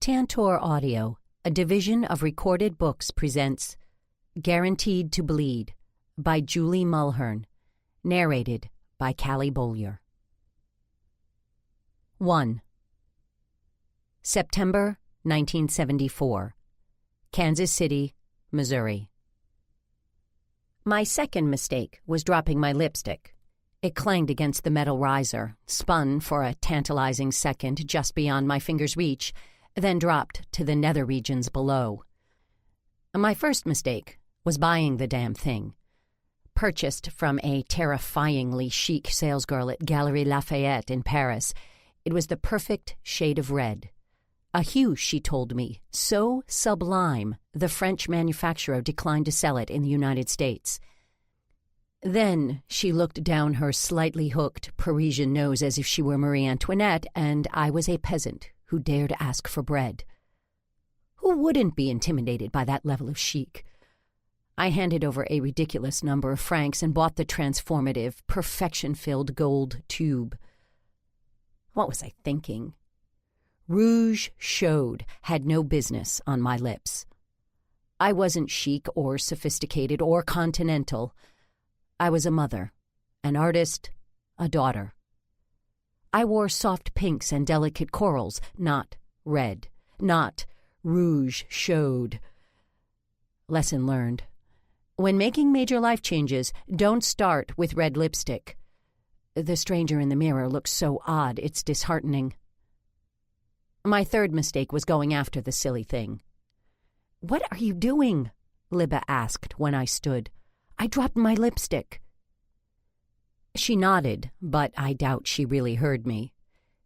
Tantor Audio, a division of Recorded Books, presents Guaranteed to Bleed by Julie Mulhern, narrated by Callie Bollier. 1. September 1974, Kansas City, Missouri. My second mistake was dropping my lipstick. It clanged against the metal riser, spun for a tantalizing second just beyond my finger's reach, then dropped to the nether regions below. My first mistake was buying the damn thing. Purchased from a terrifyingly chic salesgirl at Galeries Lafayette in Paris, it was the perfect shade of red. A hue, she told me, so sublime the French manufacturer declined to sell it in the United States. Then she looked down her slightly hooked Parisian nose as if she were Marie Antoinette, and I was a peasant who dared ask for bread. Who wouldn't be intimidated by that level of chic? I handed over a ridiculous number of francs and bought the transformative, perfection-filled gold tube. What was I thinking? Rouge showed had no business on my lips. I wasn't chic or sophisticated or continental. I was a mother, an artist, a daughter. I wore soft pinks and delicate corals, not red, not rouge showed. Lesson learned. When making major life changes, don't start with red lipstick. The stranger in the mirror looks so odd, it's disheartening. My third mistake was going after the silly thing. "What are you doing?" Libba asked when I stood. "I dropped my lipstick." She nodded, but I doubt she really heard me.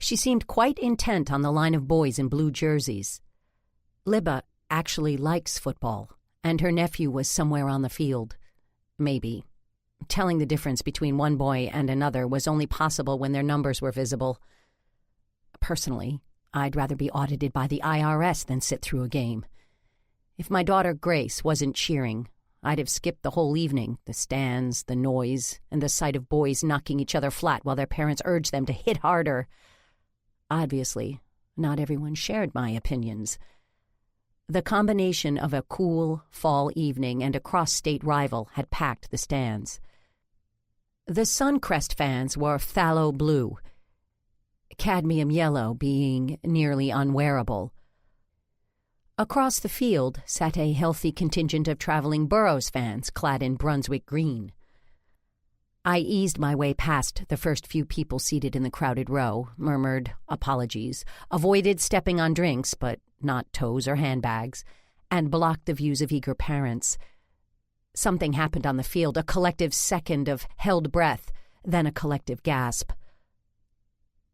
She seemed quite intent on the line of boys in blue jerseys. Libba actually likes football, and her nephew was somewhere on the field. Maybe. Telling the difference between one boy and another was only possible when their numbers were visible. Personally, I'd rather be audited by the IRS than sit through a game. If my daughter Grace wasn't cheering, I'd have skipped the whole evening, the stands, the noise, and the sight of boys knocking each other flat while their parents urged them to hit harder. Obviously, not everyone shared my opinions. The combination of a cool fall evening and a cross-state rival had packed the stands. The Suncrest fans wore phthalo blue, cadmium yellow being nearly unwearable. Across the field sat a healthy contingent of traveling Burroughs fans clad in Brunswick green. I eased my way past the first few people seated in the crowded row, murmured apologies, avoided stepping on drinks, but not toes or handbags, and blocked the views of eager parents. Something happened on the field, a collective second of held breath, then a collective gasp.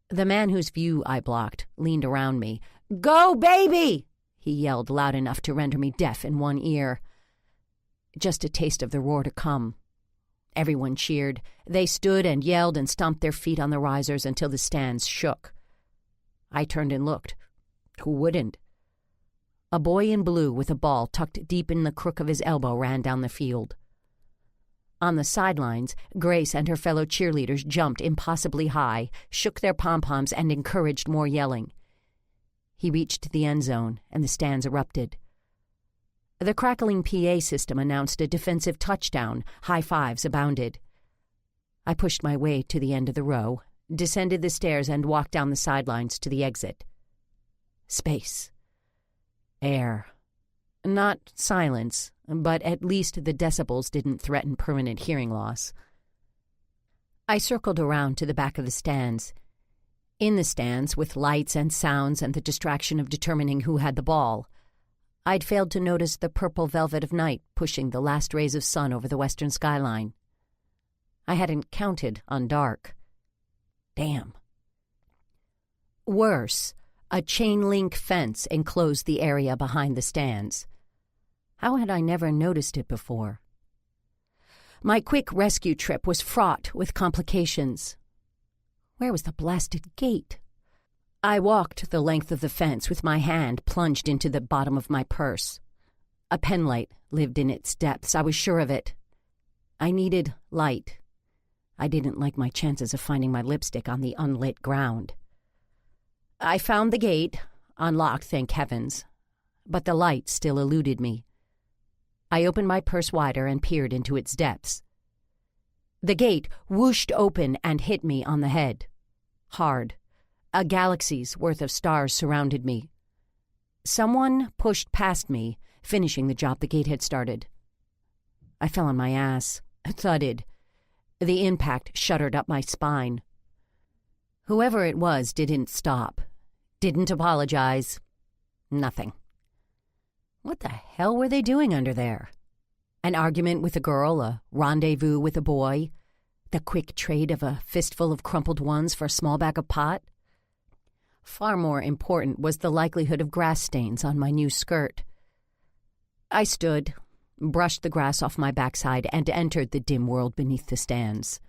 The man whose view I blocked leaned around me. "Go, baby!" he yelled loud enough to render me deaf in one ear. Just a taste of the roar to come. Everyone cheered. They stood and yelled and stomped their feet on the risers until the stands shook. I turned and looked. Who wouldn't? A boy in blue with a ball tucked deep in the crook of his elbow ran down the field. On the sidelines, Grace and her fellow cheerleaders jumped impossibly high, shook their pom-poms, and encouraged more yelling. He reached the end zone, and the stands erupted. The crackling PA system announced a defensive touchdown. High fives abounded. I pushed my way to the end of the row, descended the stairs, and walked down the sidelines to the exit. Space. Air. Not silence, but at least the decibels didn't threaten permanent hearing loss. I circled around to the back of the stands. In the stands, with lights and sounds and the distraction of determining who had the ball, I'd failed to notice the purple velvet of night pushing the last rays of sun over the western skyline. I hadn't counted on dark. Damn. Worse, a chain-link fence enclosed the area behind the stands. How had I never noticed it before? My quick rescue trip was fraught with complications. Where was the blasted gate? I walked the length of the fence with my hand plunged into the bottom of my purse. A penlight lived in its depths, I was sure of it. I needed light. I didn't like my chances of finding my lipstick on the unlit ground. I found the gate, unlocked, thank heavens, but the light still eluded me. I opened my purse wider and peered into its depths. The gate whooshed open and hit me on the head. Hard. A galaxy's worth of stars surrounded me. Someone pushed past me, finishing the job the gate had started. I fell on my ass, thudded. The impact shuddered up my spine. Whoever it was didn't stop, didn't apologize. Nothing. What the hell were they doing under there? An argument with a girl, a rendezvous with a boy, the quick trade of a fistful of crumpled ones for a small bag of pot? Far more important was the likelihood of grass stains on my new skirt. I stood, brushed the grass off my backside, and entered the dim world beneath the stands.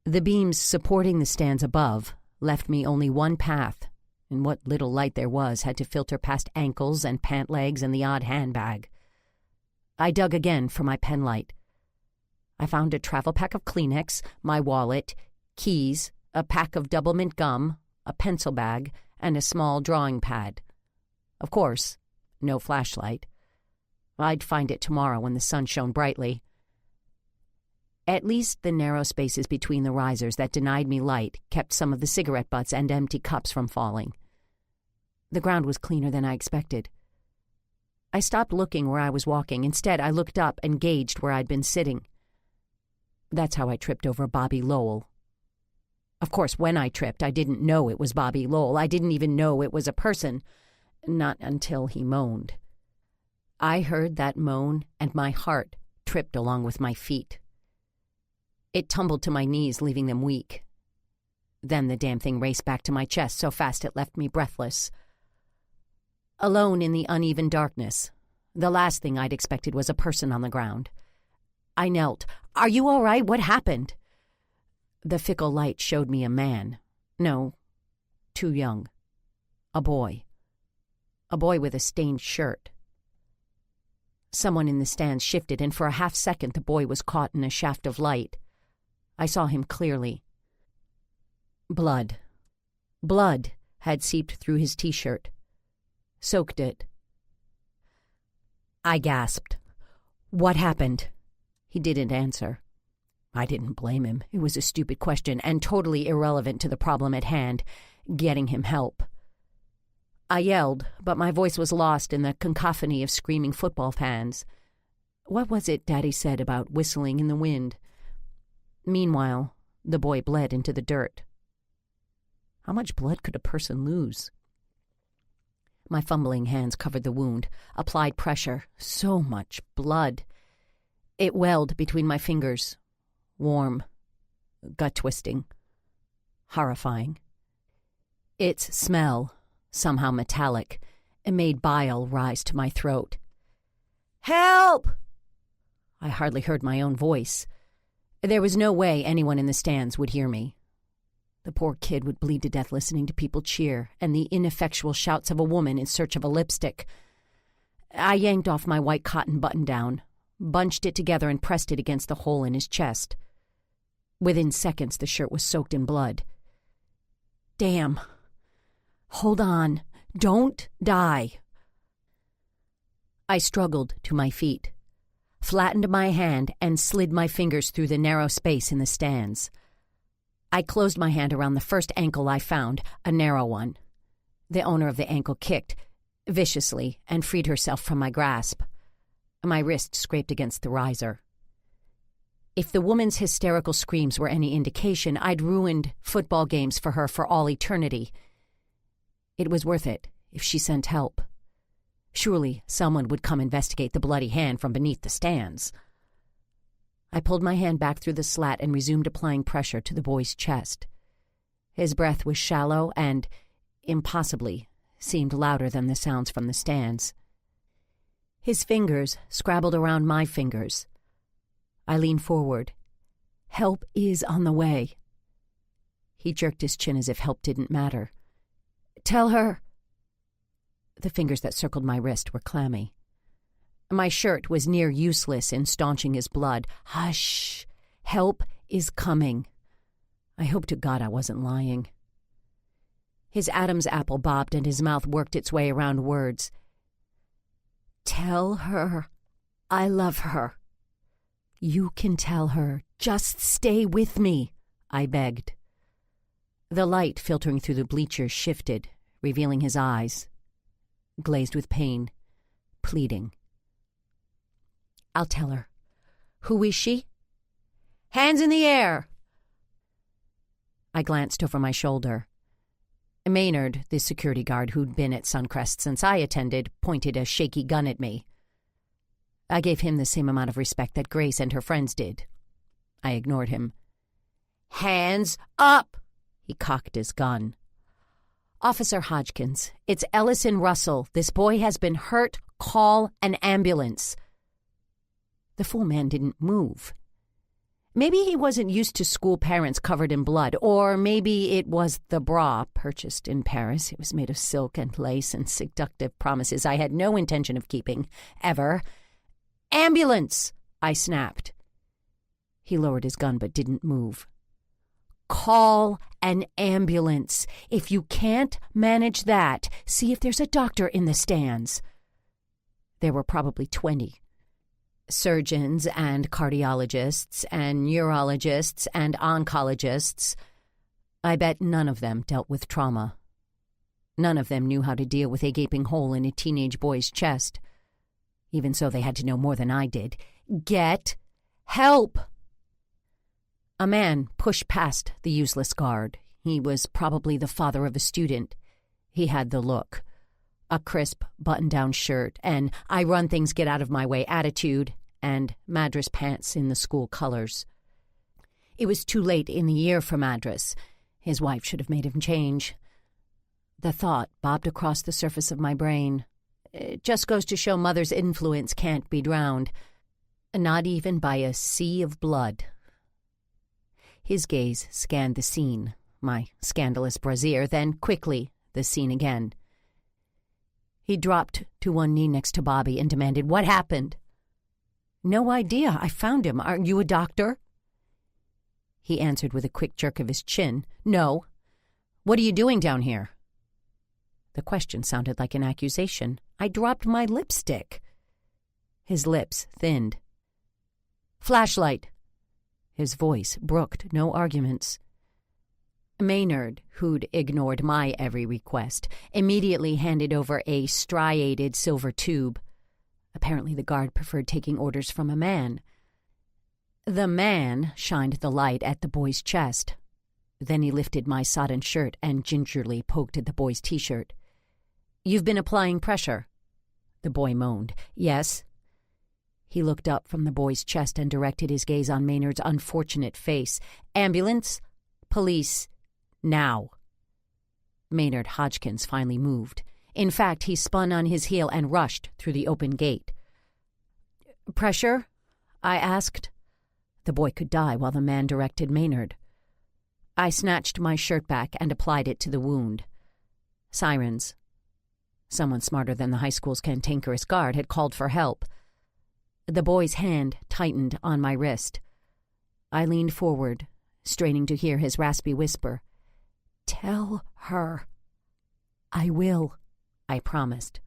The beams supporting the stands above left me only one path, and what little light there was had to filter past ankles and pant legs and the odd handbag. I dug again for my penlight. I found a travel pack of Kleenex, my wallet, keys, a pack of double mint gum, a pencil bag, and a small drawing pad. Of course, no flashlight. I'd find it tomorrow when the sun shone brightly. At least the narrow spaces between the risers that denied me light kept some of the cigarette butts and empty cups from falling. The ground was cleaner than I expected. I stopped looking where I was walking. Instead, I looked up and gauged where I'd been sitting. That's how I tripped over Bobby Lowell. Of course, when I tripped, I didn't know it was Bobby Lowell. I didn't even know it was a person. Not until he moaned. I heard that moan, and my heart tripped along with my feet. It tumbled to my knees, leaving them weak. Then the damn thing raced back to my chest so fast it left me breathless. Alone in the uneven darkness, the last thing I'd expected was a person on the ground. I knelt. "Are you all right? What happened?" The fickle light showed me a man. No, too young. A boy. A boy with a stained shirt. Someone in the stands shifted, and for a half-second the boy was caught in a shaft of light. I saw him clearly. Blood. Blood had seeped through his T-shirt. Soaked it. I gasped. "What happened?" He didn't answer. I didn't blame him. It was a stupid question and totally irrelevant to the problem at hand, getting him help. I yelled, but my voice was lost in the cacophony of screaming football fans. What was it Daddy said about whistling in the wind? Meanwhile, the boy bled into the dirt. How much blood could a person lose? My fumbling hands covered the wound, applied pressure. So much blood. It welled between my fingers. Warm. Gut-twisting. Horrifying. Its smell, somehow metallic, made bile rise to my throat. "Help!" I hardly heard my own voice. There was no way anyone in the stands would hear me. The poor kid would bleed to death listening to people cheer and the ineffectual shouts of a woman in search of a lipstick. I yanked off my white cotton button-down, bunched it together and pressed it against the hole in his chest. Within seconds, the shirt was soaked in blood. Damn. Hold on. Don't die. I struggled to my feet, flattened my hand, and slid my fingers through the narrow space in the stands. I closed my hand around the first ankle I found, a narrow one. The owner of the ankle kicked, viciously, and freed herself from my grasp. My wrist scraped against the riser. If the woman's hysterical screams were any indication, I'd ruined football games for her for all eternity. It was worth it if she sent help. Surely someone would come investigate the bloody hand from beneath the stands. I pulled my hand back through the slat and resumed applying pressure to the boy's chest. His breath was shallow and, impossibly, seemed louder than the sounds from the stands. His fingers scrabbled around my fingers. I leaned forward. "Help is on the way." He jerked his chin as if help didn't matter. "Tell her—" The fingers that circled my wrist were clammy. My shirt was near useless in staunching his blood. "Hush! Help is coming." I hope to God I wasn't lying. His Adam's apple bobbed and his mouth worked its way around words. "Tell her I love her." "You can tell her. Just stay with me," I begged. The light filtering through the bleachers shifted, revealing his eyes, glazed with pain, pleading. "I'll tell her. Who is she?" "Hands in the air!" I glanced over my shoulder. Maynard, the security guard who'd been at Suncrest since I attended, pointed a shaky gun at me. I gave him the same amount of respect that Grace and her friends did. I ignored him. "Hands up!" He cocked his gun. "Officer Hodgkins, it's Ellison Russell. This boy has been hurt. Call an ambulance." The fool man didn't move. Maybe he wasn't used to school parents covered in blood, or maybe it was the bra purchased in Paris. It was made of silk and lace and seductive promises I had no intention of keeping, ever. "Ambulance!" I snapped. He lowered his gun but didn't move. "Call an ambulance. If you can't manage that, see if there's a doctor in the stands." There were probably 20. Surgeons and cardiologists and neurologists and oncologists. I bet none of them dealt with trauma. None of them knew how to deal with a gaping hole in a teenage boy's chest. Even so, they had to know more than I did. "Get help!" A man pushed past the useless guard. He was probably the father of a student. He had the look. A crisp, button-down shirt, and I run things, get out of my way attitude, and Madras pants in the school colors. It was too late in the year for Madras. His wife should have made him change. The thought bobbed across the surface of my brain. It just goes to show mother's influence can't be drowned, not even by a sea of blood. His gaze scanned the scene, my scandalous brassiere, then quickly the scene again. He dropped to one knee next to Bobby and demanded, "What happened?" "No idea. I found him. Aren't you a doctor?" He answered with a quick jerk of his chin. "No. What are you doing down here?" The question sounded like an accusation. I dropped my lipstick. His lips thinned. "Flashlight." His voice brooked no arguments. Maynard, who'd ignored my every request, immediately handed over a striated silver tube. Apparently the guard preferred taking orders from a man. The man shined the light at the boy's chest. Then he lifted my sodden shirt and gingerly poked at the boy's T-shirt. "You've been applying pressure." The boy moaned. "Yes." He looked up from the boy's chest and directed his gaze on Maynard's unfortunate face. "Ambulance? Police? Now." Maynard Hodgkins finally moved. In fact, he spun on his heel and rushed through the open gate. "Pressure?" I asked. The boy could die while the man directed Maynard. I snatched my shirt back and applied it to the wound. Sirens. Someone smarter than the high school's cantankerous guard had called for help. The boy's hand tightened on my wrist. I leaned forward, straining to hear his raspy whisper. "Tell her." "I will," I promised.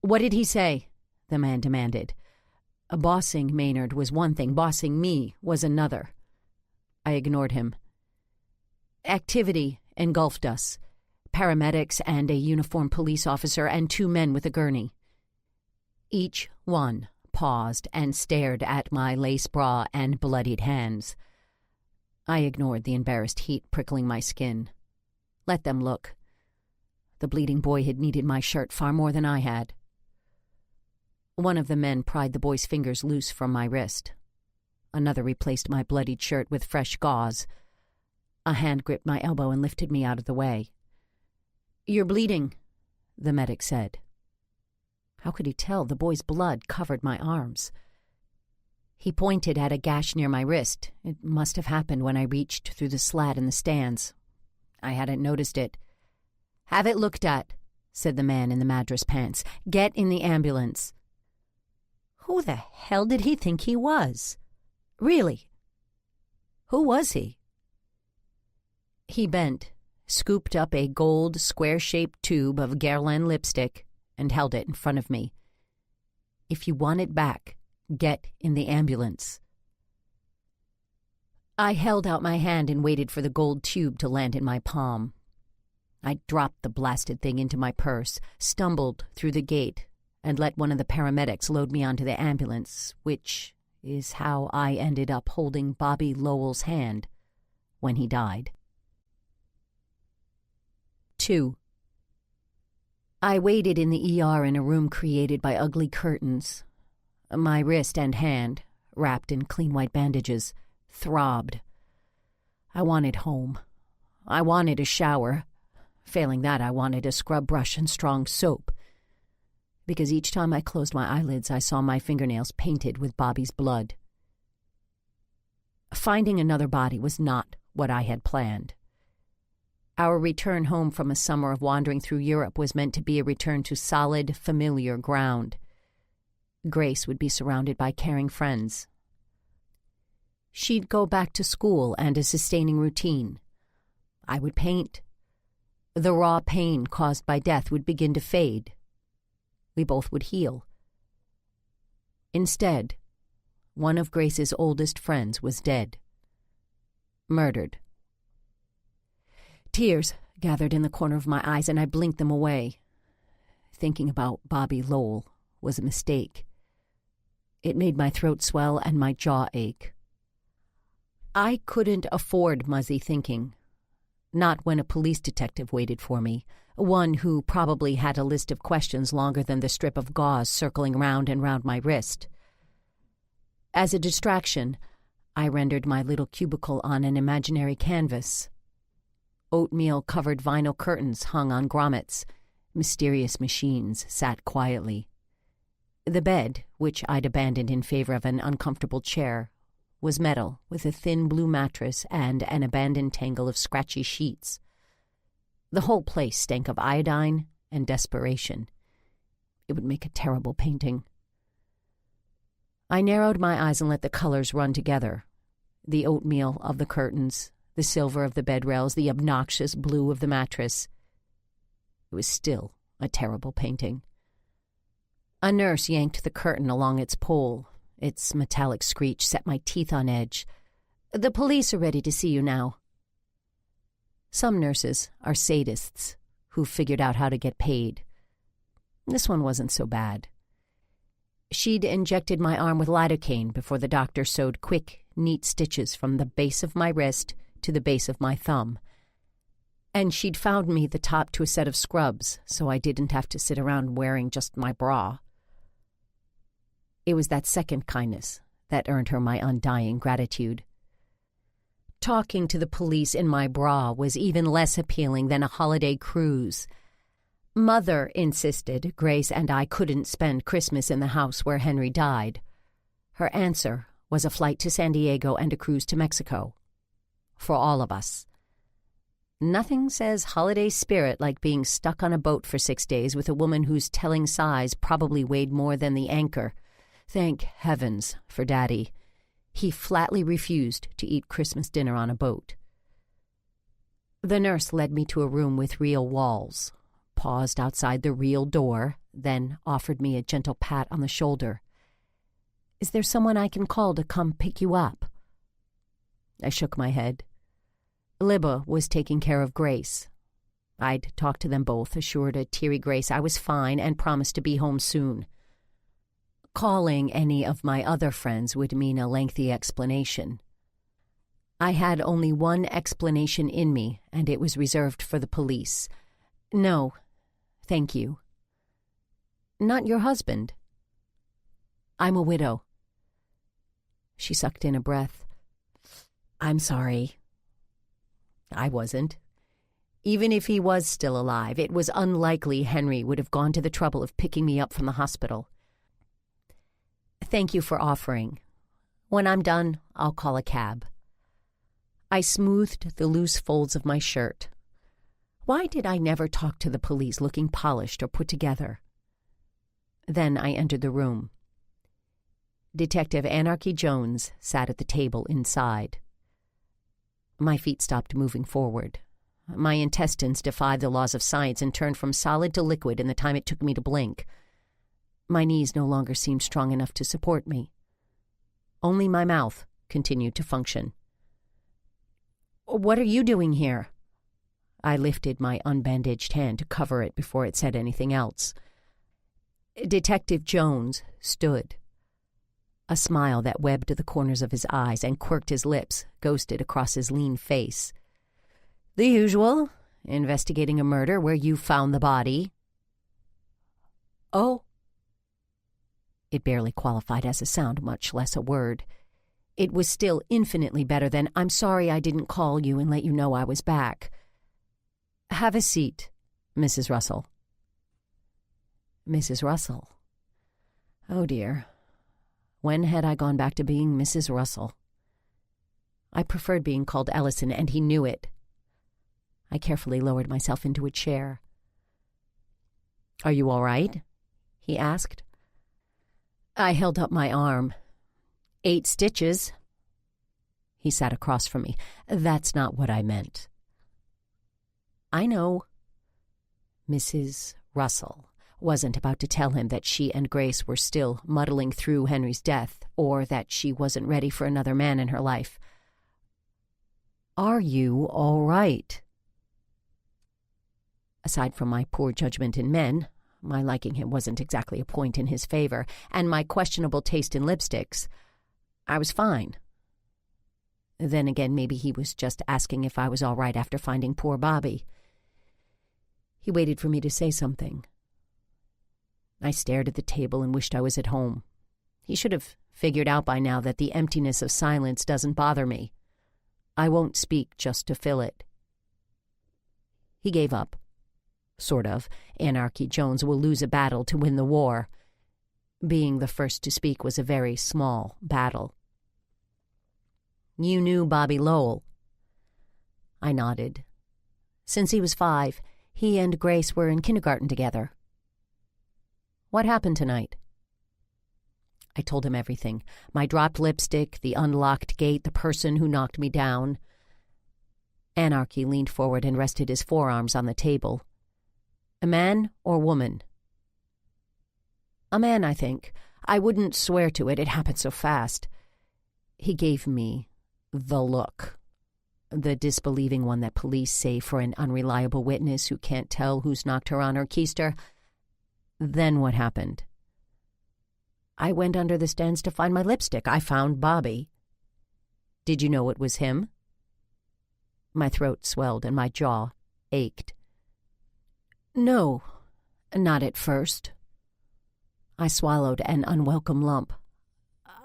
"What did he say?" the man demanded. Bossing Maynard was one thing, bossing me was another. I ignored him. Activity engulfed us. Paramedics and a uniformed police officer and 2 men with a gurney. Each one paused and stared at my lace bra and bloodied hands. I ignored the embarrassed heat prickling my skin. Let them look. The bleeding boy had needed my shirt far more than I had. One of the men pried the boy's fingers loose from my wrist. Another replaced my bloodied shirt with fresh gauze. A hand gripped my elbow and lifted me out of the way. "You're bleeding," the medic said. How could he tell? The boy's blood covered my arms. He pointed at a gash near my wrist. It must have happened when I reached through the slat in the stands. I hadn't noticed it. "Have it looked at," said the man in the Madras pants. "Get in the ambulance." Who the hell did he think he was? Really? Who was he? He bent, scooped up a gold, square-shaped tube of Guerlain lipstick, and held it in front of me. "If you want it back, get in the ambulance." I held out my hand and waited for the gold tube to land in my palm. I dropped the blasted thing into my purse, stumbled through the gate, and let one of the paramedics load me onto the ambulance, which is how I ended up holding Bobby Lowell's hand when he died. 2. I waited in the ER in a room created by ugly curtains. My wrist and hand, wrapped in clean white bandages, throbbed. I wanted home. I wanted a shower. Failing that, I wanted a scrub brush and strong soap. Because each time I closed my eyelids, I saw my fingernails painted with Bobby's blood. Finding another body was not what I had planned. Our return home from a summer of wandering through Europe was meant to be a return to solid, familiar ground. Grace would be surrounded by caring friends. She'd go back to school and a sustaining routine. I would paint. The raw pain caused by death would begin to fade. We both would heal. Instead, one of Grace's oldest friends was dead. Murdered. Tears gathered in the corner of my eyes, and I blinked them away. Thinking about Bobby Lowell was a mistake. It made my throat swell and my jaw ache. I couldn't afford muzzy thinking. Not when a police detective waited for me, one who probably had a list of questions longer than the strip of gauze circling round and round my wrist. As a distraction, I rendered my little cubicle on an imaginary canvas. Oatmeal-covered vinyl curtains hung on grommets. Mysterious machines sat quietly. The bed, which I'd abandoned in favor of an uncomfortable chair, was metal with a thin blue mattress and an abandoned tangle of scratchy sheets. The whole place stank of iodine and desperation. It would make a terrible painting. I narrowed my eyes and let the colors run together. The oatmeal of the curtains, the silver of the bed rails, the obnoxious blue of the mattress. It was still a terrible painting. A nurse yanked the curtain along its pole. Its metallic screech set my teeth on edge. "The police are ready to see you now." Some nurses are sadists who figured out how to get paid. This one wasn't so bad. She'd injected my arm with lidocaine before the doctor sewed quick, neat stitches from the base of my wrist to the base of my thumb. And she'd found me the top to a set of scrubs, so I didn't have to sit around wearing just my bra. It was that second kindness that earned her my undying gratitude. Talking to the police in my bra was even less appealing than a holiday cruise. Mother insisted Grace and I couldn't spend Christmas in the house where Henry died. Her answer was a flight to San Diego and a cruise to Mexico. For all of us. Nothing says holiday spirit like being stuck on a boat for 6 days with a woman whose telling size probably weighed more than the anchor. Thank heavens for Daddy. He flatly refused to eat Christmas dinner on a boat. The nurse led me to a room with real walls, paused outside the real door, then offered me a gentle pat on the shoulder. "Is there someone I can call to come pick you up?" I shook my head. Libba was taking care of Grace. I'd talked to them both, assured a teary Grace I was fine and promised to be home soon. Calling any of my other friends would mean a lengthy explanation. I had only one explanation in me, and it was reserved for the police. "No, thank you." "Not your husband?" "I'm a widow." She sucked in a breath. "I'm sorry." I wasn't. Even if he was still alive, it was unlikely Henry would have gone to the trouble of picking me up from the hospital. "Thank you for offering. When I'm done, I'll call a cab." I smoothed the loose folds of my shirt. Why did I never talk to the police looking polished or put together? Then I entered the room. Detective Anarchy Jones sat at the table inside. My feet stopped moving forward. My intestines defied the laws of science and turned from solid to liquid in the time it took me to blink. My knees no longer seemed strong enough to support me. Only my mouth continued to function. "What are you doing here?" I lifted my unbandaged hand to cover it before it said anything else. Detective Jones stood. A smile that webbed the corners of his eyes and quirked his lips ghosted across his lean face. "The usual. Investigating a murder where you found the body." "Oh." It barely qualified as a sound, much less a word. It was still infinitely better than, "I'm sorry I didn't call you and let you know I was back." "Have a seat, Mrs. Russell." Mrs. Russell. Oh dear. When had I gone back to being Mrs. Russell? I preferred being called Ellison, and he knew it. I carefully lowered myself into a chair. "Are you all right?" he asked. I held up my arm. 8 stitches. He sat across from me. "That's not what I meant." "I know." Mrs. Russell wasn't about to tell him that she and Grace were still muddling through Henry's death, or that she wasn't ready for another man in her life. "Are you all right?" Aside from my poor judgment in men, my liking him wasn't exactly a point in his favor, and my questionable taste in lipsticks, I was fine. Then again, maybe he was just asking if I was all right after finding poor Bobby. He waited for me to say something. I stared at the table and wished I was at home. He should have figured out by now that the emptiness of silence doesn't bother me. I won't speak just to fill it. He gave up. Sort of. Anarchy Jones will lose a battle to win the war. Being the first to speak was a very small battle. "You knew Bobby Lowell?" I nodded. Since he was 5, he and Grace were in kindergarten together. "What happened tonight?" I told him everything. My dropped lipstick, the unlocked gate, the person who knocked me down. Anarchy leaned forward and rested his forearms on the table. "A man or woman?" "A man, I think. I wouldn't swear to it. It happened so fast." He gave me the look. The disbelieving one that police say for an unreliable witness who can't tell who's knocked her on her keister. "Then what happened?" "I went under the stands to find my lipstick. I found Bobby." "Did you know it was him?" My throat swelled and my jaw ached. "No, not at first." I swallowed an unwelcome lump.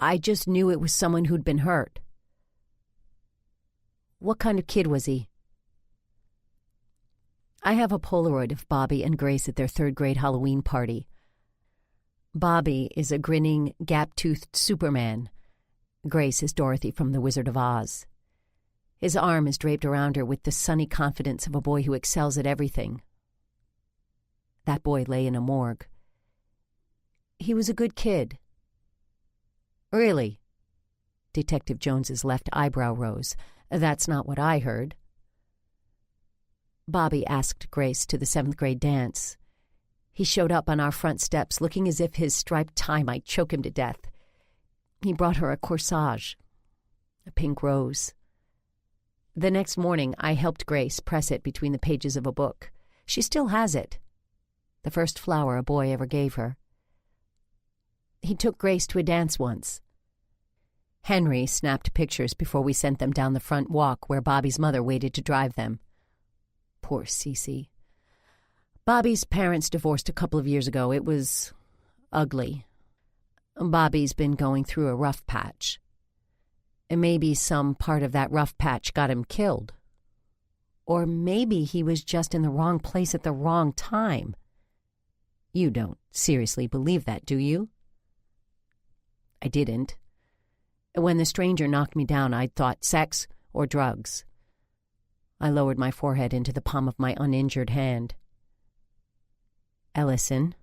"I just knew it was someone who'd been hurt." "What kind of kid was he?" I have a Polaroid of Bobby and Grace at their 3rd-grade Halloween party. Bobby is a grinning, gap-toothed Superman. Grace is Dorothy from The Wizard of Oz. His arm is draped around her with the sunny confidence of a boy who excels at everything. That boy lay in a morgue. He was a good kid. "Really?" Detective Jones's left eyebrow rose. "That's not what I heard." Bobby asked Grace to the 7th-grade dance. He showed up on our front steps looking as if his striped tie might choke him to death. He brought her a corsage, a pink rose. The next morning, I helped Grace press it between the pages of a book. She still has it. The first flower a boy ever gave her. He took Grace to a dance once. Henry snapped pictures before we sent them down the front walk where Bobby's mother waited to drive them. Poor Cece. Bobby's parents divorced a couple of years ago. It was ugly. Bobby's been going through a rough patch. Maybe some part of that rough patch got him killed. Or maybe he was just in the wrong place at the wrong time. You don't seriously believe that, do you? I didn't. When the stranger knocked me down, I'd thought sex or drugs. I lowered my forehead into the palm of my uninjured hand. "Ellison,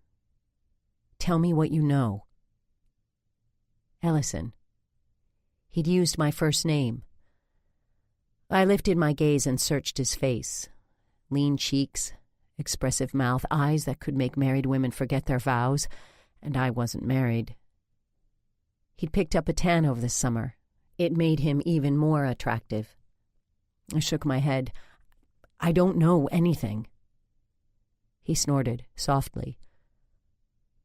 tell me what you know." Ellison. He'd used my first name. I lifted my gaze and searched his face. lean cheeks, expressive mouth, eyes that could make married women forget their vows, and I wasn't married. He'd picked up a tan over the summer. It made him even more attractive. I shook my head. I don't know anything. He snorted softly.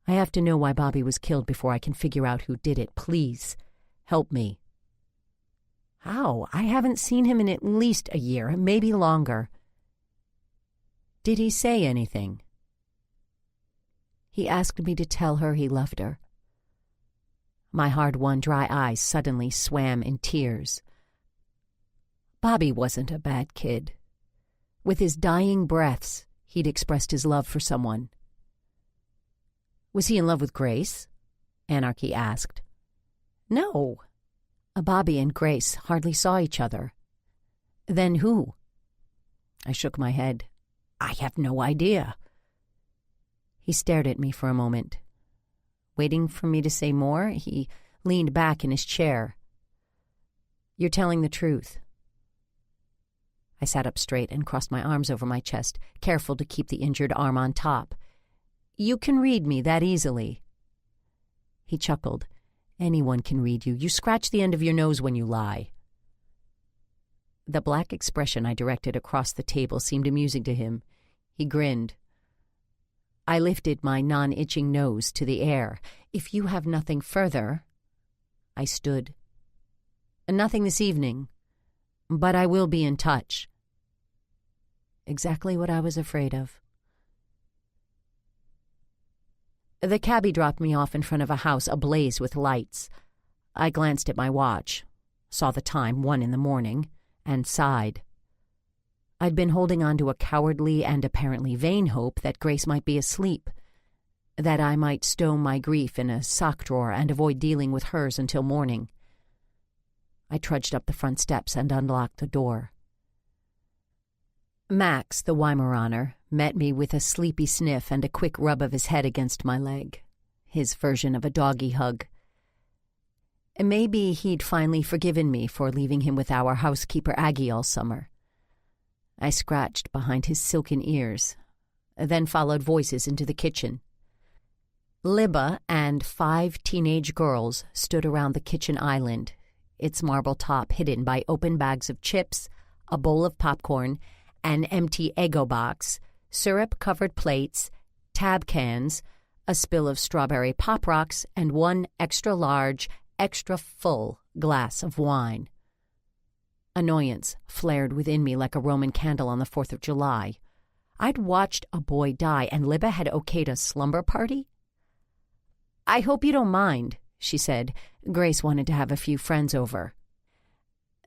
I have to know why Bobby was killed before I can figure out who did it. Please, help me. How? I haven't seen him in at least a year, maybe longer. Did he say anything? He asked me to tell her he loved her. My hard-won dry eyes suddenly swam in tears. Bobby wasn't a bad kid. With his dying breaths, he'd expressed his love for someone. Was he in love with Grace? Anarchy asked. No. Bobby and Grace hardly saw each other. Then who? I shook my head. I have no idea. He stared at me for a moment. Waiting for me to say more, he leaned back in his chair. You're telling the truth. I sat up straight and crossed my arms over my chest, careful to keep the injured arm on top. You can read me that easily. He chuckled. Anyone can read you. You scratch the end of your nose when you lie. The black expression I directed across the table seemed amusing to him. He grinned. I lifted my non-itching nose to the air. If you have nothing further... I stood. Nothing this evening, but I will be in touch. Exactly what I was afraid of. The cabbie dropped me off in front of a house ablaze with lights. I glanced at my watch, saw the time, 1 a.m, and sighed. I'd been holding on to a cowardly and apparently vain hope that Grace might be asleep, that I might stow my grief in a sock drawer and avoid dealing with hers until morning. I trudged up the front steps and unlocked the door. Max, the Weimaraner, met me with a sleepy sniff and a quick rub of his head against my leg, his version of a doggy hug. Maybe he'd finally forgiven me for leaving him with our housekeeper Aggie all summer. I scratched behind his silken ears, then followed voices into the kitchen. Libba and 5 teenage girls stood around the kitchen island, its marble top hidden by open bags of chips, a bowl of popcorn, an empty Eggo box, syrup-covered plates, tab cans, a spill of strawberry Pop Rocks, and 1 extra-large, extra-full glass of wine. Annoyance flared within me like a Roman candle on the 4th of July. I'd watched a boy die, and Libba had okayed a slumber party? I hope you don't mind, she said. Grace wanted to have a few friends over.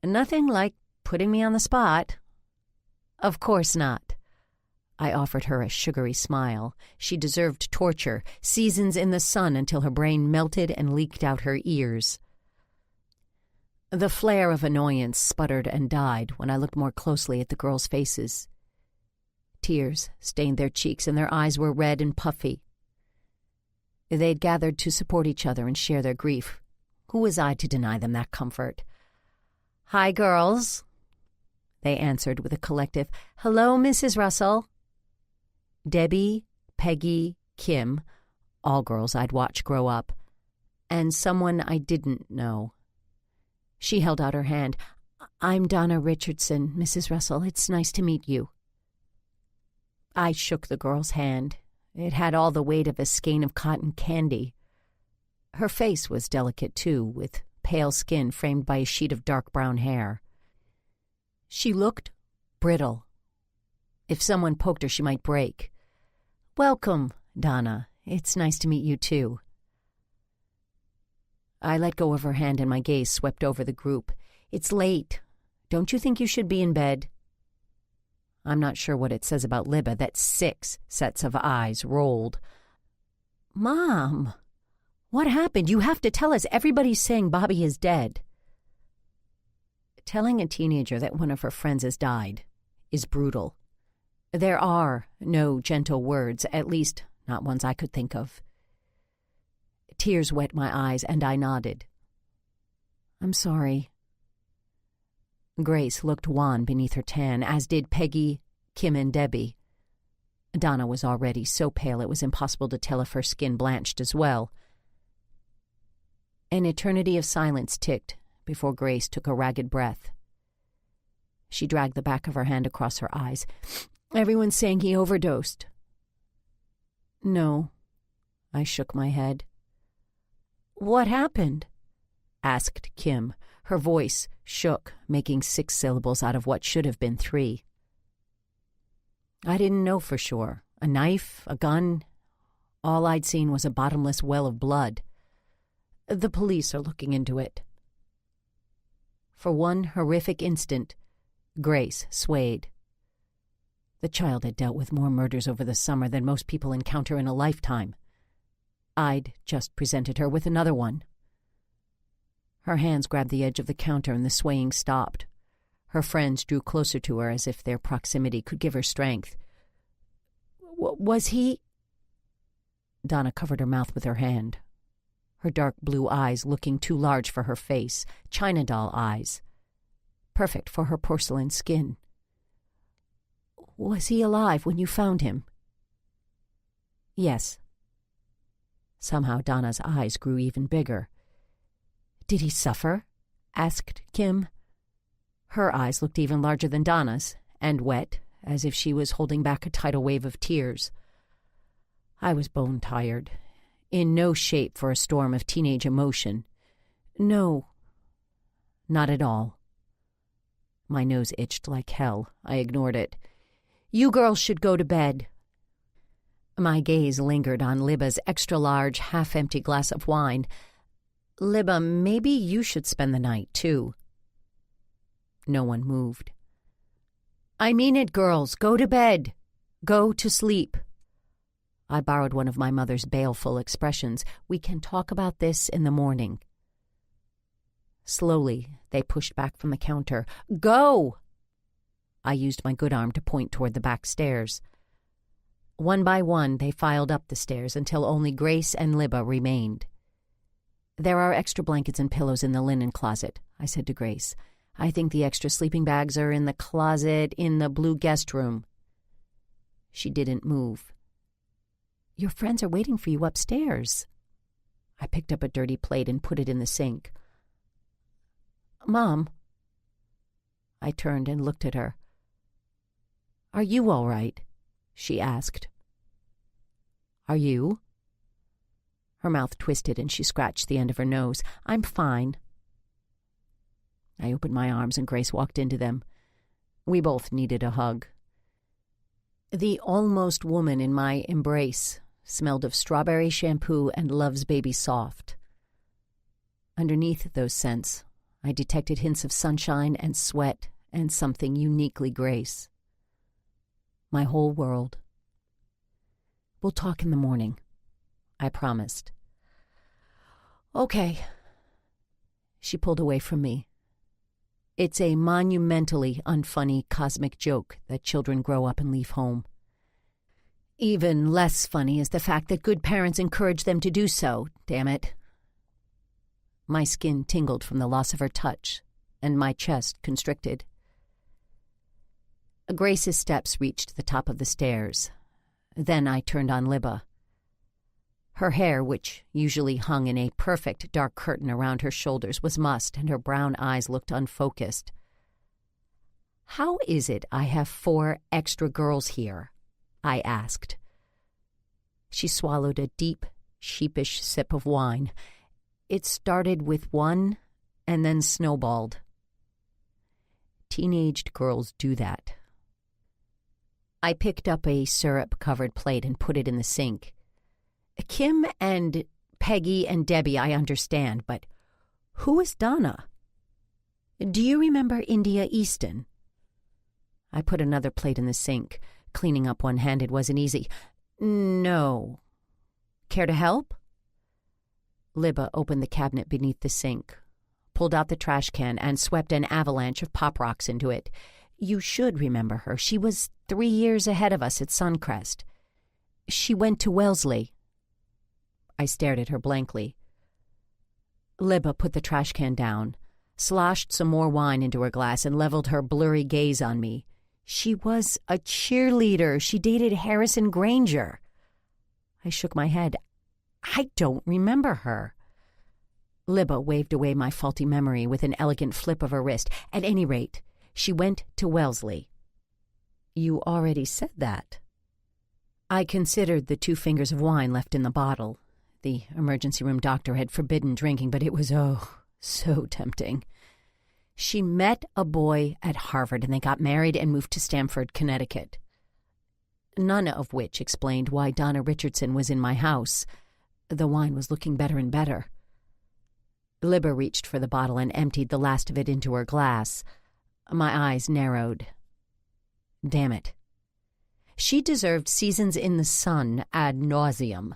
Nothing like putting me on the spot. Of course not. I offered her a sugary smile. She deserved torture, seasons in the sun until her brain melted and leaked out her ears. The flare of annoyance sputtered and died when I looked more closely at the girls' faces. Tears stained their cheeks and their eyes were red and puffy. They'd gathered to support each other and share their grief. Who was I to deny them that comfort? Hi, girls, they answered with a collective, Hello, Mrs. Russell. Debbie, Peggy, Kim, all girls I'd watched grow up, and someone I didn't know. She held out her hand. I'm Donna Richardson, Mrs. Russell. It's nice to meet you. I shook the girl's hand. It had all the weight of a skein of cotton candy. Her face was delicate, too, with pale skin framed by a sheet of dark brown hair. She looked brittle. If someone poked her, she might break. Welcome, Donna. It's nice to meet you, too. I let go of her hand and my gaze swept over the group. It's late. Don't you think you should be in bed? I'm not sure what it says about Libba that 6 sets of eyes rolled. Mom, what happened? You have to tell us. Everybody's saying Bobby is dead. Telling a teenager that one of her friends has died is brutal. There are no gentle words, at least not ones I could think of. Tears wet my eyes, and I nodded. I'm sorry. Grace looked wan beneath her tan, as did Peggy, Kim and Debbie. Donna was already so pale it was impossible to tell if her skin blanched as well. An eternity of silence ticked before Grace took a ragged breath. She dragged the back of her hand across her eyes. "Everyone's saying he overdosed." "No." I shook my head. "What happened?" asked Kim. Her voice shook, making 6 syllables out of what should have been 3. I didn't know for sure. A knife, a gun. All I'd seen was a bottomless well of blood. The police are looking into it. For one horrific instant, Grace swayed. The child had dealt with more murders over the summer than most people encounter in a lifetime. I'd just presented her with another one. Her hands grabbed the edge of the counter and the swaying stopped. Her friends drew closer to her as if their proximity could give her strength. Was he? Donna covered her mouth with her hand. Her dark blue eyes looking too large for her face, china doll eyes. Perfect for her porcelain skin. Was he alive when you found him? Yes. Somehow Donna's eyes grew even bigger. Did he suffer? Asked Kim. Her eyes looked even larger than Donna's, and wet, as if she was holding back a tidal wave of tears. I was bone-tired, in no shape for a storm of teenage emotion. No, not at all. My nose itched like hell. I ignored it. You girls should go to bed. My gaze lingered on Libba's extra-large, half-empty glass of wine. Libba, maybe you should spend the night, too. No one moved. I mean it, girls. Go to bed. Go to sleep. I borrowed one of my mother's baleful expressions. We can talk about this in the morning. Slowly, they pushed back from the counter. Go! I used my good arm to point toward the back stairs. One by one, they filed up the stairs until only Grace and Libba remained. There are extra blankets and pillows in the linen closet, I said to Grace. I think the extra sleeping bags are in the closet in the blue guest room. She didn't move. Your friends are waiting for you upstairs. I picked up a dirty plate and put it in the sink. Mom. I turned and looked at her. Are you all right? She asked. Are you? Her mouth twisted and she scratched the end of her nose. I'm fine. I opened my arms and Grace walked into them. We both needed a hug. The almost woman in my embrace smelled of strawberry shampoo and Love's Baby Soft. Underneath those scents, I detected hints of sunshine and sweat and something uniquely Grace. My whole world. We'll talk in the morning, I promised. Okay. She pulled away from me. It's a monumentally unfunny cosmic joke that children grow up and leave home. Even less funny is the fact that good parents encourage them to do so, damn it. My skin tingled from the loss of her touch, and my chest constricted. Grace's steps reached the top of the stairs. Then I turned on Libba. Her hair, which usually hung in a perfect dark curtain around her shoulders, was mussed, and her brown eyes looked unfocused. How is it I have 4 extra girls here? I asked. She swallowed a deep, sheepish sip of wine. It started with 1 and then snowballed. Teenaged girls do that. I picked up a syrup-covered plate and put it in the sink. Kim and Peggy and Debbie, I understand, but who is Donna? Do you remember India Easton? I put another plate in the sink. Cleaning up one-handed wasn't easy. No. Care to help? Libba opened the cabinet beneath the sink, pulled out the trash can, and swept an avalanche of Pop Rocks into it. You should remember her. She was 3 years ahead of us at Suncrest. She went to Wellesley. I stared at her blankly. Libba put the trash can down, sloshed some more wine into her glass, and leveled her blurry gaze on me. She was a cheerleader. She dated Harrison Granger. I shook my head. I don't remember her. Libba waved away my faulty memory with an elegant flip of her wrist. At any rate, she went to Wellesley. You already said that. I considered the 2 fingers of wine left in the bottle. The emergency room doctor had forbidden drinking, but it was, so tempting. She met a boy at Harvard, and they got married and moved to Stamford, Connecticut. None of which explained why Donna Richardson was in my house. The wine was looking better and better. Libba reached for the bottle and emptied the last of it into her glass. My eyes narrowed. Damn it. She deserved seasons in the sun ad nauseum.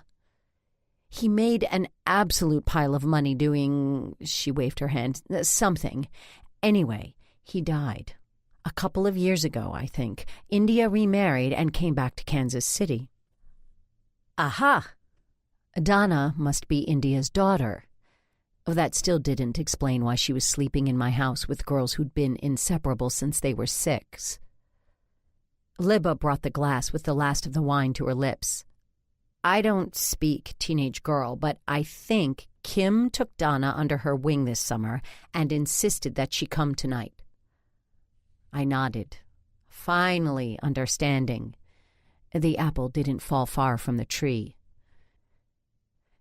He made an absolute pile of money doing, she waved her hand, something. Anyway, he died. A couple of years ago, I think. India remarried and came back to Kansas City. Aha! Donna must be India's daughter. That still didn't explain why she was sleeping in my house with girls who'd been inseparable since they were 6. Libba brought the glass with the last of the wine to her lips. I don't speak teenage girl, but I think Kim took Donna under her wing this summer and insisted that she come tonight. I nodded, finally understanding. The apple didn't fall far from the tree.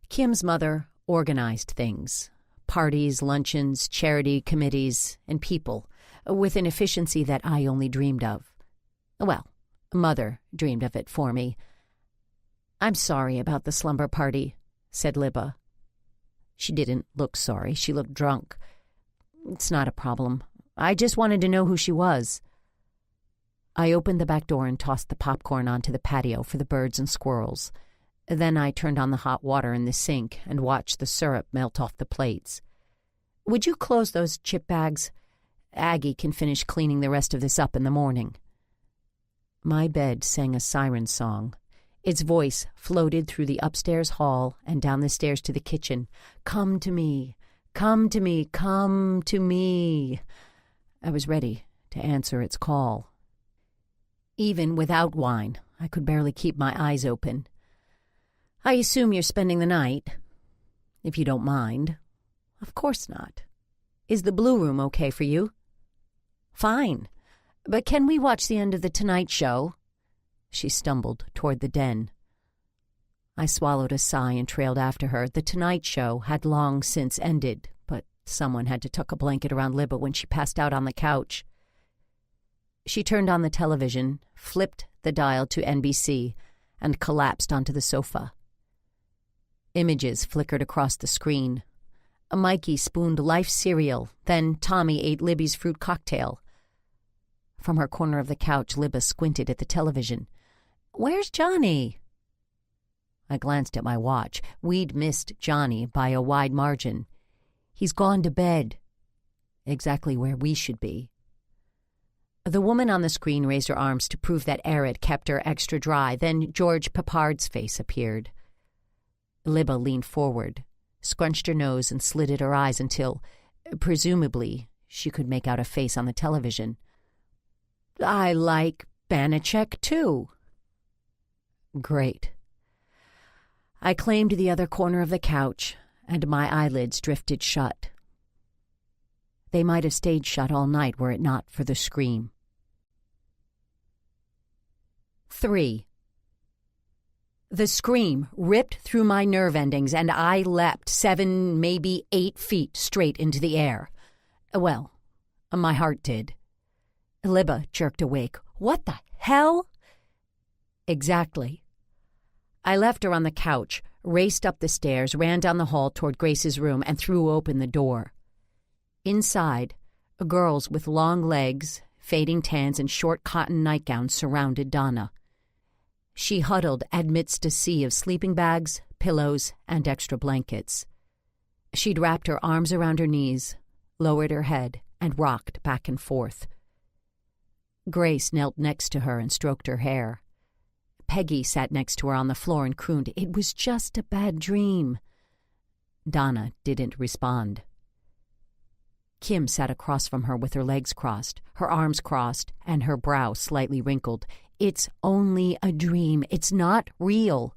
Kim's mother organized things, parties, luncheons, charity committees, and people, with an efficiency that I only dreamed of. Well, Mother dreamed of it for me. I'm sorry about the slumber party, said Libba. She didn't look sorry. She looked drunk. It's not a problem. I just wanted to know who she was. I opened the back door and tossed the popcorn onto the patio for the birds and squirrels. Then I turned on the hot water in the sink and watched the syrup melt off the plates. Would you close those chip bags? Aggie can finish cleaning the rest of this up in the morning. My bed sang a siren song. Its voice floated through the upstairs hall and down the stairs to the kitchen. Come to me, come to me, come to me. I was ready to answer its call. Even without wine, I could barely keep my eyes open. I assume you're spending the night, if you don't mind. Of course not. Is the Blue Room okay for you? Fine. But can we watch the end of The Tonight Show? She stumbled toward the den. I swallowed a sigh and trailed after her. The Tonight Show had long since ended, but someone had to tuck a blanket around Libba when she passed out on the couch. She turned on the television, flipped the dial to NBC, and collapsed onto the sofa. Images flickered across the screen. Mikey spooned Life cereal, then Tommy ate Libby's fruit cocktail. From her corner of the couch, Libba squinted at the television. Where's Johnny? I glanced at my watch. We'd missed Johnny by a wide margin. He's gone to bed. Exactly where we should be. The woman on the screen raised her arms to prove that Arid kept her extra dry. Then George Peppard's face appeared. Libba leaned forward, scrunched her nose, and slitted her eyes until, presumably, she could make out a face on the television. I like Banachek, too. Great. I claimed the other corner of the couch, and my eyelids drifted shut. They might have stayed shut all night were it not for the scream. 3. The scream ripped through my nerve endings, and I leapt 7, maybe 8 feet straight into the air. Well, my heart did. Libba jerked awake. What the hell? Exactly. I left her on the couch, raced up the stairs, ran down the hall toward Grace's room, and threw open the door. Inside, girls with long legs, fading tans, and short cotton nightgowns surrounded Donna. She huddled amidst a sea of sleeping bags, pillows, and extra blankets. She'd wrapped her arms around her knees, lowered her head, and rocked back and forth. Grace knelt next to her and stroked her hair. Peggy sat next to her on the floor and crooned, "It was just a bad dream." Donna didn't respond. Kim sat across from her with her legs crossed, her arms crossed, and her brow slightly wrinkled. "It's only a dream. It's not real."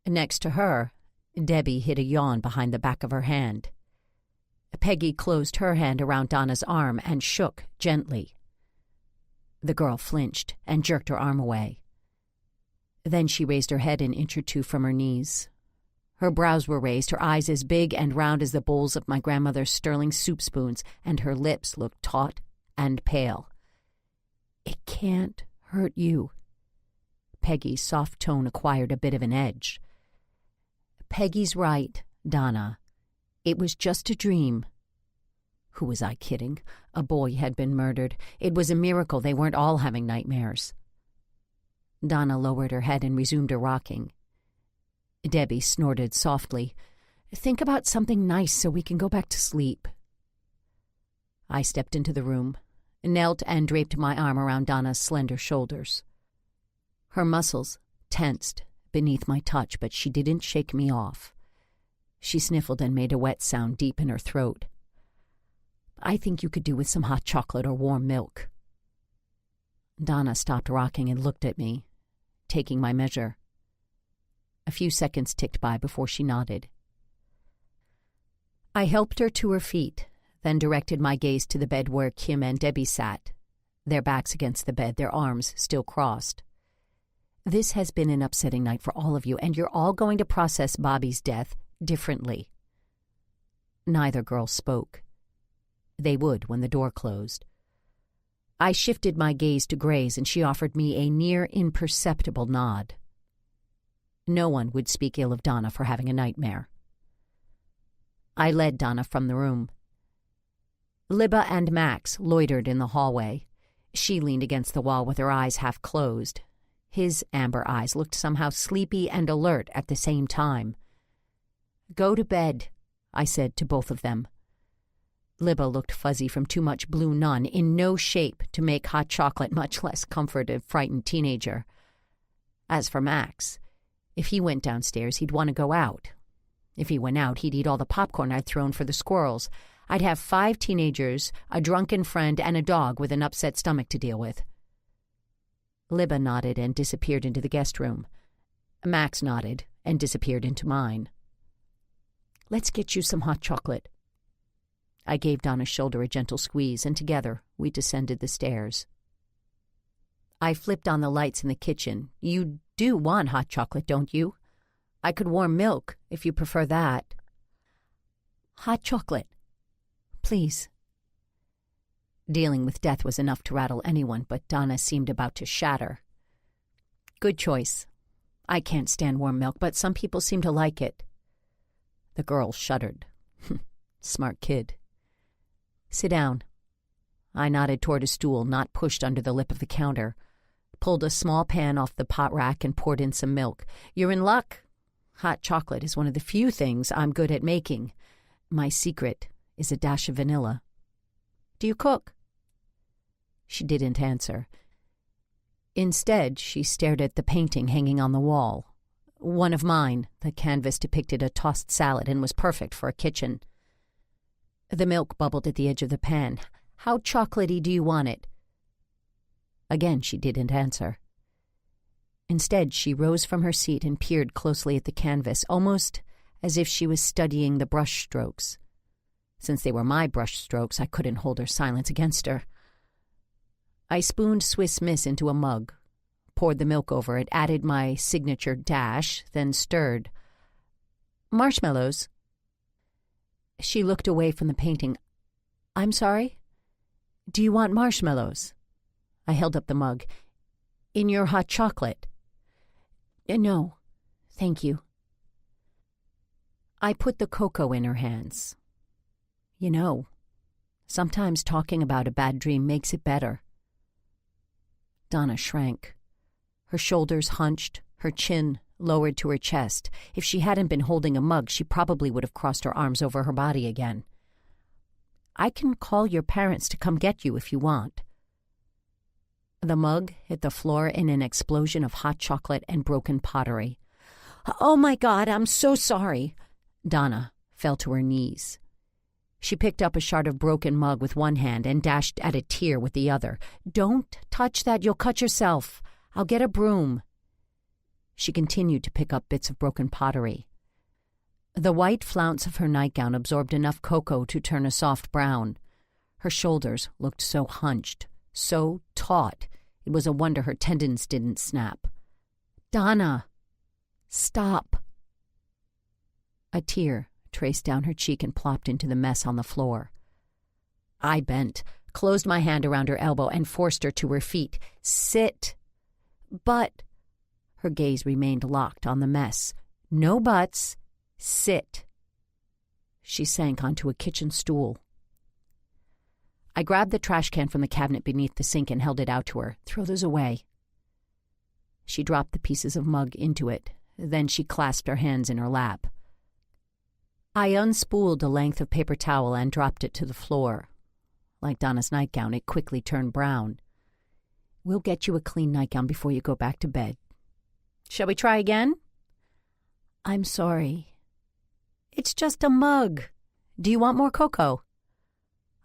Next to her, Debbie hid a yawn behind the back of her hand. Peggy closed her hand around Donna's arm and shook gently. The girl flinched and jerked her arm away. Then she raised her head an inch or two from her knees. Her brows were raised, her eyes as big and round as the bowls of my grandmother's sterling soup spoons, and her lips looked taut and pale. "It can't hurt you." Peggy's soft tone acquired a bit of an edge. "Peggy's right, Donna. It was just a dream." Who was I kidding? A boy had been murdered. It was a miracle they weren't all having nightmares. Donna lowered her head and resumed her rocking. Debbie snorted softly. "Think about something nice so we can go back to sleep." I stepped into the room, knelt and draped my arm around Donna's slender shoulders. Her muscles tensed beneath my touch, but she didn't shake me off. She sniffled and made a wet sound deep in her throat. "I think you could do with some hot chocolate or warm milk." Donna stopped rocking and looked at me, taking my measure. A few seconds ticked by before she nodded. I helped her to her feet, then directed my gaze to the bed where Kim and Debbie sat, their backs against the bed, their arms still crossed. "This has been an upsetting night for all of you, and you're all going to process Bobby's death differently." Neither girl spoke. They would when the door closed. I shifted my gaze to Gray's, and she offered me a near imperceptible nod. No one would speak ill of Donna for having a nightmare. I led Donna from the room. Libba and Max loitered in the hallway. She leaned against the wall with her eyes half closed. His amber eyes looked somehow sleepy and alert at the same time. "Go to bed," I said to both of them. Libba looked fuzzy from too much blue nun, in no shape to make hot chocolate, much less comfort a frightened teenager. As for Max, if he went downstairs, he'd want to go out. If he went out, he'd eat all the popcorn I'd thrown for the squirrels. I'd have 5 teenagers, a drunken friend, and a dog with an upset stomach to deal with. Libba nodded and disappeared into the guest room. Max nodded and disappeared into mine. "Let's get you some hot chocolate." I gave Donna's shoulder a gentle squeeze, and together we descended the stairs. I flipped on the lights in the kitchen. "You do want hot chocolate, don't you? I could warm milk, if you prefer that." "Hot chocolate, please." Dealing with death was enough to rattle anyone, but Donna seemed about to shatter. "Good choice. I can't stand warm milk, but some people seem to like it." The girl shuddered. Smart kid. "Sit down." I nodded toward a stool not pushed under the lip of the counter, pulled a small pan off the pot rack and poured in some milk. "You're in luck. Hot chocolate is one of the few things I'm good at making. My secret is a dash of vanilla." "Do you cook?" She didn't answer. Instead, she stared at the painting hanging on the wall. One of mine. The canvas depicted a tossed salad and was perfect for a kitchen. The milk bubbled at the edge of the pan. "How chocolatey do you want it?" Again, she didn't answer. Instead, she rose from her seat and peered closely at the canvas, almost as if she was studying the brush strokes. Since they were my brush strokes, I couldn't hold her silence against her. I spooned Swiss Miss into a mug, poured the milk over it, added my signature dash, then stirred. "Marshmallows?" She looked away from the painting. "I'm sorry? Do you want marshmallows?" I held up the mug. "In your hot chocolate?" "No, thank you." I put the cocoa in her hands. "You know, sometimes talking about a bad dream makes it better." Donna shrank. Her shoulders hunched, her chin lowered to her chest. If she hadn't been holding a mug, she probably would have crossed her arms over her body again. "I can call your parents to come get you if you want." The mug hit the floor in an explosion of hot chocolate and broken pottery. "Oh, my God, I'm so sorry." Donna fell to her knees. She picked up a shard of broken mug with one hand and dashed at a tear with the other. "Don't touch that, you'll cut yourself. I'll get a broom." She continued to pick up bits of broken pottery. The white flounce of her nightgown absorbed enough cocoa to turn a soft brown. Her shoulders looked so hunched, so taut, it was a wonder her tendons didn't snap. "Donna, stop." A tear traced down her cheek and plopped into the mess on the floor. I bent, closed my hand around her elbow, and forced her to her feet. "Sit." "But—" Her gaze remained locked on the mess. "No buts. Sit." She sank onto a kitchen stool. I grabbed the trash can from the cabinet beneath the sink and held it out to her. "Throw those away." She dropped the pieces of mug into it. Then she clasped her hands in her lap. I unspooled a length of paper towel and dropped it to the floor. Like Donna's nightgown, it quickly turned brown. "We'll get you a clean nightgown before you go back to bed." "Shall we try again?" "I'm sorry." "It's just a mug. Do you want more cocoa?"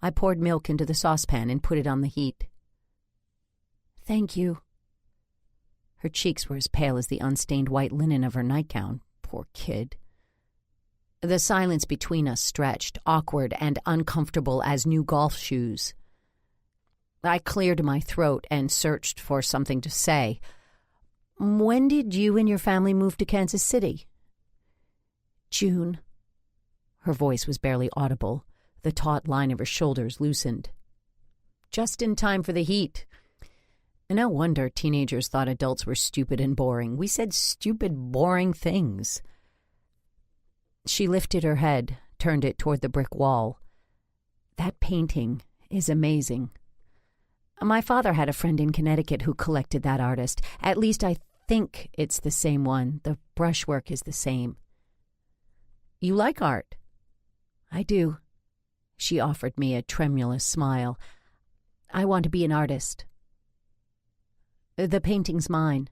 I poured milk into the saucepan and put it on the heat. "Thank you." Her cheeks were as pale as the unstained white linen of her nightgown. Poor kid. The silence between us stretched, awkward and uncomfortable as new golf shoes. I cleared my throat and searched for something to say. "When did you and your family move to Kansas City?" "June." Her voice was barely audible. The taut line of her shoulders loosened. "Just in time for the heat." No wonder teenagers thought adults were stupid and boring. We said stupid, boring things. She lifted her head, turned it toward the brick wall. "That painting is amazing. My father had a friend in Connecticut who collected that artist. At least I think it's the same one. The brushwork is the same." "You like art?" "I do." She offered me a tremulous smile. "I want to be an artist." "The painting's mine."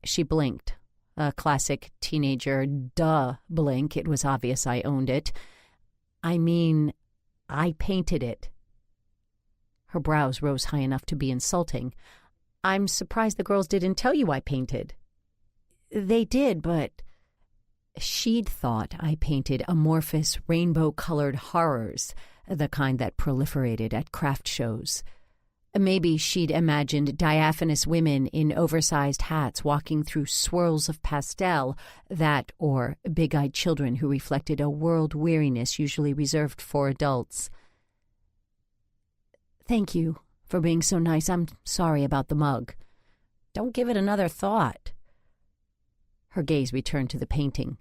She blinked. A classic teenager duh blink. It was obvious I owned it. "I mean, I painted it." Her brows rose high enough to be insulting. "I'm surprised the girls didn't tell you I painted." "They did, but—" She'd thought I painted amorphous, rainbow-colored horrors, the kind that proliferated at craft shows. Maybe she'd imagined diaphanous women in oversized hats walking through swirls of pastel, that or big-eyed children who reflected a world weariness usually reserved for adults. "Thank you for being so nice. I'm sorry about the mug." "Don't give it another thought." Her gaze returned to the painting.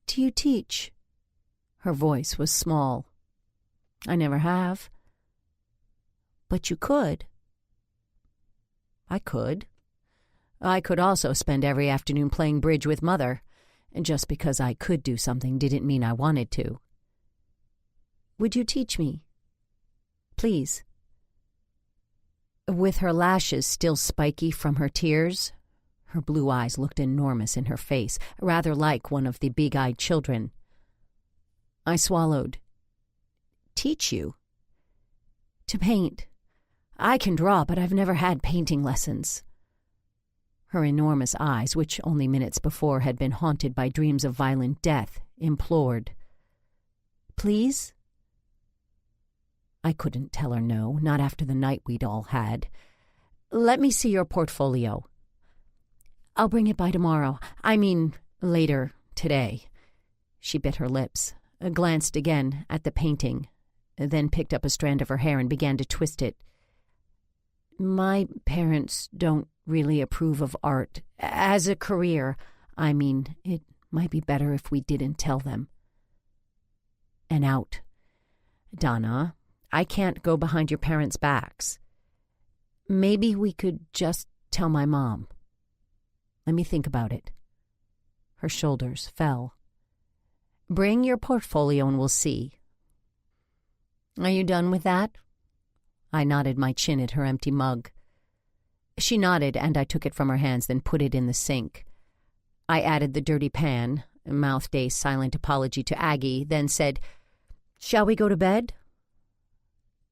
"Do you teach?" Her voice was small. "I never have." "But you could." I could. I could also spend every afternoon playing bridge with Mother, and just because I could do something didn't mean I wanted to. "Would you teach me? Please?" With her lashes still spiky from her tears, her blue eyes looked enormous in her face, rather like one of the big-eyed children. I swallowed. "Teach you?" "To paint. I can draw, but I've never had painting lessons." Her enormous eyes, which only minutes before had been haunted by dreams of violent death, implored. "Please?" I couldn't tell her no, not after the night we'd all had. "Let me see your portfolio." "I'll bring it by tomorrow. I mean, later today." She bit her lips, glanced again at the painting, then picked up a strand of her hair and began to twist it. "My parents don't really approve of art. As a career, I mean, it might be better if we didn't tell them." And out. "Donna, I can't go behind your parents' backs." "Maybe we could just tell my mom. Let me think about it." Her shoulders fell. "Bring your portfolio and we'll see." "Are you done with that?" I nodded my chin at her empty mug. She nodded, and I took it from her hands, then put it in the sink. I added the dirty pan, mouthed a silent apology to Aggie, then said, Shall we go to bed?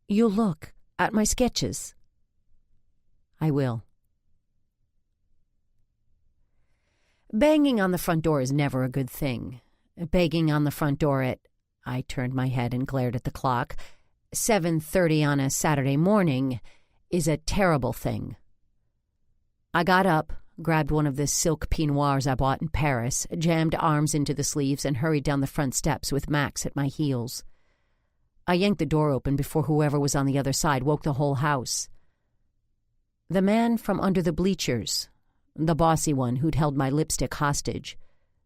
You'll look at my sketches. I will. Banging on the front door is never a good thing. Banging on the front door at, I turned my head and glared at the clock, 7:30 on a Saturday morning is a terrible thing. I got up, grabbed one of the silk peignoirs I bought in Paris, jammed arms into the sleeves, and hurried down the front steps with Max at my heels. I yanked the door open before whoever was on the other side woke the whole house. The man from under the bleachers, the bossy one who'd held my lipstick hostage,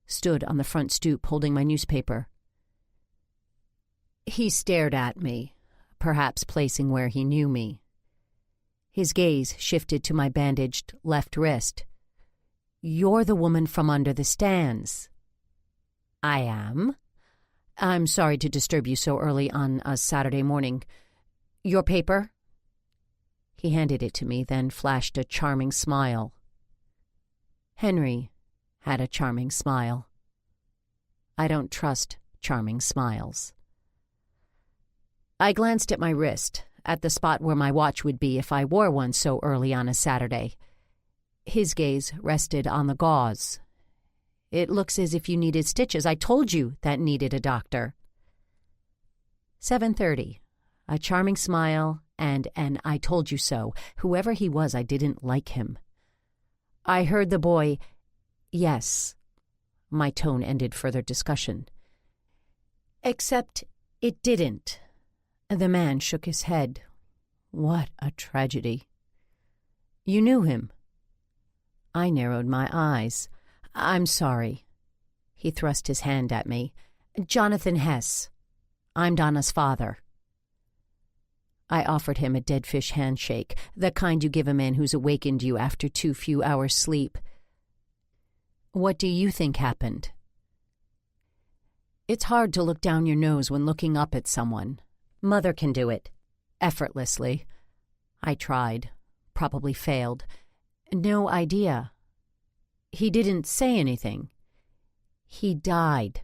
stood on the front stoop holding my newspaper. He stared at me, perhaps placing where he knew me. His gaze shifted to my bandaged left wrist. "You're the woman from under the stands." "I am. I'm sorry to disturb you so early on a Saturday morning. Your paper?" He handed it to me, then flashed a charming smile. Henry had a charming smile. I don't trust charming smiles. I glanced at my wrist, at the spot where my watch would be if I wore one so early on a Saturday. His gaze rested on the gauze. "It looks as if you needed stitches. I told you that needed a doctor." 7:30. A charming smile and an "I told you so." Whoever he was, I didn't like him. I heard the boy, "Yes." My tone ended further discussion. Except it didn't. The man shook his head. What a tragedy. "You knew him?" I narrowed my eyes. "I'm sorry." He thrust his hand at me. "Jonathan Hess. I'm Donna's father." I offered him a dead fish handshake, the kind you give a man who's awakened you after too few hours' sleep. "What do you think happened?" It's hard to look down your nose when looking up at someone. Mother can do it, effortlessly. I tried, probably failed. No idea. He didn't say anything. He died.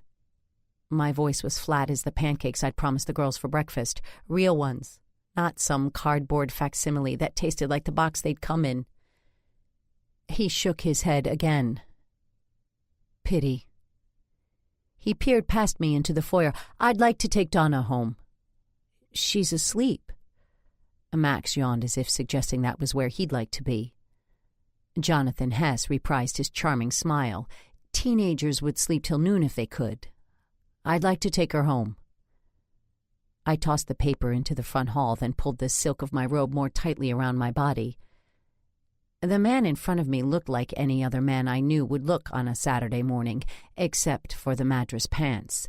My voice was flat as the pancakes I'd promised the girls for breakfast, real ones, not some cardboard facsimile that tasted like the box they'd come in. He shook his head again. Pity. He peered past me into the foyer. "I'd like to take Donna home." "She's asleep." Max yawned as if suggesting that was where he'd like to be. Jonathan Hess reprised his charming smile. "Teenagers would sleep till noon if they could. I'd like to take her home." I tossed the paper into the front hall, then pulled the silk of my robe more tightly around my body. The man in front of me looked like any other man I knew would look on a Saturday morning, except for the Madras pants.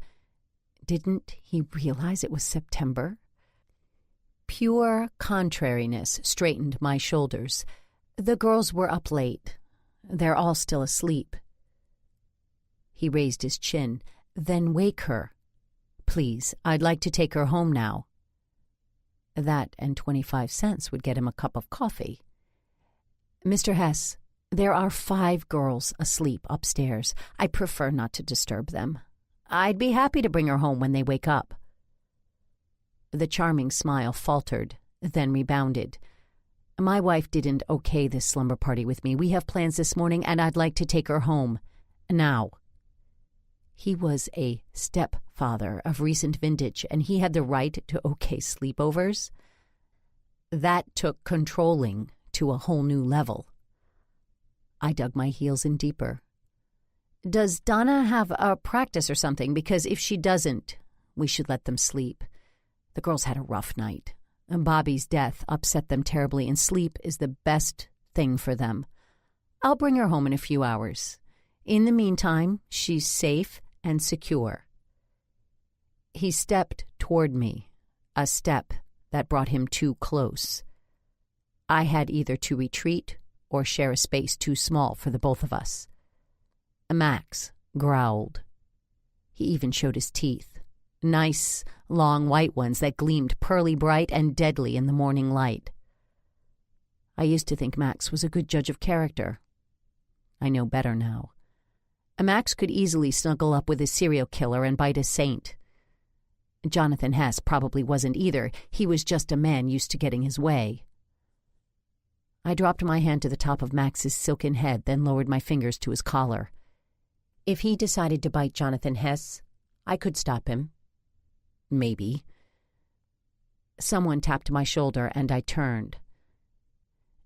Didn't he realize it was September? Pure contrariness straightened my shoulders. The girls were up late. They're all still asleep. He raised his chin. "Then wake her. Please, I'd like to take her home now." That and 25 cents would get him a cup of coffee. "Mr. Hess, there are 5 girls asleep upstairs. I prefer not to disturb them. I'd be happy to bring her home when they wake up." The charming smile faltered, then rebounded. "My wife didn't okay this slumber party with me. We have plans this morning, and I'd like to take her home. Now." He was a stepfather of recent vintage, and he had the right to okay sleepovers. That took controlling to a whole new level. I dug my heels in deeper. "Does Donna have a practice or something? Because if she doesn't, we should let them sleep. The girls had a rough night. Bobby's death upset them terribly, and sleep is the best thing for them. I'll bring her home in a few hours. In the meantime, she's safe and secure." He stepped toward me, a step that brought him too close. I had either to retreat or share a space too small for the both of us. Max growled. He even showed his teeth, nice, long white ones that gleamed pearly bright and deadly in the morning light. I used to think Max was a good judge of character. I know better now. Max could easily snuggle up with a serial killer and bite a saint. Jonathan Hess probably wasn't either. He was just a man used to getting his way. I dropped my hand to the top of Max's silken head, then lowered my fingers to his collar. If he decided to bite Jonathan Hess, I could stop him. Maybe. Someone tapped my shoulder, and I turned.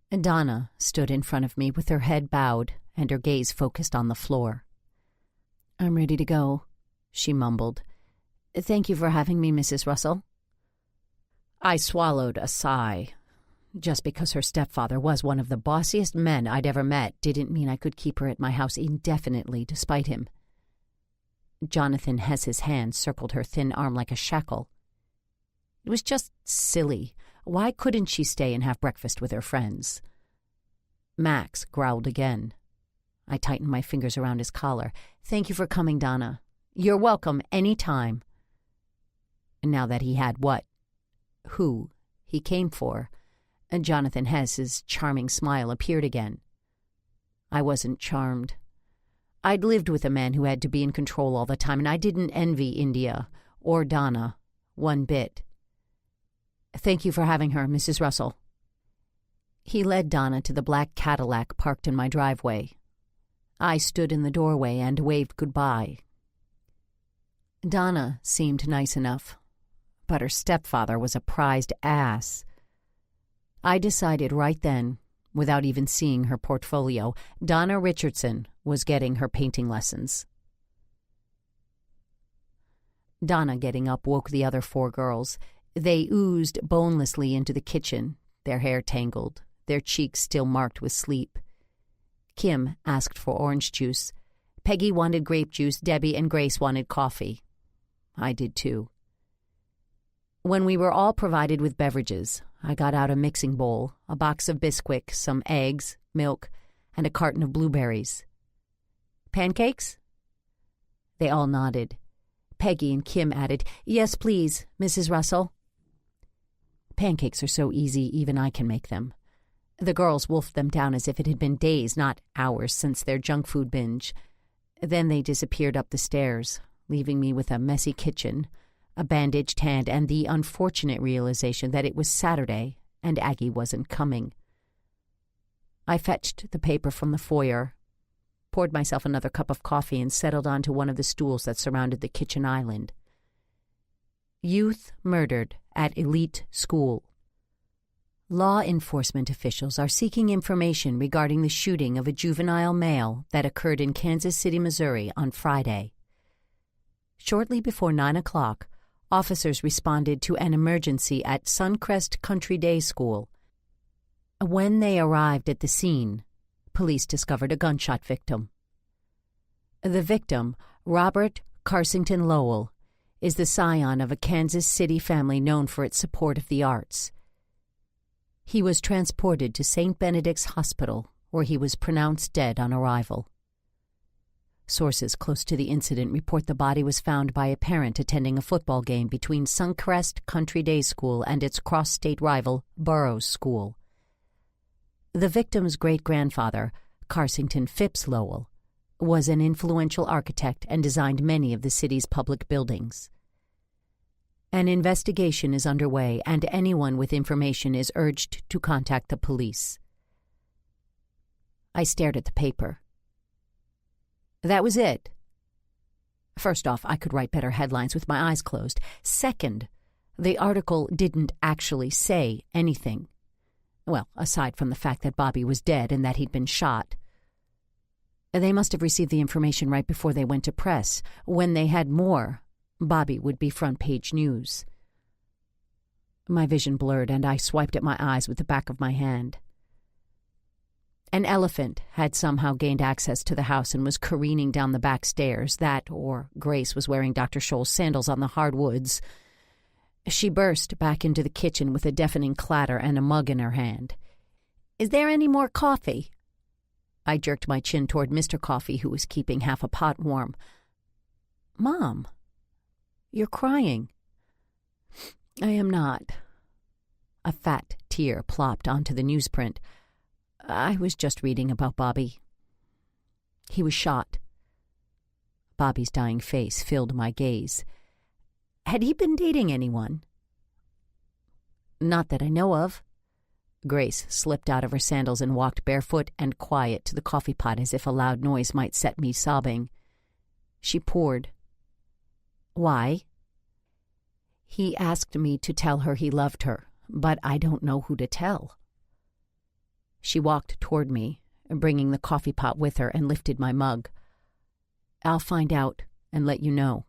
Donna stood in front of me with her head bowed and her gaze focused on the floor. "I'm ready to go," she mumbled. "Thank you for having me, Mrs. Russell." I swallowed a sigh. Just because her stepfather was one of the bossiest men I'd ever met didn't mean I could keep her at my house indefinitely despite him. Jonathan Hess's hand circled her thin arm like a shackle. It was just silly. Why couldn't she stay and have breakfast with her friends? Max growled again. I tightened my fingers around his collar. "Thank you for coming, Donna. You're welcome any time." Now that he had who he came for, Jonathan Hess's charming smile appeared again. I wasn't charmed. I'd lived with a man who had to be in control all the time, and I didn't envy India or Donna one bit. "Thank you for having her, Mrs. Russell." He led Donna to the black Cadillac parked in my driveway. I stood in the doorway and waved goodbye. Donna seemed nice enough, but her stepfather was a prized ass. I decided right then, without even seeing her portfolio, Donna Richardson was getting her painting lessons. Donna getting up woke the other 4 girls. They oozed bonelessly into the kitchen, their hair tangled, their cheeks still marked with sleep. Kim asked for orange juice. Peggy wanted grape juice. Debbie and Grace wanted coffee. I did too. When we were all provided with beverages, I got out a mixing bowl, a box of Bisquick, some eggs, milk, and a carton of blueberries. "Pancakes?" They all nodded. Peggy and Kim added, "Yes, please, Mrs. Russell." Pancakes are so easy, even I can make them. The girls wolfed them down as if it had been days, not hours, since their junk food binge. Then they disappeared up the stairs, leaving me with a messy kitchen, a bandaged hand, and the unfortunate realization that it was Saturday and Aggie wasn't coming. I fetched the paper from the foyer, poured myself another cup of coffee, and settled onto one of the stools that surrounded the kitchen island. Youth murdered at elite school. Law enforcement officials are seeking information regarding the shooting of a juvenile male that occurred in Kansas City, Missouri on Friday. Shortly before 9 o'clock, officers responded to an emergency at Suncrest Country Day School. When they arrived at the scene, police discovered a gunshot victim. The victim, Robert Carsington Lowell, is the scion of a Kansas City family known for its support of the arts. He was transported to St. Benedict's Hospital, where he was pronounced dead on arrival. Sources close to the incident report the body was found by a parent attending a football game between Suncrest Country Day School and its cross-state rival, Burroughs School. The victim's great-grandfather, Carsington Phipps Lowell, was an influential architect and designed many of the city's public buildings. An investigation is underway, and anyone with information is urged to contact the police. I stared at the paper. That was it. First off, I could write better headlines with my eyes closed. Second, the article didn't actually say anything. Well, aside from the fact that Bobby was dead and that he'd been shot. They must have received the information right before they went to press. When they had more, Bobby would be front-page news. My vision blurred, and I swiped at my eyes with the back of my hand. An elephant had somehow gained access to the house and was careening down the back stairs. That, or Grace was wearing Dr. Scholl's sandals on the hardwoods. She burst back into the kitchen with a deafening clatter and a mug in her hand. "Is there any more coffee?" I jerked my chin toward Mr. Coffee, who was keeping half a pot warm. "Mom, you're crying." "I am not." A fat tear plopped onto the newsprint. "I was just reading about Bobby. He was shot." Bobby's dying face filled my gaze. Had he been dating anyone? Not that I know of. Grace slipped out of her sandals and walked barefoot and quiet to the coffee pot as if a loud noise might set me sobbing. She poured. Why? He asked me to tell her he loved her, but I don't know who to tell. She walked toward me, bringing the coffee pot with her, and lifted my mug. I'll find out and let you know.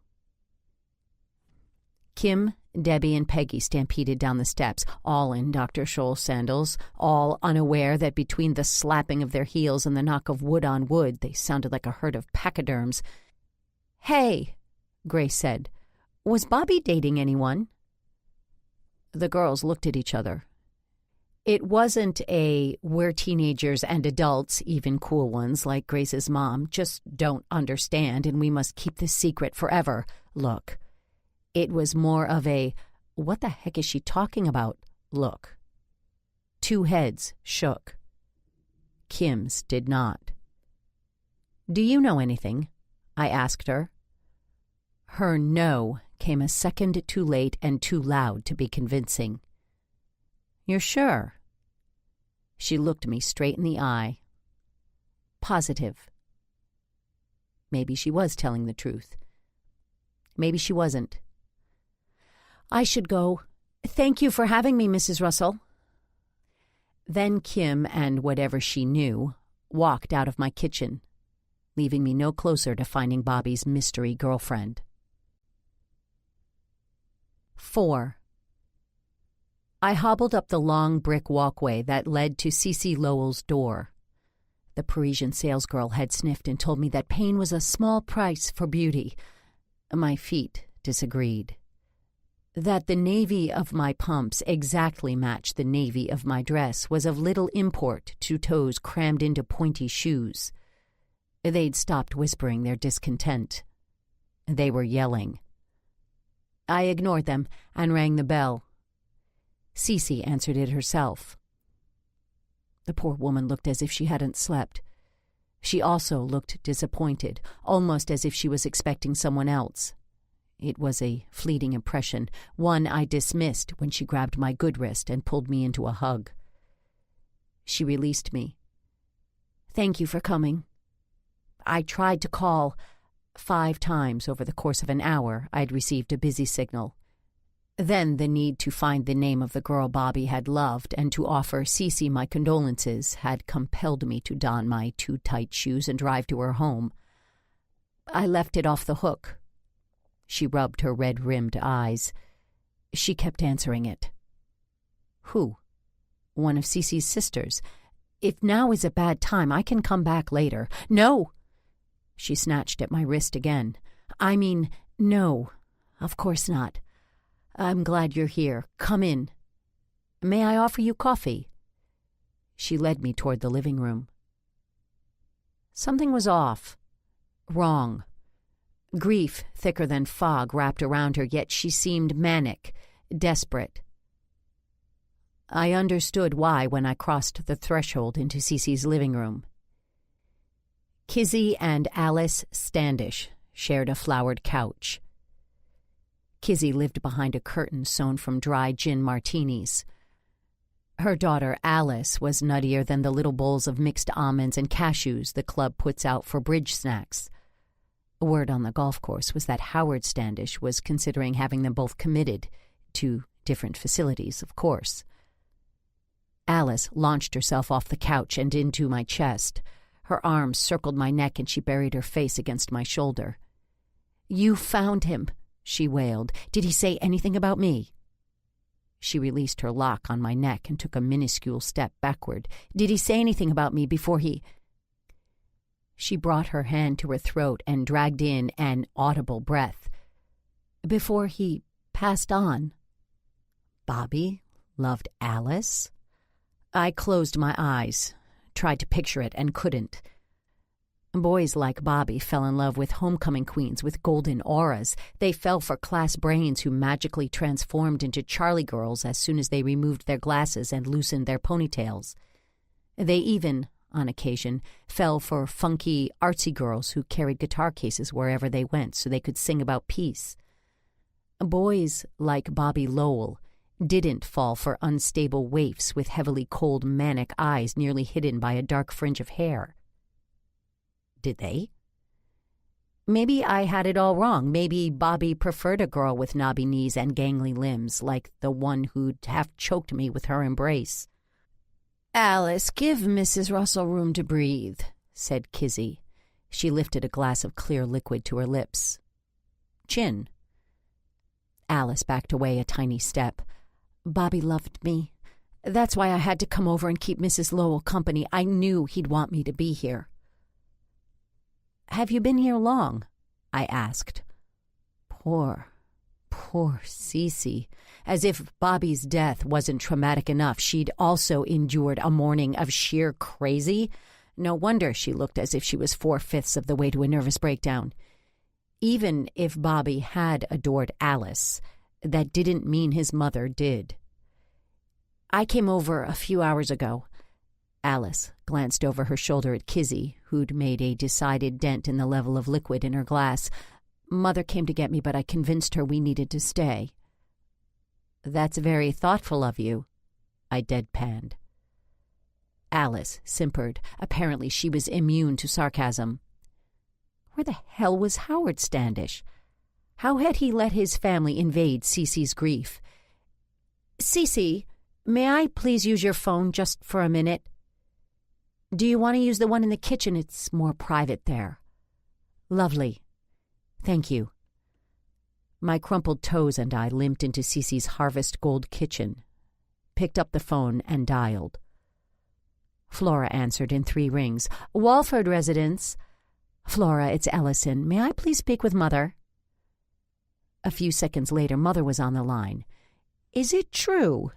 Kim, Debbie, and Peggy stampeded down the steps, all in Dr. Scholl's sandals, all unaware that between the slapping of their heels and the knock of wood on wood, they sounded like a herd of pachyderms. "Hey," Grace said, "was Bobby dating anyone?" The girls looked at each other. It wasn't a "we're teenagers and adults, even cool ones like Grace's mom, just don't understand and we must keep this secret forever" look. It was more of a "what the heck is she talking about" look. Two heads shook. Kim's did not. "Do you know anything?" I asked her. Her no came a second too late and too loud to be convincing. "You're sure?" She looked me straight in the eye. Positive. Maybe she was telling the truth. Maybe she wasn't. "I should go. Thank you for having me, Mrs. Russell." Then Kim and whatever she knew walked out of my kitchen, leaving me no closer to finding Bobby's mystery girlfriend. 4. I hobbled up the long brick walkway that led to Cece Lowell's door. The Parisian salesgirl had sniffed and told me that pain was a small price for beauty. My feet disagreed. That the navy of my pumps exactly matched the navy of my dress was of little import to toes crammed into pointy shoes. They'd stopped whispering their discontent. They were yelling. I ignored them and rang the bell. Cece answered it herself. The poor woman looked as if she hadn't slept. She also looked disappointed, almost as if she was expecting someone else. It was a fleeting impression, one I dismissed when she grabbed my good wrist and pulled me into a hug. She released me. "Thank you for coming." I tried to call. 5 times over the course of an hour I'd received a busy signal. Then the need to find the name of the girl Bobby had loved and to offer Cece my condolences had compelled me to don my too-tight shoes and drive to her home. I left it off the hook. She rubbed her red-rimmed eyes. She kept answering it. "Who?" "One of Cece's sisters. If now is a bad time, I can come back later." "No!" She snatched at my wrist again. "I mean, no. Of course not. I'm glad you're here. Come in. May I offer you coffee?" She led me toward the living room. Something was off. Wrong. Grief thicker than fog wrapped around her, yet she seemed manic, desperate. I understood why when I crossed the threshold into Cece's living room. Kizzy and Alice Standish shared a flowered couch. Kizzy lived behind a curtain sewn from dry gin martinis. Her daughter Alice was nuttier than the little bowls of mixed almonds and cashews the club puts out for bridge snacks. Word on the golf course was that Howard Standish was considering having them both committed to different facilities, of course. Alice launched herself off the couch and into my chest. Her arms circled my neck and she buried her face against my shoulder. "You found him," she wailed. "Did he say anything about me?" She released her lock on my neck and took a minuscule step backward. "Did he say anything about me before he—" She brought her hand to her throat and dragged in an audible breath. "Before he passed on." Bobby loved Alice? I closed my eyes, tried to picture it, and couldn't. Boys like Bobby fell in love with homecoming queens with golden auras. They fell for class brains who magically transformed into Charlie girls as soon as they removed their glasses and loosened their ponytails. They even, on occasion, fell for funky, artsy girls who carried guitar cases wherever they went so they could sing about peace. Boys like Bobby Lowell didn't fall for unstable waifs with heavily cold, manic eyes nearly hidden by a dark fringe of hair. Did they? Maybe I had it all wrong. Maybe Bobby preferred a girl with knobby knees and gangly limbs, like the one who'd half choked me with her embrace. "Alice, give Mrs. Russell room to breathe," said Kizzy. She lifted a glass of clear liquid to her lips. "Chin." Alice backed away a tiny step. "Bobby loved me. That's why I had to come over and keep Mrs. Lowell company. I knew he'd want me to be here." "Have you been here long?" I asked. Poor Cece. As if Bobby's death wasn't traumatic enough, she'd also endured a morning of sheer crazy. No wonder she looked as if she was 4/5 of the way to a nervous breakdown. Even if Bobby had adored Alice, that didn't mean his mother did. "I came over a few hours ago." Alice glanced over her shoulder at Kizzy, who'd made a decided dent in the level of liquid in her glass. "Mother came to get me, but I convinced her we needed to stay." "That's very thoughtful of you," I deadpanned. Alice simpered. Apparently she was immune to sarcasm. Where the hell was Howard Standish? How had he let his family invade Cece's grief? "Cece, may I please use your phone just for a minute?" "Do you want to use the one in the kitchen? It's more private there." "Lovely. Thank you." My crumpled toes and I limped into Cece's Harvest Gold kitchen, picked up the phone and dialed. Flora answered in 3 rings. "Walford residence." "Flora, it's Ellison. May I please speak with Mother?" A few seconds later, Mother was on the line. "Is it true?"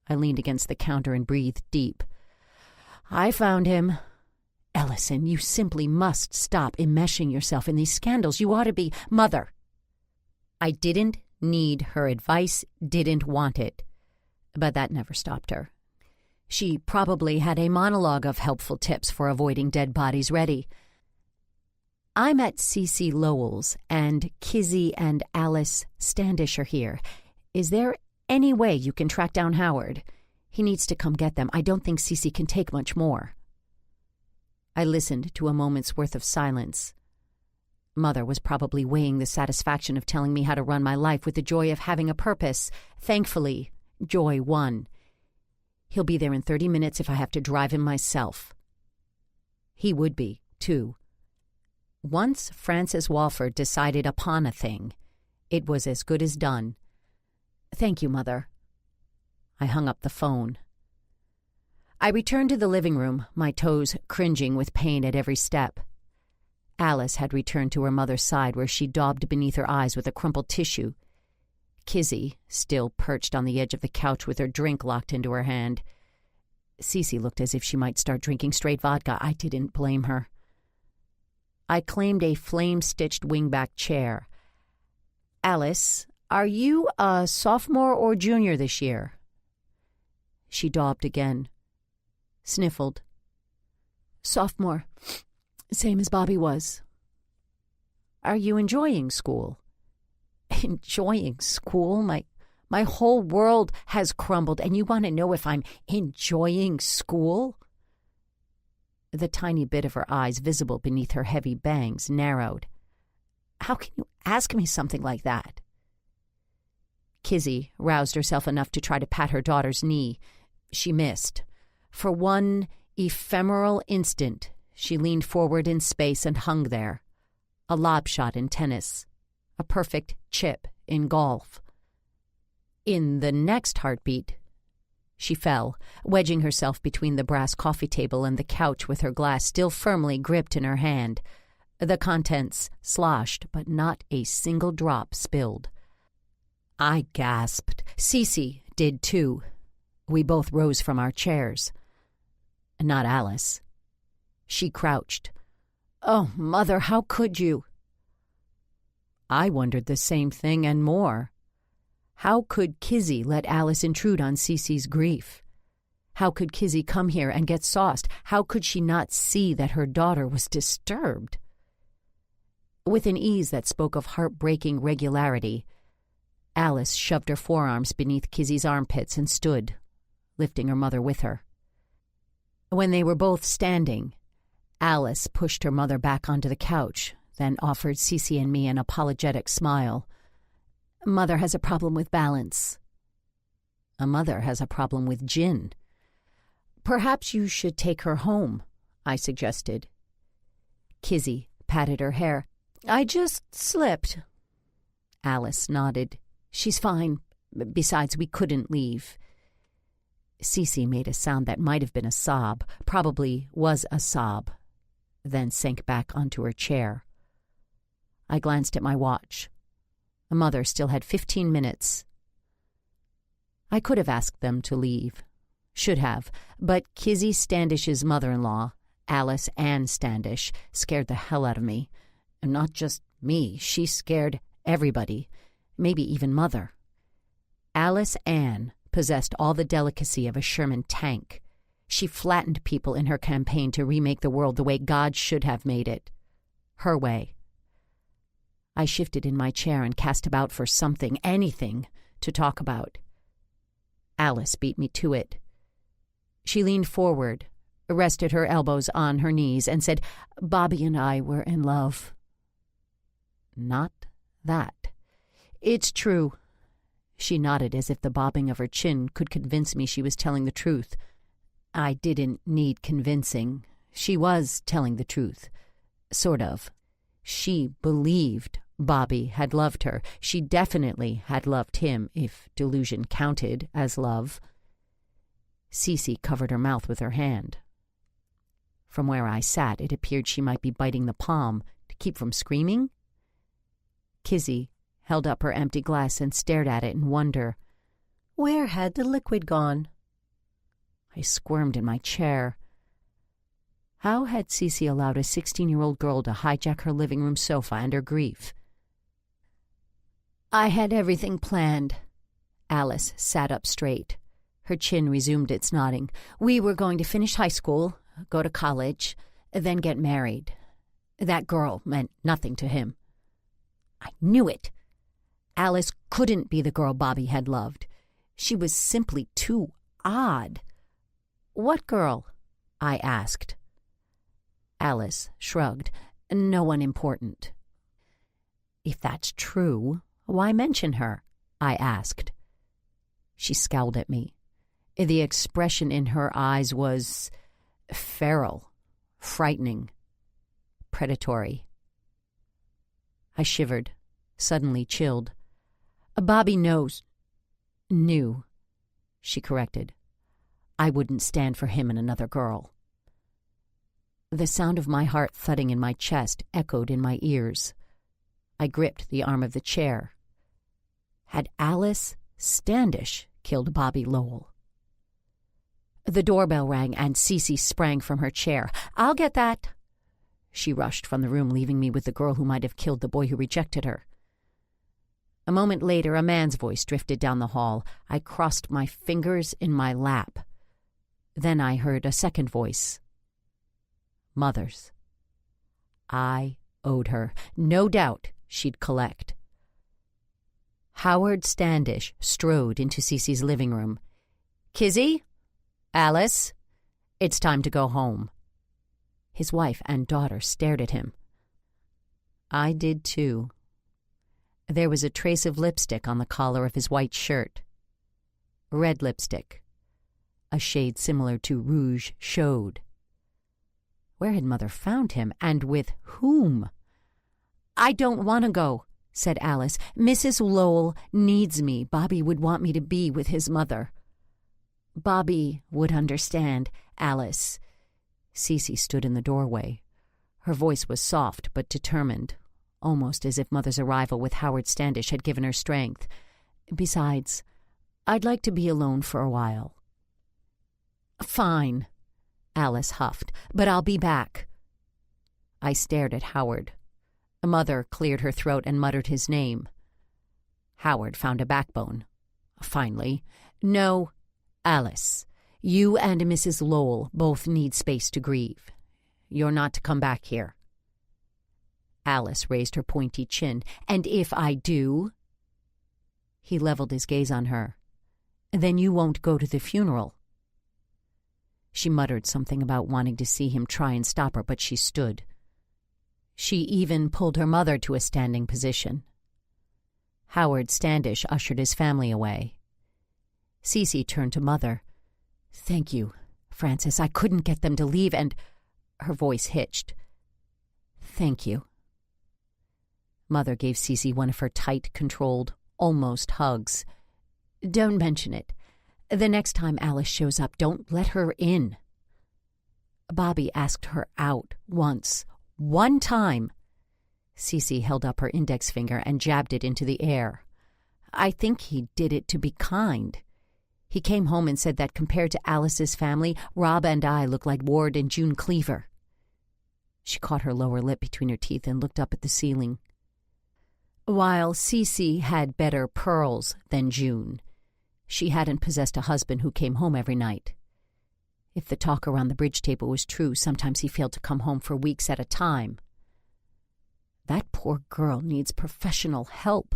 I leaned against the counter and breathed deep. "I found him." "Ellison, you simply must stop enmeshing yourself in these scandals. You ought to be—" "Mother." I didn't need her advice, didn't want it. But that never stopped her. She probably had a monologue of helpful tips for avoiding dead bodies ready. "I'm at Cece Lowell's, and Kizzy and Alice Standish are here. Is there any way you can track down Howard? He needs to come get them. I don't think Cece can take much more." I listened to a moment's worth of silence. Mother was probably weighing the satisfaction of telling me how to run my life with the joy of having a purpose. Thankfully, joy won. "He'll be there in 30 minutes if I have to drive him myself." He would be, too. Once Francis Walford decided upon a thing, it was as good as done. "Thank you, Mother." I hung up the phone. I returned to the living room, my toes cringing with pain at every step. Alice had returned to her mother's side, where she daubed beneath her eyes with a crumpled tissue. Kizzy, still perched on the edge of the couch with her drink locked into her hand. Cece looked as if she might start drinking straight vodka. I didn't blame her. I claimed a flame-stitched wingback chair. "Alice, are you a sophomore or junior this year?" She daubed again. Sniffled. "Sophomore. Same as Bobby was." "Are you enjoying school?" "Enjoying school? My whole world has crumbled, and you want to know if I'm enjoying school?" The tiny bit of her eyes visible beneath her heavy bangs narrowed. "How can you ask me something like that?" Kizzy roused herself enough to try to pat her daughter's knee. She missed. For one ephemeral instant, she leaned forward in space and hung there. A lob shot in tennis. A perfect chip in golf. In the next heartbeat, she fell, wedging herself between the brass coffee table and the couch with her glass still firmly gripped in her hand. The contents sloshed, but not a single drop spilled. I gasped. Cece did too. We both rose from our chairs. Not Alice. She crouched. "Oh, Mother, how could you?" I wondered the same thing and more. How could Kizzy let Alice intrude on Cece's grief? How could Kizzy come here and get sauced? How could she not see that her daughter was disturbed? With an ease that spoke of heartbreaking regularity, Alice shoved her forearms beneath Kizzy's armpits and stood, lifting her mother with her. When they were both standing, Alice pushed her mother back onto the couch, then offered Cece and me an apologetic smile. "Mother has a problem with balance." "A mother has a problem with gin." "Perhaps you should take her home," I suggested. Kizzy patted her hair. "I just slipped." Alice nodded. "She's fine. Besides, we couldn't leave." Cece made a sound that might have been a sob, probably was a sob, then sank back onto her chair. I glanced at my watch. Mother still had 15 minutes. I could have asked them to leave. Should have, but Kizzy Standish's mother-in-law, Alice Ann Standish, scared the hell out of me. And not just me, she scared everybody, maybe even Mother. Alice Ann possessed all the delicacy of a Sherman tank. She flattened people in her campaign to remake the world the way God should have made it. Her way. I shifted in my chair and cast about for something, anything, to talk about. Alice beat me to it. She leaned forward, rested her elbows on her knees, and said, "Bobby and I were in love." Not that. "It's true." She nodded as if the bobbing of her chin could convince me she was telling the truth. I didn't need convincing. She was telling the truth. Sort of. She believed Bobby had loved her. She definitely had loved him, if delusion counted as love. Cece covered her mouth with her hand. From where I sat, it appeared she might be biting the palm to keep from screaming. Kizzy held up her empty glass and stared at it in wonder. Where had the liquid gone? I squirmed in my chair. How had Cece allowed a 16-year-old girl to hijack her living room sofa and her grief? "I had everything planned." Alice sat up straight. Her chin resumed its nodding. "We were going to finish high school, go to college, then get married. That girl meant nothing to him." I knew it. Alice couldn't be the girl Bobby had loved. She was simply too odd. "What girl?" I asked. Alice shrugged. "No one important." "If that's true, why mention her?" I asked. She scowled at me. The expression in her eyes was feral, frightening, predatory. I shivered, suddenly chilled. "Bobby knows." "Knew," she corrected. "I wouldn't stand for him and another girl." The sound of my heart thudding in my chest echoed in my ears. I gripped the arm of the chair. Had Alice Standish killed Bobby Lowell? The doorbell rang and Cece sprang from her chair. "I'll get that." She rushed from the room, leaving me with the girl who might have killed the boy who rejected her. A moment later, a man's voice drifted down the hall. I crossed my fingers in my lap. Then I heard a second voice. Mother's. I owed her. No doubt she'd collect. Howard Standish strode into Cece's living room. "Kizzy? Alice? It's time to go home." His wife and daughter stared at him. I did too. There was a trace of lipstick on the collar of his white shirt. Red lipstick. A shade similar to rouge chaude. Where had Mother found him, and with whom? "I don't want to go," said Alice. "Mrs. Lowell needs me. Bobby would want me to be with his mother." "Bobby would understand, Alice." Cece stood in the doorway. Her voice was soft but determined, almost as if Mother's arrival with Howard Standish had given her strength. "Besides, I'd like to be alone for a while." "Fine," Alice huffed, "but I'll be back." I stared at Howard. Mother cleared her throat and muttered his name. Howard found a backbone. Finally, "No, Alice, you and Mrs. Lowell both need space to grieve. You're not to come back here." Alice raised her pointy chin. "And if I do?" He leveled his gaze on her. "Then you won't go to the funeral." She muttered something about wanting to see him try and stop her, but she stood. She even pulled her mother to a standing position. Howard Standish ushered his family away. Cece turned to Mother. "Thank you, Frances. I couldn't get them to leave, and—" Her voice hitched. "Thank you." Mother gave Cece one of her tight, controlled, almost hugs. "Don't mention it. The next time Alice shows up, don't let her in." Bobby asked her out once. One time. Cece held up her index finger and jabbed it into the air. "I think he did it to be kind. He came home and said that compared to Alice's family, Rob and I look like Ward and June Cleaver." She caught her lower lip between her teeth and looked up at the ceiling. While Cece had better pearls than June, she hadn't possessed a husband who came home every night. If the talk around the bridge table was true, sometimes he failed to come home for weeks at a time. "That poor girl needs professional help."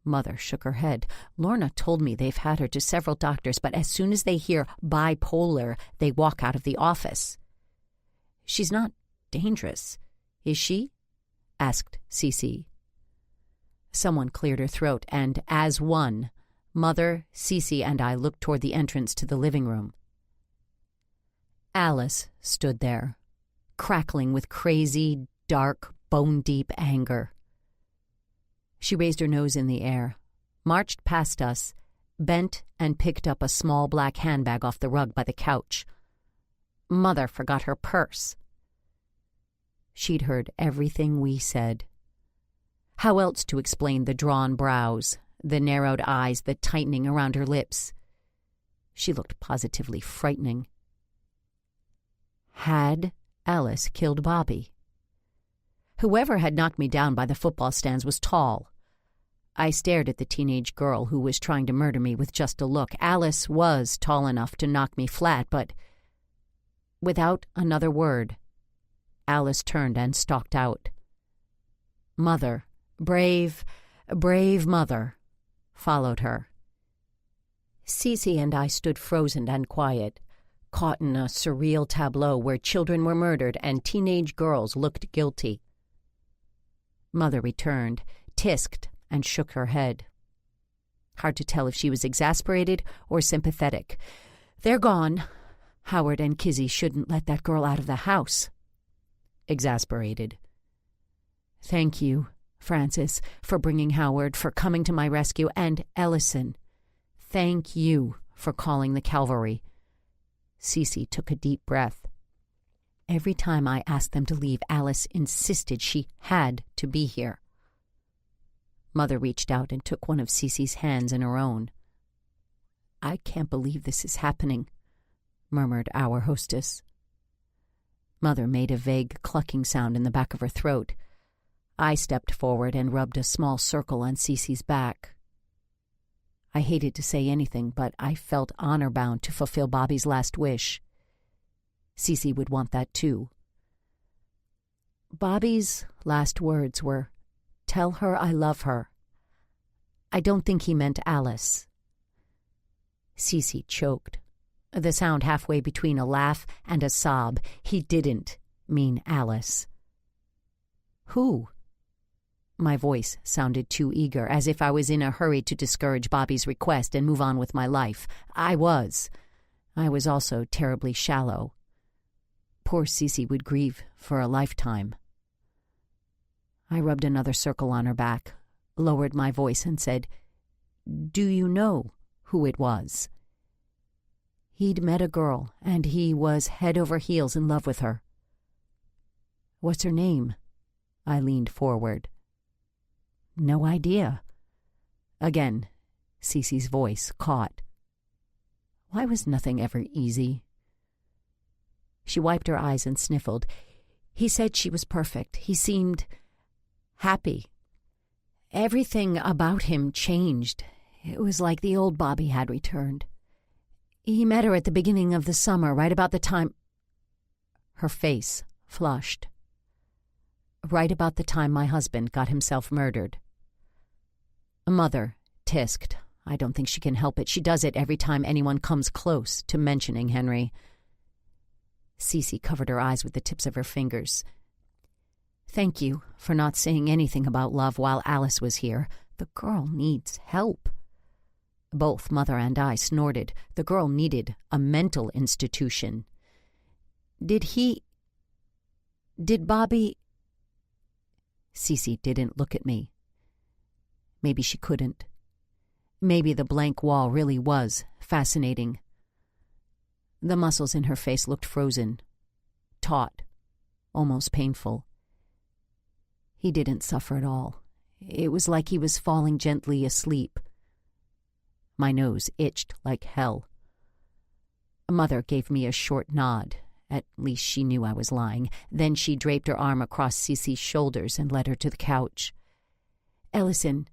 Mother shook her head. "Lorna told me they've had her to several doctors, but as soon as they hear bipolar, they walk out of the office." "She's not dangerous, is she?" asked Cece. Someone cleared her throat, and as one, Mother, Cece, and I looked toward the entrance to the living room. Alice stood there, crackling with crazy, dark, bone-deep anger. She raised her nose in the air, marched past us, bent and picked up a small black handbag off the rug by the couch. Mother forgot her purse. She'd heard everything we said. How else to explain the drawn brows, the narrowed eyes, the tightening around her lips? She looked positively frightening. Had Alice killed Bobby? Whoever had knocked me down by the football stands was tall. I stared at the teenage girl who was trying to murder me with just a look. Alice was tall enough to knock me flat, but without another word, Alice turned and stalked out. Mother, brave Mother, followed her. Cece and I stood frozen and quiet, caught in a surreal tableau where children were murdered and teenage girls looked guilty. Mother returned, tisked, and shook her head. Hard to tell if she was exasperated or sympathetic. "They're gone. Howard and Kizzy shouldn't let that girl out of the house." Exasperated. "Thank you, Frances, for bringing Howard, for coming to my rescue, and Ellison. Thank you for calling the cavalry." Cece took a deep breath. Every time I asked them to leave, Alice insisted she had to be here. Mother reached out and took one of Cece's hands in her own. "I can't believe this is happening," murmured our hostess. Mother made a vague clucking sound in the back of her throat. I stepped forward and rubbed a small circle on Cece's back. I hated to say anything, but I felt honor-bound to fulfill Bobby's last wish. Cece would want that too. Bobby's last words were, "Tell her I love her." I don't think he meant Alice. Cece choked, the sound halfway between a laugh and a sob. He didn't mean Alice. "Who?" My voice sounded too eager, as if I was in a hurry to discourage Bobby's request and move on with my life. I was. I was also terribly shallow. Poor Cece would grieve for a lifetime. I rubbed another circle on her back, lowered my voice, and said, "Do you know who it was?" He'd met a girl, and he was head over heels in love with her. "What's her name?" I leaned forward. "No idea." Again, Cece's voice caught. Why was nothing ever easy? She wiped her eyes and sniffled. "He said she was perfect. He seemed happy. Everything about him changed. It was like the old Bobby had returned. He met her at the beginning of the summer, right about the time—" Her face flushed. "Right about the time my husband got himself murdered." Mother tisked. I don't think she can help it. She does it every time anyone comes close to mentioning Henry. Cece covered her eyes with the tips of her fingers. Thank you for not saying anything about love while Alice was here. The girl needs help. Both Mother and I snorted. The girl needed a mental institution. Did Bobby... Cece didn't look at me. Maybe she couldn't. Maybe the blank wall really was fascinating. The muscles in her face looked frozen, taut, almost painful. He didn't suffer at all. It was like he was falling gently asleep. My nose itched like hell. Mother gave me a short nod. At least she knew I was lying. Then she draped her arm across Cece's shoulders and led her to the couch. Ellison,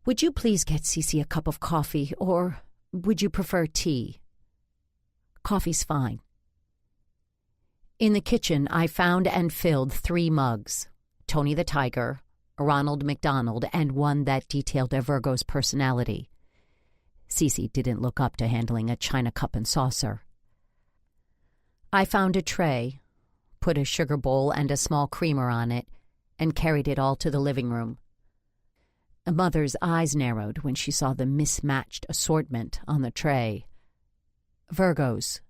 would you please get Cece a cup of coffee, or would you prefer tea? Coffee's fine. In the kitchen, I found and filled 3 mugs. Tony the Tiger, Ronald McDonald, and one that detailed a Virgo's personality. Cece didn't look up to handling a china cup and saucer. I found a tray, put a sugar bowl and a small creamer on it, and carried it all to the living room. Mother's eyes narrowed when she saw the mismatched assortment on the tray. Virgos,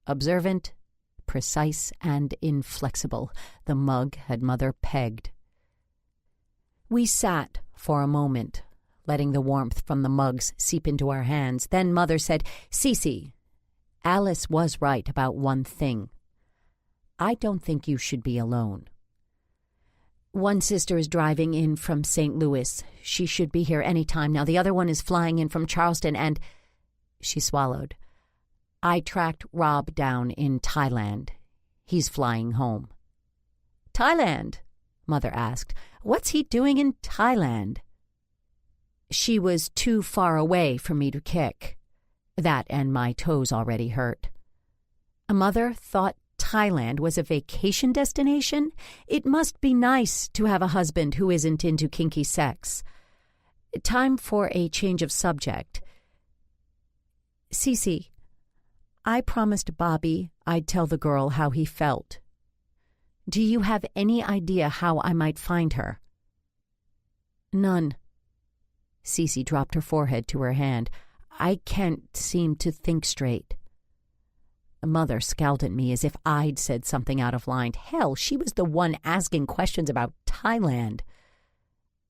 observant, precise, and inflexible. The mug had Mother pegged. We sat for a moment, letting the warmth from the mugs seep into our hands. Then Mother said, Cece, Alice was right about one thing. I don't think you should be alone. One sister is driving in from St. Louis. She should be here any time now. The other one is flying in from Charleston, and... She swallowed. I tracked Rob down in Thailand. He's flying home. Thailand? Mother asked. What's he doing in Thailand? She was too far away for me to kick. That and my toes already hurt. Mother thought Thailand was a vacation destination? It must be nice to have a husband who isn't into kinky sex. Time for a change of subject. Cece, I promised Bobby I'd tell the girl how he felt. Do you have any idea how I might find her? None. Cece dropped her forehead to her hand. I can't seem to think straight. Mother scowled at me as if I'd said something out of line. Hell, she was the one asking questions about Thailand.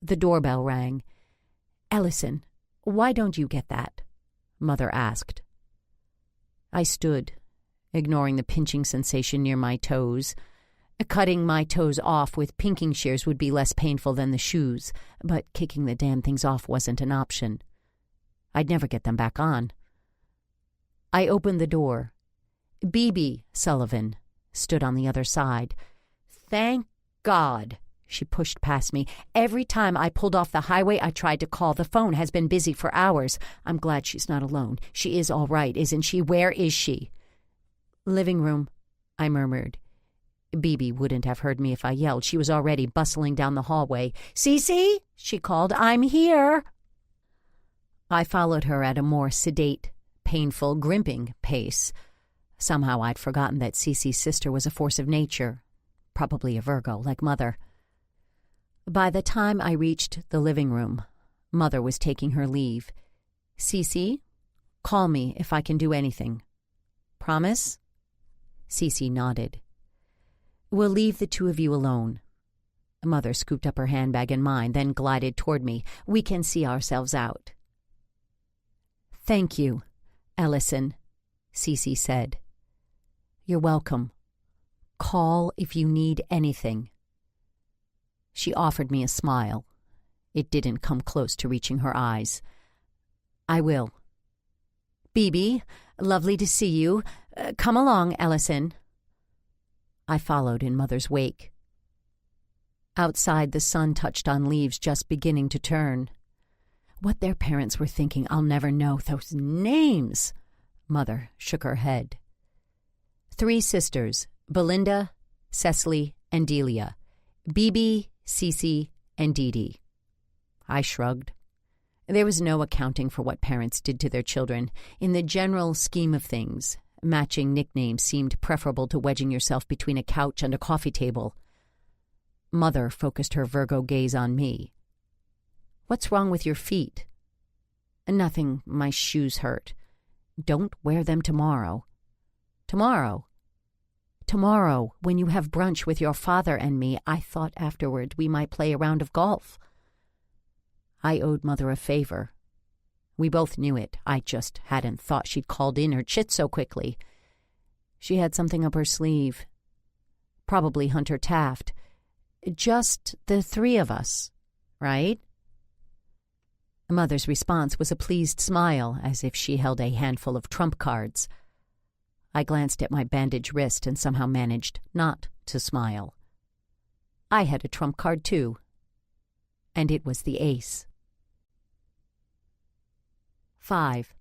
The doorbell rang. Ellison, why don't you get that? Mother asked. I stood, ignoring the pinching sensation near my toes. Cutting my toes off with pinking shears would be less painful than the shoes, but kicking the damn things off wasn't an option. I'd never get them back on. I opened the door. Bebe Sullivan stood on the other side. Thank God, she pushed past me. Every time I pulled off the highway, I tried to call. The phone has been busy for hours. I'm glad she's not alone. She is all right, isn't she? Where is she? Living room, I murmured. Bebe wouldn't have heard me if I yelled. She was already bustling down the hallway. Cece, she called, I'm here. I followed her at a more sedate, painful, grimping pace. Somehow I'd forgotten that Cece's sister was a force of nature, probably a Virgo, like Mother. By the time I reached the living room, Mother was taking her leave. Cece, call me if I can do anything. Promise? Cece nodded. We'll leave the two of you alone. Mother scooped up her handbag and mine, then glided toward me. We can see ourselves out. Thank you, Ellison, Cece said. You're welcome. Call if you need anything. She offered me a smile. It didn't come close to reaching her eyes. I will. Bebe, lovely to see you. Come along, Ellison. I followed in Mother's wake. Outside, the sun touched on leaves just beginning to turn. What their parents were thinking, I'll never know. Those names! Mother shook her head. 3 sisters, Belinda, Cecily, and Delia. Bebe, Cece, and Dee Dee. I shrugged. There was no accounting for what parents did to their children. In the general scheme of things, matching nicknames seemed preferable to wedging yourself between a couch and a coffee table. Mother focused her Virgo gaze on me. "What's wrong with your feet?" "Nothing. My shoes hurt." "Don't wear them tomorrow." "Tomorrow?" "Tomorrow, when you have brunch with your father and me. I thought afterward we might play a round of golf." I owed Mother a favor. We both knew it. I just hadn't thought she'd called in her chit so quickly. She had something up her sleeve. Probably Hunter Taft. Just the three of us, right? Mother's response was a pleased smile, as if she held a handful of trump cards. I glanced at my bandaged wrist and somehow managed not to smile. I had a trump card too, and it was the ace. 5.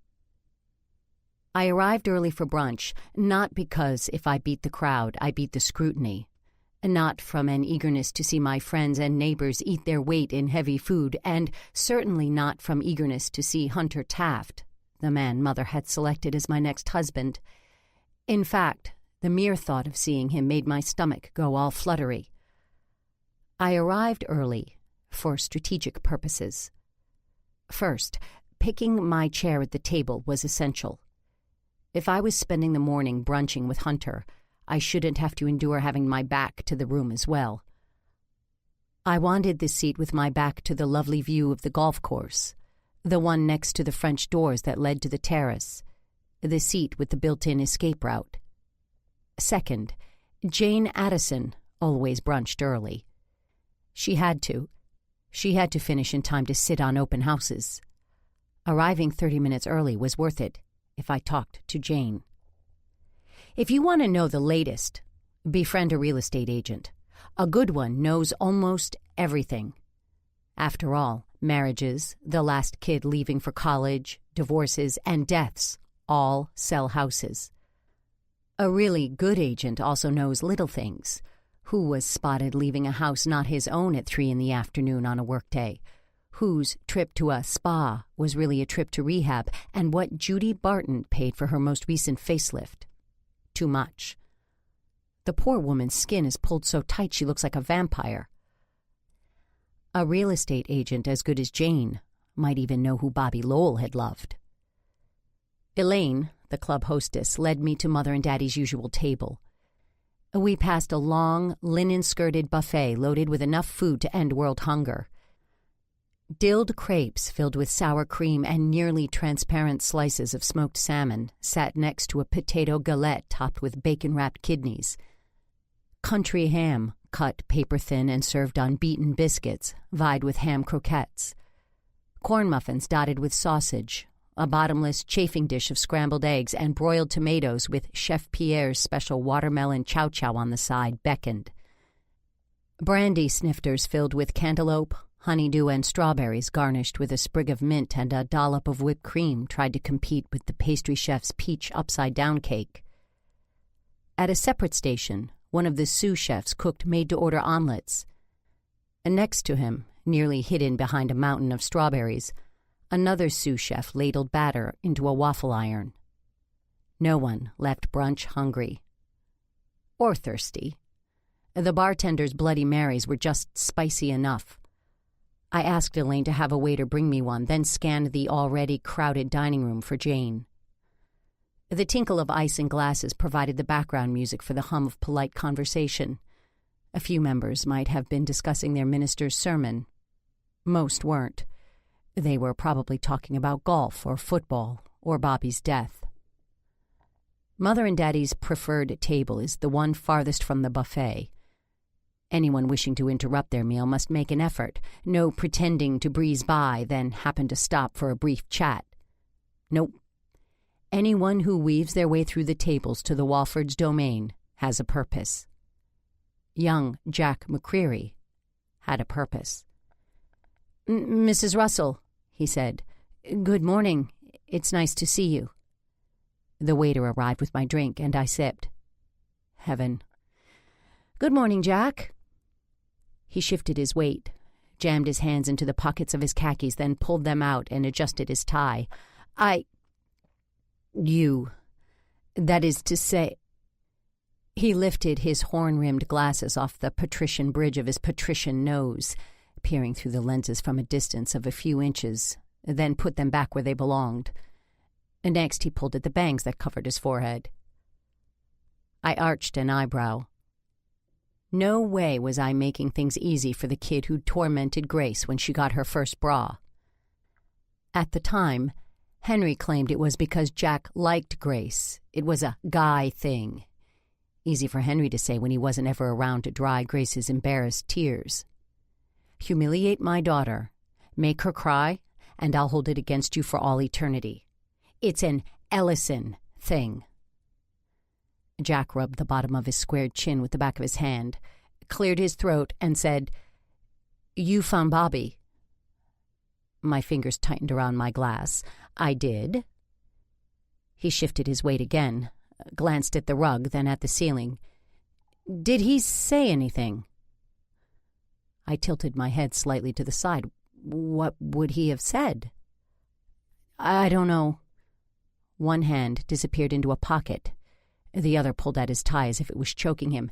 I arrived early for brunch, not because if I beat the crowd, I beat the scrutiny. Not from an eagerness to see my friends and neighbors eat their weight in heavy food, and certainly not from eagerness to see Hunter Taft, the man Mother had selected as my next husband. In fact, the mere thought of seeing him made my stomach go all fluttery. I arrived early for strategic purposes. First, picking my chair at the table was essential. If I was spending the morning brunching with Hunter, I shouldn't have to endure having my back to the room as well. I wanted the seat with my back to the lovely view of the golf course, the one next to the French doors that led to the terrace, the seat with the built-in escape route. Second, Jane Addison always brunched early. She had to. She had to finish in time to sit on open houses. Arriving 30 minutes early was worth it if I talked to Jane. If you want to know the latest, befriend a real estate agent. A good one knows almost everything. After all, marriages, the last kid leaving for college, divorces, and deaths all sell houses. A really good agent also knows little things. Who was spotted leaving a house not his own at 3 p.m. on a workday? Whose trip to a spa was really a trip to rehab, and what Judy Barton paid for her most recent facelift? Too much. The poor woman's skin is pulled so tight she looks like a vampire. A real estate agent as good as Jane might even know who Bobby Lowell had loved. Elaine, the club hostess, led me to Mother and Daddy's usual table. We passed a long, linen-skirted buffet loaded with enough food to end world hunger. Dilled crepes filled with sour cream and nearly transparent slices of smoked salmon sat next to a potato galette topped with bacon-wrapped kidneys. Country ham, cut paper-thin and served on beaten biscuits, vied with ham croquettes. Corn muffins dotted with sausage, a bottomless chafing dish of scrambled eggs, and broiled tomatoes with Chef Pierre's special watermelon chow-chow on the side beckoned. Brandy snifters filled with cantaloupe, honeydew, and strawberries garnished with a sprig of mint and a dollop of whipped cream tried to compete with the pastry chef's peach upside-down cake. At a separate station, one of the sous chefs cooked made-to-order omelets. And next to him, nearly hidden behind a mountain of strawberries, another sous chef ladled batter into a waffle iron. No one left brunch hungry. Or thirsty. The bartender's Bloody Marys were just spicy enough. I asked Elaine to have a waiter bring me one, then scanned the already crowded dining room for Jane. The tinkle of ice in glasses provided the background music for the hum of polite conversation. A few members might have been discussing their minister's sermon. Most weren't. They were probably talking about golf or football or Bobby's death. Mother and Daddy's preferred table is the one farthest from the buffet. Anyone wishing to interrupt their meal must make an effort, no pretending to breeze by, then happen to stop for a brief chat. Nope. Anyone who weaves their way through the tables to the Walfords' domain has a purpose. Young Jack McCreary had a purpose. "Mrs. Russell," he said, "good morning. It's nice to see you." The waiter arrived with my drink, and I sipped. Heaven. "Good morning, Jack." He shifted his weight, jammed his hands into the pockets of his khakis, then pulled them out and adjusted his tie. That is to say... He lifted his horn-rimmed glasses off the patrician bridge of his patrician nose, peering through the lenses from a distance of a few inches, then put them back where they belonged. Next, he pulled at the bangs that covered his forehead. I arched an eyebrow. No way was I making things easy for the kid who tormented Grace when she got her first bra. At the time, Henry claimed it was because Jack liked Grace. It was a guy thing. Easy for Henry to say when he wasn't ever around to dry Grace's embarrassed tears. Humiliate my daughter, make her cry, and I'll hold it against you for all eternity. It's an Ellison thing. Jack rubbed the bottom of his squared chin with the back of his hand, cleared his throat, and said, "You found Bobby." My fingers tightened around my glass. I did. He shifted his weight again, glanced at the rug, then at the ceiling. Did he say anything? I tilted my head slightly to the side. What would he have said? I don't know. One hand disappeared into a pocket. The other pulled at his tie as if it was choking him.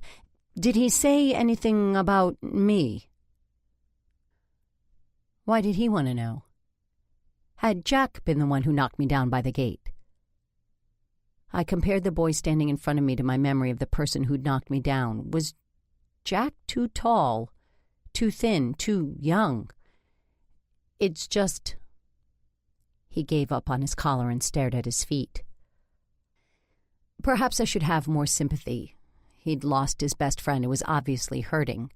Did he say anything about me? Why did he want to know? Had Jack been the one who knocked me down by the gate? I compared the boy standing in front of me to my memory of the person who'd knocked me down. Was Jack too tall, too thin, too young? It's just... He gave up on his collar and stared at his feet. Perhaps I should have more sympathy. He'd lost his best friend and was obviously hurting.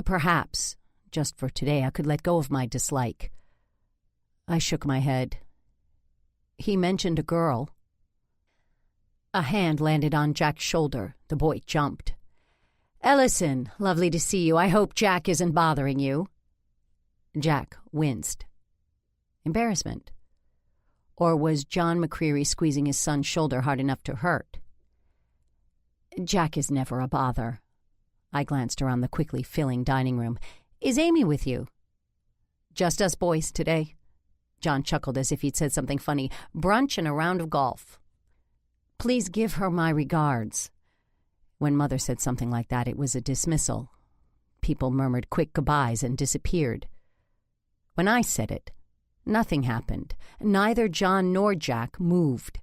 Perhaps, just for today, I could let go of my dislike. I shook my head. He mentioned a girl. A hand landed on Jack's shoulder. The boy jumped. Ellison, lovely to see you. I hope Jack isn't bothering you. Jack winced. Embarrassment. Or was John McCreary squeezing his son's shoulder hard enough to hurt? Jack is never a bother. I glanced around the quickly filling dining room. Is Amy with you? Just us boys today. John chuckled as if he'd said something funny. Brunch and a round of golf. Please give her my regards. When Mother said something like that, it was a dismissal. People murmured quick goodbyes and disappeared. When I said it, nothing happened. Neither John nor Jack moved.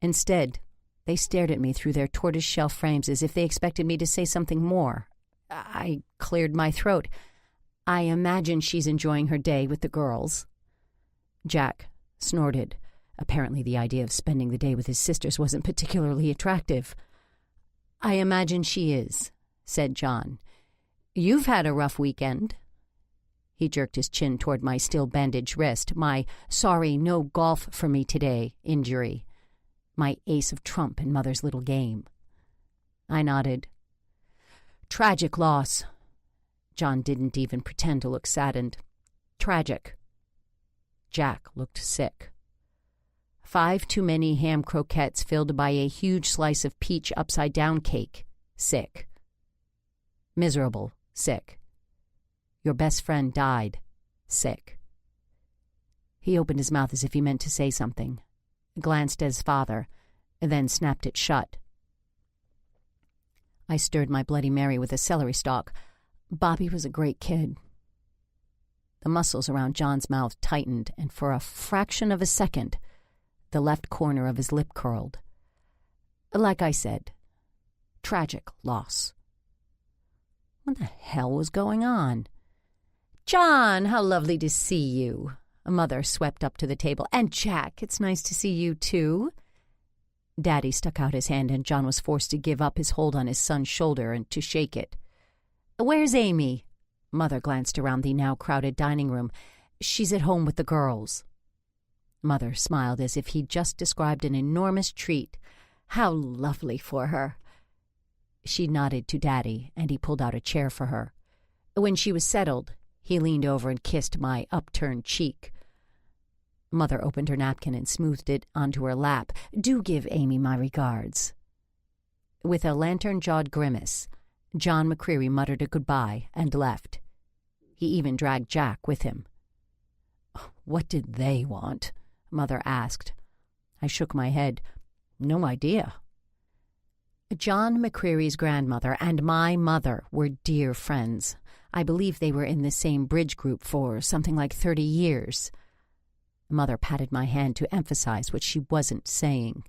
Instead, they stared at me through their tortoise-shell frames as if they expected me to say something more. I cleared my throat. I imagine she's enjoying her day with the girls. Jack snorted. Apparently the idea of spending the day with his sisters wasn't particularly attractive. I imagine she is, said John. You've had a rough weekend. He jerked his chin toward my still bandaged wrist, my sorry no golf for me today injury, my ace of trump in Mother's little game. I nodded. Tragic loss. John didn't even pretend to look saddened. Tragic. Jack looked sick. 5 too many ham croquettes filled by a huge slice of peach upside-down cake. Sick. Miserable. Sick. Your best friend died. Sick. He opened his mouth as if he meant to say something, glanced at his father, and then snapped it shut. I stirred my Bloody Mary with a celery stalk. Bobby was a great kid. The muscles around John's mouth tightened, and for a fraction of a second, the left corner of his lip curled. Like I said, tragic loss. What the hell was going on? John, how lovely to see you. Mother swept up to the table. And Jack, it's nice to see you too. Daddy stuck out his hand, and John was forced to give up his hold on his son's shoulder and to shake it. Where's Amy? Mother glanced around the now crowded dining room. She's at home with the girls. Mother smiled as if he'd just described an enormous treat. How lovely for her. She nodded to Daddy, and he pulled out a chair for her. When she was settled, he leaned over and kissed my upturned cheek. Mother opened her napkin and smoothed it onto her lap. Do give Amy my regards. With a lantern-jawed grimace, John McCreary muttered a goodbye and left. He even dragged Jack with him. "What did they want?" Mother asked. I shook my head. "No idea." John McCreary's grandmother and my mother were dear friends. I believe they were in the same bridge group for something like 30 years. Mother patted my hand to emphasize what she wasn't saying.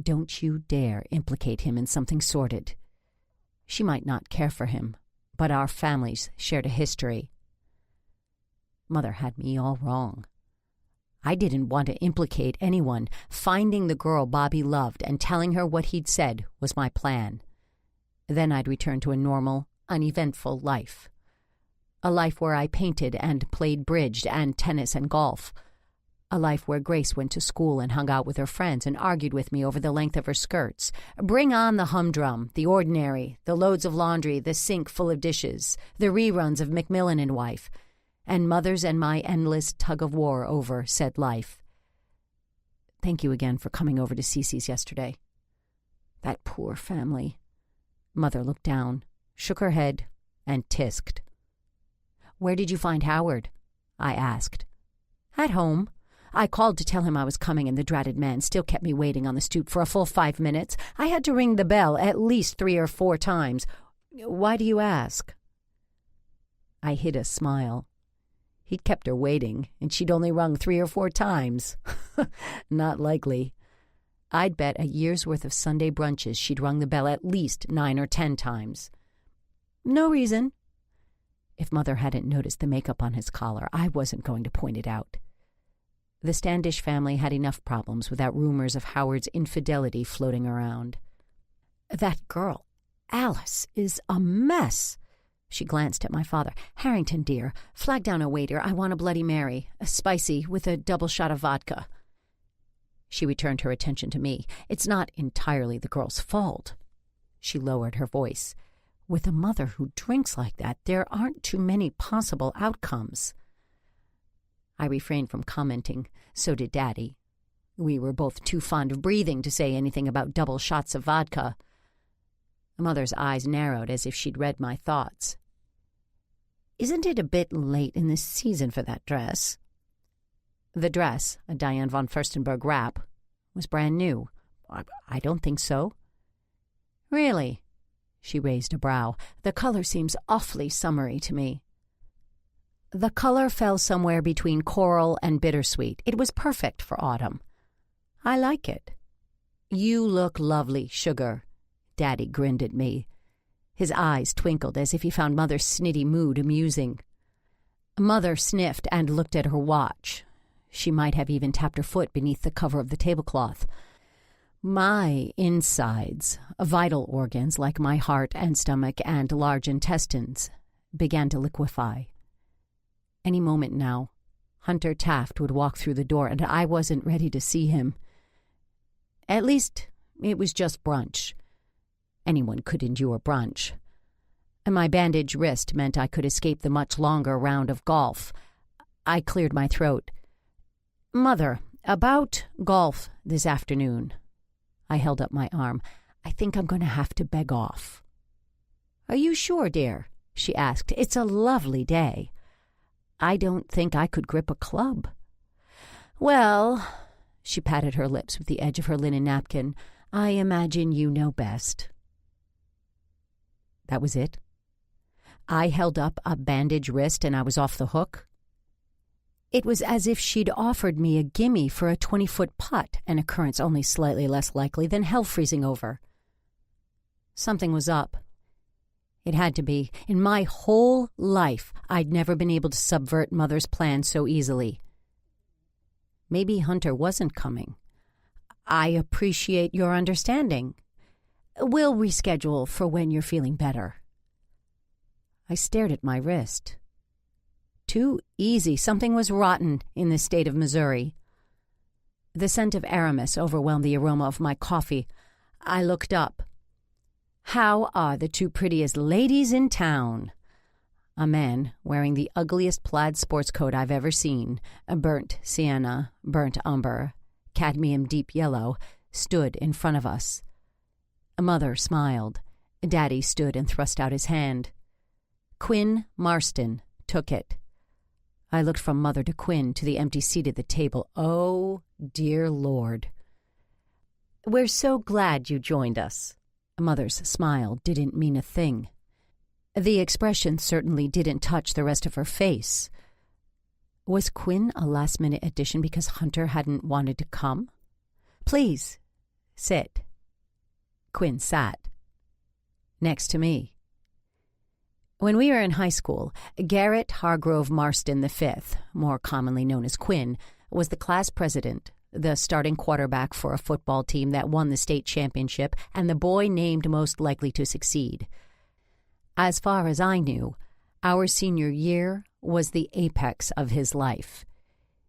"Don't you dare implicate him in something sordid." She might not care for him, but our families shared a history. Mother had me all wrong. I didn't want to implicate anyone. Finding the girl Bobby loved and telling her what he'd said was my plan. Then I'd return to a normal, uneventful life. A life where I painted and played bridge and tennis and golf. A life where Grace went to school and hung out with her friends and argued with me over the length of her skirts. Bring on the humdrum, the ordinary, the loads of laundry, the sink full of dishes, the reruns of Macmillan and Wife, and Mother's and my endless tug-of-war over said life. Thank you again for coming over to Cece's yesterday. That poor family. Mother looked down, shook her head, and tisked. Where did you find Howard? I asked. At home. I called to tell him I was coming, and the dratted man still kept me waiting on the stoop for a full 5 minutes. I had to ring the bell at least 3 or 4 times. Why do you ask? I hid a smile. He'd kept her waiting, and she'd only rung 3 or 4 times. Not likely. I'd bet a year's worth of Sunday brunches she'd rung the bell at least 9 or 10 times. No reason. If Mother hadn't noticed the makeup on his collar, I wasn't going to point it out. The Standish family had enough problems without rumors of Howard's infidelity floating around. That girl, Alice, is a mess. She glanced at my father. Harrington, dear, flag down a waiter. I want a Bloody Mary, a spicy with a double shot of vodka. She returned her attention to me. It's not entirely the girl's fault. She lowered her voice. With a mother who drinks like that, there aren't too many possible outcomes. I refrained from commenting. So did Daddy. We were both too fond of breathing to say anything about double shots of vodka. Mother's eyes narrowed as if she'd read my thoughts. Isn't it a bit late in the season for that dress? The dress, a Diane von Furstenberg wrap, was brand new. I don't think so. Really? She raised a brow. The color seems awfully summery to me. The color fell somewhere between coral and bittersweet. It was perfect for autumn. I like it. You look lovely, sugar. Daddy grinned at me. His eyes twinkled as if he found Mother's snitty mood amusing. Mother sniffed and looked at her watch. She might have even tapped her foot beneath the cover of the tablecloth. My insides, vital organs like my heart and stomach and large intestines, began to liquefy. Any moment now, Hunter Taft would walk through the door, and I wasn't ready to see him. At least, it was just brunch. Anyone could endure brunch. And my bandaged wrist meant I could escape the much longer round of golf. I cleared my throat. Mother, about golf this afternoon. I held up my arm. I think I'm going to have to beg off. Are you sure, dear? She asked. It's a lovely day. I don't think I could grip a club. Well, she patted her lips with the edge of her linen napkin, I imagine you know best. That was it? I held up a bandaged wrist and I was off the hook? It was as if she'd offered me a gimme for a 20-foot putt, an occurrence only slightly less likely than hell freezing over. Something was up. It had to be. In my whole life, I'd never been able to subvert Mother's plan so easily. Maybe Hunter wasn't coming. I appreciate your understanding. We'll reschedule for when you're feeling better. I stared at my wrist. Too easy. Something was rotten in the state of Missouri. The scent of Aramis overwhelmed the aroma of my coffee. I looked up. How are the 2 prettiest ladies in town? A man wearing the ugliest plaid sports coat I've ever seen, a burnt sienna, burnt umber, cadmium deep yellow, stood in front of us. Mother smiled. Daddy stood and thrust out his hand. Quinn Marston, took it. I looked from Mother to Quinn to the empty seat at the table. Oh, dear Lord. "We're so glad you joined us." Mother's smile didn't mean a thing. The expression certainly didn't touch the rest of her face. Was Quinn a last-minute addition because Hunter hadn't wanted to come? "Please, sit." Quinn sat. Next to me. When we were in high school, Garrett Hargrove Marston V, more commonly known as Quinn, was the class president, the starting quarterback for a football team that won the state championship, and the boy named most likely to succeed. As far as I knew, our senior year was the apex of his life.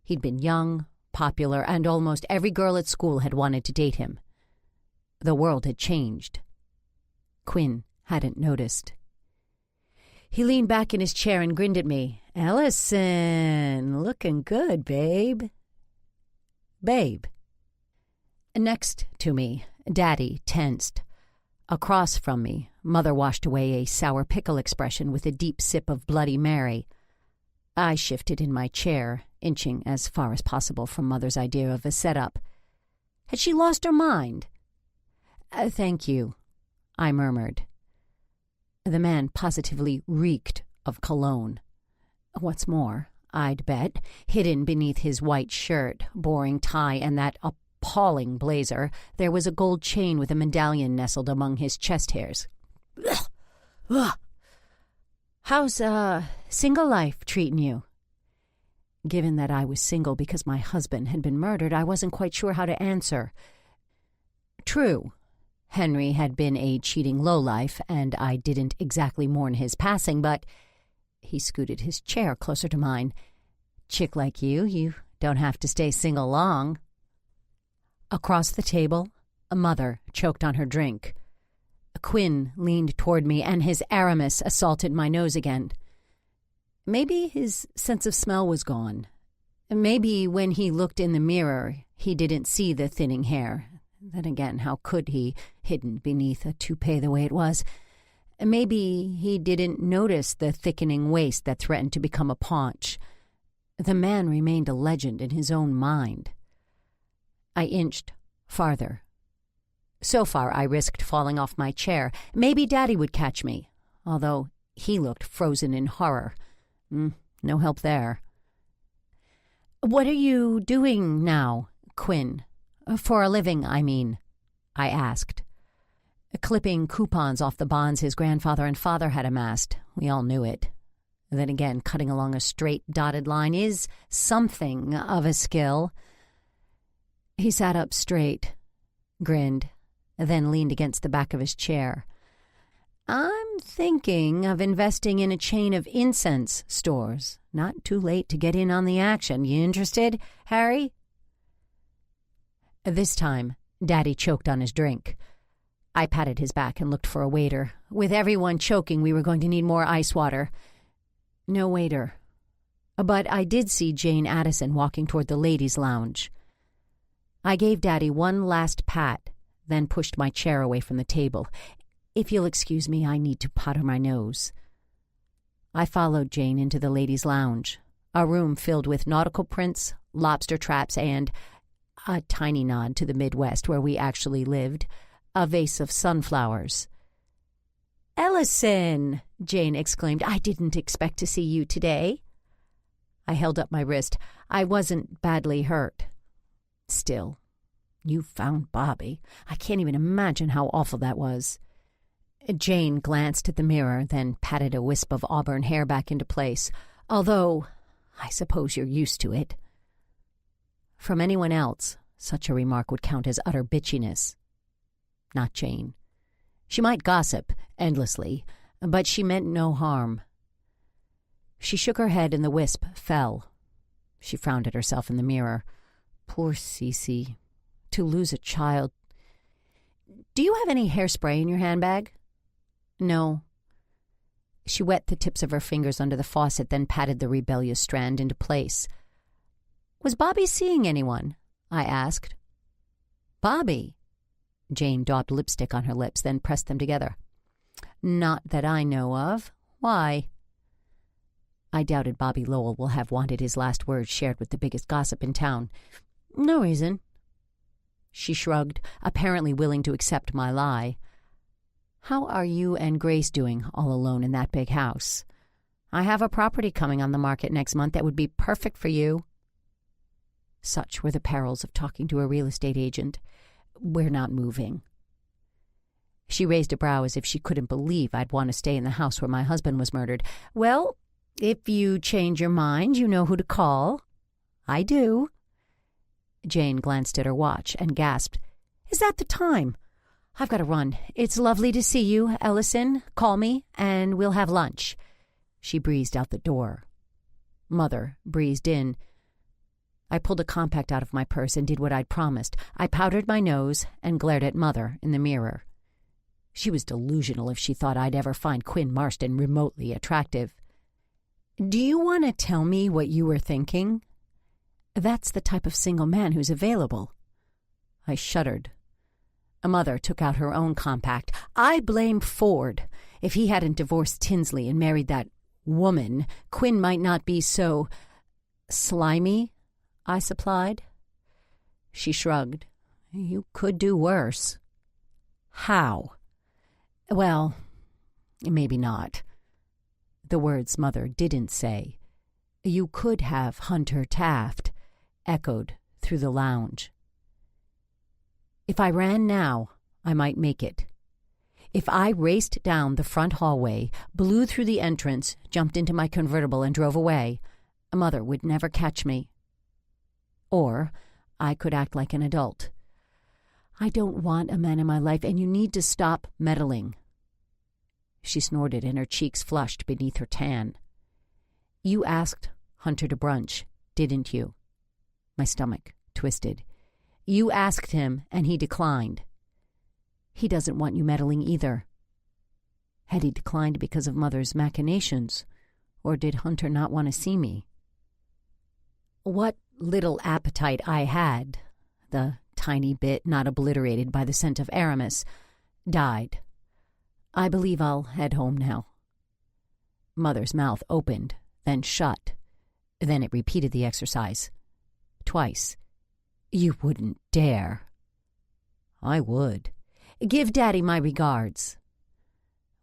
He'd been young, popular, and almost every girl at school had wanted to date him. The world had changed. Quinn hadn't noticed. He leaned back in his chair and grinned at me. "Ellison, looking good, babe." Babe. Next to me, Daddy tensed. Across from me, Mother washed away a sour pickle expression with a deep sip of Bloody Mary. I shifted in my chair, inching as far as possible from Mother's idea of a setup. Had she lost her mind? Thank you," I murmured. The man positively reeked of cologne. What's more, I'd bet, hidden beneath his white shirt, boring tie, and that appalling blazer, there was a gold chain with a medallion nestled among his chest hairs. Ugh. "How's, single life treating you?" Given that I was single because my husband had been murdered, I wasn't quite sure how to answer. True, Henry had been a cheating lowlife, and I didn't exactly mourn his passing, but he scooted his chair closer to mine. "Chick like you don't have to stay single long." Across the table, a Mother choked on her drink. Quinn leaned toward me, and his Aramis assaulted my nose again. Maybe his sense of smell was gone. Maybe when he looked in the mirror, he didn't see the thinning hair. Then again, how could he, hidden beneath a toupee the way it was? Maybe he didn't notice the thickening waist that threatened to become a paunch. The man remained a legend in his own mind. I inched farther. So far, I risked falling off my chair. Maybe Daddy would catch me, although he looked frozen in horror. No help there. "What are you doing now, Quinn? For a living, I mean," I asked. Clipping coupons off the bonds his grandfather and father had amassed. We all knew it. Then again, cutting along a straight, dotted line is something of a skill. He sat up straight, grinned, then leaned against the back of his chair. "I'm thinking of investing in a chain of incense stores. Not too late to get in on the action. You interested, Harry?" This time, Daddy choked on his drink. I patted his back and looked for a waiter. With everyone choking, we were going to need more ice water. No waiter. But I did see Jane Addison walking toward the ladies' lounge. I gave Daddy one last pat, then pushed my chair away from the table. "If you'll excuse me, I need to powder my nose." I followed Jane into the ladies' lounge, a room filled with nautical prints, lobster traps, and, a tiny nod to the Midwest where we actually lived, a vase of sunflowers. "Ellison!" Jane exclaimed. "I didn't expect to see you today." I held up my wrist. I wasn't badly hurt. Still, you found Bobby. I can't even imagine how awful that was. Jane glanced at the mirror, then patted a wisp of auburn hair back into place, although I suppose you're used to it. From anyone else, such a remark would count as utter bitchiness. Not Jane. She might gossip endlessly, but she meant no harm. She shook her head and the wisp fell. She frowned at herself in the mirror. Poor Cece. To lose a child. "Do you have any hairspray in your handbag?" "No." She wet the tips of her fingers under the faucet, then patted the rebellious strand into place. "Was Bobby seeing anyone?" I asked. "Bobby?" Jane daubed lipstick on her lips, then pressed them together. "Not that I know of. Why?" I doubted Bobby Lowell will have wanted his last words shared with the biggest gossip in town. No reason. She shrugged, apparently willing to accept my lie. How are you and Grace doing all alone in that big house? I have a property coming on the market next month that would be perfect for you. Such were the perils of talking to a real estate agent. We're not moving. She raised a brow as if she couldn't believe I'd want to stay in the house where my husband was murdered. Well, if you change your mind, you know who to call. I do. Jane glanced at her watch and gasped, Is that the time? I've got to run. It's lovely to see you, Ellison. Call me, and we'll have lunch. She breezed out the door. Mother breezed in. I pulled a compact out of my purse and did what I'd promised. I powdered my nose and glared at Mother in the mirror. She was delusional if she thought I'd ever find Quinn Marston remotely attractive. Do you want to tell me what you were thinking? That's the type of single man who's available. I shuddered. Mother took out her own compact. I blame Ford. If he hadn't divorced Tinsley and married that woman, Quinn might not be so slimy, I supplied. She shrugged. You could do worse. How? Well, maybe not. The words Mother didn't say. You could have Hunter Taft, echoed through the lounge. If I ran now, I might make it. If I raced down the front hallway, blew through the entrance, jumped into my convertible and drove away, Mother would never catch me. Or I could act like an adult. I don't want a man in my life, and you need to stop meddling. She snorted, and her cheeks flushed beneath her tan. You asked Hunter to brunch, didn't you? My stomach twisted. You asked him, and he declined. He doesn't want you meddling either. Had he declined because of Mother's machinations, or did Hunter not want to see me? What little appetite I had, the tiny bit not obliterated by the scent of Aramis, died. I believe I'll head home now. Mother's mouth opened, then shut. Then it repeated the exercise. Twice. You wouldn't dare. I would. Give Daddy my regards.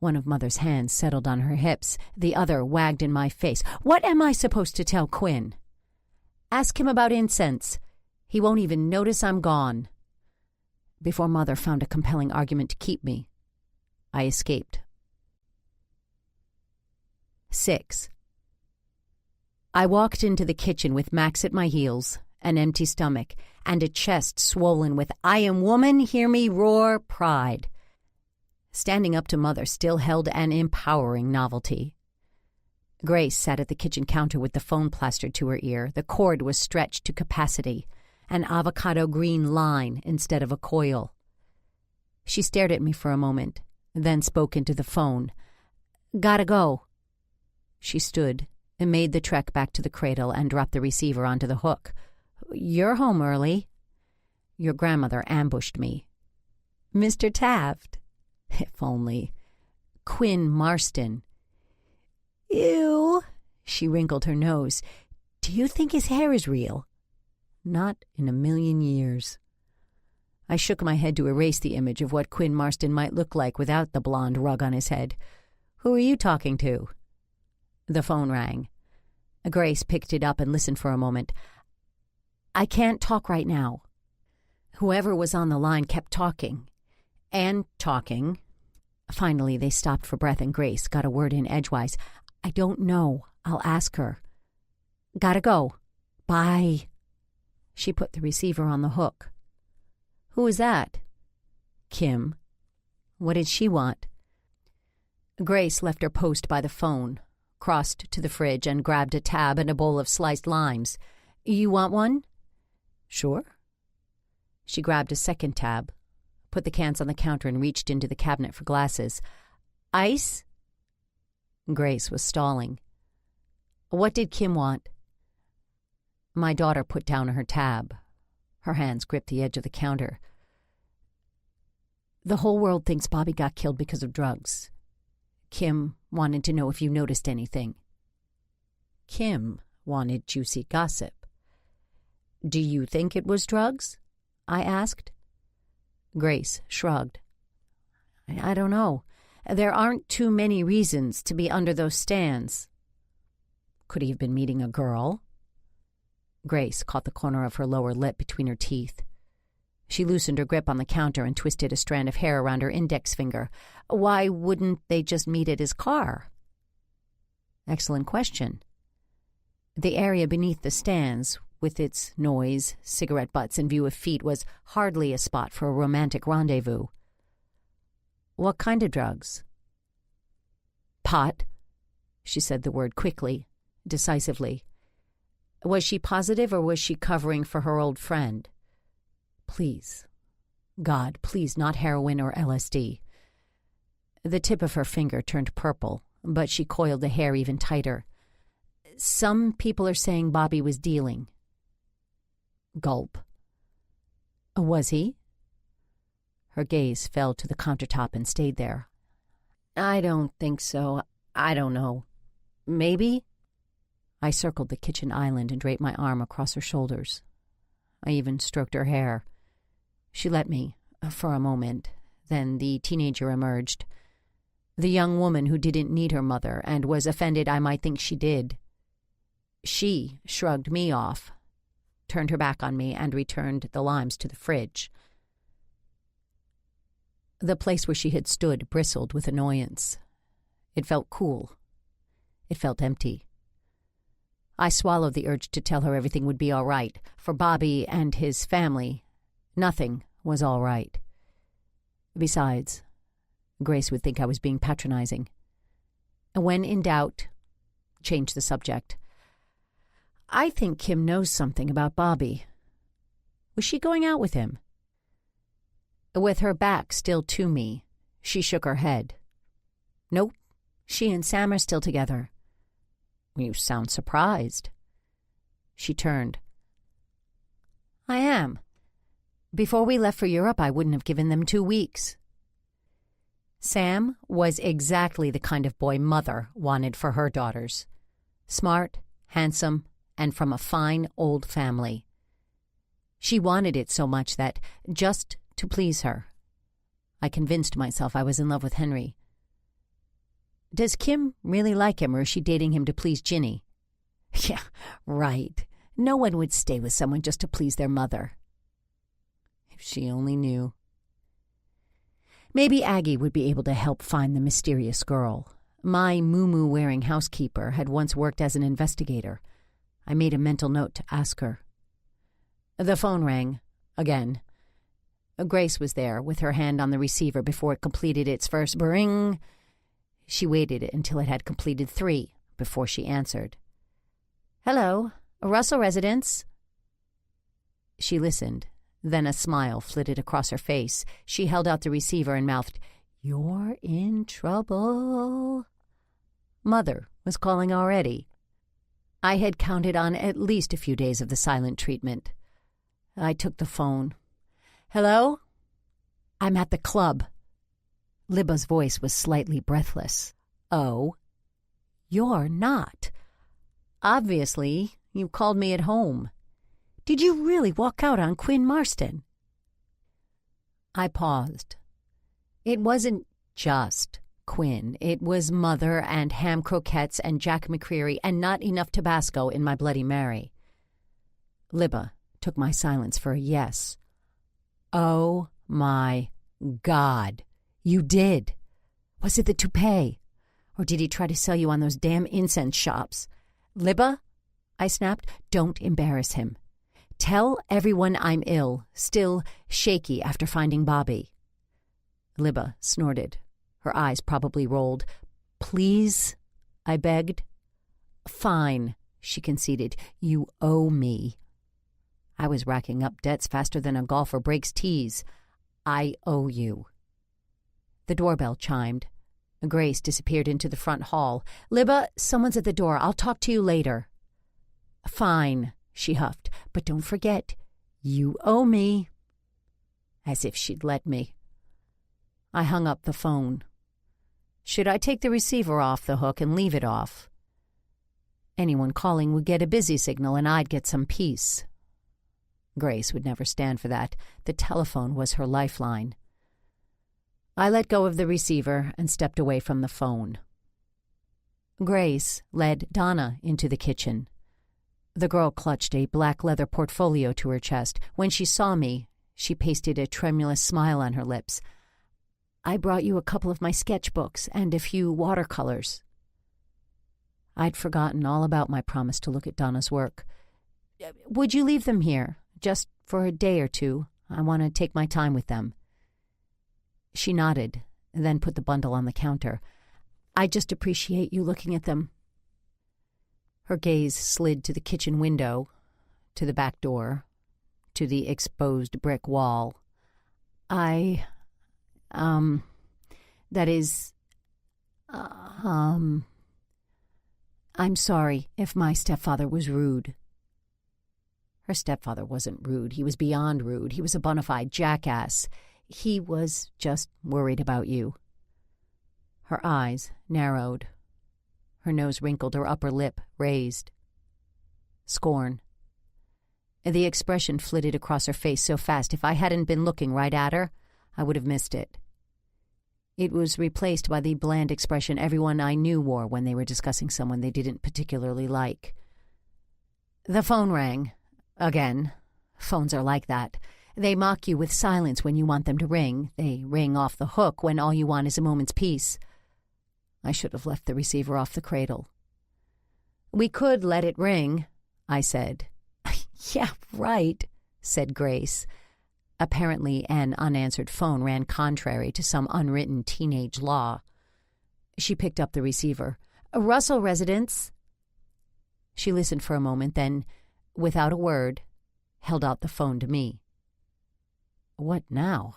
One of Mother's hands settled on her hips. The other wagged in my face. What am I supposed to tell Quinn? Ask him about incense. He won't even notice I'm gone. Before Mother found a compelling argument to keep me, I escaped. 6. I walked into the kitchen with Max at my heels, an empty stomach, and a chest swollen with I am woman, hear me roar, pride. Standing up to Mother still held an empowering novelty. Grace sat at the kitchen counter with the phone plastered to her ear. The cord was stretched to capacity, an avocado green line instead of a coil. She stared at me for a moment, then spoke into the phone. Gotta go. She stood and made the trek back to the cradle and dropped the receiver onto the hook. You're home early. Your grandmother ambushed me. Mr. Taft. If only. Quinn Marston. Ew. She wrinkled her nose. Do you think his hair is real? Not in a million years. I shook my head to erase the image of what Quinn Marston might look like without the blonde rug on his head. Who are you talking to? The phone rang. Grace picked it up and listened for a moment. I can't talk right now. Whoever was on the line kept talking. And talking. Finally, they stopped for breath and Grace got a word in edgewise. I don't know. I'll ask her. Gotta go. Bye. She put the receiver on the hook. Who is that? Kim. What did she want? Grace left her post by the phone, crossed to the fridge and grabbed a tab and a bowl of sliced limes. You want one? Sure. She grabbed a second tab, put the cans on the counter and reached into the cabinet for glasses. Ice? Grace was stalling. What did Kim want? My daughter put down her tab. Her hands gripped the edge of the counter. The whole world thinks Bobby got killed because of drugs. Kim wanted to know if you noticed anything. Kim wanted juicy gossip. "Do you think it was drugs?" I asked. Grace shrugged. "I don't know. There aren't too many reasons to be under those stands." "Could he have been meeting a girl?" Grace caught the corner of her lower lip between her teeth. She loosened her grip on the counter and twisted a strand of hair around her index finger. "Why wouldn't they just meet at his car?" "Excellent question." The area beneath the stands, with its noise, cigarette butts, and view of feet, was hardly a spot for a romantic rendezvous. "What kind of drugs?" "Pot." She said the word quickly, decisively. Was she positive, or was she covering for her old friend? Please. God, please, not heroin or LSD. The tip of her finger turned purple, but she coiled the hair even tighter. "Some people are saying Bobby was dealing." Gulp. "Was he?" Her gaze fell to the countertop and stayed there. "I don't think so. I don't know. Maybe?" I circled the kitchen island and draped my arm across her shoulders. I even stroked her hair. She let me, for a moment. Then the teenager emerged. The young woman who didn't need her mother and was offended I might think she did. She shrugged me off, turned her back on me, and returned the limes to the fridge. The place where she had stood bristled with annoyance. It felt cool. It felt empty. I swallowed the urge to tell her everything would be all right. For Bobby and his family, nothing was all right. Besides, Grace would think I was being patronizing. When in doubt, change the subject. "I think Kim knows something about Bobby." Was she going out with him? With her back still to me, she shook her head. "Nope, she and Sam are still together." "You sound surprised." She turned. "I am. Before we left for Europe, I wouldn't have given them 2 weeks." Sam was exactly the kind of boy Mother wanted for her daughters. Smart, handsome, and from a fine old family. She wanted it so much that, just to please her, I convinced myself I was in love with Henry. "Does Kim really like him, or is she dating him to please Ginny?" "Yeah, right. No one would stay with someone just to please their mother." If she only knew. Maybe Aggie would be able to help find the mysterious girl. My moo-moo-wearing housekeeper had once worked as an investigator. I made a mental note to ask her. The phone rang. Again. Grace was there, with her hand on the receiver before it completed its first bring. She waited until it had completed 3 before she answered. "Hello, Russell Residence." She listened. Then a smile flitted across her face. She held out the receiver and mouthed, "You're in trouble." Mother was calling already. I had counted on at least a few days of the silent treatment. I took the phone. "Hello?" "I'm at the club." Libba's voice was slightly breathless. "Oh? You're not. Obviously, you called me at home. Did you really walk out on Quinn Marston?" I paused. It wasn't just Quinn. It was Mother and ham croquettes and Jack McCreary and not enough Tabasco in my Bloody Mary. Libba took my silence for a yes. "Oh, my God. You did. Was it the toupee? Or did he try to sell you on those damn incense shops?" "Libba," I snapped, "don't embarrass him. Tell everyone I'm ill, still shaky after finding Bobby." Libba snorted. Her eyes probably rolled. "Please," I begged. "Fine," she conceded. "You owe me." I was racking up debts faster than a golfer breaks tees. "I owe you." The doorbell chimed. Grace disappeared into the front hall. "Libba, someone's at the door. I'll talk to you later." "Fine," she huffed, "but don't forget, you owe me." As if she'd let me. I hung up the phone. Should I take the receiver off the hook and leave it off? Anyone calling would get a busy signal and I'd get some peace. Grace would never stand for that. The telephone was her lifeline. I let go of the receiver and stepped away from the phone. Grace led Donna into the kitchen. The girl clutched a black leather portfolio to her chest. When she saw me, she pasted a tremulous smile on her lips. "I brought you a couple of my sketchbooks and a few watercolors." I'd forgotten all about my promise to look at Donna's work. "Would you leave them here, just for a day or two? I want to take my time with them." She nodded, then put the bundle on the counter. "I just appreciate you looking at them." Her gaze slid to the kitchen window, to the back door, to the exposed brick wall. That is, I'm sorry if my stepfather was rude." Her stepfather wasn't rude. He was beyond rude. He was a bona fide jackass. He was just worried about you. Her eyes narrowed. Her nose wrinkled, her upper lip raised. Scorn. The expression flitted across her face so fast, if I hadn't been looking right at her, I would have missed it. It was replaced by the bland expression everyone I knew wore when they were discussing someone they didn't particularly like. The phone rang. Again. Phones are like that. They mock you with silence when you want them to ring. They ring off the hook when all you want is a moment's peace. I should have left the receiver off the cradle. "We could let it ring," I said. "Yeah, right," said Grace. Apparently an unanswered phone ran contrary to some unwritten teenage law. She picked up the receiver. "Russell Residence." She listened for a moment, then, without a word, held out the phone to me. "What now?"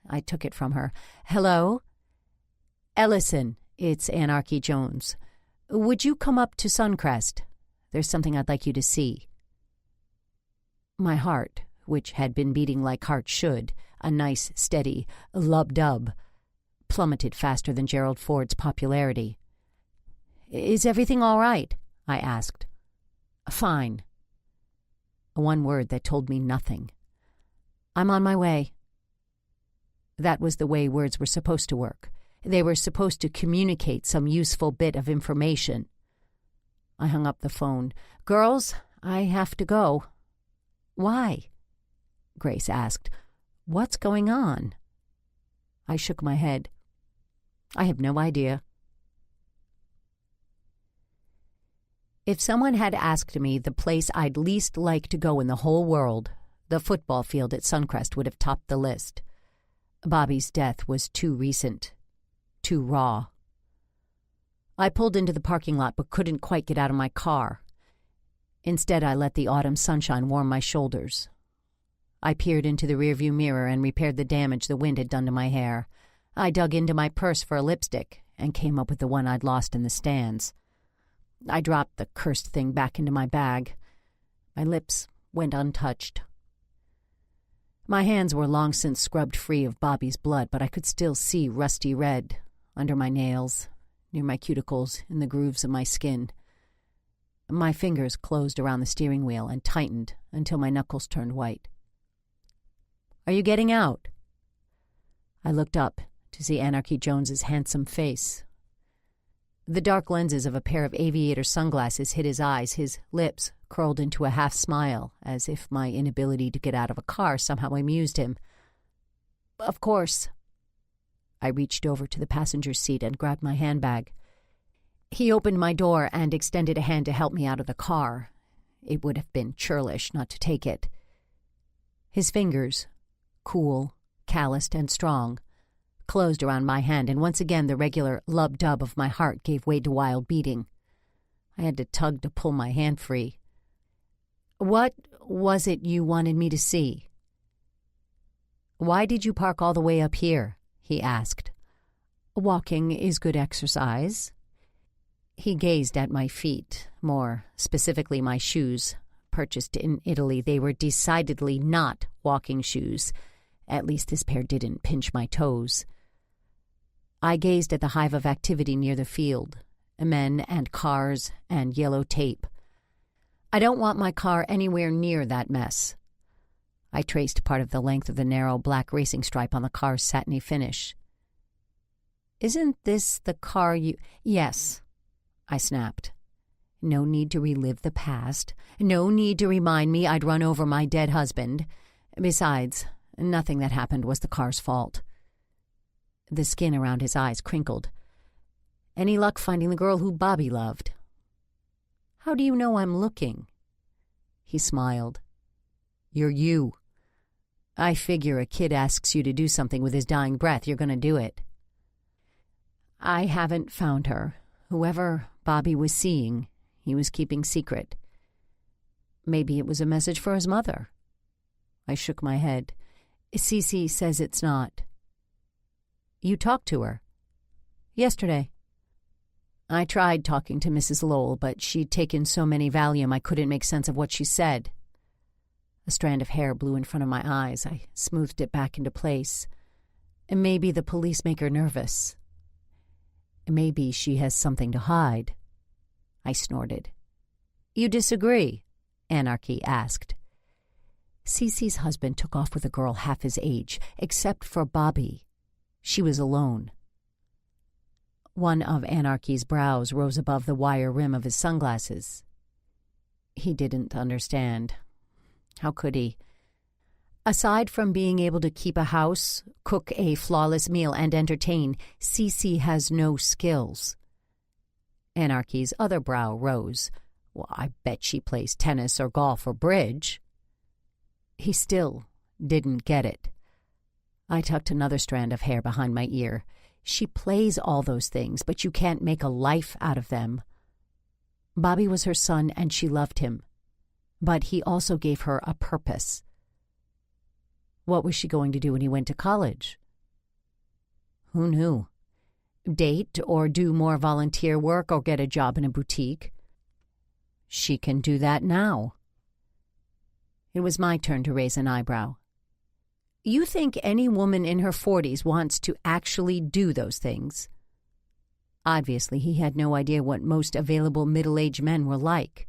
I took it from her. "Hello?" "Ellison, it's Anarchy Jones. Would you come up to Suncrest? There's something I'd like you to see." My heart, which had been beating like heart should, a nice, steady lub-dub, plummeted faster than Gerald Ford's popularity. "Is everything all right?" I asked. "Fine." One word that told me nothing. "I'm on my way." That was the way words were supposed to work. They were supposed to communicate some useful bit of information. I hung up the phone. "Girls, I have to go." "Why?" Grace asked. "What's going on?" I shook my head. "I have no idea." If someone had asked me the place I'd least like to go in the whole world, the football field at Suncrest would have topped the list. Bobby's death was too recent, too raw. I pulled into the parking lot but couldn't quite get out of my car. Instead, I let the autumn sunshine warm my shoulders. I peered into the rearview mirror and repaired the damage the wind had done to my hair. I dug into my purse for a lipstick and came up with the one I'd lost in the stands. I dropped the cursed thing back into my bag. My lips went untouched. My hands were long since scrubbed free of Bobby's blood, but I could still see rusty red under my nails, near my cuticles, in the grooves of my skin. My fingers closed around the steering wheel and tightened until my knuckles turned white. "Are you getting out?" I looked up to see Anarchy Jones's handsome face. The dark lenses of a pair of aviator sunglasses hid his eyes. His lips curled into a half-smile, as if my inability to get out of a car somehow amused him. "Of course." I reached over to the passenger seat and grabbed my handbag. He opened my door and extended a hand to help me out of the car. It would have been churlish not to take it. His fingers, cool, calloused, and strong, closed around my hand, and once again the regular lub-dub of my heart gave way to wild beating. I had to tug to pull my hand free. "What was it you wanted me to see?" "Why did you park all the way up here?" he asked. "Walking is good exercise." He gazed at my feet, more specifically my shoes. Purchased in Italy, they were decidedly not walking shoes. At least this pair didn't pinch my toes. I gazed at the hive of activity near the field, Men and cars and yellow tape. I don't want my car anywhere near that mess. I traced part of the length of the narrow black racing stripe on the car's satiny finish. Isn't this the car you— Yes, I snapped. No need to relive the past. No need to remind me I'd run over my dead husband. Besides, nothing that happened was the car's fault. The skin around his eyes crinkled. Any luck finding the girl who Bobby loved? How do you know I'm looking? He smiled. You're you. I figure a kid asks you to do something with his dying breath, you're going to do it. I haven't found her. Whoever Bobby was seeing, he was keeping secret. Maybe it was a message for his mother. I shook my head. Cece says it's not. You talked to her? Yesterday. I tried talking to Mrs. Lowell, but she'd taken so many Valium I couldn't make sense of what she said. A strand of hair blew in front of my eyes. I smoothed it back into place. Maybe the police make her nervous. Maybe she has something to hide. I snorted. You disagree? Anarchy asked. Cece's husband took off with a girl half his age, except for Bobby. She was alone. One of Anarchy's brows rose above the wire rim of his sunglasses. He didn't understand. How could he? Aside from being able to keep a house, cook a flawless meal, and entertain, Cece has no skills. Anarchy's other brow rose. Well, I bet she plays tennis or golf or bridge. He still didn't get it. I tucked another strand of hair behind my ear. She plays all those things, but you can't make a life out of them. Bobby was her son, and she loved him. But he also gave her a purpose. What was she going to do when he went to college? Who knew? Date or do more volunteer work or get a job in a boutique? She can do that now. It was my turn to raise an eyebrow. You think any woman in her 40s wants to actually do those things? Obviously, he had no idea what most available middle-aged men were like.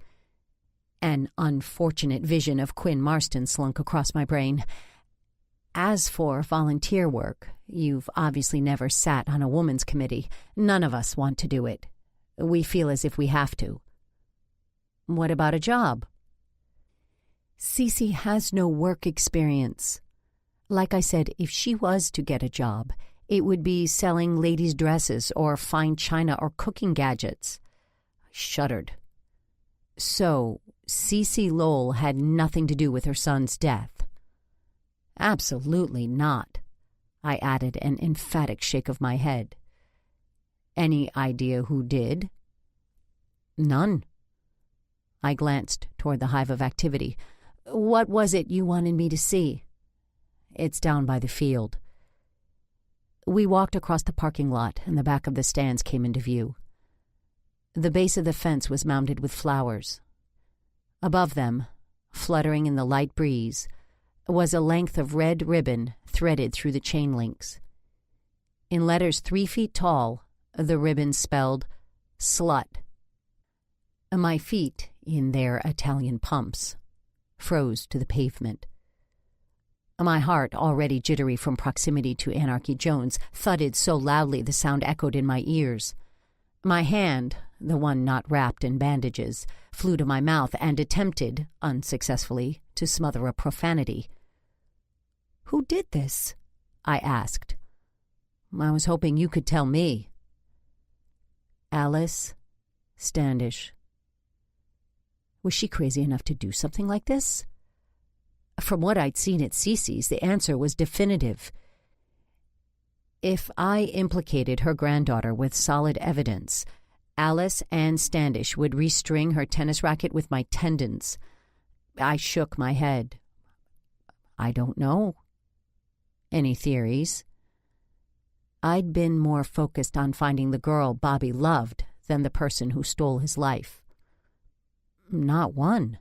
An unfortunate vision of Quinn Marston slunk across my brain. As for volunteer work, you've obviously never sat on a woman's committee. None of us want to do it. We feel as if we have to. What about a job? Cece has no work experience. Like I said, if she was to get a job, it would be selling ladies' dresses or fine china or cooking gadgets. I shuddered. So, Cece Lowell had nothing to do with her son's death? Absolutely not. I added an emphatic shake of my head. Any idea who did? None. I glanced toward the hive of activity. What was it you wanted me to see? It's down by the field. We walked across the parking lot, and the back of the stands came into view. The base of the fence was mounded with flowers. Above them, fluttering in the light breeze, was a length of red ribbon threaded through the chain links. In letters 3 feet tall, the ribbon spelled slut. My feet, in their Italian pumps, froze to the pavement. My heart, already jittery from proximity to Anarchy Jones, thudded so loudly the sound echoed in my ears. My hand, the one not wrapped in bandages, flew to my mouth and attempted, unsuccessfully, to smother a profanity. "Who did this?" I asked. "I was hoping you could tell me." Alice Standish. Was she crazy enough to do something like this? From what I'd seen at Cece's, the answer was definitive. If I implicated her granddaughter with solid evidence, Alice Ann Standish would restring her tennis racket with my tendons. I shook my head. I don't know. Any theories? I'd been more focused on finding the girl Bobby loved than the person who stole his life. Not one.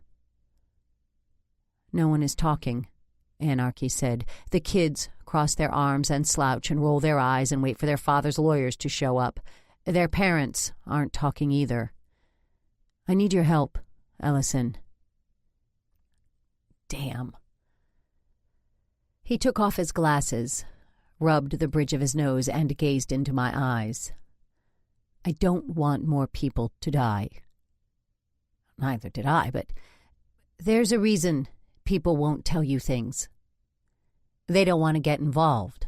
No one is talking, Anarchy said. The kids cross their arms and slouch and roll their eyes and wait for their father's lawyers to show up. Their parents aren't talking either. I need your help, Ellison. Damn. He took off his glasses, rubbed the bridge of his nose, and gazed into my eyes. I don't want more people to die. Neither did I, but there's a reason people won't tell you things. They don't want to get involved.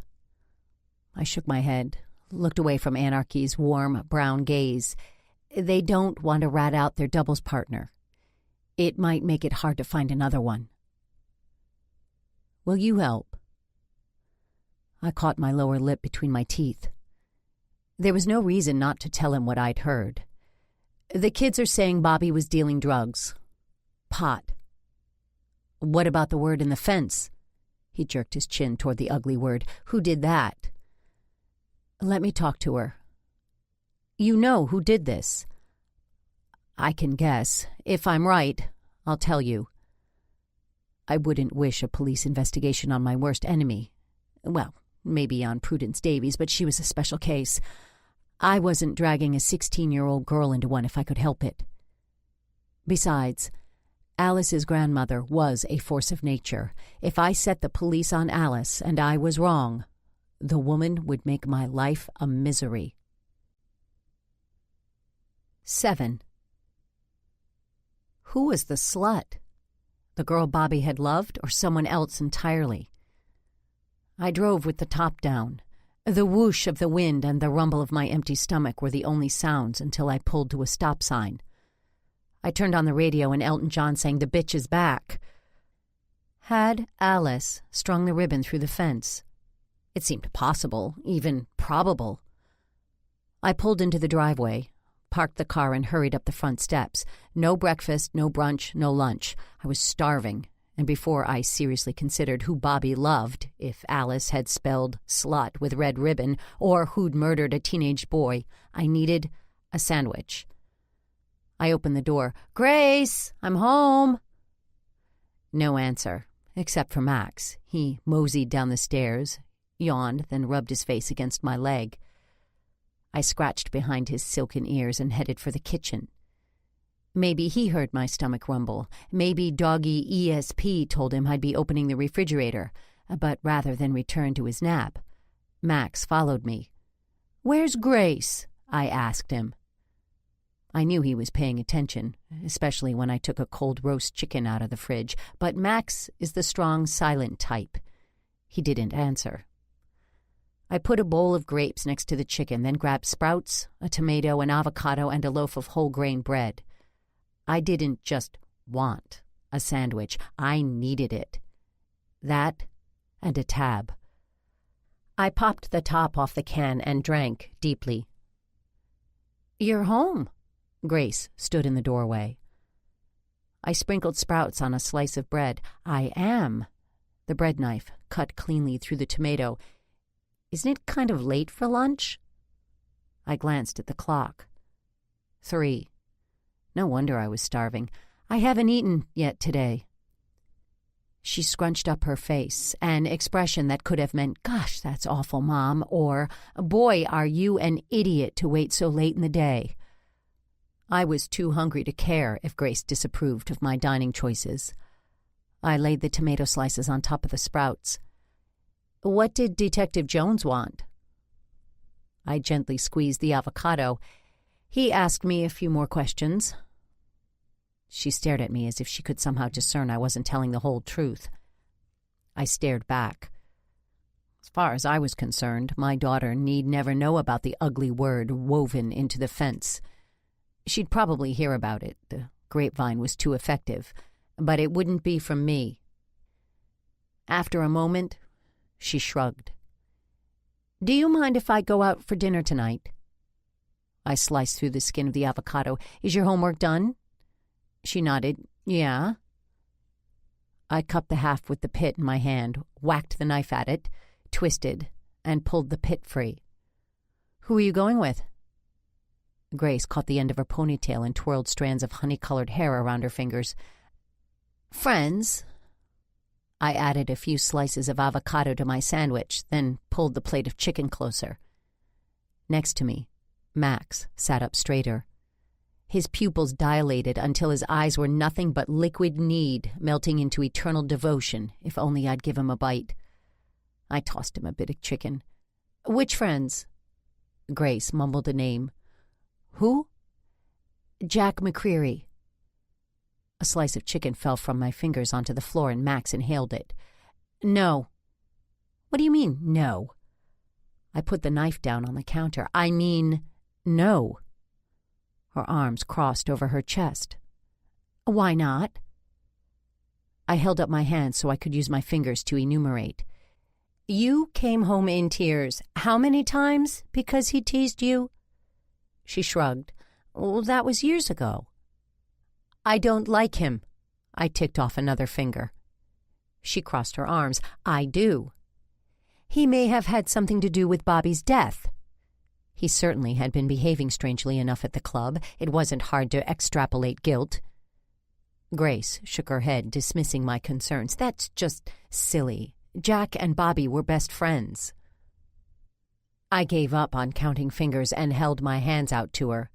I shook my head, looked away from Anarchy's warm brown gaze. They don't want to rat out their doubles partner. It might make it hard to find another one. Will you help? I caught my lower lip between my teeth. There was no reason not to tell him what I'd heard. The kids are saying Bobby was dealing drugs. Pot. What about the word in the fence? He jerked his chin toward the ugly word. Who did that? Let me talk to her. You know who did this. I can guess. If I'm right, I'll tell you. I wouldn't wish a police investigation on my worst enemy. Well, maybe on Prudence Davies, but she was a special case. I wasn't dragging a 16-year-old girl into one if I could help it. Besides, Alice's grandmother was a force of nature. If I set the police on Alice and I was wrong, the woman would make my life a misery. 7. Who was the slut? The girl Bobby had loved, or someone else entirely? I drove with the top down. The whoosh of the wind and the rumble of my empty stomach were the only sounds until I pulled to a stop sign. I turned on the radio and Elton John sang "The Bitch Is Back." Had Alice strung the ribbon through the fence? It seemed possible, even probable. I pulled into the driveway, parked the car, and hurried up the front steps. No breakfast, no brunch, no lunch. I was starving, and before I seriously considered who Bobby loved, if Alice had spelled slut with red ribbon, or who'd murdered a teenage boy, I needed a sandwich. I opened the door. "Grace, I'm home." No answer, except for Max. He moseyed down the stairs, yawned, then rubbed his face against my leg. I scratched behind his silken ears and headed for the kitchen. Maybe he heard my stomach rumble. Maybe doggy ESP told him I'd be opening the refrigerator. But rather than return to his nap, Max followed me. "Where's Grace?" I asked him. I knew he was paying attention, especially when I took a cold roast chicken out of the fridge, but Max is the strong, silent type. He didn't answer. I put a bowl of grapes next to the chicken, then grabbed sprouts, a tomato, an avocado, and a loaf of whole-grain bread. I didn't just want a sandwich. I needed it. That and a tab. I popped the top off the can and drank deeply. "You're home." Grace stood in the doorway. I sprinkled sprouts on a slice of bread. "I am." The bread knife cut cleanly through the tomato. "Isn't it kind of late for lunch?" I glanced at the clock. 3. No wonder I was starving. "I haven't eaten yet today." She scrunched up her face, an expression that could have meant, "Gosh, that's awful, Mom," or "Boy, are you an idiot to wait so late in the day." I was too hungry to care if Grace disapproved of my dining choices. I laid the tomato slices on top of the sprouts. "What did Detective Jones want?" I gently squeezed the avocado. "He asked me a few more questions." She stared at me as if she could somehow discern I wasn't telling the whole truth. I stared back. As far as I was concerned, my daughter need never know about the ugly word woven into the fence. She'd probably hear about it. The grapevine was too effective. But it wouldn't be from me. After a moment, she shrugged. "Do you mind if I go out for dinner tonight?" I sliced through the skin of the avocado. "Is your homework done?" She nodded. "Yeah." I cupped the half with the pit in my hand, whacked the knife at it, twisted, and pulled the pit free. "Who are you going with?" Grace caught the end of her ponytail and twirled strands of honey-colored hair around her fingers. "Friends." I added a few slices of avocado to my sandwich, then pulled the plate of chicken closer. Next to me, Max sat up straighter. His pupils dilated until his eyes were nothing but liquid need melting into eternal devotion if only I'd give him a bite. I tossed him a bit of chicken. "Which friends?" Grace mumbled a name. "Who?" "Jack McCreary." A slice of chicken fell from my fingers onto the floor and Max inhaled it. "No." "What do you mean, no?" I put the knife down on the counter. "I mean, no." Her arms crossed over her chest. "Why not?" I held up my hands so I could use my fingers to enumerate. "You came home in tears. How many times? Because he teased you?" She shrugged. "Well, that was years ago." "I don't like him." I ticked off another finger. She crossed her arms. "I do." "He may have had something to do with Bobby's death." He certainly had been behaving strangely enough at the club. It wasn't hard to extrapolate guilt. Grace shook her head, dismissing my concerns. "That's just silly. Jack and Bobby were best friends." I gave up on counting fingers and held my hands out to her.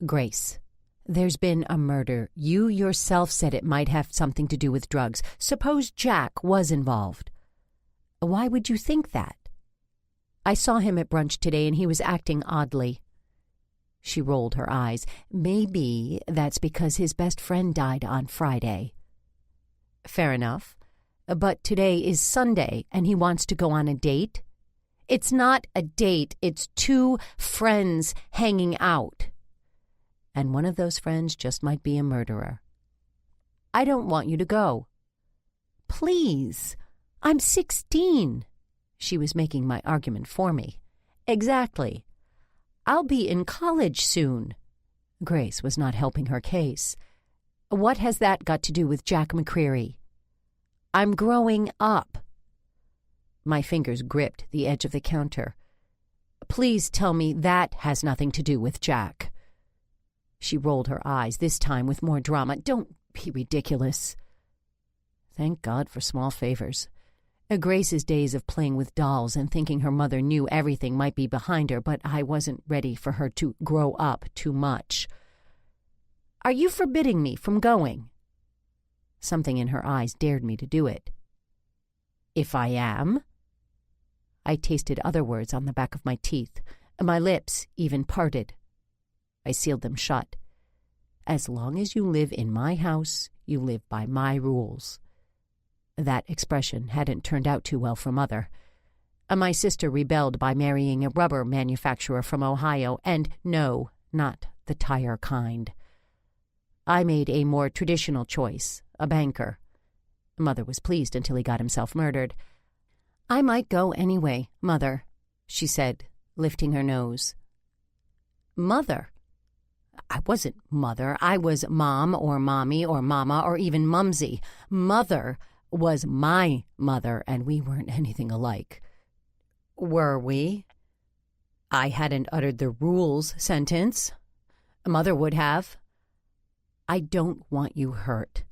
"Grace, there's been a murder. You yourself said it might have something to do with drugs. Suppose Jack was involved. Why would you think that? I saw him at brunch today and he was acting oddly." She rolled her eyes. "Maybe that's because his best friend died on Friday." "Fair enough. But today is Sunday and he wants to go on a date?" "It's not a date. It's two friends hanging out." "And one of those friends just might be a murderer." "I don't want you to go." "Please. I'm 16. She was making my argument for me. "Exactly. I'll be in college soon." Grace was not helping her case. "What has that got to do with Jack McCreary?" "I'm growing up." My fingers gripped the edge of the counter. "Please tell me that has nothing to do with Jack." She rolled her eyes, this time with more drama. "Don't be ridiculous." Thank God for small favors. Grace's days of playing with dolls and thinking her mother knew everything might be behind her, but I wasn't ready for her to grow up too much. "Are you forbidding me from going?" Something in her eyes dared me to do it. "If I am?" I tasted other words on the back of my teeth. My lips even parted. I sealed them shut. "As long as you live in my house, you live by my rules." That expression hadn't turned out too well for Mother. My sister rebelled by marrying a rubber manufacturer from Ohio, and no, not the tire kind. I made a more traditional choice, a banker. Mother was pleased until he got himself murdered. "I might go anyway, Mother," she said, lifting her nose. "Mother?" I wasn't Mother. I was Mom or Mommy or Mama or even Mumsy. Mother was my mother, and we weren't anything alike. Were we? I hadn't uttered the rules sentence. Mother would have. "I don't want you hurt."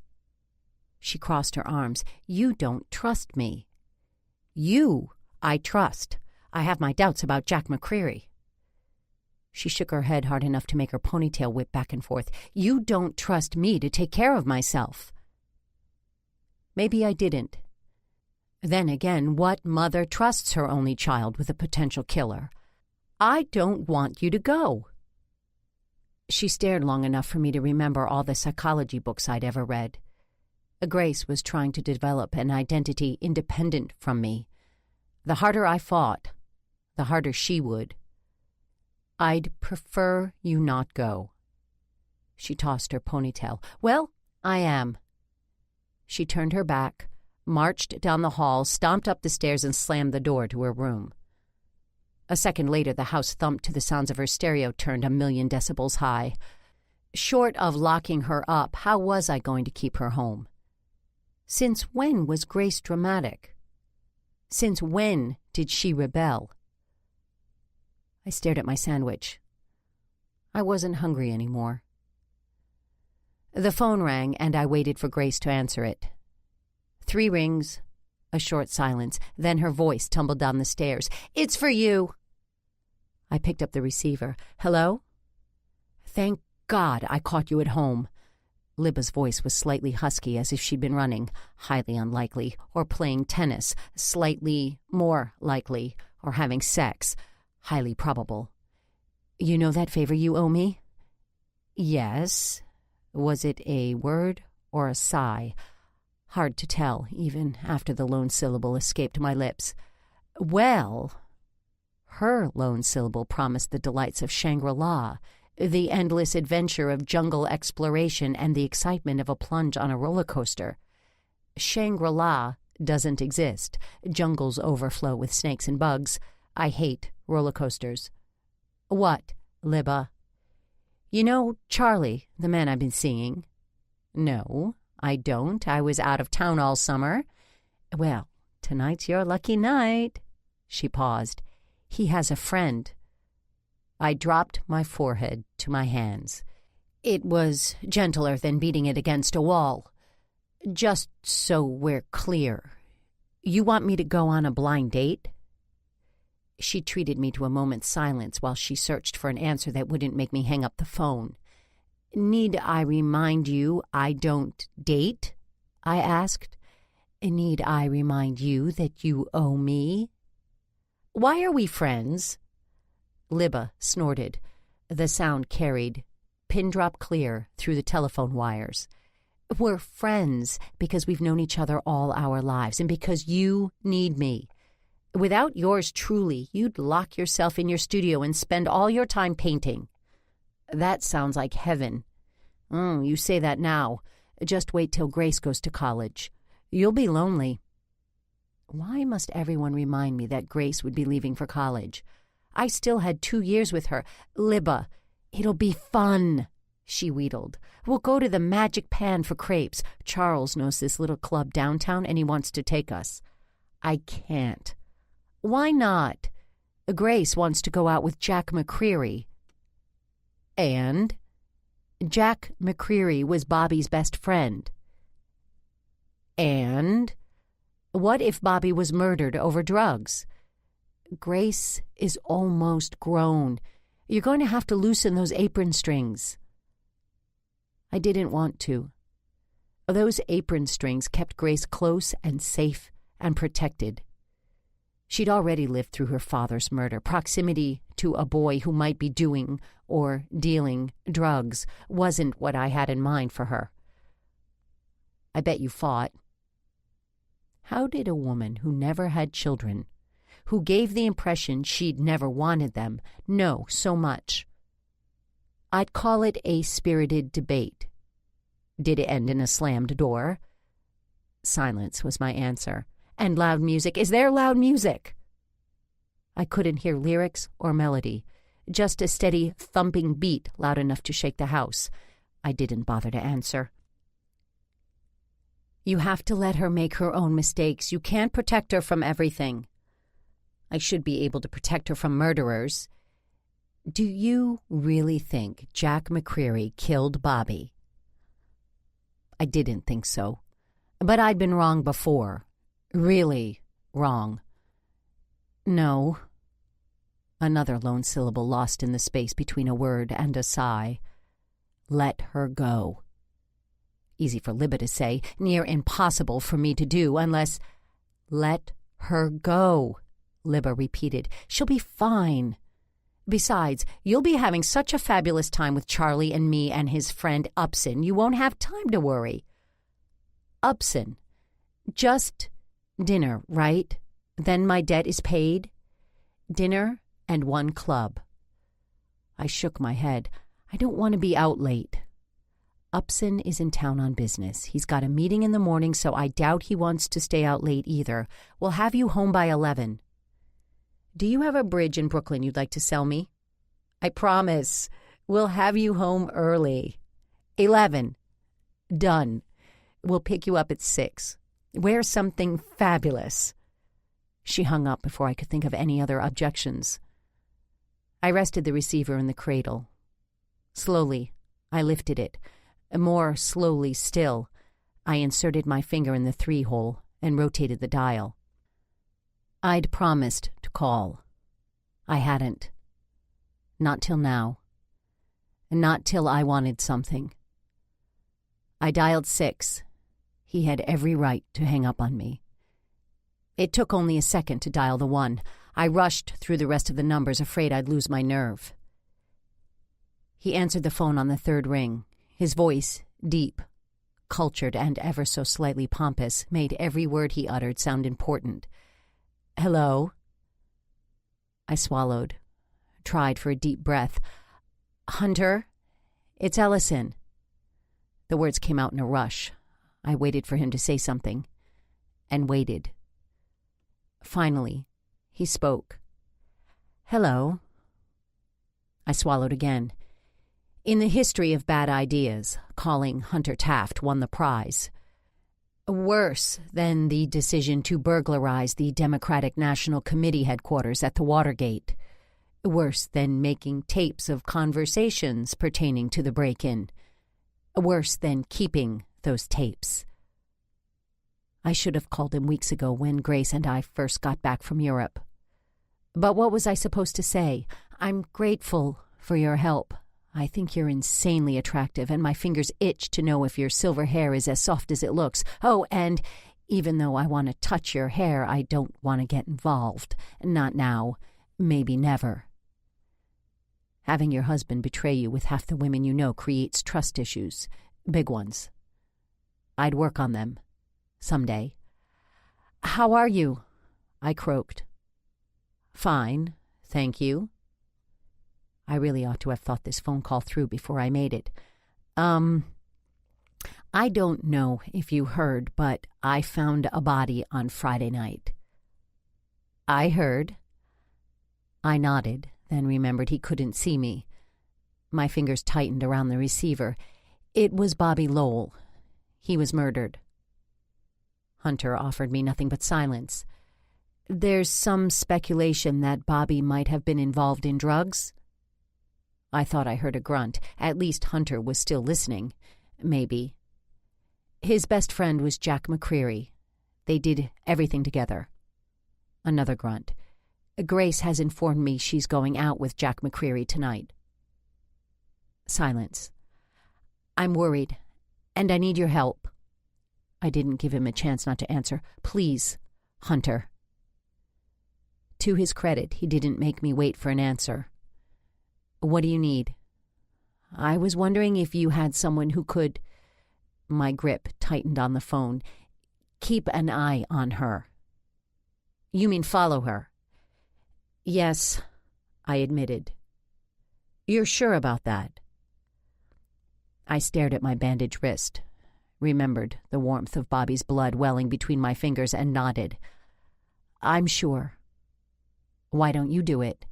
She crossed her arms. "You don't trust me." "You, I trust. I have my doubts about Jack McCreary." She shook her head hard enough to make her ponytail whip back and forth. "You don't trust me to take care of myself." Maybe I didn't. Then again, what mother trusts her only child with a potential killer? "I don't want you to go." She stared long enough for me to remember all the psychology books I'd ever read. Grace was trying to develop an identity independent from me. The harder I fought, the harder she would. "I'd prefer you not go." She tossed her ponytail. "Well, I am." She turned her back, marched down the hall, stomped up the stairs, and slammed the door to her room. A second later, the house thumped to the sounds of her stereo turned 1,000,000 decibels high. Short of locking her up, how was I going to keep her home? Since when was Grace dramatic? Since when did she rebel? I stared at my sandwich. I wasn't hungry anymore. The phone rang, and I waited for Grace to answer it. 3 rings, a short silence, then her voice tumbled down the stairs. "It's for you." I picked up the receiver. Hello? Thank God I caught you at home. Libba's voice was slightly husky, as if she'd been running, highly unlikely, or playing tennis, slightly more likely, or having sex, highly probable. You know that favor you owe me? Yes. Was it a word or a sigh? Hard to tell, even after the lone syllable escaped my lips. Well, her lone syllable promised the delights of Shangri-La, the endless adventure of jungle exploration and the excitement of a plunge on a roller coaster. Shangri-La doesn't exist. Jungles overflow with snakes and bugs. I hate roller coasters. What, Libba? You know Charlie, the man I've been seeing? No, I don't. I was out of town all summer. Well, tonight's your lucky night. She paused. He has a friend. I dropped my forehead to my hands. It was gentler than beating it against a wall. Just so we're clear, you want me to go on a blind date? She treated me to a moment's silence while she searched for an answer that wouldn't make me hang up the phone. Need I remind you I don't date? I asked. Need I remind you that you owe me? Why are we friends? Libba snorted. The sound carried, pin-drop clear, through the telephone wires. We're friends because we've known each other all our lives and because you need me. Without yours truly, you'd lock yourself in your studio and spend all your time painting. That sounds like heaven. You say that now. Just wait till Grace goes to college. You'll be lonely. Why must everyone remind me that Grace would be leaving for college? I still had 2 years with her. Libba, it'll be fun, she wheedled. We'll go to the Magic Pan for crepes. Charles knows this little club downtown and he wants to take us. I can't. Why not? Grace wants to go out with Jack McCreary. And? Jack McCreary was Bobby's best friend. And? What if Bobby was murdered over drugs? Grace is almost grown. You're going to have to loosen those apron strings. I didn't want to. Those apron strings kept Grace close and safe and protected. She'd already lived through her father's murder. Proximity to a boy who might be doing or dealing drugs wasn't what I had in mind for her. I bet you fought. How did a woman who never had children, who gave the impression she'd never wanted them, know so much? I'd call it a spirited debate. Did it end in a slammed door? Silence was my answer. And loud music. Is there loud music? I couldn't hear lyrics or melody, just a steady thumping beat loud enough to shake the house. I didn't bother to answer. You have to let her make her own mistakes. You can't protect her from everything. I should be able to protect her from murderers. Do you really think Jack McCreary killed Bobby? I didn't think so. But I'd been wrong before. Really wrong. No. Another lone syllable lost in the space between a word and a sigh. Let her go. Easy for Libba to say, near impossible for me to do, unless... Let her go, Libba repeated. She'll be fine. Besides, you'll be having such a fabulous time with Charlie and me and his friend Upson, you won't have time to worry. Upson. Just dinner, right? Then my debt is paid? Dinner and one club. I shook my head. I don't want to be out late. Upson is in town on business. He's got a meeting in the morning, so I doubt he wants to stay out late either. We'll have you home by 11. Do you have a bridge in Brooklyn you'd like to sell me? I promise. We'll have you home early. 11. Done. We'll pick you up at 6. Wear something fabulous. She hung up before I could think of any other objections. I rested the receiver in the cradle. Slowly, I lifted it. More slowly still, I inserted my finger in the 3-hole and rotated the dial. I'd promised to call. I hadn't. Not till now. Not till I wanted something. I dialed 6. He had every right to hang up on me. It took only a second to dial the 1. I rushed through the rest of the numbers, afraid I'd lose my nerve. He answered the phone on the 3rd ring. His voice, deep, cultured, and ever so slightly pompous, made every word he uttered sound important. "Hello?" I swallowed, tried for a deep breath. "Hunter, it's Ellison." The words came out in a rush. I waited for him to say something, and waited. Finally, he spoke. "Hello." I swallowed again. In the history of bad ideas, calling Hunter Taft won the prize. Worse than the decision to burglarize the Democratic National Committee headquarters at the Watergate. Worse than making tapes of conversations pertaining to the break-in. Worse than keeping those tapes. I should have called him weeks ago when Grace and I first got back from Europe. But what was I supposed to say? "I'm grateful for your help. I think you're insanely attractive, and my fingers itch to know if your silver hair is as soft as it looks. Oh, and even though I want to touch your hair, I don't want to get involved. Not now. Maybe never." Having your husband betray you with half the women you know creates trust issues. Big ones. I'd work on them. Someday. "How are you?" I croaked. "Fine, thank you." I really ought to have thought this phone call through before I made it. I don't know if you heard, but I found a body on Friday night." "I heard." I nodded, then remembered he couldn't see me. My fingers tightened around the receiver. It was Bobby Lowell. He was murdered. Hunter offered me nothing but silence. "There's some speculation that Bobby might have been involved in drugs?" I thought I heard a grunt. At least Hunter was still listening. Maybe. "His best friend was Jack McCreary. They did everything together." Another grunt. "Grace has informed me she's going out with Jack McCreary tonight." Silence. "I'm worried, and I need your help." I didn't give him a chance not to answer. "Please, Hunter." To his credit, he didn't make me wait for an answer. "What do you need?" "I was wondering if you had someone who could—" My grip tightened on the phone. "Keep an eye on her." "You mean follow her?" "Yes," I admitted. "You're sure about that?" I stared at my bandaged wrist, remembered the warmth of Bobby's blood welling between my fingers, and nodded. "I'm sure." "Why don't you do it?"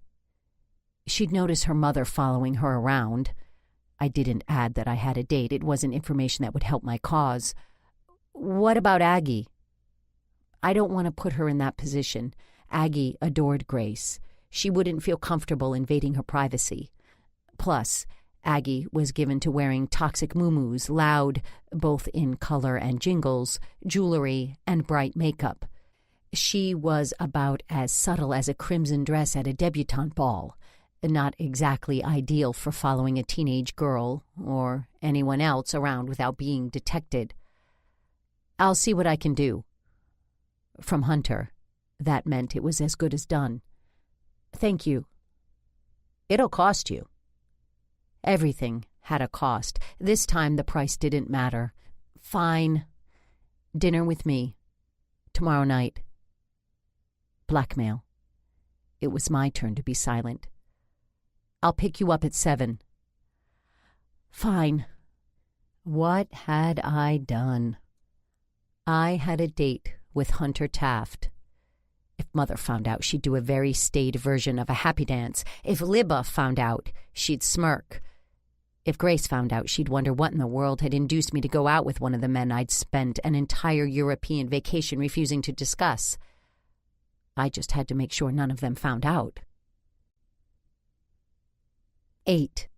She'd notice her mother following her around. I didn't add that I had a date. It wasn't information that would help my cause. "What about Aggie?" "I don't want to put her in that position. Aggie adored Grace. She wouldn't feel comfortable invading her privacy. Plus, Aggie was given to wearing toxic muumuus, loud, both in color and jingles, jewelry, and bright makeup. She was about as subtle as a crimson dress at a debutante ball. Not exactly ideal for following a teenage girl or anyone else around without being detected. "I'll see what I can do." From Hunter, that meant it was as good as done. "Thank you." "It'll cost you." Everything had a cost. This time the price didn't matter. "Fine. Dinner with me. Tomorrow night." Blackmail. It was my turn to be silent. "I'll pick you up at 7. "Fine." What had I done? I had a date with Hunter Taft. If Mother found out, she'd do a very staid version of a happy dance. If Libba found out, she'd smirk. If Grace found out, she'd wonder what in the world had induced me to go out with one of the men I'd spent an entire European vacation refusing to discuss. I just had to make sure none of them found out. 8.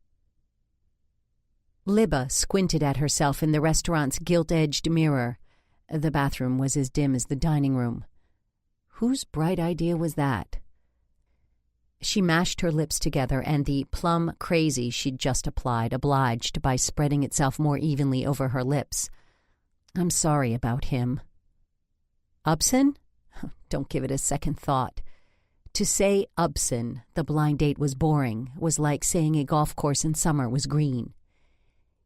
Libba squinted at herself in the restaurant's gilt-edged mirror. The bathroom was as dim as the dining room. Whose bright idea was that? She mashed her lips together, and the plum crazy she'd just applied obliged by spreading itself more evenly over her lips. I'm sorry about him. Upson? Don't give it a second thought. To say Upson, the blind date, was boring was like saying a golf course in summer was green.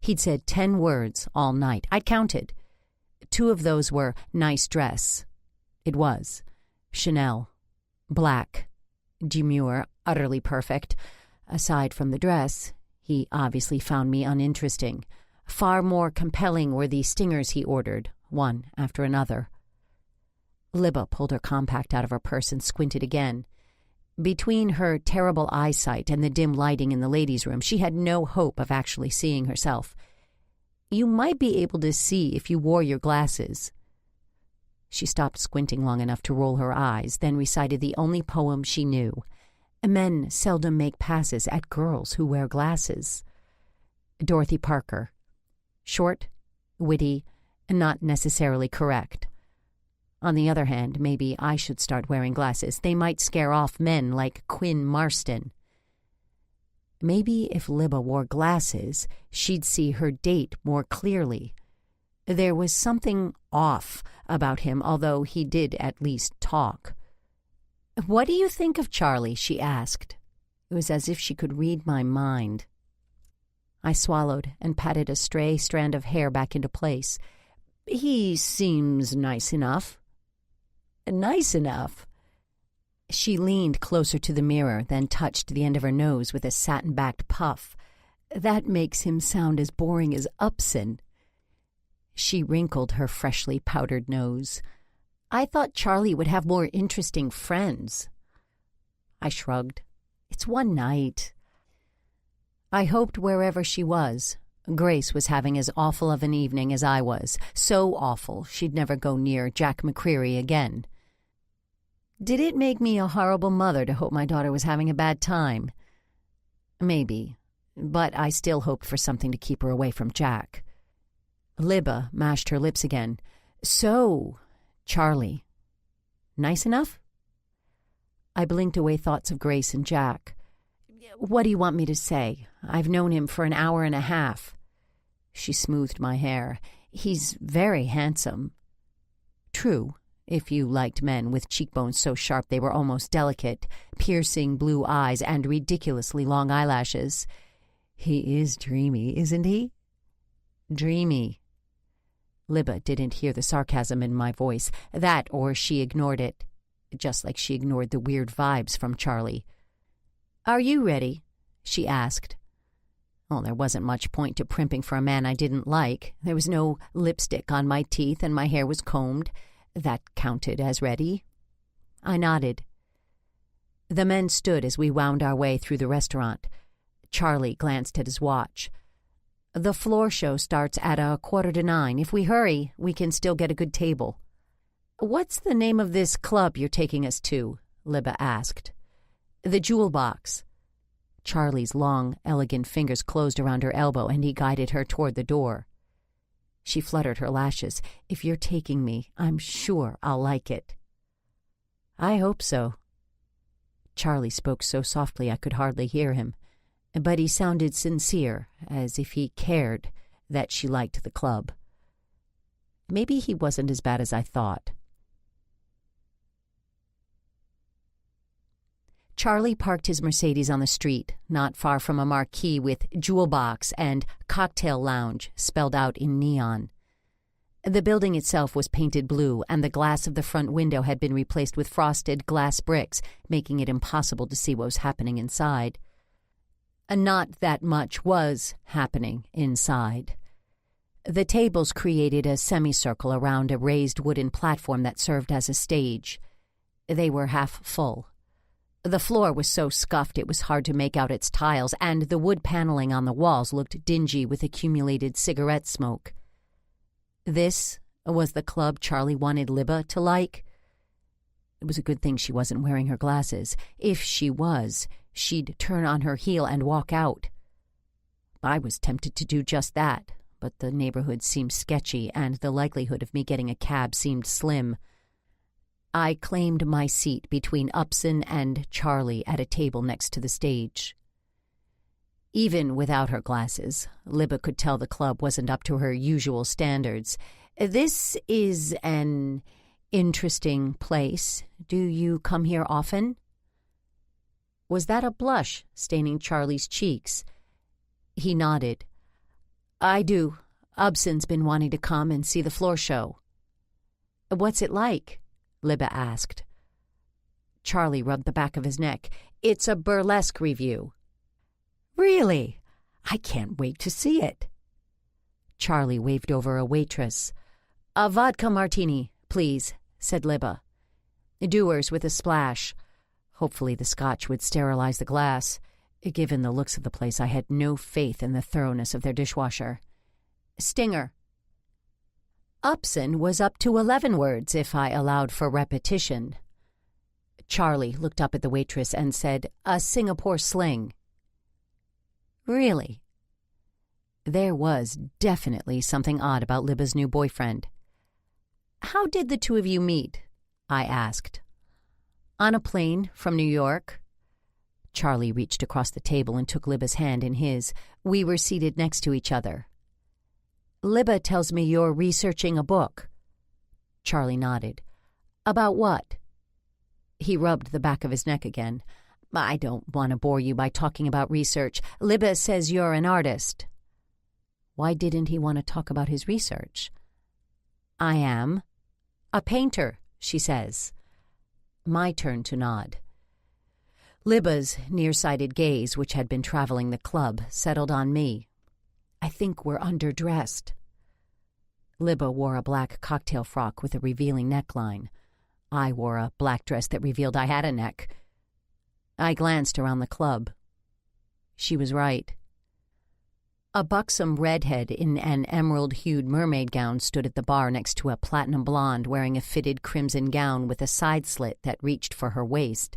He'd said 10 words all night. I counted. 2 of those were nice dress. It was. Chanel. Black. Demure. Utterly perfect. Aside from the dress, he obviously found me uninteresting. Far more compelling were the stingers he ordered, one after another. Libba pulled her compact out of her purse and squinted again. Between her terrible eyesight and the dim lighting in the ladies' room, she had no hope of actually seeing herself. You might be able to see if you wore your glasses. She stopped squinting long enough to roll her eyes, then recited the only poem she knew. Men seldom make passes at girls who wear glasses. Dorothy Parker. Short, witty, and not necessarily correct. On the other hand, maybe I should start wearing glasses. They might scare off men like Quinn Marston. Maybe if Libba wore glasses, she'd see her date more clearly. There was something off about him, although he did at least talk. "What do you think of Charlie?" she asked. It was as if she could read my mind. I swallowed and patted a stray strand of hair back into place. "He seems nice enough." "Nice enough?" She leaned closer to the mirror, then touched the end of her nose with a satin-backed puff. "That makes him sound as boring as Upson." She wrinkled her freshly powdered nose. "I thought Charlie would have more interesting friends." I shrugged. "It's one night." I hoped wherever she was, Grace was having as awful of an evening as I was. So awful she'd never go near Jack McCreary again. Did it make me a horrible mother to hope my daughter was having a bad time? Maybe, but I still hoped for something to keep her away from Jack. Libba mashed her lips again. "So, Charlie, nice enough?" I blinked away thoughts of Grace and Jack. "What do you want me to say? I've known him for an hour and a half." She smoothed my hair. "He's very handsome." True, if you liked men with cheekbones so sharp they were almost delicate, piercing blue eyes, and ridiculously long eyelashes. "He is dreamy, isn't he?" "Dreamy." Libba didn't hear the sarcasm in my voice. That, or she ignored it, just like she ignored the weird vibes from Charlie. "Are you ready?" she asked. Well, there wasn't much point to primping for a man I didn't like. There was no lipstick on my teeth, and my hair was combed. That counted as ready. I nodded. The men stood as we wound our way through the restaurant. Charlie glanced at his watch. "The floor show starts at 8:45. If we hurry, we can still get a good table." "What's the name of this club you're taking us to?" Libba asked. "The Jewel Box." Charlie's long, elegant fingers closed around her elbow, and he guided her toward the door. She fluttered her lashes. "If you're taking me, I'm sure I'll like it." "I hope so." Charlie spoke so softly I could hardly hear him, but he sounded sincere, as if he cared that she liked the club. Maybe he wasn't as bad as I thought. Charlie parked his Mercedes on the street, not far from a marquee with Jewel Box and Cocktail Lounge spelled out in neon. The building itself was painted blue, and the glass of the front window had been replaced with frosted glass bricks, making it impossible to see what was happening inside. Not that much was happening inside. The tables created a semicircle around a raised wooden platform that served as a stage. They were half full. The floor was so scuffed it was hard to make out its tiles, and the wood paneling on the walls looked dingy with accumulated cigarette smoke. This was the club Charlie wanted Libba to like. It was a good thing she wasn't wearing her glasses. If she was, she'd turn on her heel and walk out. I was tempted to do just that, but the neighborhood seemed sketchy, and the likelihood of me getting a cab seemed slim. I claimed my seat between Upson and Charlie at a table next to the stage. Even without her glasses, Libba could tell the club wasn't up to her usual standards. "This is an interesting place. Do you come here often?" Was that a blush staining Charlie's cheeks? He nodded. "I do. Upson's been wanting to come and see the floor show." "What's it like?" Libba asked. Charlie rubbed the back of his neck. "It's a burlesque review." "Really? I can't wait to see it." Charlie waved over a waitress. "A vodka martini, please," said Libba. "Doers with a splash." Hopefully the scotch would sterilize the glass. Given the looks of the place, I had no faith in the thoroughness of their dishwasher. "Stinger." Upson was up to 11 words if I allowed for repetition. Charlie looked up at the waitress and said, "A Singapore sling." "Really?" There was definitely something odd about Libba's new boyfriend. "How did the two of you meet?" I asked. "On a plane from New York." Charlie reached across the table and took Libba's hand in his. We were seated next to each other. "Libba tells me you're researching a book." Charlie nodded. "About what?" He rubbed the back of his neck again. "I don't want to bore you by talking about research. Libba says you're an artist." Why didn't he want to talk about his research? "I am." "A painter," she says. My turn to nod. Libba's nearsighted gaze, which had been traveling the club, settled on me. "I think we're underdressed." Libba wore a black cocktail frock with a revealing neckline. I wore a black dress that revealed I had a neck. I glanced around the club. She was right. A buxom redhead in an emerald-hued mermaid gown stood at the bar next to a platinum blonde wearing a fitted crimson gown with a side slit that reached for her waist.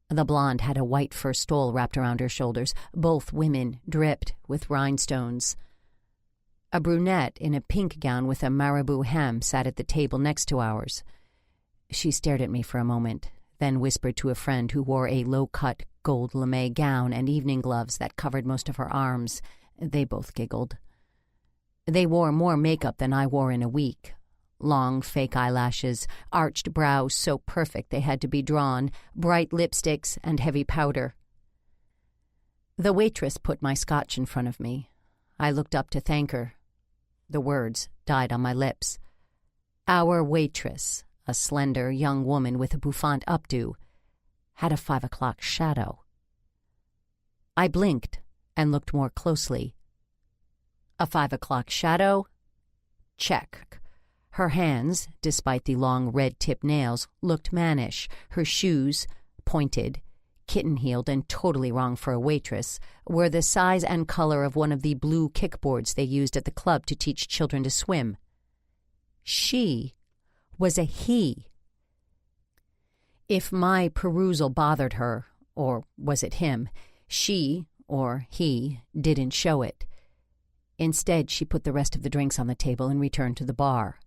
The blonde had a white fur stole wrapped around her shoulders. Both women dripped with rhinestones. A brunette in a pink gown with a marabou hem sat at the table next to ours. She stared at me for a moment, then whispered to a friend who wore a low-cut gold lame gown and evening gloves that covered most of her arms. They both giggled. They wore more makeup than I wore in a week. Long fake eyelashes, arched brows so perfect they had to be drawn, bright lipsticks, and heavy powder. The waitress put my scotch in front of me. I looked up to thank her. The words died on my lips. Our waitress, a slender young woman with a bouffant updo, had a 5 o'clock shadow. I blinked and looked more closely. A 5 o'clock shadow? Check. Her hands, despite the long red-tipped nails, looked mannish. Her shoes, pointed, kitten-heeled and totally wrong for a waitress, were the size and color of one of the blue kickboards they used at the club to teach children to swim. She was a he. If my perusal bothered her, or was it him, she, or he, didn't show it. Instead, she put the rest of the drinks on the table and returned to the bar.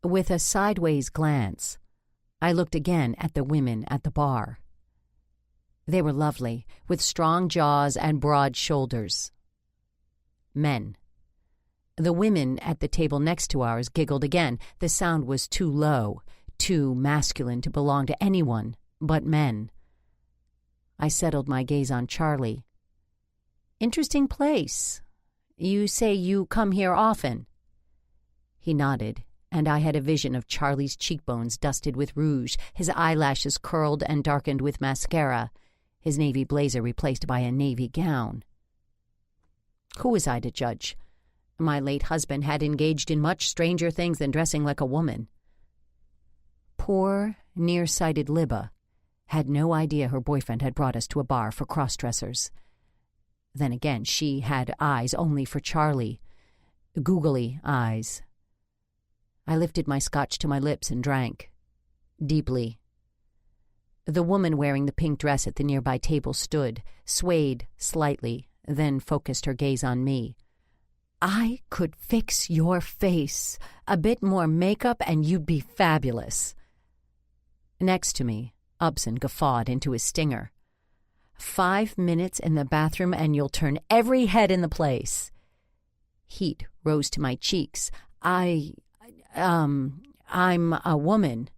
With a sideways glance, I looked again at the women at the bar. They were lovely, with strong jaws and broad shoulders. Men. The women at the table next to ours giggled again. The sound was too low, too masculine to belong to anyone but men. I settled my gaze on Charlie. "Interesting place. You say you come here often?" He nodded, and I had a vision of Charlie's cheekbones dusted with rouge, his eyelashes curled and darkened with mascara, his navy blazer replaced by a navy gown. Who was I to judge? My late husband had engaged in much stranger things than dressing like a woman. Poor, nearsighted Libba had no idea her boyfriend had brought us to a bar for cross-dressers. Then again, she had eyes only for Charlie. Googly eyes. I lifted my scotch to my lips and drank. Deeply. The woman wearing the pink dress at the nearby table stood, swayed slightly, then focused her gaze on me. I could fix your face. A bit more makeup and you'd be fabulous. Next to me, Upson guffawed into his stinger. 5 minutes in the bathroom and you'll turn every head in the place. Heat rose to my cheeks. I'm a woman.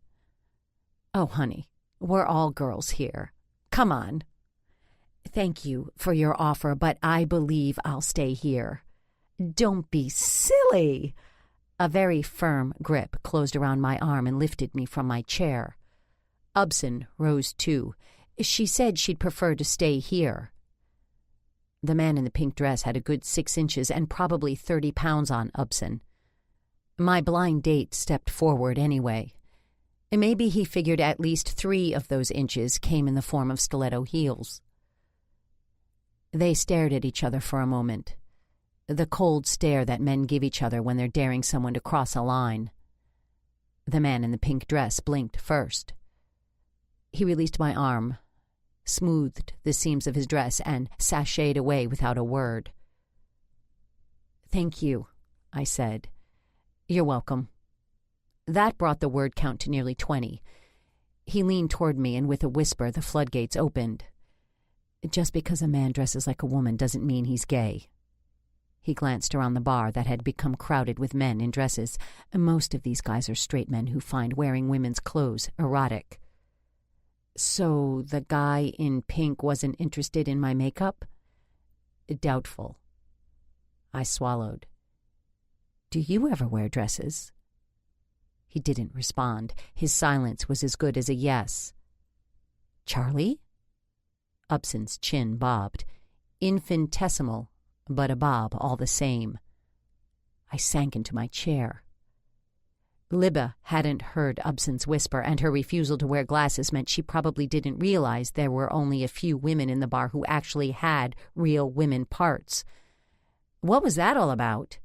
Oh, honey, we're all girls here. Come on. Thank you for your offer, but I believe I'll stay here. Don't be silly. A very firm grip closed around my arm and lifted me from my chair. Upson rose too. She said she'd prefer to stay here. The man in the pink dress had a good 6 inches and probably 30 pounds on Upson. My blind date stepped forward anyway. Maybe he figured at least 3 of those inches came in the form of stiletto heels. They stared at each other for a moment. The cold stare that men give each other when they're daring someone to cross a line. The man in the pink dress blinked first. He released my arm, smoothed the seams of his dress, and sashayed away without a word. "Thank you," I said. "You're welcome." That brought the word count to nearly 20. He leaned toward me, and with a whisper the floodgates opened. Just because a man dresses like a woman doesn't mean he's gay. He glanced around the bar that had become crowded with men in dresses. Most of these guys are straight men who find wearing women's clothes erotic. So the guy in pink wasn't interested in my makeup? Doubtful. I swallowed. Do you ever wear dresses? He didn't respond. His silence was as good as a yes. Charlie? Upson's chin bobbed. Infinitesimal, but a bob all the same. I sank into my chair. Libba hadn't heard Upson's whisper, and her refusal to wear glasses meant she probably didn't realize there were only a few women in the bar who actually had real women parts. What was that all about?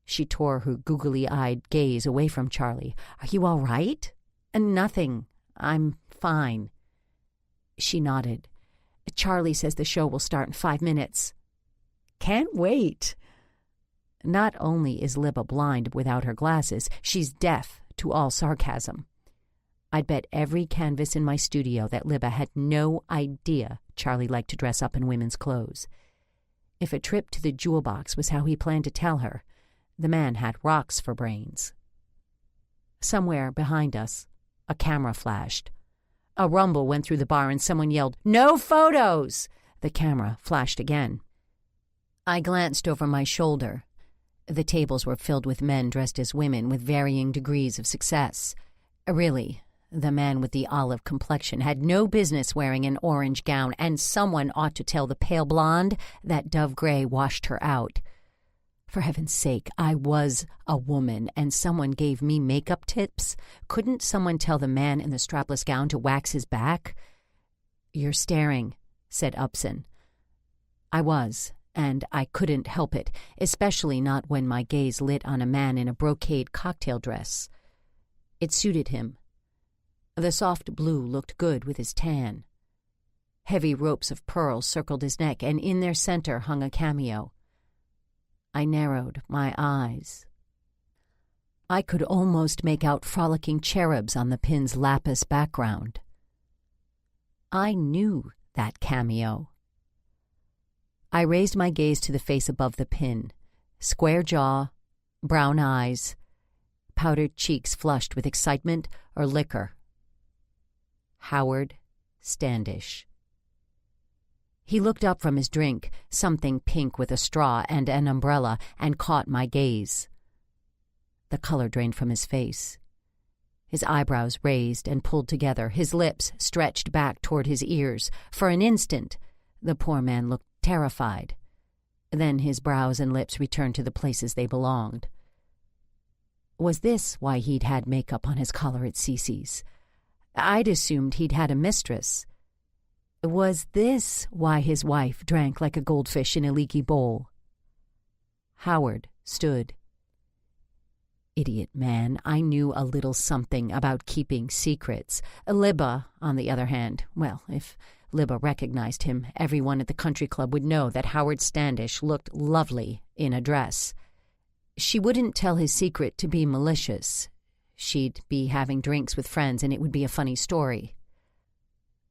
She tore her googly-eyed gaze away from Charlie. Are you all right? Nothing. I'm fine. She nodded. Charlie says the show will start in 5 minutes. Can't wait. Not only is Libba blind without her glasses, she's deaf to all sarcasm. I'd bet every canvas in my studio that Libba had no idea Charlie liked to dress up in women's clothes. If a trip to the jewel box was how he planned to tell her, the man had rocks for brains. Somewhere behind us, a camera flashed. A rumble went through the bar and someone yelled, "No photos!" The camera flashed again. I glanced over my shoulder. The tables were filled with men dressed as women with varying degrees of success. Really, the man with the olive complexion had no business wearing an orange gown, and someone ought to tell the pale blonde that dove gray washed her out. For heaven's sake, I was a woman, and someone gave me makeup tips. Couldn't someone tell the man in the strapless gown to wax his back? You're staring, said Upson. I was, and I couldn't help it, especially not when my gaze lit on a man in a brocade cocktail dress. It suited him. The soft blue looked good with his tan. Heavy ropes of pearls circled his neck, and in their center hung a cameo. I narrowed my eyes. I could almost make out frolicking cherubs on the pin's lapis background. I knew that cameo. I raised my gaze to the face above the pin. Square jaw, brown eyes, powdered cheeks flushed with excitement or liquor. Howard Standish. He looked up from his drink, something pink with a straw and an umbrella, and caught my gaze. The color drained from his face. His eyebrows raised and pulled together, his lips stretched back toward his ears. For an instant, the poor man looked terrified. Then his brows and lips returned to the places they belonged. Was this why he'd had makeup on his collar at Cece's? I'd assumed he'd had a mistress. Was this why his wife drank like a goldfish in a leaky bowl? Howard stood. Idiot man, I knew a little something about keeping secrets. Libba, on the other hand, well, if Libba recognized him, everyone at the country club would know that Howard Standish looked lovely in a dress. She wouldn't tell his secret to be malicious. She'd be having drinks with friends, and it would be a funny story.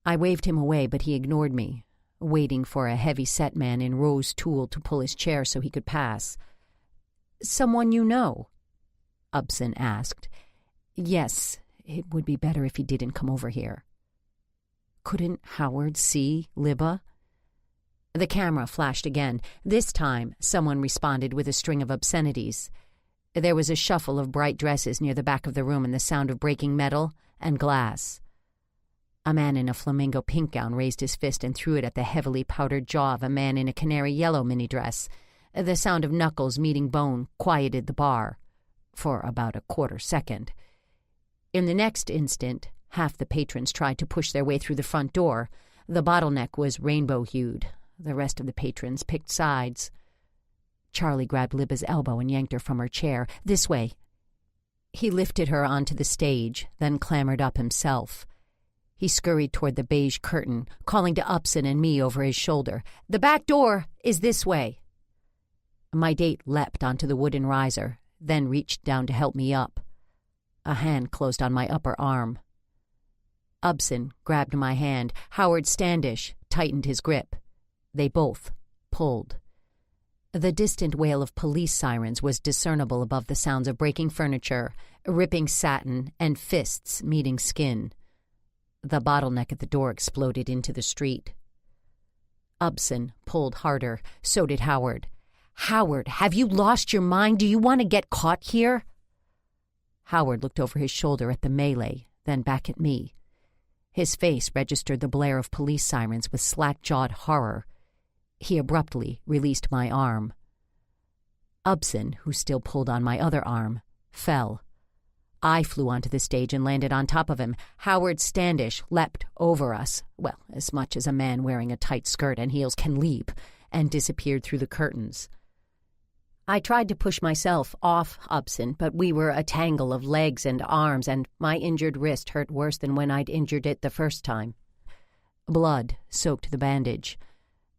I waved him away, but he ignored me, waiting for a heavy-set man in rose tulle to pull his chair so he could pass. "Someone you know?" Upson asked. "Yes, it would be better if he didn't come over here." Couldn't Howard see Libba? The camera flashed again. This time, someone responded with a string of obscenities. There was a shuffle of bright dresses near the back of the room and the sound of breaking metal and glass. A man in a flamingo pink gown raised his fist and threw it at the heavily powdered jaw of a man in a canary yellow mini-dress. The sound of knuckles meeting bone quieted the bar for about a quarter second. In the next instant, half the patrons tried to push their way through the front door. The bottleneck was rainbow-hued. The rest of the patrons picked sides. Charlie grabbed Libba's elbow and yanked her from her chair. "This way." He lifted her onto the stage, then clambered up himself. He scurried toward the beige curtain, calling to Upson and me over his shoulder. "The back door is this way." My date leapt onto the wooden riser, then reached down to help me up. A hand closed on my upper arm. Upson grabbed my hand. Howard Standish tightened his grip. They both pulled. The distant wail of police sirens was discernible above the sounds of breaking furniture, ripping satin, and fists meeting skin. The bottleneck at the door exploded into the street. Upson pulled harder. So did Howard. "Howard, have you lost your mind? Do you want to get caught here?" Howard looked over his shoulder at the melee, then back at me. His face registered the blare of police sirens with slack-jawed horror. He abruptly released my arm. Upson, who still pulled on my other arm, fell. I flew onto the stage and landed on top of him. Howard Standish leapt over us, well, as much as a man wearing a tight skirt and heels can leap, and disappeared through the curtains. I tried to push myself off Upson, but we were a tangle of legs and arms, and my injured wrist hurt worse than when I'd injured it the first time. Blood soaked the bandage.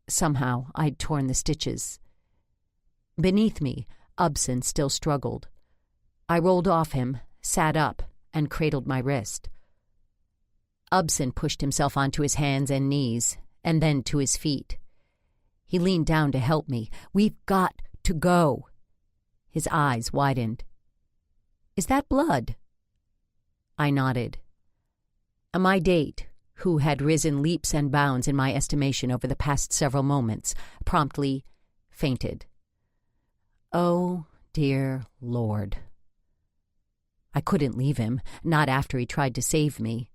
Somehow I'd torn the stitches. Beneath me, Upson still struggled. I rolled off him, sat up, and cradled my wrist. Upson pushed himself onto his hands and knees, and then to his feet. He leaned down to help me. "We've got to go." His eyes widened. "Is that blood?" I nodded. My date, who had risen leaps and bounds in my estimation over the past several moments, promptly fainted. Oh, dear Lord. I couldn't leave him, not after he tried to save me.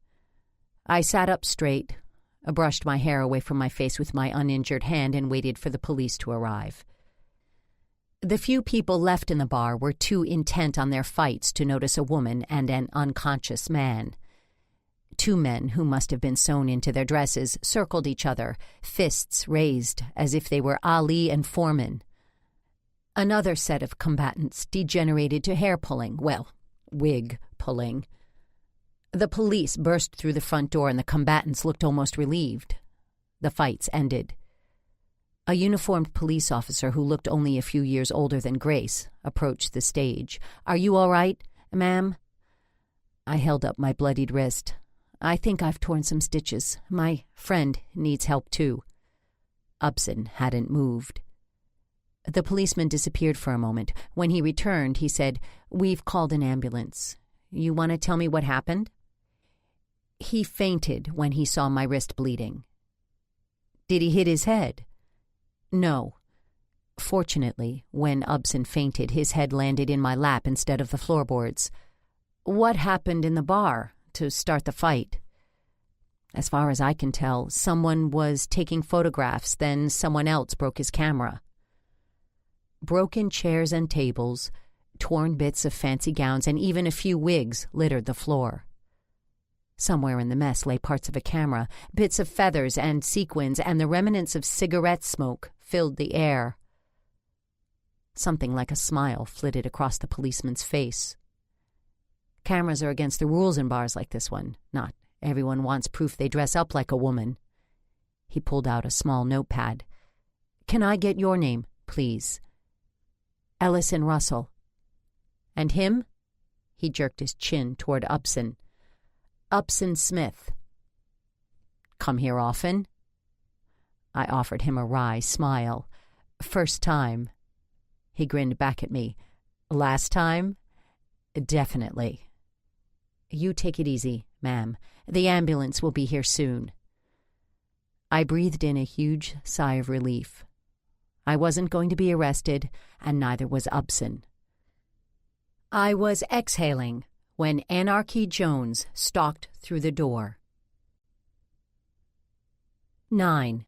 I sat up straight, brushed my hair away from my face with my uninjured hand, and waited for the police to arrive. The few people left in the bar were too intent on their fights to notice a woman and an unconscious man. Two men, who must have been sewn into their dresses, circled each other, fists raised as if they were Ali and Foreman. Another set of combatants degenerated to hair-pulling, well, wig-pulling. The police burst through the front door and the combatants looked almost relieved. The fights ended. A uniformed police officer who looked only a few years older than Grace approached the stage. "Are you all right, ma'am?" I held up my bloodied wrist. "I think I've torn some stitches. My friend needs help, too." Upson hadn't moved. The policeman disappeared for a moment. When he returned, he said, "We've called an ambulance. You want to tell me what happened?" He fainted when he saw my wrist bleeding. "Did he hit his head?" "No." Fortunately, when Upson fainted, his head landed in my lap instead of the floorboards. "What happened in the bar to start the fight?" "As far as I can tell, someone was taking photographs, then someone else broke his camera." Broken chairs and tables, torn bits of fancy gowns, and even a few wigs littered the floor. Somewhere in the mess lay parts of a camera, bits of feathers and sequins, and the remnants of cigarette smoke filled the air. Something like a smile flitted across the policeman's face. Cameras are against the rules in bars like this one. Not everyone wants proof they dress up like a woman. He pulled out a small notepad. "Can I get your name, please?" Ellison Russell. And him? He jerked his chin toward Upson. Upson Smith. Come here often? I offered him a wry smile. First time. He grinned back at me. Last time? Definitely. You take it easy, ma'am. The ambulance will be here soon. I breathed in a huge sigh of relief. I wasn't going to be arrested, and neither was Upson. I was exhaling when Anarchy Jones stalked through the door. 9.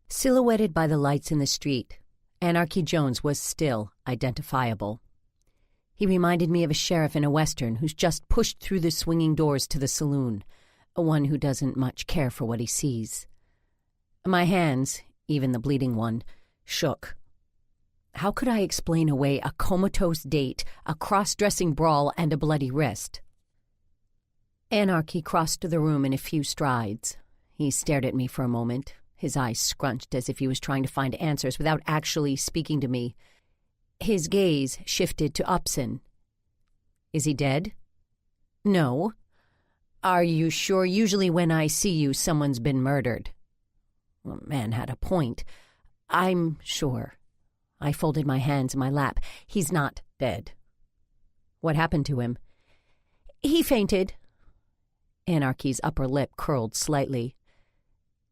Silhouetted by the lights in the street, Anarchy Jones was still identifiable. He reminded me of a sheriff in a Western who's just pushed through the swinging doors to the saloon, one who doesn't much care for what he sees. My hands, even the bleeding one, shook. How could I explain away a comatose date, a cross-dressing brawl, and a bloody wrist? Anarchy crossed to the room in a few strides. He stared at me for a moment, his eyes scrunched as if he was trying to find answers without actually speaking to me. His gaze shifted to Upson. Is he dead? No. Are you sure? Usually when I see you, someone's been murdered. The man had a point. I'm sure. I folded my hands in my lap. He's not dead. What happened to him? He fainted. Anarchy's upper lip curled slightly.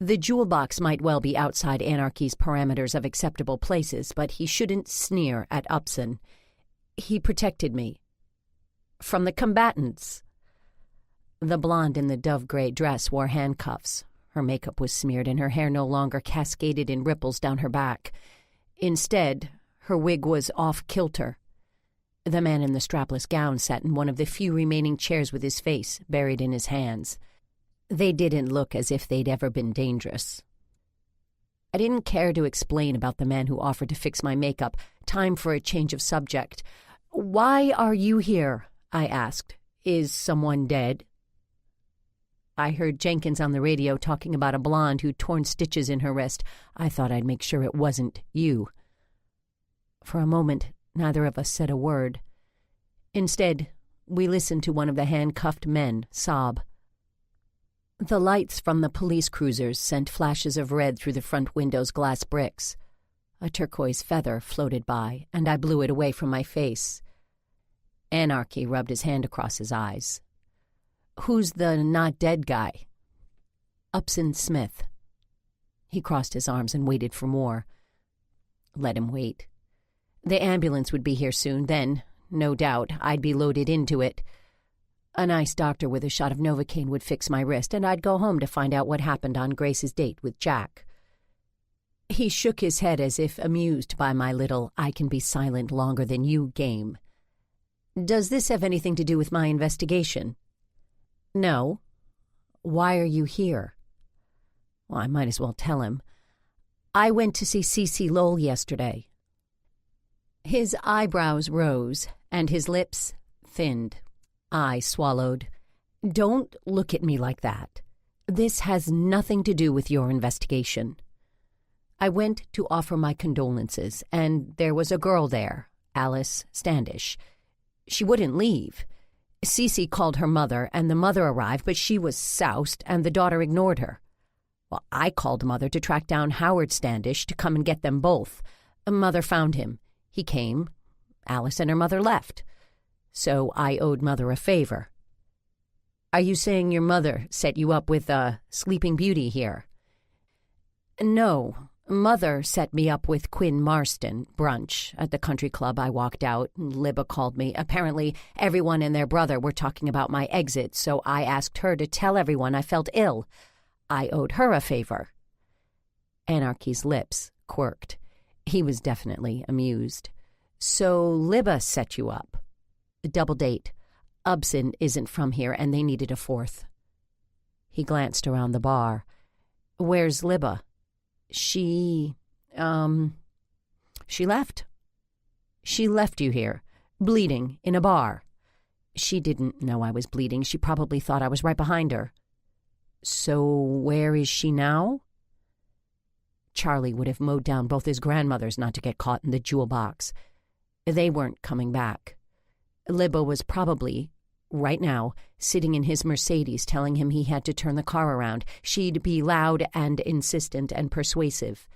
The jewel box might well be outside Anarchy's parameters of acceptable places, but he shouldn't sneer at Upson. He protected me. From the combatants. The blonde in the dove-gray dress wore handcuffs. Her makeup was smeared and her hair no longer cascaded in ripples down her back. Instead, her wig was off-kilter. The man in the strapless gown sat in one of the few remaining chairs with his face buried in his hands. They didn't look as if they'd ever been dangerous. I didn't care to explain about the man who offered to fix my makeup. Time for a change of subject. Why are you here? I asked. Is someone dead? I heard Jenkins on the radio talking about a blonde who'd torn stitches in her wrist. I thought I'd make sure it wasn't you. For a moment, neither of us said a word. Instead, we listened to one of the handcuffed men sob. The lights from the police cruisers sent flashes of red through the front window's glass bricks. A turquoise feather floated by, and I blew it away from my face. Anarchy rubbed his hand across his eyes. Who's the not-dead guy? Upson Smith. He crossed his arms and waited for more. Let him wait. The ambulance would be here soon. Then, no doubt, I'd be loaded into it. A nice doctor with a shot of Novocaine would fix my wrist, and I'd go home to find out what happened on Grace's date with Jack. He shook his head as if amused by my little I can be silent longer than you game. Does this have anything to do with my investigation? No. Why are you here? Well, I might as well tell him. I went to see Cece Lowell yesterday. His eyebrows rose, and his lips thinned. I swallowed. Don't look at me like that. This has nothing to do with your investigation. I went to offer my condolences, and there was a girl there, Alice Standish. She wouldn't leave. Cece called her mother, and the mother arrived, but she was soused, and the daughter ignored her. Well, I called Mother to track down Howard Standish to come and get them both. Mother found him. He came. Alice and her mother left. So I owed Mother a favor. Are you saying your mother set you up with a Sleeping Beauty here? No. Mother set me up with Quinn Marston, brunch. At the country club I walked out. Libba called me. Apparently everyone and their brother were talking about my exit, so I asked her to tell everyone I felt ill. I owed her a favor. Anarchy's lips quirked. He was definitely amused. So Libba set you up. Double date. Upson isn't from here, and they needed a fourth. He glanced around the bar. Where's Libba? She left. She left you here, bleeding, in a bar. She didn't know I was bleeding. She probably thought I was right behind her. So where is she now? Charlie would have mowed down both his grandmothers not to get caught in the jewel box. They weren't coming back. Libba was probably, right now, sitting in his Mercedes telling him he had to turn the car around. She'd be loud and insistent and persuasive.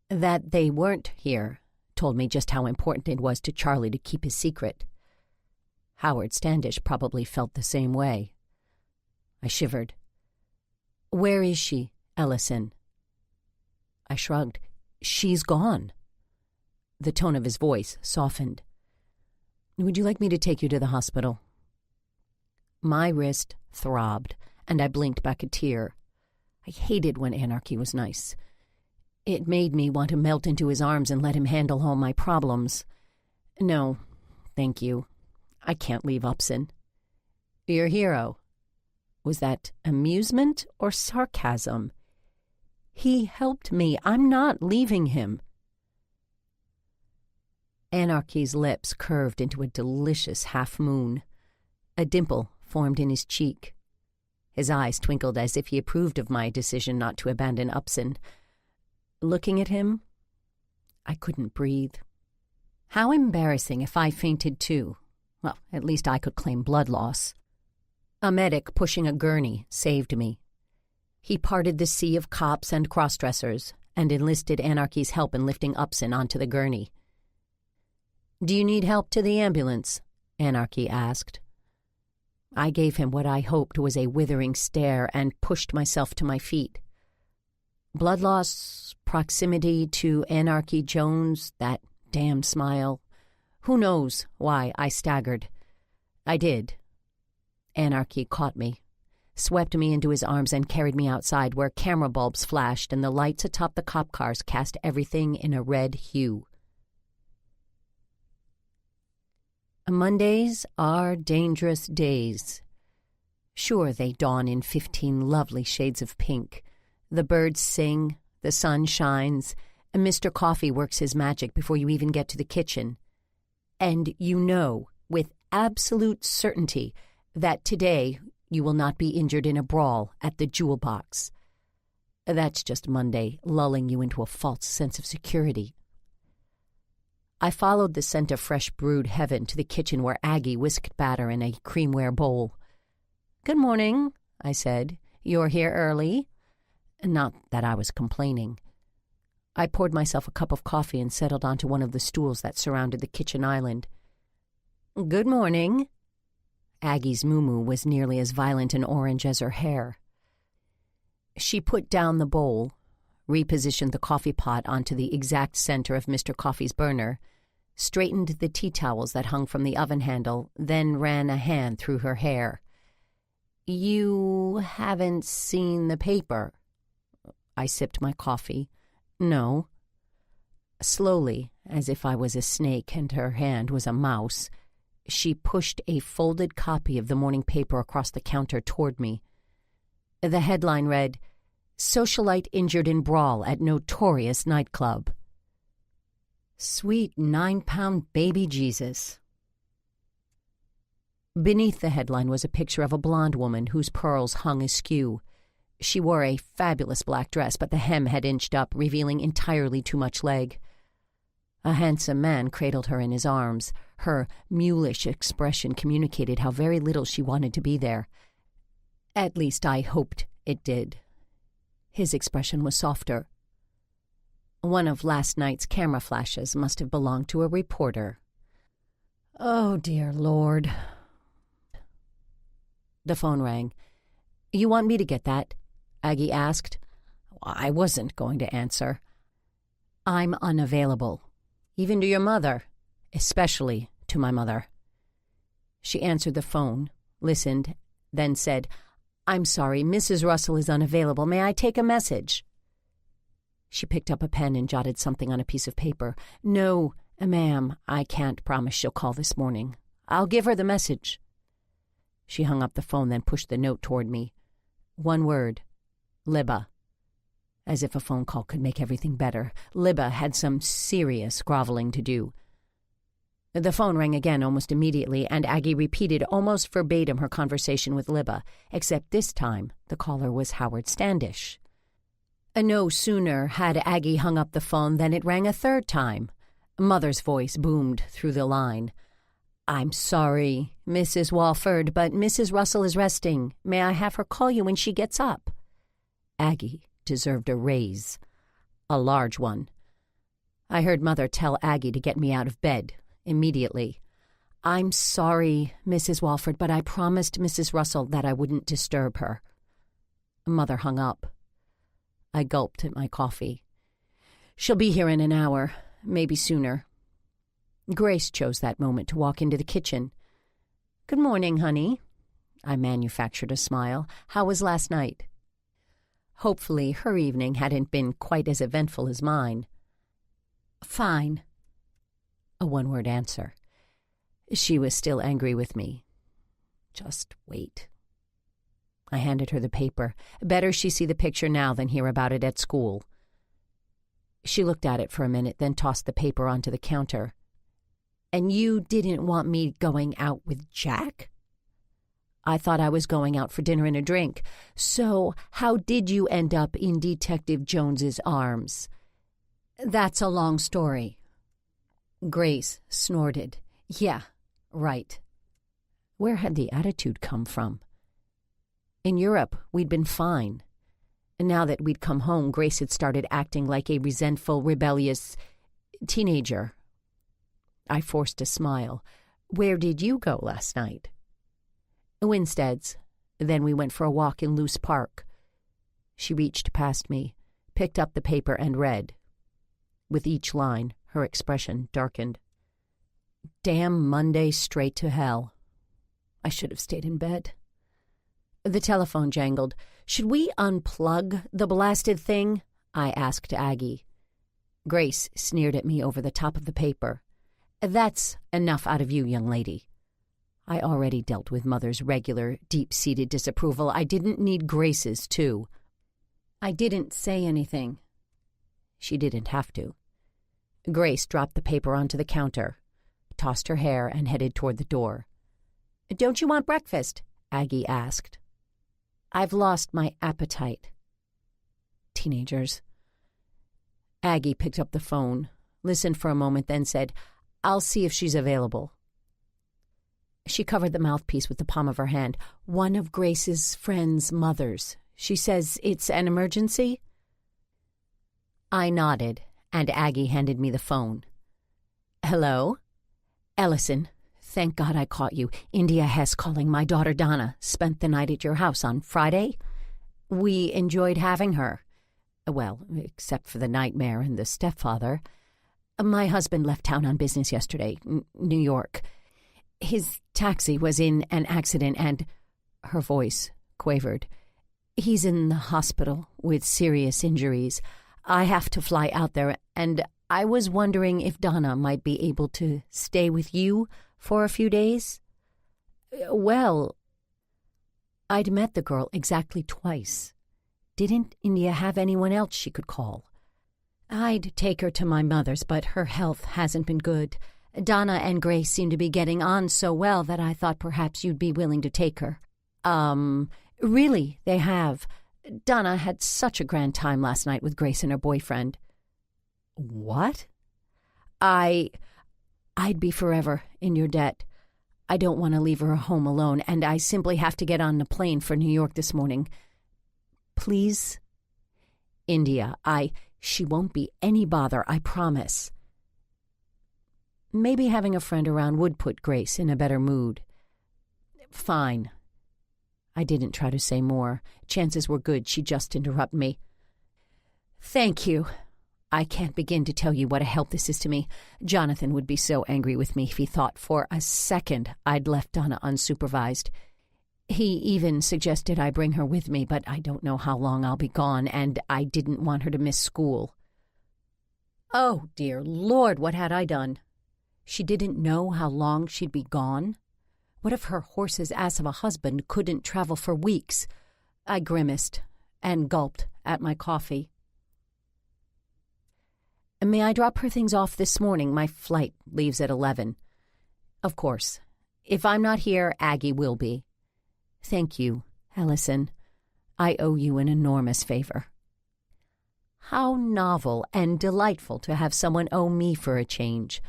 That they weren't here told me just how important it was to Charlie to keep his secret. Howard Standish probably felt the same way. I shivered. "Where is she, Ellison?" I shrugged. "She's gone." The tone of his voice softened. "Would you like me to take you to the hospital?" My wrist throbbed, and I blinked back a tear. I hated when Anarchy was nice. It made me want to melt into his arms and let him handle all my problems. "No, thank you. I can't leave Upson." "Your hero." Was that amusement or sarcasm? "He helped me. I'm not leaving him." Anarchy's lips curved into a delicious half-moon. A dimple formed in his cheek. His eyes twinkled as if he approved of my decision not to abandon Upson. Looking at him, I couldn't breathe. How embarrassing if I fainted too. Well, at least I could claim blood loss. A medic pushing a gurney saved me. He parted the sea of cops and cross-dressers and enlisted Anarchy's help in lifting Upson onto the gurney. "Do you need help to the ambulance?" Anarchy asked. I gave him what I hoped was a withering stare and pushed myself to my feet. Blood loss, proximity to Anarchy Jones, that damned smile. Who knows why I staggered? I did. Anarchy caught me, swept me into his arms and carried me outside where camera bulbs flashed and the lights atop the cop cars cast everything in a red hue. Mondays are dangerous days. Sure, they dawn in 15 lovely shades of pink. The birds sing, the sun shines, and Mr. Coffee works his magic before you even get to the kitchen. And you know, with absolute certainty, that today you will not be injured in a brawl at the jewel box. That's just Monday, lulling you into a false sense of security. I followed the scent of fresh brewed heaven to the kitchen where Aggie whisked batter in a creamware bowl. "Good morning," I said. "You're here early?" Not that I was complaining. I poured myself a cup of coffee and settled onto one of the stools that surrounded the kitchen island. "Good morning." Aggie's moo-moo was nearly as violent an orange as her hair. She put down the bowl, repositioned the coffee pot onto the exact center of Mr. Coffee's burner, straightened the tea towels that hung from the oven handle, then ran a hand through her hair. "You haven't seen the paper?" I sipped my coffee. "No." Slowly, as if I was a snake and her hand was a mouse, she pushed a folded copy of the morning paper across the counter toward me. The headline read, "Socialite injured in brawl at notorious nightclub." Sweet 9-pound baby Jesus. Beneath the headline was a picture of a blonde woman whose pearls hung askew. She wore a fabulous black dress, but the hem had inched up, revealing entirely too much leg. A handsome man cradled her in his arms. Her mulish expression communicated how very little she wanted to be there. At least I hoped it did. His expression was softer. One of last night's camera flashes must have belonged to a reporter. Oh, dear Lord. The phone rang. "You want me to get that?" Aggie asked. I wasn't going to answer. "I'm unavailable. Even to your mother. Especially to my mother." She answered the phone, listened, then said, "I'm sorry, Mrs. Russell is unavailable. May I take a message?" She picked up a pen and jotted something on a piece of paper. "No, ma'am, I can't promise she'll call this morning. I'll give her the message." She hung up the phone, then pushed the note toward me. One word. Libba. As if a phone call could make everything better. Libba had some serious groveling to do. The phone rang again almost immediately, and Aggie repeated almost verbatim her conversation with Libba, except this time the caller was Howard Standish. No sooner had Aggie hung up the phone than it rang a third time. Mother's voice boomed through the line. "I'm sorry, Mrs. Walford, but Mrs. Russell is resting. May I have her call you when she gets up?" Aggie deserved a raise. A large one. I heard Mother tell Aggie to get me out of bed immediately. "I'm sorry, Mrs. Walford, but I promised Mrs. Russell that I wouldn't disturb her." Mother hung up. I gulped at my coffee. "She'll be here in an hour, maybe sooner." Grace chose that moment to walk into the kitchen. "Good morning, honey." I manufactured a smile. "How was last night?" Hopefully her evening hadn't been quite as eventful as mine. "Fine." A one-word answer. She was still angry with me. Just wait. I handed her the paper. Better she see the picture now than hear about it at school. She looked at it for a minute, then tossed the paper onto the counter. "And you didn't want me going out with Jack?" "I thought I was going out for dinner and a drink. So how did you end up in Detective Jones's arms?" "That's a long story." Grace snorted. "Yeah, right." Where had the attitude come from? In Europe, we'd been fine. And now that we'd come home, Grace had started acting like a resentful, rebellious teenager. I forced a smile. "Where did you go last night?" "Winstead's. Then we went for a walk in Luce Park." She reached past me, picked up the paper and read. With each line, her expression darkened. "Damn Monday straight to hell. I should have stayed in bed." The telephone jangled. "Should we unplug the blasted thing?" I asked Aggie. Grace sneered at me over the top of the paper. "That's enough out of you, young lady." I already dealt with Mother's regular, deep-seated disapproval. I didn't need Grace's, too. I didn't say anything. She didn't have to. Grace dropped the paper onto the counter, tossed her hair, and headed toward the door. "Don't you want breakfast?" Aggie asked. "I've lost my appetite." Teenagers. Aggie picked up the phone, listened for a moment, then said, "I'll see if she's available." She covered the mouthpiece with the palm of her hand. "One of Grace's friend's mothers. She says it's an emergency?" I nodded, and Aggie handed me the phone. "Hello?" "Ellison. Thank God I caught you. India Hess calling. My daughter Donna spent the night at your house on Friday. We enjoyed having her. Well, except for the nightmare and the stepfather. My husband left town on business yesterday, New York. His taxi was in an accident and—" her voice quavered. "He's in the hospital with serious injuries. I have to fly out there, and I was wondering if Donna might be able to stay with you for a few days." "Well," I'd met the girl exactly twice. Didn't India have anyone else she could call? "I'd take her to my mother's, but her health hasn't been good. Donna and Grace seem to be getting on so well that I thought perhaps you'd be willing to take her." Really, they have. Donna had such a grand time last night with Grace and her boyfriend." "What?" I'd be forever in your debt. I don't want to leave her home alone, and I simply have to get on a plane for New York this morning. Please?" "India, she won't be any bother, I promise." Maybe having a friend around would put Grace in a better mood. "Fine." I didn't try to say more. Chances were good she'd just interrupt me. "Thank you. I can't begin to tell you what a help this is to me. Jonathan would be so angry with me if he thought for a second I'd left Donna unsupervised. He even suggested I bring her with me, but I don't know how long I'll be gone, and I didn't want her to miss school." Oh, dear Lord, what had I done? She didn't know how long she'd be gone? What if her horse's ass of a husband couldn't travel for weeks? I grimaced and gulped at my coffee. "May I drop her things off this morning? My flight leaves at 11. "Of course. If I'm not here, Aggie will be." "Thank you, Ellison. I owe you an enormous favor." How novel and delightful to have someone owe me for a change,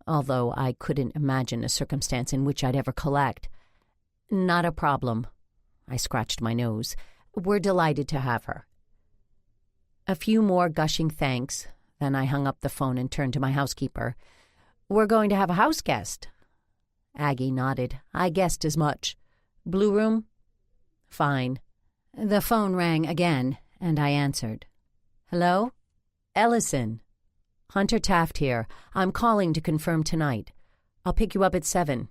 although I couldn't imagine a circumstance in which I'd ever collect. Not a problem. I scratched my nose. We're delighted to have her. A few more gushing thanks, then I hung up the phone and turned to my housekeeper. We're going to have a house guest. Aggie nodded. I guessed as much. Blue room? Fine. The phone rang again, and I answered. Hello? Ellison. Hunter Taft here. I'm calling to confirm tonight. I'll pick you up at 7.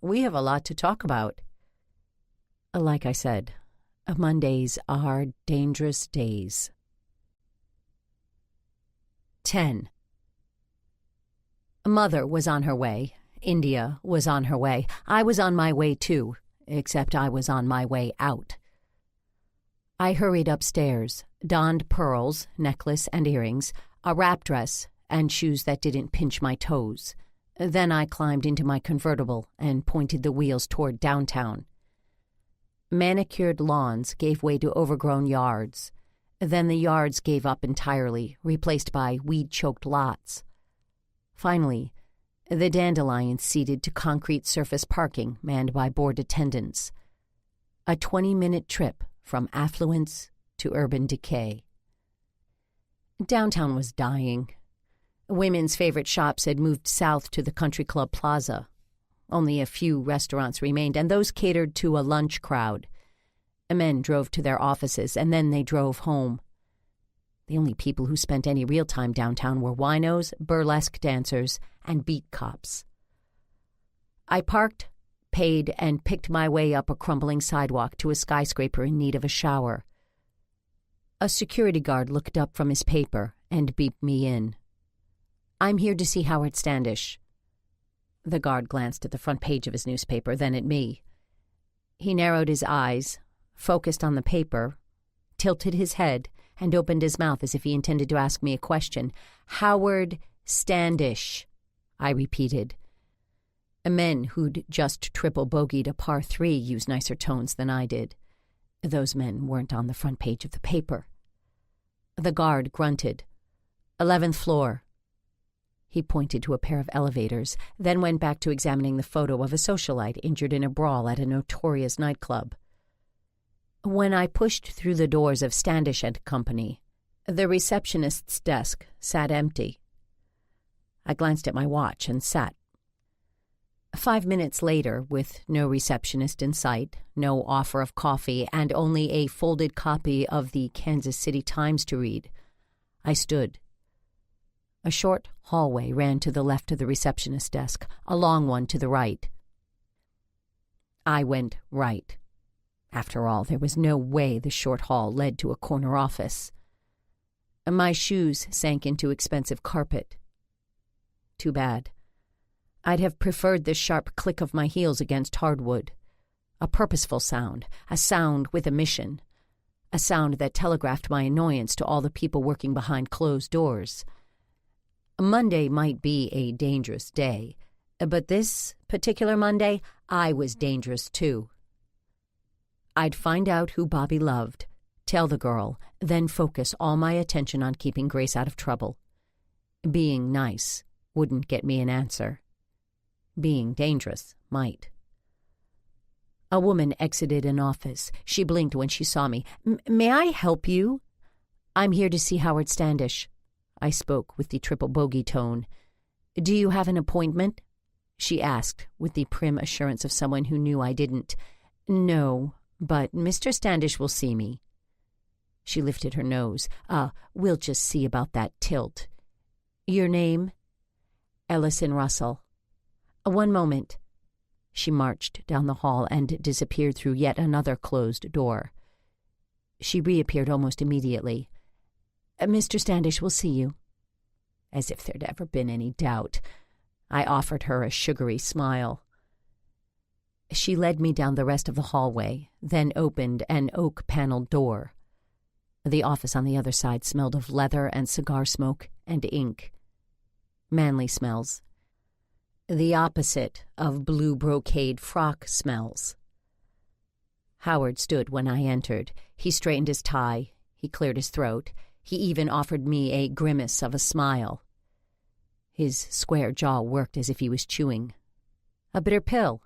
We have a lot to talk about. Like I said, Mondays are dangerous days. 10. Mother was on her way. India was on her way. I was on my way too, except I was on my way out. I hurried upstairs, donned pearls, necklace and earrings, a wrap dress, and shoes that didn't pinch my toes. Then I climbed into my convertible and pointed the wheels toward downtown. Manicured lawns gave way to overgrown yards. Then the yards gave up entirely, replaced by weed-choked lots. Finally, the dandelions ceded to concrete surface parking manned by bored attendants. A 20-minute trip from affluence to urban decay. Downtown was dying. Women's favorite shops had moved south to the Country Club Plaza. Only a few restaurants remained, and those catered to a lunch crowd. Men drove to their offices, and then they drove home. The only people who spent any real time downtown were winos, burlesque dancers, and beat cops. I parked, paid, and picked my way up a crumbling sidewalk to a skyscraper in need of a shower. A security guard looked up from his paper and beeped me in. I'm here to see Howard Standish. The guard glanced at the front page of his newspaper, then at me. He narrowed his eyes, focused on the paper, tilted his head, and opened his mouth as if he intended to ask me a question. Howard Standish, I repeated. Men who'd just triple bogeyed a par 3 used nicer tones than I did. Those men weren't on the front page of the paper. The guard grunted. 11th floor. He pointed to a pair of elevators, then went back to examining the photo of a socialite injured in a brawl at a notorious nightclub. When I pushed through the doors of Standish and Company, the receptionist's desk sat empty. I glanced at my watch and sat. 5 minutes later, with no receptionist in sight, no offer of coffee, and only a folded copy of the Kansas City Times to read, I stood. A short hallway ran to the left of the receptionist's desk, a long one to the right. I went right. After all, there was no way the short hall led to a corner office. My shoes sank into expensive carpet. Too bad. I'd have preferred the sharp click of my heels against hardwood. A purposeful sound, a sound with a mission, a sound that telegraphed my annoyance to all the people working behind closed doors. Monday might be a dangerous day, but this particular Monday, I was dangerous too. I'd find out who Bobby loved, tell the girl, then focus all my attention on keeping Grace out of trouble. Being nice wouldn't get me an answer. Being dangerous might. A woman exited an office. She blinked when she saw me. May I help you? I'm here to see Howard Standish. I spoke with the triple bogey tone. Do you have an appointment? She asked, with the prim assurance of someone who knew I didn't. No, but Mr. Standish will see me. She lifted her nose. We'll just see about that tilt. Your name? Ellison Russell. One moment. She marched down the hall and disappeared through yet another closed door. She reappeared almost immediately. Mr. Standish will see you. As if there'd ever been any doubt. I offered her a sugary smile. She led me down the rest of the hallway, then opened an oak-paneled door. The office on the other side smelled of leather and cigar smoke and ink. Manly smells. The opposite of blue brocade frock smells. Howard stood when I entered. He straightened his tie. He cleared his throat. He even offered me a grimace of a smile. His square jaw worked as if he was chewing. "A bitter pill."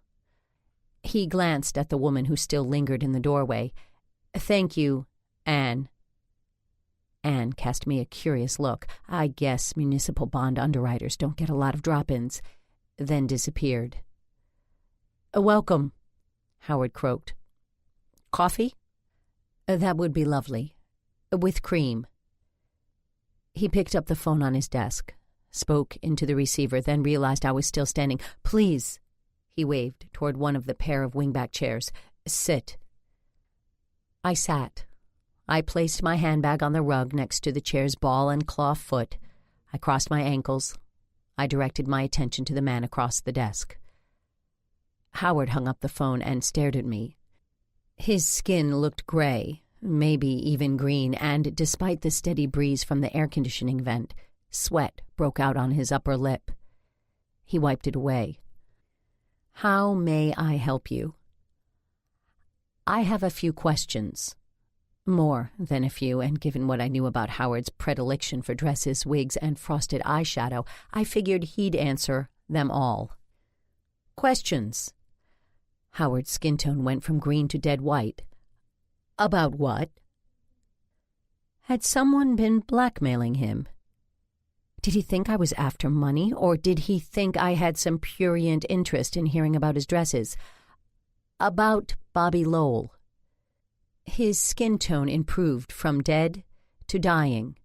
He glanced at the woman who still lingered in the doorway. "Thank you, Anne." Anne cast me a curious look. I guess municipal bond underwriters don't get a lot of drop-ins. Then disappeared. "Welcome," Howard croaked. "Coffee?" "That would be lovely. With cream." He picked up the phone on his desk, spoke into the receiver, then realized I was still standing. "Please," he waved toward one of the pair of wingback chairs. "Sit." I sat. I placed my handbag on the rug next to the chair's ball and claw foot. I crossed my ankles. I directed my attention to the man across the desk. Howard hung up the phone and stared at me. His skin looked gray, maybe even green, and despite the steady breeze from the air conditioning vent, sweat broke out on his upper lip. He wiped it away. "How may I help you?" "I have a few questions." More than a few, and given what I knew about Howard's predilection for dresses, wigs, and frosted eyeshadow, I figured he'd answer them all. "Questions." Howard's skin tone went from green to dead white. "About what?" Had someone been blackmailing him? Did he think I was after money, or did he think I had some prurient interest in hearing about his dresses? "About Bobby Lowell." His skin tone improved from dead to dying.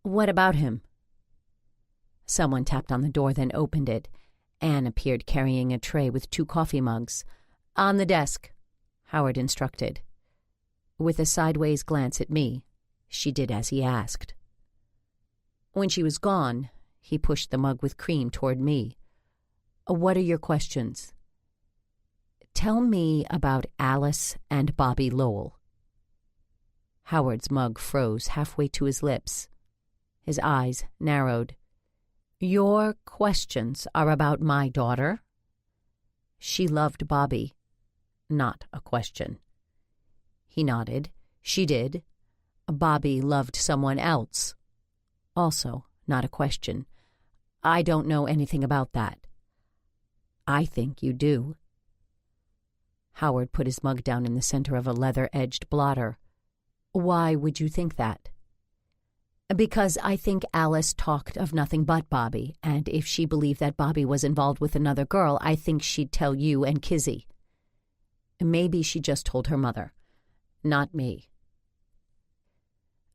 "What about him?" Someone tapped on the door, then opened it. Anne appeared carrying a tray with 2 coffee mugs. "On the desk," Howard instructed. With a sideways glance at me, she did as he asked. When she was gone, he pushed the mug with cream toward me. "What are your questions?" "Tell me about Alice and Bobby Lowell." Howard's mug froze halfway to his lips. His eyes narrowed. "Your questions are about my daughter?" "She loved Bobby." Not a question. He nodded. "She did. Bobby loved someone else." Also not a question. "I don't know anything about that." "I think you do." Howard put his mug down in the center of a leather-edged blotter. "Why would you think that?" "Because I think Alice talked of nothing but Bobby, and if she believed that Bobby was involved with another girl, I think she'd tell you and Kizzy." "Maybe she just told her mother." "Not me."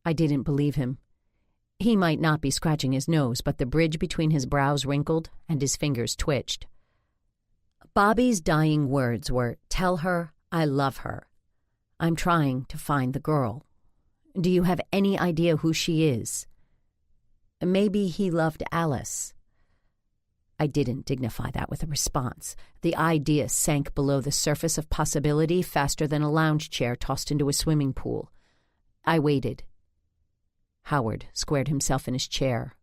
I didn't believe him. He might not be scratching his nose, but the bridge between his brows wrinkled and his fingers twitched. Bobby's dying words were, "Tell her I love her. I'm trying to find the girl. Do you have any idea who she is?" "Maybe he loved Alice." I didn't dignify that with a response. The idea sank below the surface of possibility faster than a lounge chair tossed into a swimming pool. I waited. Howard squared himself in his chair.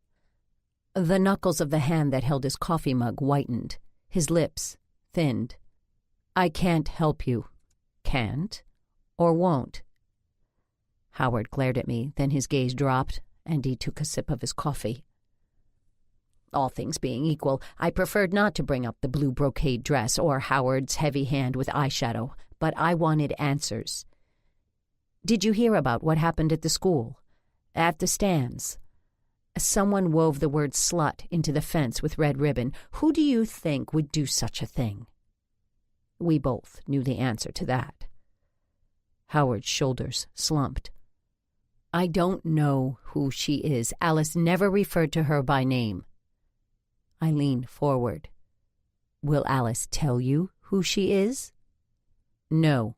The knuckles of the hand that held his coffee mug whitened. His lips thinned. "I can't help you." "Can't? Or won't?" Howard glared at me, then his gaze dropped, and he took a sip of his coffee. All things being equal, I preferred not to bring up the blue brocade dress or Howard's heavy hand with eyeshadow, but I wanted answers. "Did you hear about what happened at the school? At the stands?" Someone wove the word slut into the fence with red ribbon. Who do you think would do such a thing? We both knew the answer to that. Howard's shoulders slumped. "I don't know who she is. Alice never referred to her by name." I leaned forward. "Will Alice tell you who she is?" "No."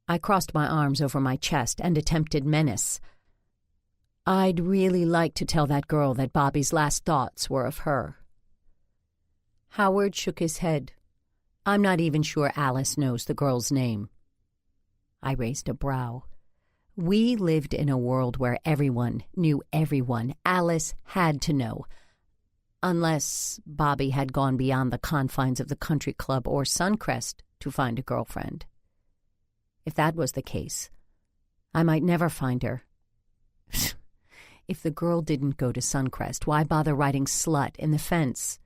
I crossed my arms over my chest and attempted menace. "I'd really like to tell that girl that Bobby's last thoughts were of her." Howard shook his head. "I'm not even sure Alice knows the girl's name." I raised a brow. We lived in a world where everyone knew everyone. Alice had to know. Unless Bobby had gone beyond the confines of the country club or Suncrest to find a girlfriend. If that was the case, I might never find her. If the girl didn't go to Suncrest, why bother writing slut in the fence?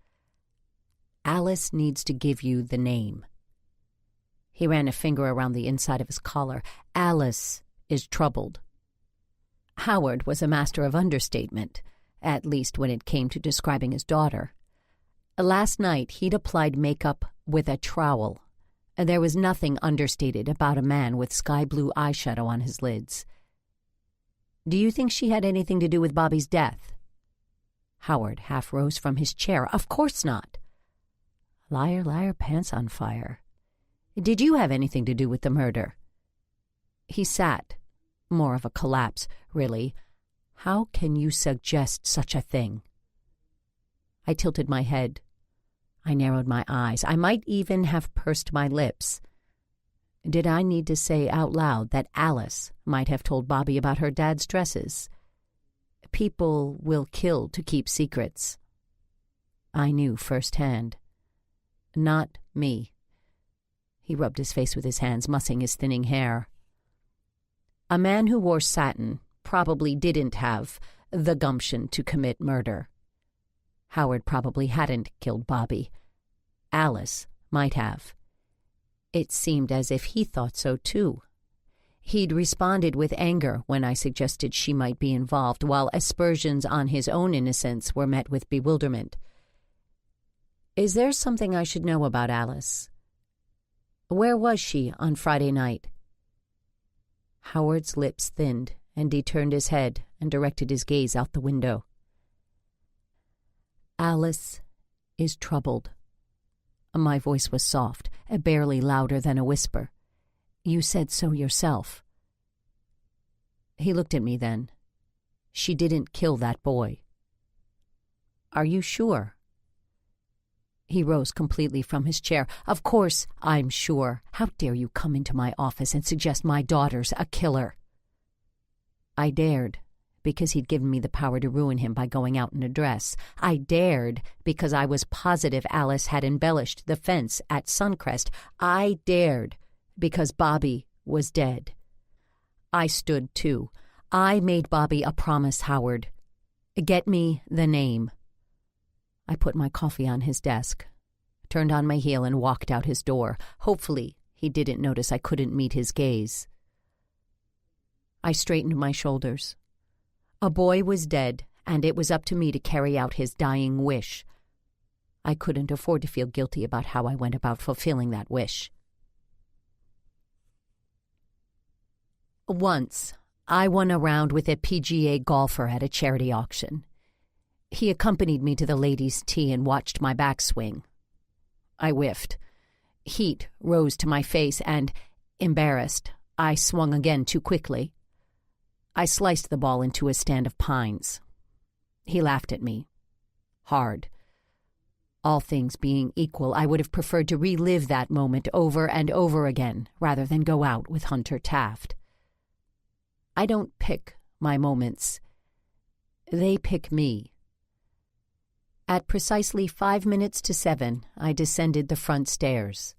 Alice needs to give you the name. He ran a finger around the inside of his collar. Alice is troubled. Howard was a master of understatement, at least when it came to describing his daughter. Last night he'd applied makeup with a trowel. There was nothing understated about a man with sky-blue eyeshadow on his lids. Do you think she had anything to do with Bobby's death? Howard half rose from his chair. Of course not. Liar, liar, pants on fire. Did you have anything to do with the murder? He sat. More of a collapse, really. How can you suggest such a thing? I tilted my head. I narrowed my eyes. I might even have pursed my lips. Did I need to say out loud that Alice might have told Bobby about her dad's dresses? People will kill to keep secrets. I knew firsthand. Not me. He rubbed his face with his hands, mussing his thinning hair. A man who wore satin probably didn't have the gumption to commit murder. Howard probably hadn't killed Bobby. Alice might have. It seemed as if he thought so too. He'd responded with anger when I suggested she might be involved, while aspersions on his own innocence were met with bewilderment. Is there something I should know about Alice? Where was she on Friday night? Howard's lips thinned, and he turned his head and directed his gaze out the window. Alice is troubled. My voice was soft, barely louder than a whisper. You said so yourself. He looked at me then. She didn't kill that boy. Are you sure? He rose completely from his chair. Of course I'm sure. How dare you come into my office and suggest my daughter's a killer? I dared, because he'd given me the power to ruin him by going out in a dress. I dared because I was positive Alice had embellished the fence at Suncrest. I dared because Bobby was dead. I stood too. I made Bobby a promise, Howard. Get me the name. I put my coffee on his desk, turned on my heel and walked out his door. Hopefully he didn't notice I couldn't meet his gaze. I straightened my shoulders. A boy was dead, and it was up to me to carry out his dying wish. I couldn't afford to feel guilty about how I went about fulfilling that wish. Once, I won a round with a PGA golfer at a charity auction. He accompanied me to the ladies' tee and watched my backswing. I whiffed. Heat rose to my face, and, embarrassed, I swung again too quickly. I sliced the ball into a stand of pines. He laughed at me. Hard. All things being equal, I would have preferred to relive that moment over and over again, rather than go out with Hunter Taft. I don't pick my moments. They pick me. At precisely 5 minutes to 7, I descended the front stairs.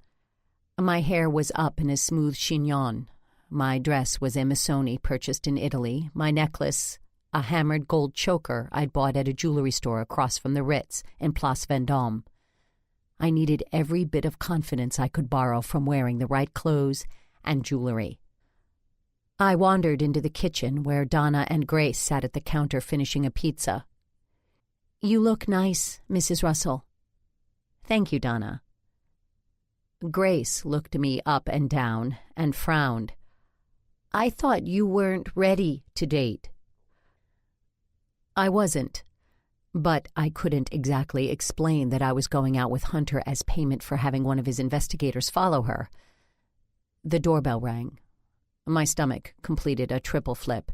My hair was up in a smooth chignon. My dress was a Missoni purchased in Italy, my necklace a hammered gold choker I'd bought at a jewelry store across from the Ritz in Place Vendôme. I needed every bit of confidence I could borrow from wearing the right clothes and jewelry. I wandered into the kitchen where Donna and Grace sat at the counter finishing a pizza. You look nice, Mrs. Russell. Thank you, Donna. Grace looked me up and down and frowned. I thought you weren't ready to date. I wasn't, but I couldn't exactly explain that I was going out with Hunter as payment for having one of his investigators follow her. The doorbell rang. My stomach completed a triple flip.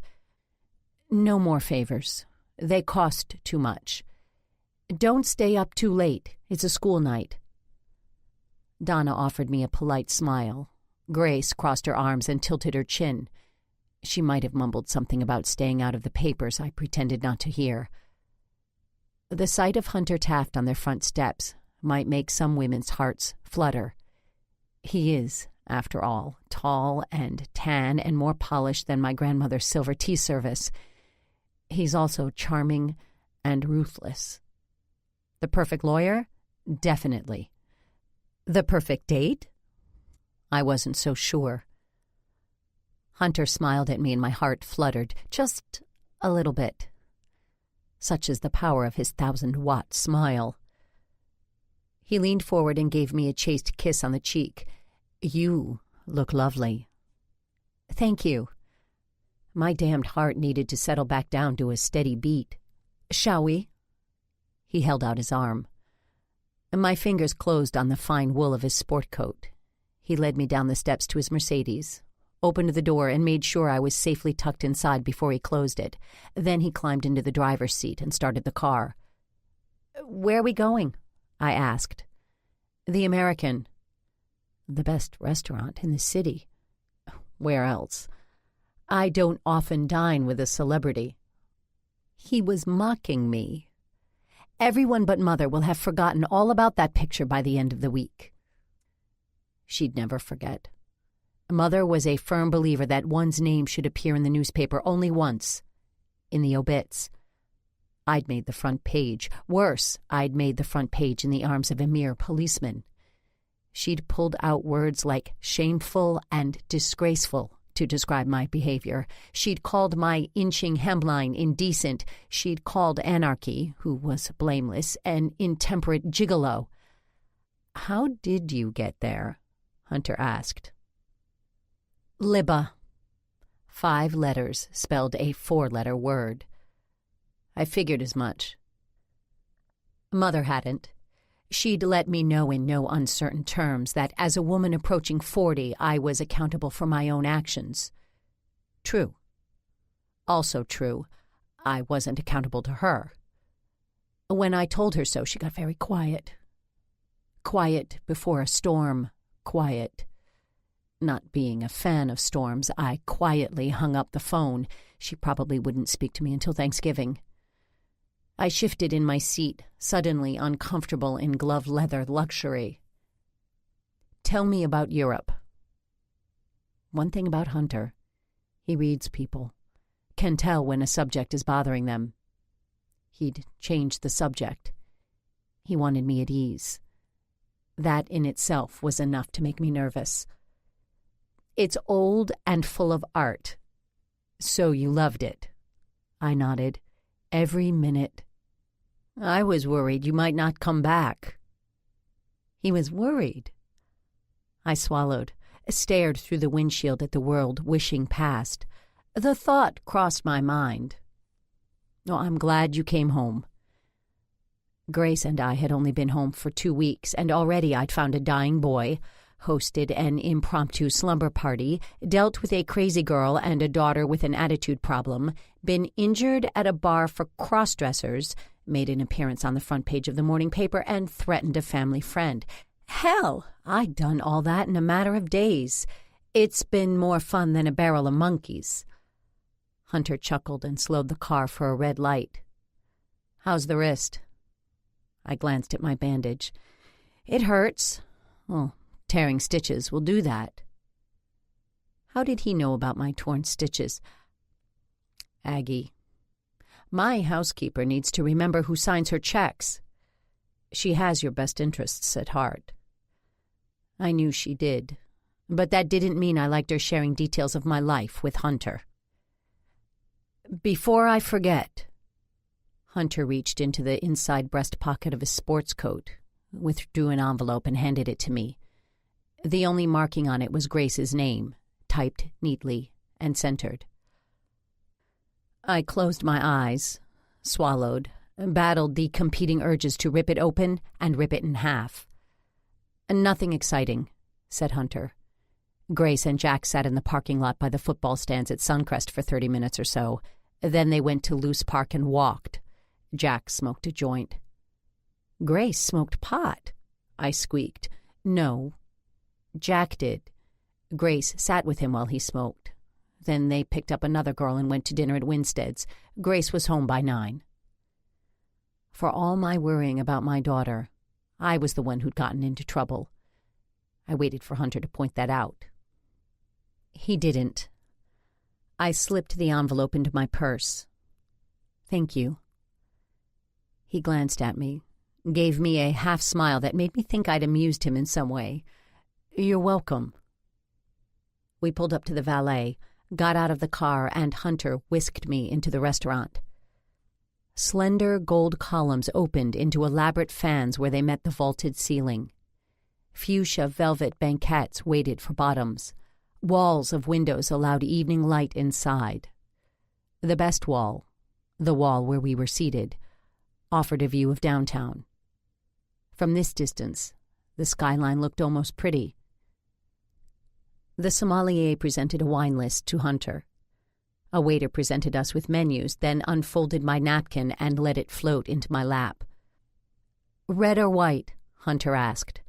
No more favors. They cost too much. Don't stay up too late. It's a school night. Donna offered me a polite smile. Grace crossed her arms and tilted her chin. She might have mumbled something about staying out of the papers I pretended not to hear. The sight of Hunter Taft on their front steps might make some women's hearts flutter. He is After all, tall and tan and more polished than my grandmother's silver tea service, he's also charming and ruthless. The perfect lawyer? Definitely. The perfect date? I wasn't so sure. Hunter smiled at me and my heart fluttered, just a little bit. Such is the power of his 1,000-watt smile. He leaned forward and gave me a chaste kiss on the cheek. You look lovely. Thank you. My damned heart needed to settle back down to a steady beat. Shall we? He held out his arm. My fingers closed on the fine wool of his sport coat. He led me down the steps to his Mercedes, opened the door, and made sure I was safely tucked inside before he closed it. Then he climbed into the driver's seat and started the car. Where are we going? I asked. The American. The best restaurant in the city. Where else? I don't often dine with a celebrity. He was mocking me. Everyone but Mother will have forgotten all about that picture by the end of the week. She'd never forget. Mother was a firm believer that one's name should appear in the newspaper only once, in the obits. I'd made the front page. Worse, I'd made the front page in the arms of a mere policeman. She'd pulled out words like shameful and disgraceful to describe my behavior. She'd called my inching hemline indecent. She'd called Anarchy, who was blameless, an intemperate gigolo. How did you get there? Hunter asked. Libba. 5 letters spelled a 4-letter word. I figured as much. Mother hadn't. She'd let me know in no uncertain terms that as a woman approaching 40, I was accountable for my own actions. True. Also true, I wasn't accountable to her. When I told her so, she got very quiet. Quiet before a storm. Quiet. Not being a fan of storms, I quietly hung up the phone. She probably wouldn't speak to me until Thanksgiving. I shifted in my seat, suddenly uncomfortable in glove-leather luxury. Tell me about Europe. One thing about Hunter. He reads people. Can tell when a subject is bothering them. He'd changed the subject. He wanted me at ease. That in itself was enough to make me nervous. It's old and full of art. So you loved it. I nodded. Every minute. I was worried you might not come back. He was worried. I swallowed, stared through the windshield at the world, wishing past. The thought crossed my mind. Oh, I'm glad you came home. Grace and I had only been home for 2 weeks, and already I'd found a dying boy, hosted an impromptu slumber party, dealt with a crazy girl and a daughter with an attitude problem, been injured at a bar for cross-dressers, made an appearance on the front page of the morning paper, and threatened a family friend. Hell, I'd done all that in a matter of days. It's been more fun than a barrel of monkeys. Hunter chuckled and slowed the car for a red light. How's the wrist? I glanced at my bandage. It hurts. Well, tearing stitches will do that. How did he know about my torn stitches? Aggie. My housekeeper needs to remember who signs her checks. She has your best interests at heart. I knew she did, but that didn't mean I liked her sharing details of my life with Hunter. Before I forget, Hunter reached into the inside breast pocket of his sports coat, withdrew an envelope and handed it to me. The only marking on it was Grace's name, typed neatly and centered. I closed my eyes, swallowed, battled the competing urges to rip it open and rip it in half. Nothing exciting, said Hunter. Grace and Jack sat in the parking lot by the football stands at Suncrest for 30 minutes or so. Then they went to Loose Park and walked. Jack smoked a joint. Grace smoked pot, I squeaked. No, Jack did. Grace sat with him while he smoked. Then they picked up another girl and went to dinner at Winstead's. Grace was home by 9. For all my worrying about my daughter, I was the one who'd gotten into trouble. I waited for Hunter to point that out. He didn't. I slipped the envelope into my purse. "Thank you." He glanced at me, gave me a half-smile that made me think I'd amused him in some way. "You're welcome." We pulled up to the valet, got out of the car, and Hunter whisked me into the restaurant. Slender gold columns opened into elaborate fans where they met the vaulted ceiling. Fuchsia velvet banquettes waited for bottoms. Walls of windows allowed evening light inside. The best wall, the wall where we were seated, offered a view of downtown. From this distance, the skyline looked almost pretty. The sommelier presented a wine list to Hunter. A waiter presented us with menus, then unfolded my napkin and let it float into my lap. "Red or white?" Hunter asked.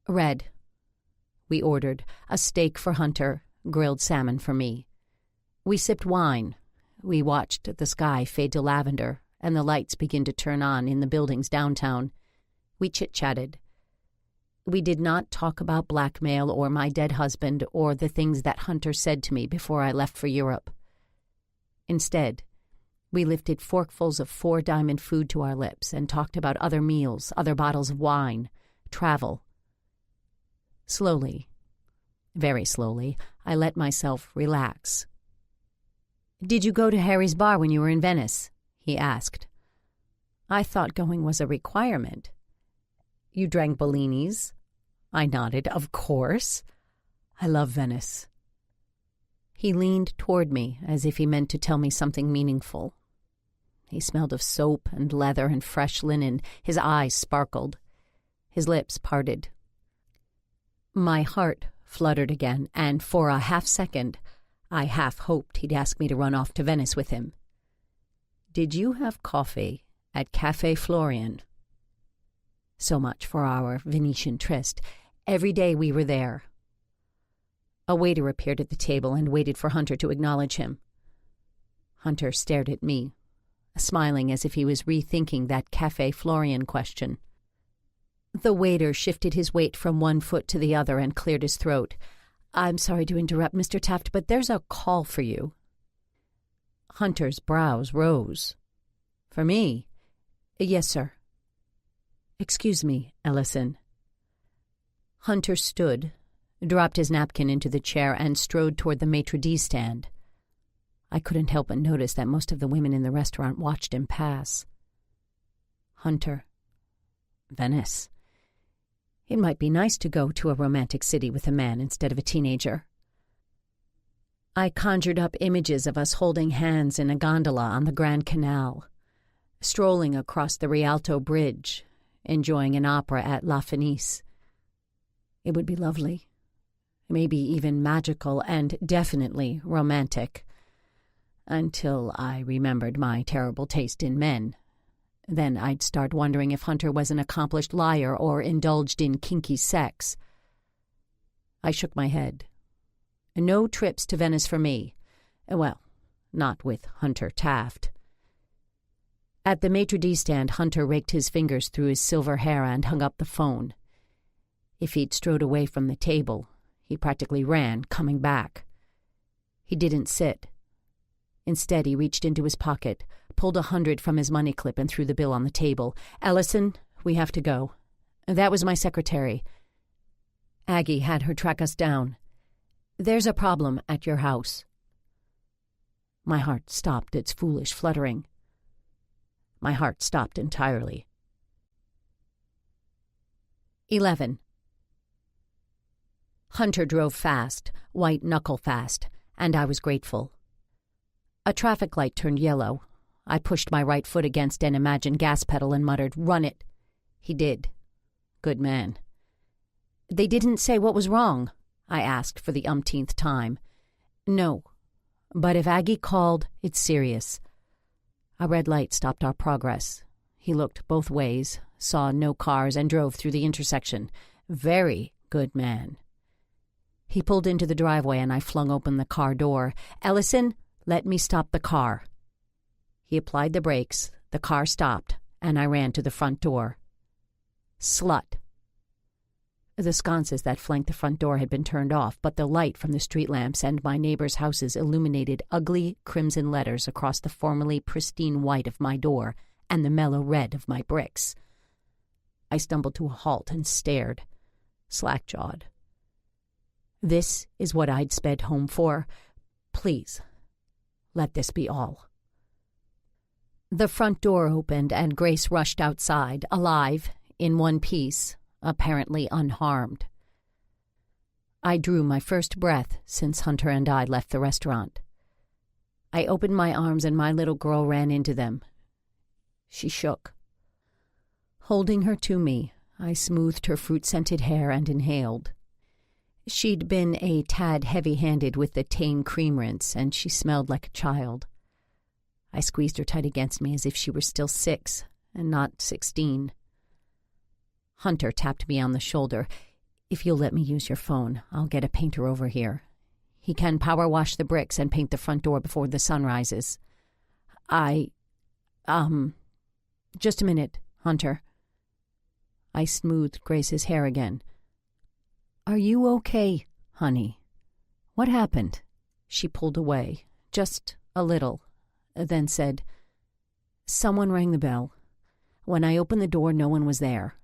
"Red." We ordered a steak for Hunter, grilled salmon for me. We sipped wine. We watched the sky fade to lavender and the lights begin to turn on in the buildings downtown. We chit-chatted. We did not talk about blackmail or my dead husband or the things that Hunter said to me before I left for Europe. Instead, we lifted forkfuls of four-diamond food to our lips and talked about other meals, other bottles of wine, travel. Slowly, very slowly, I let myself relax. "Did you go to Harry's bar when you were in Venice?" he asked. I thought going was a requirement. "You drank Bellinis?" I nodded. "Of course. I love Venice." He leaned toward me as if he meant to tell me something meaningful. He smelled of soap and leather and fresh linen. His eyes sparkled. His lips parted. My heart fluttered again, and for a half-second, I half-hoped he'd ask me to run off to Venice with him. "Did you have coffee at Café Florian?" So much for our Venetian tryst. Every day we were there. A waiter appeared at the table and waited for Hunter to acknowledge him. Hunter stared at me, smiling as if he was rethinking that Café Florian question. The waiter shifted his weight from one foot to the other and cleared his throat. "I'm sorry to interrupt, Mr. Taft, but there's a call for you." Hunter's brows rose. "For me?" "Yes, sir." "Excuse me, Ellison." Hunter stood, dropped his napkin into the chair, and strode toward the maitre d' stand. I couldn't help but notice that most of the women in the restaurant watched him pass. Hunter. Venice. It might be nice to go to a romantic city with a man instead of a teenager. I conjured up images of us holding hands in a gondola on the Grand Canal, strolling across the Rialto Bridge, enjoying an opera at La Fenice. It would be lovely, maybe even magical, and definitely romantic, until I remembered my terrible taste in men. Then I'd start wondering if Hunter was an accomplished liar or indulged in kinky sex. I shook my head. No trips to Venice for me. Well, not with Hunter Taft. At the maitre d' stand, Hunter raked his fingers through his silver hair and hung up the phone. If he'd strode away from the table, he practically ran, coming back. He didn't sit. Instead, he reached into his pocket, pulled $100 from his money clip, and threw the bill on the table. "Ellison, we have to go. That was my secretary. Aggie had her track us down. There's a problem at your house." My heart stopped its foolish fluttering. My heart stopped entirely. 11. Hunter drove fast, white-knuckle fast, and I was grateful. A traffic light turned yellow. I pushed my right foot against an imagined gas pedal and muttered, "Run it." He did. Good man. "They didn't say what was wrong?" I asked for the umpteenth time. "No. But if Aggie called, it's serious." A red light stopped our progress. He looked both ways, saw no cars, and drove through the intersection. Very good man. He pulled into the driveway, and I flung open the car door. "Ellison, let me stop the car." He applied the brakes, the car stopped, and I ran to the front door. "Slut." The sconces that flanked the front door had been turned off, but the light from the street lamps and my neighbors' houses illuminated ugly crimson letters across the formerly pristine white of my door and the mellow red of my bricks. I stumbled to a halt and stared, slack-jawed. This is what I'd sped home for. Please, let this be all. The front door opened and Grace rushed outside, alive, in one piece, apparently unharmed. I drew my first breath since Hunter and I left the restaurant. I opened my arms and my little girl ran into them. She shook. Holding her to me, I smoothed her fruit-scented hair and inhaled. She'd been a tad heavy-handed with the Tane cream rinse, and she smelled like a child. I squeezed her tight against me as if she were still 6 and not 16. Hunter tapped me on the shoulder. If you'll let me use your phone, I'll get a painter over here. He can power wash the bricks and paint the front door before the sun rises. Just a minute, Hunter. I smoothed Grace's hair again. Are you okay, honey? What happened? She pulled away, just a little, then said, Someone rang the bell. When I opened the door, no one was there.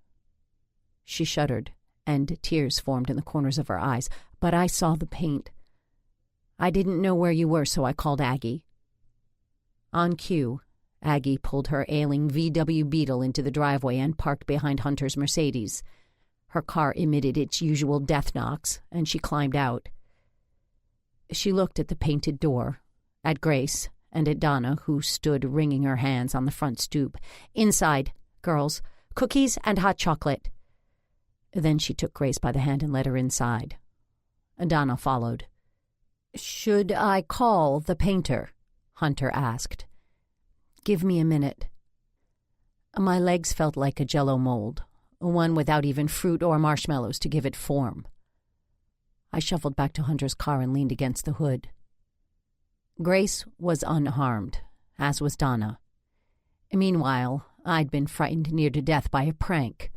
She shuddered, and tears formed in the corners of her eyes, but I saw the paint. I didn't know where you were, so I called Aggie. On cue, Aggie pulled her ailing VW Beetle into the driveway and parked behind Hunter's Mercedes. Her car emitted its usual death knocks, and she climbed out. She looked at the painted door, at Grace, and at Donna, who stood wringing her hands on the front stoop. Inside, girls, cookies and hot chocolate. Then she took Grace by the hand and led her inside. Donna followed. Should I call the painter? Hunter asked. Give me a minute. My legs felt like a Jell-O mold, one without even fruit or marshmallows to give it form. I shuffled back to Hunter's car and leaned against the hood. Grace was unharmed, as was Donna. Meanwhile, I'd been frightened near to death by a prank.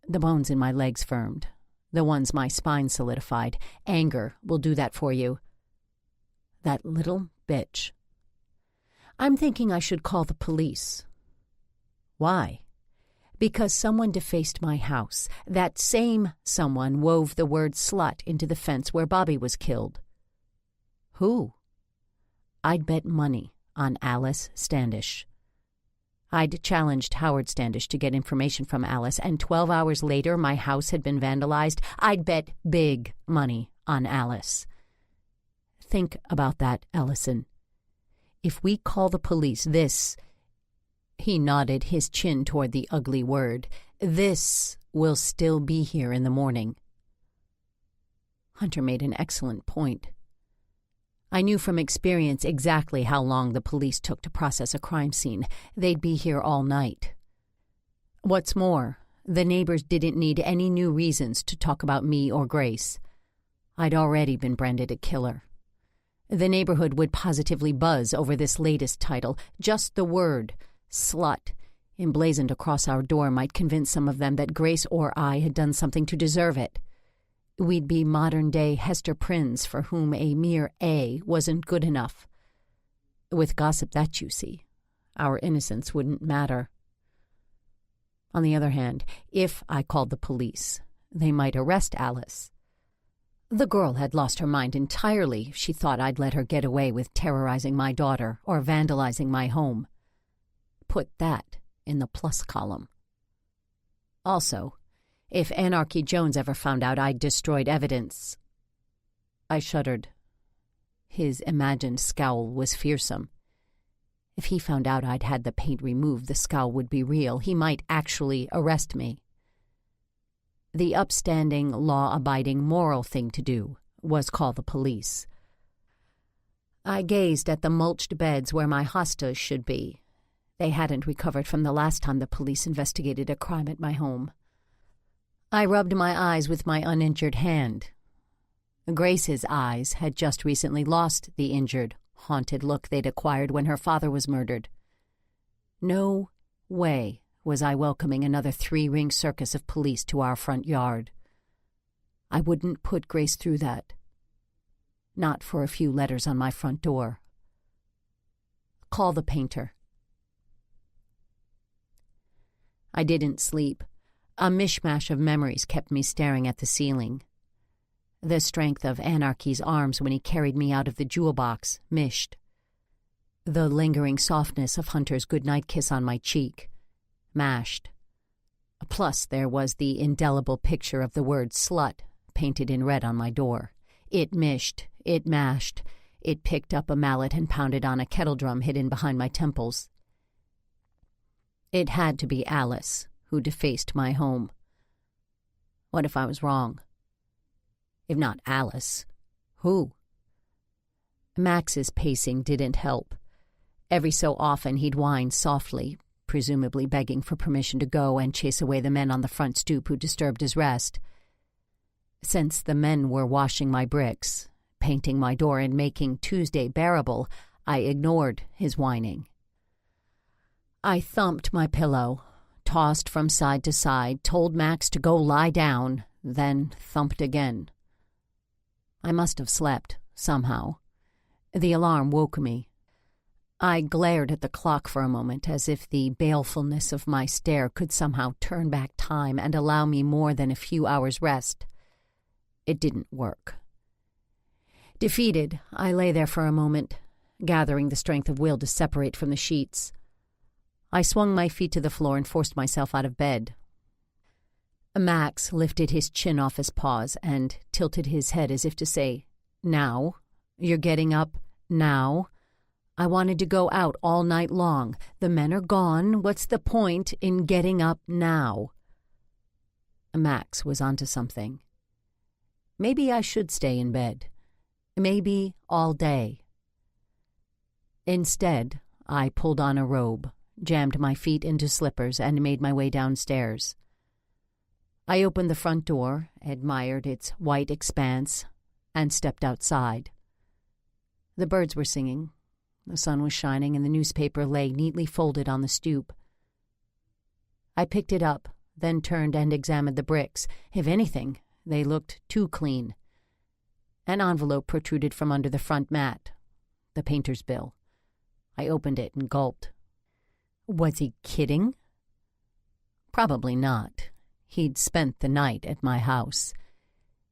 The bones in my legs firmed, the ones my spine solidified. Anger will do that for you. That little bitch. I'm thinking I should call the police. Why? Because someone defaced my house. That same someone wove the word slut into the fence where Bobby was killed. Who? I'd bet money on Alice Standish. I'd challenged Howard Standish to get information from Alice, and 12 hours later my house had been vandalized. I'd bet big money on Alice. Think about that, Ellison. If we call the police, this... He nodded his chin toward the ugly word. This will still be here in the morning. Hunter made an excellent point. I knew from experience exactly how long the police took to process a crime scene. They'd be here all night. What's more, the neighbors didn't need any new reasons to talk about me or Grace. I'd already been branded a killer. The neighborhood would positively buzz over this latest title. Just the word, slut, emblazoned across our door might convince some of them that Grace or I had done something to deserve it. We'd be modern-day Hester Prynnes for whom a mere A wasn't good enough. With gossip that juicy, our innocence wouldn't matter. On the other hand, if I called the police, they might arrest Alice. The girl had lost her mind entirely if she thought I'd let her get away with terrorizing my daughter or vandalizing my home. Put that in the plus column. Also, if Anarchy Jones ever found out I'd destroyed evidence... I shuddered. His imagined scowl was fearsome. If he found out I'd had the paint removed, the scowl would be real. He might actually arrest me. The upstanding, law-abiding, moral thing to do was call the police. I gazed at the mulched beds where my hostas should be. They hadn't recovered from the last time the police investigated a crime at my home. I rubbed my eyes with my uninjured hand. Grace's eyes had just recently lost the injured, haunted look they'd acquired when her father was murdered. No way was I welcoming another 3-ring circus of police to our front yard. I wouldn't put Grace through that. Not for a few letters on my front door. Call the painter. I didn't sleep. A mishmash of memories kept me staring at the ceiling. The strength of Anarchy's arms when he carried me out of the jewel box mished. The lingering softness of Hunter's goodnight kiss on my cheek mashed. Plus, there was the indelible picture of the word slut painted in red on my door. It mished, it mashed, it picked up a mallet and pounded on a kettle drum hidden behind my temples. It had to be Alice who defaced my home. What if I was wrong? If not Alice, who? Max's pacing didn't help. Every so often he'd whine softly, presumably begging for permission to go and chase away the men on the front stoop who disturbed his rest. Since the men were washing my bricks, painting my door, and making Tuesday bearable, I ignored his whining. I thumped my pillow, tossed from side to side, told Max to go lie down, then thumped again. I must have slept, somehow. The alarm woke me. I glared at the clock for a moment, as if the balefulness of my stare could somehow turn back time and allow me more than a few hours' rest. It didn't work. Defeated, I lay there for a moment, gathering the strength of will to separate from the sheets. I swung my feet to the floor and forced myself out of bed. Max lifted his chin off his paws and tilted his head as if to say, "Now? You're getting up now? I wanted to go out all night long. The men are gone. What's the point in getting up now?" Max was onto something. Maybe I should stay in bed. Maybe all day. Instead, I pulled on a robe, jammed my feet into slippers, and made my way downstairs. I opened the front door, admired its white expanse, and stepped outside. The birds were singing. The sun was shining, and the newspaper lay neatly folded on the stoop. I picked it up, then turned and examined the bricks. If anything, they looked too clean. An envelope protruded from under the front mat. The painter's bill. I opened it and gulped. Was he kidding? Probably not. He'd spent the night at my house.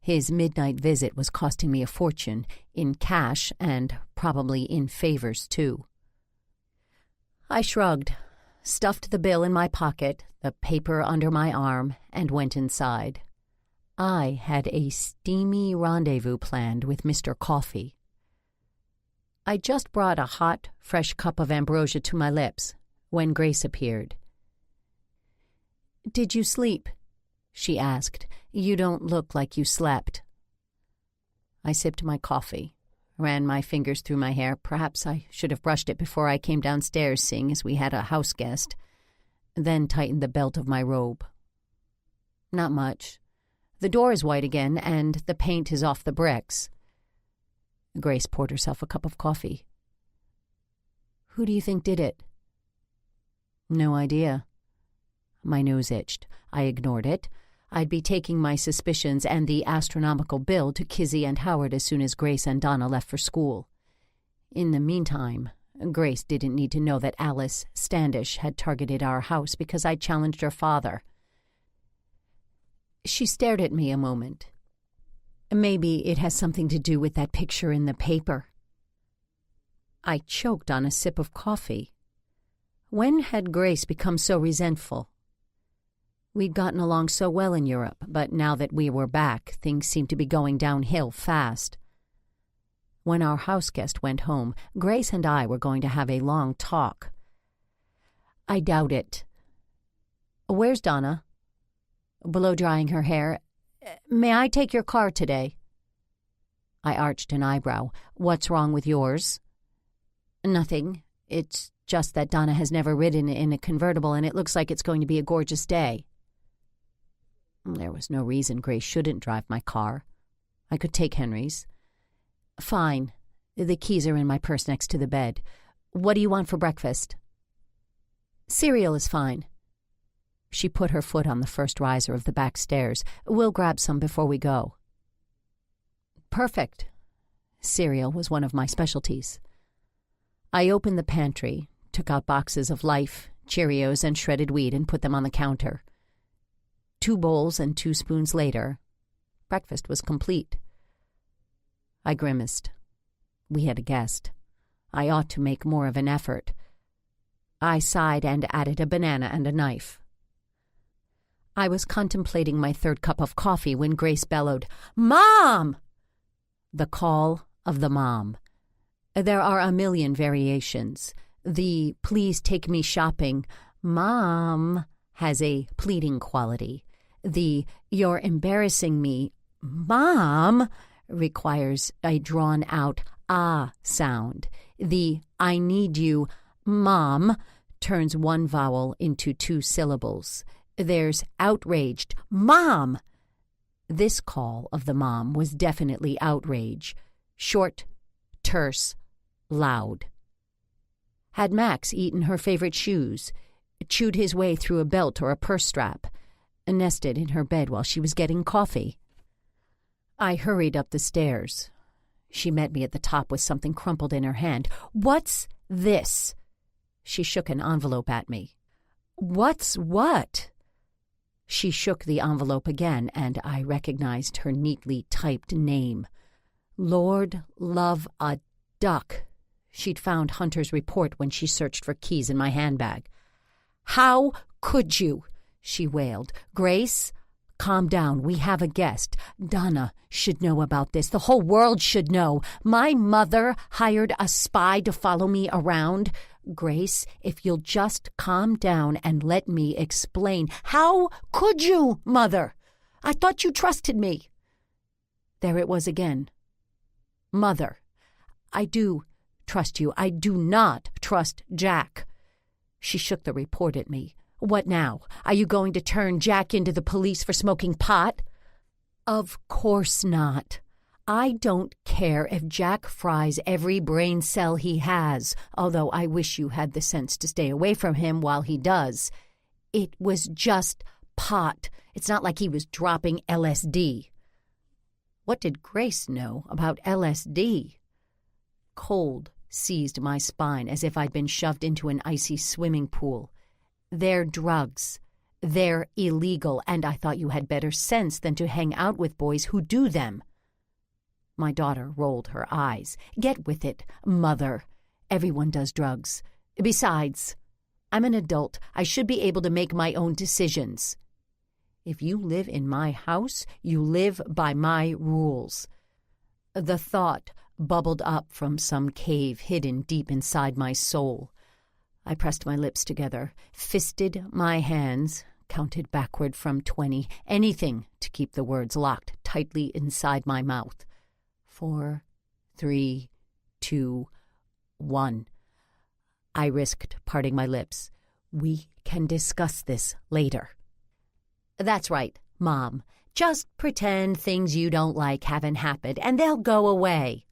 His midnight visit was costing me a fortune, in cash and probably in favors, too. I shrugged, stuffed the bill in my pocket, the paper under my arm, and went inside. I had a steamy rendezvous planned with Mr. Coffee. I just brought a hot, fresh cup of ambrosia to my lips when Grace appeared. "Did you sleep?" she asked. "You don't look like you slept." I sipped my coffee, ran my fingers through my hair. Perhaps I should have brushed it before I came downstairs, seeing as we had a house guest, then tightened the belt of my robe. Not much. The door is white again, and the paint is off the bricks. Grace poured herself a cup of coffee. "Who do you think did it?" "No idea." My nose itched. I ignored it. I'd be taking my suspicions and the astronomical bill to Kizzy and Howard as soon as Grace and Donna left for school. In the meantime, Grace didn't need to know that Alice Standish had targeted our house because I challenged her father. She stared at me a moment. "Maybe it has something to do with that picture in the paper." I choked on a sip of coffee. When had Grace become so resentful? We'd gotten along so well in Europe, but now that we were back, things seemed to be going downhill fast. When our house guest went home, Grace and I were going to have a long talk. "I doubt it." "Where's Donna?" "Blow-drying her hair. May I take your car today?" I arched an eyebrow. "What's wrong with yours?" "Nothing. It's just that Donna has never ridden in a convertible, and it looks like it's going to be a gorgeous day." There was no reason Grace shouldn't drive my car. I could take Henry's. "Fine. The keys are in my purse next to the bed. What do you want for breakfast?" "Cereal is fine." She put her foot on the first riser of the back stairs. "We'll grab some before we go." Perfect. Cereal was one of my specialties. I opened the pantry, took out boxes of Life, Cheerios, and shredded wheat and put them on the counter. 2 bowls and 2 spoons later, breakfast was complete. I grimaced. We had a guest. I ought to make more of an effort. I sighed and added a banana and a knife. I was contemplating my 3rd cup of coffee when Grace bellowed, "Mom!" The call of the mom. There are a million variations. The "please take me shopping" "Mom" has a pleading quality. The "you're embarrassing me" "Mom" requires a drawn-out "ah" sound. The "I need you" "Mom" turns one vowel into 2 syllables. There's outraged "Mom." This call of the mom was definitely outrage. Short, terse, loud. Had Max eaten her favorite shoes, chewed his way through a belt or a purse strap, nested in her bed while she was getting coffee? I hurried up the stairs. She met me at the top with something crumpled in her hand. "What's this?" She shook an envelope at me. "What's what?" She shook the envelope again, and I recognized her neatly typed name. Lord Love a Duck. She'd found Hunter's report when she searched for keys in my handbag. "How could you?" she wailed. "Grace, calm down. We have a guest. Donna should know about this. The whole world should know. My mother hired a spy to follow me around. Grace, if you'll just calm down and let me explain." "How could you, Mother? I thought you trusted me." There it was again. "Mother, I do trust you. I do not trust Jack." She shook the report at me. "What now? Are you going to turn Jack into the police for smoking pot?" "Of course not. I don't care if Jack fries every brain cell he has, although I wish you had the sense to stay away from him while he does. It was just pot. It's not like he was dropping LSD." What did Grace know about LSD? Cold seized my spine as if I'd been shoved into an icy swimming pool. "They're drugs. They're illegal, and I thought you had better sense than to hang out with boys who do them." My daughter rolled her eyes. "Get with it, Mother. Everyone does drugs. Besides, I'm an adult. I should be able to make my own decisions. If you live in my house, you live by my rules." The thought bubbled up from some cave hidden deep inside my soul. I pressed my lips together, fisted my hands, counted backward from 20, anything to keep the words locked tightly inside my mouth. 4, 3, 2, 1. I risked parting my lips. "We can discuss this later." "That's right, Mom. Just pretend things you don't like haven't happened, and they'll go away."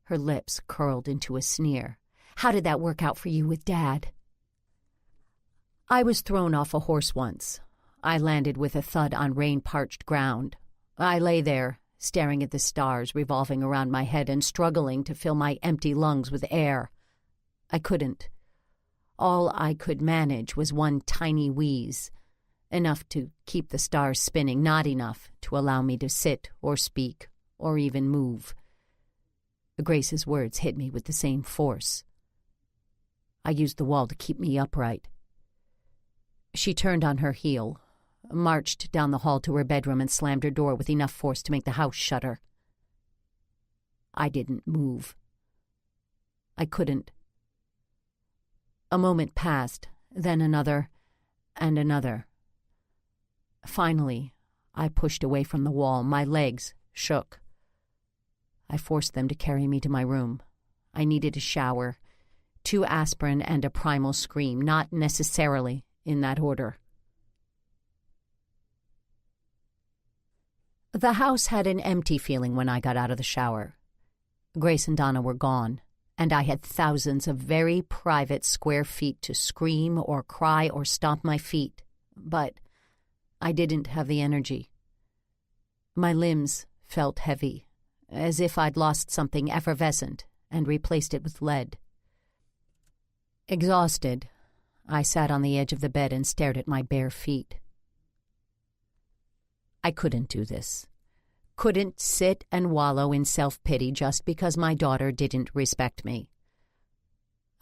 Her lips curled into a sneer. "How did that work out for you with Dad?" I was thrown off a horse once. I landed with a thud on rain-parched ground. I lay there, staring at the stars revolving around my head and struggling to fill my empty lungs with air. I couldn't. All I could manage was one tiny wheeze, enough to keep the stars spinning, not enough to allow me to sit or speak or even move. Grace's words hit me with the same force. I used the wall to keep me upright. She turned on her heel, marched down the hall to her bedroom, and slammed her door with enough force to make the house shudder. I didn't move. I couldn't. A moment passed, then another, and another. Finally, I pushed away from the wall. My legs shook. I forced them to carry me to my room. I needed a shower, 2 aspirin, and a primal scream, not necessarily in that order. The house had an empty feeling when I got out of the shower. Grace and Donna were gone, and I had thousands of very private square feet to scream or cry or stomp my feet but I didn't have the energy. My limbs felt heavy, as if I'd lost something effervescent and replaced it with lead. Exhausted, I sat on the edge of the bed and stared at my bare feet. I couldn't do this. Couldn't sit and wallow in self-pity just because my daughter didn't respect me.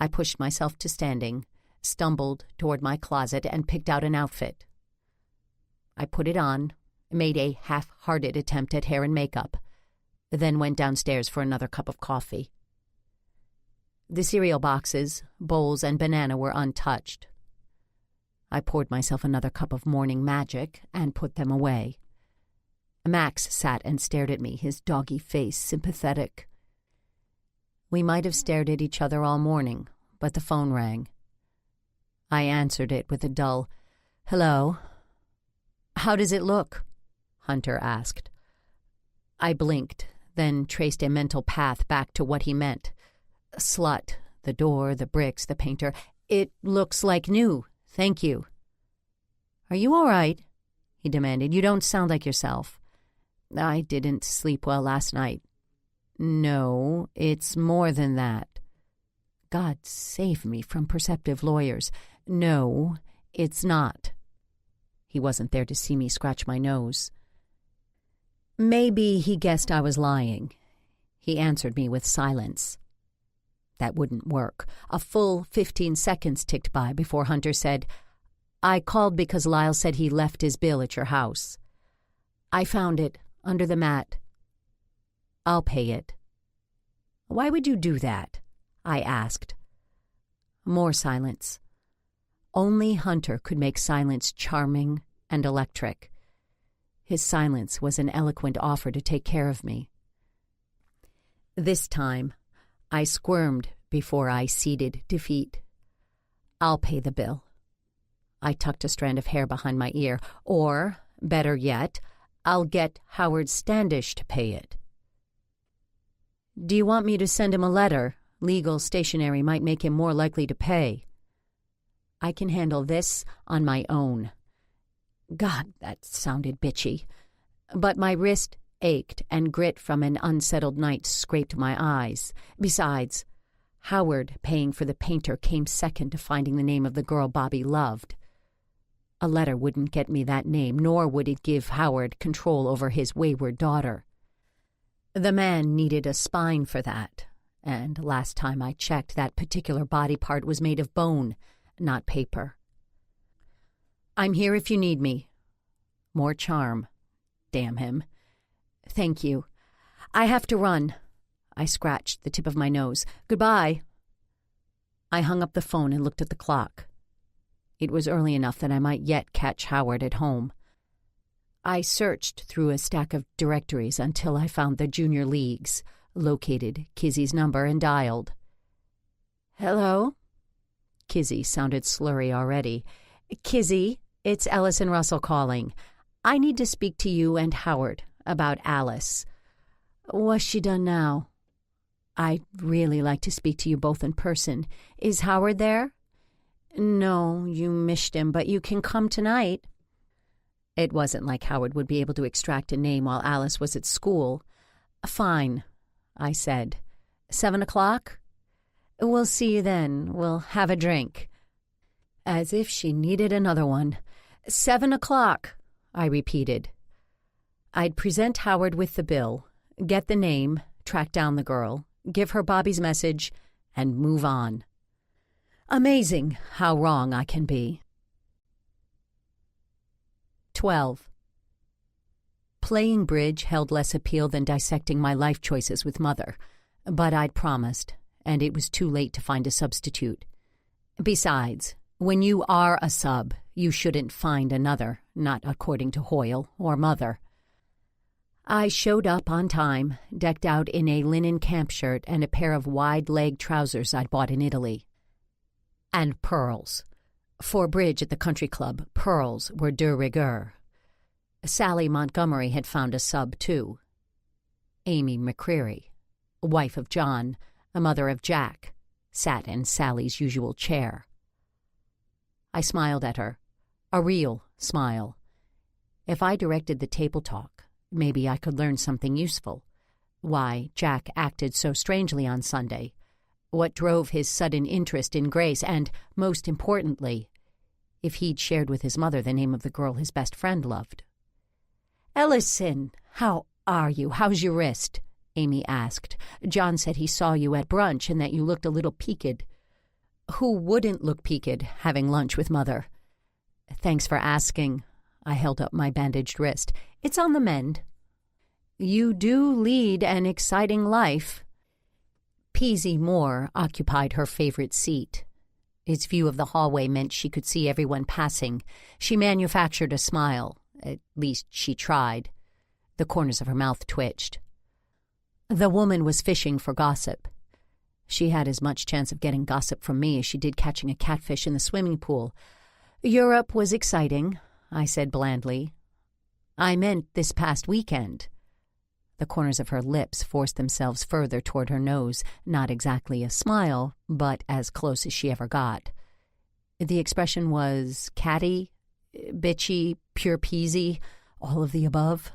I pushed myself to standing, stumbled toward my closet, and picked out an outfit. I put it on, made a half-hearted attempt at hair and makeup, then went downstairs for another cup of coffee. The cereal boxes, bowls, and banana were untouched. I poured myself another cup of morning magic and put them away. Max sat and stared at me, his doggy face sympathetic. We might have stared at each other all morning, but the phone rang. I answered it with a dull, "Hello." "How does it look?" Hunter asked. I blinked, then traced a mental path back to what he meant. Slut, the door, the bricks, the painter. "It looks like new, thank you." "Are you all right?" he demanded. "You don't sound like yourself." "I didn't sleep well last night." "No, it's more than that." God save me from perceptive lawyers. "No, it's not." He wasn't there to see me scratch my nose. Maybe he guessed I was lying. He answered me with silence. That wouldn't work. A full 15 seconds ticked by before Hunter said, "I called because Lyle said he left his bill at your house. I found it under the mat. I'll pay it." "Why would you do that?" I asked. More silence. Only Hunter could make silence charming and electric. His silence was an eloquent offer to take care of me. This time, I squirmed before I ceded defeat. "I'll pay the bill." I tucked a strand of hair behind my ear. "Or, better yet, I'll get Howard Standish to pay it." "Do you want me to send him a letter? Legal stationery might make him more likely to pay." "I can handle this on my own." God, that sounded bitchy. But my wrist ached and grit from an unsettled night scraped my eyes. Besides, Howard paying for the painter came second to finding the name of the girl Bobby loved. A letter wouldn't get me that name, nor would it give Howard control over his wayward daughter. The man needed a spine for that, and last time I checked, that particular body part was made of bone, not paper. "I'm here if you need me." More charm. Damn him. "Thank you. I have to run." I scratched the tip of my nose. "Goodbye." I hung up the phone and looked at the clock. It was early enough that I might yet catch Howard at home. I searched through a stack of directories until I found the Junior Leagues, located Kizzy's number, and dialed. "Hello?" Kizzy sounded slurry already. "Kizzy, it's Ellison Russell calling. I need to speak to you and Howard about Alice." "What's she done now?" "I'd really like to speak to you both in person. Is Howard there?" "No, you missed him, but you can come tonight." It wasn't like Howard would be able to extract a name while Alice was at school. "Fine," I said. 7 o'clock? "We'll see you then. We'll have a drink." As if she needed another one. 7 o'clock, I repeated. I'd present Howard with the bill, get the name, track down the girl, give her Bobby's message, and move on. Amazing how wrong I can be. 12. Playing bridge held less appeal than dissecting my life choices with Mother, but I'd promised, and it was too late to find a substitute. Besides, when you are a sub, you shouldn't find another, not according to Hoyle or Mother. I showed up on time, decked out in a linen camp shirt and a pair of wide-leg trousers I'd bought in Italy. And pearls. For bridge at the country club, pearls were de rigueur. Sally Montgomery had found a sub, too. Amy McCreary, wife of John, a mother of Jack, sat in Sally's usual chair. I smiled at her, A real smile. If I directed the table talk, maybe I could learn something useful. Why Jack acted so strangely on Sunday, what drove his sudden interest in Grace, and, most importantly, if he'd shared with his mother the name of the girl his best friend loved. "Ellison, how are you? How's your wrist?" Amy asked. "John said he saw you at brunch and that you looked a little peaked." Who wouldn't look peaked having lunch with Mother? "Thanks for asking." I held up my bandaged wrist. "It's on the mend." "You do lead an exciting life." Peasy Moore occupied her favorite seat. Its view of the hallway meant she could see everyone passing. She manufactured a smile. At least she tried. The corners of her mouth twitched. The woman was fishing for gossip. She had as much chance of getting gossip from me as she did catching a catfish in the swimming pool. "Europe was exciting," I said blandly. "I meant this past weekend." The corners of her lips forced themselves further toward her nose, not exactly a smile, but as close as she ever got. The expression was catty, bitchy, pure peasy, all of the above.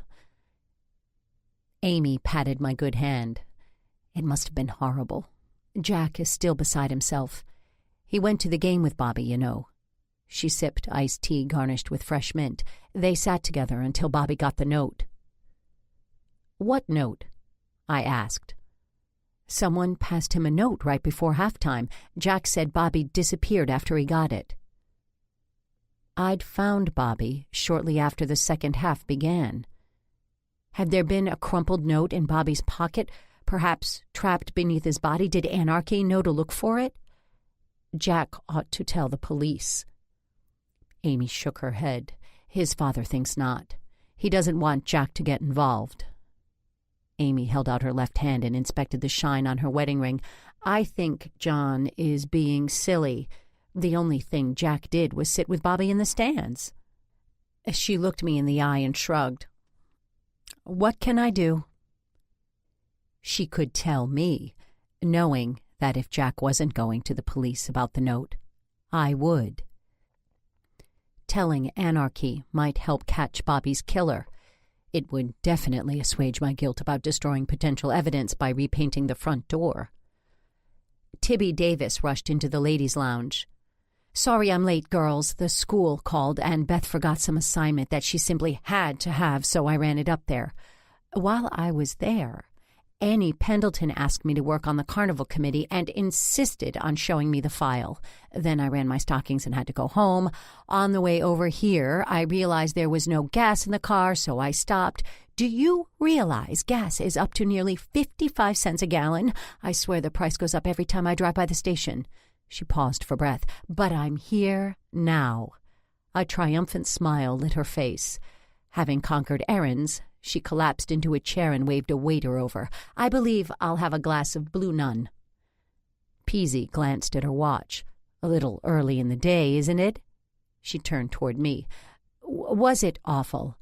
Amy patted my good hand. "It must have been horrible. Jack is still beside himself. He went to the game with Bobby, you know." She sipped iced tea garnished with fresh mint. "They sat together until Bobby got the note." "What note?" I asked. "Someone passed him a note right before halftime. Jack said Bobby disappeared after he got it." I'd found Bobby shortly after the second half began. Had there been a crumpled note in Bobby's pocket, perhaps trapped beneath his body? Did Anarchy know to look for it? Jack ought to tell the police. Amy shook her head. "His father thinks not. He doesn't want Jack to get involved." Amy held out her left hand and inspected the shine on her wedding ring. "I think John is being silly. The only thing Jack did was sit with Bobby in the stands." She looked me in the eye and shrugged. "What can I do?" She could tell me, knowing that if Jack wasn't going to the police about the note, I would. Telling Anarchy might help catch Bobby's killer. It would definitely assuage my guilt about destroying potential evidence by repainting the front door. Tibby Davis rushed into the ladies' lounge. "Sorry I'm late, girls. The school called and Beth forgot some assignment that she simply had to have, so I ran it up there. While I was there, Annie Pendleton asked me to work on the carnival committee and insisted on showing me the file. Then I ran my stockings and had to go home. On the way over here, I realized there was no gas in the car, so I stopped. Do you realize gas is up to nearly 55 cents a gallon? I swear the price goes up every time I drive by the station." She paused for breath. "But I'm here now." A triumphant smile lit her face. Having conquered errands, she collapsed into a chair and waved a waiter over. "I believe I'll have a glass of Blue Nun." Peasy glanced at her watch. "A little early in the day, isn't it?" She turned toward me. "Was it awful?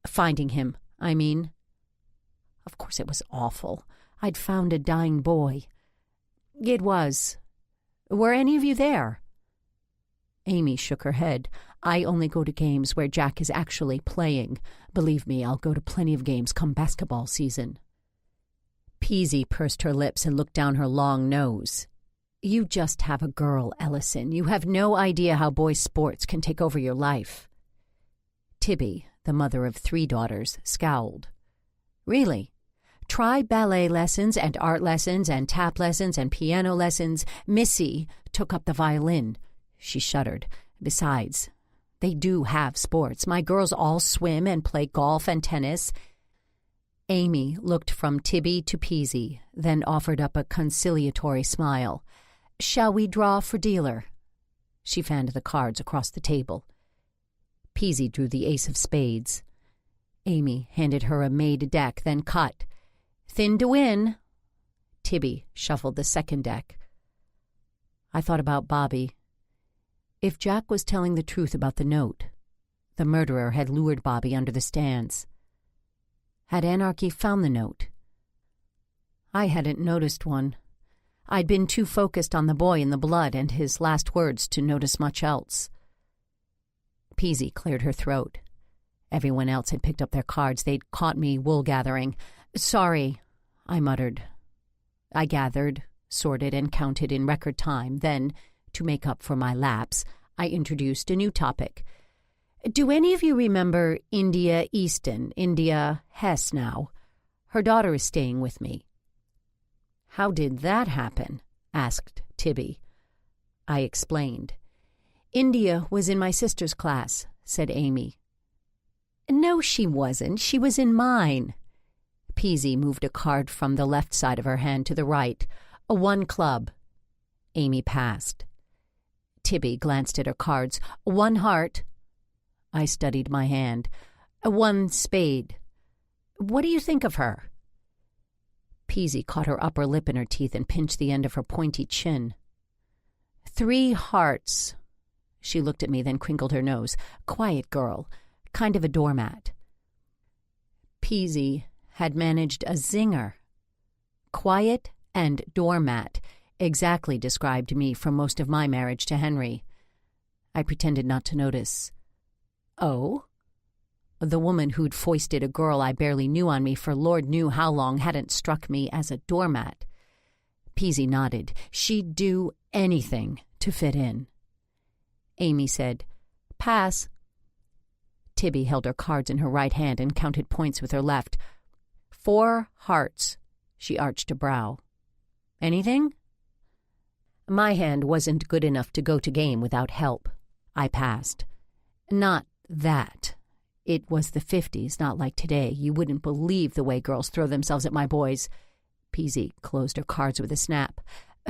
Finding him, I mean." Of course it was awful. I'd found a dying boy. "It was. Were any of you there?" Amy shook her head. "I only go to games where Jack is actually playing. Believe me, I'll go to plenty of games come basketball season." Peasy pursed her lips and looked down her long nose. "You just have a girl, Ellison. You have no idea how boys' sports can take over your life." Tibby, the mother of 3 daughters, scowled. "Really? Try ballet lessons and art lessons and tap lessons and piano lessons. Missy took up the violin." She shuddered. "Besides, they do have sports. My girls all swim and play golf and tennis." Amy looked from Tibby to Peasy, then offered up a conciliatory smile. "Shall we draw for dealer?" She fanned the cards across the table. Peasy drew the ace of spades. Amy handed her a made deck, then cut. "Thin to win." Tibby shuffled the second deck. I thought about Bobby. If Jack was telling the truth about the note, the murderer had lured Bobby under the stands. Had Anarchy found the note? I hadn't noticed one. I'd been too focused on the boy in the blood and his last words to notice much else. Peasy cleared her throat. Everyone else had picked up their cards. They'd caught me wool-gathering. "Sorry," I muttered. I gathered, sorted, and counted in record time. Then, to make up for my lapse, I introduced a new topic. "Do any of you remember India Easton, India Hess now? Her daughter is staying with me." "How did that happen?" asked Tibby. I explained. "India was in my sister's class," said Amy. "No, she wasn't. She was in mine." Peasy moved a card from the left side of her hand to the right. "A 1 club." Amy passed. Tibby glanced at her cards. "1 heart." I studied my hand. "A 1 spade." "What do you think of her?" Peasy caught her upper lip in her teeth and pinched the end of her pointy chin. "3 hearts." She looked at me, then crinkled her nose. "Quiet girl. Kind of a doormat." Peasy had managed a zinger. Quiet and doormat exactly described me for most of my marriage to Henry. I pretended not to notice. "Oh?" The woman who'd foisted a girl I barely knew on me for Lord knew how long hadn't struck me as a doormat. Peasy nodded. She'd do anything to fit in. Amy said, "Pass." Tibby held her cards in her right hand and counted points with her left. 4 hearts. She arched a brow. "Anything?" My hand wasn't good enough to go to game without help. I passed. "Not that. It was the 50s, not like today. You wouldn't believe the way girls throw themselves at my boys." Peasy closed her cards with a snap.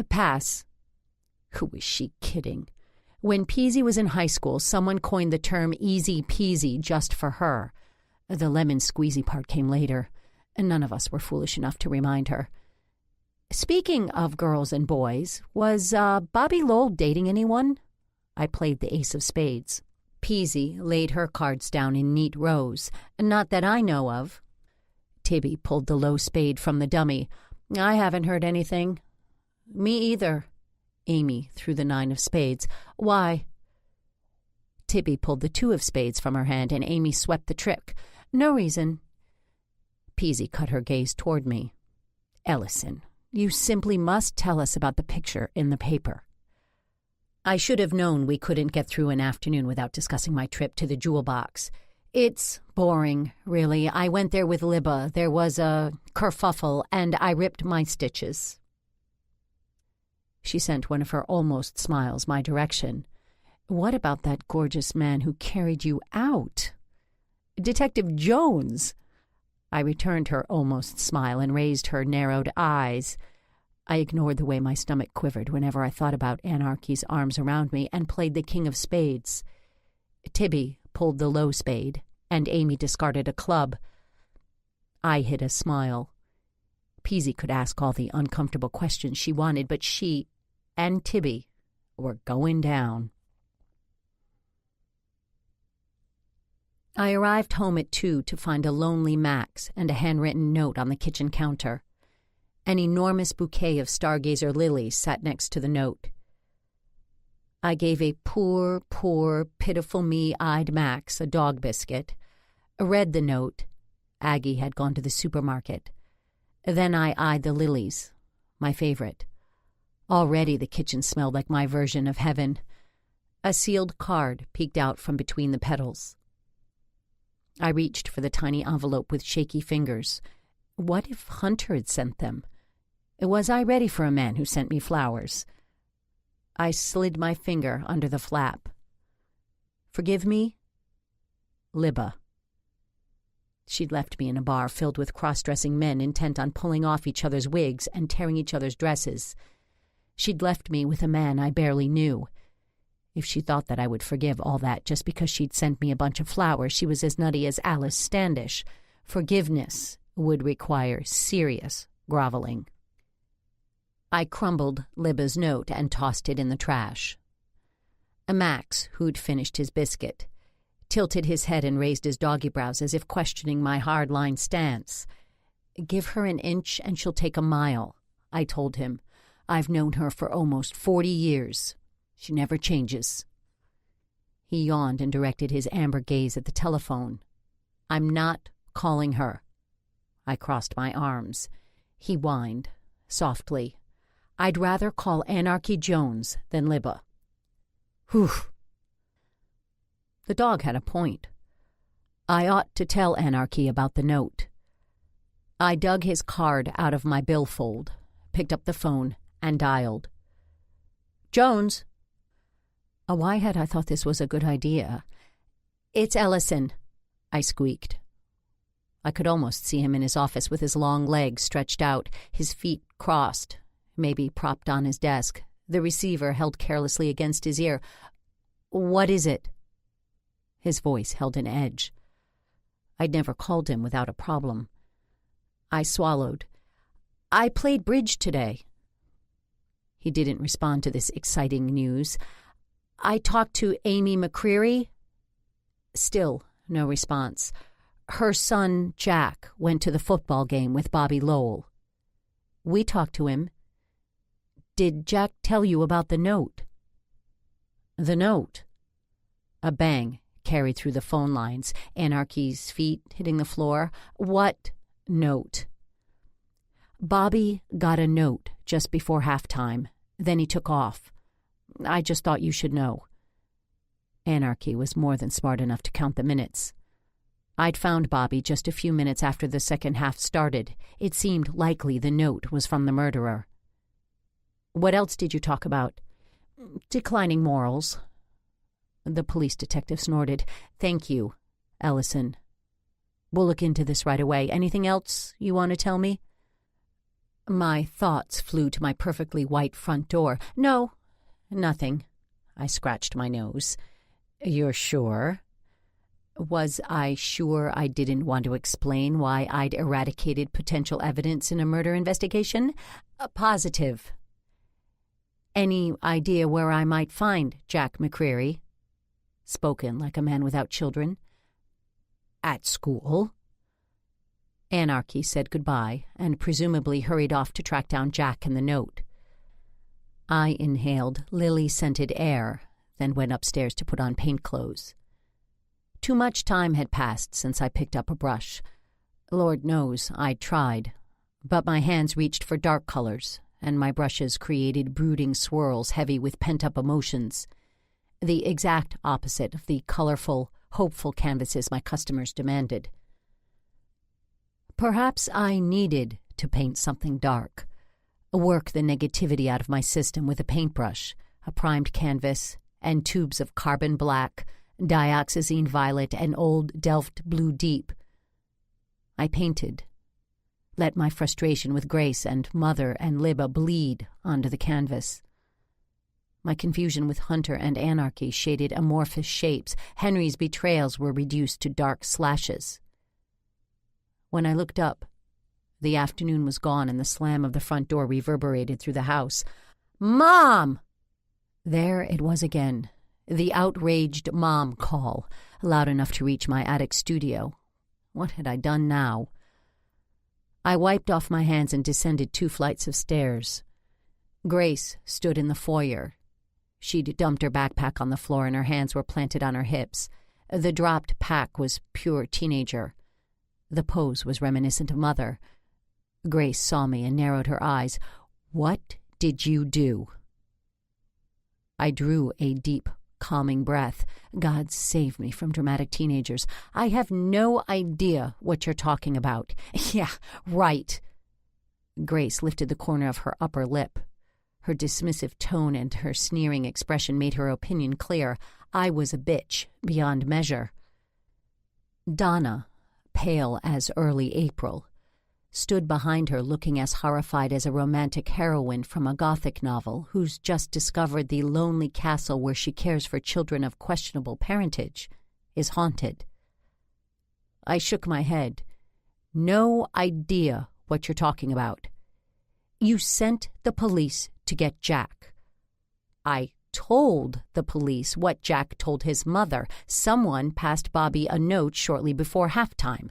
"Pass." Who was she kidding? When Peasy was in high school, someone coined the term easy peasy just for her. The lemon squeezy part came later, and none of us were foolish enough to remind her. "Speaking of girls and boys, was Bobby Lowell dating anyone?" I played the ace of spades. Peasy laid her cards down in neat rows. "Not that I know of." Tibby pulled the low spade from the dummy. "I haven't heard anything." "Me either." Amy threw the 9 of spades. "Why?" Tibby pulled the 2 of spades from her hand, and Amy swept the trick. "No reason." Peasy cut her gaze toward me. "Ellison, you simply must tell us about the picture in the paper." I should have known we couldn't get through an afternoon without discussing my trip to the jewel box. "It's boring, really. I went there with Libba. There was a kerfuffle, and I ripped my stitches." She sent one of her almost smiles my direction. "What about that gorgeous man who carried you out?" "Detective Jones." I returned her almost smile and raised her narrowed eyes. I ignored the way my stomach quivered whenever I thought about Anarchy's arms around me and played the king of spades. Tibby pulled the low spade, and Amy discarded a club. I hid a smile. Peasy could ask all the uncomfortable questions she wanted, but she and Tibby were going down. I arrived home at 2 to find a lonely Max and a handwritten note on the kitchen counter. An enormous bouquet of stargazer lilies sat next to the note. I gave a poor, pitiful me-eyed Max a dog biscuit, read the note. Aggie had gone to the supermarket. Then I eyed the lilies, my favorite. Already the kitchen smelled like my version of heaven. A sealed card peeked out from between the petals. I reached for the tiny envelope with shaky fingers. What if Hunter had sent them? Was I ready for a man who sent me flowers? I slid my finger under the flap. "Forgive me?" Libba. She'd left me in a bar filled with cross-dressing men intent on pulling off each other's wigs and tearing each other's dresses. She'd left me with a man I barely knew. If she thought that I would forgive all that just because she'd sent me a bunch of flowers, she was as nutty as Alice Standish. Forgiveness would require serious groveling. I crumbled Libba's note and tossed it in the trash. Max, who'd finished his biscuit, tilted his head and raised his doggy brows as if questioning my hard-line stance. "Give her an inch and she'll take a mile," I told him. "I've known her for almost 40 years. She never changes." He yawned and directed his amber gaze at the telephone. "I'm not calling her." I crossed my arms. He whined, softly. "I'd rather call Anarchy Jones than Libba." Whew. The dog had a point. I ought to tell Anarchy about the note. I dug his card out of my billfold, picked up the phone, and dialed. "Jones." Why had I thought this was a good idea? "It's Ellison," I squeaked. I could almost see him in his office with his long legs stretched out, his feet crossed, maybe propped on his desk, the receiver held carelessly against his ear. "What is it?" His voice held an edge. I'd never called him without a problem. I swallowed. "I played bridge today." He didn't respond to this exciting news. "I talked to Amy McCreary." Still no response. "Her son, Jack, went to the football game with Bobby Lowell." "We talked to him." "Did Jack tell you about the note?" "The note?" A bang carried through the phone lines, Anarchy's feet hitting the floor. "What note?" "Bobby got a note just before halftime. Then he took off. I just thought you should know." Anarchy was more than smart enough to count the minutes. I'd found Bobby just a few minutes after the second half started. It seemed likely the note was from the murderer. "What else did you talk about?" "Declining morals." The police detective snorted. "Thank you, Ellison. We'll look into this right away. Anything else you want to tell me?" My thoughts flew to my perfectly white front door. "No, nothing." I scratched my nose. "You're sure?" Was I sure I didn't want to explain why I'd eradicated potential evidence in a murder investigation? Positive. "Any idea where I might find Jack McCreary?" Spoken like a man without children. "At school." Anarchy said goodbye and presumably hurried off to track down Jack and the note. I inhaled lily-scented air, then went upstairs to put on paint clothes. Too much time had passed since I picked up a brush. Lord knows I'd tried, but my hands reached for dark colors, and my brushes created brooding swirls heavy with pent-up emotions, the exact opposite of the colorful, hopeful canvases my customers demanded. Perhaps I needed to paint something dark, work the negativity out of my system with a paintbrush, a primed canvas, and tubes of carbon black, dioxazine violet, and old Delft blue deep. I painted, let my frustration with Grace and Mother and Libba bleed onto the canvas. My confusion with Hunter and Anarchy shaded amorphous shapes. Henry's betrayals were reduced to dark slashes. When I looked up, the afternoon was gone and the slam of the front door reverberated through the house. "Mom!" There it was again, the outraged mom call, loud enough to reach my attic studio. What had I done now? I wiped off my hands and descended 2 flights of stairs. Grace stood in the foyer. She'd dumped her backpack on the floor and her hands were planted on her hips. The dropped pack was pure teenager. The pose was reminiscent of Mother. Grace saw me and narrowed her eyes. "What did you do?" I drew a deep, calming breath. God save me from dramatic teenagers. "I have no idea what you're talking about." "Yeah, right." Grace lifted the corner of her upper lip. Her dismissive tone and her sneering expression made her opinion clear. I was a bitch beyond measure. Donna, pale as early April, stood behind her looking as horrified as a romantic heroine from a Gothic novel who's just discovered the lonely castle where she cares for children of questionable parentage is haunted. I shook my head. "No idea what you're talking about." "You sent the police to get Jack." "I told the police what Jack told his mother. Someone passed Bobby a note shortly before halftime."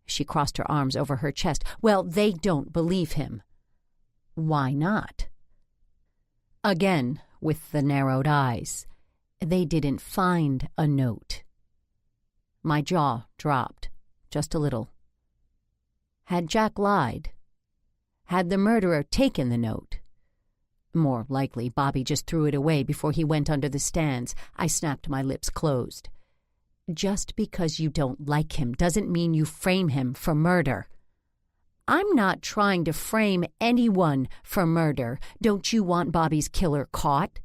She crossed her arms over her chest. "Well, they don't believe him." "Why not?" Again, with the narrowed eyes. They didn't find a note. My jaw dropped, just a little. Had Jack lied? Had the murderer taken the note? More likely, Bobby just threw it away before he went under the stands. I snapped my lips closed. Just because you don't like him doesn't mean you frame him for murder. I'm not trying to frame anyone for murder. Don't you want Bobby's killer caught?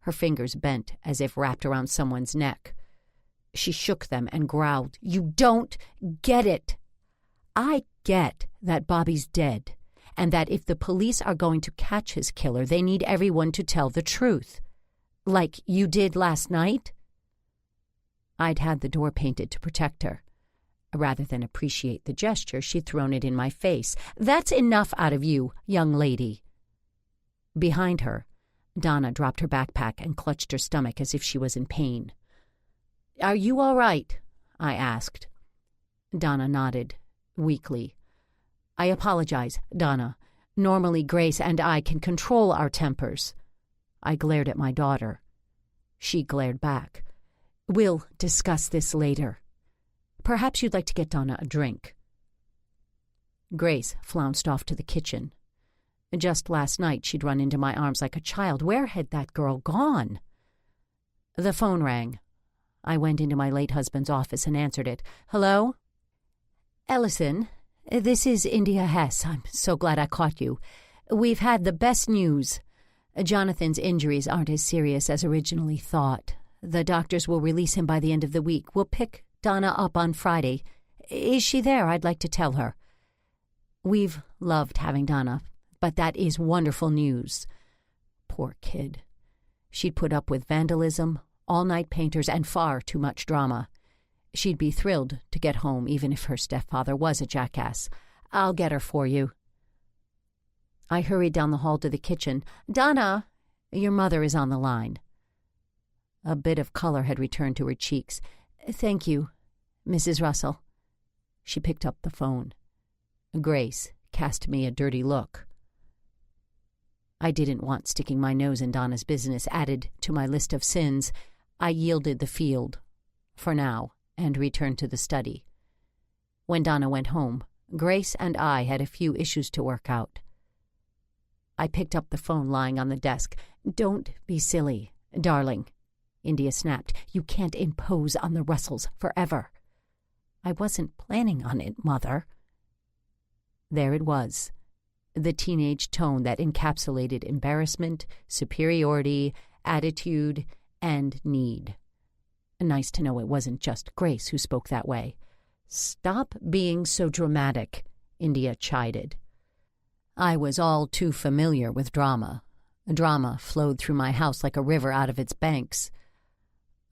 Her fingers bent as if wrapped around someone's neck. She shook them and growled, "You don't get it. I get that Bobby's dead, and that if the police are going to catch his killer, they need everyone to tell the truth. Like you did last night?" I'd had the door painted to protect her. Rather than appreciate the gesture, she'd thrown it in my face. "That's enough out of you, young lady." Behind her, Donna dropped her backpack and clutched her stomach as if she was in pain. "Are you all right?" I asked. Donna nodded, weakly. "I apologize, Donna. Normally Grace and I can control our tempers." I glared at my daughter. She glared back. "We'll discuss this later. Perhaps you'd like to get Donna a drink." Grace flounced off to the kitchen. Just last night she'd run into my arms like a child. Where had that girl gone? The phone rang. I went into my late husband's office and answered it. "Hello?" "Ellison, this is India Hess. I'm so glad I caught you. We've had the best news. Jonathan's injuries aren't as serious as originally thought. The doctors will release him by the end of the week. We'll pick Donna up on Friday. Is she there? I'd like to tell her." "We've loved having Donna, but that is wonderful news." Poor kid. She'd put up with vandalism, all-night painters, and far too much drama. She'd be thrilled to get home, even if her stepfather was a jackass. "I'll get her for you." I hurried down the hall to the kitchen. "Donna, your mother is on the line." A bit of color had returned to her cheeks. "Thank you, Mrs. Russell." She picked up the phone. Grace cast me a dirty look. I didn't want sticking my nose in Donna's business added to my list of sins. I yielded the field, for now, and returned to the study. When Donna went home, Grace and I had a few issues to work out. I picked up the phone lying on the desk. "Don't be silly, darling," India snapped. "You can't impose on the Russells forever." "I wasn't planning on it, Mother." There it was, the teenage tone that encapsulated embarrassment, superiority, attitude, and need. Nice to know it wasn't just Grace who spoke that way. "Stop being so dramatic," India chided. I was all too familiar with drama. Drama flowed through my house like a river out of its banks.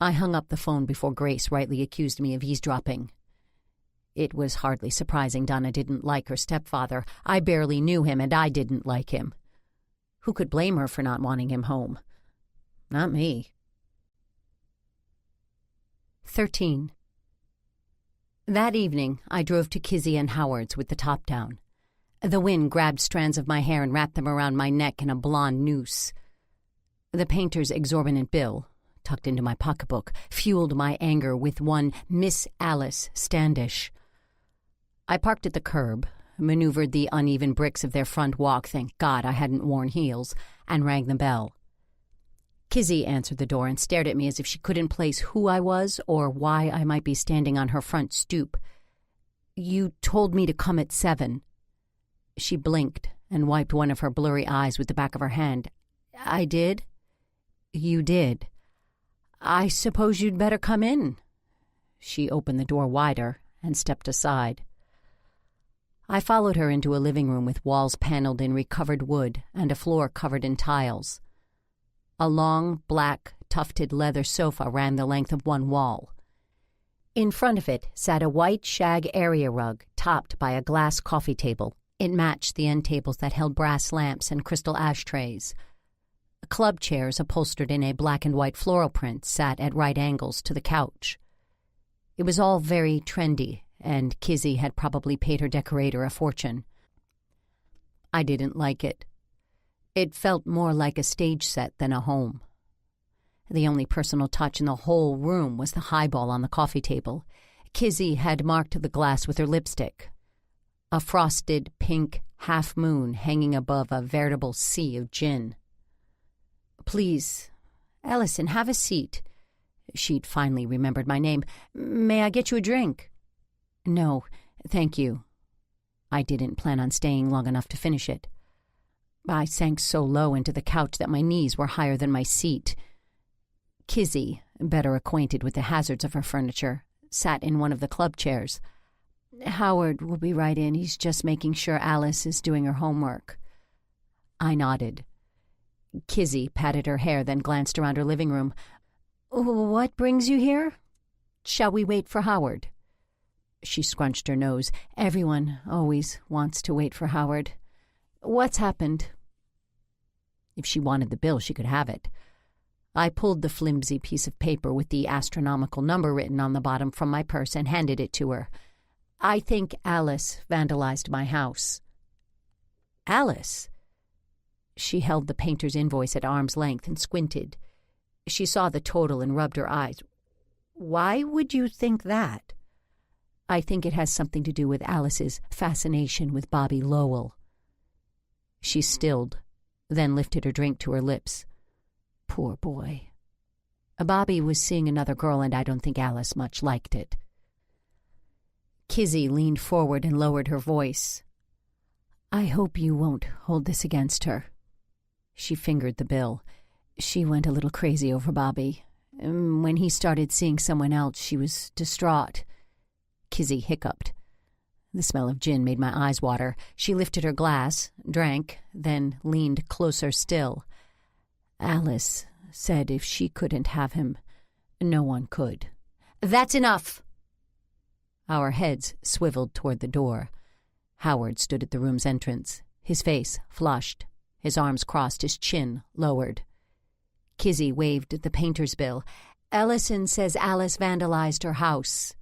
I hung up the phone before Grace rightly accused me of eavesdropping. It was hardly surprising Donna didn't like her stepfather. I barely knew him, and I didn't like him. Who could blame her for not wanting him home? Not me. 13. That evening, I drove to Kizzy and Howard's with the top down. The wind grabbed strands of my hair and wrapped them around my neck in a blonde noose. The painter's exorbitant bill, tucked into my pocketbook, fueled my anger with one Miss Alice Standish. I parked at the curb, maneuvered the uneven bricks of their front walk, thank God I hadn't worn heels, and rang the bell. Kizzy answered the door and stared at me as if she couldn't place who I was or why I might be standing on her front stoop. "You told me to come at 7. She blinked and wiped one of her blurry eyes with the back of her hand. "I did?" "You did. I suppose you'd better come in." She opened the door wider and stepped aside. I followed her into a living room with walls paneled in recovered wood and a floor covered in tiles. A long, black, tufted leather sofa ran the length of one wall. In front of it sat a white shag area rug topped by a glass coffee table. It matched the end tables that held brass lamps and crystal ashtrays. Club chairs upholstered in a black and white floral print sat at right angles to the couch. It was all very trendy, and Kizzy had probably paid her decorator a fortune. I didn't like it. It felt more like a stage set than a home. The only personal touch in the whole room was the highball on the coffee table. Kizzy had marked the glass with her lipstick. A frosted pink half-moon hanging above a veritable sea of gin. "Please, Ellison, have a seat." She'd finally remembered my name. "May I get you a drink?" "No, thank you." I didn't plan on staying long enough to finish it. I sank so low into the couch that my knees were higher than my seat. Kizzy, better acquainted with the hazards of her furniture, sat in one of the club chairs. "Howard will be right in. He's just making sure Alice is doing her homework." I nodded. Kizzy patted her hair, then glanced around her living room. "What brings you here? Shall we wait for Howard?" She scrunched her nose. "Everyone always wants to wait for Howard. What's happened?" If she wanted the bill, she could have it. I pulled the flimsy piece of paper with the astronomical number written on the bottom from my purse and handed it to her. "I think Alice vandalized my house." "Alice?" She held the painter's invoice at arm's length and squinted. She saw the total and rubbed her eyes. "Why would you think that?" "I think it has something to do with Alice's fascination with Bobby Lowell." She stilled, then lifted her drink to her lips. Poor boy. Bobby was seeing another girl, and I don't think Alice much liked it. Kizzy leaned forward and lowered her voice. "I hope you won't hold this against her." She fingered the bill. "She went a little crazy over Bobby. When he started seeing someone else, she was distraught." Kizzy hiccuped. The smell of gin made my eyes water. She lifted her glass, drank, then leaned closer still. "Alice said if she couldn't have him, no one could." "That's enough!" Our heads swiveled toward the door. Howard stood at the room's entrance, his face flushed, his arms crossed, his chin lowered. Kizzy waved the painter's bill. "Ellison says Alice vandalized her house."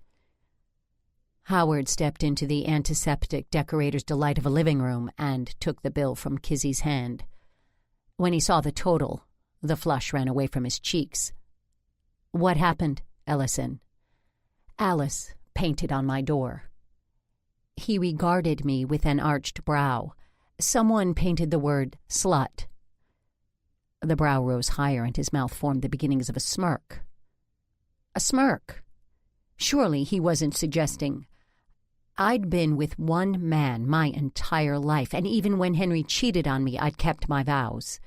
Howard stepped into the antiseptic decorator's delight of a living room and took the bill from Kizzy's hand. When he saw the total, the flush ran away from his cheeks. "What happened, Ellison?" "Alice painted on my door." He regarded me with an arched brow. "Someone painted the word slut." The brow rose higher and his mouth formed the beginnings of a smirk. A smirk? Surely he wasn't suggesting. I'd been with one man my entire life, and even when Henry cheated on me, I'd kept my vows.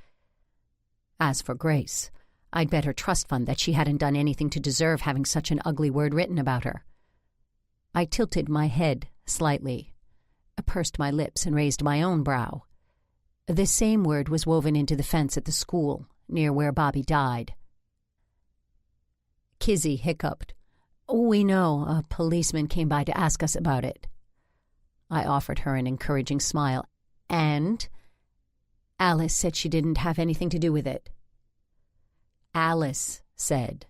As for Grace, I'd bet her trust fund that she hadn't done anything to deserve having such an ugly word written about her. I tilted my head slightly, pursed my lips, and raised my own brow. The same word was woven into the fence at the school, near where Bobby died. Kizzy hiccuped. "We know. A policeman came by to ask us about it." I offered her an encouraging smile. "And?" "Alice said she didn't have anything to do with it." Alice said,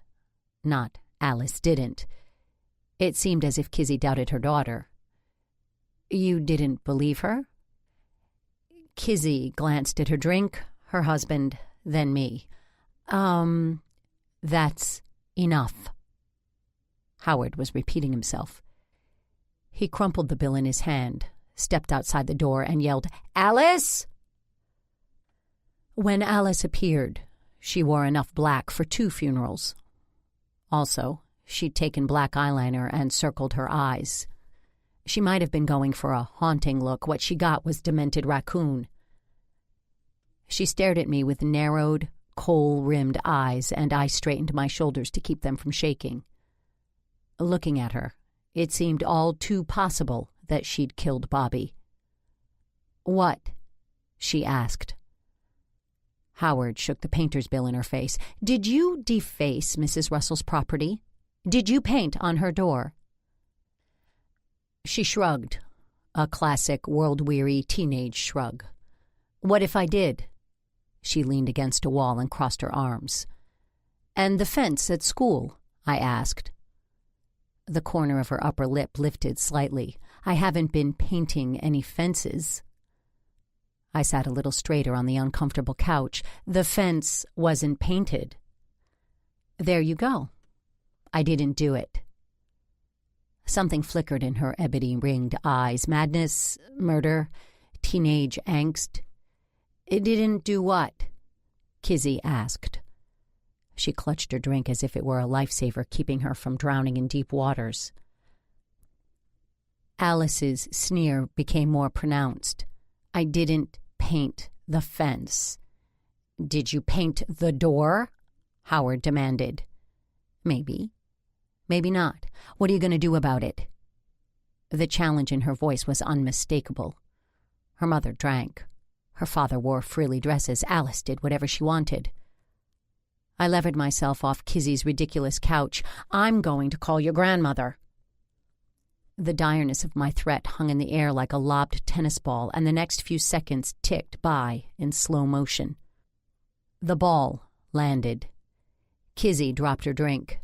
not Alice didn't. It seemed as if Kizzy doubted her daughter. "You didn't believe her?" Kizzy glanced at her drink, her husband, then me. That's enough." Howard was repeating himself. He crumpled the bill in his hand, stepped outside the door, and yelled, "Alice!" When Alice appeared, she wore enough black for 2 funerals. Also, she'd taken black eyeliner and circled her eyes. She might have been going for a haunting look. What she got was demented raccoon. She stared at me with narrowed, coal-rimmed eyes, and I straightened my shoulders to keep them from shaking. Looking at her, it seemed all too possible that she'd killed Bobby. "What?" she asked. Howard shook the painter's bill in her face. "Did you deface Mrs. Russell's property? Did you paint on her door?" She shrugged, a classic world-weary teenage shrug. "What if I did?" She leaned against a wall and crossed her arms. "And the fence at school?" I asked. The corner of her upper lip lifted slightly. "I haven't been painting any fences." I sat a little straighter on the uncomfortable couch. "The fence wasn't painted." There you go. I didn't do it. Something flickered in her ebony-ringed eyes. Madness, murder, teenage angst. It didn't do what? Kizzy asked. She clutched her drink as if it were a lifesaver, keeping her from drowning in deep waters. Alice's sneer became more pronounced. I didn't paint the fence. Did you paint the door? Howard demanded. Maybe. Maybe not. What are you going to do about it? The challenge in her voice was unmistakable. Her mother drank. Her father wore frilly dresses. Alice did whatever she wanted. I levered myself off Kizzy's ridiculous couch. I'm going to call your grandmother. The direness of my threat hung in the air like a lobbed tennis ball, and the next few seconds ticked by in slow motion. The ball landed. Kizzy dropped her drink.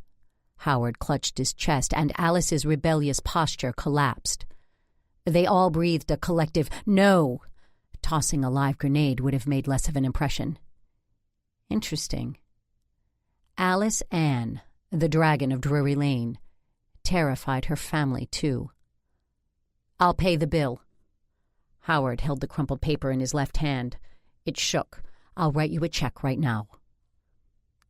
Howard clutched his chest, and Alice's rebellious posture collapsed. They all breathed a collective "no." Tossing a live grenade would have made less of an impression. Interesting. Alice Ann, the dragon of Drury Lane, terrified her family, too. I'll pay the bill. Howard held the crumpled paper in his left hand. It shook. I'll write you a check right now.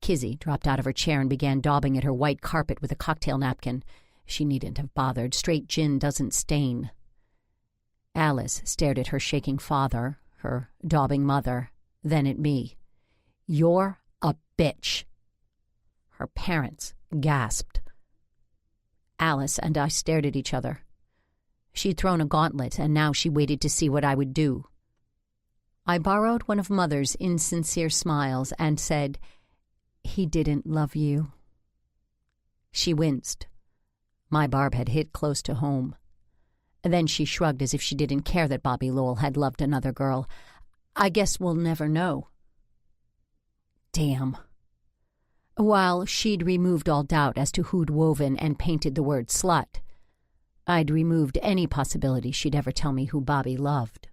Kizzy dropped out of her chair and began daubing at her white carpet with a cocktail napkin. She needn't have bothered. Straight gin doesn't stain. Alice stared at her shaking father, her daubing mother, then at me. You're a bitch. Her parents gasped. Alice and I stared at each other. She'd thrown a gauntlet, and now she waited to see what I would do. I borrowed one of Mother's insincere smiles and said, He didn't love you. She winced. My barb had hit close to home. Then she shrugged as if she didn't care that Bobby Lowell had loved another girl. I guess we'll never know. Damn. While she'd removed all doubt as to who'd woven and painted the word slut, I'd removed any possibility she'd ever tell me who Bobby loved.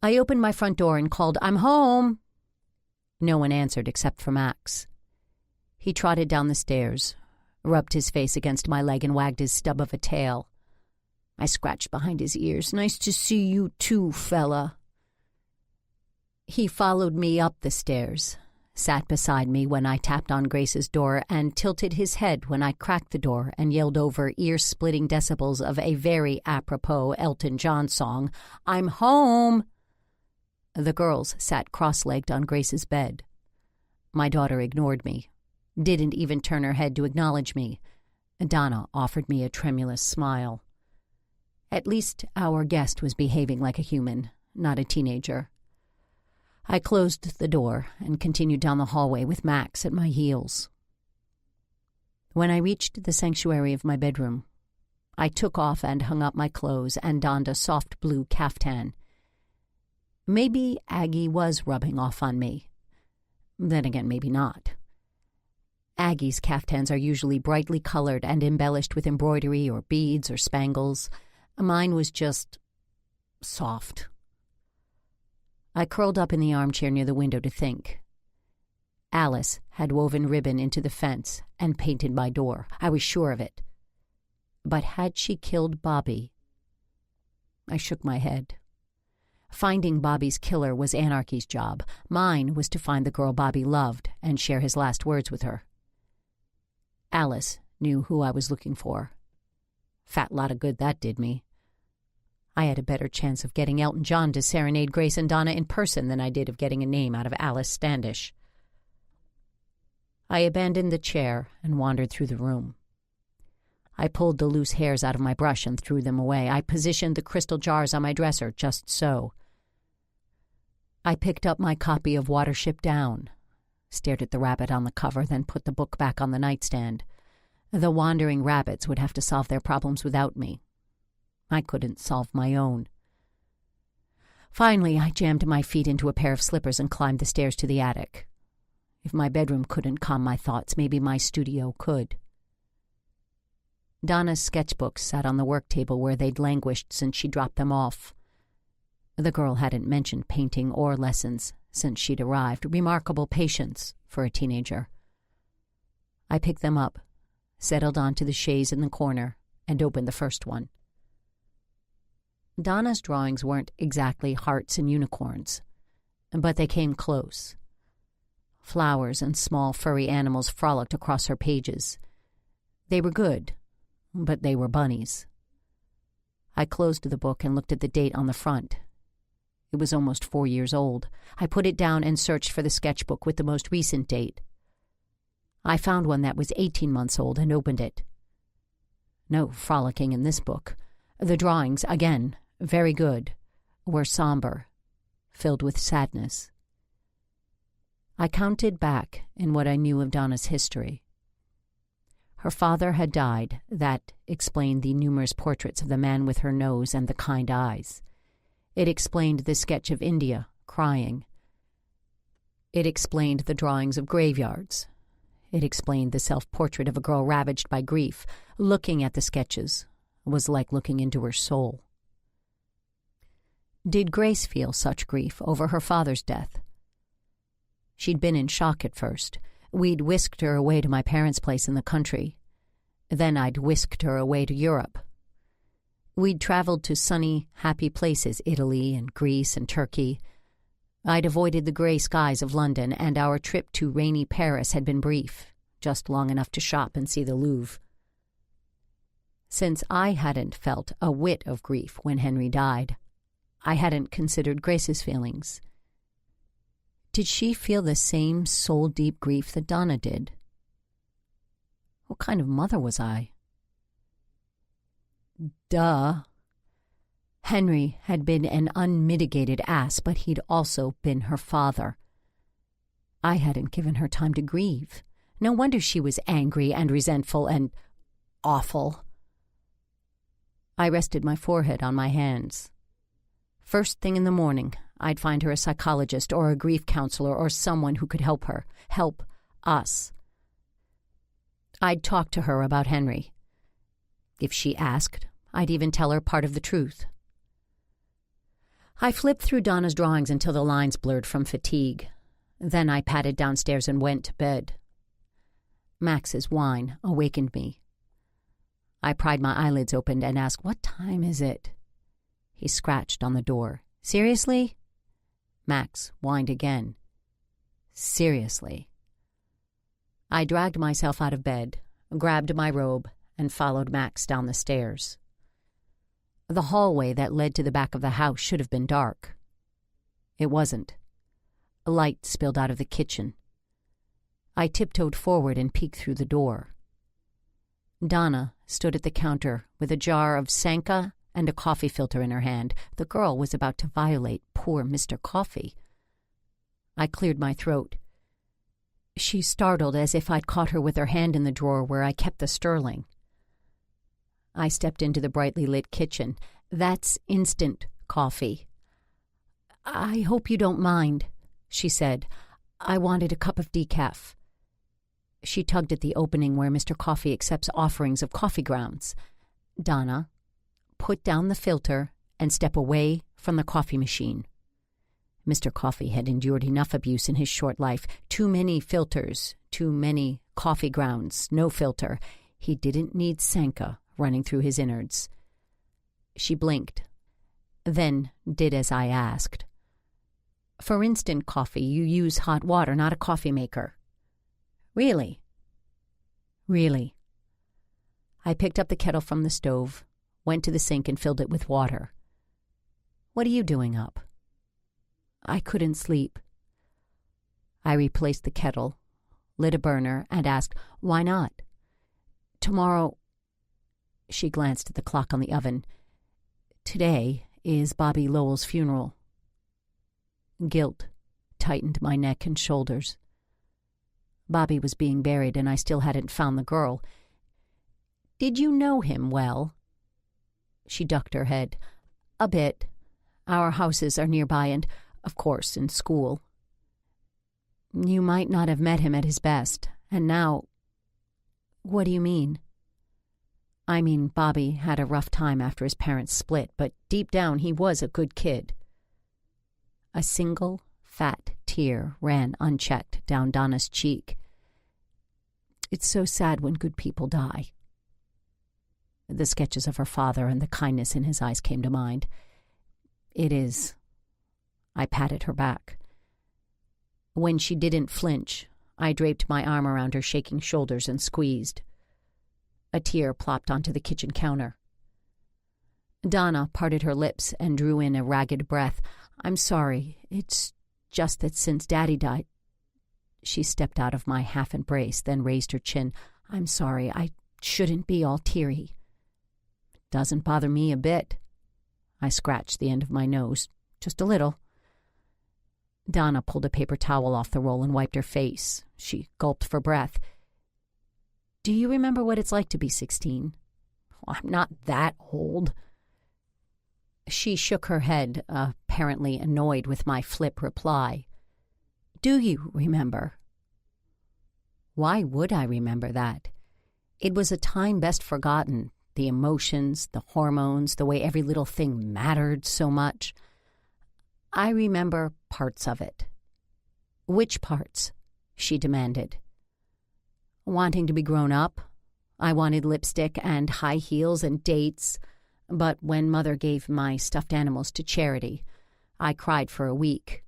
I opened my front door and called, I'm home. No one answered except for Max. He trotted down the stairs, rubbed his face against my leg, and wagged his stub of a tail. I scratched behind his ears. Nice to see you too, fella. He followed me up the stairs, sat beside me when I tapped on Grace's door, and tilted his head when I cracked the door and yelled over ear-splitting decibels of a very apropos Elton John song, I'm home! The girls sat cross-legged on Grace's bed. My daughter ignored me, didn't even turn her head to acknowledge me. Donna offered me a tremulous smile. At least our guest was behaving like a human, not a teenager. I closed the door and continued down the hallway with Max at my heels. When I reached the sanctuary of my bedroom, I took off and hung up my clothes and donned a soft blue caftan. Maybe Aggie was rubbing off on me. Then again, maybe not. Aggie's caftans are usually brightly colored and embellished with embroidery or beads or spangles. Mine was just soft. I curled up in the armchair near the window to think. Alice had woven ribbon into the fence and painted my door. I was sure of it. But had she killed Bobby? I shook my head. Finding Bobby's killer was Anarchy's job. Mine was to find the girl Bobby loved and share his last words with her. Alice knew who I was looking for. Fat lot of good that did me. I had a better chance of getting Elton John to serenade Grace and Donna in person than I did of getting a name out of Alice Standish. I abandoned the chair and wandered through the room. I pulled the loose hairs out of my brush and threw them away. I positioned the crystal jars on my dresser just so. I picked up my copy of Watership Down, stared at the rabbit on the cover, then put the book back on the nightstand. The wandering rabbits would have to solve their problems without me. I couldn't solve my own. Finally, I jammed my feet into a pair of slippers and climbed the stairs to the attic. If my bedroom couldn't calm my thoughts, maybe my studio could. Donna's sketchbooks sat on the work table where they'd languished since she dropped them off. The girl hadn't mentioned painting or lessons since she'd arrived. Remarkable patience for a teenager. I picked them up, settled onto the chaise in the corner, and opened the first one. Donna's drawings weren't exactly hearts and unicorns, but they came close. Flowers and small furry animals frolicked across her pages. They were good, but they were bunnies. I closed the book and looked at the date on the front. It was almost 4 years old. I put it down and searched for the sketchbook with the most recent date. I found one that was 18 months old and opened it. No frolicking in this book. The drawings, again, very good, were somber, filled with sadness. I counted back in what I knew of Donna's history. Her father had died. That explained the numerous portraits of the man with her nose and the kind eyes. It explained the sketch of India, crying. It explained the drawings of graveyards. It explained the self-portrait of a girl ravaged by grief. Looking at the sketches was like looking into her soul. Did Grace feel such grief over her father's death? She'd been in shock at first. We'd whisked her away to my parents' place in the country. Then I'd whisked her away to Europe. We'd traveled to sunny, happy places, Italy and Greece and Turkey. I'd avoided the gray skies of London, and our trip to rainy Paris had been brief, just long enough to shop and see the Louvre. Since I hadn't felt a whit of grief when Henry died, I hadn't considered Grace's feelings. Did she feel the same soul-deep grief that Donna did? What kind of mother was I? Duh. Henry had been an unmitigated ass, but he'd also been her father. I hadn't given her time to grieve. No wonder she was angry and resentful and awful. I rested my forehead on my hands. First thing in the morning, I'd find her a psychologist or a grief counselor or someone who could help her, help us. I'd talk to her about Henry. If she asked, I'd even tell her part of the truth. I flipped through Donna's drawings until the lines blurred from fatigue. Then I padded downstairs and went to bed. Max's whine awakened me. I pried my eyelids open and asked, "What time is it?" He scratched on the door. "Seriously?" Max whined again. "Seriously." I dragged myself out of bed, grabbed my robe, and followed Max down the stairs. The hallway that led to the back of the house should have been dark. It wasn't. A light spilled out of the kitchen. I tiptoed forward and peeked through the door. Donna stood at the counter with a jar of Sanka and a coffee filter in her hand. The girl was about to violate poor Mr. Coffee. I cleared my throat. She startled as if I'd caught her with her hand in the drawer where I kept the sterling. I stepped into the brightly lit kitchen. "That's instant coffee." "I hope you don't mind," she said. "I wanted a cup of decaf." She tugged at the opening where Mr. Coffee accepts offerings of coffee grounds. "Donna, put down the filter and step away from the coffee machine." Mr. Coffee had endured enough abuse in his short life. Too many filters, too many coffee grounds, no filter. He didn't need Sanka running through his innards. She blinked, then did as I asked. "For instant coffee, you use hot water, not a coffee maker." "Really?" "Really." I picked up the kettle from the stove, went to the sink and filled it with water. "What are you doing up?" "I couldn't sleep." I replaced the kettle, lit a burner, and asked, "Why not?" "Tomorrow—" She glanced at the clock on the oven. "Today is Bobby Lowell's funeral." Guilt tightened my neck and shoulders. Bobby was being buried, and I still hadn't found the girl. "Did you know him well?" She ducked her head. "A bit. Our houses are nearby and, of course, in school." "You might not have met him at his best, and now—" "What do you mean?" "I mean, Bobby had a rough time after his parents split, but deep down he was a good kid." A single fat tear ran unchecked down Donna's cheek. It's so sad when good people die. The sketches of her father and the kindness in his eyes came to mind. It is. I patted her back. When she didn't flinch, I draped my arm around her shaking shoulders and squeezed. A tear plopped onto the kitchen counter. Donna parted her lips and drew in a ragged breath. I'm sorry. It's just that since Daddy died... She stepped out of my half-embrace, then raised her chin. I'm sorry. I shouldn't be all teary. Doesn't bother me a bit. I scratched the end of my nose. Just a little. Donna pulled a paper towel off the roll and wiped her face. She gulped for breath. Do you remember what it's like to be 16? Well, I'm not that old. She shook her head, apparently annoyed with my flip reply. Do you remember? Why would I remember that? It was a time best forgotten. The emotions, the hormones, the way every little thing mattered so much. I remember parts of it. Which parts? She demanded. Wanting to be grown up. I wanted lipstick and high heels and dates. But when Mother gave my stuffed animals to charity, I cried for a week.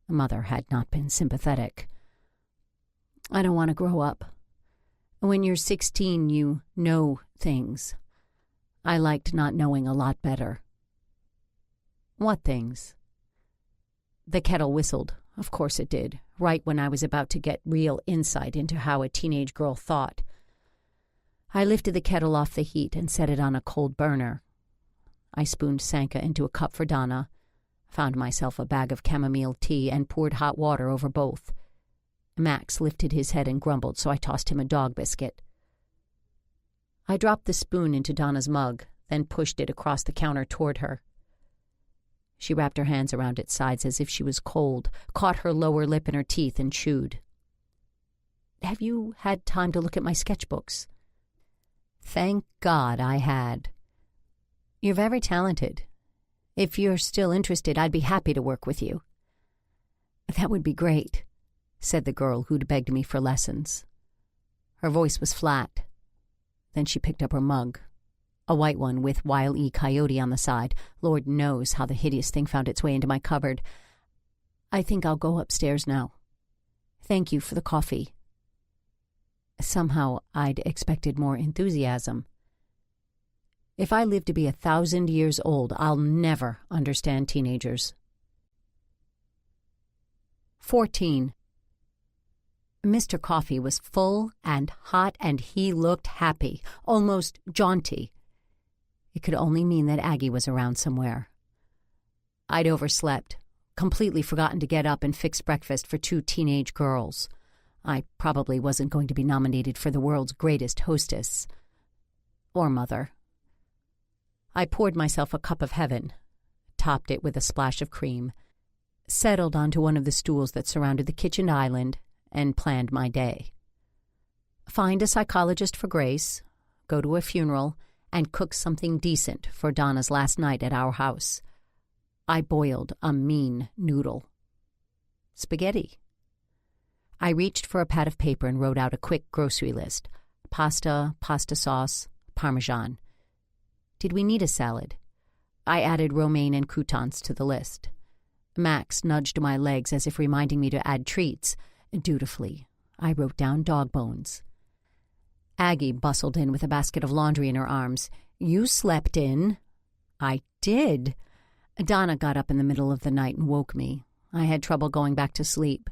Mother had not been sympathetic. I don't want to grow up. When you're 16, you know things. I liked not knowing a lot better. What things? The kettle whistled. Of course it did, right when I was about to get real insight into how a teenage girl thought. I lifted the kettle off the heat and set it on a cold burner. I spooned Sanka into a cup for Donna, found myself a bag of chamomile tea, and poured hot water over both. Max lifted his head and grumbled, so I tossed him a dog biscuit. I dropped the spoon into Donna's mug, then pushed it across the counter toward her. She wrapped her hands around its sides as if she was cold, caught her lower lip in her teeth, and chewed. Have you had time to look at my sketchbooks? Thank God I had. You're very talented. If you're still interested, I'd be happy to work with you. That would be great, said the girl who'd begged me for lessons. Her voice was flat. Then she picked up her mug, a white one with Wile E. Coyote on the side. Lord knows how the hideous thing found its way into my cupboard. I think I'll go upstairs now. Thank you for the coffee. Somehow I'd expected more enthusiasm. If I live to be 1,000 years old, I'll never understand teenagers. 14. Mr. Coffee was full and hot, and he looked happy, almost jaunty. It could only mean that Aggie was around somewhere. I'd overslept, completely forgotten to get up and fix breakfast for 2 teenage girls. I probably wasn't going to be nominated for the world's greatest hostess. Or mother. I poured myself a cup of heaven, topped it with a splash of cream, settled onto one of the stools that surrounded the kitchen island, and planned my day. Find a psychologist for Grace, go to a funeral, and cook something decent for Donna's last night at our house. I boiled a mean noodle. Spaghetti. I reached for a pad of paper and wrote out a quick grocery list. Pasta, pasta sauce, Parmesan. Did we need a salad? I added romaine and croutons to the list. Max nudged my legs as if reminding me to add treats. Dutifully, I wrote down dog bones. Aggie bustled in with a basket of laundry in her arms. You slept in. I did. Donna got up in the middle of the night and woke me. I had trouble going back to sleep.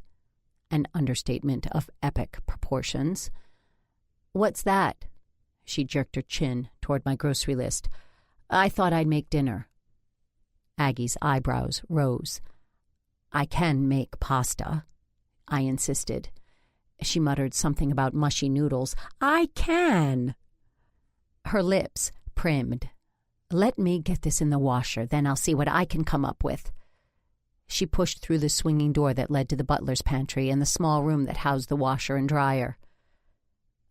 An understatement of epic proportions. What's that? She jerked her chin toward my grocery list. I thought I'd make dinner. Aggie's eyebrows rose. I can make pasta, I insisted. She muttered something about mushy noodles. I can! Her lips primmed. Let me get this in the washer, then I'll see what I can come up with. She pushed through the swinging door that led to the butler's pantry and the small room that housed the washer and dryer.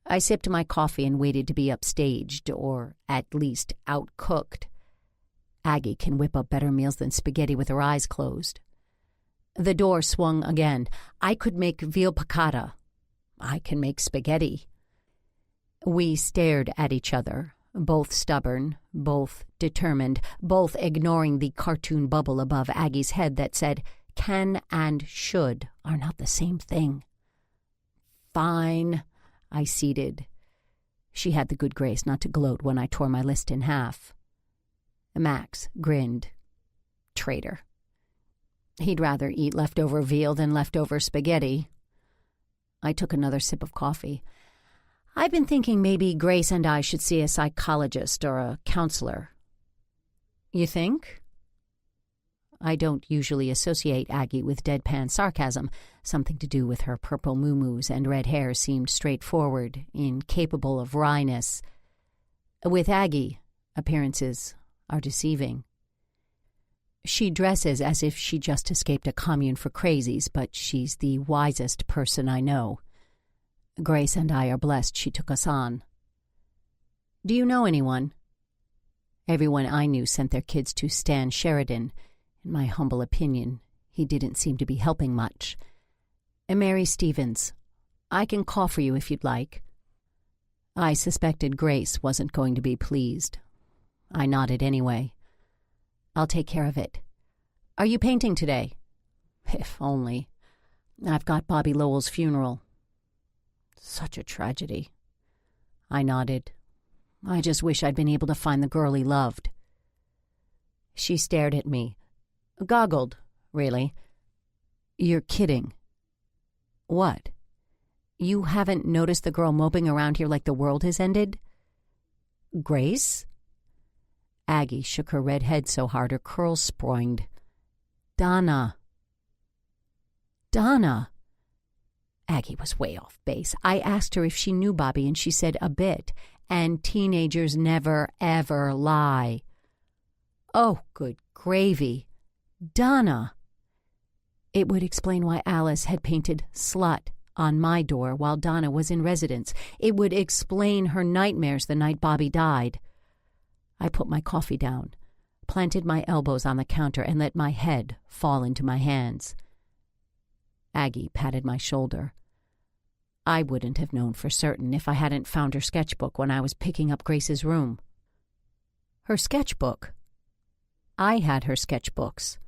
I sipped my coffee and waited to be upstaged, or at least outcooked. Aggie can whip up better meals than spaghetti with her eyes closed. The door swung again. I could make veal piccata. I can make spaghetti. We stared at each other, both stubborn, both determined, both ignoring the cartoon bubble above Aggie's head that said, "Can and should are not the same thing." "Fine," I ceded. She had the good grace not to gloat when I tore my list in half. Max grinned. Traitor. He'd rather eat leftover veal than leftover spaghetti. I took another sip of coffee. "I've been thinking maybe Grace and I should see a psychologist or a counselor." "You think?" I don't usually associate Aggie with deadpan sarcasm. Something to do with her purple muumuus and red hair seemed straightforward, incapable of wryness. With Aggie, appearances are deceiving. She dresses as if she just escaped a commune for crazies, but she's the wisest person I know. Grace and I are blessed she took us on. "Do you know anyone?" Everyone I knew sent their kids to Stan Sheridan. In my humble opinion, he didn't seem to be helping much. "Mary Stevens. I can call for you if you'd like." I suspected Grace wasn't going to be pleased. I nodded anyway. "I'll take care of it. Are you painting today?" "If only. I've got Bobby Lowell's funeral." "Such a tragedy." I nodded. "I just wish I'd been able to find the girl he loved." She stared at me. Goggled, really. "You're kidding." "What? You haven't noticed the girl moping around here like the world has ended?" "Grace?" Aggie shook her red head so hard her curls sproinged. "Donna." "Donna." Aggie was way off base. I asked her if she knew Bobby, and she said a bit. And teenagers never, ever lie. "Oh, good gravy. Donna." It would explain why Alice had painted "slut" on my door while Donna was in residence. It would explain her nightmares the night Bobby died. I put my coffee down, planted my elbows on the counter, and let my head fall into my hands. Aggie patted my shoulder. I wouldn't have known for certain if I hadn't found her sketchbook when I was picking up Grace's room. Her sketchbook? I had her sketchbooks.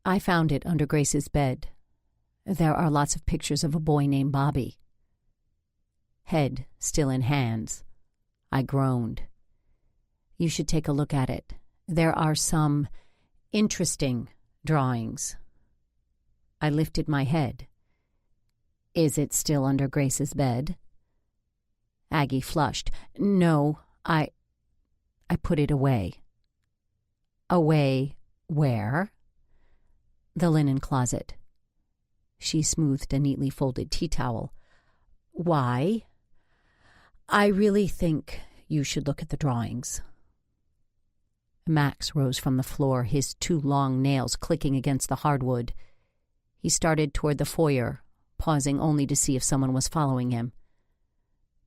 I found it under Grace's bed. There are lots of pictures of a boy named Bobby. Head still in hands, I groaned. "You should take a look at it. There are some interesting drawings." I lifted my head. "Is it still under Grace's bed?" Aggie flushed. "No, I put it away." "Away where?" "The linen closet." She smoothed a neatly folded tea towel. "Why?" "I really think you should look at the drawings." Max rose from the floor, his two long nails clicking against the hardwood. He started toward the foyer, pausing only to see if someone was following him.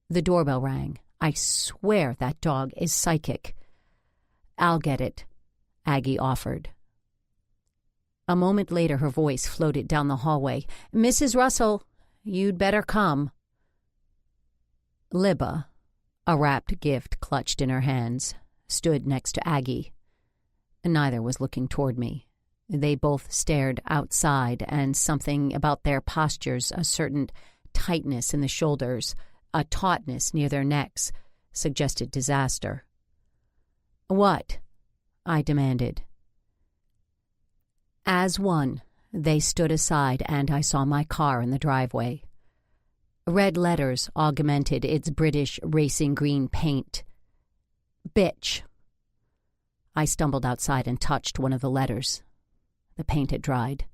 The doorbell rang. I swear that dog is psychic. "I'll get it," Aggie offered. A moment later, her voice floated down the hallway. "Mrs. Russell, you'd better come." Libba, a wrapped gift clutched in her hands, stood next to Aggie. Neither was looking toward me. They both stared outside, and something about their postures, a certain tightness in the shoulders, a tautness near their necks, suggested disaster. "What?" I demanded. As one, they stood aside, and I saw my car in the driveway. Red letters augmented its British racing green paint. "Bitch." I stumbled outside and touched one of the letters. The paint had dried.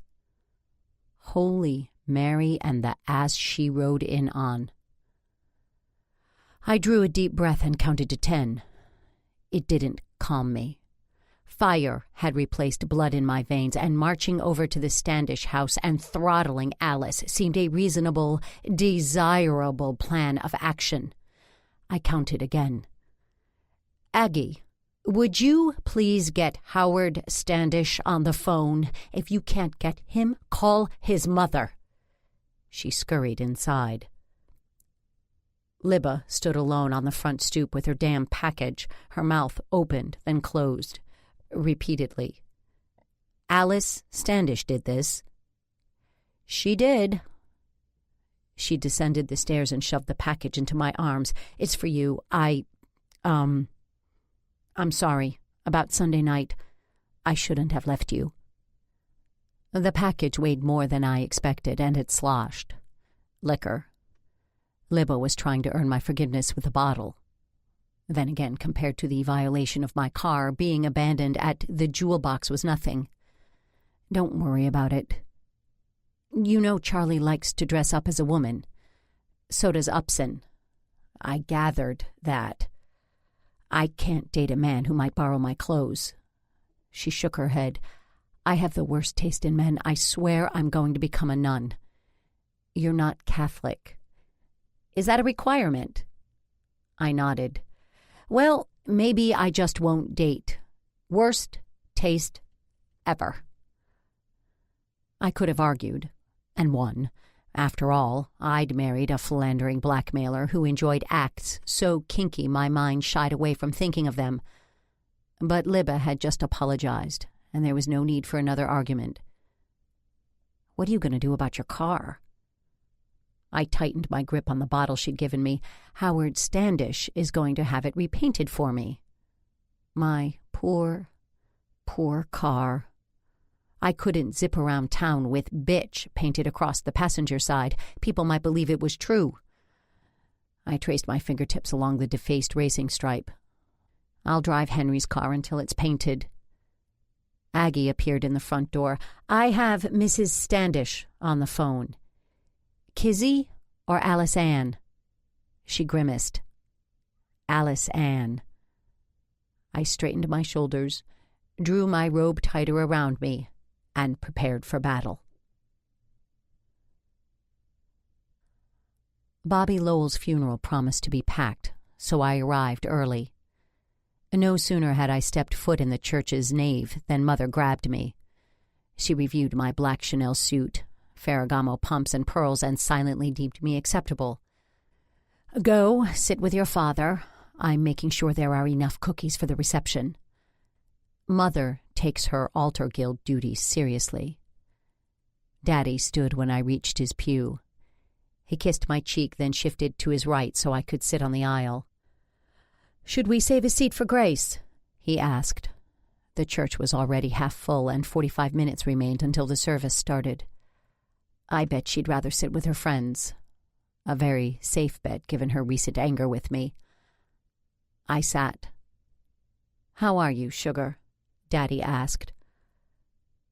Holy Mary and the ass she rode in on. I drew a deep breath and counted to 10. It didn't calm me. Fire had replaced blood in my veins, and marching over to the Standish house and throttling Alice seemed a reasonable, desirable plan of action. I counted again. "Aggie, Would you please get Howard Standish on the phone? If you can't get him, call his mother. She scurried inside. Libba stood alone on the front stoop with her damn package, her mouth opened, then closed, repeatedly. Alice Standish did this. She did. She descended the stairs and shoved the package into my arms. It's for you. I'm sorry. About Sunday night. I shouldn't have left you. The package weighed more than I expected, and it sloshed. Liquor. Libba was trying to earn my forgiveness with a bottle. Then again, compared to the violation of my car, being abandoned at the jewel box was nothing. Don't worry about it. You know Charlie likes to dress up as a woman. So does Upson. I gathered that. I can't date a man who might borrow my clothes. She shook her head. I have the worst taste in men. I swear I'm going to become a nun. You're not Catholic. Is that a requirement? I nodded. Well, maybe I just won't date. Worst taste ever. I could have argued, and won. After all, I'd married a philandering blackmailer who enjoyed acts so kinky my mind shied away from thinking of them. But Libba had just apologized, and there was no need for another argument. What are you going to do about your car? I tightened my grip on the bottle she'd given me. Howard Standish is going to have it repainted for me. My poor, poor car. I couldn't zip around town with bitch painted across the passenger side. People might believe it was true. I traced my fingertips along the defaced racing stripe. I'll drive Henry's car until it's painted. Aggie appeared in the front door. I have Mrs. Standish on the phone. Kizzy or Alice Ann? She grimaced. Alice Ann. I straightened my shoulders, drew my robe tighter around me, and prepared for battle. Bobby Lowell's funeral promised to be packed, so I arrived early. No sooner had I stepped foot in the church's nave than Mother grabbed me. She reviewed my black Chanel suit, Ferragamo pumps and pearls, and silently deemed me acceptable. Go, sit with your father. I'm making sure there are enough cookies for the reception. Mother takes her altar guild duties seriously. Daddy stood when I reached his pew. He kissed my cheek, then shifted to his right so I could sit on the aisle. Should we save a seat for Grace? He asked. The church was already half full, and 45 minutes remained until the service started. I bet she'd rather sit with her friends. A very safe bet, given her recent anger with me. I sat. How are you, sugar? Daddy asked.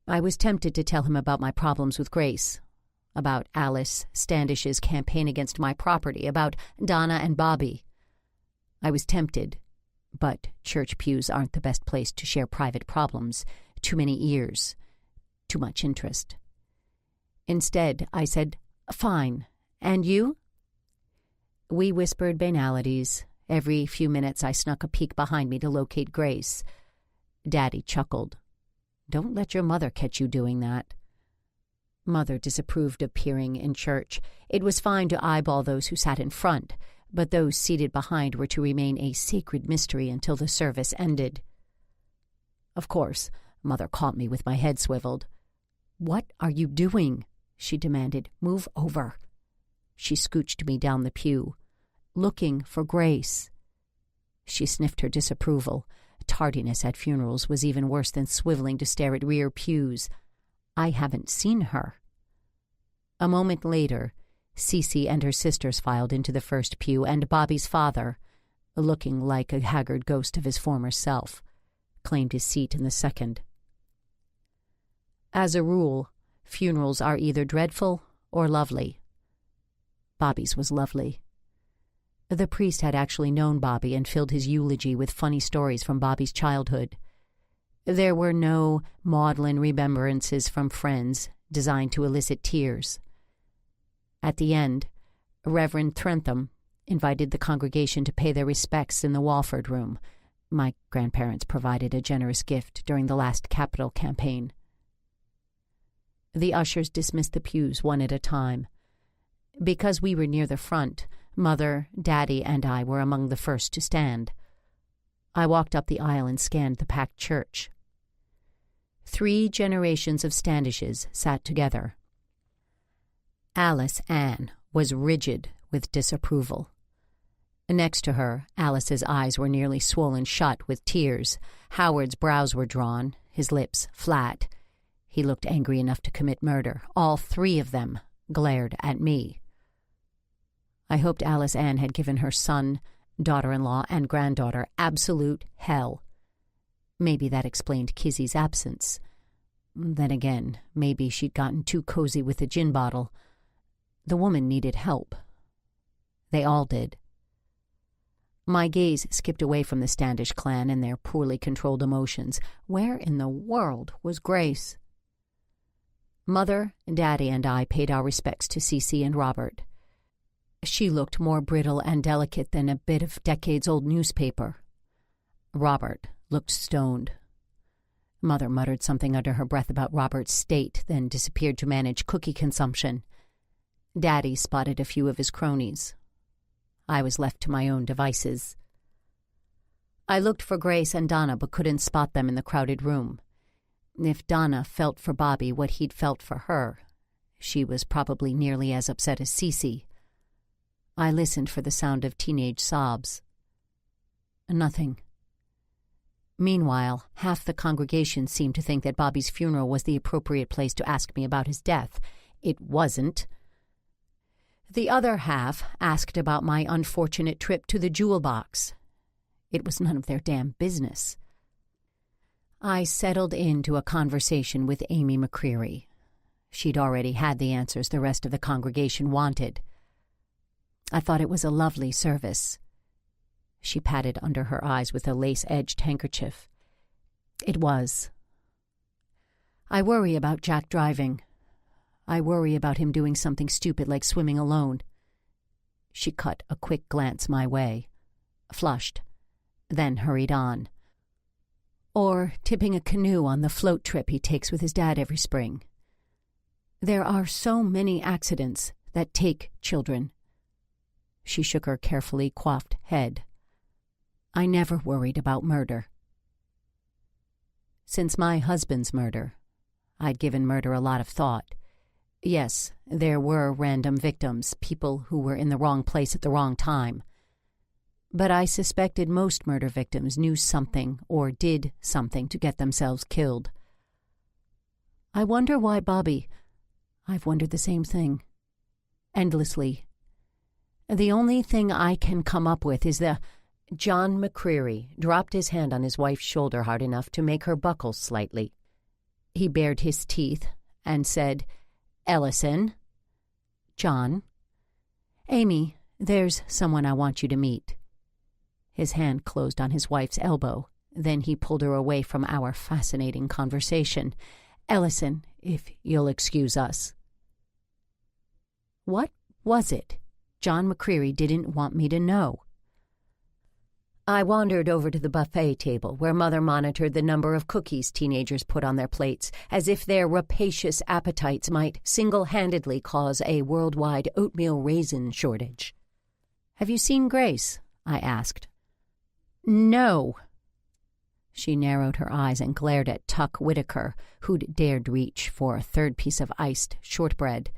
I was tempted to tell him about my problems with Grace, about Alice Standish's campaign against my property, about Donna and Bobby. I was tempted, but church pews aren't the best place to share private problems. Too many ears, too much interest. Instead, I said, Fine. And you? We whispered banalities. Every few minutes I snuck a peek behind me to locate Grace. Daddy chuckled. Don't let your mother catch you doing that. Mother disapproved of peering in church. It was fine to eyeball those who sat in front, but those seated behind were to remain a sacred mystery until the service ended. Of course, Mother caught me with my head swiveled. What are you doing? She demanded. Move over. She scooched me down the pew. Looking for Grace. She sniffed her disapproval. Tardiness at funerals was even worse than swiveling to stare at rear pews. I haven't seen her. A moment later, Cece and her sisters filed into the first pew, and Bobby's father, looking like a haggard ghost of his former self, claimed his seat in the second. As a rule, funerals are either dreadful or lovely. Bobby's was lovely. The priest had actually known Bobby and filled his eulogy with funny stories from Bobby's childhood. There were no maudlin remembrances from friends designed to elicit tears. At the end, Reverend Trentham invited the congregation to pay their respects in the Walford room, My grandparents provided a generous gift during the last capital campaign. The ushers dismissed the pews one at a time. Because we were near the front, Mother, Daddy, and I were among the first to stand. I walked up the aisle and scanned the packed church. 3 generations of Standishes sat together. Alice Ann was rigid with disapproval. Next to her, Alice's eyes were nearly swollen shut with tears. Howard's brows were drawn, his lips flat. He looked angry enough to commit murder. All 3 of them glared at me. I hoped Alice Ann had given her son, daughter-in-law, and granddaughter absolute hell. Maybe that explained Kizzy's absence. Then again, maybe she'd gotten too cozy with the gin bottle. The woman needed help. They all did. My gaze skipped away from the Standish clan and their poorly controlled emotions. Where in the world was Grace? Mother, Daddy, and I paid our respects to Cece and Robert. She looked more brittle and delicate than a bit of decades-old newspaper. Robert looked stoned. Mother muttered something under her breath about Robert's state, then disappeared to manage cookie consumption. Daddy spotted a few of his cronies. I was left to my own devices. I looked for Grace and Donna but couldn't spot them in the crowded room. If Donna felt for Bobby what he'd felt for her, she was probably nearly as upset as Cece. I listened for the sound of teenage sobs. Nothing. Meanwhile, half the congregation seemed to think that Bobby's funeral was the appropriate place to ask me about his death. It wasn't. The other half asked about my unfortunate trip to the jewel box. It was none of their damn business. I settled into a conversation with Amy McCreary. She'd already had the answers the rest of the congregation wanted. I thought it was a lovely service. She patted under her eyes with a lace-edged handkerchief. It was. I worry about Jack driving. I worry about him doing something stupid like swimming alone. She cut a quick glance my way, flushed, then hurried on. Or tipping a canoe on the float trip he takes with his dad every spring. There are so many accidents that take children. She shook her carefully coiffed head. I never worried about murder. Since my husband's murder, I'd given murder a lot of thought. Yes, there were random victims, people who were in the wrong place at the wrong time. But I suspected most murder victims knew something or did something to get themselves killed. I wonder why Bobby. I've wondered the same thing. Endlessly. The only thing I can come up with is the... John McCreary dropped his hand on his wife's shoulder hard enough to make her buckle slightly. He bared his teeth and said, "Ellison." "John." "Amy, there's someone I want you to meet." His hand closed on his wife's elbow. Then he pulled her away from our fascinating conversation. "Ellison, if you'll excuse us." What was it John McCreary didn't want me to know? I wandered over to the buffet table, where Mother monitored the number of cookies teenagers put on their plates, as if their rapacious appetites might single-handedly cause a worldwide oatmeal raisin shortage. "Have you seen Grace?" I asked. "No." She narrowed her eyes and glared at Tuck Whitaker, who'd dared reach for a third piece of iced shortbread.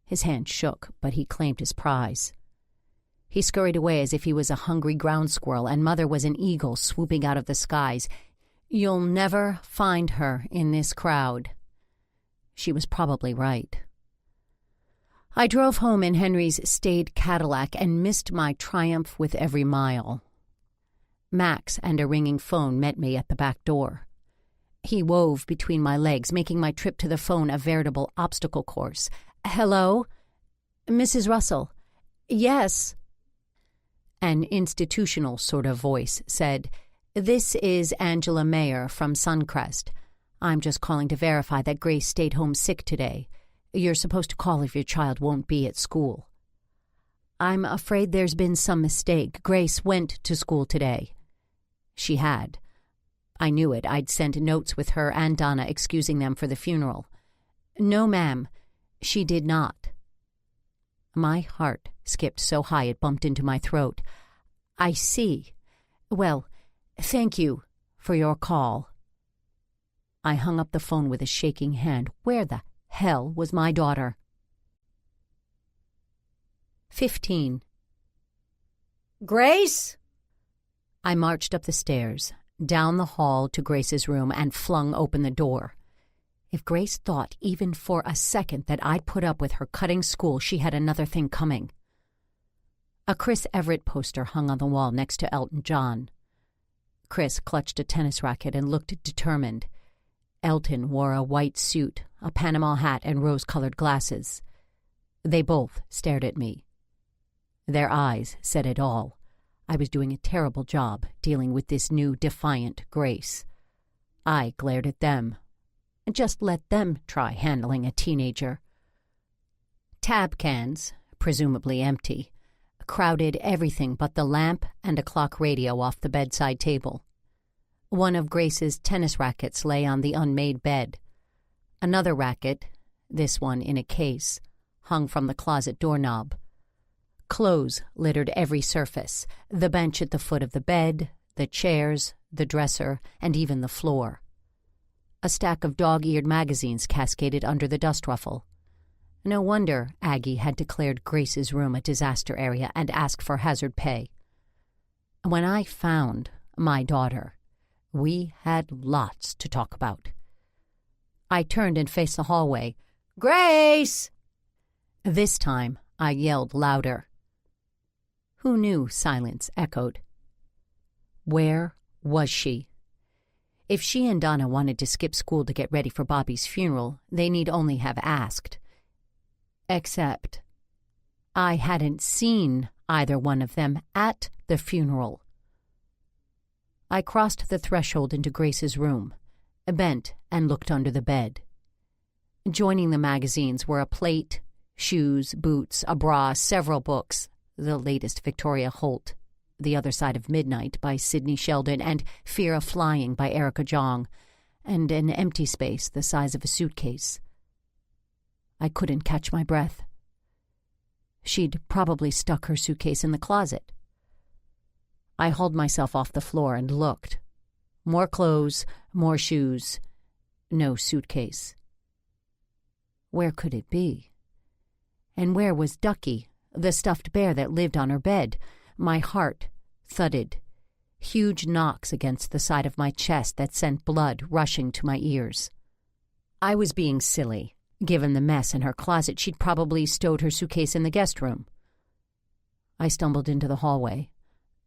His hand shook, but he claimed his prize. He scurried away as if he was a hungry ground squirrel and Mother was an eagle swooping out of the skies. "You'll never find her in this crowd." She was probably right. I drove home in Henry's staid Cadillac and missed my triumph with every mile. Max and a ringing phone met me at the back door. He wove between my legs, making my trip to the phone a veritable obstacle course. "Hello? Mrs. Russell?" "Yes." An institutional sort of voice said, "This is Angela Mayer from Suncrest. I'm just calling to verify that Grace stayed home sick today. You're supposed to call if your child won't be at school." "I'm afraid there's been some mistake. Grace went to school today." She had. I knew it. I'd sent notes with her and Donna excusing them for the funeral. No, ma'am, she did not. My heart skipped so high it bumped into my throat. I see. Well, thank you for your call. I hung up the phone with a shaking hand. Where the hell was my daughter? 15. Grace? I marched up the stairs, down the hall to Grace's room, and flung open the door. If Grace thought even for a second that I'd put up with her cutting school, she had another thing coming. A Chris Everett poster hung on the wall next to Elton John. Chris clutched a tennis racket and looked determined. Elton wore a white suit, a Panama hat, and rose-colored glasses. They both stared at me. Their eyes said it all. I was doing a terrible job dealing with this new, defiant Grace. I glared at them. Just let them try handling a teenager. Tab cans, presumably empty, crowded everything but the lamp and a clock radio off the bedside table. One of Grace's tennis rackets lay on the unmade bed. Another racket, this one in a case, hung from the closet doorknob. Clothes littered every surface, the bench at the foot of the bed, the chairs, the dresser, and even the floor. A stack of dog-eared magazines cascaded under the dust ruffle. No wonder Aggie had declared Grace's room a disaster area and asked for hazard pay. When I found my daughter, we had lots to talk about. I turned and faced the hallway. "Grace!" This time I yelled louder. Who knew silence echoed? Where was she? If she and Donna wanted to skip school to get ready for Bobby's funeral, they need only have asked. Except I hadn't seen either one of them at the funeral. I crossed the threshold into Grace's room, bent and looked under the bed. Joining the magazines were a plate, shoes, boots, a bra, several books, the latest Victoria Holt, The Other Side of Midnight by Sidney Sheldon, and Fear of Flying by Erica Jong, and an empty space the size of a suitcase. I couldn't catch my breath. She'd probably stuck her suitcase in the closet. I hauled myself off the floor and looked. More clothes, more shoes, no suitcase. Where could it be? And where was Ducky, the stuffed bear that lived on her bed? My heart thudded, huge knocks against the side of my chest that sent blood rushing to my ears. I was being silly. Given the mess in her closet, she'd probably stowed her suitcase in the guest room. I stumbled into the hallway,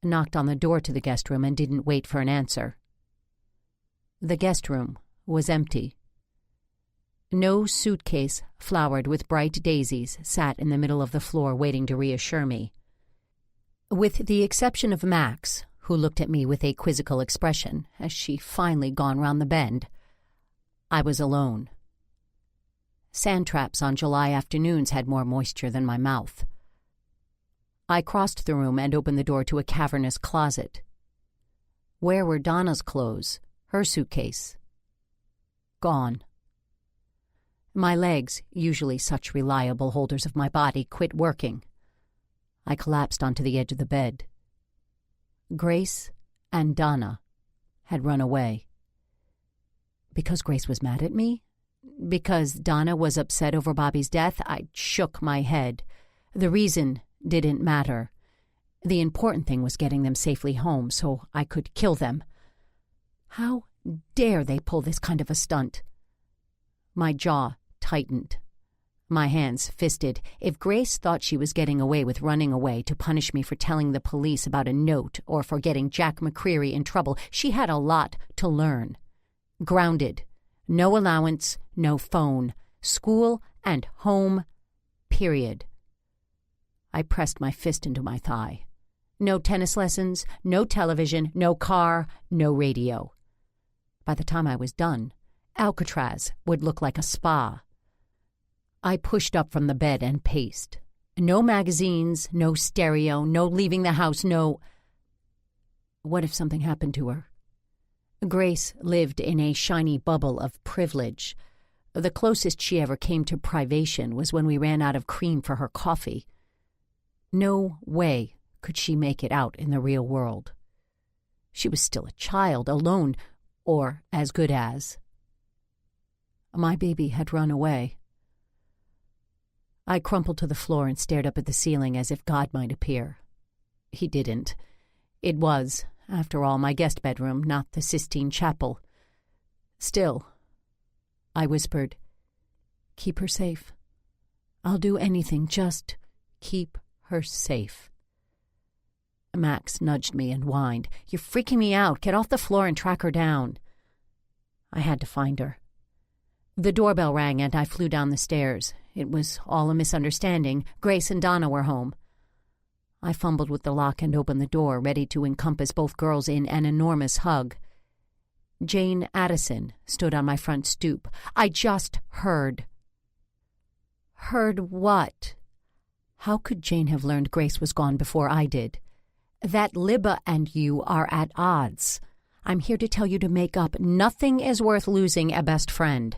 knocked on the door to the guest room, and didn't wait for an answer. The guest room was empty. No suitcase flowered with bright daisies sat in the middle of the floor waiting to reassure me. With the exception of Max, who looked at me with a quizzical expression as she finally gone round the bend, I was alone. Sand traps on July afternoons had more moisture than my mouth. I crossed the room and opened the door to a cavernous closet. Where were Donna's clothes, her suitcase? Gone. My legs, usually such reliable holders of my body, quit working. I collapsed onto the edge of the bed. Grace and Donna had run away. Because Grace was mad at me? Because Donna was upset over Bobby's death? I shook my head. The reason didn't matter. The important thing was getting them safely home so I could kill them. How dare they pull this kind of a stunt? My jaw tightened. My hands fisted. If Grace thought she was getting away with running away to punish me for telling the police about a note or for getting Jack McCreary in trouble, she had a lot to learn. Grounded. No allowance, no phone. School and home, period. I pressed my fist into my thigh. No tennis lessons, no television, no car, no radio. By the time I was done, Alcatraz would look like a spa. I pushed up from the bed and paced. No magazines, no stereo, no leaving the house, no... What if something happened to her? Grace lived in a shiny bubble of privilege. The closest she ever came to privation was when we ran out of cream for her coffee. No way could she make it out in the real world. She was still a child, alone, or as good as. My baby had run away. I crumpled to the floor and stared up at the ceiling as if God might appear. He didn't. It was, after all, my guest bedroom, not the Sistine Chapel. Still, I whispered, "Keep her safe. I'll do anything, just keep her safe." Max nudged me and whined, "You're freaking me out. Get off the floor and track her down." I had to find her. The doorbell rang and I flew down the stairs. It was all a misunderstanding. Grace and Donna were home. I fumbled with the lock and opened the door, ready to encompass both girls in an enormous hug. Jane Addison stood on my front stoop. I just heard. Heard what? How could Jane have learned Grace was gone before I did? That Libba and you are at odds. I'm here to tell you to make up. Nothing is worth losing a best friend.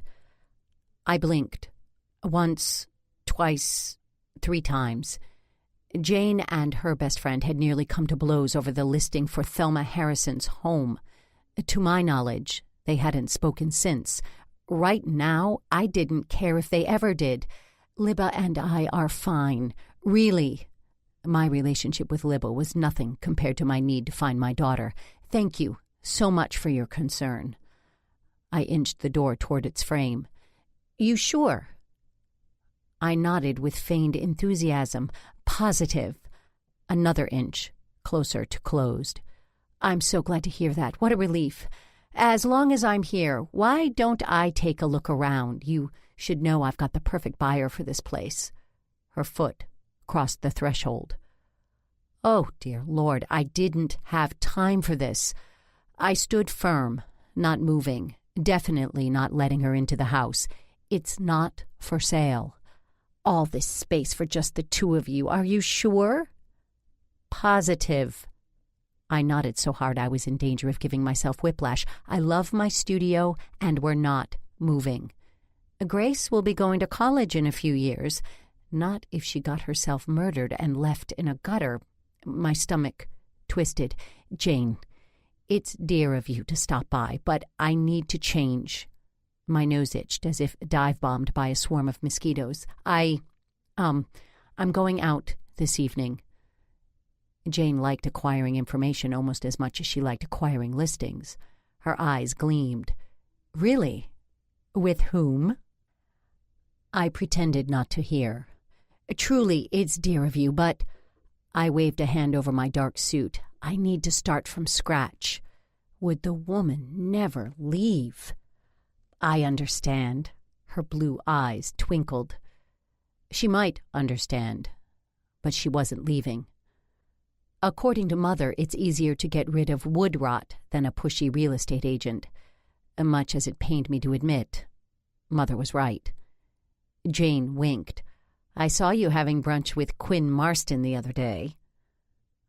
I blinked. Once, twice, 3 times. Jane and her best friend had nearly come to blows over the listing for Thelma Harrison's home. To my knowledge, they hadn't spoken since. Right now, I didn't care if they ever did. Libba and I are fine. Really. My relationship with Libba was nothing compared to my need to find my daughter. Thank you so much for your concern. I inched the door toward its frame. You sure? I nodded with feigned enthusiasm. Positive. Another inch, closer to closed. I'm so glad to hear that. What a relief. As long as I'm here, why don't I take a look around? You should know I've got the perfect buyer for this place. Her foot crossed the threshold. Oh, dear Lord, I didn't have time for this. I stood firm, not moving, definitely not letting her into the house. It's not for sale. All this space for just the 2 of you. Are you sure? Positive. I nodded so hard I was in danger of giving myself whiplash. I love my studio, and we're not moving. Grace will be going to college in a few years. Not if she got herself murdered and left in a gutter. My stomach twisted. Jane, it's dear of you to stop by, but I need to change. My nose itched as if dive-bombed by a swarm of mosquitoes. I'm going out this evening. Jane liked acquiring information almost as much as she liked acquiring listings. Her eyes gleamed. Really? With whom? I pretended not to hear. Truly, it's dear of you, but... I waved a hand over my dark suit. I need to start from scratch. Would the woman never leave? I understand. Her blue eyes twinkled. She might understand, but she wasn't leaving. According to Mother, it's easier to get rid of wood rot than a pushy real estate agent. Much as it pained me to admit, Mother was right. Jane winked. I saw you having brunch with Quinn Marston the other day.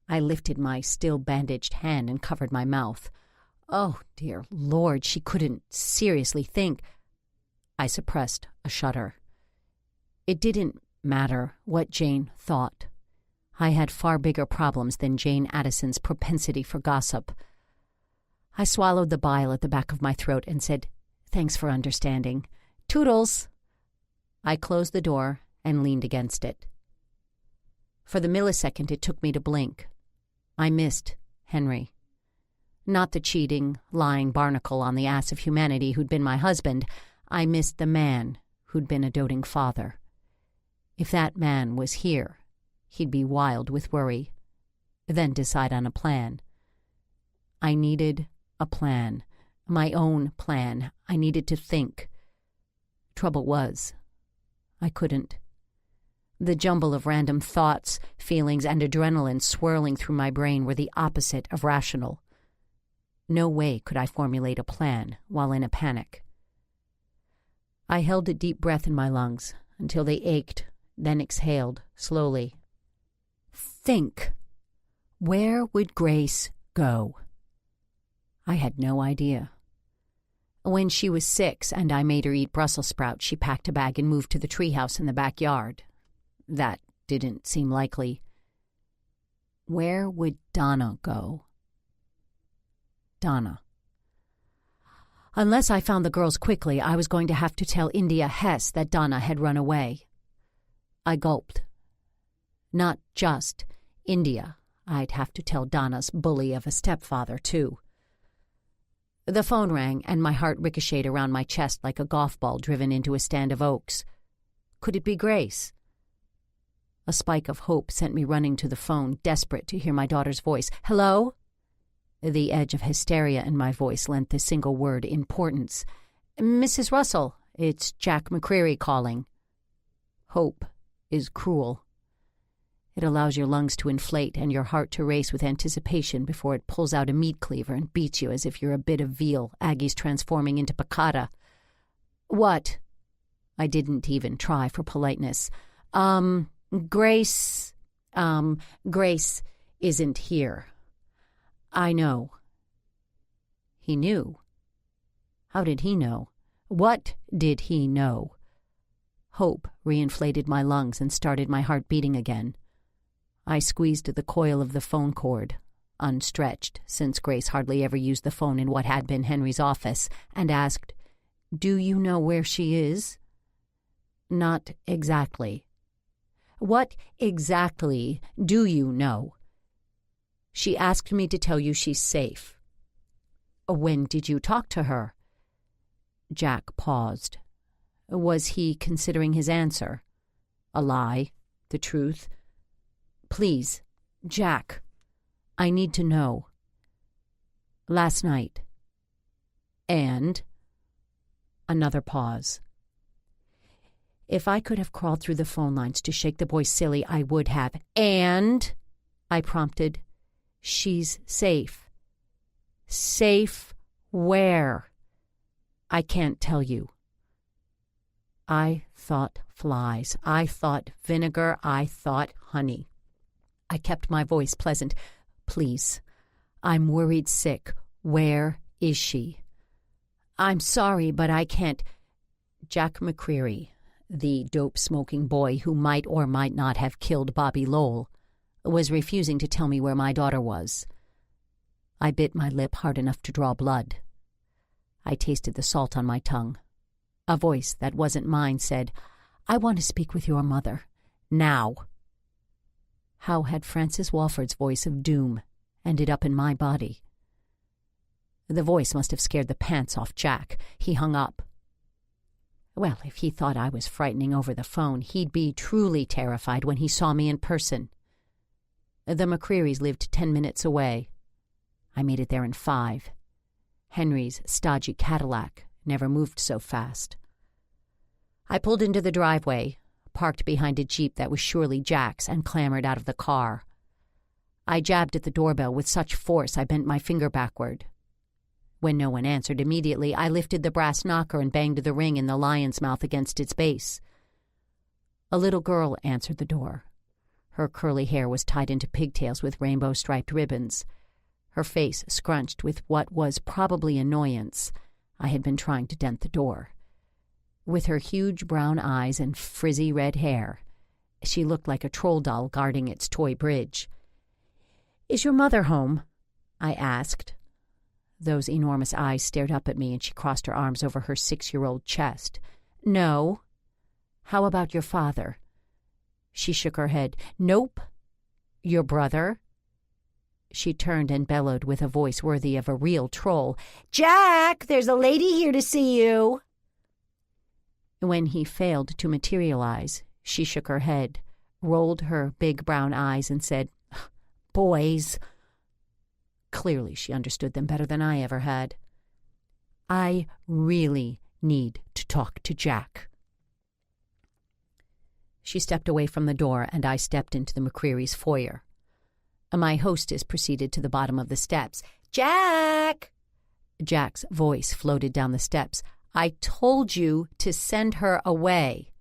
I lifted my still bandaged hand and covered my mouth. Oh, dear Lord, she couldn't seriously think. I suppressed a shudder. It didn't matter what Jane thought. I had far bigger problems than Jane Addison's propensity for gossip. I swallowed the bile at the back of my throat and said, "Thanks for understanding. Toodles!" I closed the door and leaned against it. For the millisecond it took me to blink. I missed Henry. Not the cheating, lying barnacle on the ass of humanity who'd been my husband. I missed the man who'd been a doting father. If that man was here, he'd be wild with worry, then decide on a plan. I needed a plan, my own plan. I needed to think. Trouble was, I couldn't. The jumble of random thoughts, feelings, and adrenaline swirling through my brain were the opposite of rational. No way could I formulate a plan while in a panic. I held a deep breath in my lungs until they ached, then exhaled slowly. Think. Where would Grace go? I had no idea. When she was 6 and I made her eat Brussels sprouts, she packed a bag and moved to the treehouse in the backyard. That didn't seem likely. Where would Donna go? Donna. Unless I found the girls quickly, I was going to have to tell India Hess that Donna had run away. I gulped. Not just India. I'd have to tell Donna's bully of a stepfather, too. The phone rang, and my heart ricocheted around my chest like a golf ball driven into a stand of oaks. Could it be Grace? A spike of hope sent me running to the phone, desperate to hear my daughter's voice. "Hello?" The edge of hysteria in my voice lent the single word importance. "Mrs. Russell, it's Jack McCreary calling." Hope is cruel. It allows your lungs to inflate and your heart to race with anticipation before it pulls out a meat cleaver and beats you as if you're a bit of veal Aggie's transforming into piccata. "What?" I didn't even try for politeness. Grace isn't here." "I know." He knew. How did he know? What did he know? Hope reinflated my lungs and started my heart beating again. I squeezed the coil of the phone cord, unstretched, since Grace hardly ever used the phone in what had been Henry's office, and asked, "Do you know where she is?" "Not exactly." "What exactly do you know?" "She asked me to tell you she's safe." "When did you talk to her?" Jack paused. Was he considering his answer? A lie? The truth? "Please, Jack, I need to know." "Last night." "And?" Another pause. If I could have crawled through the phone lines to shake the boy silly, I would have. "And?" I prompted. "She's safe." "Safe where?" "I can't tell you." I thought flies. I thought vinegar. I thought honey. I kept my voice pleasant. "Please, I'm worried sick. Where is she?" "I'm sorry, but I can't." Jack McCreary, the dope-smoking boy who might or might not have killed Bobby Lowell, was refusing to tell me where my daughter was. I bit my lip hard enough to draw blood. I tasted the salt on my tongue. A voice that wasn't mine said, "I want to speak with your mother. Now." How had Francis Walford's voice of doom ended up in my body? The voice must have scared the pants off Jack. He hung up. Well, if he thought I was frightening over the phone, he'd be truly terrified when he saw me in person. The McCrearys lived 10 minutes away. I made it there in 5. Henry's stodgy Cadillac never moved so fast. I pulled into the driveway, parked behind a Jeep that was surely Jack's, and clambered out of the car. I jabbed at the doorbell with such force I bent my finger backward. When no one answered immediately, I lifted the brass knocker and banged the ring in the lion's mouth against its base. A little girl answered the door. Her curly hair was tied into pigtails with rainbow-striped ribbons. Her face scrunched with what was probably annoyance. I had been trying to dent the door. With her huge brown eyes and frizzy red hair, she looked like a troll doll guarding its toy bridge. "Is your mother home?" I asked. Those enormous eyes stared up at me, and she crossed her arms over her 6-year-old chest. "No." "How about your father?" She shook her head. "Nope." "Your brother?" She turned and bellowed with a voice worthy of a real troll. "Jack, there's a lady here to see you." When he failed to materialize, she shook her head, rolled her big brown eyes, and said, "Boys." Clearly she understood them better than I ever had. "I really need to talk to Jack." She stepped away from the door, and I stepped into the McCreary's foyer. My hostess proceeded to the bottom of the steps. "Jack!" Jack's voice floated down the steps. "I told you to send her away."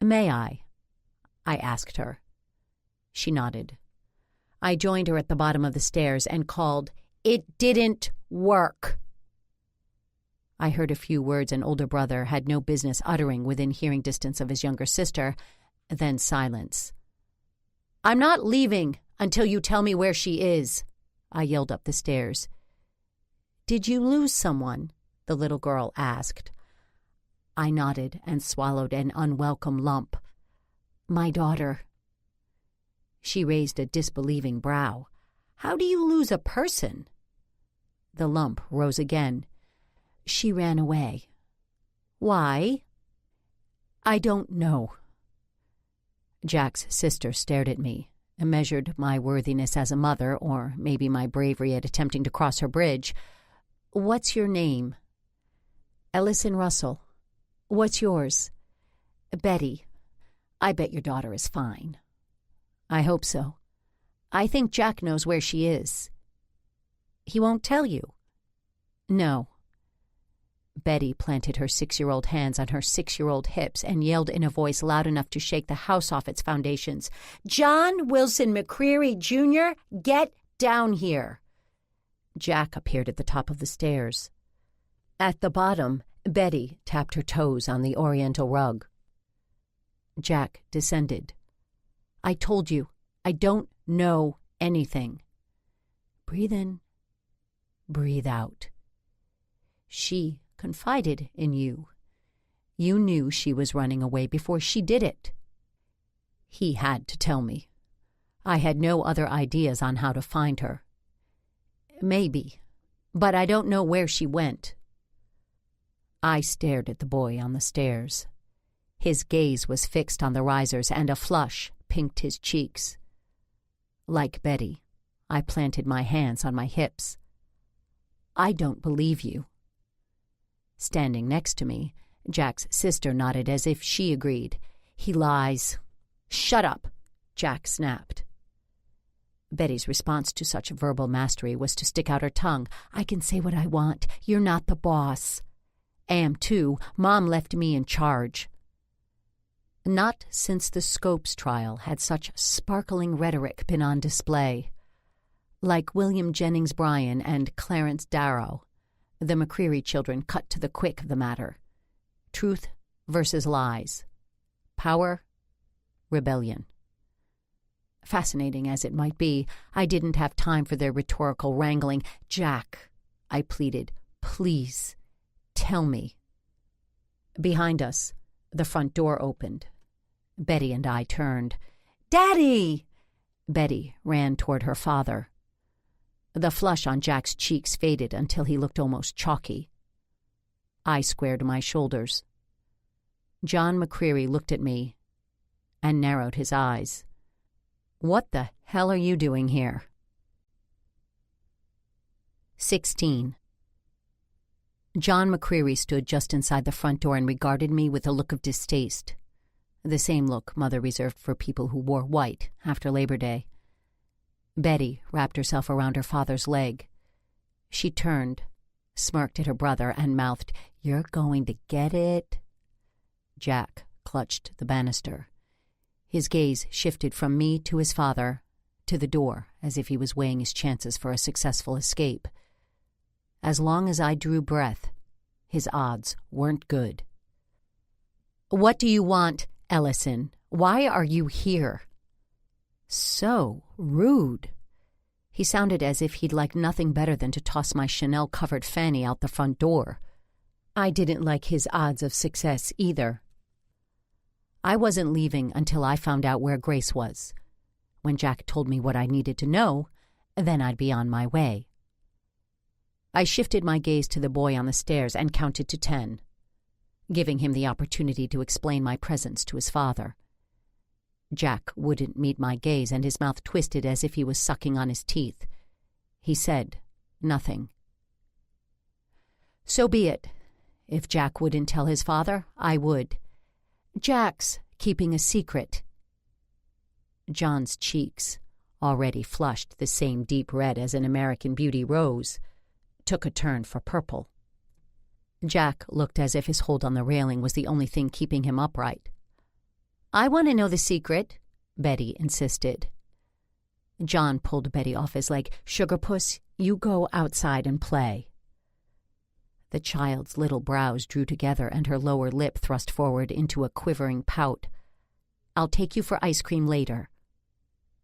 "May I?" I asked her. She nodded. I joined her at the bottom of the stairs and called, It didn't work. I heard a few words an older brother had no business uttering within hearing distance of his younger sister, then silence. I'm not leaving until you tell me where she is, I yelled up the stairs. Did you lose someone? The little girl asked. I nodded and swallowed an unwelcome lump. My daughter. She raised a disbelieving brow. How do you lose a person? The lump rose again. She ran away. Why? I don't know. Jack's sister stared at me and measured my worthiness as a mother, or maybe my bravery at attempting to cross her bridge. What's your name? Ellison Russell. What's yours? Betty. I bet your daughter is fine. I hope so. I think Jack knows where she is. He won't tell you? No. Betty planted her 6-year-old hands on her 6-year-old hips and yelled in a voice loud enough to shake the house off its foundations. John Wilson McCreary, Jr., get down here. Jack appeared at the top of the stairs. At the bottom, Betty tapped her toes on the oriental rug. Jack descended. I told you, I don't know anything. Breathe in, breathe out. She confided in you. You knew she was running away before she did it. He had to tell me. I had no other ideas on how to find her. Maybe, but I don't know where she went. I stared at the boy on the stairs. His gaze was fixed on the risers, and a flush pinked his cheeks. Like Betty, I planted my hands on my hips. I don't believe you. Standing next to me, Jack's sister nodded as if she agreed. He lies. Shut up, Jack snapped. Betty's response to such verbal mastery was to stick out her tongue. I can say what I want. You're not the boss. Am too. Mom left me in charge. Not since the Scopes trial had such sparkling rhetoric been on display. Like William Jennings Bryan and Clarence Darrow, the McCreary children cut to the quick of the matter. Truth versus lies. Power, rebellion. Fascinating as it might be, I didn't have time for their rhetorical wrangling. Jack, I pleaded, please, tell me. Behind us, the front door opened. Betty and I turned. Daddy! Betty ran toward her father. The flush on Jack's cheeks faded until he looked almost chalky. I squared my shoulders. John McCreary looked at me and narrowed his eyes. What the hell are you doing here? 16. John McCreary stood just inside the front door and regarded me with a look of distaste. The same look Mother reserved for people who wore white after Labor Day. Betty wrapped herself around her father's leg. She turned, smirked at her brother, and mouthed, You're going to get it? Jack clutched the banister. His gaze shifted from me to his father, to the door, as if he was weighing his chances for a successful escape. As long as I drew breath, his odds weren't good. What do you want, Ellison? Why are you here? So rude. He sounded as if he'd like nothing better than to toss my Chanel-covered fanny out the front door. I didn't like his odds of success either. I wasn't leaving until I found out where Grace was. When Jack told me what I needed to know, then I'd be on my way. I shifted my gaze to the boy on the stairs and counted to 10, giving him the opportunity to explain my presence to his father. Jack wouldn't meet my gaze, and his mouth twisted as if he was sucking on his teeth. He said nothing. So be it. If Jack wouldn't tell his father, I would. Jack's keeping a secret. John's cheeks, already flushed the same deep red as an American Beauty rose, took a turn for purple. Jack looked as if his hold on the railing was the only thing keeping him upright. I want to know the secret, Betty insisted. John pulled Betty off his leg. Sugar Puss, You go outside and play." The child's little brows drew together and her lower lip thrust forward into a quivering pout. "I'll take you for ice cream later."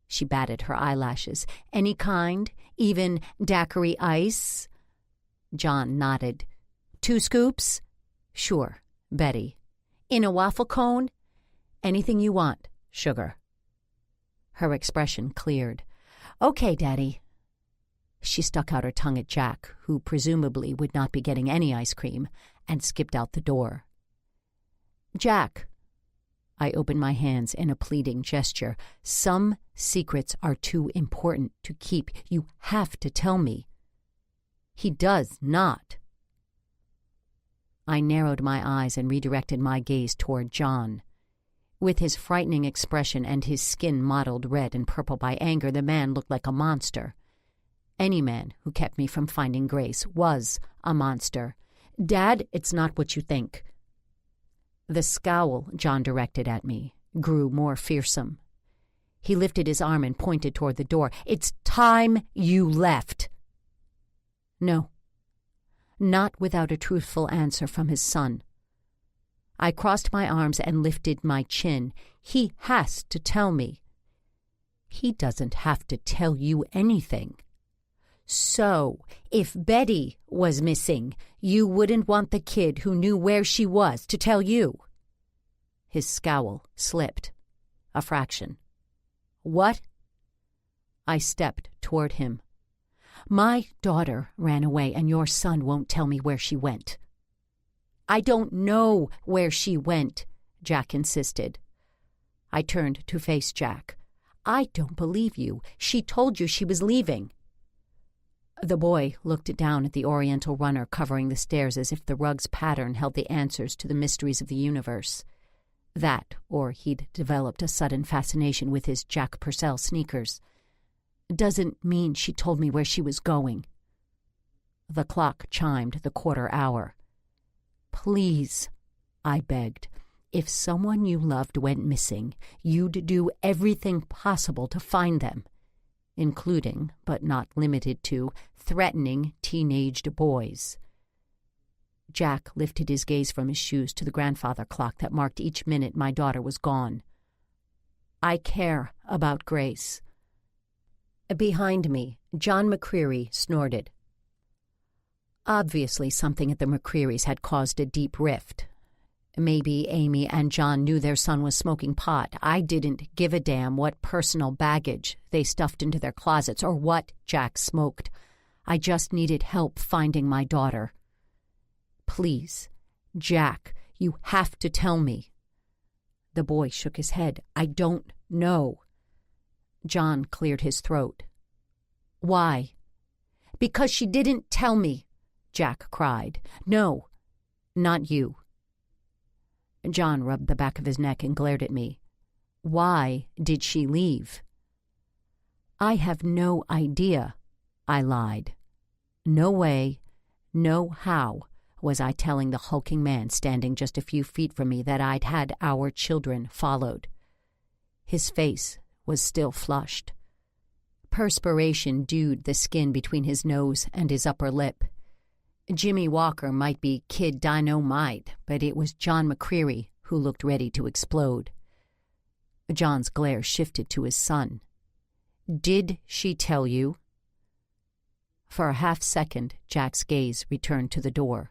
She batted her eyelashes. "Any kind? Even daiquiri ice?" John nodded. "2 scoops?" "Sure, Betty." "In a waffle cone?" "Anything you want, sugar." Her expression cleared. "Okay, Daddy." She stuck out her tongue at Jack, who presumably would not be getting any ice cream, and skipped out the door. "Jack." I opened my hands in a pleading gesture. "Some secrets are too important to keep. You have to tell me." "He does not." I narrowed my eyes and redirected my gaze toward John. With his frightening expression and his skin mottled red and purple by anger, the man looked like a monster. Any man who kept me from finding Grace was a monster. "Dad, it's not what you think." The scowl John directed at me grew more fearsome. He lifted his arm and pointed toward the door. "It's time you left." No. Not without a truthful answer from his son. I crossed my arms and lifted my chin. "He has to tell me." "He doesn't have to tell you anything." "So, if Betty was missing, you wouldn't want the kid who knew where she was to tell you?" His scowl slipped. A fraction. "What?" I stepped toward him. "My daughter ran away, and your son won't tell me where she went." "I don't know where she went," Jack insisted. I turned to face Jack. "I don't believe you. She told you she was leaving." The boy looked down at the oriental runner covering the stairs as if the rug's pattern held the answers to the mysteries of the universe. That, or he'd developed a sudden fascination with his Jack Purcell sneakers. "Doesn't mean she told me where she was going." The clock chimed the 1/4 hour. "Please," I begged, "if someone you loved went missing, you'd do everything possible to find them, including, but not limited to, threatening teenaged boys." Jack lifted his gaze from his shoes to the grandfather clock that marked each minute my daughter was gone. "I care about Grace." Behind me, John McCreary snorted. Obviously, something at the McCrearys had caused a deep rift. Maybe Amy and John knew their son was smoking pot. I didn't give a damn what personal baggage they stuffed into their closets or what Jack smoked. I just needed help finding my daughter. "Please, Jack, you have to tell me." The boy shook his head. "I don't know." John cleared his throat. "Why?" "Because she didn't tell me," Jack cried. "No, not you." John rubbed the back of his neck and glared at me. "Why did she leave?" "I have no idea," I lied. No way, no how was I telling the hulking man standing just a few feet from me that I'd had our children followed. His face was still flushed. Perspiration dewed the skin between his nose and his upper lip. Jimmy Walker might be Kid Dynamite, but it was John McCreary who looked ready to explode. John's glare shifted to his son. "Did she tell you?" For a half-second, Jack's gaze returned to the door.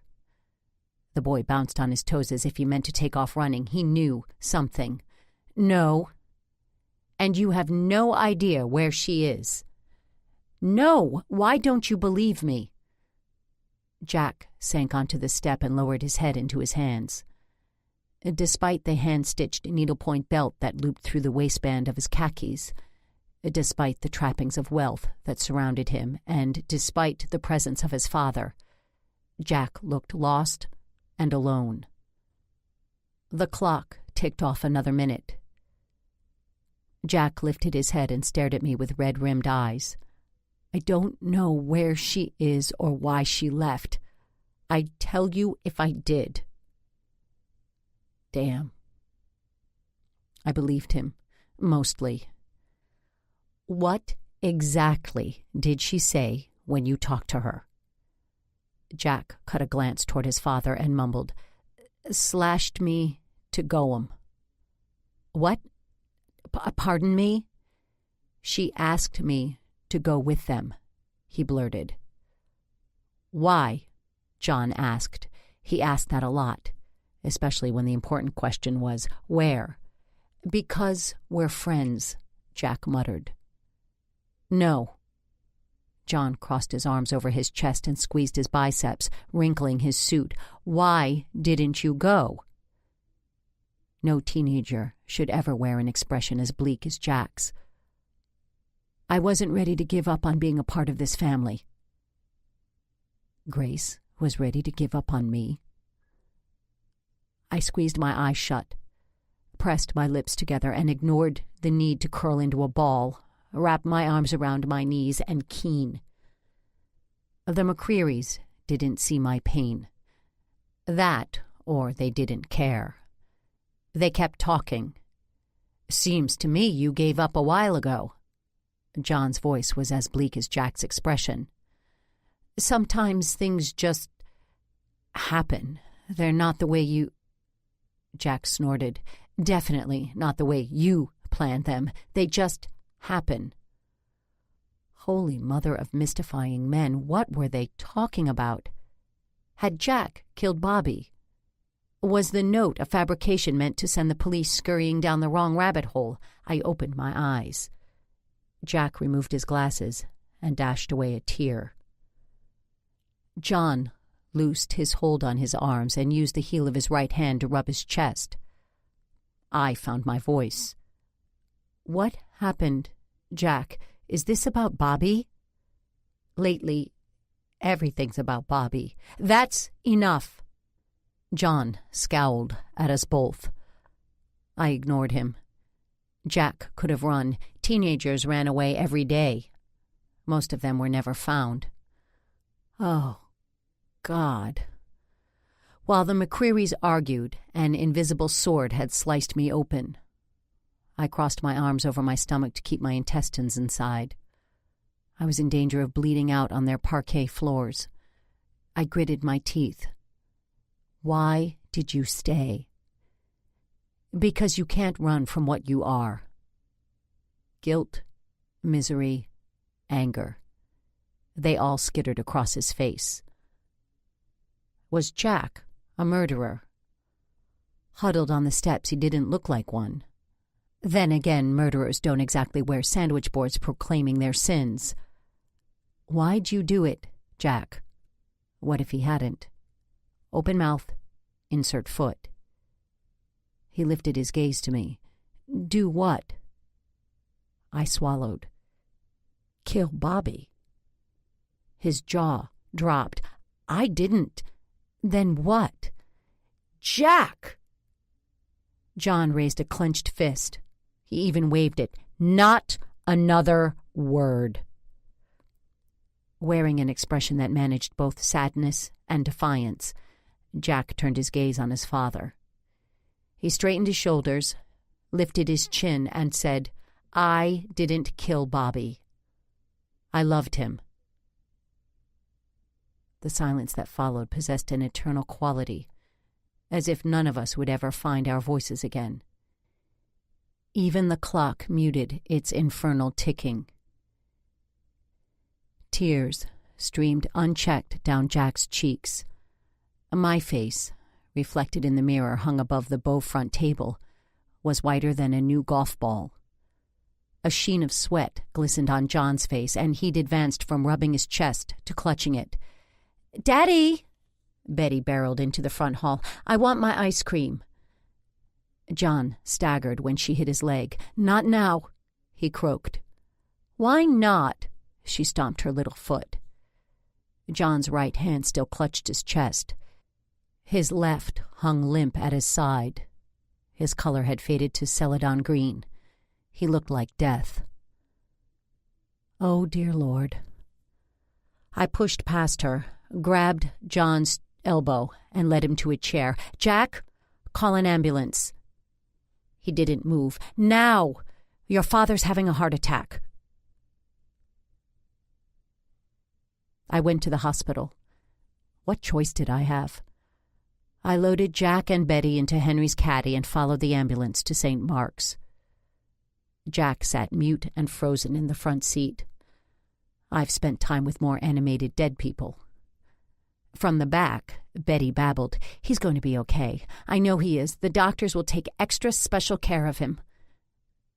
The boy bounced on his toes as if he meant to take off running. He knew something. "No." "And you have no idea where she is?" "No. Why don't you believe me?" Jack sank onto the step and lowered his head into his hands. Despite the hand-stitched needlepoint belt that looped through the waistband of his khakis, despite the trappings of wealth that surrounded him, and despite the presence of his father, Jack looked lost and alone. The clock ticked off another minute. Jack lifted his head and stared at me with red-rimmed eyes. "I don't know where she is or why she left. I'd tell you if I did." Damn. I believed him, mostly. "What exactly did she say when you talked to her." Jack cut a glance toward his father and mumbled, "Slashed me to go 'em." "What? Pardon me?" "She asked me to go with them," he blurted. "Why?" John asked. He asked that a lot, especially when the important question was, where? "Because we're friends," Jack muttered. "No." John crossed his arms over his chest and squeezed his biceps, wrinkling his suit. "Why didn't you go?" No teenager should ever wear an expression as bleak as Jack's. "I wasn't ready to give up on being a part of this family." Grace was ready to give up on me. I squeezed my eyes shut, pressed my lips together, and ignored the need to curl into a ball, wrap my arms around my knees, and keen. The McCrearys didn't see my pain. That, or they didn't care. They kept talking. "Seems to me you gave up a while ago." John's voice was as bleak as Jack's expression. "Sometimes things just happen. They're not the way you—" Jack snorted. "Definitely not the way you planned them. They just happen." Holy mother of mystifying men, what were they talking about? Had Jack killed Bobby? Was the note a fabrication meant to send the police scurrying down the wrong rabbit hole? I opened my eyes. Jack removed his glasses and dashed away a tear. John loosed his hold on his arms and used the heel of his right hand to rub his chest. I found my voice. "What happened, Jack? Is this about Bobby?" "Lately, everything's about Bobby." "That's enough." John scowled at us both. I ignored him. Jack could have run. Teenagers ran away every day. Most of them were never found. Oh, God. While the McCrearys argued, an invisible sword had sliced me open. I crossed my arms over my stomach to keep my intestines inside. I was in danger of bleeding out on their parquet floors. I gritted my teeth. "Why did you stay?" "Because you can't run from what you are." Guilt, misery, anger. They all skittered across his face. Was Jack a murderer? Huddled on the steps, he didn't look like one. Then again, murderers don't exactly wear sandwich boards proclaiming their sins. Why'd you do it, Jack? What if he hadn't? Open mouth, insert foot. He lifted his gaze to me. Do what? I swallowed. Kill Bobby. His jaw dropped. I didn't. Then what? Jack! John raised a clenched fist. He even waved it. Not another word. Wearing an expression that managed both sadness and defiance, Jack turned his gaze on his father. He straightened his shoulders, lifted his chin, and said, I didn't kill Bobby. I loved him. The silence that followed possessed an eternal quality, as if none of us would ever find our voices again. Even the clock muted its infernal ticking. Tears streamed unchecked down Jack's cheeks. My face, reflected in the mirror hung above the bow-front table, was whiter than a new golf ball. A sheen of sweat glistened on John's face, and he'd advanced from rubbing his chest to clutching it. Daddy! Betty barreled into the front hall. I want my ice cream. John staggered when she hit his leg. Not now, he croaked. Why not? She stomped her little foot. John's right hand still clutched his chest. His left hung limp at his side. His color had faded to celadon green. He looked like death. Oh, dear Lord. I pushed past her, grabbed John's elbow, and led him to a chair. Jack, call an ambulance. He didn't move. Now! Your father's having a heart attack. I went to the hospital. What choice did I have? I loaded Jack and Betty into Henry's caddy and followed the ambulance to St. Mark's. Jack sat mute and frozen in the front seat. I've spent time with more animated dead people. From the back, Betty babbled, "He's going to be okay. I know he is. The doctors will take extra special care of him."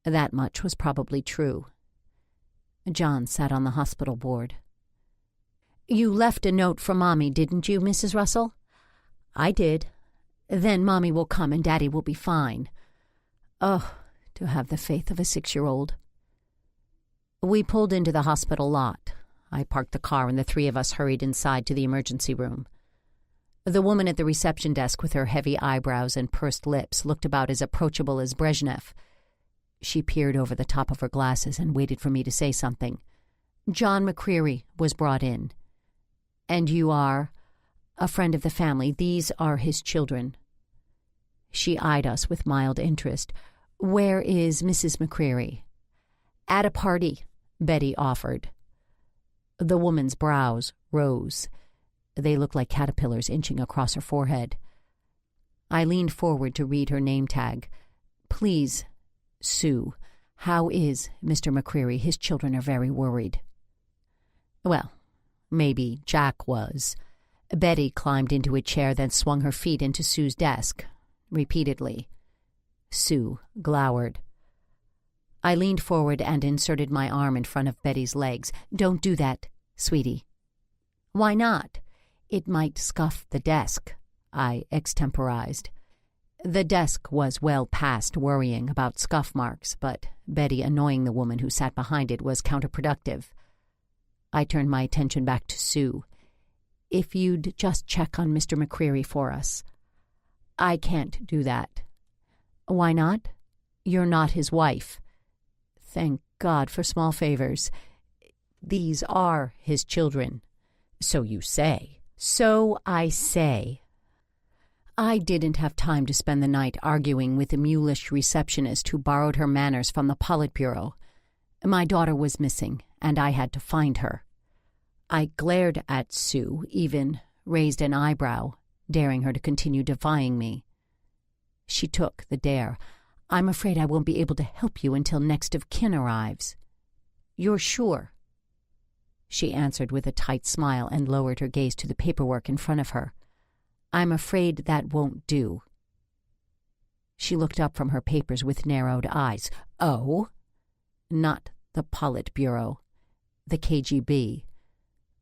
That much was probably true. John sat on the hospital board. "You left a note for Mommy, didn't you, Mrs. Russell?" "I did. Then Mommy will come and Daddy will be fine." Oh, to have the faith of a 6-year-old. We pulled into the hospital lot. I parked the car and the three of us hurried inside to the emergency room. The woman at the reception desk with her heavy eyebrows and pursed lips looked about as approachable as Brezhnev. She peered over the top of her glasses and waited for me to say something. John McCreary was brought in. "And you are?" "A friend of the family. These are his children." She eyed us with mild interest. "Where is Mrs. McCreary?" "At a party," Betty offered. The woman's brows rose. They looked like caterpillars inching across her forehead. I leaned forward to read her name tag. "Please, Sue, how is Mr. McCreary? His children are very worried." Well, maybe Jack was. Betty climbed into a chair, then swung her feet into Sue's desk, repeatedly. Sue glowered. I leaned forward and inserted my arm in front of Betty's legs. "Don't do that, sweetie." "Why not?" "It might scuff the desk," I extemporized. The desk was well past worrying about scuff marks, but Betty annoying the woman who sat behind it was counterproductive. I turned my attention back to Sue. "If you'd just check on Mr. McCreary for us." "I can't do that." "Why not?" "You're not his wife." Thank God for small favors. "These are his children." "So you say." "So I say." I didn't have time to spend the night arguing with the mulish receptionist who borrowed her manners from the Politburo. My daughter was missing, and I had to find her. I glared at Sue, even raised an eyebrow, daring her to continue defying me. She took the dare. "I'm afraid I won't be able to help you until next of kin arrives." "You're sure?" She answered with a tight smile and lowered her gaze to the paperwork in front of her. "I'm afraid that won't do." She looked up from her papers with narrowed eyes. "Oh?" "Not the Politburo. The KGB.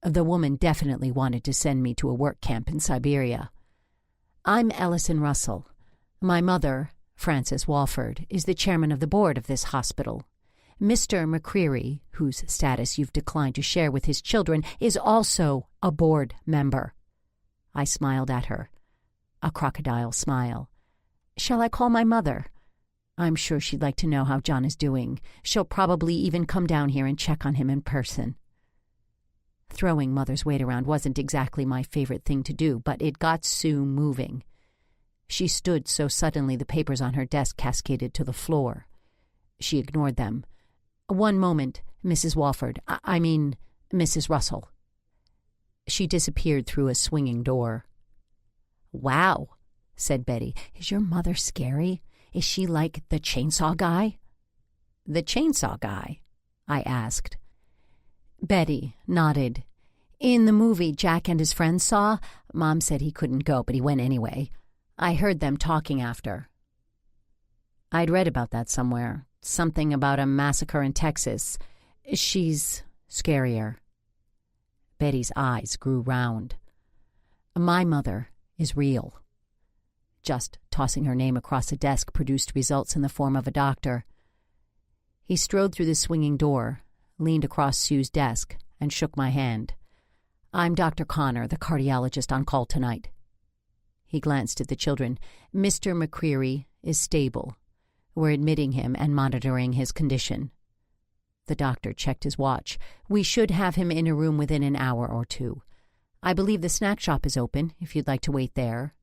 The woman definitely wanted to send me to a work camp in Siberia. I'm Ellison Russell. My mother, Frances Walford, is the chairman of the board of this hospital. Mr. McCreary, whose status you've declined to share with his children, is also a board member." I smiled at her, a crocodile smile. "Shall I call my mother? I'm sure she'd like to know how John is doing. She'll probably even come down here and check on him in person." Throwing Mother's weight around wasn't exactly my favorite thing to do, but it got Sue moving. She stood so suddenly the papers on her desk cascaded to the floor. She ignored them. "One moment, Mrs. Walford. I mean, Mrs. Russell." She disappeared through a swinging door. "Wow," said Betty. "Is your mother scary? Is she like the chainsaw guy?" "The chainsaw guy?" I asked. Betty nodded. "In the movie Jack and his friends saw, Mom said he couldn't go, but he went anyway. I heard them talking after." I'd read about that somewhere. Something about a massacre in Texas. She's scarier. Betty's eyes grew round. "My mother is real." Just tossing her name across the desk produced results in the form of a doctor. He strode through the swinging door, leaned across Sue's desk, and shook my hand. "I'm Dr. Connor, the cardiologist on call tonight." He glanced at the children. "Mr. McCreary is stable. We're admitting him and monitoring his condition." The doctor checked his watch. "We should have him in a room within an hour or two. I believe the snack shop is open, if you'd like to wait there."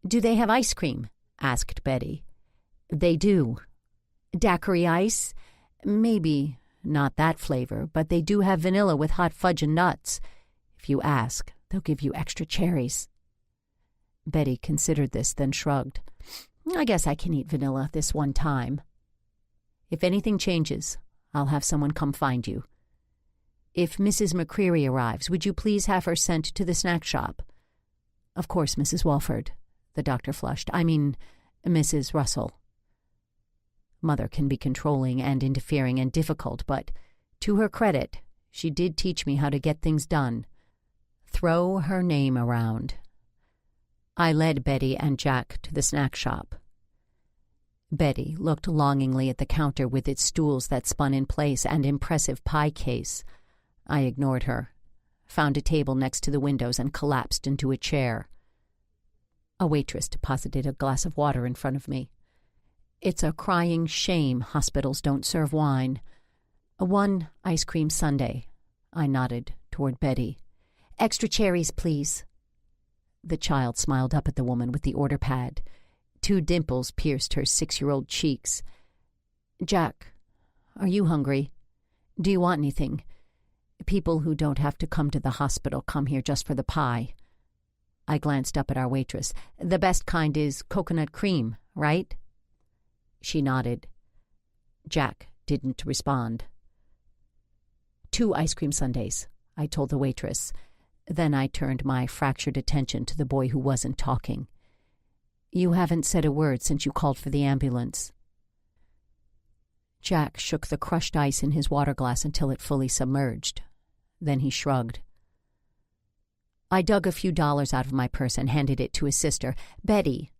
"Do they have ice cream?" asked Betty. "They do." "Daiquiri ice?" "Maybe not that flavor, but they do have vanilla with hot fudge and nuts. If you ask, they'll give you extra cherries." Betty considered this, then shrugged. "I guess I can eat vanilla this one time. If anything changes, I'll have someone come find you. If Mrs. McCreary arrives, would you please have her sent to the snack shop?" "Of course, Mrs. Walford." The doctor flushed. "I mean, Mrs. Russell." Mother can be controlling and interfering and difficult, but to her credit, she did teach me how to get things done. Throw her name around. I led Betty and Jack to the snack shop. Betty looked longingly at the counter with its stools that spun in place and impressive pie case. I ignored her, found a table next to the windows, and collapsed into a chair. A waitress deposited a glass of water in front of me. "It's a crying shame hospitals don't serve wine. 1 ice cream sundae." I nodded toward Betty. "Extra cherries, please." The child smiled up at the woman with the order pad. 2 dimples pierced her 6-year-old cheeks. "Jack, are you hungry? Do you want anything? People who don't have to come to the hospital come here just for the pie." I glanced up at our waitress. "The best kind is coconut cream, right?" She nodded. Jack didn't respond. 2 ice cream sundaes," I told the waitress. Then I turned my fractured attention to the boy who wasn't talking. "You haven't said a word since you called for the ambulance." Jack shook the crushed ice in his water glass until it fully submerged. Then he shrugged. I dug a few dollars out of my purse and handed it to his sister. "Betty,"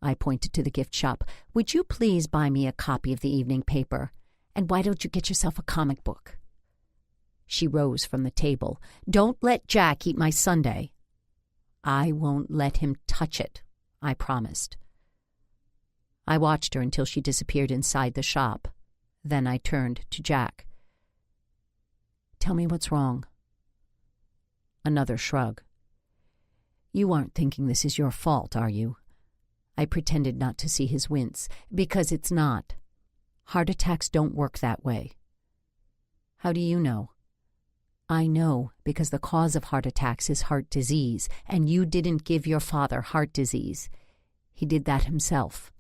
I pointed to the gift shop, "would you please buy me a copy of the evening paper? And why don't you get yourself a comic book?" She rose from the table. "Don't let Jack eat my sundae." "I won't let him touch it," I promised. I watched her until she disappeared inside the shop. Then I turned to Jack. "Tell me what's wrong." Another shrug. "You aren't thinking this is your fault, are you?" I pretended not to see his wince. "Because it's not. Heart attacks don't work that way." "How do you know?" "I know because the cause of heart attacks is heart disease, and you didn't give your father heart disease. He did that himself."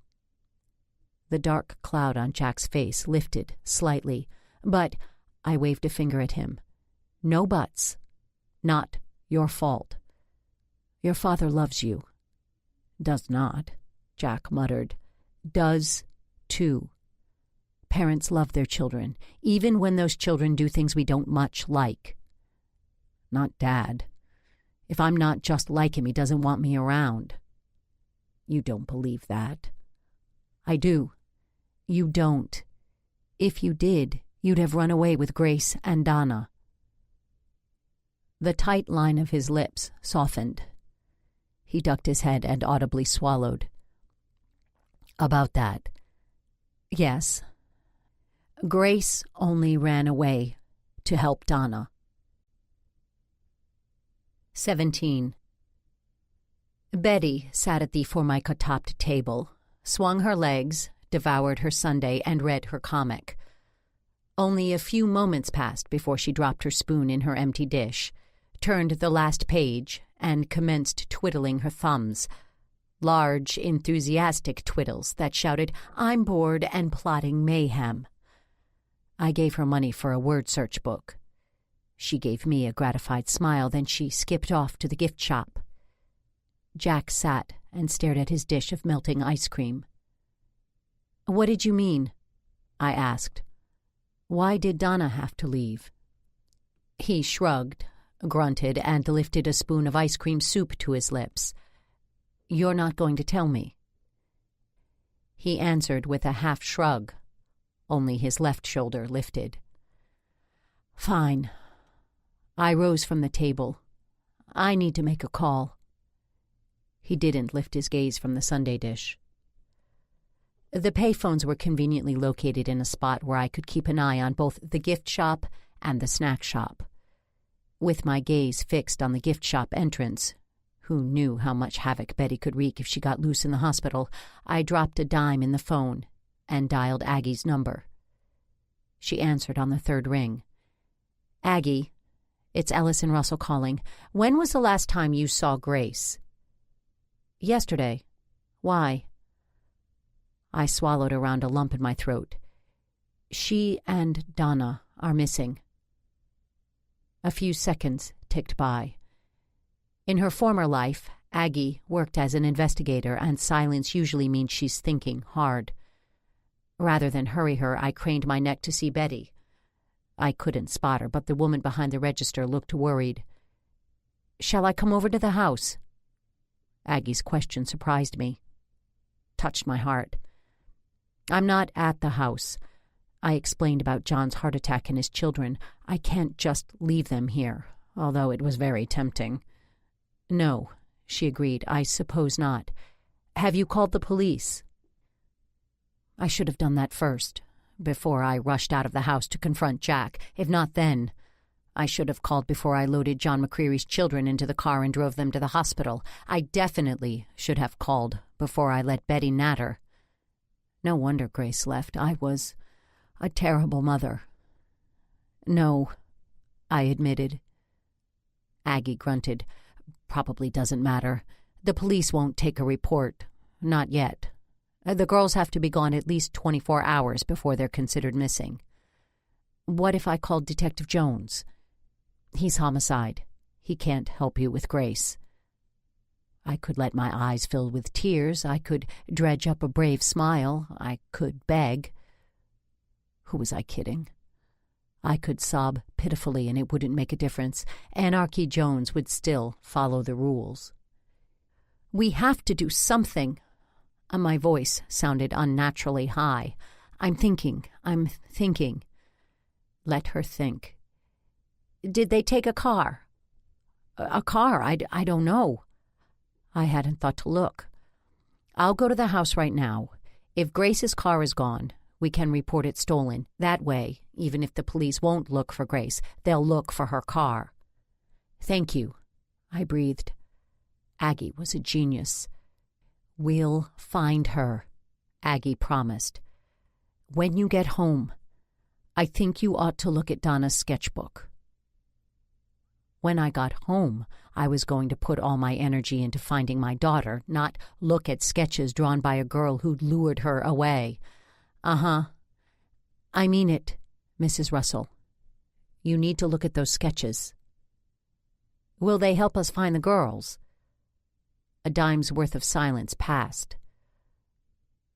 The dark cloud on Jack's face lifted slightly, but I waved a finger at him. "No buts. Not your fault. Your father loves you." "Does not," Jack muttered. "Does, too. Parents love their children, even when those children do things we don't much like." "Not Dad. If I'm not just like him, he doesn't want me around." "You don't believe that." "I do. You don't. If you did, you'd have run away with Grace and Donna." The tight line of his lips softened. He ducked his head and audibly swallowed. "About that. Yes. Grace only ran away to help Donna." 17. Betty sat at the formica-topped table, swung her legs, devoured her sundae, and read her comic. Only a few moments passed before she dropped her spoon in her empty dish, turned the last page, and commenced twiddling her thumbs. Large, enthusiastic twiddles that shouted, "I'm bored and plotting mayhem." I gave her money for a word search book. She gave me a gratified smile, then she skipped off to the gift shop. Jack sat and stared at his dish of melting ice cream. "What did you mean?" I asked. "Why did Donna have to leave?" He shrugged, grunted, and lifted a spoon of ice cream soup to his lips. "You're not going to tell me?" He answered with a half shrug. Only his left shoulder lifted. "Fine." I rose from the table. "I need to make a call." He didn't lift his gaze from the sundae dish. The payphones were conveniently located in a spot where I could keep an eye on both the gift shop and the snack shop. With my gaze fixed on the gift shop entrance, who knew how much havoc Betty could wreak if she got loose in the hospital, I dropped a dime in the phone and dialed Aggie's number. She answered on the third ring. "Aggie, It's Ellison Russell calling. When was the last time you saw Grace? Yesterday. Why? I swallowed around a lump in my throat. She and Donna are missing. A few seconds ticked by. In her former life, Aggie worked as an investigator, and silence usually means she's thinking hard. Rather than hurry her, I craned my neck to see Betty. I couldn't spot her, but the woman behind the register looked worried. "Shall I come over to the house?" Aggie's question surprised me. Touched my heart. "I'm not at the house." I explained about John's heart attack and his children. I can't just leave them here, although it was very tempting. "No," she agreed. "I suppose not. Have you called the police?" I should have done that first, before I rushed out of the house to confront Jack. If not then, I should have called before I loaded John McCreary's children into the car and drove them to the hospital. I definitely should have called before I let Betty natter. No wonder Grace left. I was a terrible mother. "No," I admitted. Aggie grunted. "Probably doesn't matter. The police won't take a report. Not yet. The girls have to be gone at least 24 hours before they're considered missing." "What if I called Detective Jones?" "He's homicide. He can't help you with Grace." I could let my eyes fill with tears. I could dredge up a brave smile. I could beg. Who was I kidding? I could sob pitifully and it wouldn't make a difference. Anarchy Jones would still follow the rules. "We have to do something." My voice sounded unnaturally high. I'm thinking. Let her think. "Did they take a car?" "A car? I don't know." I hadn't thought to look. "I'll go to the house right now. If Grace's car is gone, we can report it stolen. That way, even if the police won't look for Grace, they'll look for her car." "Thank you," I breathed. Aggie was a genius. "We'll find her," Aggie promised. "When you get home, I think you ought to look at Donna's sketchbook." When I got home, I was going to put all my energy into finding my daughter, not look at sketches drawn by a girl who'd lured her away. "Uh-huh. I mean it, Mrs. Russell. You need to look at those sketches." "Will they help us find the girls?" A dime's worth of silence passed.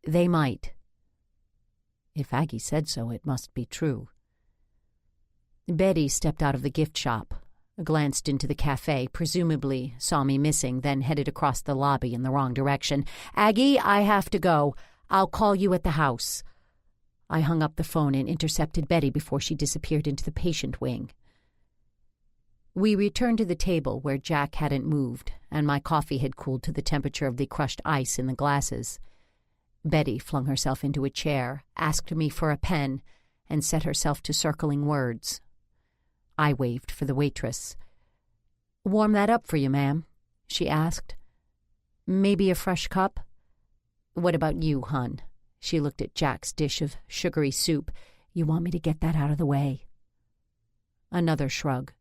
"They might." If Aggie said so, it must be true. Betty stepped out of the gift shop, glanced into the cafe, presumably saw me missing, then headed across the lobby in the wrong direction. "Aggie, I have to go. I'll call you at the house." I hung up the phone and intercepted Betty before she disappeared into the patient wing. We returned to the table where Jack hadn't moved, and my coffee had cooled to the temperature of the crushed ice in the glasses. Betty flung herself into a chair, asked me for a pen, and set herself to circling words. I waved for the waitress. "Warm that up for you, ma'am," she asked. "Maybe a fresh cup?" "What about you, hun?" She looked at Jack's dish of sugary soup. "You want me to get that out of the way?" Another shrug.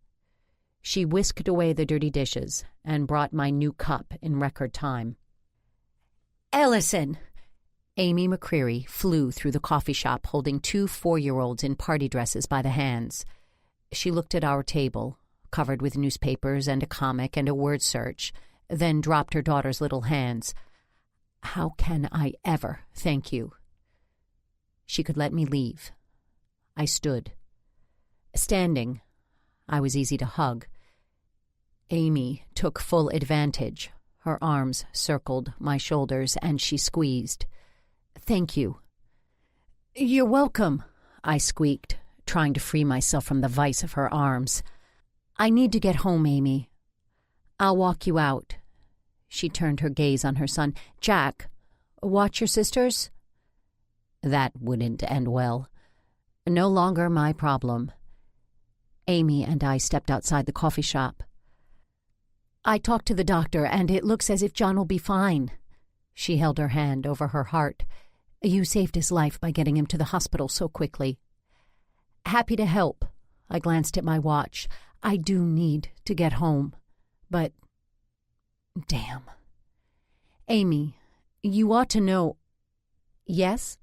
She whisked away the dirty dishes and brought my new cup in record time. "Ellison!" Amy McCreary flew through the coffee shop holding 2 4-year-olds in party dresses by the hands. She looked at our table, covered with newspapers and a comic and a word search, then dropped her daughter's little hands. "How can I ever thank you?" She could let me leave. I stood. Standing, I was easy to hug. Amy took full advantage. Her arms circled my shoulders, and she squeezed. "Thank you." "You're welcome," I squeaked, trying to free myself from the vice of her arms. "I need to get home, Amy. I'll walk you out." She turned her gaze on her son. "Jack, watch your sisters?" That wouldn't end well. No longer my problem. Amy and I stepped outside the coffee shop. "I talked to the doctor, and it looks as if John will be fine." She held her hand over her heart. "You saved his life by getting him to the hospital so quickly." "Happy to help." I glanced at my watch. I do need to get home, but... Damn. Amy, you ought to know... Yes?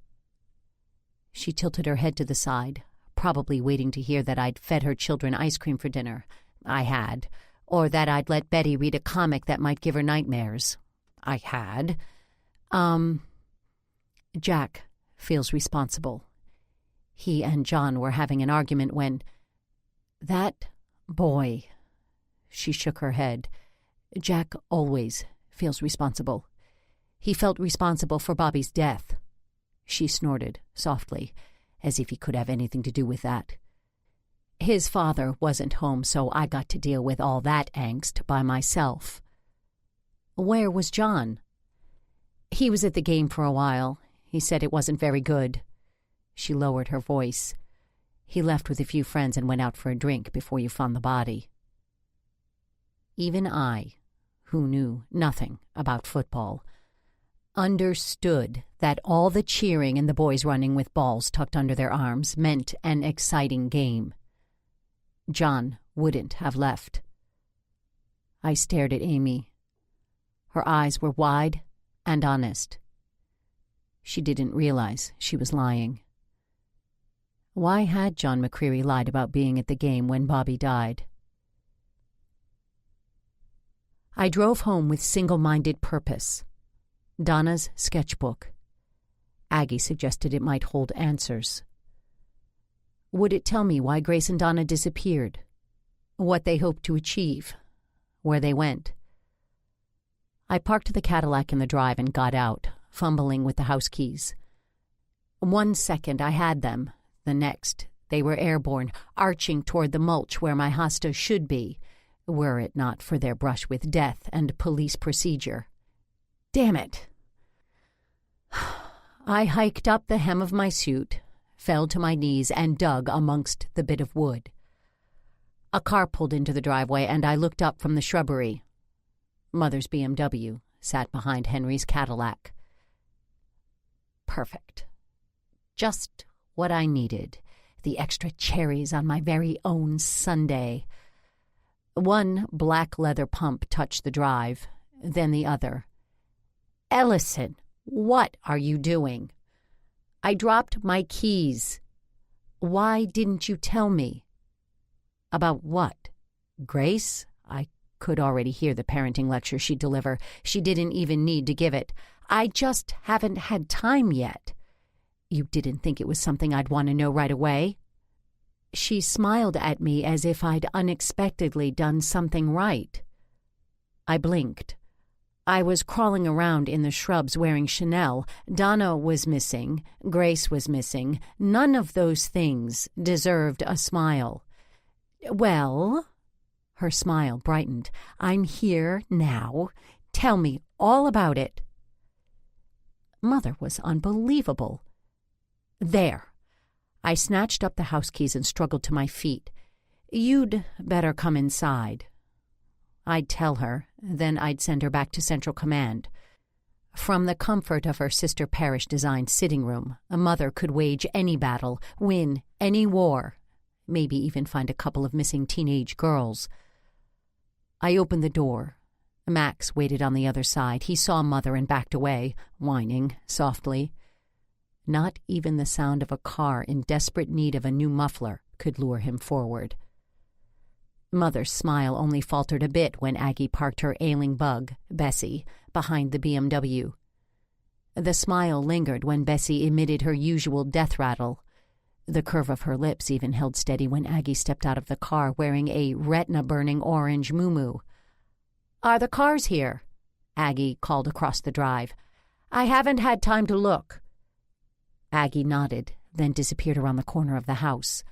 She tilted her head to the side, probably waiting to hear that I'd fed her children ice cream for dinner. I had. Or that I'd let Betty read a comic that might give her nightmares. I had. Jack feels responsible. He and John were having an argument when... That boy... She shook her head. Jack always feels responsible. He felt responsible for Bobby's death. She snorted softly, as if he could have anything to do with that. His father wasn't home, so I got to deal with all that angst by myself. Where was John? He was at the game for a while. He said it wasn't very good. She lowered her voice. He left with a few friends and went out for a drink before you found the body. Even I, who knew nothing about football, understood that all the cheering and the boys running with balls tucked under their arms meant an exciting game. John wouldn't have left. I stared at Amy. Her eyes were wide and honest. She didn't realize she was lying. Why had John McCreary lied about being at the game when Bobby died? I drove home with single-minded purpose. Donna's sketchbook. Aggie suggested it might hold answers. Would it tell me why Grace and Donna disappeared? What they hoped to achieve? Where they went? I parked the Cadillac in the drive and got out, fumbling with the house keys. 1 second I had them. The next, they were airborne, arching toward the mulch where my hosta should be, were it not for their brush with death and police procedure. Damn it! I hiked up the hem of my suit, fell to my knees, and dug amongst the bit of wood. A car pulled into the driveway, and I looked up from the shrubbery. Mother's BMW sat behind Henry's Cadillac. Perfect. Just what I needed. The extra cherries on my very own Sunday. One black leather pump touched the drive, then the other. Ellison, what are you doing? I dropped my keys. Why didn't you tell me? About what? Grace? I could already hear the parenting lecture she'd deliver. She didn't even need to give it. I just haven't had time yet. You didn't think it was something I'd want to know right away? She smiled at me as if I'd unexpectedly done something right. I blinked. I was crawling around in the shrubs wearing Chanel. Donna was missing. Grace was missing. None of those things deserved a smile. Well, her smile brightened. I'm here now. Tell me all about it. Mother was unbelievable. There. I snatched up the house keys and struggled to my feet. You'd better come inside. I'd tell her, then I'd send her back to Central Command. From the comfort of her Sister Parish-designed sitting room, a mother could wage any battle, win any war, maybe even find a couple of missing teenage girls. I opened the door. Max waited on the other side. He saw Mother and backed away, whining softly. Not even the sound of a car in desperate need of a new muffler could lure him forward. Mother's smile only faltered a bit when Aggie parked her ailing bug, Bessie, behind the BMW. The smile lingered when Bessie emitted her usual death rattle. The curve of her lips even held steady when Aggie stepped out of the car wearing a retina-burning orange muumuu. Are the cars here? Aggie called across the drive. I haven't had time to look. Aggie nodded, then disappeared around the corner of the house.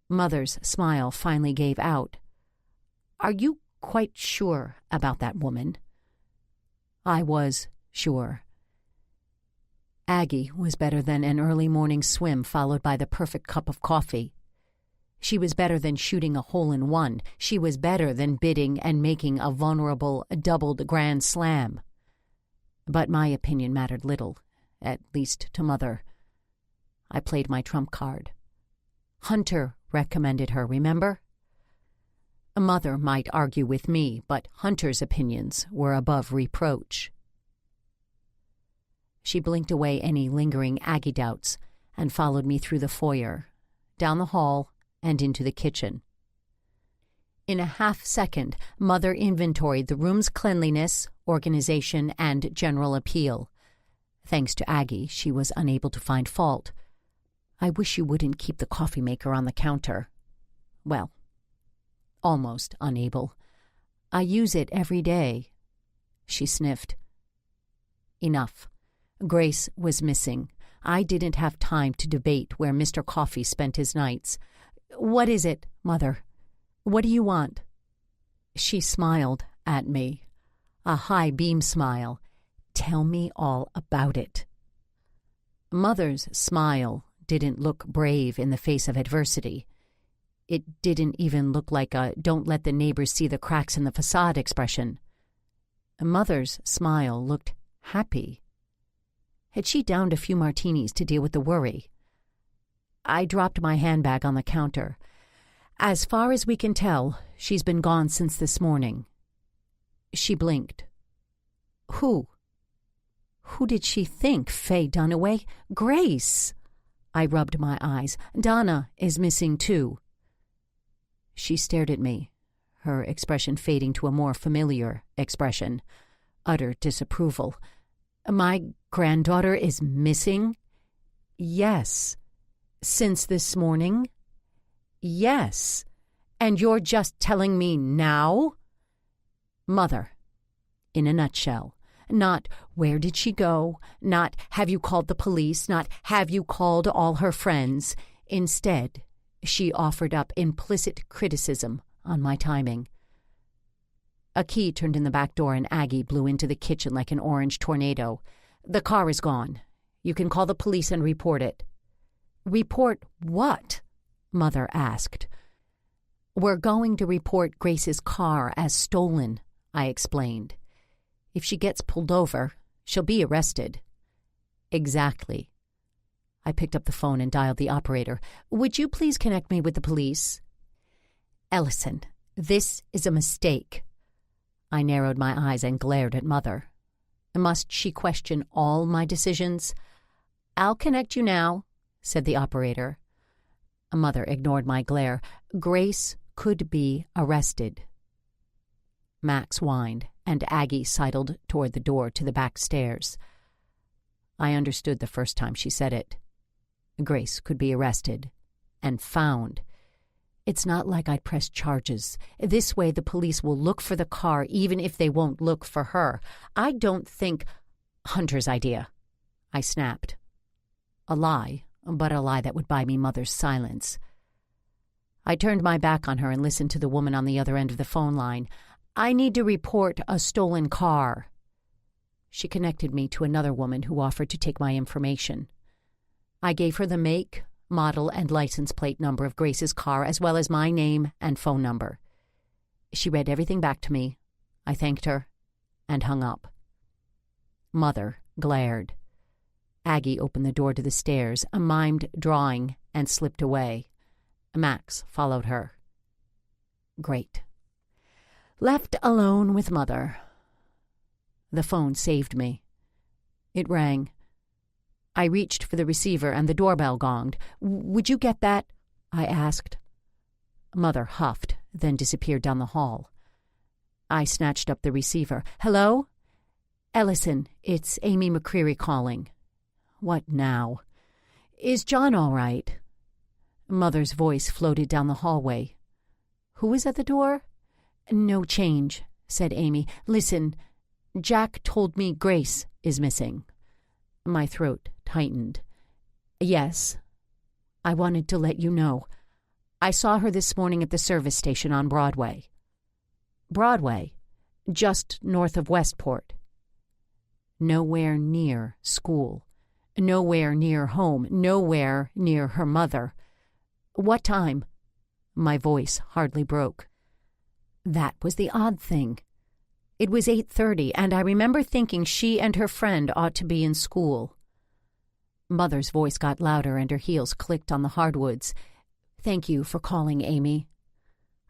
Mother's smile finally gave out. Are you quite sure about that woman? I was sure. Aggie was better than an early morning swim followed by the perfect cup of coffee. She was better than shooting a hole-in-one. She was better than bidding and making a vulnerable doubled grand slam. But my opinion mattered little, at least to Mother. I played my trump card. Hunter recommended her, remember? Mother might argue with me, but Hunter's opinions were above reproach. She blinked away any lingering Aggie doubts and followed me through the foyer, down the hall, and into the kitchen. In a half-second, Mother inventoried the room's cleanliness, organization, and general appeal. Thanks to Aggie, she was unable to find fault. I wish you wouldn't keep the coffee maker on the counter. Well, almost unable. I use it every day. She sniffed. Enough. Grace was missing. I didn't have time to debate where Mr. Coffee spent his nights. What is it, Mother? What do you want? She smiled at me. A high beam smile. Tell me all about it. Mother's smile didn't look brave in the face of adversity. It didn't even look like a "don't let the neighbors see the cracks in the facade" expression. Mother's smile looked happy. Had she downed a few martinis to deal with the worry? I dropped my handbag on the counter. As far as we can tell, she's been gone since this morning. She blinked. Who? Who did she think? Faye Dunaway? Grace! I rubbed my eyes. Donna is missing too. She stared at me, her expression fading to a more familiar expression, utter disapproval. My granddaughter is missing? Yes. Since this morning? Yes. And you're just telling me now? Mother, in a nutshell, not where did she go, not have you called the police, not have you called all her friends. Instead, she offered up implicit criticism on my timing. A key turned in the back door and Aggie blew into the kitchen like an orange tornado. The car is gone. You can call the police and report it. Report what? Mother asked. We're going to report Grace's car as stolen, I explained. If she gets pulled over, she'll be arrested. Exactly. I picked up the phone and dialed the operator. Would you please connect me with the police? Ellison, this is a mistake. I narrowed my eyes and glared at Mother. Must she question all my decisions? I'll connect you now, said the operator. Mother ignored my glare. Grace could be arrested. Max whined, and Aggie sidled toward the door to the back stairs. I understood the first time she said it. Grace could be arrested and found. It's not like I'd press charges. This way the police will look for the car even if they won't look for her. I don't think... Hunter's idea, I snapped. A lie, but a lie that would buy me Mother's silence. I turned my back on her and listened to the woman on the other end of the phone line. I need to report a stolen car. She connected me to another woman who offered to take my information. I gave her the make, model, and license plate number of Grace's car, as well as my name and phone number. She read everything back to me. I thanked her and hung up. Mother glared. Aggie opened the door to the stairs, mimed drawing, and slipped away. Max followed her. Great. Left alone with Mother. The phone saved me. It rang. I reached for the receiver and the doorbell gonged. Would you get that? I asked. Mother huffed, then disappeared down the hall. I snatched up the receiver. Hello? Ellison, it's Amy McCreary calling. What now? Is John all right? Mother's voice floated down the hallway. Who is at the door? No change, said Amy. Listen, Jack told me Grace is missing. My throat tightened. Yes. I wanted to let you know. I saw her this morning at the service station on Broadway. Broadway? Just north of Westport. Nowhere near school. Nowhere near home. Nowhere near her mother. What time? My voice hardly broke. That was the odd thing. It was 8:30, and I remember thinking she and her friend ought to be in school. Mother's voice got louder, and her heels clicked on the hardwoods. Thank you for calling, Amy.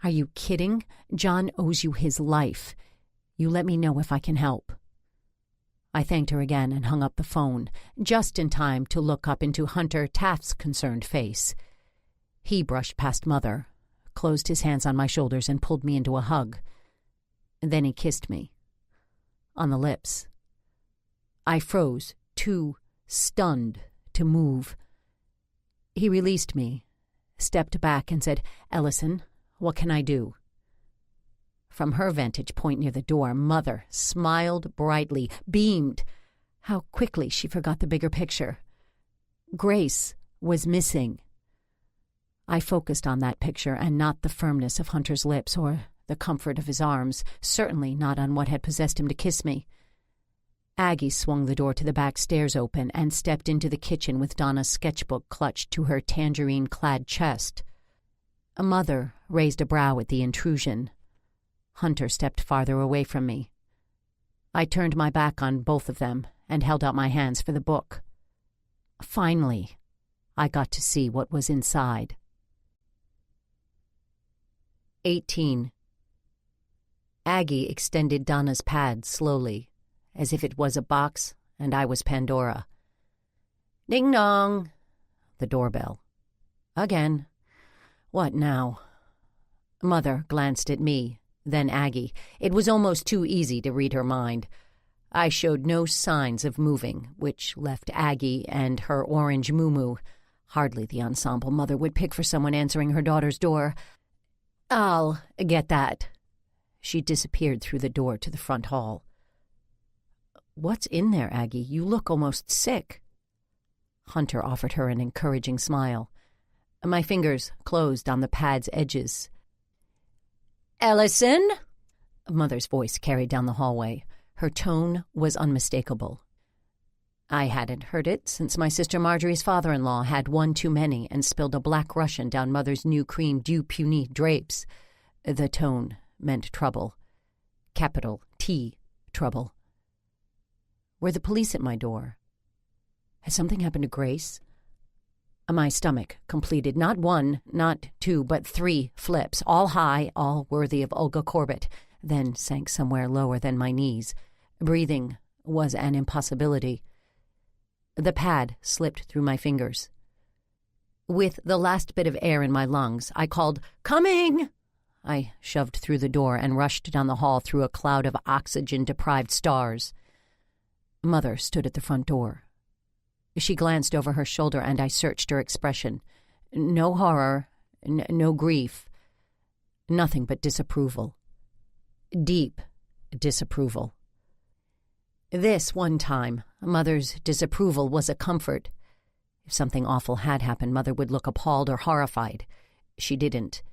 Are you kidding? John owes you his life. You let me know if I can help." I thanked her again and hung up the phone, just in time to look up into Hunter Taft's concerned face. He brushed past Mother, closed his hands on my shoulders, and pulled me into a hug. Then he kissed me. On the lips. I froze, too stunned to move. He released me, stepped back, and said, "Ellison, what can I do?" From her vantage point near the door, Mother smiled brightly, beamed. How quickly she forgot the bigger picture. Grace was missing. I focused on that picture and not the firmness of Hunter's lips or the comfort of his arms, certainly not on what had possessed him to kiss me. Aggie swung the door to the back stairs open and stepped into the kitchen with Donna's sketchbook clutched to her tangerine-clad chest. Mother raised a brow at the intrusion. Hunter stepped farther away from me. I turned my back on both of them and held out my hands for the book. Finally, I got to see what was inside. 18. Aggie extended Donna's pad slowly, as if it was a box and I was Pandora. Ding-dong! The doorbell. Again. What now? Mother glanced at me, then Aggie. It was almost too easy to read her mind. I showed no signs of moving, which left Aggie and her orange muumuu. Hardly the ensemble Mother would pick for someone answering her daughter's door. "I'll get that." She disappeared through the door to the front hall. "What's in there, Aggie? You look almost sick." Hunter offered her an encouraging smile. My fingers closed on the pad's edges. "Ellison?" Mother's voice carried down the hallway. Her tone was unmistakable. I hadn't heard it since my sister Marjorie's father-in-law had one too many and spilled a black Russian down Mother's new cream du puny drapes. The tone meant trouble. Capital T, trouble. Were the police at my door? Has something happened to Grace? My stomach completed not one, not two, but 3 flips, all high, all worthy of Olga Corbett, then sank somewhere lower than my knees. Breathing was an impossibility. The pad slipped through my fingers. With the last bit of air in my lungs, I called, "Coming!" I shoved through the door and rushed down the hall through a cloud of oxygen-deprived stars. Mother stood at the front door. She glanced over her shoulder, and I searched her expression. No horror, no grief, nothing but disapproval. Deep disapproval. This one time, Mother's disapproval was a comfort. If something awful had happened, Mother would look appalled or horrified. She didn't.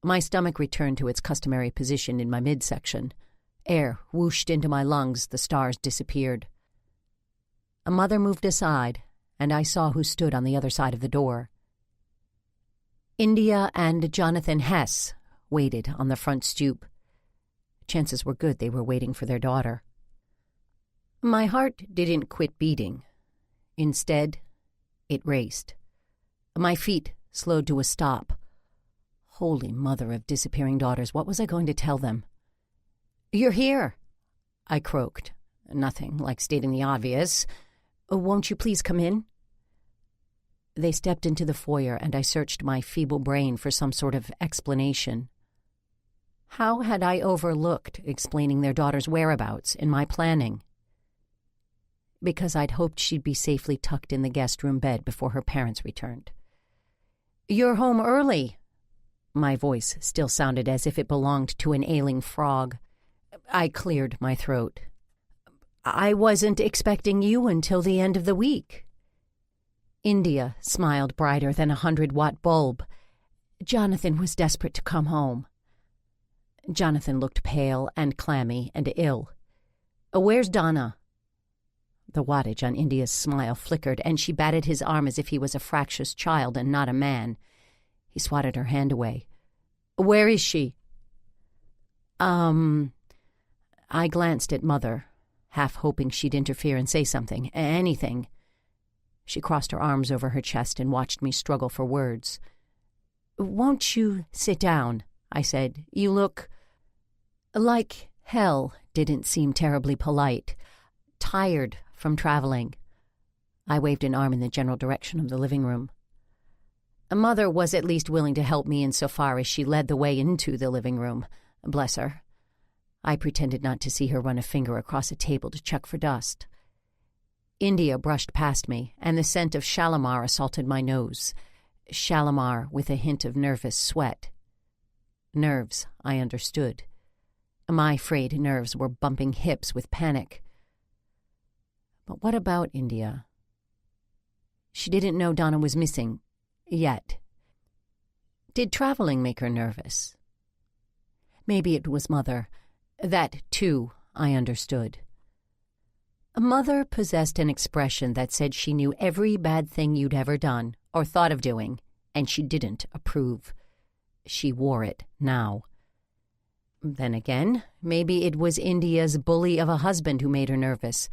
My stomach returned to its customary position in my midsection. Air whooshed into my lungs, the stars disappeared. Mother moved aside, and I saw who stood on the other side of the door. India and Jonathan Hess waited on the front stoop. Chances were good they were waiting for their daughter. My heart didn't quit beating. Instead, it raced. My feet slowed to a stop. Holy mother of disappearing daughters, what was I going to tell them? "You're here," I croaked. Nothing like stating the obvious. "Won't you please come in?" They stepped into the foyer, and I searched my feeble brain for some sort of explanation. How had I overlooked explaining their daughter's whereabouts in my planning? Because I'd hoped she'd be safely tucked in the guest room bed before her parents returned. "You're home early." My voice still sounded as if it belonged to an ailing frog. I cleared my throat. "I wasn't expecting you until the end of the week." India smiled brighter than a 100-watt bulb. Jonathan was desperate to come home. Jonathan looked pale and clammy and ill. "Where's Donna?" The wattage on India's smile flickered, and she batted his arm as if he was a fractious child and not a man. He swatted her hand away. "Where is she?" I glanced at Mother, half hoping she'd interfere and say something, anything. She crossed her arms over her chest and watched me struggle for words. "Won't you sit down?" I said. "You look like hell," didn't seem terribly polite. "Tired from traveling." I waved an arm in the general direction of the living room. Mother was at least willing to help me insofar as she led the way into the living room. Bless her. I pretended not to see her run a finger across a table to check for dust. India brushed past me, and the scent of Shalimar assaulted my nose. Shalimar with a hint of nervous sweat. Nerves, I understood. My frayed nerves were bumping hips with panic. But what about India? She didn't know Donna was missing. Yet. Did traveling make her nervous? Maybe it was Mother. That, too, I understood. Mother possessed an expression that said she knew every bad thing you'd ever done or thought of doing, and she didn't approve. She wore it now. Then again, maybe it was India's bully of a husband who made her nervous.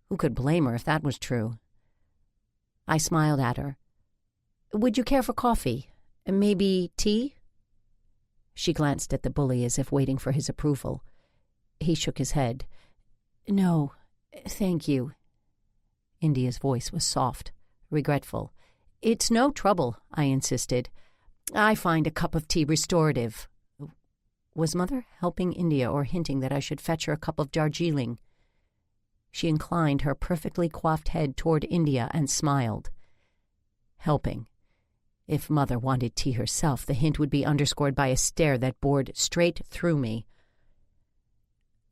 Who could blame her if that was true? I smiled at her. "Would you care for coffee? Maybe tea?" She glanced at the bully as if waiting for his approval. He shook his head. "No, thank you." India's voice was soft, regretful. "It's no trouble," I insisted. "I find a cup of tea restorative." Was Mother helping India or hinting that I should fetch her a cup of Darjeeling? She inclined her perfectly coiffed head toward India and smiled. Helping. If Mother wanted tea herself, the hint would be underscored by a stare that bored straight through me.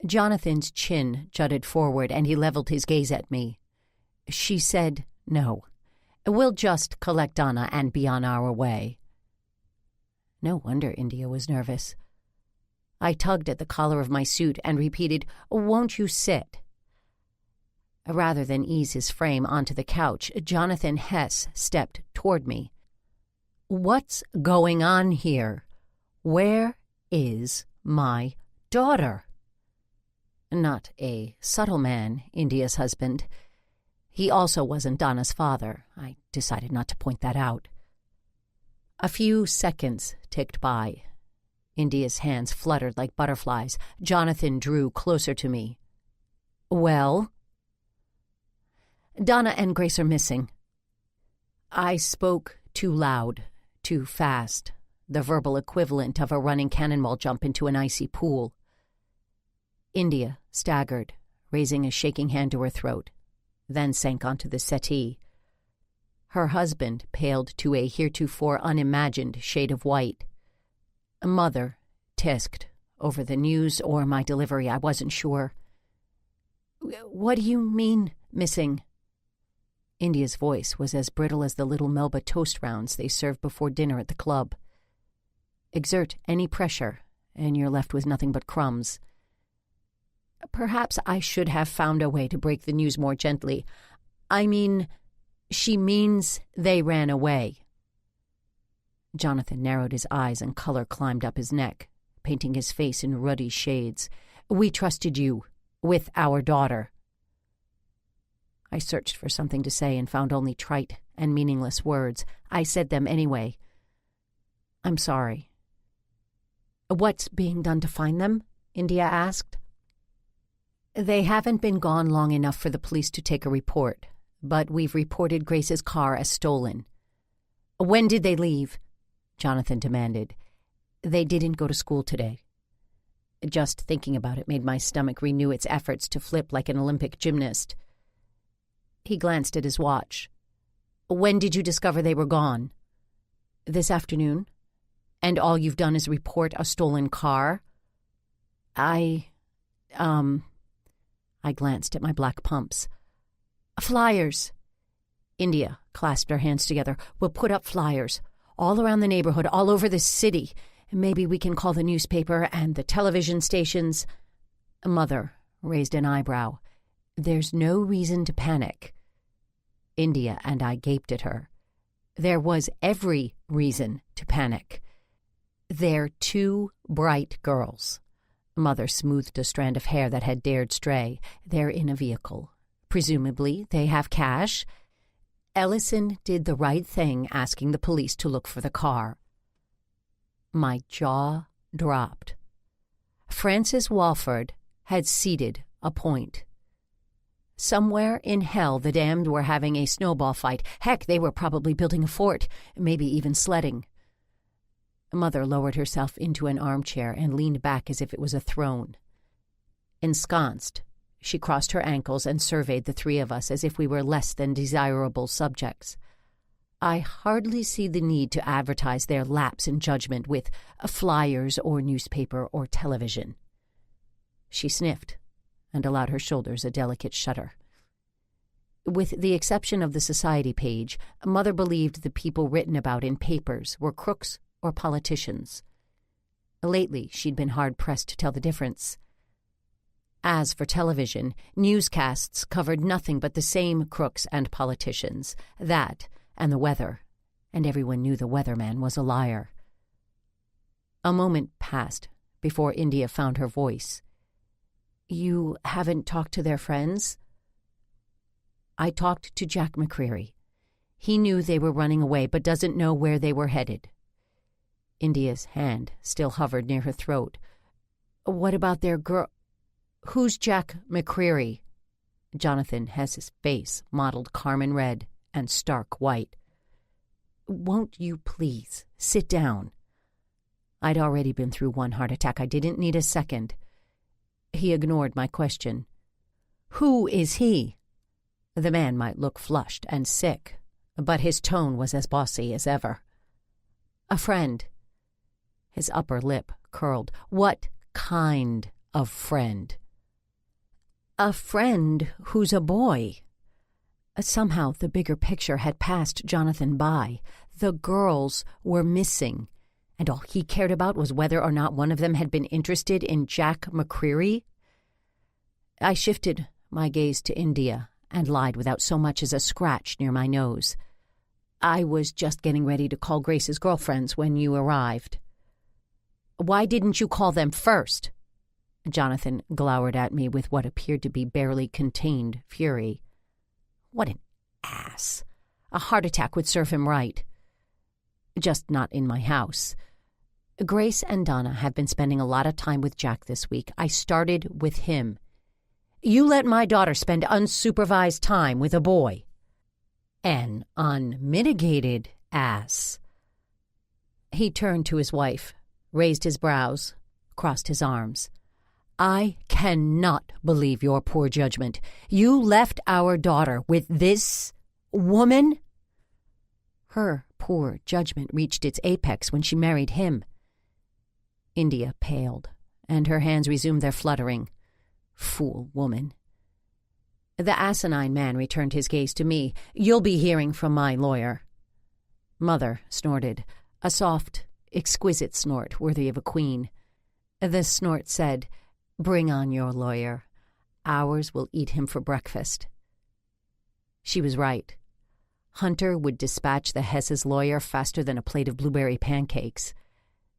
Jonathan's chin jutted forward, and he leveled his gaze at me. She said, "No. We'll just collect Donna and be on our way." No wonder India was nervous. I tugged at the collar of my suit and repeated, "Won't you sit?" Rather than ease his frame onto the couch, Jonathan Hess stepped toward me. "What's going on here? Where is my daughter?" Not a subtle man, India's husband. He also wasn't Donna's father. I decided not to point that out. A few seconds ticked by. India's hands fluttered like butterflies. Jonathan drew closer to me. "Well?" "Donna and Grace are missing." I spoke too loud, too fast, the verbal equivalent of a running cannonball jump into an icy pool. India staggered, raising a shaking hand to her throat, then sank onto the settee. Her husband paled to a heretofore unimagined shade of white. Mother tisked over the news or my delivery, I wasn't sure. "What do you mean, missing?" India's voice was as brittle as the little Melba toast rounds they served before dinner at the club. Exert any pressure, and you're left with nothing but crumbs. Perhaps I should have found a way to break the news more gently. I mean, she means they ran away. Jonathan narrowed his eyes and color climbed up his neck, painting his face in ruddy shades. "We trusted you with our daughter." I searched for something to say and found only trite and meaningless words. I said them anyway. "I'm sorry." "What's being done to find them?" India asked. "They haven't been gone long enough for the police to take a report, but we've reported Grace's car as stolen." "When did they leave?" Jonathan demanded. "They didn't go to school today." Just thinking about it made my stomach renew its efforts to flip like an Olympic gymnast. He glanced at his watch. "When did you discover they were gone?" "This afternoon." "And all you've done is report a stolen car?" I glanced at my black pumps. "Flyers." India clasped her hands together. "We'll put up flyers all around the neighborhood, all over the city. Maybe we can call the newspaper and the television stations." Mother raised an eyebrow. "There's no reason to panic." India and I gaped at her. There was every reason to panic. "They're two bright girls." Mother smoothed a strand of hair that had dared stray. "They're in a vehicle. Presumably they have cash. Ellison did the right thing asking the police to look for the car." My jaw dropped. Francis Walford had ceded a point. Somewhere in hell the damned were having a snowball fight. Heck, they were probably building a fort, maybe even sledding. Mother lowered herself into an armchair and leaned back as if it was a throne. Ensconced, she crossed her ankles and surveyed the three of us as if we were less than desirable subjects. I hardly see the need to advertise their lapse in judgment with flyers or newspaper or television. She sniffed and allowed her shoulders a delicate shudder. With the exception of the society page, Mother believed the people written about in papers were crooks or politicians. Lately, she'd been hard-pressed to tell the difference. As for television, newscasts covered nothing but the same crooks and politicians, that and the weather, and everyone knew the weatherman was a liar. A moment passed before India found her voice. "You haven't talked to their friends?" "I talked to Jack McCreary. He knew they were running away, but doesn't know where they were headed." India's hand still hovered near her throat. "What about their girl? Who's Jack McCreary?" Jonathan Hess's face mottled carmine red and stark white. "Won't you please sit down?" I'd already been through one heart attack. I didn't need a second. He ignored my question. "Who is he?" The man might look flushed and sick, but his tone was as bossy as ever. "A friend." His upper lip curled. "What kind of friend?" "A friend who's a boy." Somehow the bigger picture had passed Jonathan by. The girls were missing, and all he cared about was whether or not one of them had been interested in Jack McCreary. I shifted my gaze to India and lied without so much as a scratch near my nose. "I was just getting ready to call Grace's girlfriends when you arrived." "Why didn't you call them first?" Jonathan glowered at me with what appeared to be barely contained fury. What an ass. A heart attack would serve him right. Just not in my house. Grace and Donna have been spending a lot of time with Jack this week. I started with him. "You let my daughter spend unsupervised time with a boy." "An unmitigated ass." He turned to his wife, raised his brows, crossed his arms. "I cannot believe your poor judgment. You left our daughter with this woman?" Her poor judgment reached its apex when she married him. India paled, and her hands resumed their fluttering. Fool woman. The asinine man returned his gaze to me. "You'll be hearing from my lawyer." Mother snorted, a soft, exquisite snort worthy of a queen. The snort said, "Bring on your lawyer. Ours will eat him for breakfast." She was right. Hunter would dispatch the Hess's lawyer faster than a plate of blueberry pancakes.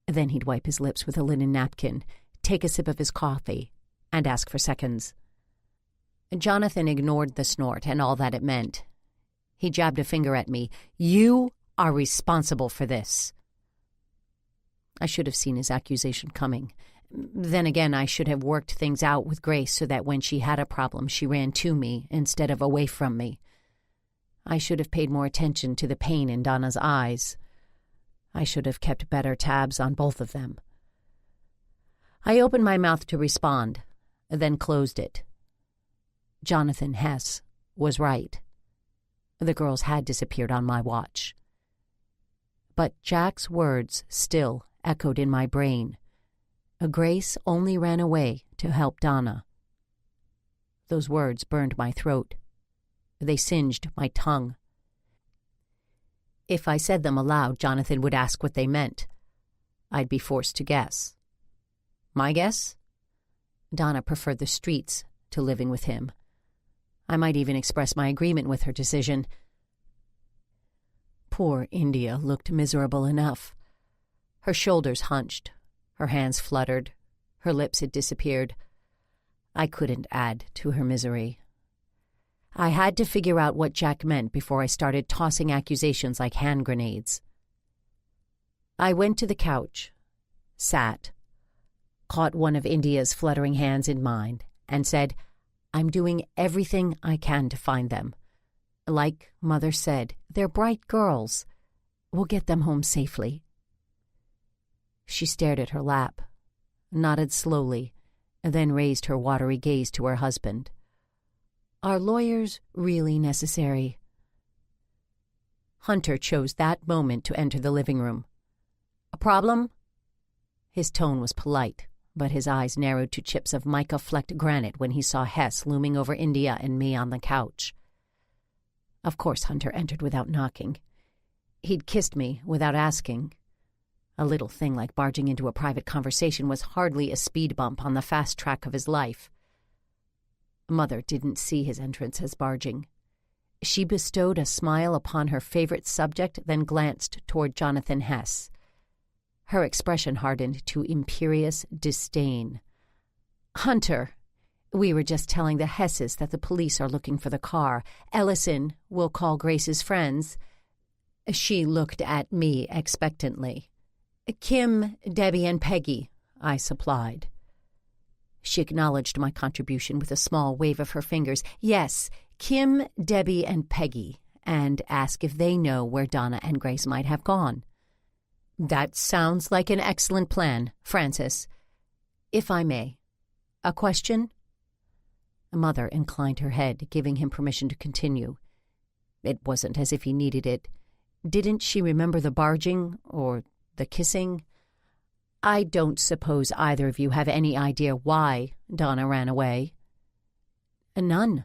Then he'd wipe his lips with a linen napkin, take a sip of his coffee, and ask for seconds. Jonathan ignored the snort and all that it meant. He jabbed a finger at me. "You are responsible for this." I should have seen his accusation coming. Then again, I should have worked things out with Grace so that when she had a problem, she ran to me instead of away from me. I should have paid more attention to the pain in Donna's eyes. I should have kept better tabs on both of them. I opened my mouth to respond, then closed it. Jonathan Hess was right. The girls had disappeared on my watch. But Jack's words still echoed in my brain. Grace only ran away to help Donna. Those words burned my throat. They singed my tongue. If I said them aloud, Jonathan would ask what they meant. I'd be forced to guess. My guess? Donna preferred the streets to living with him. I might even express my agreement with her decision. Poor India looked miserable enough. Her shoulders hunched. Her hands fluttered. Her lips had disappeared. I couldn't add to her misery. I had to figure out what Jack meant before I started tossing accusations like hand grenades. I went to the couch, sat, caught one of India's fluttering hands in mine, and said, "I'm doing everything I can to find them. Like Mother said, they're bright girls. We'll get them home safely." She stared at her lap, nodded slowly, and then raised her watery gaze to her husband. "Are lawyers really necessary?" Hunter chose that moment to enter the living room. "A problem?" His tone was polite, but his eyes narrowed to chips of mica-flecked granite when he saw Hess looming over India and me on the couch. Of course Hunter entered without knocking. He'd kissed me without asking. A little thing like barging into a private conversation was hardly a speed bump on the fast track of his life. Mother didn't see his entrance as barging. She bestowed a smile upon her favorite subject, then glanced toward Jonathan Hess. Her expression hardened to imperious disdain. "Hunter, we were just telling the Hesses that the police are looking for the car. Ellison will call Grace's friends." She looked at me expectantly. "Kim, Debbie, and Peggy," I supplied. She acknowledged my contribution with a small wave of her fingers. "Yes, Kim, Debbie, and Peggy, and ask if they know where Donna and Grace might have gone." "That sounds like an excellent plan, Francis. If I may, a question?" Mother inclined her head, giving him permission to continue. It wasn't as if he needed it. Didn't she remember the barging or the kissing? "I don't suppose either of you have any idea why Donna ran away?" "None."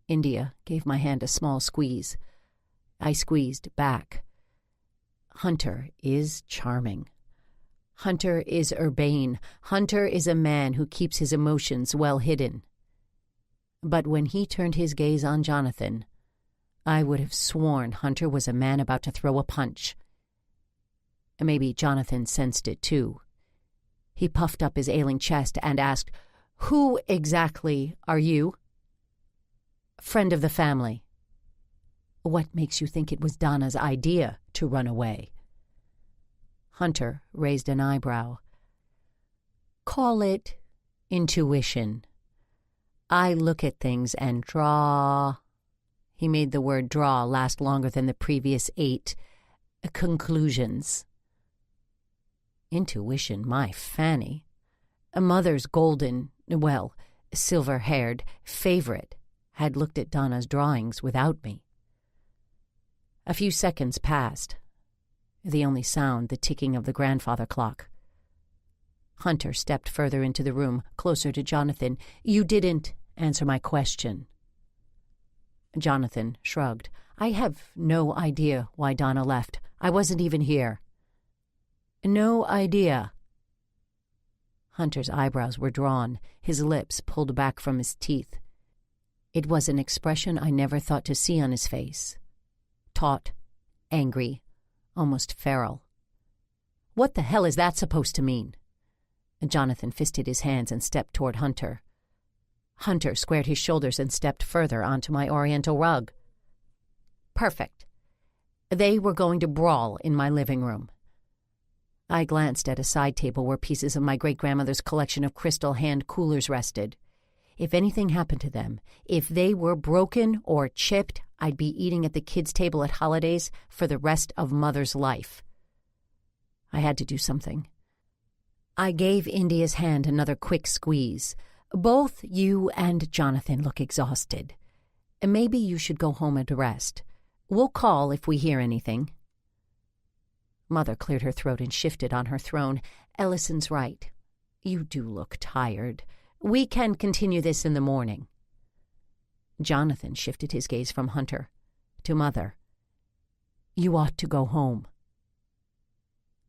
India gave my hand a small squeeze. I squeezed back. Hunter is charming. Hunter is urbane. Hunter is a man who keeps his emotions well hidden. But when he turned his gaze on Jonathan, I would have sworn Hunter was a man about to throw a punch. Maybe Jonathan sensed it too. He puffed up his ailing chest and asked, "Who exactly are you?" "Friend of the family." "What makes you think it was Donna's idea to run away?" Hunter raised an eyebrow. "Call it intuition. I look at things and draw—" He made the word draw last longer than the previous 8 conclusions. Intuition, my Fanny. A mother's golden, well, silver-haired favorite had looked at Donna's drawings without me. A few seconds passed. The only sound, the ticking of the grandfather clock. Hunter stepped further into the room, closer to Jonathan. "You didn't answer my question." Jonathan shrugged. "I have no idea why Donna left. I wasn't even here." "No idea." Hunter's eyebrows were drawn, his lips pulled back from his teeth. It was an expression I never thought to see on his face. Taut, angry, almost feral. "What the hell is that supposed to mean?" Jonathan fisted his hands and stepped toward Hunter. Hunter squared his shoulders and stepped further onto my oriental rug. "Perfect. They were going to brawl in my living room." I glanced at a side table where pieces of my great-grandmother's collection of crystal hand coolers rested. If anything happened to them, if they were broken or chipped, I'd be eating at the kids' table at holidays for the rest of Mother's life. I had to do something. I gave India's hand another quick squeeze. "Both you and Jonathan look exhausted. Maybe you should go home and rest. We'll call if we hear anything." Mother cleared her throat and shifted on her throne. "Ellison's right. You do look tired. We can continue this in the morning." Jonathan shifted his gaze from Hunter to Mother. "You ought to go home."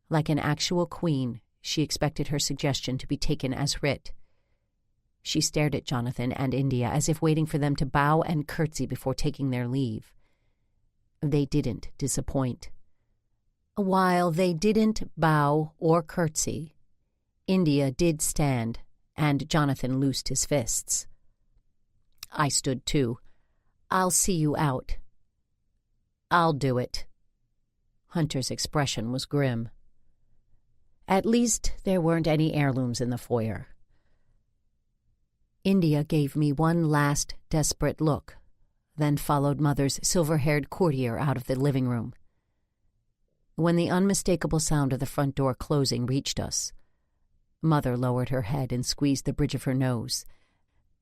Like an actual queen, she expected her suggestion to be taken as writ. She stared at Jonathan and India as if waiting for them to bow and curtsy before taking their leave. They didn't disappoint. While they didn't bow or curtsy, India did stand, and Jonathan loosed his fists. I stood too. "I'll see you out." "I'll do it." Hunter's expression was grim. At least there weren't any heirlooms in the foyer. India gave me one last desperate look, then followed Mother's silver-haired courtier out of the living room. When the unmistakable sound of the front door closing reached us, Mother lowered her head and squeezed the bridge of her nose.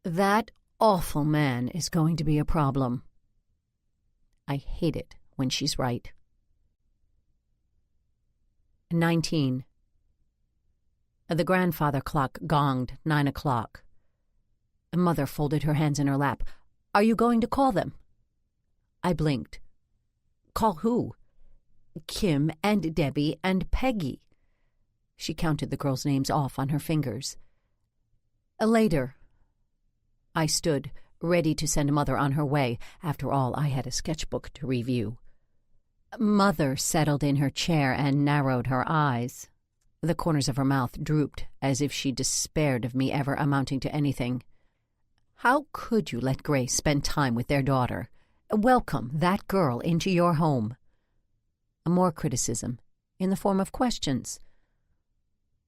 "That awful man is going to be a problem." I hate it when she's right. 19. The grandfather clock gonged 9 o'clock. Mother folded her hands in her lap. "Are you going to call them?" I blinked. "Call who?" "Kim and Debbie and Peggy." She counted the girls' names off on her fingers. "Later." I stood, ready to send Mother on her way. After all, I had a sketchbook to review. Mother settled in her chair and narrowed her eyes. The corners of her mouth drooped, as if she despaired of me ever amounting to anything. "How could you let Grace spend time with their daughter? Welcome that girl into your home." More criticism, in the form of questions.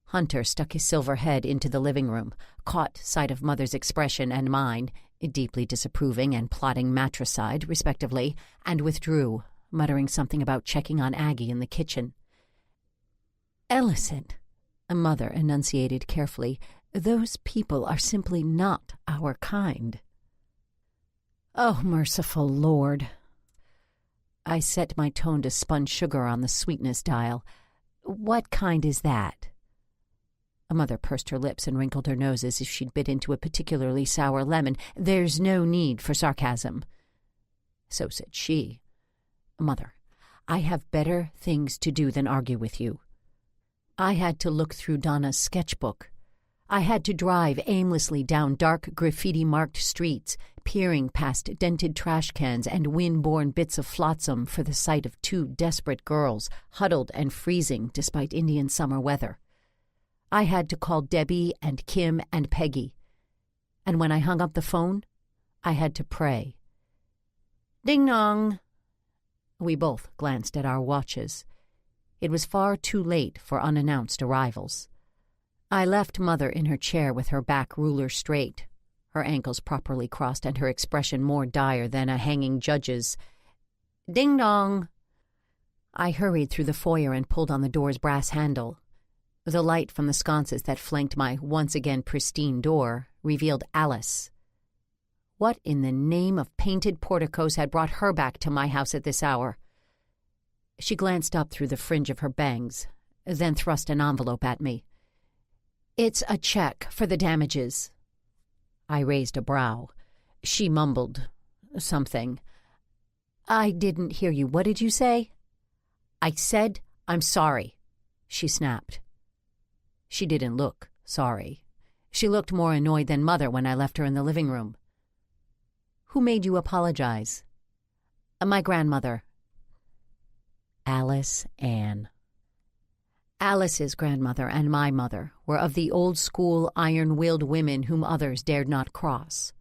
Hunter stuck his silver head into the living room, caught sight of Mother's expression and mine, deeply disapproving and plotting matricide, respectively, and withdrew, muttering something about checking on Aggie in the kitchen. "Ellison," Mother enunciated carefully, "those people are simply not our kind." Oh, merciful Lord. I set my tone to spun sugar on the sweetness dial. "What kind is that?" Mother pursed her lips and wrinkled her nose as if she'd bit into a particularly sour lemon. "There's no need for sarcasm." So said she. "Mother, I have better things to do than argue with you." I had to look through Donna's sketchbook. I had to drive aimlessly down dark graffiti-marked streets, peering past dented trash cans and wind-borne bits of flotsam for the sight of two desperate girls, huddled and freezing despite Indian summer weather. I had to call Debbie and Kim and Peggy. And when I hung up the phone, I had to pray. Ding-dong! We both glanced at our watches. It was far too late for unannounced arrivals. I left Mother in her chair with her back ruler straight, her ankles properly crossed and her expression more dire than a hanging judge's. Ding-dong! I hurried through the foyer and pulled on the door's brass handle. The light from the sconces that flanked my once again pristine door revealed Alice. What in the name of painted porticos had brought her back to my house at this hour? She glanced up through the fringe of her bangs, then thrust an envelope at me. "It's a check for the damages." I raised a brow. She mumbled something. "I didn't hear you. What did you say?" "I said I'm sorry," she snapped. She didn't look sorry. She looked more annoyed than Mother when I left her in the living room. "Who made you apologize?" "My grandmother." Alice Ann. Alice's grandmother and my mother were of the old-school iron-willed women whom others dared not cross.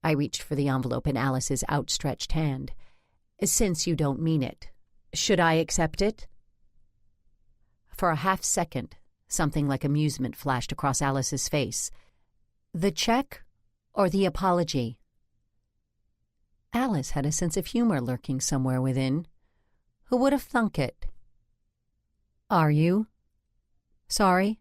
I reached for the envelope in Alice's outstretched hand. "Since you don't mean it, should I accept it?" For a half-second, something like amusement flashed across Alice's face. "The check or the apology?" Alice had a sense of humor lurking somewhere within. Who would have thunk it? "Are you sorry?"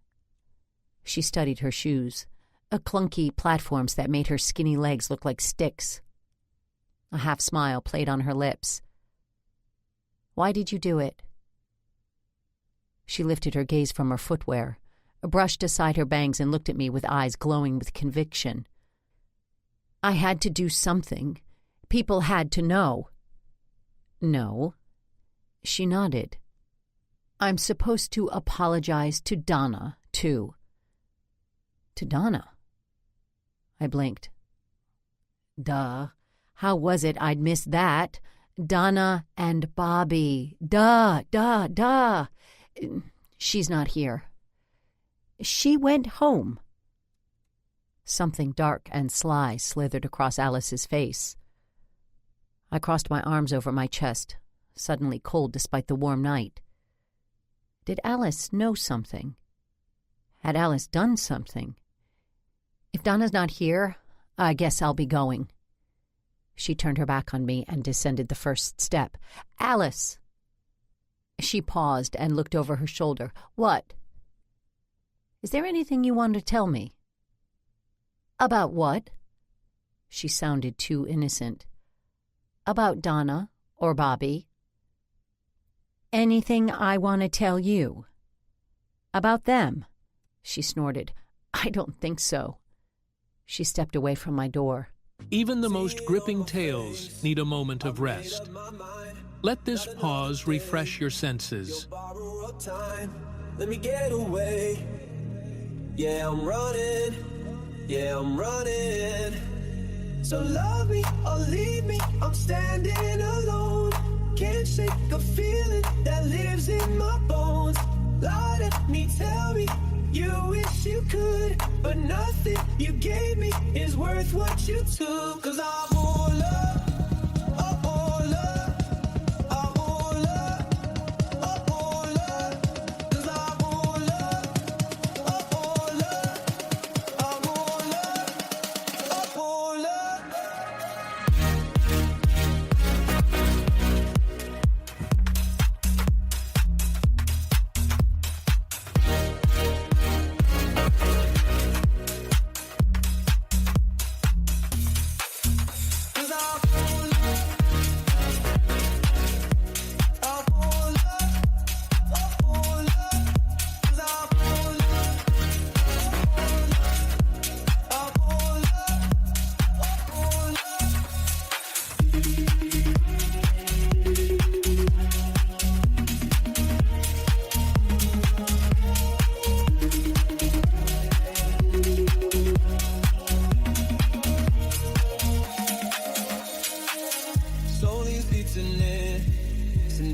She studied her shoes, clunky platforms that made her skinny legs look like sticks. A half-smile played on her lips. "Why did you do it?" She lifted her gaze from her footwear, brushed aside her bangs and looked at me with eyes glowing with conviction. "I had to do something. People had to know." "No." She nodded. "I'm supposed to apologize to Donna, too." "To Donna?" I blinked. Duh. How was it I'd missed that? Donna and Bobby. Duh. She's not here. She went home. Something dark and sly slithered across Alice's face. I crossed my arms over my chest, suddenly cold despite the warm night. Did Alice know something? Had Alice done something? If Donna's not here, I guess I'll be going. She turned her back on me and descended the first step. Alice! She paused and looked over her shoulder. What? Is there anything you want to tell me? About what? She sounded too innocent. About Donna or Bobby. Anything I want to tell you? About them? She snorted. I don't think so. She stepped away from my door. Even the most gripping tales need a moment of rest. Let this pause refresh your senses. Let me get away. Yeah, I'm running. Yeah, I'm running. So love me or leave me, I'm standing alone. Can't shake a feeling that lives in my bones. Lie to me, tell me you wish you could, but nothing you gave me is worth what you took. 'Cause I'm all up, I'm all up, I'm all up, I'm all up. 'Cause I'm all up, I'm all up, I'm all up, I'm all up.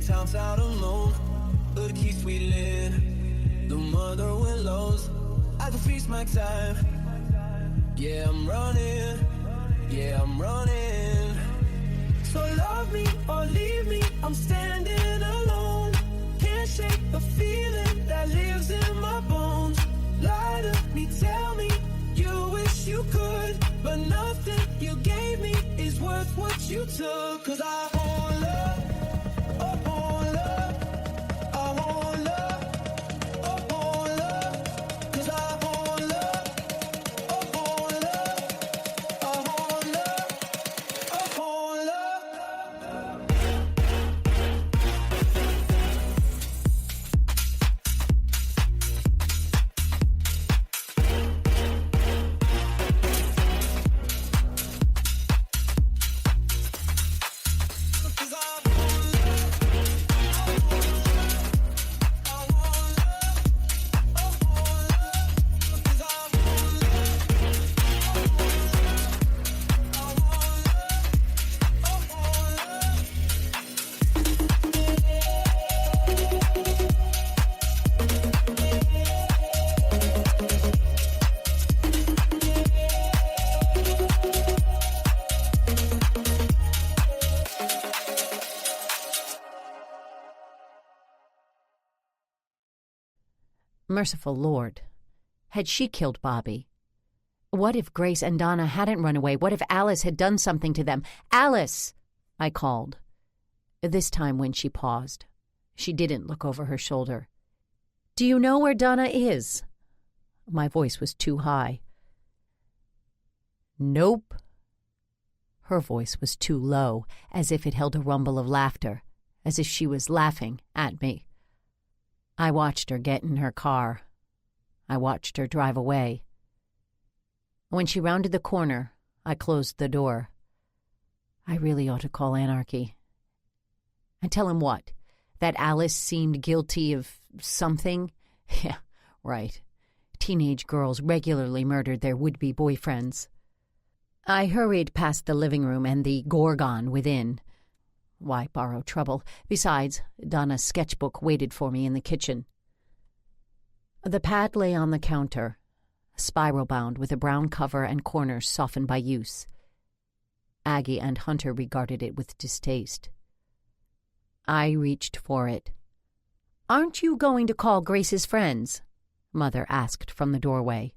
Towns out alone, hood keeps wheeling. The mother willows, I can feast my time. Yeah, I'm running. Yeah, I'm running. So love me or leave me, I'm standing alone. Can't shake the feeling that lives in my bones. Lie to me, tell me you wish you could, but nothing you gave me is worth what you took. 'Cause I won't love. Merciful Lord, had she killed Bobby? What if Grace and Donna hadn't run away? What if Alice had done something to them? Alice! I called. This time when she paused, she didn't look over her shoulder. Do you know where Donna is? My voice was too high. Nope. Her voice was too low, as if it held a rumble of laughter, as if she was laughing at me. I watched her get in her car. I watched her drive away. When she rounded the corner, I closed the door. I really ought to call anarchy. And tell him what? That Alice seemed guilty of something? Yeah, right. Teenage girls regularly murdered their would-be boyfriends. I hurried past the living room and the Gorgon within. Why borrow trouble? Besides, Donna's sketchbook waited for me in the kitchen. The pad lay on the counter, spiral-bound with a brown cover and corners softened by use. Aggie and Hunter regarded it with distaste. I reached for it. "Aren't you going to call Grace's friends?" Mother asked from the doorway.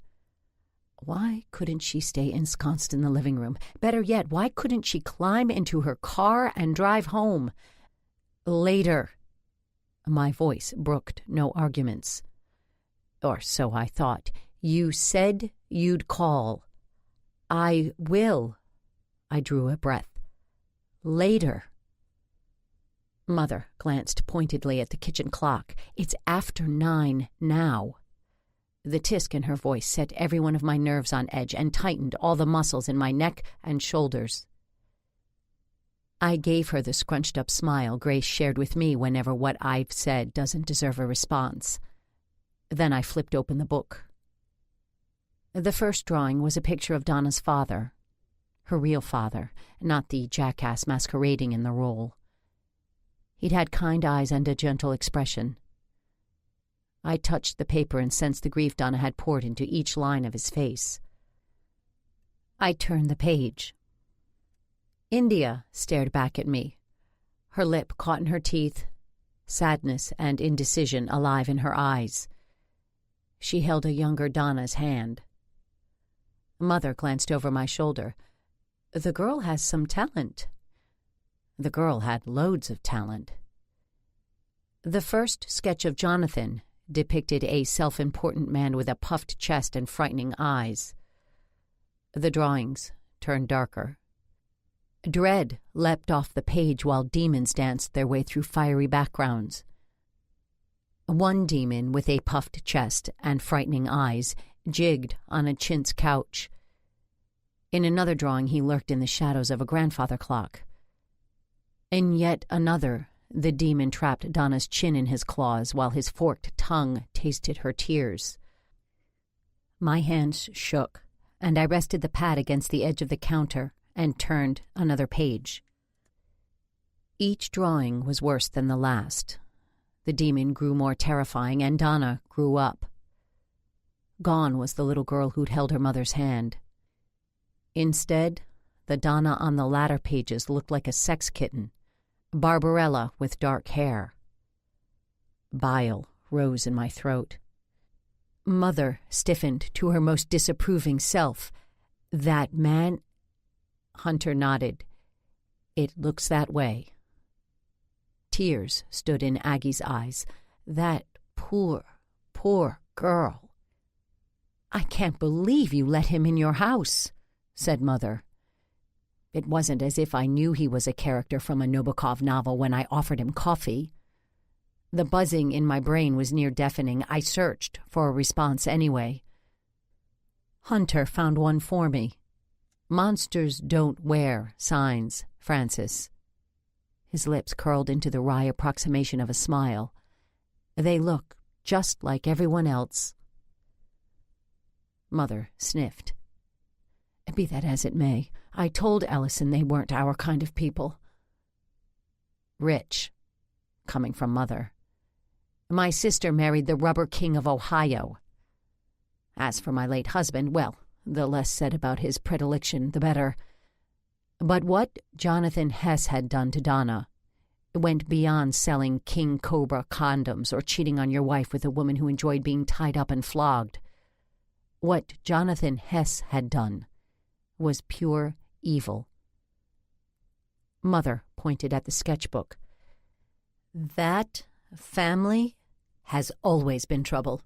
Why couldn't she stay ensconced in the living room? Better yet, why couldn't she climb into her car and drive home? Later. My voice brooked no arguments. Or so I thought. You said you'd call. I will. I drew a breath. Later. Mother glanced pointedly at the kitchen clock. It's after 9 now. The tisk in her voice set every one of my nerves on edge and tightened all the muscles in my neck and shoulders. I gave her the scrunched-up smile Grace shared with me whenever what I've said doesn't deserve a response. Then I flipped open the book. The first drawing was a picture of Donna's father, her real father, not the jackass masquerading in the role. He'd had kind eyes and a gentle expression. I touched the paper and sensed the grief Donna had poured into each line of his face. I turned the page. India stared back at me, her lip caught in her teeth, sadness and indecision alive in her eyes. She held a younger Donna's hand. Mother glanced over my shoulder. The girl has some talent. The girl had loads of talent. The first sketch of Jonathan depicted a self-important man with a puffed chest and frightening eyes. The drawings turned darker. Dread leapt off the page while demons danced their way through fiery backgrounds. One demon with a puffed chest and frightening eyes jigged on a chintz couch. In another drawing he lurked in the shadows of a grandfather clock. In yet another, the demon trapped Donna's chin in his claws while his forked tongue tasted her tears. My hands shook, and I rested the pad against the edge of the counter and turned another page. Each drawing was worse than the last. The demon grew more terrifying, and Donna grew up. Gone was the little girl who'd held her mother's hand. Instead, the Donna on the latter pages looked like a sex kitten, Barbarella with dark hair. Bile rose in my throat. Mother stiffened to her most disapproving self. That man... Hunter nodded. It looks that way. Tears stood in Aggie's eyes. That poor, poor girl. I can't believe you let him in your house, said Mother. It wasn't as if I knew he was a character from a Nabokov novel when I offered him coffee. The buzzing in my brain was near deafening. I searched for a response anyway. Hunter found one for me. Monsters don't wear signs, Francis. His lips curled into the wry approximation of a smile. They look just like everyone else. Mother sniffed. Be that as it may, I told Ellison they weren't our kind of people. Rich, coming from Mother. My sister married the rubber king of Ohio. As for my late husband, well, the less said about his predilection, the better. But what Jonathan Hess had done to Donna went beyond selling King Cobra condoms or cheating on your wife with a woman who enjoyed being tied up and flogged. What Jonathan Hess had done was pure evil. Mother pointed at the sketchbook. That family has always been trouble.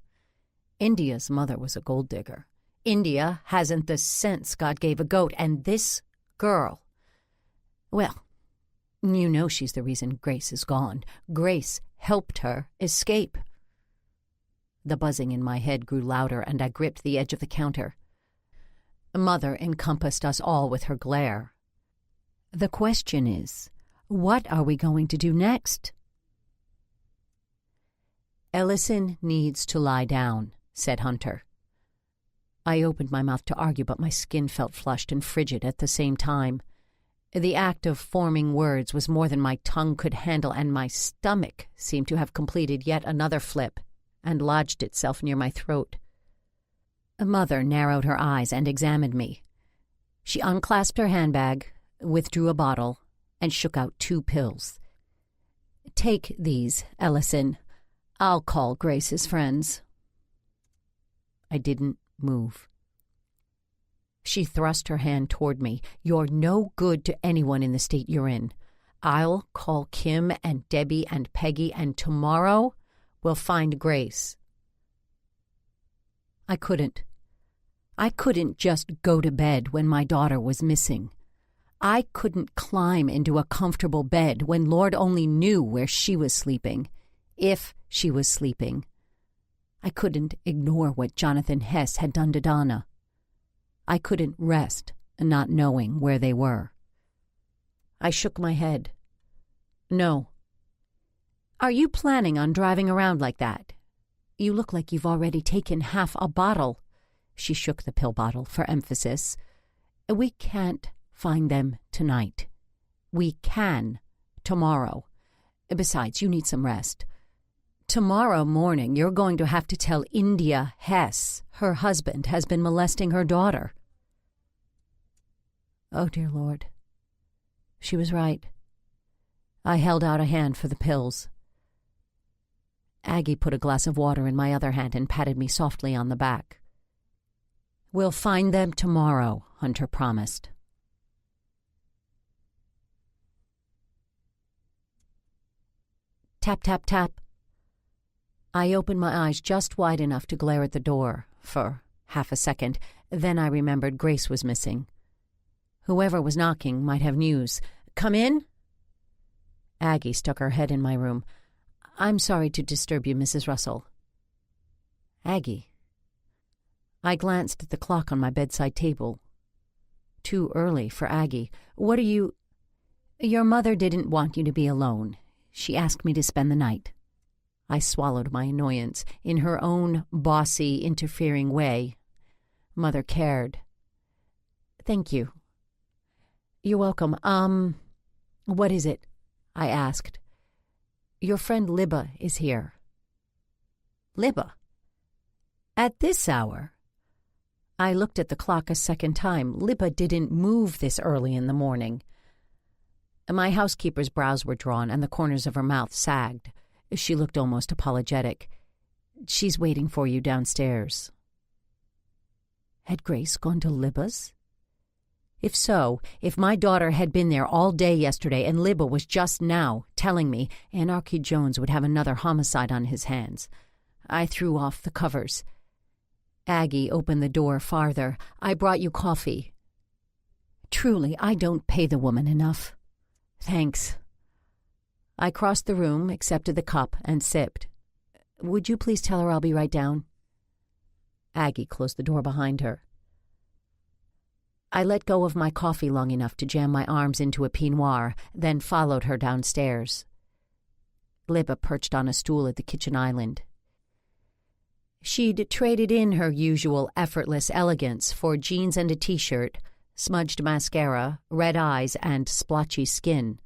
India's mother was a gold digger. India hasn't the sense God gave a goat, and this girl, well, you know she's the reason Grace is gone. Grace helped her escape. The buzzing in my head grew louder, and I gripped the edge of the counter. Mother encompassed us all with her glare. The question is, what are we going to do next? Ellison needs to lie down, said Hunter. I opened my mouth to argue, but my skin felt flushed and frigid at the same time. The act of forming words was more than my tongue could handle, and my stomach seemed to have completed yet another flip and lodged itself near my throat. Mother narrowed her eyes and examined me. She unclasped her handbag, withdrew a bottle, and shook out 2 pills. Take these, Ellison. I'll call Grace's friends. I didn't move. She thrust her hand toward me. You're no good to anyone in the state you're in. I'll call Kim and Debbie and Peggy, and tomorrow we'll find Grace. I couldn't. I couldn't just go to bed when my daughter was missing. I couldn't climb into a comfortable bed when Lord only knew where she was sleeping, if she was sleeping. I couldn't ignore what Jonathan Hess had done to Donna. I couldn't rest not knowing where they were. I shook my head. No. Are you planning on driving around like that? You look like you've already taken half a bottle. She shook the pill bottle for emphasis. We can't find them tonight. We can tomorrow. Besides, you need some rest. Tomorrow morning, you're going to have to tell India Hess her husband has been molesting her daughter. Oh, dear Lord. She was right. I held out a hand for the pills. Aggie put a glass of water in my other hand and patted me softly on the back. We'll find them tomorrow, Hunter promised. Tap, tap, tap. I opened my eyes just wide enough to glare at the door for half a second. Then I remembered Grace was missing. Whoever was knocking might have news. Come in? Aggie stuck her head in my room. I'm sorry to disturb you, Mrs. Russell. Aggie. I glanced at the clock on my bedside table. Too early for Aggie. What are you... Your mother didn't want you to be alone. She asked me to spend the night. I swallowed my annoyance. In her own bossy, interfering way, Mother cared. Thank you. You're welcome. What is it? I asked. Your friend Libba is here. Libba? At this hour? I looked at the clock a second time. Libba didn't move this early in the morning. My housekeeper's brows were drawn and the corners of her mouth sagged. She looked almost apologetic. She's waiting for you downstairs. Had Grace gone to Libba's? If so, if my daughter had been there all day yesterday and Libba was just now telling me, Anarchy Jones would have another homicide on his hands. I threw off the covers. Aggie opened the door farther. I brought you coffee. Truly, I don't pay the woman enough. Thanks. I crossed the room, accepted the cup, and sipped. Would you please tell her I'll be right down? Aggie closed the door behind her. I let go of my coffee long enough to jam my arms into a peignoir, then followed her downstairs. Libba perched on a stool at the kitchen island. She'd traded in her usual effortless elegance for jeans and a t-shirt, smudged mascara, red eyes, and splotchy skin.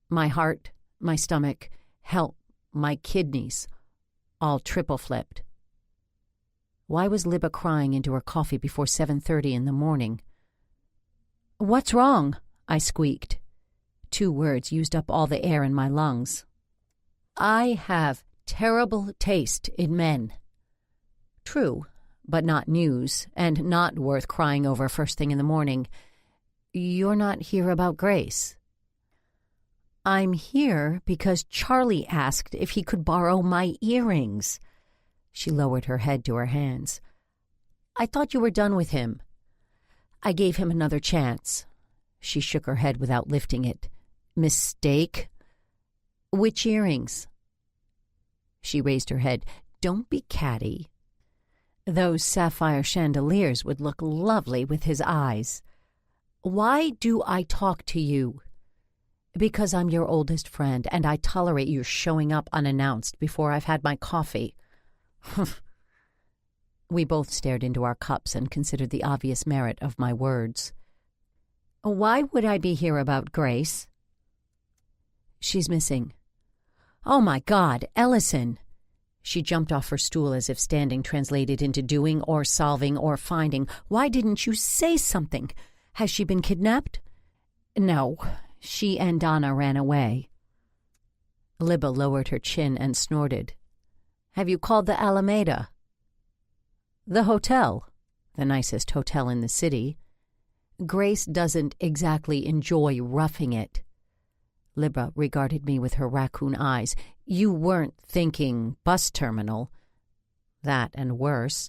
My heart, my stomach, hell, my kidneys, all triple-flipped. Why was Libba crying into her coffee before 7:30 in the morning? What's wrong? I squeaked. 2 words used up all the air in my lungs. I have terrible taste in men. True, but not news, and not worth crying over first thing in the morning. You're not here about Grace. I'm here because Charlie asked if he could borrow my earrings. She lowered her head to her hands. I thought you were done with him. I gave him another chance. She shook her head without lifting it. Mistake? Which earrings? She raised her head. Don't be catty. Those sapphire chandeliers would look lovely with his eyes. Why do I talk to you? Because I'm your oldest friend, and I tolerate your showing up unannounced before I've had my coffee. We both stared into our cups and considered the obvious merit of my words. Why would I be here about Grace? She's missing. Oh, my God, Ellison! She jumped off her stool as if standing translated into doing or solving or finding. Why didn't you say something? Has she been kidnapped? No, she and Donna ran away. Libba lowered her chin and snorted. Have you called the Alameda? The hotel, the nicest hotel in the city. Grace doesn't exactly enjoy roughing it. Libba regarded me with her raccoon eyes. You weren't thinking bus terminal. That and worse.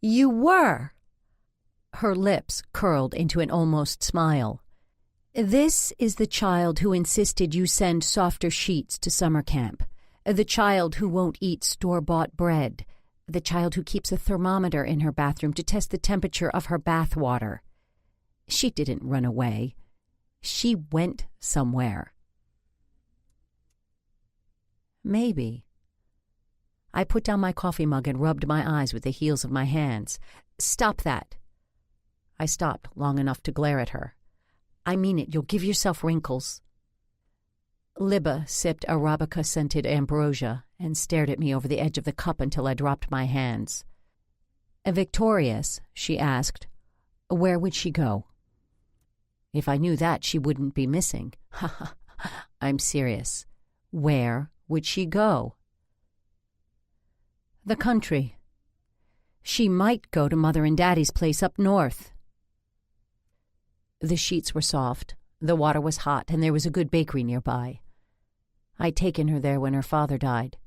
You were! Her lips curled into an almost smile. This is the child who insisted you send softer sheets to summer camp. The child who won't eat store-bought bread. The child who keeps a thermometer in her bathroom to test the temperature of her bath water. She didn't run away. She went somewhere. Maybe. I put down my coffee mug and rubbed my eyes with the heels of my hands. Stop that. I stopped long enough to glare at her. I mean it, you'll give yourself wrinkles. Libba sipped Arabica-scented ambrosia and stared at me over the edge of the cup until I dropped my hands. Victorious, she asked, where would she go? If I knew that, she wouldn't be missing. I'm serious. Where would she go? The country. She might go to Mother and Daddy's place up north. The sheets were soft, the water was hot, and there was a good bakery nearby. I'd taken her there when her father died.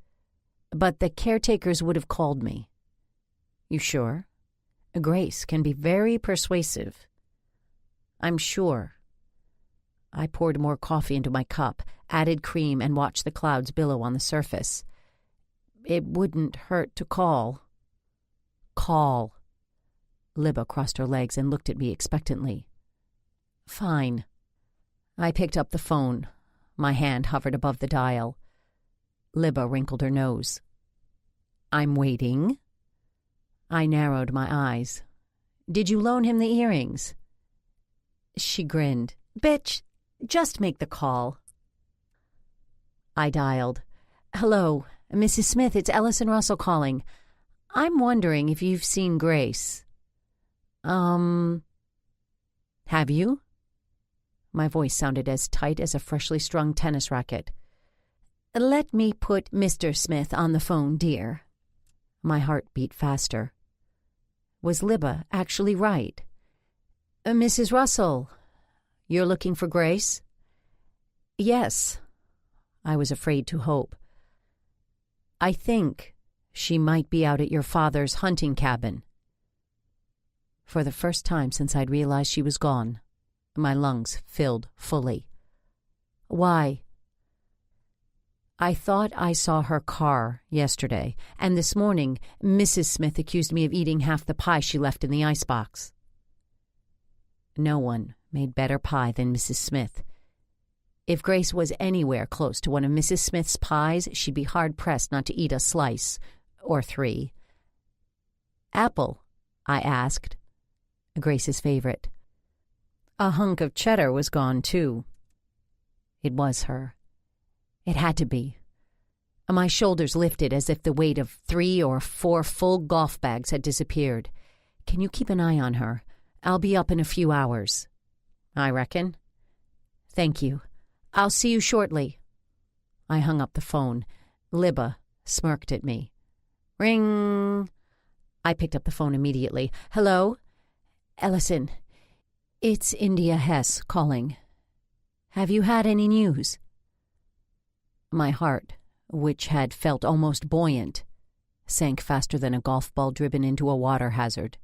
But the caretakers would have called me. You sure? Grace can be very persuasive. I'm sure. I poured more coffee into my cup, added cream, and watched the clouds billow on the surface. It wouldn't hurt to call. Call. Libba crossed her legs and looked at me expectantly. Fine. I picked up the phone. My hand hovered above the dial. Libba wrinkled her nose. I'm waiting. I narrowed my eyes. Did you loan him the earrings? She grinned. Bitch, just make the call. I dialed. Hello, Mrs. Smith, it's Ellison Russell calling. I'm wondering if you've seen Grace. Have you? My voice sounded as tight as a freshly strung tennis racket. Let me put Mr. Smith on the phone, dear. My heart beat faster. Was Libba actually right? Mrs. Russell, you're looking for Grace? Yes. I was afraid to hope. I think she might be out at your father's hunting cabin. For the first time since I'd realized she was gone, my lungs filled fully. Why? I thought I saw her car yesterday, and this morning Mrs. Smith accused me of eating half the pie she left in the icebox. No one made better pie than Mrs. Smith. If Grace was anywhere close to one of Mrs. Smith's pies, she'd be hard-pressed not to eat a slice, or 3. Apple, I asked. Grace's favorite. A hunk of cheddar was gone, too. It was her. It had to be. My shoulders lifted as if the weight of 3 or 4 full golf bags had disappeared. Can you keep an eye on her? I'll be up in a few hours. I reckon. Thank you. I'll see you shortly. I hung up the phone. Libba smirked at me. Ring. I picked up the phone immediately. Hello? Ellison, it's India Hess calling. Have you had any news? My heart, which had felt almost buoyant, sank faster than a golf ball driven into a water hazard.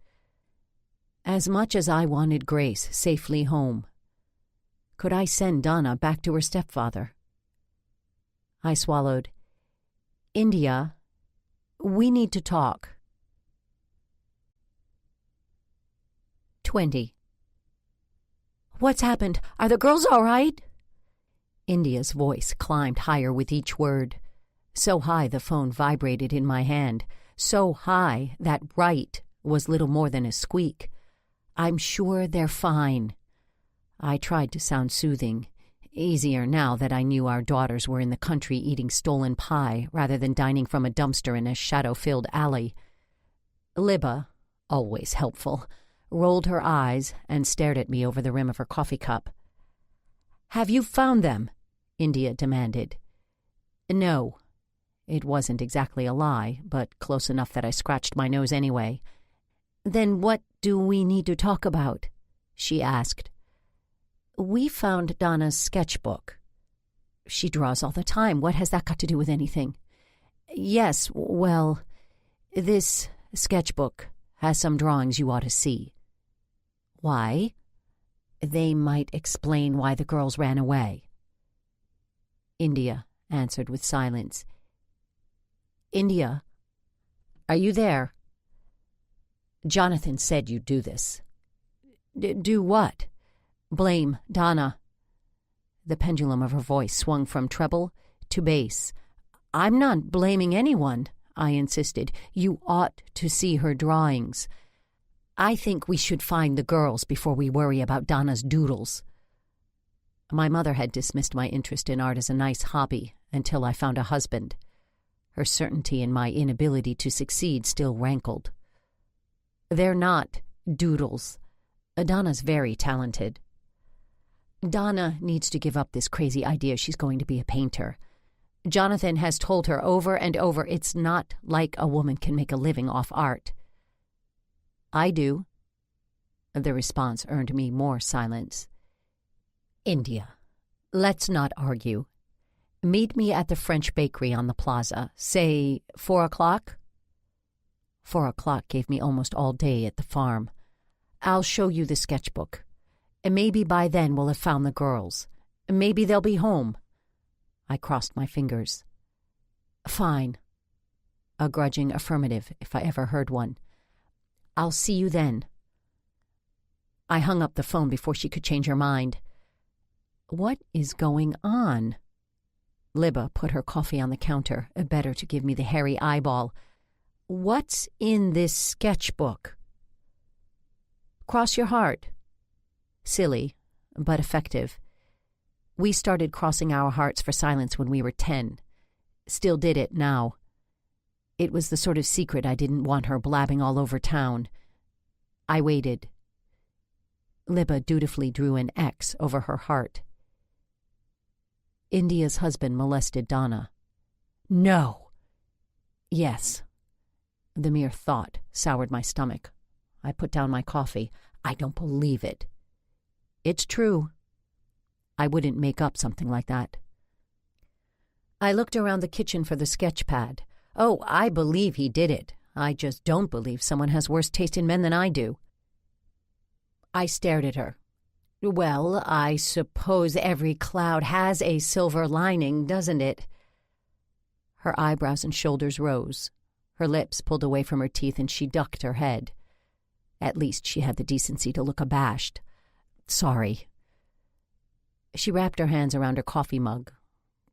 As much as I wanted Grace safely home, could I send Donna back to her stepfather? I swallowed. India, we need to talk. 20. What's happened? Are the girls all right? India's voice climbed higher with each word. So high the phone vibrated in my hand. So high that right was little more than a squeak. I'm sure they're fine. I tried to sound soothing. Easier now that I knew our daughters were in the country eating stolen pie rather than dining from a dumpster in a shadow-filled alley. Libba, always helpful, rolled her eyes and stared at me over the rim of her coffee cup. Have you found them? India demanded. No. It wasn't exactly a lie, but close enough that I scratched my nose anyway. "Then what do we need to talk about?" she asked. "We found Donna's sketchbook." "She draws all the time. What has that got to do with anything?" "Yes, well, this sketchbook has some drawings you ought to see." "Why?" "They might explain why the girls ran away." India answered with silence. "India, are you there?" "Jonathan said you'd do this." Do what?" "Blame Donna." The pendulum of her voice swung from treble to bass. "I'm not blaming anyone," I insisted. "You ought to see her drawings. I think we should find the girls before we worry about Donna's doodles." My mother had dismissed my interest in art as a nice hobby until I found a husband. Her certainty in my inability to succeed still rankled. "They're not doodles. Donna's very talented." "Donna needs to give up this crazy idea she's going to be a painter. Jonathan has told her over and over it's not like a woman can make a living off art." "I do." The response earned me more silence. "India, let's not argue. Meet me at the French bakery on the plaza. Say 4 o'clock? 4 o'clock gave me almost all day at the farm. I'll show you the sketchbook. Maybe by then we'll have found the girls. Maybe they'll be home." I crossed my fingers. "Fine." A grudging affirmative, if I ever heard one. "I'll see you then." I hung up the phone before she could change her mind. What is going on? Libba put her coffee on the counter, better to give me the hairy eyeball. "What's in this sketchbook?" "Cross your heart." Silly, but effective. We started crossing our hearts for silence when we were 10. Still did it now. It was the sort of secret I didn't want her blabbing all over town. I waited. Libba dutifully drew an X over her heart. "India's husband molested Donna." "No!" "Yes." The mere thought soured my stomach. I put down my coffee. "I don't believe it." "It's true." I wouldn't make up something like that. I looked around the kitchen for the sketch pad. Oh, I believe he did it. I just don't believe someone has worse taste in men than I do. I stared at her. "Well, I suppose every cloud has a silver lining, doesn't it?" Her eyebrows and shoulders rose. Her lips pulled away from her teeth and she ducked her head. At least she had the decency to look abashed. "Sorry." She wrapped her hands around her coffee mug,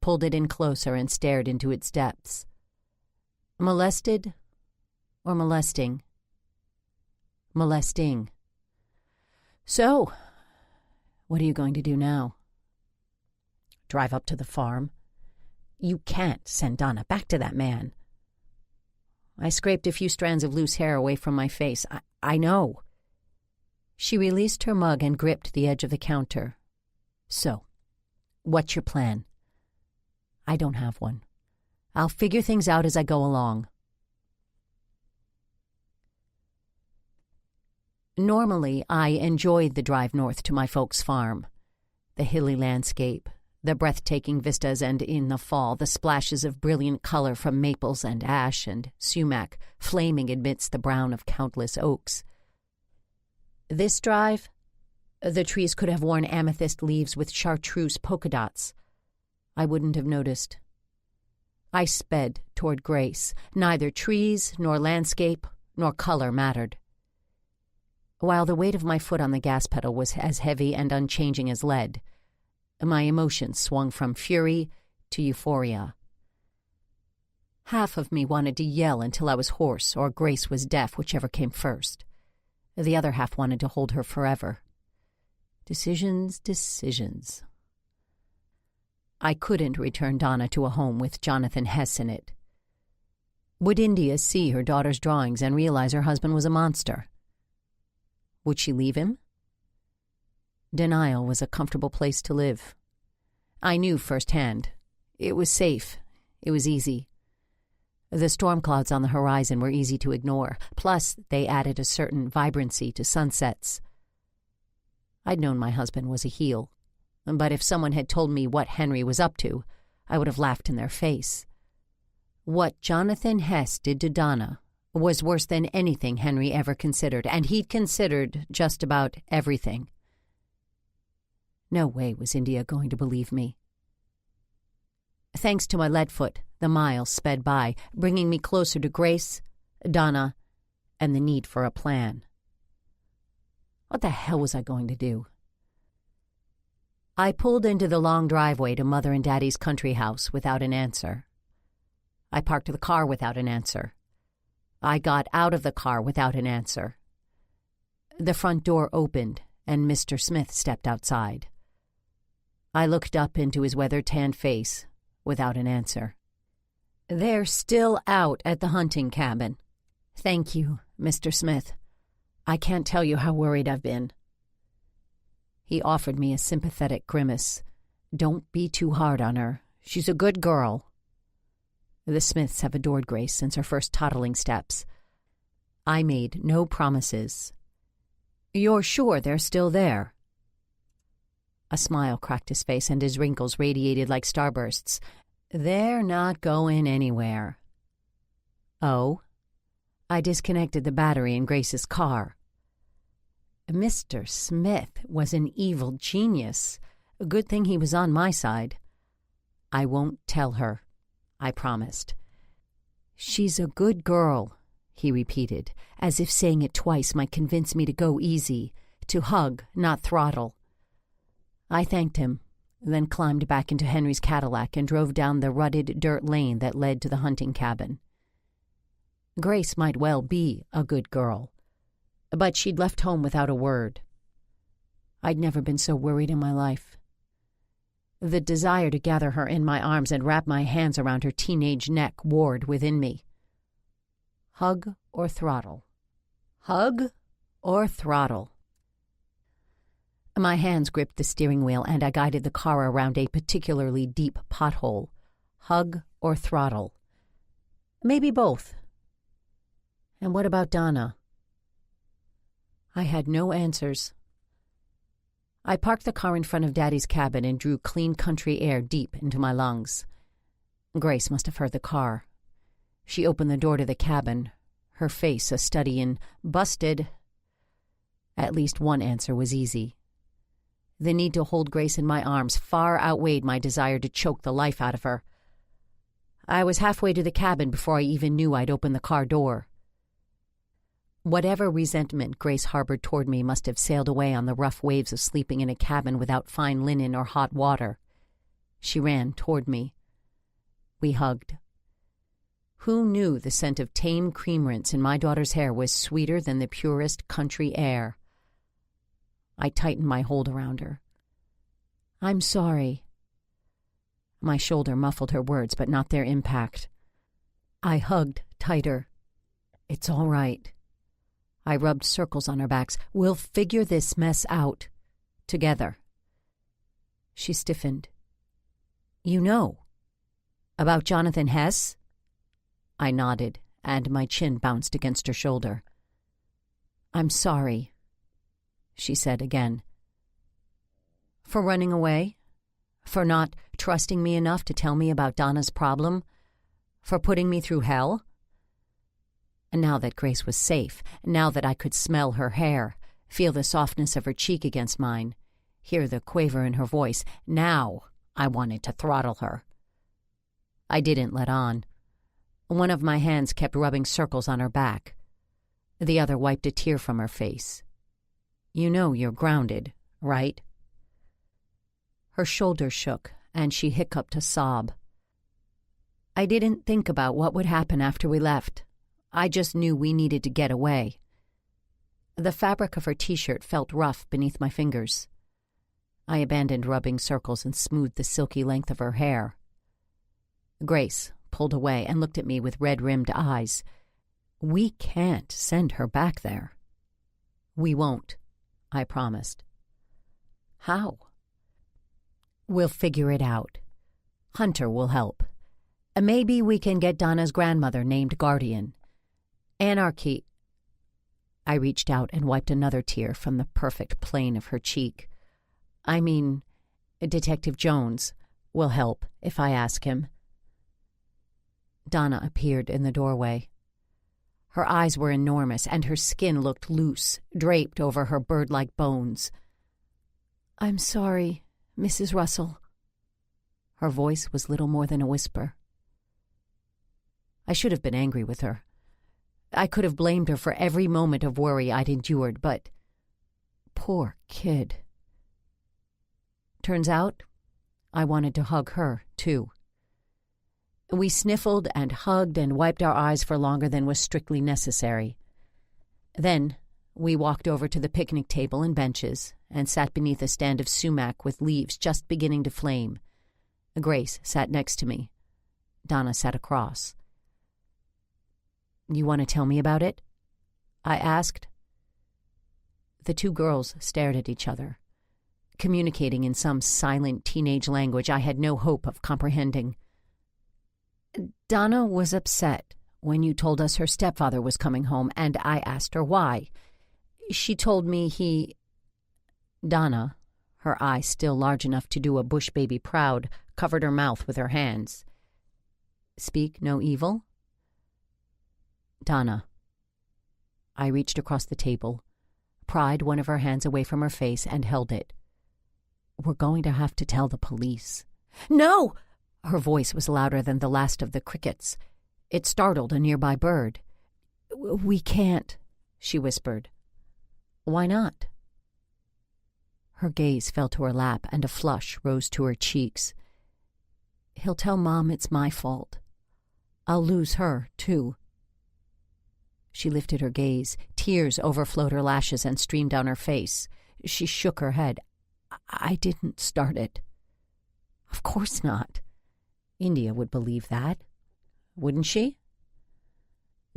pulled it in closer and stared into its depths. "Molested or molesting?" "Molesting." "So, what are you going to do now?" "Drive up to the farm." "You can't send Donna back to that man." I scraped a few strands of loose hair away from my face. I know." She released her mug and gripped the edge of the counter. "So, what's your plan?" "I don't have one. I'll figure things out as I go along." Normally, I enjoyed the drive north to my folks' farm. The hilly landscape, the breathtaking vistas, and in the fall, the splashes of brilliant color from maples and ash and sumac flaming amidst the brown of countless oaks. This drive, the trees could have worn amethyst leaves with chartreuse polka dots. I wouldn't have noticed. I sped toward grace. Neither trees, nor landscape, nor color mattered. While the weight of my foot on the gas pedal was as heavy and unchanging as lead, my emotions swung from fury to euphoria. Half of me wanted to yell until I was hoarse or Grace was deaf, whichever came first. The other half wanted to hold her forever. Decisions, decisions. I couldn't return Donna to a home with Jonathan Hess in it. Would India see her daughter's drawings and realize her husband was a monster? Would she leave him? Denial was a comfortable place to live. I knew firsthand. It was safe. It was easy. The storm clouds on the horizon were easy to ignore, plus they added a certain vibrancy to sunsets. I'd known my husband was a heel, but if someone had told me what Henry was up to, I would have laughed in their face. What Jonathan Hess did to Donna was worse than anything Henry ever considered, and he'd considered just about everything. No way was India going to believe me. Thanks to my lead foot, the miles sped by, bringing me closer to Grace, Donna, and the need for a plan. What the hell was I going to do? I pulled into the long driveway to Mother and Daddy's country house without an answer. I parked the car without an answer. I got out of the car without an answer. The front door opened, and Mr. Smith stepped outside. I looked up into his weather-tanned face without an answer. "They're still out at the hunting cabin. Thank you, Mr. Smith. I can't tell you how worried I've been." He offered me a sympathetic grimace. "Don't be too hard on her. She's a good girl." The Smiths have adored Grace since her first toddling steps. I made no promises. "You're sure they're still there?" A smile cracked his face, and his wrinkles radiated like starbursts. "They're not going anywhere." "Oh?" I disconnected the battery in Grace's car. Mr. Smith was an evil genius. A good thing he was on my side. "I won't tell her," I promised. "She's a good girl," he repeated, as if saying it twice might convince me to go easy, to hug, not throttle. I thanked him, then climbed back into Henry's Cadillac and drove down the rutted dirt lane that led to the hunting cabin. Grace might well be a good girl, but she'd left home without a word. I'd never been so worried in my life. The desire to gather her in my arms and wrap my hands around her teenage neck warred within me. Hug or throttle? Hug or throttle? My hands gripped the steering wheel, and I guided the car around a particularly deep pothole. Hug or throttle? Maybe both. And what about Donna? I had no answers. I parked the car in front of Daddy's cabin and drew clean country air deep into my lungs. Grace must have heard the car. She opened the door to the cabin, her face a study in "busted." At least one answer was easy. The need to hold Grace in my arms far outweighed my desire to choke the life out of her. I was halfway to the cabin before I even knew I'd opened the car door. Whatever resentment Grace harbored toward me must have sailed away on the rough waves of sleeping in a cabin without fine linen or hot water. She ran toward me. We hugged. Who knew the scent of tame cream rinse in my daughter's hair was sweeter than the purest country air? I tightened my hold around her. "I'm sorry." My shoulder muffled her words, but not their impact. I hugged tighter. "It's all right." I rubbed circles on our backs. "We'll figure this mess out. Together." She stiffened. "You know about Jonathan Hess?" I nodded, and my chin bounced against her shoulder. "I'm sorry," she said again. "For running away? For not trusting me enough to tell me about Donna's problem? For putting me through hell?" And now that Grace was safe, now that I could smell her hair, feel the softness of her cheek against mine, hear the quaver in her voice, now I wanted to throttle her. I didn't let on. One of my hands kept rubbing circles on her back. The other wiped a tear from her face. "You know you're grounded, right?" Her shoulders shook, and she hiccuped a sob. I didn't think about what would happen after we left. I just knew we needed to get away. The fabric of her t-shirt felt rough beneath my fingers. I abandoned rubbing circles and smoothed the silky length of her hair. Grace pulled away and looked at me with red-rimmed eyes. "We can't send her back there." "We won't," I promised. "How?" "We'll figure it out. Hunter will help. Maybe we can get Donna's grandmother named guardian. Anarchy. I reached out and wiped another tear from the perfect plane of her cheek. I mean, Detective Jones will help if I ask him. Donna appeared in the doorway. Her eyes were enormous, and her skin looked loose, draped over her bird-like bones. "I'm sorry, Mrs. Russell." Her voice was little more than a whisper. I should have been angry with her. I could have blamed her for every moment of worry I'd endured, but poor kid. Turns out, I wanted to hug her, too. We sniffled and hugged and wiped our eyes for longer than was strictly necessary. Then we walked over to the picnic table and benches and sat beneath a stand of sumac with leaves just beginning to flame. Grace sat next to me. Donna sat across. "You want to tell me about it?" I asked. The two girls stared at each other, communicating in some silent teenage language I had no hope of comprehending. "Donna was upset when you told us her stepfather was coming home, and I asked her why. She told me he—" Donna, her eyes still large enough to do a bush baby proud, covered her mouth with her hands. "Speak no evil?" "Donna." I reached across the table, pried one of her hands away from her face, and held it. "We're going to have to tell the police." "No!" Her voice was louder than the last of the crickets. It startled a nearby bird. "We can't," she whispered. "Why not?" Her gaze fell to her lap, and a flush rose to her cheeks. "He'll tell Mom it's my fault. I'll lose her, too." She lifted her gaze. Tears overflowed her lashes and streamed down her face. She shook her head. "I didn't start it." "Of course not. India would believe that, wouldn't she?"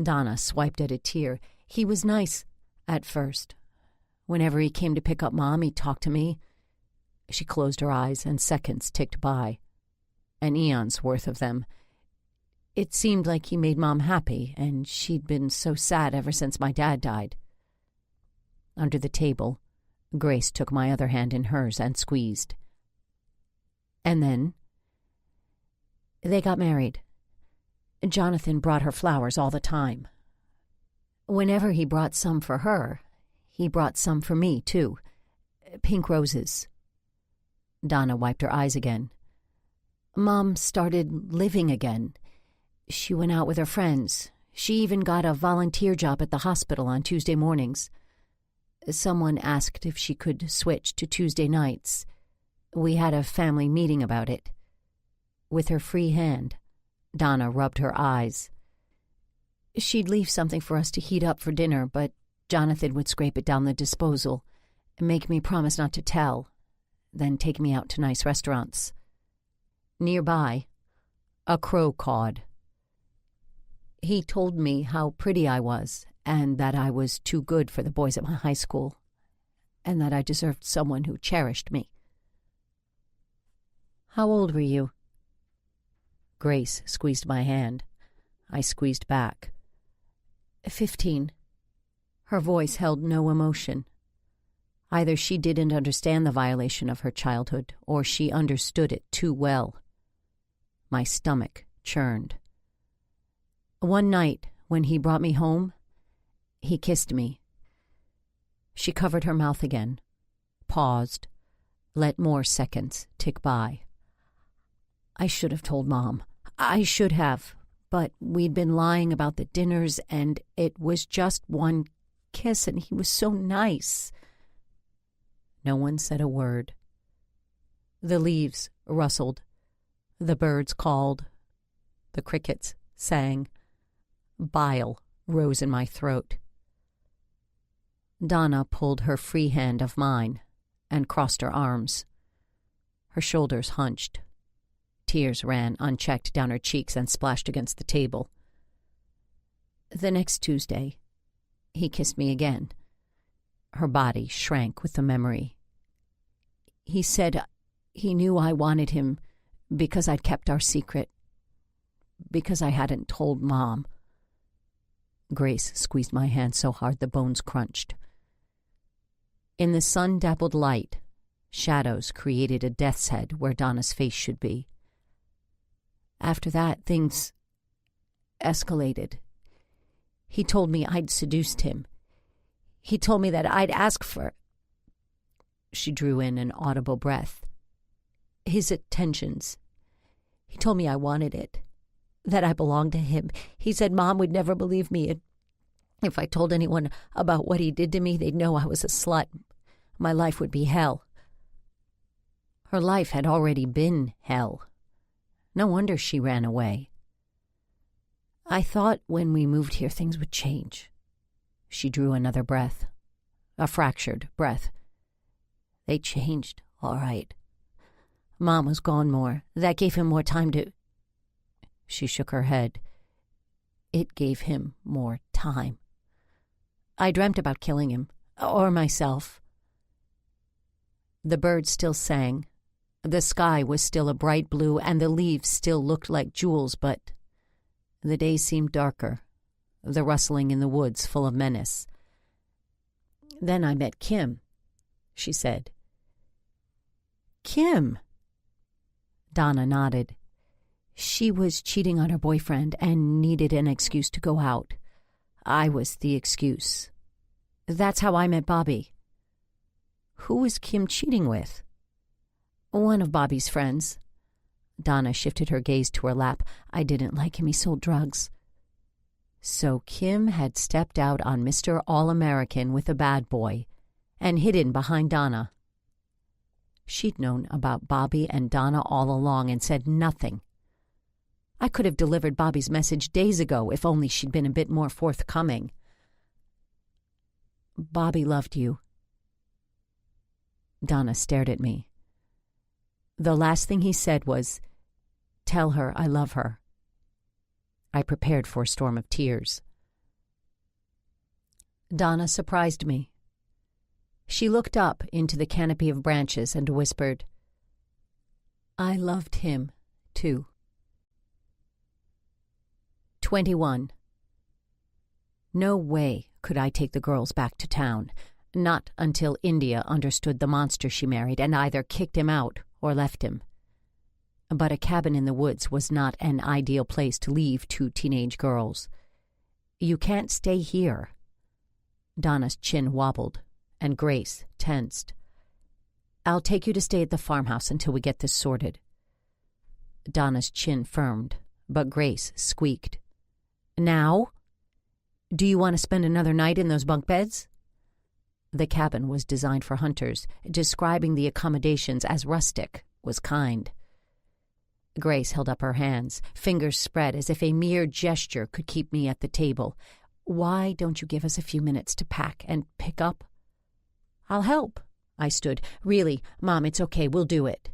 Donna swiped at a tear. "He was nice at first. Whenever he came to pick up Mom, he talked to me." She closed her eyes, and seconds ticked by. An eon's worth of them. "It seemed like he made Mom happy, and she'd been so sad ever since my dad died." Under the table, Grace took my other hand in hers and squeezed. "And then?" "They got married. Jonathan brought her flowers all the time. Whenever he brought some for her, he brought some for me, too. Pink roses." Donna wiped her eyes again. "Mom started living again. She went out with her friends. She even got a volunteer job at the hospital on Tuesday mornings. Someone asked if she could switch to Tuesday nights. We had a family meeting about it." With her free hand, Donna rubbed her eyes. "She'd leave something for us to heat up for dinner, but Jonathan would scrape it down the disposal and make me promise not to tell, then take me out to nice restaurants." Nearby, a crow cawed. "He told me how pretty I was, and that I was too good for the boys at my high school, and that I deserved someone who cherished me." "How old were you?" Grace squeezed my hand. I squeezed back. 15. Her voice held no emotion. Either she didn't understand the violation of her childhood, or she understood it too well. My stomach churned. "One night, when he brought me home, he kissed me." She covered her mouth again, paused, let more seconds tick by. "I should have told Mom. I should have, but we'd been lying about the dinners, and it was just one kiss, and he was so nice." No one said a word. The leaves rustled. The birds called. The crickets sang. Bile rose in my throat. Donna pulled her free hand of mine and crossed her arms. Her shoulders hunched. Tears ran unchecked down her cheeks and splashed against the table. "The next Tuesday, he kissed me again." Her body shrank with the memory. "He said he knew I wanted him because I'd kept our secret. because I hadn't told Mom. Grace squeezed my hand so hard the bones crunched. In the sun-dappled light, shadows created a death's head where Donna's face should be. After that, things escalated. He told me I'd seduced him. He told me that I'd ask for... She drew in an audible breath. His attentions. He told me I wanted it, that I belonged to him. He said Mom would never believe me, and if I told anyone about what he did to me, they'd know I was a slut. My life would be hell. Her life had already been hell. No wonder she ran away. I thought when we moved here things would change. She drew another breath, a fractured breath. They changed, all right. Mom was gone more. That gave him more time to... She shook her head. It gave him more time. I dreamt about killing him, or myself. The birds still sang. The sky was still a bright blue, and the leaves still looked like jewels, but the day seemed darker, the rustling in the woods full of menace. Then I met Kim, she said. Kim? Donna nodded. She was cheating on her boyfriend and needed an excuse to go out. I was the excuse. That's how I met Bobby. Who was Kim cheating with? One of Bobby's friends. Donna shifted her gaze to her lap. I didn't like him. He sold drugs. So Kim had stepped out on Mr. All-American with a bad boy and hidden behind Donna. She'd known about Bobby and Donna all along and said nothing. I could have delivered Bobby's message days ago if only she'd been a bit more forthcoming. Bobby loved you. Donna stared at me. The last thing he said was, "Tell her I love her." I prepared for a storm of tears. Donna surprised me. She looked up into the canopy of branches and whispered, "I loved him, too." 21. No way could I take the girls back to town, not until India understood the monster she married and either kicked him out or left him. But a cabin in the woods was not an ideal place to leave two teenage girls. You can't stay here. Donna's chin wobbled, and Grace tensed. I'll take you to stay at the farmhouse until we get this sorted. Donna's chin firmed, but Grace squeaked. Now? Do you want to spend another night in those bunk beds? The cabin was designed for hunters. Describing the accommodations as rustic was kind. Grace held up her hands, fingers spread as if a mere gesture could keep me at the table. Why don't you give us a few minutes to pack and pick up? I'll help. I stood. Really, Mom, it's okay. We'll do it.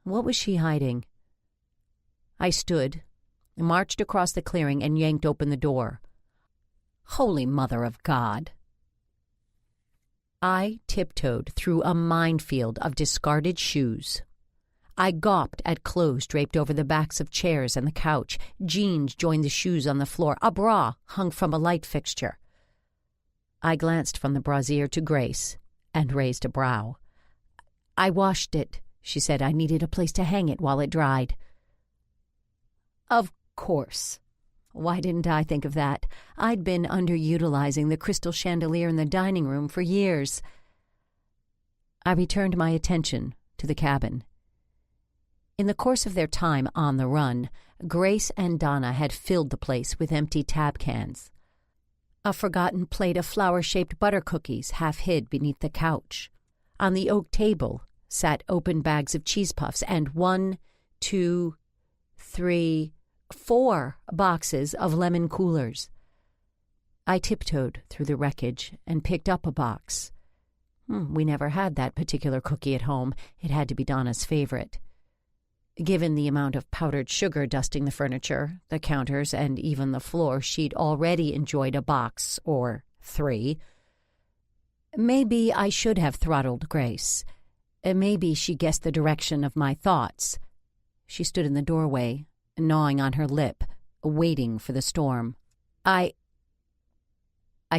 What was she hiding? I stood, marched across the clearing, and yanked open the door. Holy Mother of God! I tiptoed through a minefield of discarded shoes. I gawped at clothes draped over the backs of chairs and the couch. Jeans joined the shoes on the floor. A bra hung from a light fixture. I glanced from the brassiere to Grace and raised a brow. I washed it, she said. I needed a place to hang it while it dried. Of course. Why didn't I think of that? I'd been underutilizing the crystal chandelier in the dining room for years. I returned my attention to the cabin. In the course of their time on the run, Grace and Donna had filled the place with empty tab cans. A forgotten plate of flower-shaped butter cookies half hid beneath the couch. On the oak table sat open bags of cheese puffs and 1, 2, 3, 4 boxes of lemon coolers. I tiptoed through the wreckage and picked up a box. We never had that particular cookie at home. It had to be Donna's favorite. Given the amount of powdered sugar dusting the furniture, the counters, and even the floor, she'd already enjoyed a box or 3. Maybe I should have throttled Grace. Maybe she guessed the direction of my thoughts. She stood in the doorway, gnawing on her lip, waiting for the storm. I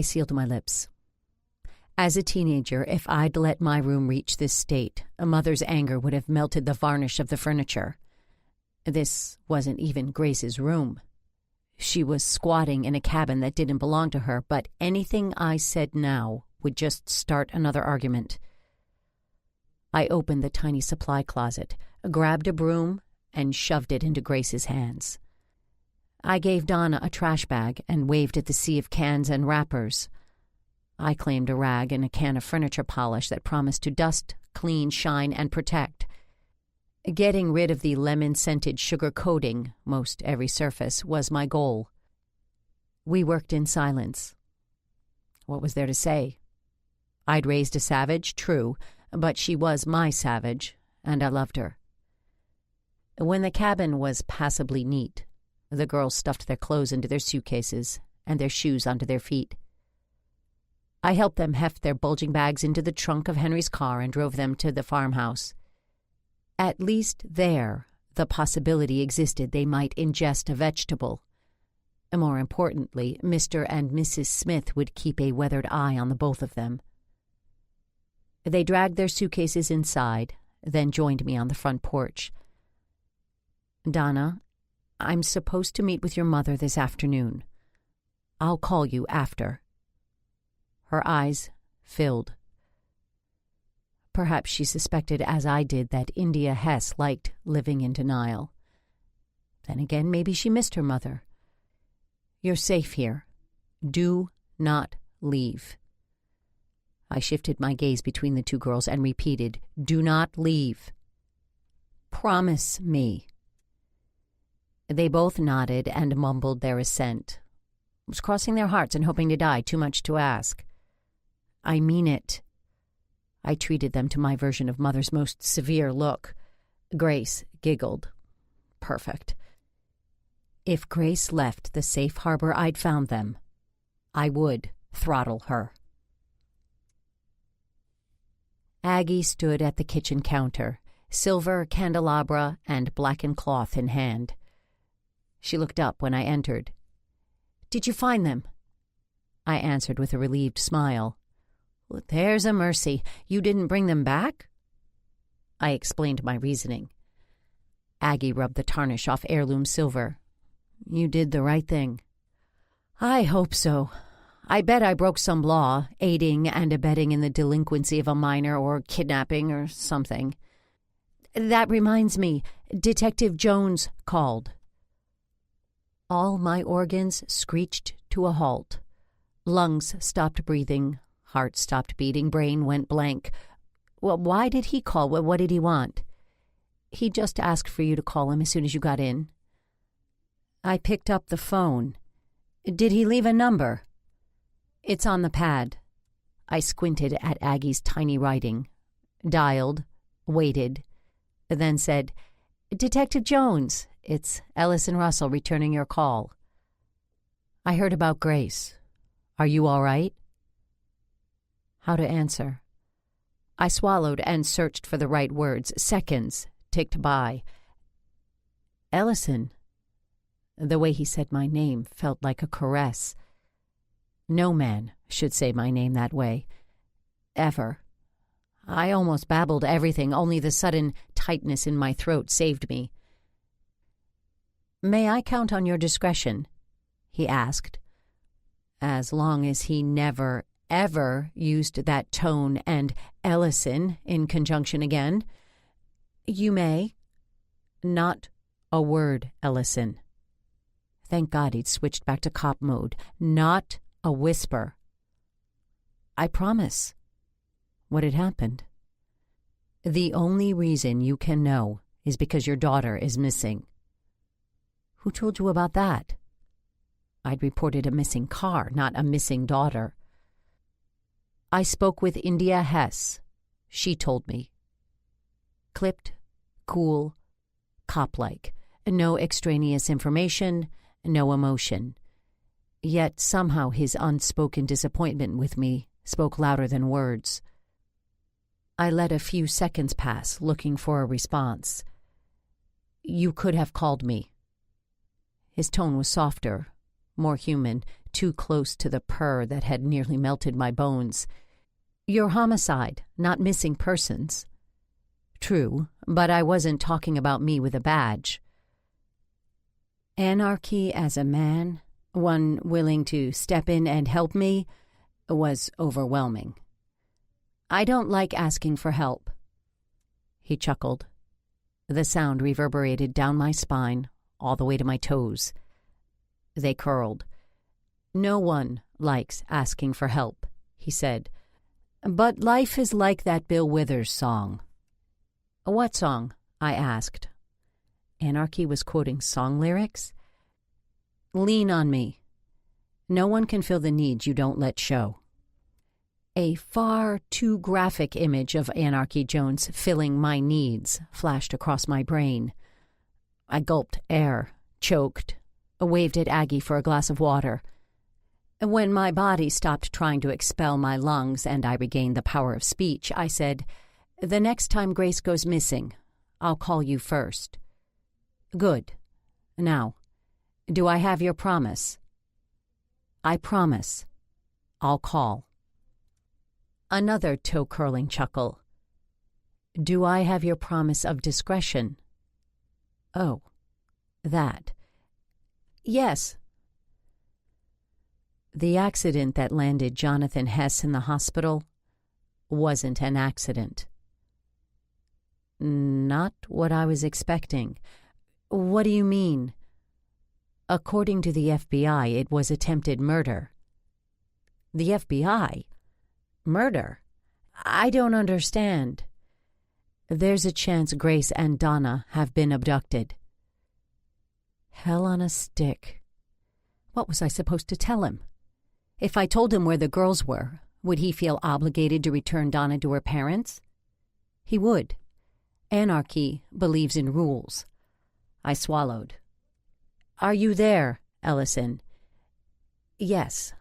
sealed my lips. As a teenager, if I'd let my room reach this state, a mother's anger would have melted the varnish of the furniture. This wasn't even Grace's room. She was squatting in a cabin that didn't belong to her, but anything I said now would just start another argument. I opened the tiny supply closet, grabbed a broom, and shoved it into Grace's hands. I gave Donna a trash bag and waved at the sea of cans and wrappers. I claimed a rag and a can of furniture polish that promised to dust, clean, shine, and protect. Getting rid of the lemon-scented sugar coating most every surface was my goal. We worked in silence. What was there to say? I'd raised a savage, true, but she was my savage, and I loved her. When the cabin was passably neat, the girls stuffed their clothes into their suitcases and their shoes onto their feet. I helped them heft their bulging bags into the trunk of Henry's car and drove them to the farmhouse. At least there, the possibility existed they might ingest a vegetable. More importantly, Mr. and Mrs. Smith would keep a weathered eye on the both of them. They dragged their suitcases inside, then joined me on the front porch. "Donna, I'm supposed to meet with your mother this afternoon. I'll call you after." Her eyes filled. Perhaps she suspected, as I did, that India Hess liked living in denial. Then again, maybe she missed her mother. "You're safe here. Do not leave." I shifted my gaze between the two girls and repeated, "Do not leave. Promise me." They both nodded and mumbled their assent. It was crossing their hearts and hoping to die, too much to ask. "I mean it." I treated them to my version of Mother's most severe look. Grace giggled. Perfect. If Grace left the safe harbor I'd found them, I would throttle her. Aggie stood at the kitchen counter, silver candelabra and blackened cloth in hand. She looked up when I entered. "Did you find them?" I answered with a relieved smile. "Well, there's a mercy. You didn't bring them back?" I explained my reasoning. Aggie rubbed the tarnish off heirloom silver. "You did the right thing." "I hope so. I bet I broke some law, aiding and abetting in the delinquency of a minor or kidnapping or something. That reminds me, Detective Jones called." All my organs screeched to a halt. Lungs stopped breathing. Heart stopped beating. Brain went blank. Well, why did he call? What did he want? "He just asked for you to call him as soon as you got in." I picked up the phone. "Did he leave a number?" "It's on the pad." I squinted at Aggie's tiny writing. Dialed, waited, then said, "Detective Jones, it's Ellison Russell returning your call. I heard about Grace. Are you all right?" How to answer? I swallowed and searched for the right words. Seconds ticked by. "Ellison." The way he said my name felt like a caress. No man should say my name that way. Ever. I almost babbled everything, only the sudden tightness in my throat saved me. "May I count on your discretion?" he asked. As long as he never, ever used that tone and Ellison in conjunction again. "You may." Not a word, Ellison. Thank God he'd switched back to cop mode. Not a whisper. "I promise." What had happened? "The only reason you can know is because your daughter is missing." "Who told you about that?" I'd reported a missing car, not a missing daughter. "I spoke with India Hess. She told me." Clipped, cool, cop-like. No extraneous information, no emotion. Yet somehow his unspoken disappointment with me spoke louder than words. I let a few seconds pass, looking for a response. "You could have called me." His tone was softer, more human, too close to the purr that had nearly melted my bones. "You're homicide, not missing persons." "True, but I wasn't talking about me with a badge." Anarchy as a man, one willing to step in and help me, was overwhelming. "I don't like asking for help." He chuckled. The sound reverberated down my spine, all the way to my toes. They curled. "No one likes asking for help," he said. "But life is like that Bill Withers song." "What song?" I asked. Anarchy was quoting song lyrics. "Lean on me. No one can fill the needs you don't let show." A far too graphic image of Anarchy Jones filling my needs flashed across my brain. I gulped air, choked, waved at Aggie for a glass of water. When my body stopped trying to expel my lungs and I regained the power of speech, I said, "The next time Grace goes missing, I'll call you first." "Good. Now, do I have your promise?" "I promise. I'll call." Another toe-curling chuckle. "Do I have your promise of discretion?" "Oh, that." "Yes." The accident that landed Jonathan Hess in the hospital wasn't an accident. "Not what I was expecting." "What do you mean?" "According to the FBI, it was attempted murder." "The FBI? Murder? I don't understand." "There's a chance Grace and Donna have been abducted." Hell on a stick. What was I supposed to tell him? If I told him where the girls were, would he feel obligated to return Donna to her parents? He would. Anarchy believes in rules. I swallowed. "Are you there, Ellison?" "Yes."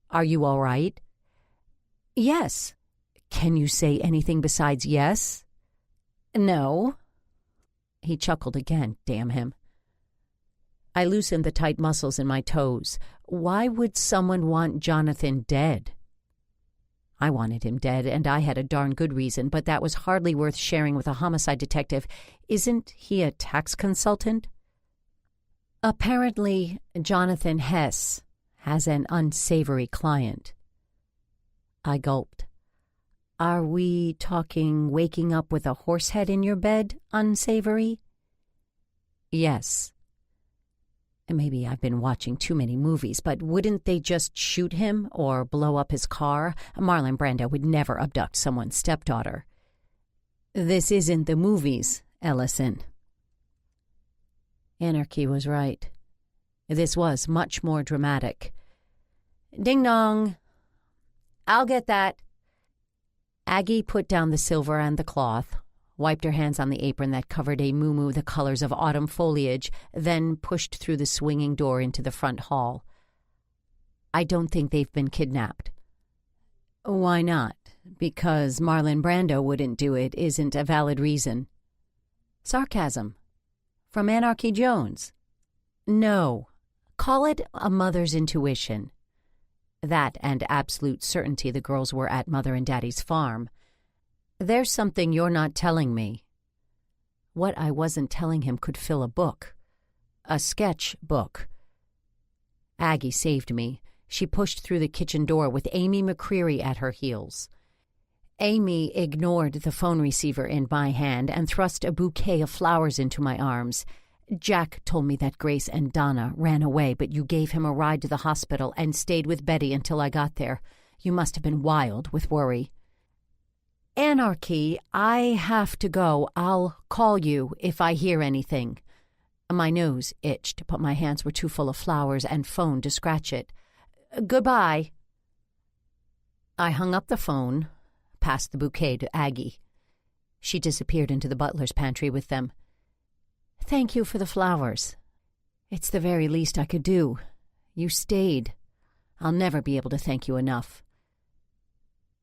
"Are you all right?" "Yes." "Can you say anything besides yes?" "No." He chuckled again, damn him. I loosened the tight muscles in my toes. Why would someone want Jonathan dead? I wanted him dead, and I had a darn good reason, but that was hardly worth sharing with a homicide detective. Isn't he a tax consultant? Apparently, Jonathan Hess has an unsavory client. I gulped. "Are we talking waking up with a horse head in your bed, unsavory?" "Yes." Maybe I've been watching too many movies, but wouldn't they just shoot him or blow up his car? Marlon Brando would never abduct someone's stepdaughter. "This isn't the movies, Ellison." Anarchy was right. This was much more dramatic. "Ding dong." "I'll get that." Aggie put down the silver and the cloth, wiped her hands on the apron that covered a muumuu the colors of autumn foliage, then pushed through the swinging door into the front hall. "I don't think they've been kidnapped." "Why not? Because Marlon Brando wouldn't do it isn't a valid reason." Sarcasm. From Anarchy Jones. "No. Call it a mother's intuition." That and absolute certainty the girls were at Mother and Daddy's farm. "There's something you're not telling me." What I wasn't telling him could fill a book. A sketch book. Aggie saved me. She pushed through the kitchen door with Amy McCreary at her heels. Amy ignored the phone receiver in my hand and thrust a bouquet of flowers into my arms. "Jack told me that Grace and Donna ran away, but you gave him a ride to the hospital and stayed with Betty until I got there. You must have been wild with worry." "Anarchy, I have to go. I'll call you if I hear anything." My nose itched, but my hands were too full of flowers and phone to scratch it. "Goodbye." I hung up the phone, passed the bouquet to Aggie. She disappeared into the butler's pantry with them. "Thank you for the flowers. It's the very least I could do. You stayed. I'll never be able to thank you enough."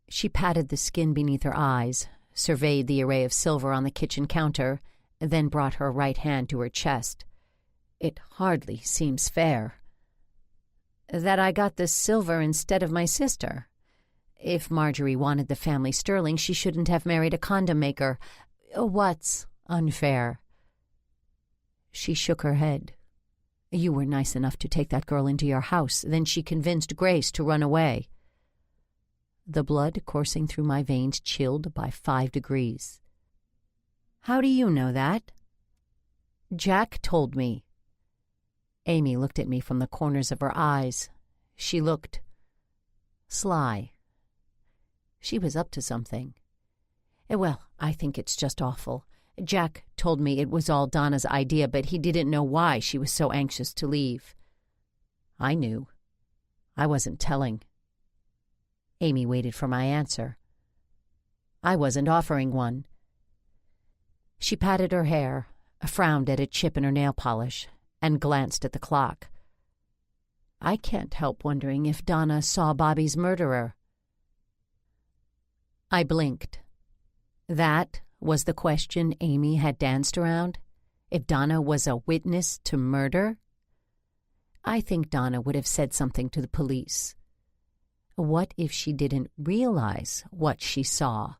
She patted the skin beneath her eyes, surveyed the array of silver on the kitchen counter, then brought her right hand to her chest. It hardly seems fair. That I got the silver instead of my sister. If Marjorie wanted the family sterling, she shouldn't have married a condom maker. What's unfair? She shook her head. You were nice enough to take that girl into your house. Then she convinced Grace to run away. The blood coursing through my veins chilled by 5 degrees. How do you know that? Jack told me. Amy looked at me from the corners of her eyes. She looked sly. She was up to something. Well, I think it's just awful. Jack told me it was all Donna's idea, but he didn't know why she was so anxious to leave. I knew. I wasn't telling. Amy waited for my answer. I wasn't offering one. She patted her hair, frowned at a chip in her nail polish, and glanced at the clock. I can't help wondering if Donna saw Bobby's murderer. I blinked. That was the question Amy had danced around? If Donna was a witness to murder? I think Donna would have said something to the police. What if she didn't realize what she saw?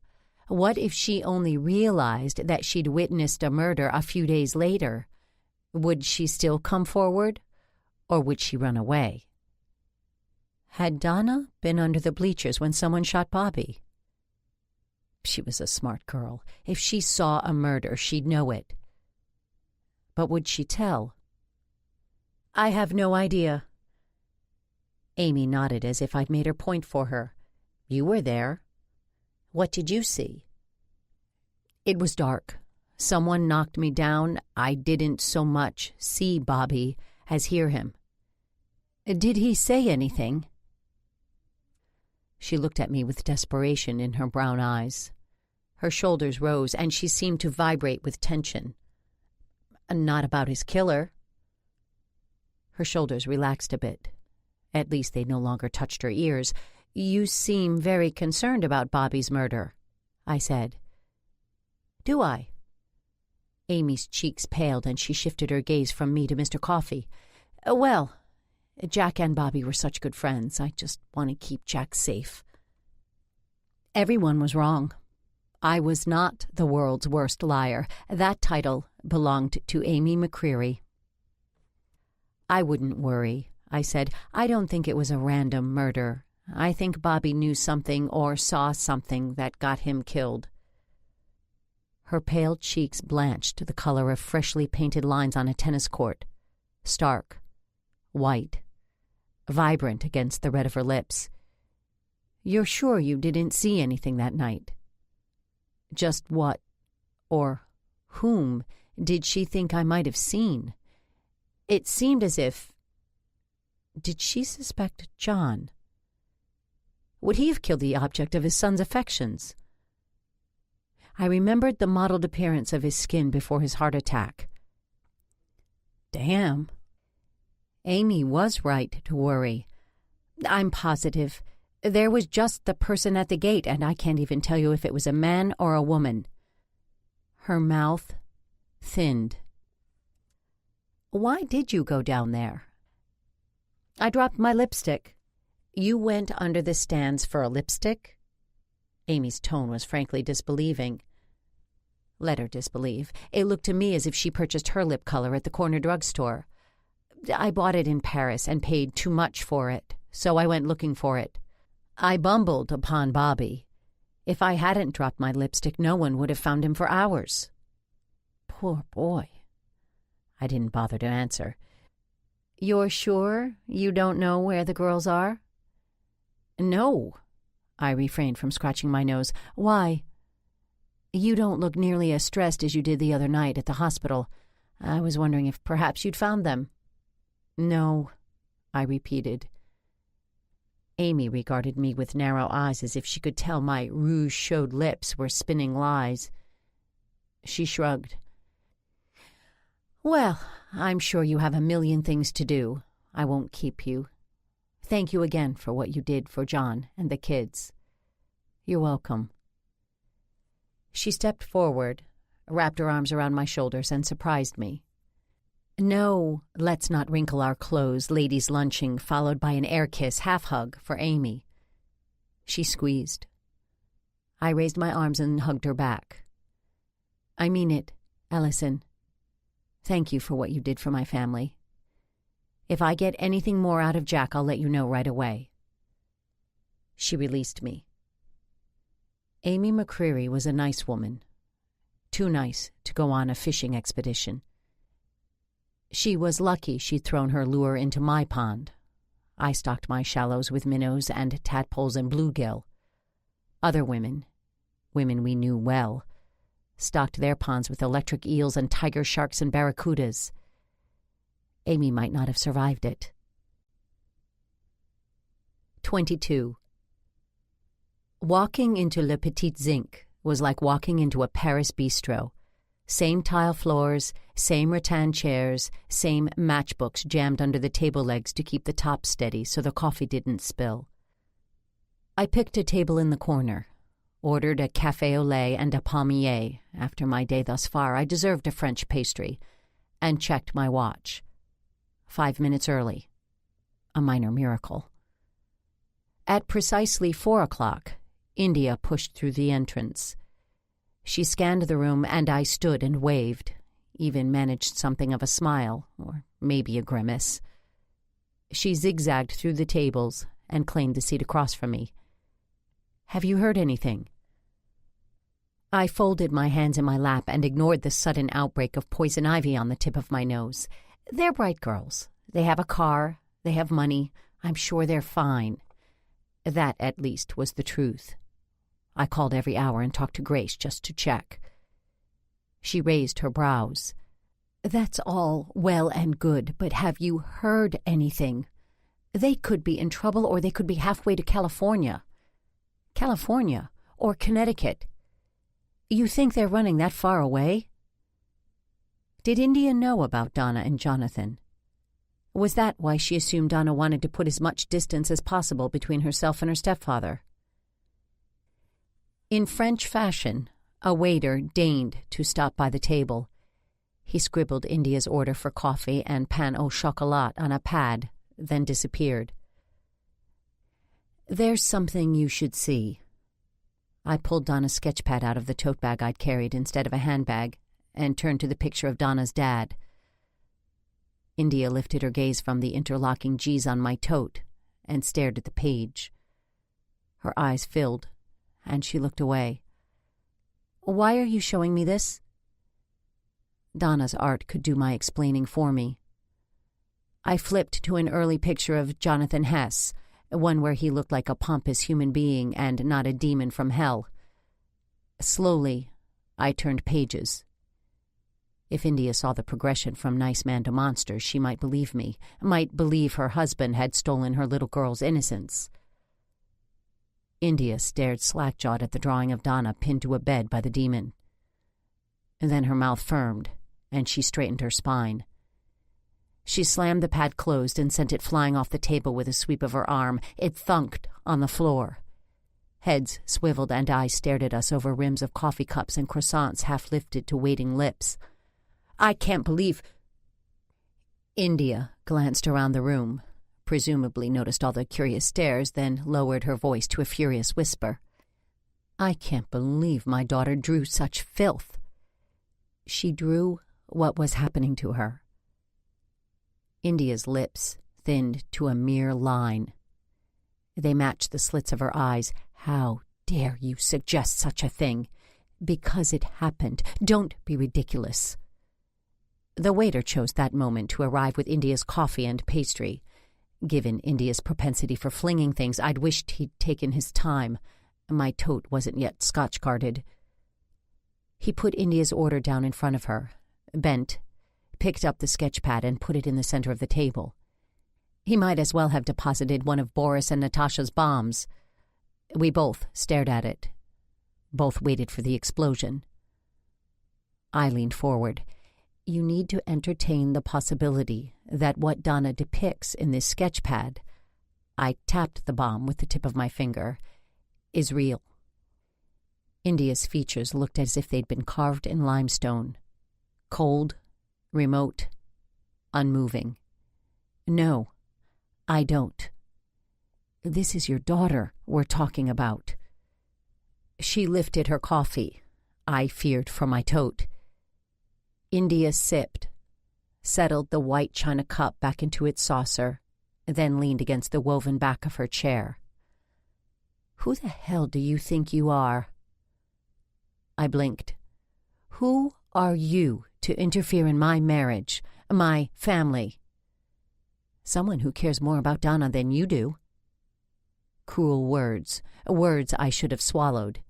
What if she only realized that she'd witnessed a murder a few days later? Would she still come forward, or would she run away? Had Donna been under the bleachers when someone shot Bobby? She was a smart girl. If she saw a murder, she'd know it. But would she tell? I have no idea. Amy nodded as if I'd made her point for her. You were there. What did you see? It was dark. Someone knocked me down. I didn't so much see Bobby as hear him. Did he say anything? She looked at me with desperation in her brown eyes. Her shoulders rose, and she seemed to vibrate with tension. Not about his killer. Her shoulders relaxed a bit. At least they no longer touched her ears. You seem very concerned about Bobby's murder, I said. Do I? Amy's cheeks paled, and she shifted her gaze from me to Mr. Coffey. Well, Jack and Bobby were such good friends. I just want to keep Jack safe. Everyone was wrong. I was not the world's worst liar. That title belonged to Amy McCreary. I wouldn't worry, I said. I don't think it was a random murder. I think Bobby knew something or saw something that got him killed. Her pale cheeks blanched to the color of freshly painted lines on a tennis court. Stark, white, vibrant against the red of her lips. You're sure you didn't see anything that night? Just what, or whom, did she think I might have seen? It seemed as if... Did she suspect John? Would he have killed the object of his son's affections? I remembered the mottled appearance of his skin before his heart attack. Damn. Amy was right to worry. I'm positive. There was just the person at the gate, and I can't even tell you if it was a man or a woman. Her mouth thinned. Why did you go down there? I dropped my lipstick. You went under the stands for a lipstick? Amy's tone was frankly disbelieving. Let her disbelieve. It looked to me as if she purchased her lip color at the corner drugstore. I bought it in Paris and paid too much for it, so I went looking for it. I bumbled upon Bobby. If I hadn't dropped my lipstick, no one would have found him for hours. Poor boy. I didn't bother to answer. You're sure you don't know where the girls are? No. I refrained from scratching my nose. Why? You don't look nearly as stressed as you did the other night at the hospital. I was wondering if perhaps you'd found them. No, I repeated. Amy regarded me with narrow eyes as if she could tell my rouge-showed lips were spinning lies. She shrugged. Well, I'm sure you have a million things to do. I won't keep you. Thank you again for what you did for John and the kids. You're welcome. She stepped forward, wrapped her arms around my shoulders, and surprised me. No, let's not wrinkle our clothes, ladies lunching, followed by an air kiss, half-hug for Amy. She squeezed. I raised my arms and hugged her back. I mean it, Ellison. Thank you for what you did for my family. If I get anything more out of Jack, I'll let you know right away. She released me. Amy McCreary was a nice woman. Too nice to go on a fishing expedition. She was lucky she'd thrown her lure into my pond. I stocked my shallows with minnows and tadpoles and bluegill. Other women we knew well, stocked their ponds with electric eels and tiger sharks and barracudas. Amy might not have survived it. 22. Walking into Le Petit Zinc was like walking into a Paris bistro. Same tile floors, same rattan chairs, same matchbooks jammed under the table legs to keep the top steady so the coffee didn't spill. I picked a table in the corner, ordered a café au lait and a palmier. After my day thus far, I deserved a French pastry, and checked my watch. 5 minutes early. A minor miracle. At precisely 4 o'clock, India pushed through the entrance. She scanned the room, and I stood and waved, even managed something of a smile, or maybe a grimace. She zigzagged through the tables and claimed the seat across from me. "Have you heard anything?" I folded my hands in my lap and ignored the sudden outbreak of poison ivy on the tip of my nose. They're bright girls. They have a car. They have money. I'm sure they're fine. That, at least, was the truth. I called every hour and talked to Grace just to check. She raised her brows. "That's all well and good, but have you heard anything? They could be in trouble, or they could be halfway to California. California or Connecticut. You think they're running that far away?" Did India know about Donna and Jonathan? Was that why she assumed Donna wanted to put as much distance as possible between herself and her stepfather? In French fashion, a waiter deigned to stop by the table. He scribbled India's order for coffee and pain au chocolat on a pad, then disappeared. "There's something you should see." I pulled Donna's sketch pad out of the tote bag I'd carried instead of a handbag and turned to the picture of Donna's dad. India lifted her gaze from the interlocking G's on my tote and stared at the page. Her eyes filled, and she looked away. "Why are you showing me this?" Donna's art could do my explaining for me. I flipped to an early picture of Jonathan Hess, one where he looked like a pompous human being and not a demon from hell. Slowly, I turned pages. If India saw the progression from nice man to monster, she might believe me, might believe her husband had stolen her little girl's innocence. India stared slack-jawed at the drawing of Donna pinned to a bed by the demon. And then her mouth firmed, and she straightened her spine. She slammed the pad closed and sent it flying off the table with a sweep of her arm. It thunked on the floor. Heads swiveled and eyes stared at us over rims of coffee cups and croissants half lifted to waiting lips. "I can't believe—" India glanced around the room, presumably noticed all the curious stares, then lowered her voice to a furious whisper. "I can't believe my daughter drew such filth." She drew what was happening to her. India's lips thinned to a mere line. They matched the slits of her eyes. "How dare you suggest such a thing?" "Because it happened. Don't be ridiculous." The waiter chose that moment to arrive with India's coffee and pastry. Given India's propensity for flinging things, I'd wished he'd taken his time. My tote wasn't yet Scotch-guarded. He put India's order down in front of her, bent, picked up the sketch pad and put it in the center of the table. He might as well have deposited one of Boris and Natasha's bombs. We both stared at it. Both waited for the explosion. I leaned forward. "You need to entertain the possibility that what Donna depicts in this sketch pad," I tapped the bomb with the tip of my finger, "is real." India's features looked as if they'd been carved in limestone. Cold, remote, unmoving. "No, I don't. This is your daughter we're talking about." She lifted her coffee, I feared for my tote. India sipped, settled the white china cup back into its saucer, then leaned against the woven back of her chair. "Who the hell do you think you are?" I blinked. "Who are you to interfere in my marriage, my family?" "Someone who cares more about Donna than you do." Cruel words, words I should have swallowed.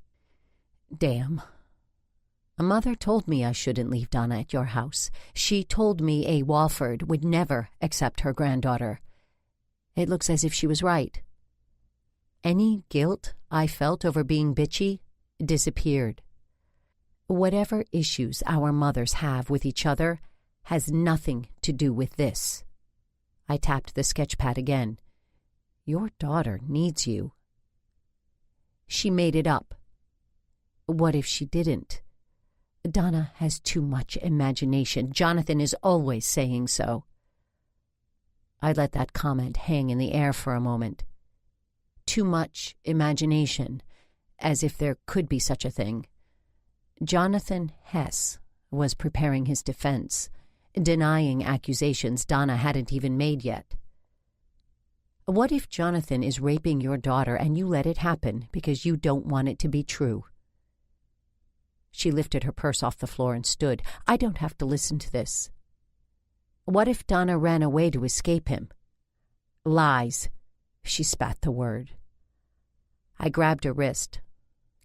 Damn. Mother told me I shouldn't leave Donna at your house. She told me A. Walford would never accept her granddaughter. It looks as if she was right. Any guilt I felt over being bitchy disappeared. Whatever issues our mothers have with each other has nothing to do with this. I tapped the sketch pad again. Your daughter needs you. She made it up. What if she didn't? Donna has too much imagination. Jonathan is always saying so. I let that comment hang in the air for a moment. Too much imagination, as if there could be such a thing. Jonathan Hess was preparing his defense, denying accusations Donna hadn't even made yet. What if Jonathan is raping your daughter and you let it happen because you don't want it to be true? She lifted her purse off the floor and stood. I don't have to listen to this. What if Donna ran away to escape him? Lies. She spat the word. I grabbed her wrist,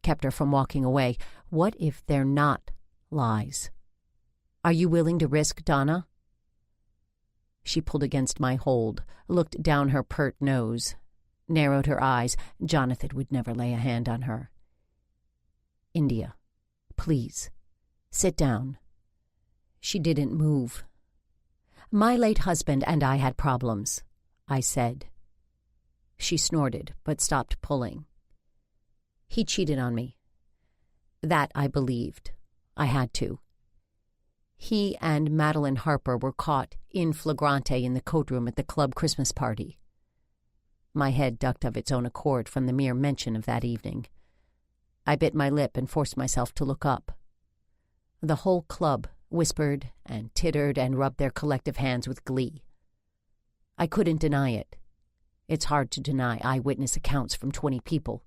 kept her from walking away. What if they're not lies? Are you willing to risk Donna? She pulled against my hold, looked down her pert nose, narrowed her eyes. Jonathan would never lay a hand on her. India, please, sit down. She didn't move. My late husband and I had problems, I said. She snorted, but stopped pulling. He cheated on me. That I believed. I had to. He and Madeline Harper were caught in flagrante in the coat room at the club Christmas party. My head ducked of its own accord from the mere mention of that evening. I bit my lip and forced myself to look up. The whole club whispered and tittered and rubbed their collective hands with glee. I couldn't deny it. It's hard to deny eyewitness accounts from 20 people.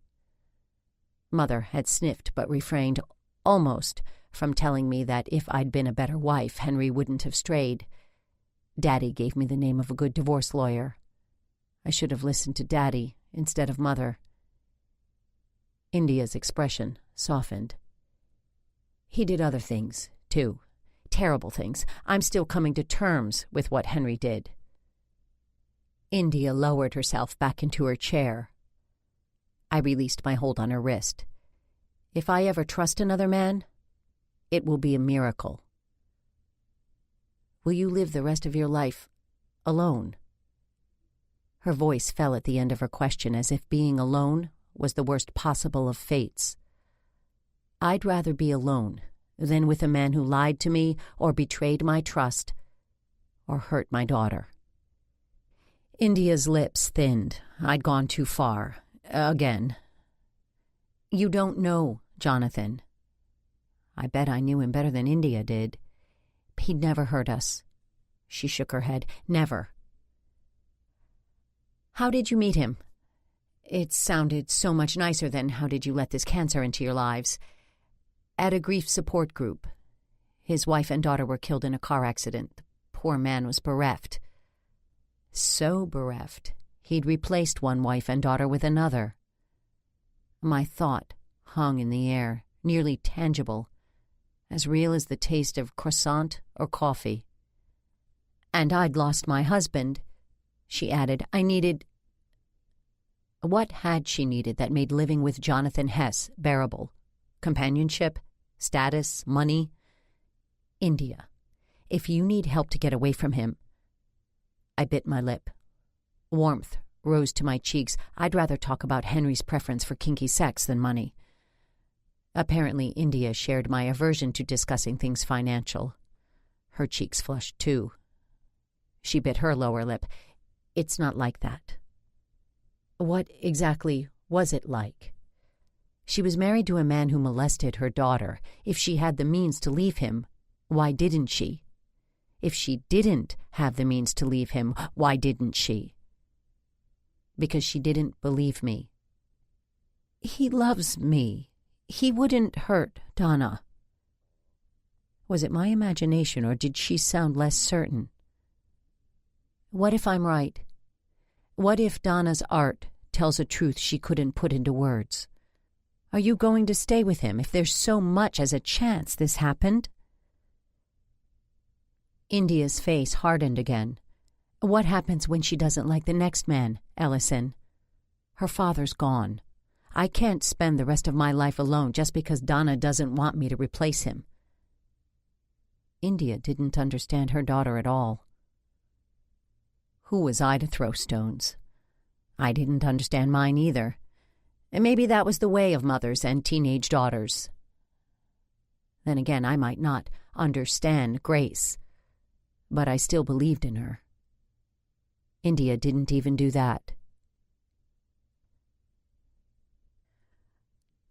Mother had sniffed but refrained almost from telling me that if I'd been a better wife, Henry wouldn't have strayed. Daddy gave me the name of a good divorce lawyer. I should have listened to Daddy instead of Mother. India's expression softened. He did other things, too. Terrible things. I'm still coming to terms with what Henry did. India lowered herself back into her chair. I released my hold on her wrist. If I ever trust another man, it will be a miracle. Will you live the rest of your life alone? Her voice fell at the end of her question as if being alone was the worst possible of fates. I'd rather be alone than with a man who lied to me or betrayed my trust or hurt my daughter. India's lips thinned. I'd gone too far. Again. You don't know Jonathan. I bet I knew him better than India did. He'd never hurt us. She shook her head. Never. How did you meet him? It sounded so much nicer than how did you let this cancer into your lives? At a grief support group. His wife and daughter were killed in a car accident. The poor man was bereft. So bereft, he'd replaced one wife and daughter with another. My thought hung in the air, nearly tangible, as real as the taste of croissant or coffee. And I'd lost my husband, she added. I needed... What had she needed that made living with Jonathan Hess bearable? Companionship? Status? Money? India, if you need help to get away from him... I bit my lip. Warmth rose to my cheeks. I'd rather talk about Henry's preference for kinky sex than money. Apparently, India shared my aversion to discussing things financial. Her cheeks flushed, too. She bit her lower lip. It's not like that. What exactly was it like? She was married to a man who molested her daughter. If she had the means to leave him, why didn't she? If she didn't have the means to leave him, why didn't she? Because she didn't believe me. He loves me. He wouldn't hurt Donna. Was it my imagination, or did she sound less certain? What if I'm right? What if Donna's art tells a truth she couldn't put into words? Are you going to stay with him if there's so much as a chance this happened? India's face hardened again. What happens when she doesn't like the next man, Ellison? Her father's gone. I can't spend the rest of my life alone just because Donna doesn't want me to replace him. India didn't understand her daughter at all. Who was I to throw stones? I didn't understand mine either. And maybe that was the way of mothers and teenage daughters. Then again, I might not understand Grace, but I still believed in her. India didn't even do that.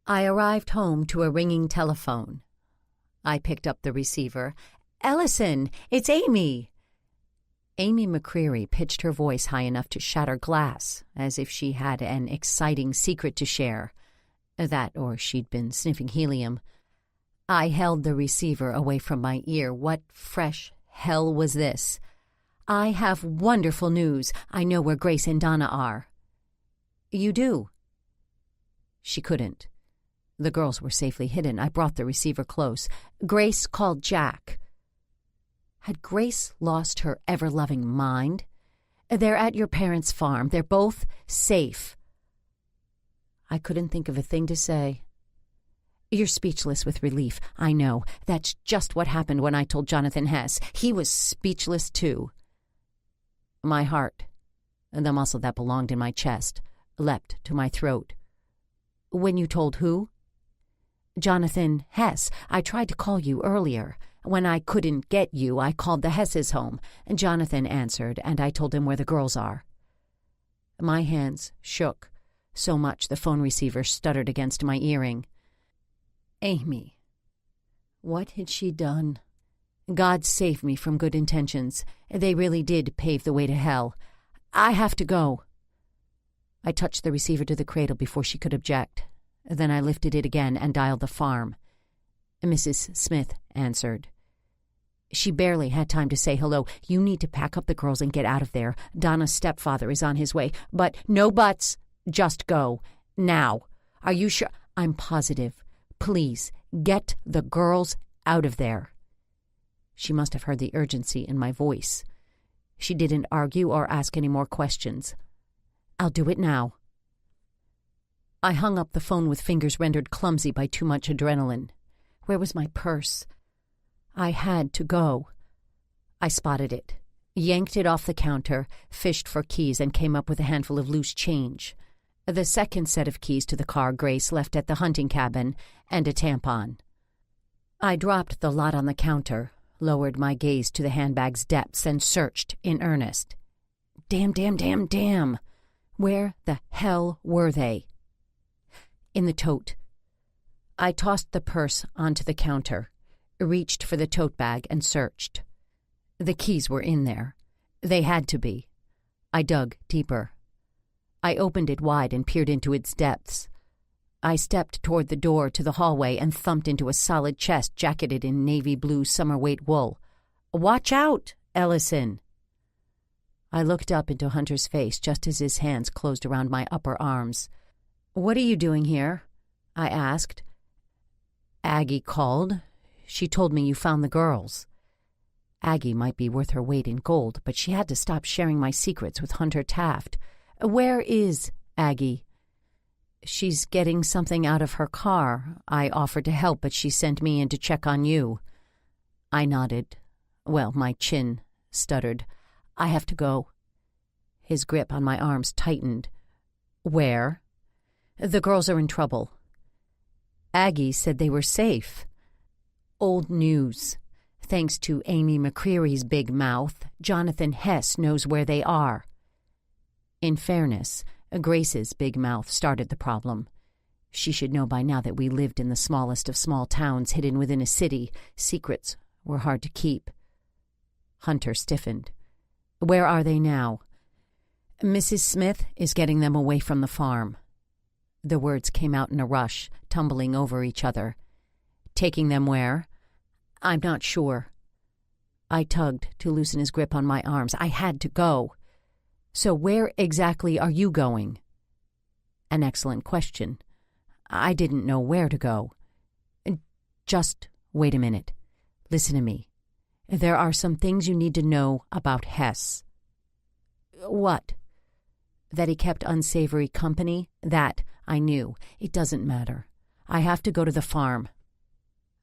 I arrived home to a ringing telephone. I picked up the receiver. "Ellison, it's Amy!" Amy McCreary pitched her voice high enough to shatter glass, as if she had an exciting secret to share. That, or she'd been sniffing helium. I held the receiver away from my ear. What fresh hell was this? "I have wonderful news. I know where Grace and Donna are." "You do?" She couldn't. The girls were safely hidden. I brought the receiver close. "Grace called Jack." Had Grace lost her ever-loving mind? "They're at your parents' farm. They're both safe." I couldn't think of a thing to say. "You're speechless with relief. I know. That's just what happened when I told Jonathan Hess. He was speechless, too." My heart, the muscle that belonged in my chest, leapt to my throat. "When you told who?" "Jonathan Hess. I tried to call you earlier. When I couldn't get you, I called the Hesses home. Jonathan answered, and I told him where the girls are." My hands shook so much the phone receiver stuttered against my earring. Amy. What had she done? God save me from good intentions. They really did pave the way to hell. "I have to go." I touched the receiver to the cradle before she could object. Then I lifted it again and dialed the farm. Mrs. Smith answered. She barely had time to say hello. "You need to pack up the girls and get out of there. Donna's stepfather is on his way." "But no buts. Just go. Now. Are you sure?" "I'm positive. Please, get the girls out of there." She must have heard the urgency in my voice. She didn't argue or ask any more questions. "I'll do it now." I hung up the phone with fingers rendered clumsy by too much adrenaline. Where was my purse? I had to go. I spotted it, yanked it off the counter, fished for keys, and came up with a handful of loose change. The second set of keys to the car Grace left at the hunting cabin, and a tampon. I dropped the lot on the counter, lowered my gaze to the handbag's depths, and searched in earnest. Damn. Where the hell were they? In the tote. I tossed the purse onto the counter, reached for the tote bag, and searched. The keys were in there. They had to be. I dug deeper. I opened it wide and peered into its depths. I stepped toward the door to the hallway and thumped into a solid chest jacketed in navy blue summer-weight wool. "Watch out, Ellison!" I looked up into Hunter's face just as his hands closed around my upper arms. "What are you doing here?" I asked. "Aggie called. She told me you found the girls." Aggie might be worth her weight in gold, but she had to stop sharing my secrets with Hunter Taft. "Where is Aggie?" "She's getting something out of her car. I offered to help, but she sent me in to check on you." I nodded. Well, my chin stuttered. "I have to go." His grip on my arms tightened. "Where?" "The girls are in trouble." Aggie said they were safe. "Old news. Thanks to Amy McCreary's big mouth, Jonathan Hess knows where they are. In fairness, Grace's big mouth started the problem. She should know by now that we lived in the smallest of small towns hidden within a city. Secrets were hard to keep. Hunter stiffened. Where are they now? Mrs. Smith is getting them away from the farm. The words came out in a rush, tumbling over each other. Taking them where? I'm not sure. I tugged to loosen his grip on my arms. I had to go. So where exactly are you going? An excellent question. I didn't know where to go. Just wait a minute. Listen to me. There are some things you need to know about Hess. What? That he kept unsavory company? That I knew. It doesn't matter. I have to go to the farm.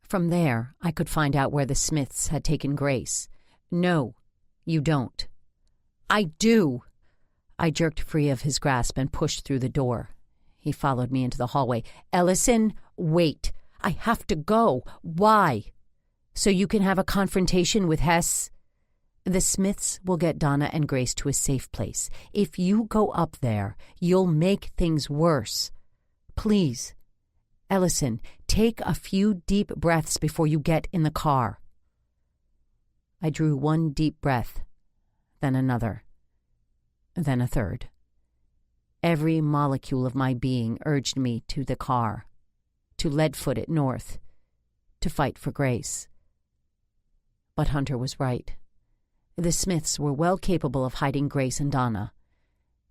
From there, I could find out where the Smiths had taken Grace. No, you don't. I do. I jerked free of his grasp and pushed through the door. He followed me into the hallway. Ellison, wait. I have to go. Why? So you can have a confrontation with Hess? The Smiths will get Donna and Grace to a safe place. If you go up there, you'll make things worse. Please. Ellison, take a few deep breaths before you get in the car. I drew one deep breath, then another, then a third. Every molecule of my being urged me to the car, to lead-foot it north, to fight for Grace. But Hunter was right. The Smiths were well capable of hiding Grace and Donna.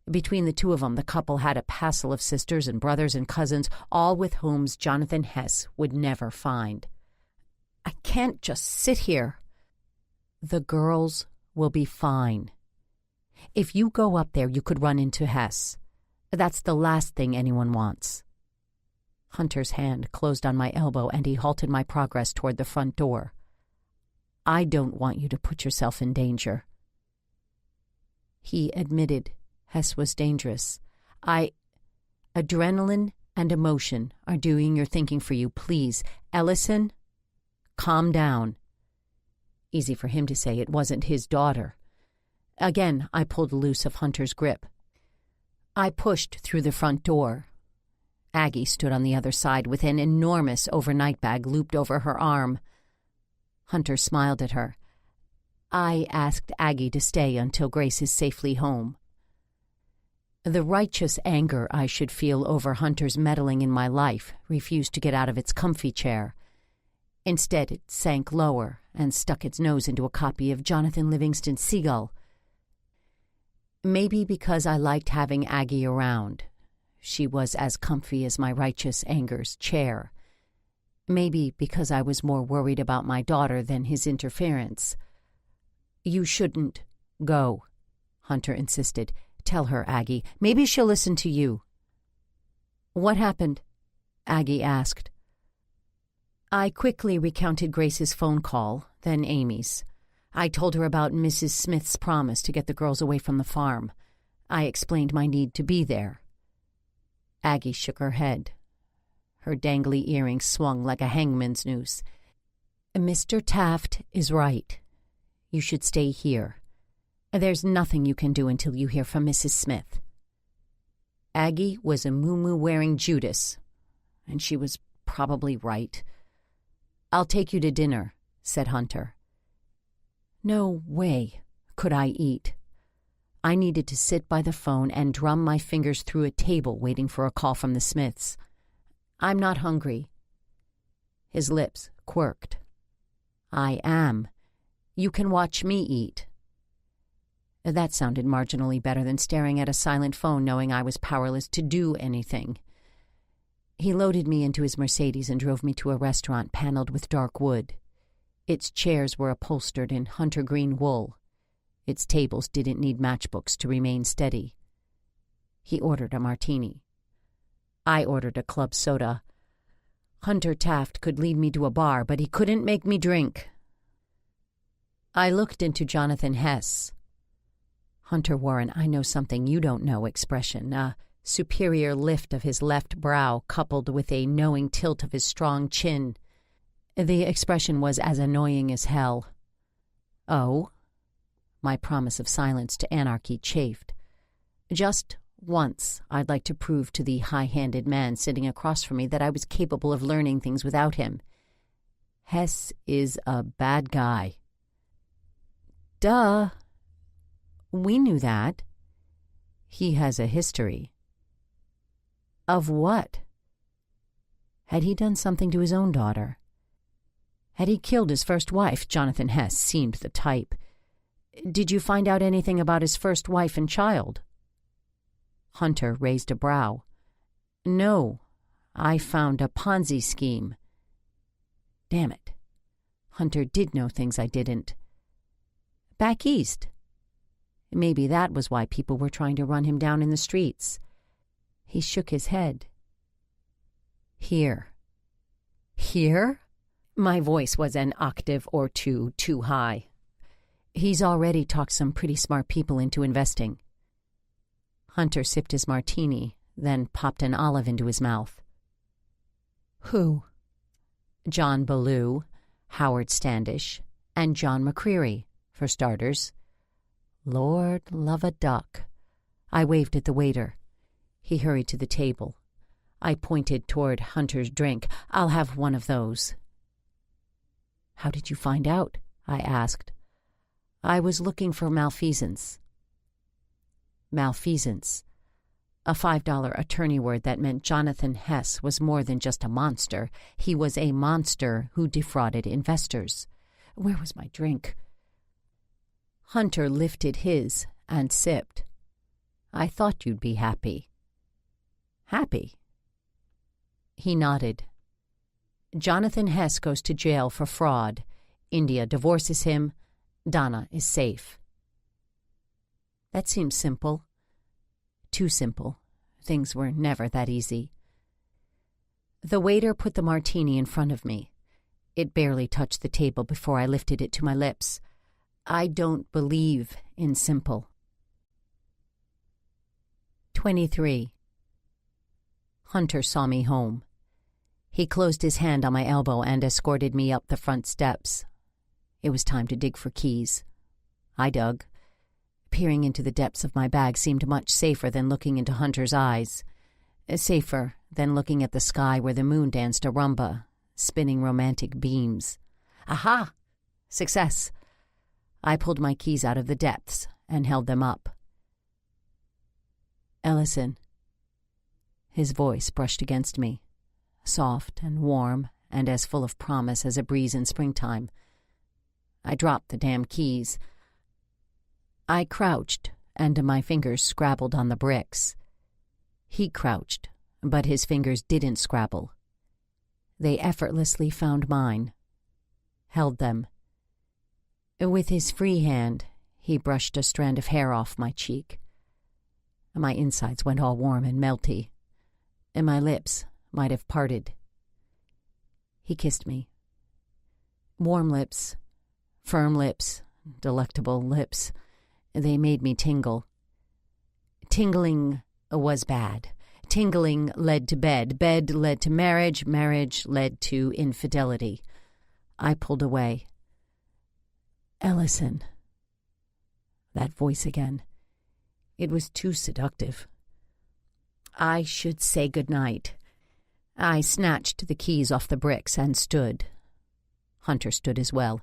Between the two of them, the couple had a passel of sisters and brothers and cousins, all with whom Jonathan Hess would never find. I can't just sit here. The girls will be fine. If you go up there, you could run into Hess. That's the last thing anyone wants. Hunter's hand closed on my elbow, and he halted my progress toward the front door. I don't want you to put yourself in danger. He admitted Hess was dangerous. Adrenaline and emotion are doing your thinking for you. Please, Ellison, calm down. Easy for him to say. It wasn't his daughter. Again, I pulled loose of Hunter's grip. I pushed through the front door. Aggie stood on the other side with an enormous overnight bag looped over her arm. Hunter smiled at her. I asked Aggie to stay until Grace is safely home. The righteous anger I should feel over Hunter's meddling in my life refused to get out of its comfy chair. Instead, it sank lower and stuck its nose into a copy of Jonathan Livingston Seagull. Maybe because I liked having Aggie around. She was as comfy as my righteous anger's chair. Maybe because I was more worried about my daughter than his interference. You shouldn't go, Hunter insisted. Tell her, Aggie. Maybe she'll listen to you. What happened? Aggie asked. I quickly recounted Grace's phone call, then Amy's. I told her about Mrs. Smith's promise to get the girls away from the farm. I explained my need to be there. Aggie shook her head. Her dangly earrings swung like a hangman's noose. Mr. Taft is right. You should stay here. There's nothing you can do until you hear from Mrs. Smith. Aggie was a moo-moo-wearing Judas, and she was probably right. I'll take you to dinner, said Hunter. No way could I eat. I needed to sit by the phone and drum my fingers through a table waiting for a call from the Smiths. I'm not hungry. His lips quirked. I am. You can watch me eat. That sounded marginally better than staring at a silent phone knowing I was powerless to do anything. He loaded me into his Mercedes and drove me to a restaurant paneled with dark wood. Its chairs were upholstered in hunter green wool. Its tables didn't need matchbooks to remain steady. He ordered a martini. I ordered a club soda. Hunter Taft could lead me to a bar, but he couldn't make me drink. I looked into Jonathan Hess. Hunter wore an I know something you don't know expression, a superior lift of his left brow coupled with a knowing tilt of his strong chin. The expression was as annoying as hell. Oh? My promise of silence to anarchy chafed. Just once, I'd like to prove to the high-handed man sitting across from me that I was capable of learning things without him. Hess is a bad guy. Duh. We knew that. He has a history. Of what? Had he done something to his own daughter? Had he killed his first wife? Jonathan Hess seemed the type. Did you find out anything about his first wife and child? Hunter raised a brow. No, I found a Ponzi scheme. Damn it. Hunter did know things I didn't. Back east. Maybe that was why people were trying to run him down in the streets. He shook his head. Here. Here? My voice was an octave or two too high. He's already talked some pretty smart people into investing. Hunter sipped his martini, then popped an olive into his mouth. Who? John Ballou, Howard Standish, and John McCreary, for starters. Lord love a duck. I waved at the waiter. He hurried to the table. I pointed toward Hunter's drink. I'll have one of those. How did you find out? I asked. I was looking for malfeasance. Malfeasance. A $5 attorney word that meant Jonathan Hess was more than just a monster. He was a monster who defrauded investors. Where was my drink? Hunter lifted his and sipped. I thought you'd be happy. Happy? He nodded. Jonathan Hess goes to jail for fraud. India divorces him. Donna is safe. That seems simple. Too simple. Things were never that easy. The waiter put the martini in front of me. It barely touched the table before I lifted it to my lips. I don't believe in simple. 23. Hunter saw me home. He closed his hand on my elbow and escorted me up the front steps. It was time to dig for keys. I dug. Peering into the depths of my bag seemed much safer than looking into Hunter's eyes. Safer than looking at the sky where the moon danced a rumba, spinning romantic beams. Aha! Success! I pulled my keys out of the depths and held them up. Ellison. His voice brushed against me, soft and warm and as full of promise as a breeze in springtime. I dropped the damn keys. I crouched, and my fingers scrabbled on the bricks. He crouched, but his fingers didn't scrabble. They effortlessly found mine, held them. With his free hand, he brushed a strand of hair off my cheek. My insides went all warm and melty, and my lips might have parted. He kissed me. Warm lips, firm lips, delectable lips. They made me tingle. Tingling was bad. Tingling led to bed. Bed led to marriage. Marriage led to infidelity. I pulled away. Ellison. That voice again. It was too seductive. I should say good night. I snatched the keys off the bricks and stood. Hunter stood as well.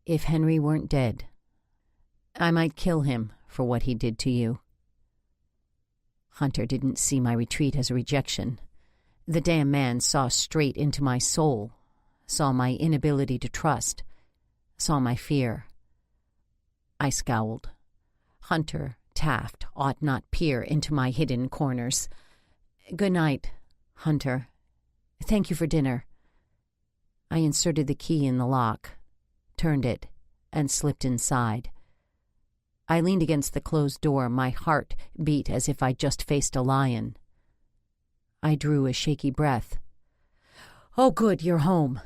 If Henry weren't dead, I might kill him for what he did to you. Hunter didn't see my retreat as a rejection. The damn man saw straight into my soul, saw my inability to trust, saw my fear. I scowled. Hunter Taft ought not peer into my hidden corners. Good night, Hunter. Thank you for dinner. I inserted the key in the lock, turned it, and slipped inside. I leaned against the closed door. My heart beat as if I'd just faced a lion. I drew a shaky breath. Oh, good, you're home.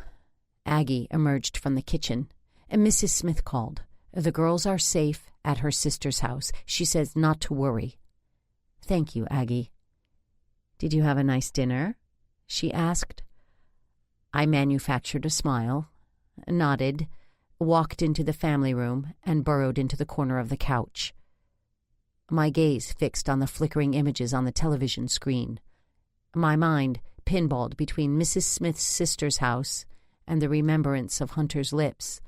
Aggie emerged from the kitchen. Mrs. Smith called. The girls are safe at her sister's house. She says not to worry. Thank you, Aggie. Did you have a nice dinner? She asked. I manufactured a smile, nodded, walked into the family room, and burrowed into the corner of the couch. My gaze fixed on the flickering images on the television screen. My mind pinballed between Mrs. Smith's sister's house and the remembrance of Hunter's lips.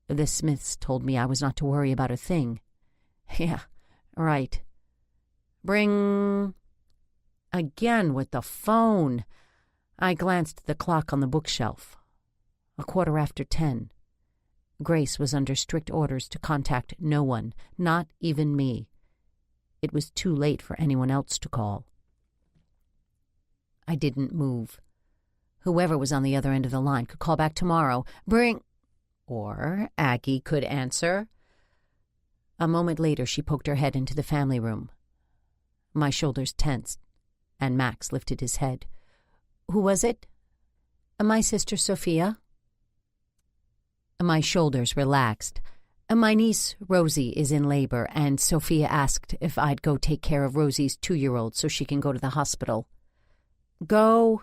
The Smiths told me I was not to worry about a thing. Yeah, right. Bring... Again with the phone. I glanced at the clock on the bookshelf. 10:15. Grace was under strict orders to contact no one, not even me. It was too late for anyone else to call. I didn't move. Whoever was on the other end of the line could call back tomorrow. Bring... Or Aggie could answer. A moment later, she poked her head into the family room. My shoulders tensed, and Max lifted his head. Who was it? My sister Sophia. My shoulders relaxed. My niece, Rosie, is in labor, and Sophia asked if I'd go take care of Rosie's 2-year-old so she can go to the hospital. Go?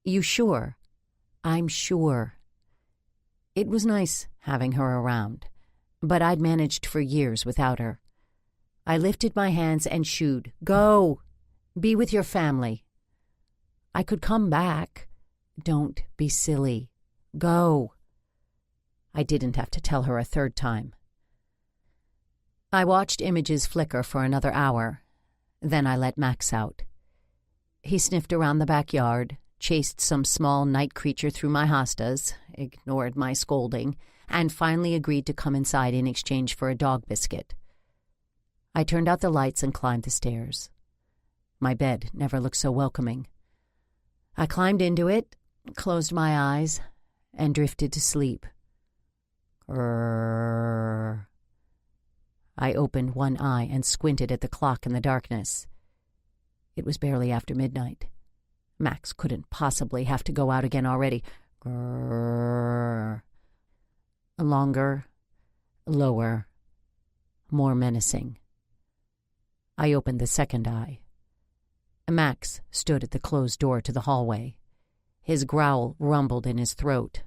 You sure? I'm sure. It was nice having her around, but I'd managed for years without her. I lifted my hands and shooed. Go! Be with your family. I could come back. Don't be silly. Go. I didn't have to tell her a third time. I watched images flicker for another hour. Then I let Max out. He sniffed around the backyard, chased some small night creature through my hostas, ignored my scolding, and finally agreed to come inside in exchange for a dog biscuit. I turned out the lights and climbed the stairs. My bed never looked so welcoming. I climbed into it, closed my eyes, and drifted to sleep. Grrr. I opened one eye and squinted at the clock in the darkness. It was barely after midnight. Max couldn't possibly have to go out again already. Grrr. Longer, lower, more menacing. I opened the second eye. Max stood at the closed door to the hallway. His growl rumbled in his throat.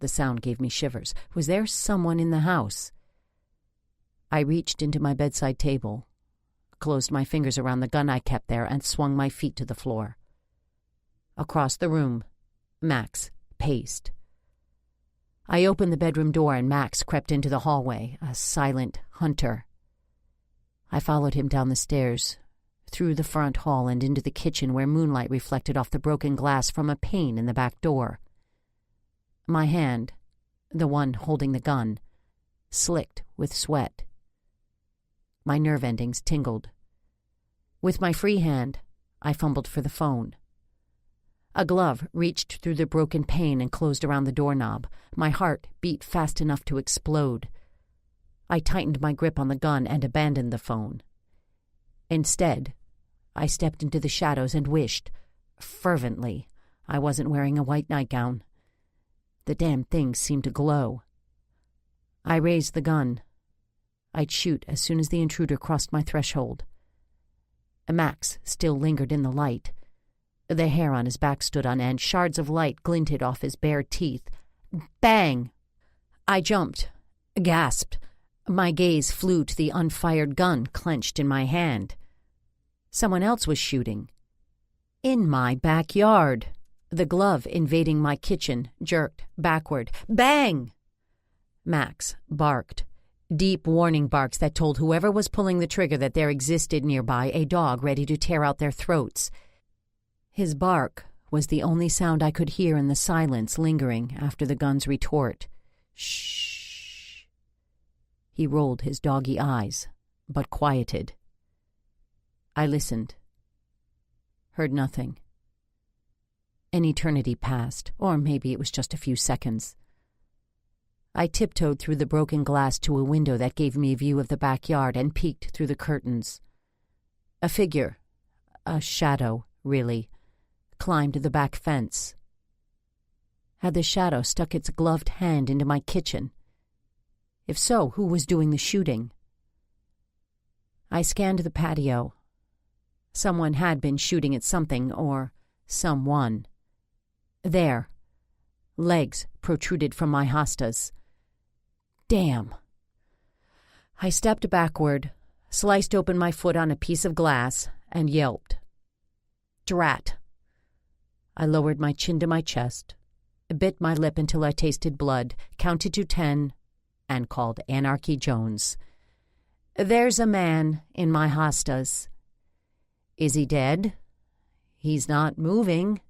The sound gave me shivers. Was there someone in the house? I reached into my bedside table, closed my fingers around the gun I kept there, and swung my feet to the floor. Across the room, Max paced. I opened the bedroom door and Max crept into the hallway, a silent hunter. I followed him down the stairs, through the front hall and into the kitchen where moonlight reflected off the broken glass from a pane in the back door. My hand, the one holding the gun, slicked with sweat. My nerve endings tingled. With my free hand, I fumbled for the phone. A glove reached through the broken pane and closed around the doorknob. My heart beat fast enough to explode. I tightened my grip on the gun and abandoned the phone. Instead, I stepped into the shadows and wished, fervently, I wasn't wearing a white nightgown. The damn thing seemed to glow. I raised the gun. I'd shoot as soon as the intruder crossed my threshold. Max still lingered in the light. The hair on his back stood on end. Shards of light glinted off his bare teeth. Bang! I jumped, gasped. My gaze flew to the unfired gun clenched in my hand. Someone else was shooting. In my backyard. The glove invading my kitchen jerked backward. Bang! Max barked. Deep warning barks that told whoever was pulling the trigger that there existed nearby a dog ready to tear out their throats. His bark was the only sound I could hear in the silence lingering after the gun's retort. Shh. He rolled his doggy eyes, but quieted. I listened. Heard nothing. An eternity passed, or maybe it was just a few seconds. I tiptoed through the broken glass to a window that gave me a view of the backyard and peeked through the curtains. A figure, a shadow, really, climbed the back fence. Had the shadow stuck its gloved hand into my kitchen? If so, who was doing the shooting? I scanned the patio. Someone had been shooting at something or someone. There. Legs protruded from my hostas. Damn. I stepped backward, sliced open my foot on a piece of glass, and yelped. Drat. I lowered my chin to my chest, bit my lip until I tasted blood, counted to 10, and called Anarchy Jones. There's a man in my hostas. Is he dead? He's not moving.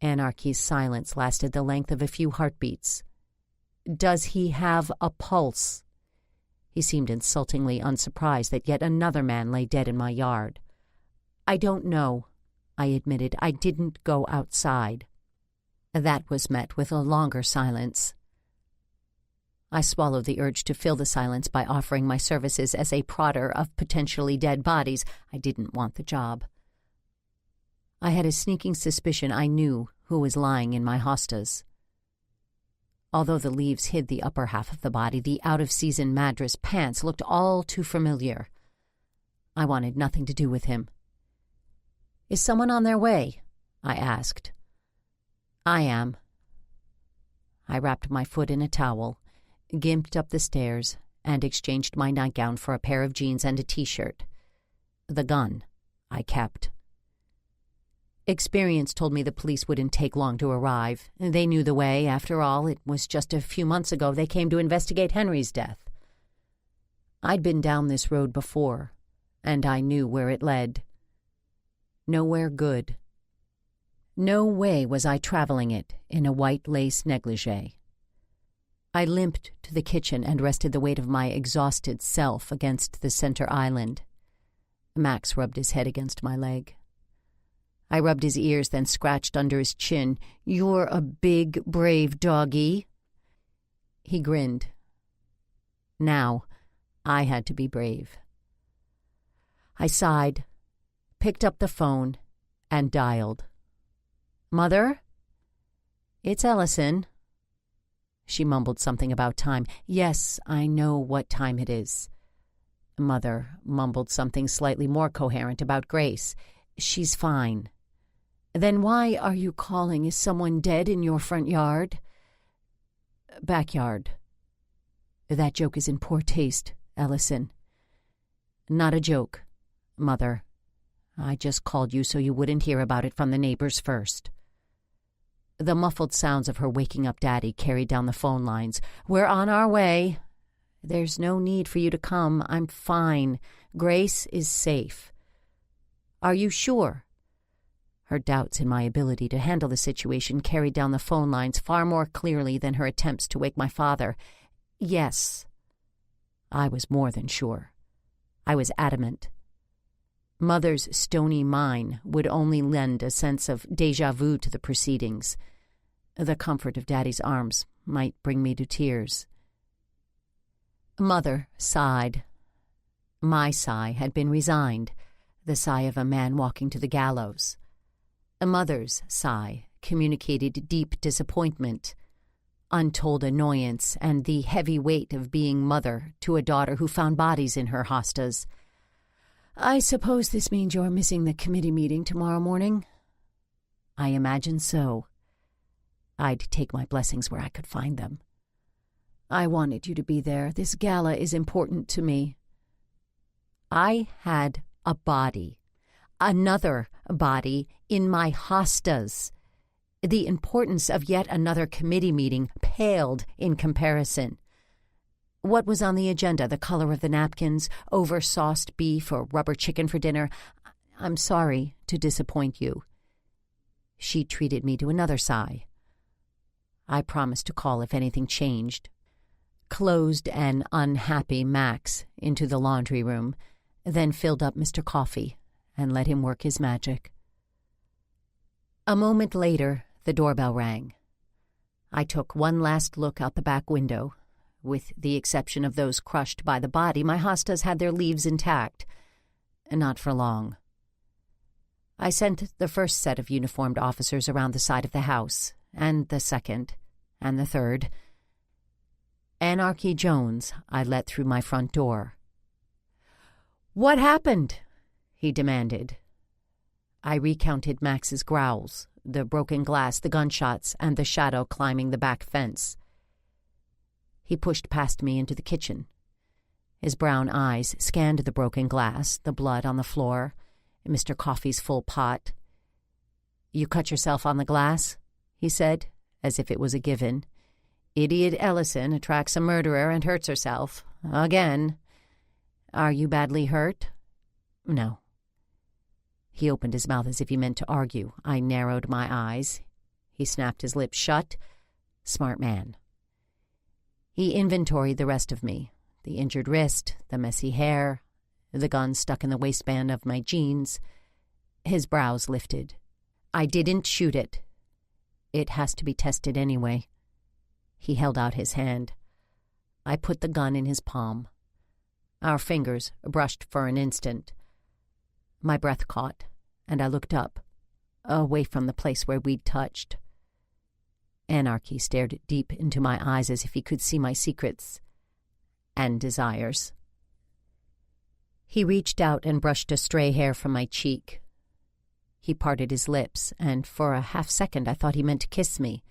Anarchy's silence lasted the length of a few heartbeats. Does he have a pulse? He seemed insultingly unsurprised that yet another man lay dead in my yard. I don't know, I admitted. I didn't go outside. That was met with a longer silence. I swallowed the urge to fill the silence by offering my services as a prodder of potentially dead bodies. I didn't want the job. I had a sneaking suspicion I knew who was lying in my hostas. Although the leaves hid the upper half of the body, the out-of-season Madras pants looked all too familiar. I wanted nothing to do with him. Is someone on their way? I asked. I am. I wrapped my foot in a towel, gimped up the stairs, and exchanged my nightgown for a pair of jeans and a t-shirt. The gun I kept. Experience told me the police wouldn't take long to arrive. They knew the way. After all, it was just a few months ago they came to investigate Henry's death. I'd been down this road before, and I knew where it led. Nowhere good. No way was I traveling it in a white lace negligée. I limped to the kitchen and rested the weight of my exhausted self against the center island. Max rubbed his head against my leg. I rubbed his ears, then scratched under his chin. You're a big, brave doggy. He grinned. Now, I had to be brave. I sighed, picked up the phone, and dialed. Mother? It's Ellison. She mumbled something about time. Yes, I know what time it is. Mother mumbled something slightly more coherent about Grace. She's fine. Then why are you calling? Is someone dead in your front yard? Backyard. That joke is in poor taste, Ellison. Not a joke, Mother. I just called you so you wouldn't hear about it from the neighbors first. The muffled sounds of her waking up Daddy carried down the phone lines. We're on our way. There's no need for you to come. I'm fine. Grace is safe. Are you sure? Her doubts in my ability to handle the situation carried down the phone lines far more clearly than her attempts to wake my father. Yes. I was more than sure. I was adamant. Mother's stony mine would only lend a sense of déjà vu to the proceedings. The comfort of Daddy's arms might bring me to tears. Mother sighed. My sigh had been resigned, the sigh of a man walking to the gallows. A mother's sigh communicated deep disappointment, untold annoyance, and the heavy weight of being mother to a daughter who found bodies in her hostas. I suppose this means you're missing the committee meeting tomorrow morning? I imagine so. I'd take my blessings where I could find them. I wanted you to be there. This gala is important to me. I had a body. Another body in my hostas. The importance of yet another committee meeting paled in comparison. What was on the agenda? The color of the napkins, over-sauced beef, or rubber chicken for dinner? I'm sorry to disappoint you. She treated me to another sigh. I promised to call if anything changed. Closed an unhappy Max into the laundry room, then filled up Mr. Coffee and let him work his magic. A moment later, the doorbell rang. I took one last look out the back window. With the exception of those crushed by the body, my hostas had their leaves intact. Not for long. I sent the first set of uniformed officers around the side of the house, and the second, and the third. Anarchy Jones I let through my front door. "What happened?" he demanded. I recounted Max's growls, the broken glass, the gunshots, and the shadow climbing the back fence. He pushed past me into the kitchen. His brown eyes scanned the broken glass, the blood on the floor, Mr. Coffey's full pot. "You cut yourself on the glass?" he said, as if it was a given. "Idiot Ellison attracts a murderer and hurts herself. Again. Are you badly hurt?" "No." He opened his mouth as if he meant to argue. I narrowed my eyes. He snapped his lips shut. Smart man. He inventoried the rest of me. The injured wrist, the messy hair, the gun stuck in the waistband of my jeans. His brows lifted. "I didn't shoot it. It has to be tested anyway." He held out his hand. I put the gun in his palm. Our fingers brushed for an instant. My breath caught, and I looked up, away from the place where we'd touched. Anarchy stared deep into my eyes as if he could see my secrets and desires. He reached out and brushed a stray hair from my cheek. He parted his lips, and for a half-second I thought he meant to kiss me.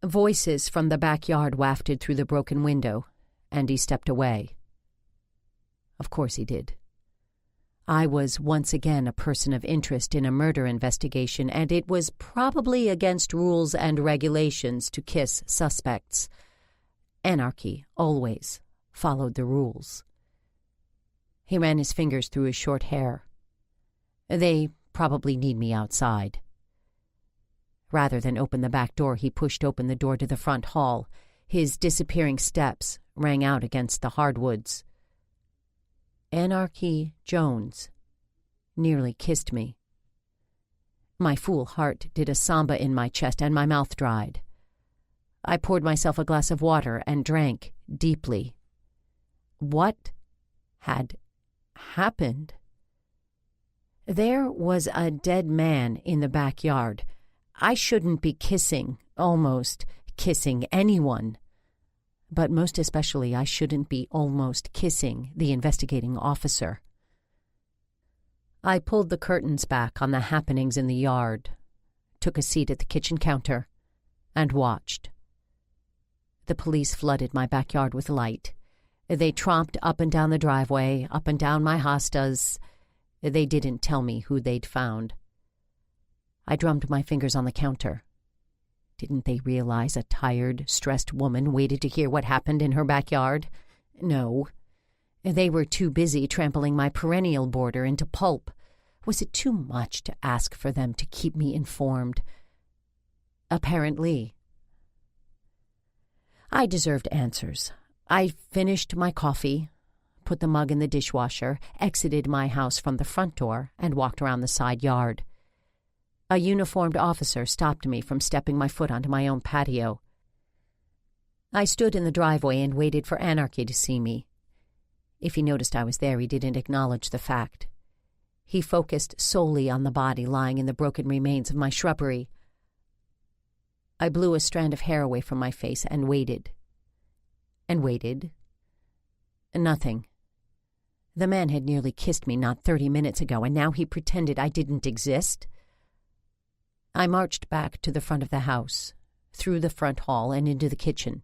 Voices from the backyard wafted through the broken window, and he stepped away. Of course he did. I was once again a person of interest in a murder investigation, and it was probably against rules and regulations to kiss suspects. Anarchy always followed the rules. He ran his fingers through his short hair. "They probably need me outside." Rather than open the back door, he pushed open the door to the front hall. His disappearing steps rang out against the hardwoods. Anarchy Jones nearly kissed me. My fool heart did a samba in my chest, and my mouth dried. I poured myself a glass of water and drank deeply. What had happened? There was a dead man in the backyard. I shouldn't be almost kissing anyone. But most especially, I shouldn't be almost kissing the investigating officer. I pulled the curtains back on the happenings in the yard, took a seat at the kitchen counter, and watched. The police flooded my backyard with light. They tromped up and down the driveway, up and down my hostas. They didn't tell me who they'd found. I drummed my fingers on the counter. Didn't they realize a tired, stressed woman waited to hear what happened in her backyard? No. They were too busy trampling my perennial border into pulp. Was it too much to ask for them to keep me informed? Apparently. I deserved answers. I finished my coffee, put the mug in the dishwasher, exited my house from the front door, and walked around the side yard. A uniformed officer stopped me from stepping my foot onto my own patio. I stood in the driveway and waited for Anarchy to see me. If he noticed I was there, he didn't acknowledge the fact. He focused solely on the body lying in the broken remains of my shrubbery. I blew a strand of hair away from my face and waited. And waited. Nothing. The man had nearly kissed me not 30 minutes ago, and now he pretended I didn't exist. I marched back to the front of the house, through the front hall and into the kitchen.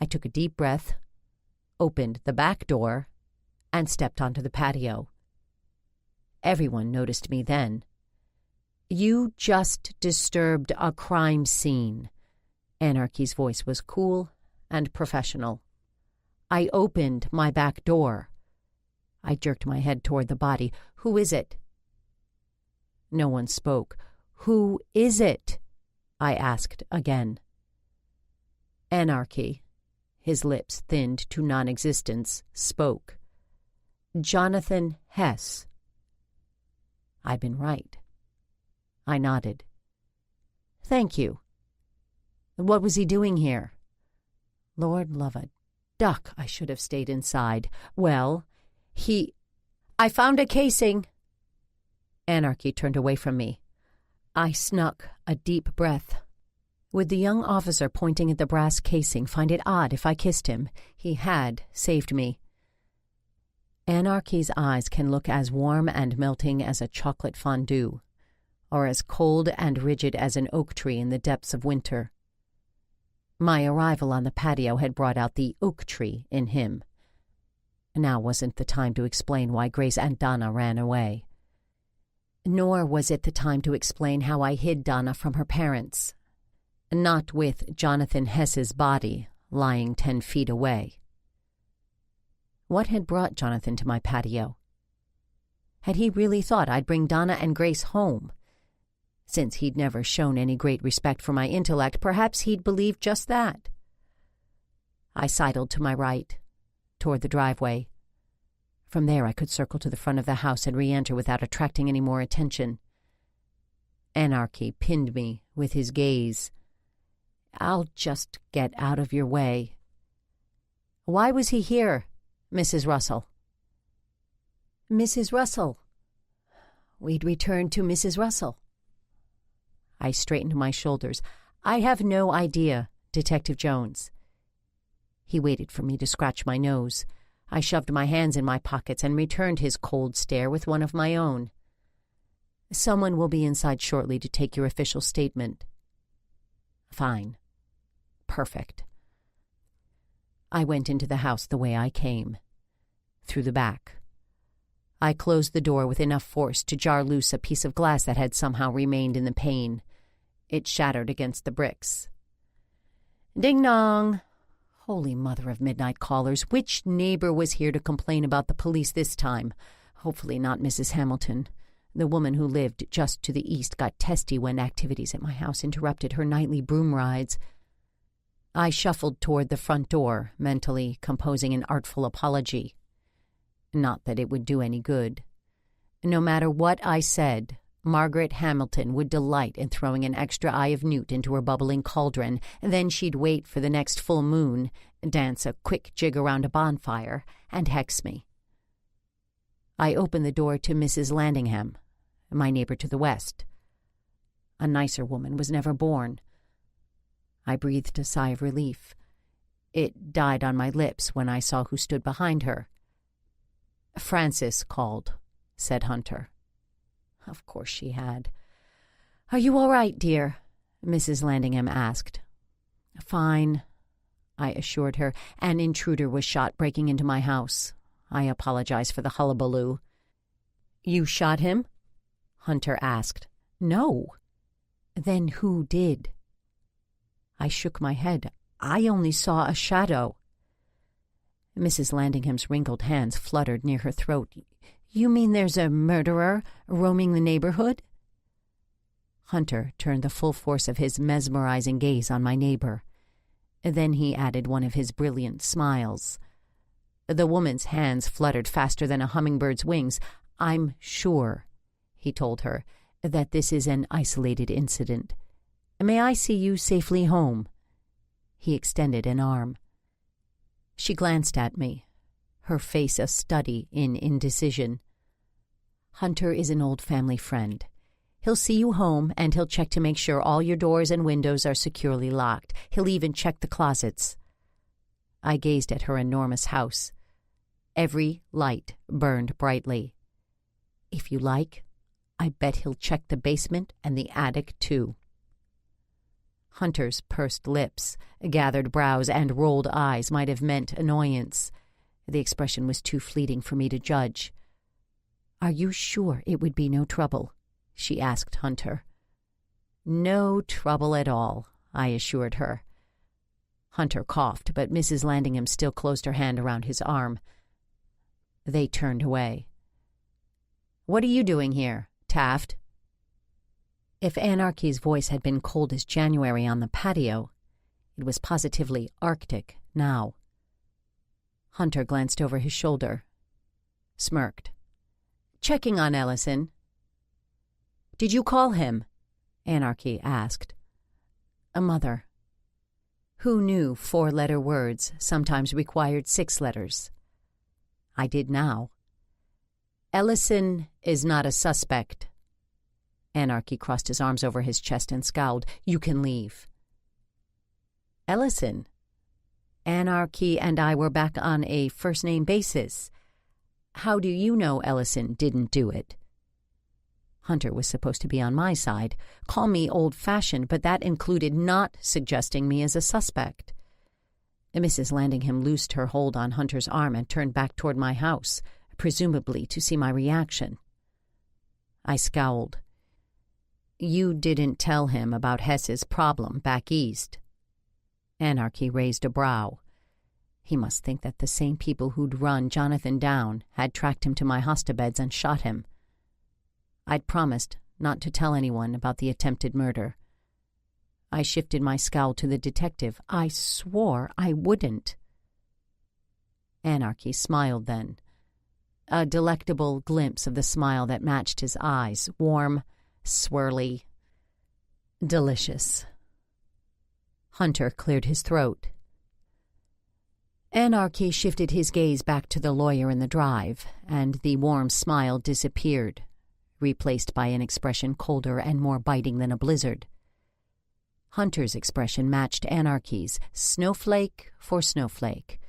I took a deep breath, opened the back door, and stepped onto the patio. Everyone noticed me then. "You just disturbed a crime scene." Anarchy's voice was cool and professional. "I opened my back door." I jerked my head toward the body. "Who is it?" No one spoke. "Who is it?" I asked again. Anarchy, his lips thinned to non-existence, spoke. "Jonathan Hess." I'd been right. I nodded. "Thank you. What was he doing here?" Lord love a duck, I should have stayed inside. "Well, I found a casing." Anarchy turned away from me. I snuck a deep breath. Would the young officer pointing at the brass casing find it odd if I kissed him? He had saved me. Anarchy's eyes can look as warm and melting as a chocolate fondue. or as cold and rigid as an oak tree in the depths of winter. My arrival on the patio had brought out the oak tree in him. Now wasn't the time to explain why Grace and Donna ran away. Nor was it the time to explain how I hid Donna from her parents, not with Jonathan Hess's body lying 10 feet away. What had brought Jonathan to my patio? Had he really thought I'd bring Donna and Grace home? Since he'd never shown any great respect for my intellect, perhaps he'd believed just that. I sidled to my right, toward the driveway. From there I could circle to the front of the house and re-enter without attracting any more attention. Anarchy pinned me with his gaze. "I'll just get out of your way." "Why was he here, Mrs. Russell?" "Mrs. Russell. We'd returned to Mrs. Russell." I straightened my shoulders. "I have no idea, Detective Jones." He waited for me to scratch my nose. I shoved my hands in my pockets and returned his cold stare with one of my own. "Someone will be inside shortly to take your official statement." "Fine. Perfect." I went into the house the way I came, through the back. I closed the door with enough force to jar loose a piece of glass that had somehow remained in the pane. It shattered against the bricks. Ding-dong! Holy mother of midnight callers, which neighbor was here to complain about the police this time? Hopefully not Mrs. Hamilton. The woman who lived just to the east got testy when activities at my house interrupted her nightly broom rides. I shuffled toward the front door, mentally composing an artful apology. Not that it would do any good. No matter what I said, Margaret Hamilton would delight in throwing an extra eye of newt into her bubbling cauldron, and then she'd wait for the next full moon, dance a quick jig around a bonfire, and hex me. I opened the door to Mrs. Landingham, my neighbor to the west. A nicer woman was never born. I breathed a sigh of relief. It died on my lips when I saw who stood behind her. "Frances called," said Hunter. Of course she had. "Are you all right, dear?" Mrs. Landingham asked. "Fine," I assured her. "An intruder was shot breaking into my house. I apologize for the hullabaloo." "You shot him?" Hunter asked. "No." "Then who did?" I shook my head. "I only saw a shadow." Mrs. Landingham's wrinkled hands fluttered near her throat. "You mean there's a murderer roaming the neighborhood?" Hunter turned the full force of his mesmerizing gaze on my neighbor. Then he added one of his brilliant smiles. The woman's hands fluttered faster than a hummingbird's wings. "I'm sure," he told her, "that this is an isolated incident. May I see you safely home?" He extended an arm. She glanced at me, her face a study in indecision. "Hunter is an old family friend. He'll see you home, and he'll check to make sure all your doors and windows are securely locked. He'll even check the closets." I gazed at her enormous house. Every light burned brightly. "If you like, I bet he'll check the basement and the attic, too." Hunter's pursed lips, gathered brows, and rolled eyes might have meant annoyance. The expression was too fleeting for me to judge. "Are you sure it would be no trouble?" she asked Hunter. "No trouble at all," I assured her. Hunter coughed, but Mrs. Landingham still closed her hand around his arm. They turned away. "What are you doing here, Taft?" If Anarchy's voice had been cold as January on the patio, it was positively Arctic now. Hunter glanced over his shoulder, smirked. "Checking on Ellison." "Did you call him?" Anarchy asked. "A mother." Who knew 4-letter words sometimes required 6 letters? I did now. "Ellison is not a suspect." Anarchy crossed his arms over his chest and scowled. "You can leave." "Ellison?" Anarchy and I were back on a first-name basis. "How do you know Ellison didn't do it?" Hunter was supposed to be on my side. Call me old-fashioned, but that included not suggesting me as a suspect. Mrs. Landingham loosed her hold on Hunter's arm and turned back toward my house, presumably to see my reaction. I scowled. You didn't tell him about Hess's problem back east. Anarchy raised a brow. He must think that the same people who'd run Jonathan down had tracked him to my hostabeds and shot him. I'd promised not to tell anyone about the attempted murder. I shifted my scowl to the detective. I swore I wouldn't. Anarchy smiled then. A delectable glimpse of the smile that matched his eyes, warm, swirly, delicious. Hunter cleared his throat. Anarchy shifted his gaze back to the lawyer in the drive, and the warm smile disappeared, replaced by an expression colder and more biting than a blizzard. Hunter's expression matched Anarchy's, snowflake for snowflake.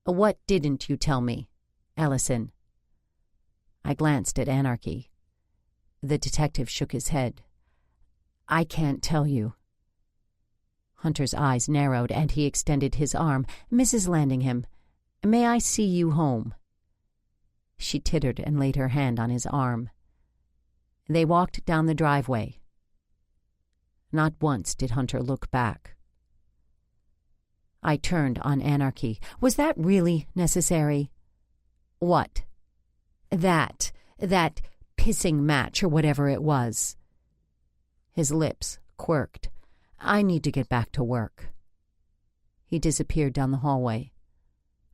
What didn't you tell me, Ellison? I glanced at Anarchy. The detective shook his head. I can't tell you. Hunter's eyes narrowed, and he extended his arm. Mrs. Landingham, may I see you home? She tittered and laid her hand on his arm. They walked down the driveway. Not once did Hunter look back. I turned on Anarchy. Was that really necessary? What? That pissing match or whatever it was. His lips quirked. I need to get back to work. He disappeared down the hallway.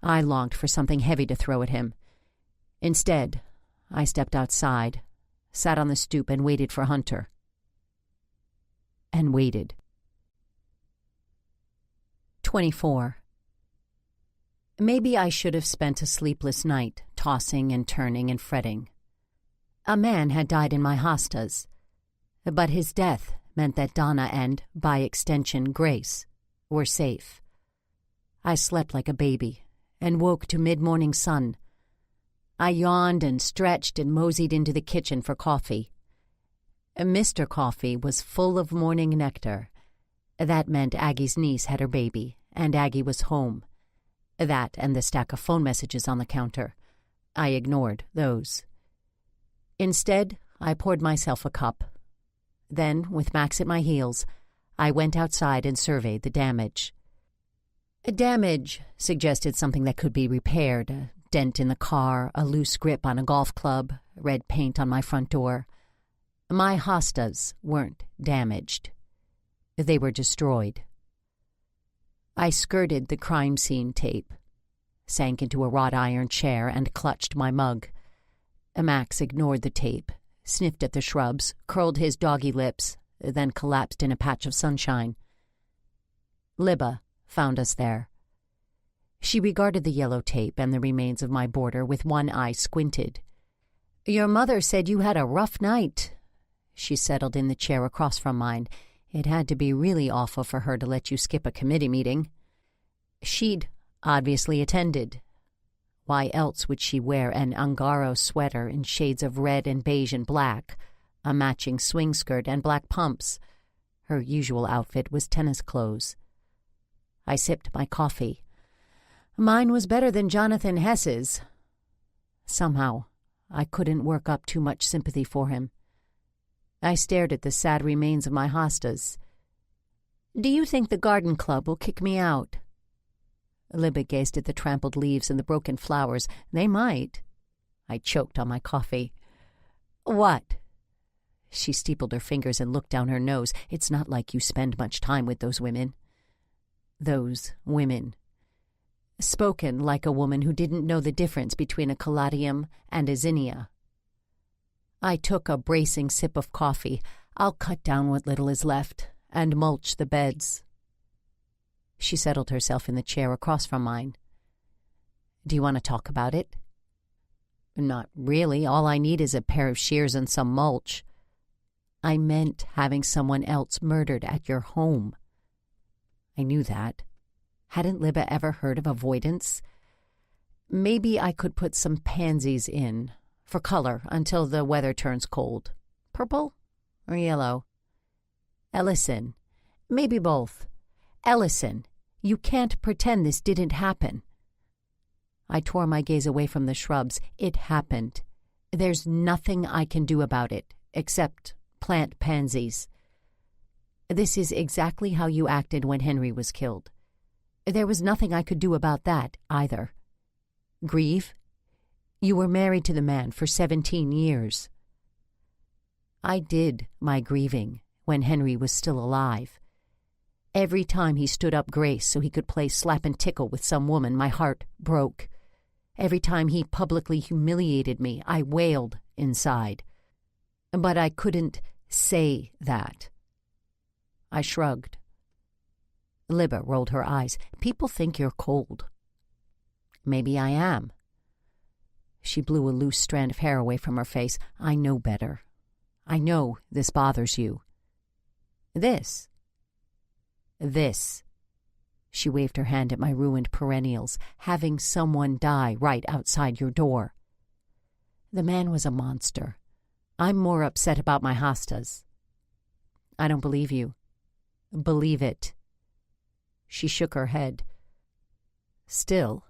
I longed for something heavy to throw at him. Instead, I stepped outside, sat on the stoop and waited for Hunter. And waited. 24. Maybe I should have spent a sleepless night, tossing and turning and fretting. A man had died in my hostas, but his death meant that Donna and, by extension, Grace, were safe. I slept like a baby and woke to mid-morning sun. I yawned and stretched and moseyed into the kitchen for coffee. Mr. Coffee was full of morning nectar. That meant Aggie's niece had her baby, and Aggie was home. That and the stack of phone messages on the counter. I ignored those. Instead, I poured myself a cup. Then, with Max at my heels, I went outside and surveyed the damage. Damage suggested something that could be repaired. A dent in the car, a loose grip on a golf club, red paint on my front door. My hostas weren't damaged. They were destroyed. I skirted the crime scene tape, sank into a wrought iron chair and clutched my mug. Max ignored the tape, sniffed at the shrubs, curled his doggy lips, then collapsed in a patch of sunshine. Libba found us there. She regarded the yellow tape and the remains of my boarder with one eye squinted. Your mother said you had a rough night. She settled in the chair across from mine. It had to be really awful for her to let you skip a committee meeting. She'd obviously attended. Why else would she wear an Angaro sweater in shades of red and beige and black, a matching swing skirt and black pumps? Her usual outfit was tennis clothes. I sipped my coffee. Mine was better than Jonathan Hess's. Somehow, I couldn't work up too much sympathy for him. I stared at the sad remains of my hostas. Do you think the garden club will kick me out? Libba gazed at the trampled leaves and the broken flowers. They might. I choked on my coffee. What? She steepled her fingers and looked down her nose. It's not like you spend much time with those women. Those women. Spoken like a woman who didn't know the difference between a caladium and a zinnia. I took a bracing sip of coffee. I'll cut down what little is left and mulch the beds. She settled herself in the chair across from mine. Do you want to talk about it? Not really. All I need is a pair of shears and some mulch. I meant having someone else murdered at your home. I knew that. Hadn't Libba ever heard of avoidance? Maybe I could put some pansies in, for color, until the weather turns cold. purple or yellow? Ellison. Maybe both. Ellison, you can't pretend this didn't happen. I tore my gaze away from the shrubs. It happened. There's nothing I can do about it, except plant pansies. This is exactly how you acted when Henry was killed. There was nothing I could do about that, either. Grieve? You were married to the man for 17 years. I did my grieving when Henry was still alive. Every time he stood up Grace so he could play slap and tickle with some woman, my heart broke. Every time he publicly humiliated me, I wailed inside. But I couldn't say that. I shrugged. Libba rolled her eyes. People think you're cold. Maybe I am. She blew a loose strand of hair away from her face. I know better. I know this bothers you. This. She waved her hand at my ruined perennials, having someone die right outside your door. The man was a monster. I'm more upset about my hostas. I don't believe you. Believe it. She shook her head. Still,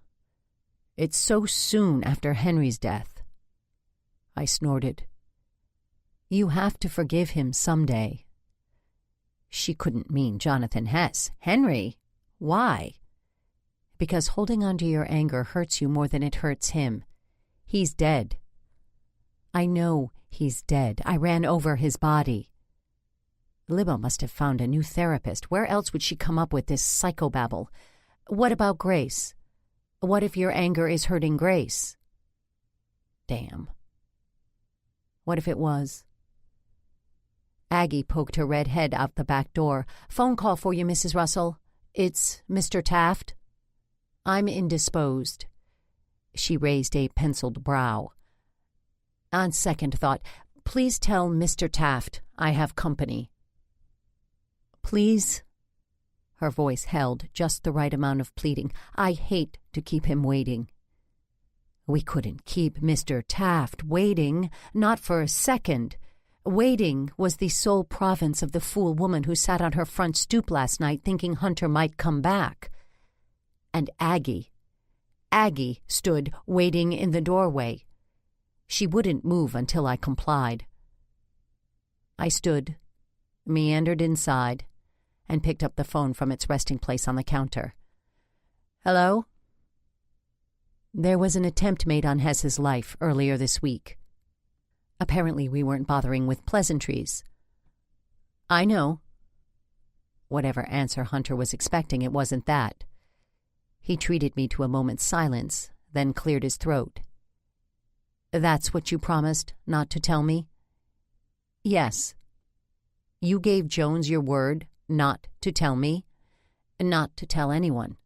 it's so soon after Henry's death. I snorted. You have to forgive him someday. She couldn't mean Jonathan Hess. Henry? Why? Because holding on to your anger hurts you more than it hurts him. He's dead. I know he's dead. I ran over his body. Libba must have found a new therapist. Where else would she come up with this psychobabble? What about Grace? What if your anger is hurting Grace? Damn. What if it was? Aggie poked her red head out the back door. Phone call for you, Mrs. Russell. It's Mr. Taft. I'm indisposed. She raised a penciled brow. On second thought, please tell Mr. Taft I have company. Please? Her voice held just the right amount of pleading. I hate to keep him waiting. We couldn't keep Mr. Taft waiting, not for a second. Waiting was the sole province of the fool woman who sat on her front stoop last night thinking Hunter might come back. And Aggie stood waiting in the doorway. She wouldn't move until I complied. I stood, meandered inside, and picked up the phone from its resting place on the counter. Hello? There was an attempt made on Hess's life earlier this week. Apparently we weren't bothering with pleasantries. I know. Whatever answer Hunter was expecting, it wasn't that. He treated me to a moment's silence, then cleared his throat. That's what you promised not to tell me? Yes. You gave Jones your word not to tell me, not to tell anyone.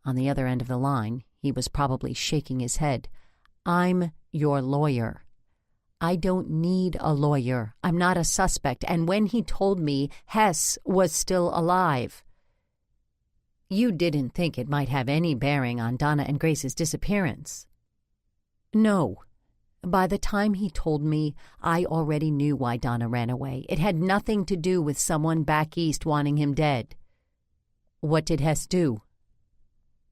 On the other end of the line, he was probably shaking his head. I'm your lawyer. I don't need a lawyer. I'm not a suspect. And when he told me Hess was still alive, you didn't think it might have any bearing on Donna and Grace's disappearance. No. By the time he told me, I already knew why Donna ran away. It had nothing to do with someone back east wanting him dead. What did Hess do?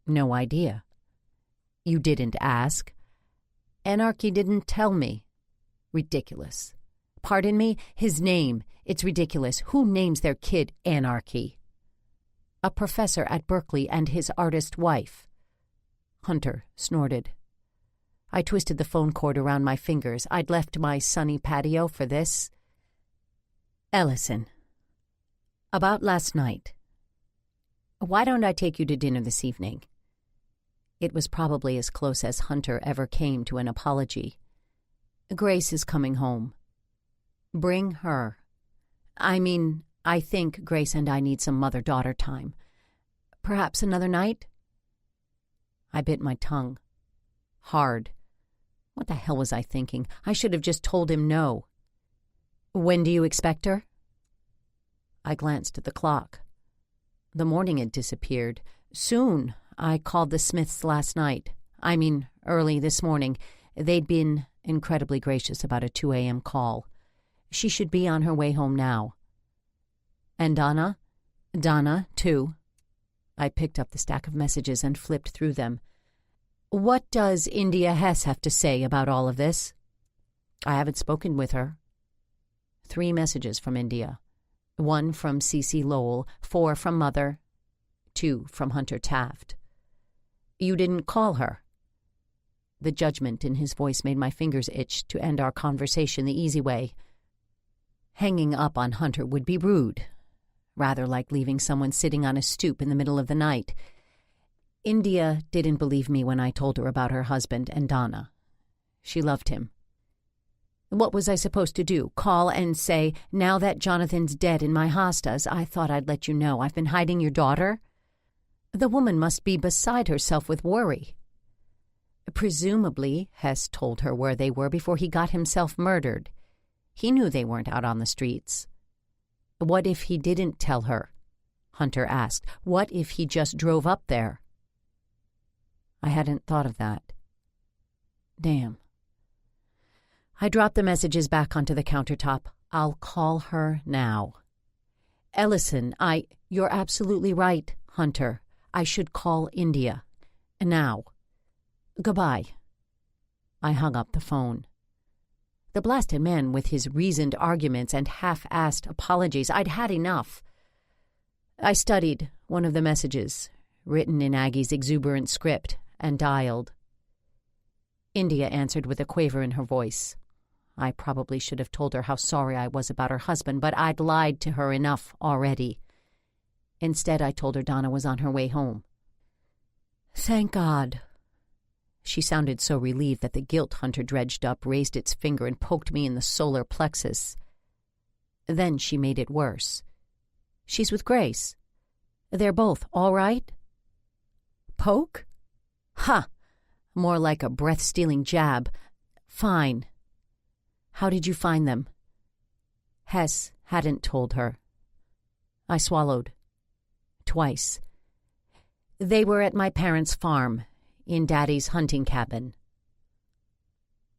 No idea. You didn't ask. Anarchy didn't tell me. Ridiculous. Pardon me? His name. It's ridiculous. Who names their kid Anarchy? A professor at Berkeley and his artist wife. Hunter snorted. I twisted the phone cord around my fingers. I'd left my sunny patio for this. Ellison. About last night. Why don't I take you to dinner this evening? It was probably as close as Hunter ever came to an apology. Grace is coming home. Bring her. I think Grace and I need some mother-daughter time. Perhaps another night? I bit my tongue. Hard. What the hell was I thinking? I should have just told him no. When do you expect her? I glanced at the clock. The morning had disappeared. Soon. I called the Smiths last night. Early this morning. They'd been incredibly gracious about a 2 a.m. call. She should be on her way home now. And Donna? Donna, too. I picked up the stack of messages and flipped through them. What does India Hess have to say about all of this? I haven't spoken with her. 3 messages from India. 1 from C.C. Lowell, 4 from Mother, 2 from Hunter Taft. You didn't call her? The judgment in his voice made my fingers itch to end our conversation the easy way. Hanging up on Hunter would be rude, rather like leaving someone sitting on a stoop in the middle of the night. India didn't believe me when I told her about her husband and Donna. She loved him. What was I supposed to do? Call and say, now that Jonathan's dead in my hostas, I thought I'd let you know I've been hiding your daughter? The woman must be beside herself with worry. Presumably, Hess told her where they were before he got himself murdered. He knew they weren't out on the streets. What if he didn't tell her? Hunter asked. What if he just drove up there? I hadn't thought of that. Damn. I dropped the messages back onto the countertop. I'll call her now. Ellison, you're absolutely right, Hunter. I should call India. Now. Goodbye. I hung up the phone. The blasted man with his reasoned arguments and half-assed apologies, I'd had enough. I studied one of the messages, written in Aggie's exuberant script, and dialed. India answered with a quaver in her voice. I probably should have told her how sorry I was about her husband, but I'd lied to her enough already. Instead, I told her Donna was on her way home. Thank God. She sounded so relieved that the guilt Hunter dredged up raised its finger and poked me in the solar plexus. Then she made it worse. She's with Grace. They're both all right? Poke? Ha! More like a breath-stealing jab. Fine. How did you find them? Hess hadn't told her. I swallowed. Twice. They were at my parents' farm, in Daddy's hunting cabin.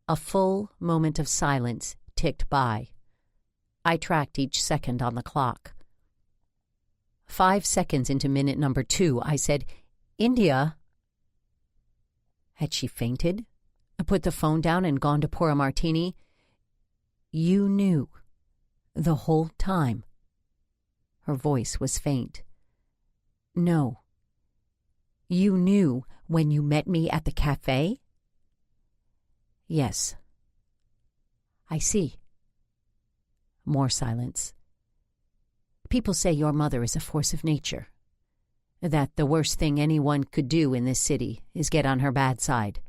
A full moment of silence ticked by. I tracked each second on the clock. 5 seconds into minute number 2, I said, India. Had she fainted? Put the phone down and gone to pour a martini? You knew. The whole time. Her voice was faint. No. You knew when you met me at the cafe? Yes. I see. More silence. People say your mother is a force of nature. That the worst thing anyone could do in this city is get on her bad side.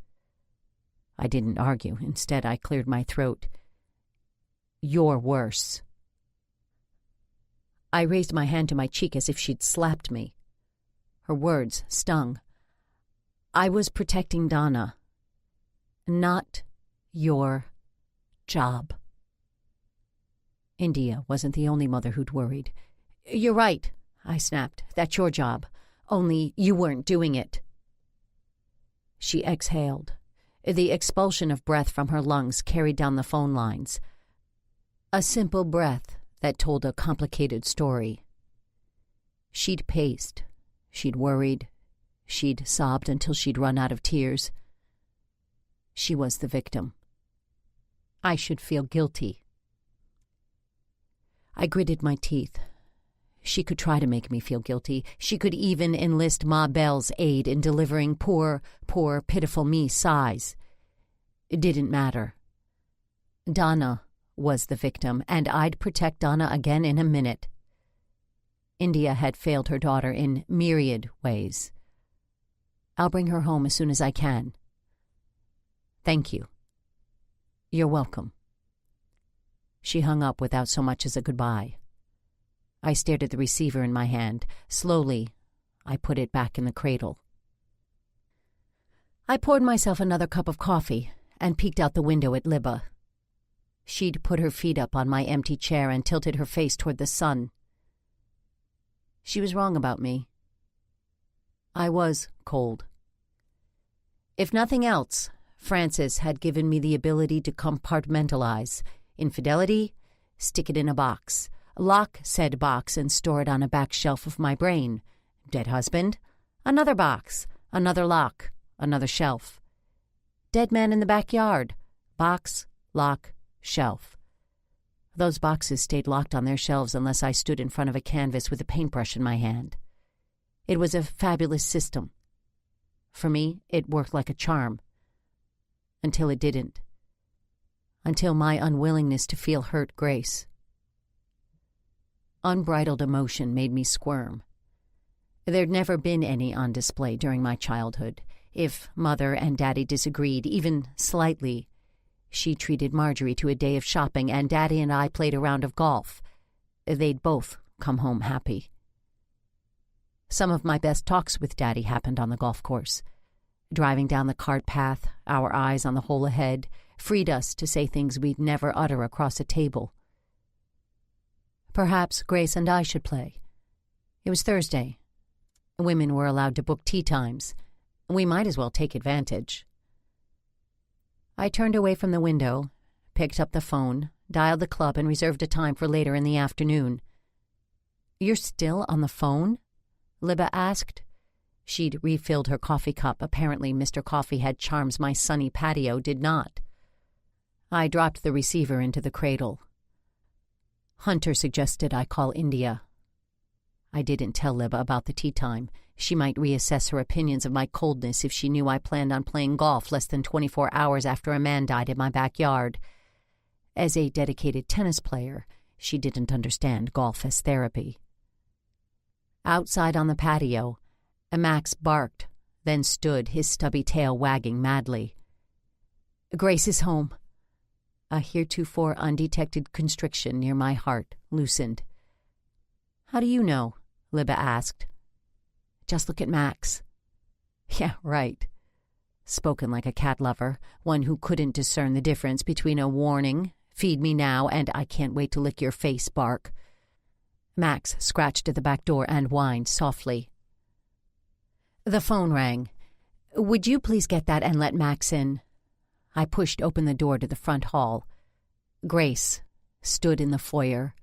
I didn't argue. Instead, I cleared my throat. You're worse. I raised my hand to my cheek as if she'd slapped me. Her words stung. I was protecting Donna. Not your job. India wasn't the only mother who'd worried. You're right, I snapped. That's your job. Only you weren't doing it. She exhaled. The expulsion of breath from her lungs carried down the phone lines. A simple breath that told a complicated story. She'd paced. She'd worried. She'd sobbed until she'd run out of tears. She was the victim. I should feel guilty. I gritted my teeth. She could try to make me feel guilty. She could even enlist Ma Bell's aid in delivering poor, pitiful me sighs. It didn't matter. Donna was the victim, and I'd protect Donna again in a minute. India had failed her daughter in myriad ways. I'll bring her home as soon as I can. Thank you. You're welcome. She hung up without so much as a goodbye. I stared at the receiver in my hand. Slowly, I put it back in the cradle. I poured myself another cup of coffee and peeked out the window at Libba. She'd put her feet up on my empty chair and tilted her face toward the sun. She was wrong about me. I was cold. If nothing else, Francis had given me the ability to compartmentalize infidelity, Stick it in a box. Lock said box and store it on a back shelf of my brain. Dead husband? Another box. Another lock. Another shelf. Dead man in the backyard. Box, lock, shelf. Those boxes stayed locked on their shelves unless I stood in front of a canvas with a paintbrush in my hand. It was a fabulous system. For me, it worked like a charm. Until it didn't. Until my unwillingness to feel hurt Grace. Unbridled emotion made me squirm. There'd never been any on display during my childhood. If Mother and Daddy disagreed, even slightly, she treated Marjorie to a day of shopping, and Daddy and I played a round of golf. They'd both come home happy. Some of my best talks with Daddy happened on the golf course. Driving down the cart path, our eyes on the hole ahead, freed us to say things we'd never utter across a table. Perhaps Grace and I should play. It was Thursday. Women were allowed to book tea times. We might as well take advantage. I turned away from the window, picked up the phone, dialed the club, and reserved a time for later in the afternoon. "You're still on the phone?" Libba asked. She'd refilled her coffee cup. Apparently Mr. Coffee Had Charms My Sunny Patio did not. I dropped the receiver into the cradle. Hunter suggested I call India. I didn't tell Libba about the tea time. She might reassess her opinions of my coldness if she knew I planned on playing golf less than 24 hours after a man died in my backyard. As a dedicated tennis player, she didn't understand golf as therapy. Outside on the patio, Max barked, then stood, his stubby tail wagging madly. Grace is home. A heretofore undetected constriction near my heart loosened. How do you know? Libba asked. Just look at Max. Yeah, right. Spoken like a cat lover, one who couldn't discern the difference between a warning, feed me now, and I can't wait to lick your face bark. Max scratched at the back door and whined softly. The phone rang. Would you please get that and let Max in? I pushed open the door to the front hall. Grace stood in the foyer.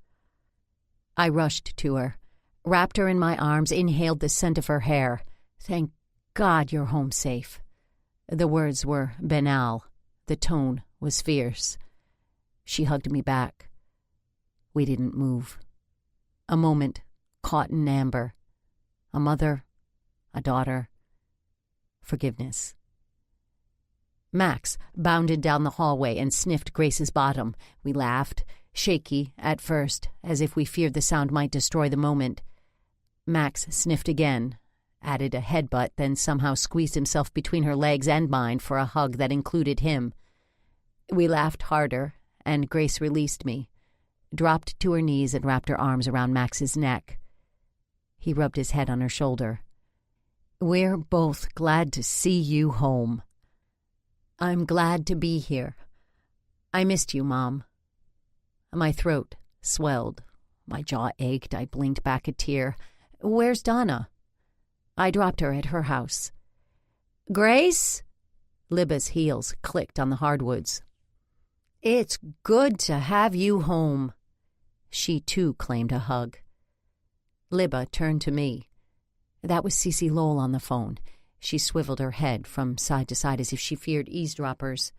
I rushed to her, wrapped her in my arms, inhaled the scent of her hair. Thank God you're home safe. The words were banal. The tone was fierce. She hugged me back. We didn't move. A moment caught in amber. A mother, a daughter, forgiveness. Max bounded down the hallway and sniffed Grace's bottom. We laughed, shaky at first, as if we feared the sound might destroy the moment. Max sniffed again, added a headbutt, then somehow squeezed himself between her legs and mine for a hug that included him. We laughed harder, and Grace released me, dropped to her knees and wrapped her arms around Max's neck. He rubbed his head on her shoulder. We're both glad to see you home. I'm glad to be here. I missed you, Mom. My throat swelled. My jaw ached. I blinked back a tear. Where's Donna? I dropped her at her house. Grace? Libba's heels clicked on the hardwoods. It's good to have you home. She, too, claimed a hug. Libba turned to me. That was Cece Lowell on the phone. She swiveled her head from side to side as if she feared eavesdroppers.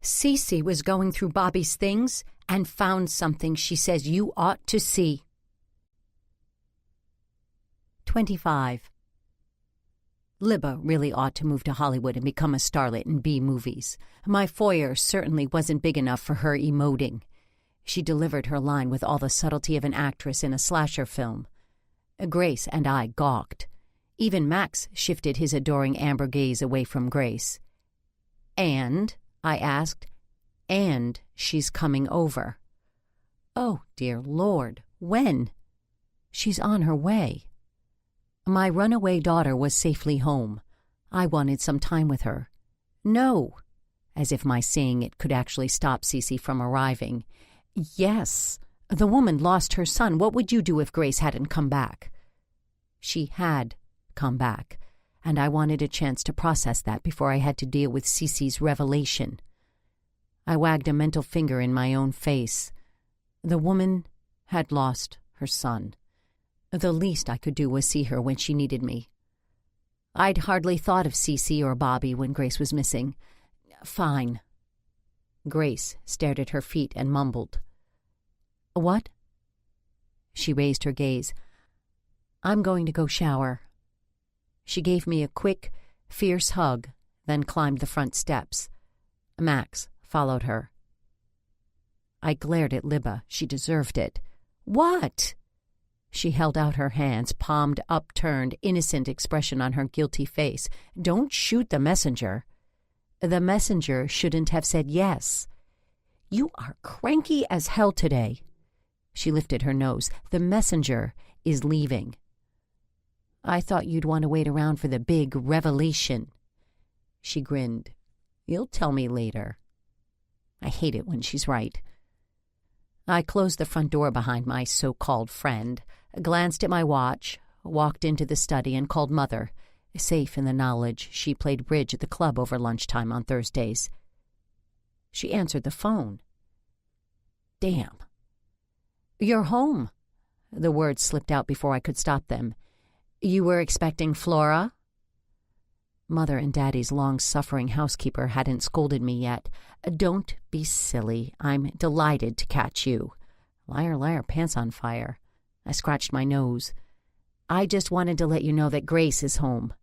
Cece was going through Bobby's things and found something she says you ought to see. 25. Libba really ought to move to Hollywood and become a starlet in B movies. My foyer certainly wasn't big enough for her emoting. She delivered her line with all the subtlety of an actress in a slasher film. Grace and I gawked. Even Max shifted his adoring amber gaze away from Grace. And, I asked, and she's coming over. Oh, dear Lord, when? She's on her way. My runaway daughter was safely home. I wanted some time with her. No, as if my saying it could actually stop Cece from arriving. Yes, the woman lost her son. What would you do if Grace hadn't come back? She had come back, and I wanted a chance to process that before I had to deal with Cece's revelation. I wagged a mental finger in my own face. The woman had lost her son. The least I could do was see her when she needed me. I'd hardly thought of Cece or Bobby when Grace was missing. Fine. Grace stared at her feet and mumbled. What? She raised her gaze. I'm going to go shower. She gave me a quick, fierce hug, then climbed the front steps. Max followed her. I glared at Libba. She deserved it. What? She held out her hands, palmed upturned, innocent expression on her guilty face. Don't shoot the messenger. The messenger shouldn't have said yes. You are cranky as hell today. She lifted her nose. The messenger is leaving. I thought you'd want to wait around for the big revelation. She grinned. You'll tell me later. I hate it when she's right. I closed the front door behind my so-called friend, glanced at my watch, walked into the study and called Mother, safe in the knowledge she played bridge at the club over lunchtime on Thursdays. She answered the phone. Damn. You're home. The words slipped out before I could stop them. You were expecting Flora? Mother and Daddy's long-suffering housekeeper hadn't scolded me yet. Don't be silly. I'm delighted to catch you. Liar, liar, pants on fire. I scratched my nose. I just wanted to let you know that Grace is home.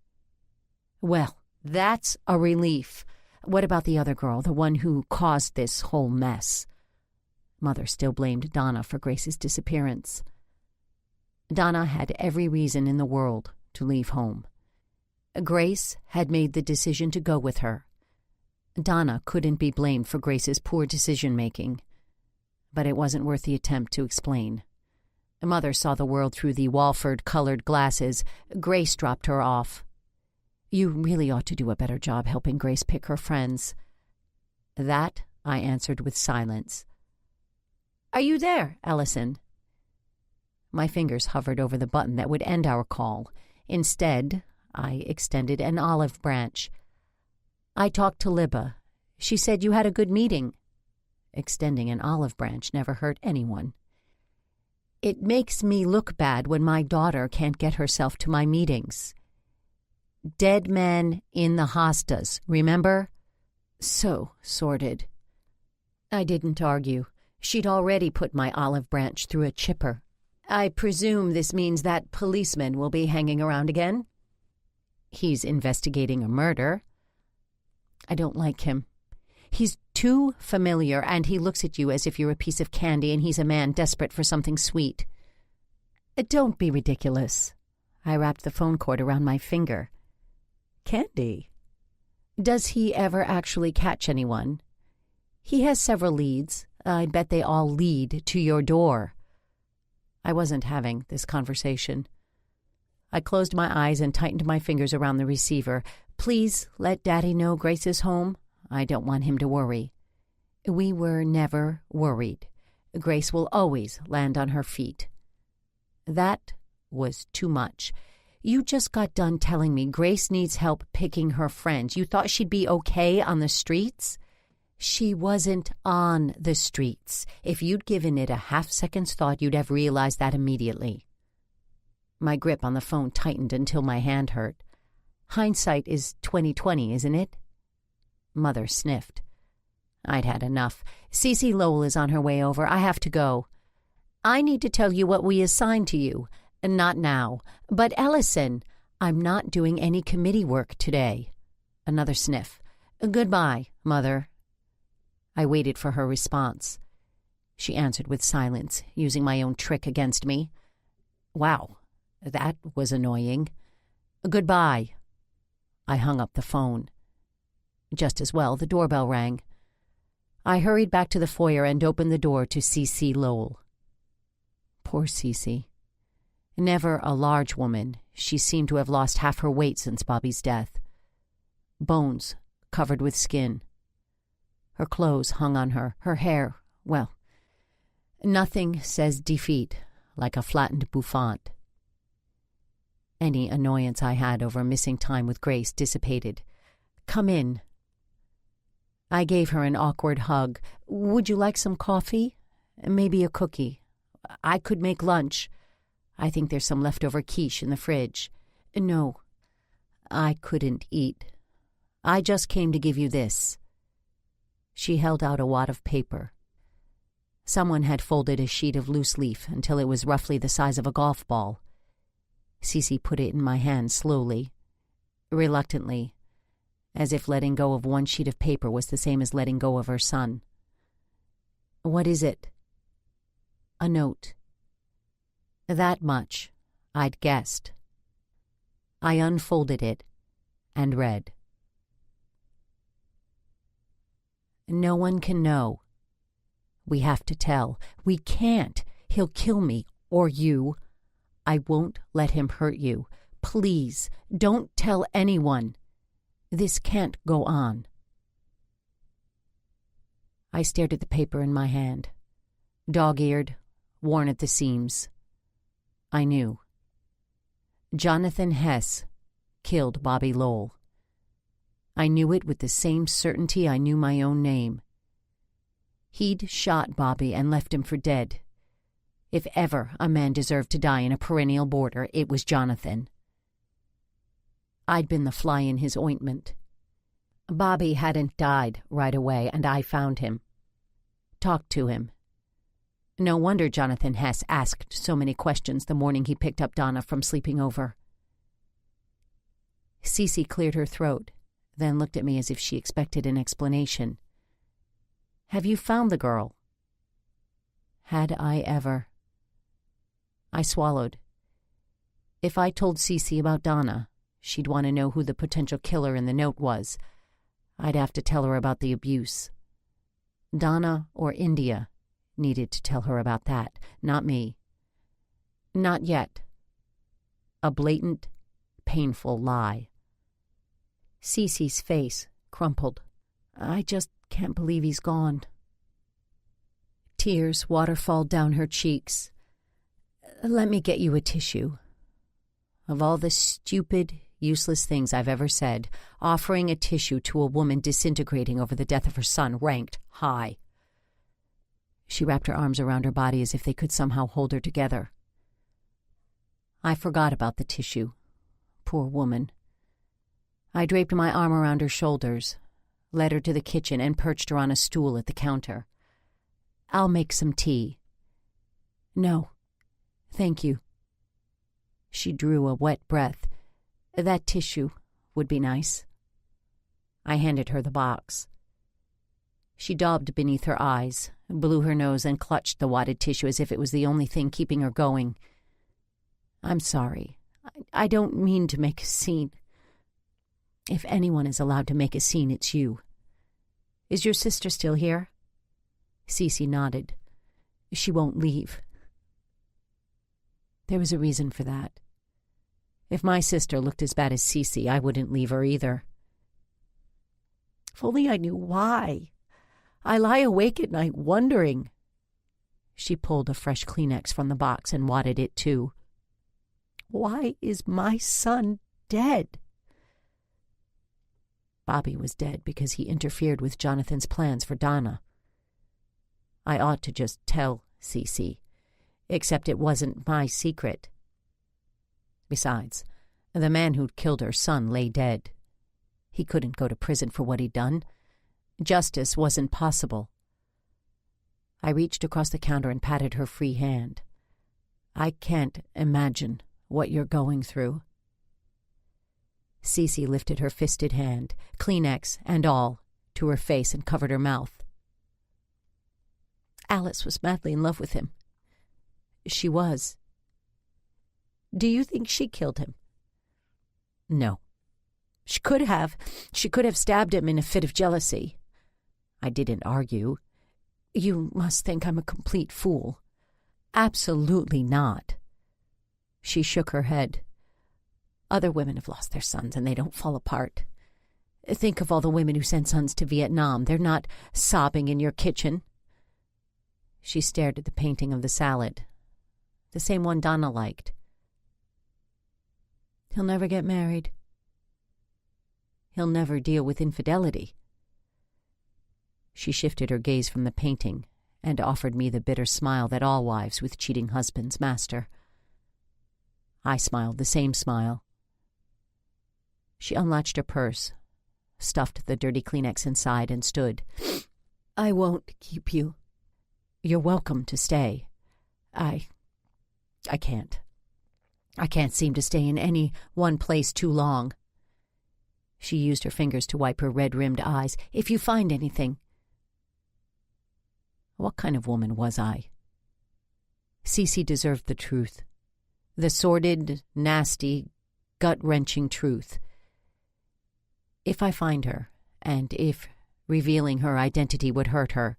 Well, that's a relief. What about the other girl, the one who caused this whole mess? Mother still blamed Donna for Grace's disappearance. Donna had every reason in the world to leave home. Grace had made the decision to go with her. Donna couldn't be blamed for Grace's poor decision-making, but it wasn't worth the attempt to explain. Mother saw the world through the Walford-colored glasses. Grace dropped her off. You really ought to do a better job helping Grace pick her friends. That I answered with silence. Are you there, Ellison? My fingers hovered over the button that would end our call. Instead, I extended an olive branch. I talked to Libba. She said you had a good meeting. Extending an olive branch never hurt anyone. It makes me look bad when my daughter can't get herself to my meetings. Dead man in the hostas, remember? So sordid. I didn't argue. She'd already put my olive branch through a chipper. I presume this means that policeman will be hanging around again? He's investigating a murder. I don't like him. He's too familiar, and he looks at you as if you're a piece of candy and he's a man desperate for something sweet. Don't be ridiculous. I wrapped the phone cord around my finger. Candy? Does he ever actually catch anyone? He has several leads. I bet they all lead to your door. I wasn't having this conversation. I closed my eyes and tightened my fingers around the receiver. Please let Daddy know Grace is home. I don't want him to worry. We were never worried. Grace will always land on her feet. That was too much. You just got done telling me Grace needs help picking her friends. You thought she'd be okay on the streets? She wasn't on the streets. If you'd given it a half-second's thought, you'd have realized that immediately. My grip on the phone tightened until my hand hurt. Hindsight is 20/20, isn't it? Mother sniffed. I'd had enough. Cece Lowell is on her way over. I have to go. I need to tell you what we assigned to you. Not now. But Ellison, I'm not doing any committee work today. Another sniff. Goodbye, Mother. I waited for her response. She answered with silence, using my own trick against me. Wow, that was annoying. Goodbye. I hung up the phone. Just as well, the doorbell rang. I hurried back to the foyer and opened the door to Cece Lowell. Poor Cece. Never a large woman, she seemed to have lost half her weight since Bobby's death. Bones covered with skin. Her clothes hung on her, her hair, well, nothing says defeat like a flattened bouffant. Any annoyance I had over missing time with Grace dissipated. Come in. I gave her an awkward hug. Would you like some coffee? Maybe a cookie. I could make lunch. I think there's some leftover quiche in the fridge. No, I couldn't eat. I just came to give you this." She held out a wad of paper. Someone had folded a sheet of loose leaf until it was roughly the size of a golf ball. Cece put it in my hand slowly, reluctantly, as if letting go of one sheet of paper was the same as letting go of her son. "What is it?" "A note." That much I'd guessed. I unfolded it and read. "No one can know. We have to tell. We can't. He'll kill me, or you. I won't let him hurt you. Please, don't tell anyone. This can't go on." I stared at the paper in my hand. Dog-eared, worn at the seams. I knew. Jonathan Hess killed Bobby Lowell. I knew it with the same certainty I knew my own name. He'd shot Bobby and left him for dead. If ever a man deserved to die in a perennial border, it was Jonathan. I'd been the fly in his ointment. Bobby hadn't died right away, and I found him. Talked to him. No wonder Jonathan Hess asked so many questions the morning he picked up Donna from sleeping over. Cece cleared her throat, then looked at me as if she expected an explanation. "Have you found the girl?" Had I ever? I swallowed. If I told Cece about Donna, she'd want to know who the potential killer in the note was. I'd have to tell her about the abuse. Donna or India needed to tell her about that, not me. Not yet. A blatant, painful lie. Cece's face crumpled. "I just can't believe he's gone." Tears waterfalled down her cheeks. "Let me get you a tissue." Of all the stupid, useless things I've ever said, offering a tissue to a woman disintegrating over the death of her son ranked high. She wrapped her arms around her body as if they could somehow hold her together. I forgot about the tissue. Poor woman. I draped my arm around her shoulders, led her to the kitchen, and perched her on a stool at the counter. "I'll make some tea." "No, thank you." She drew a wet breath. "That tissue would be nice." I handed her the box. She daubed beneath her eyes, blew her nose, and clutched the wadded tissue as if it was the only thing keeping her going. "I'm sorry. I don't mean to make a scene. If anyone is allowed to make a scene, it's you. Is your sister still here?" Cece nodded. "She won't leave." There was a reason for that. If my sister looked as bad as Cece, I wouldn't leave her either. If only I knew why. I lie awake at night wondering. She pulled a fresh Kleenex from the box and wadded it too. Why is my son dead? Bobby was dead because he interfered with Jonathan's plans for Donna. I ought to just tell Cece, except it wasn't my secret. Besides, the man who'd killed her son lay dead. He couldn't go to prison for what he'd done. Justice wasn't possible. I reached across the counter and patted her free hand. "I can't imagine what you're going through." Cece lifted her fisted hand, Kleenex and all, to her face and covered her mouth. "Alice was madly in love with him." "She was." "Do you think she killed him?" "No. She could have. She could have stabbed him in a fit of jealousy." I didn't argue. "You must think I'm a complete fool." "Absolutely not." She shook her head. "Other women have lost their sons and they don't fall apart. Think of all the women who send sons to Vietnam. They're not sobbing in your kitchen." She stared at the painting of the salad, the same one Donna liked. "He'll never get married. He'll never deal with infidelity." She shifted her gaze from the painting and offered me the bitter smile that all wives with cheating husbands master. I smiled the same smile. She unlatched her purse, stuffed the dirty Kleenex inside, and stood. "I won't keep you. You're welcome to stay. I can't. I can't seem to stay in any one place too long." She used her fingers to wipe her red-rimmed eyes. "If you find anything." What kind of woman was I? Cece deserved the truth. The sordid, nasty, gut-wrenching truth. If I find her, and if revealing her identity would hurt her,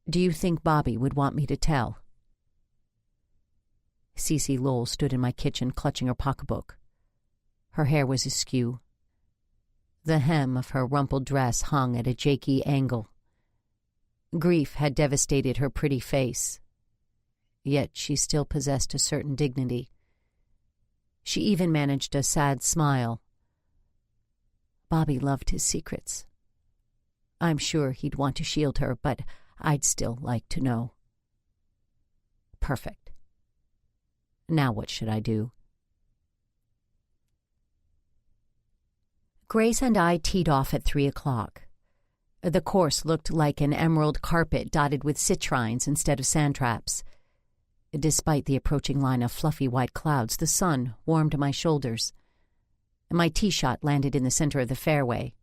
do you think Bobby would want me to tell? Cece Lowell stood in my kitchen clutching her pocketbook. Her hair was askew. The hem of her rumpled dress hung at a jakey angle. Grief had devastated her pretty face, yet she still possessed a certain dignity. She even managed a sad smile. Bobby loved his secrets. I'm sure he'd want to shield her, but I'd still like to know. Perfect. Now what should I do? Grace and I teed off at 3 o'clock. The course looked like an emerald carpet dotted with citrines instead of sand traps. Despite the approaching line of fluffy white clouds, the sun warmed my shoulders. My tee shot landed in the center of the fairway.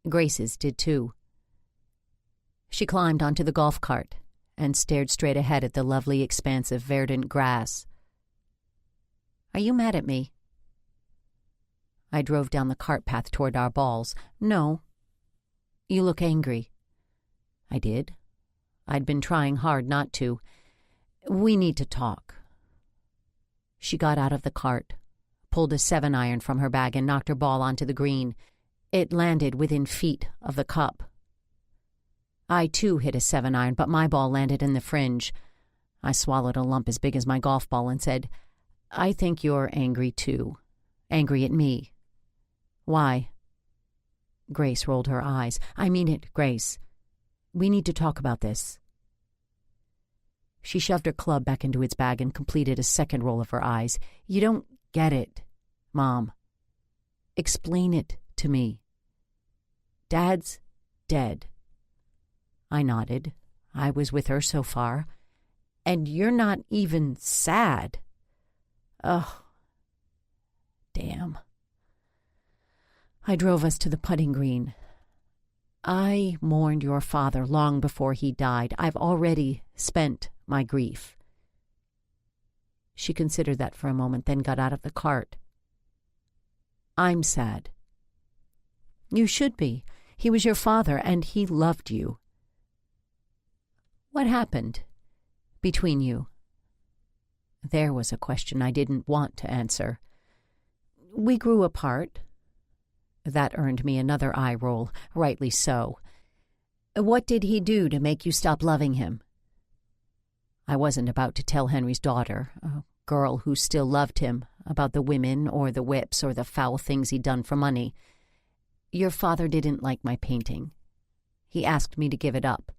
Grace's did too. She climbed onto the golf cart and stared straight ahead at the lovely expanse of verdant grass. "Are you mad at me?" I drove down the cart path toward our balls. "No." "You look angry." I did. I'd been trying hard not to. "We need to talk." She got out of the cart, pulled a 7-iron from her bag, and knocked her ball onto the green. It landed within feet of the cup. I, too, hit a 7-iron, but my ball landed in the fringe. I swallowed a lump as big as my golf ball and said, "I think you're angry, too. Angry at me." "Why?" Grace rolled her eyes. "I mean it, Grace. We need to talk about this." She shoved her club back into its bag and completed a second roll of her eyes. "You don't get it, Mom. Explain it to me. Dad's dead." I nodded. I was with her so far. "And you're not even sad." "Ugh. Damn." I drove us to the putting green. "I mourned your father long before he died. I've already spent my grief." She considered that for a moment, then got out of the cart. "I'm sad." "You should be. He was your father, and he loved you." "What happened between you?" There was a question I didn't want to answer. "We grew apart." That earned me another eye roll, rightly so. "What did he do to make you stop loving him?" I wasn't about to tell Henry's daughter, a girl who still loved him, about the women or the whips or the foul things he'd done for money. "Your father didn't like my painting. He asked me to give it up."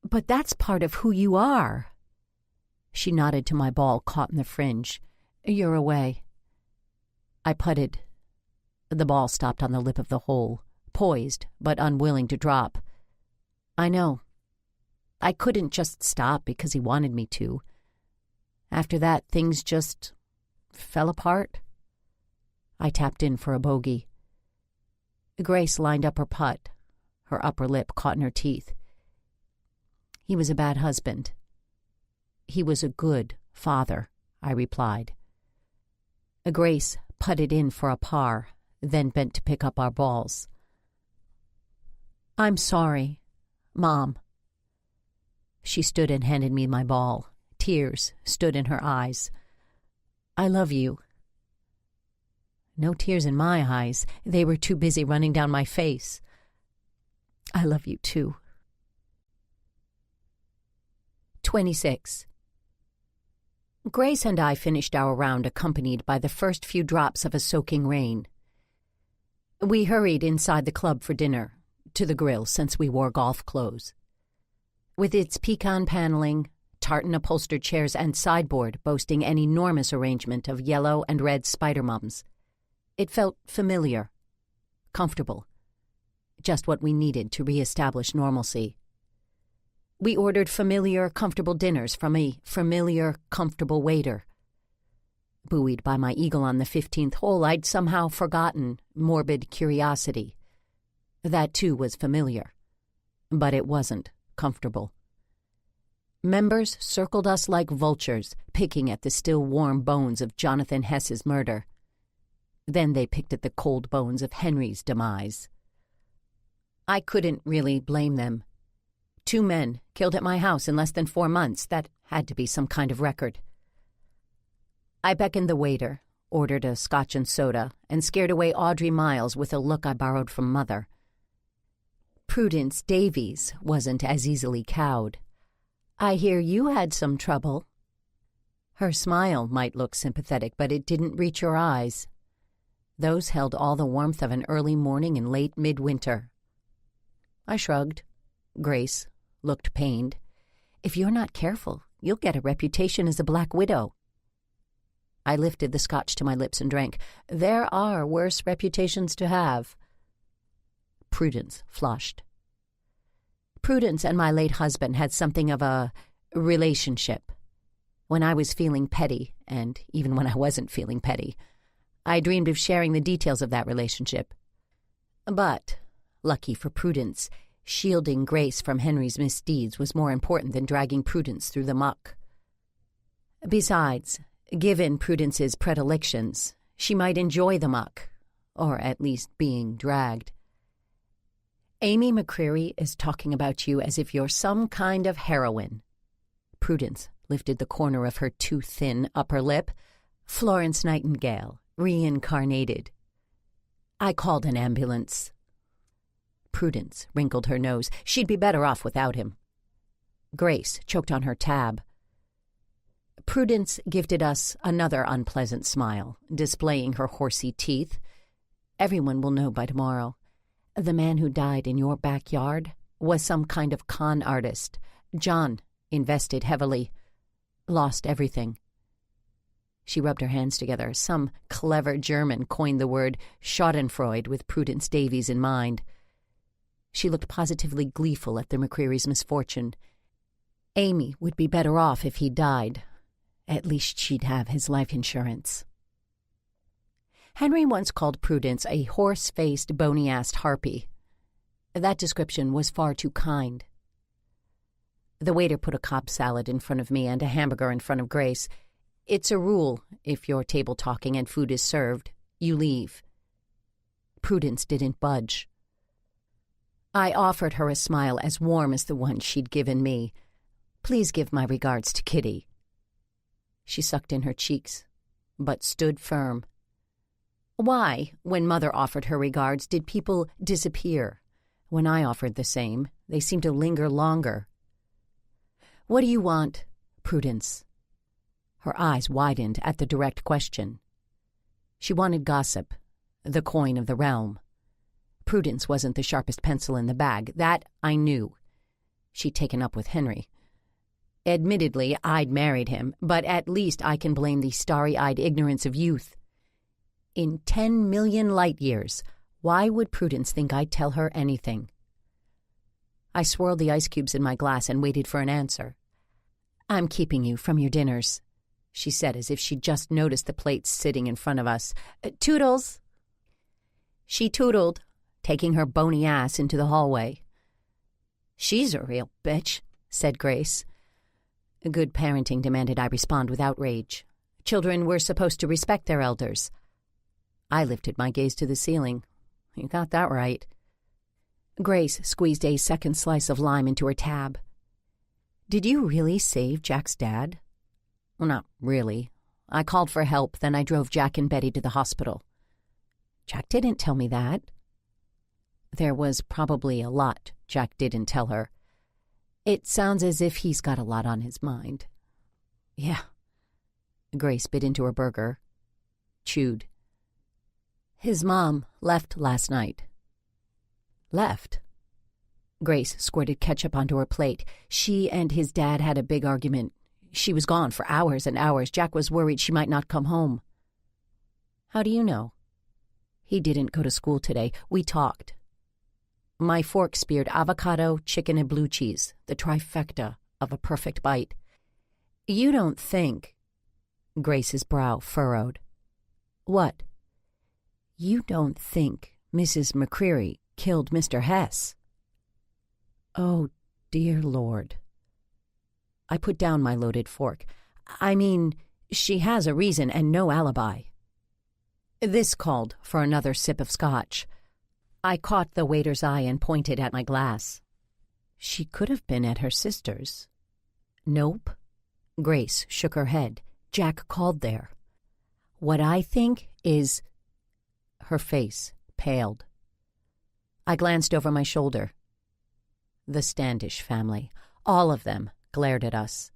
"But that's part of who you are." She nodded to my ball caught in the fringe. "You're away." I putted. The ball stopped on the lip of the hole, poised but unwilling to drop. "I know. I couldn't just stop because he wanted me to. After that, things just fell apart." I tapped in for a bogey. Grace lined up her putt, her upper lip caught in her teeth. "He was a bad husband." "He was a good father," I replied. Grace putted in for a par, then bent to pick up our balls. "I'm sorry, Mom." She stood and handed me my ball. Tears stood in her eyes. "I love you." No tears in my eyes. They were too busy running down my face. "I love you too." 26. Grace and I finished our round accompanied by the first few drops of a soaking rain. We hurried inside the club for dinner, to the grill since we wore golf clothes. with its pecan paneling, tartan upholstered chairs, and sideboard boasting an enormous arrangement of yellow and red spider mums. It felt familiar, comfortable, just what we needed to reestablish normalcy. We ordered familiar, comfortable dinners from a familiar, comfortable waiter. Buoyed by my eagle on the 15th hole, I'd somehow forgotten morbid curiosity. That, too, was familiar, but it wasn't comfortable. Members circled us like vultures, picking at the still warm bones of Jonathan Hess's murder. Then they picked at the cold bones of Henry's demise. I couldn't really blame them. 2 men killed at my house in less than 4 months. That had to be some kind of record. I beckoned the waiter, ordered a scotch and soda, and scared away Audrey Miles with a look I borrowed from Mother. Prudence Davies wasn't as easily cowed. "I hear you had some trouble." Her smile might look sympathetic, but it didn't reach her eyes. Those held all the warmth of an early morning in late midwinter. I shrugged. Grace looked pained. "If you're not careful, you'll get a reputation as a black widow." I lifted the scotch to my lips and drank. There are worse reputations to have. Prudence flushed. Prudence and my late husband had something of a relationship. When I was feeling petty, and even when I wasn't feeling petty, I dreamed of sharing the details of that relationship. But, lucky for Prudence, shielding Grace from Henry's misdeeds was more important than dragging Prudence through the muck. Besides, given Prudence's predilections, she might enjoy the muck, or at least being dragged. "Amy McCreary is talking about you as if you're some kind of heroine." Prudence lifted the corner of her too thin upper lip. "Florence Nightingale, reincarnated." I called an ambulance. Prudence wrinkled her nose. She'd be better off without him. Grace choked on her tab. Prudence gifted us another unpleasant smile, displaying her horsey teeth. "Everyone will know by tomorrow. The man who died in your backyard was some kind of con artist. John invested heavily. Lost everything." She rubbed her hands together. Some clever German coined the word Schadenfreude with Prudence Davies in mind. She looked positively gleeful at the McCreary's misfortune. Amy would be better off if he died. At least she'd have his life insurance. Henry once called Prudence a horse-faced, bony-assed harpy. That description was far too kind. The waiter put a Cobb salad in front of me and a hamburger in front of Grace. It's a rule, if you're table talking and food is served, you leave. Prudence didn't budge. I offered her a smile as warm as the one she'd given me. "Please give my regards to Kitty." She sucked in her cheeks, but stood firm. Why, when Mother offered her regards, did people disappear? When I offered the same, they seemed to linger longer. "What do you want, Prudence?" Her eyes widened at the direct question. She wanted gossip, the coin of the realm. Prudence wasn't the sharpest pencil in the bag. That I knew. She'd taken up with Henry. Admittedly, I'd married him, but at least I can blame the starry-eyed ignorance of youth. In 10 million light years, why would Prudence think I'd tell her anything? I swirled the ice cubes in my glass and waited for an answer. "I'm keeping you from your dinners," she said as if she'd just noticed the plates sitting in front of us. "Toodles!" She tootled, taking her bony ass into the hallway. "She's a real bitch," said Grace. Good parenting demanded I respond with outrage. Children were supposed to respect their elders. I lifted my gaze to the ceiling. You got that right. Grace squeezed a second slice of lime into her tab. "Did you really save Jack's dad?" "Well, not really. I called for help, then I drove Jack and Betty to the hospital." "Jack didn't tell me that." There was probably a lot Jack didn't tell her. It sounds as if he's got a lot on his mind. "Yeah." Grace bit into her burger. Chewed. "His mom left last night." "Left?" Grace squirted ketchup onto her plate. She and his dad had a big argument. She was gone for hours and hours. Jack was worried she might not come home. How do you know? He didn't go to school today. We talked. My fork speared avocado, chicken, and blue cheese, the trifecta of a perfect bite. You don't think... Grace's brow furrowed. What? You don't think Mrs. McCreary killed Mr. Hess? Oh, dear Lord. I put down my loaded fork. I mean, she has a reason and no alibi. This called for another sip of scotch. I caught the waiter's eye and pointed at my glass. She could have been at her sister's. Nope. Grace shook her head. Jack called there. What I think is... Her face paled. I glanced over my shoulder. The Standish family, all of them, glared at us.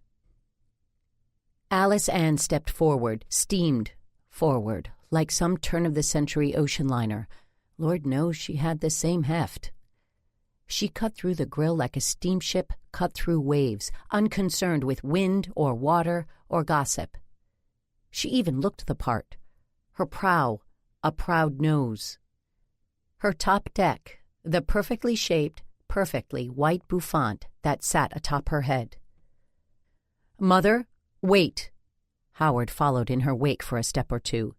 Alice Ann stepped forward, steamed forward, like some turn-of-the-century ocean liner. Lord knows she had the same heft. She cut through the grill like a steamship cut through waves, unconcerned with wind or water or gossip. She even looked the part. Her prow, a proud nose. Her top deck, the perfectly shaped, perfectly white bouffant that sat atop her head. Mother, wait! Howard followed in her wake for a step or two.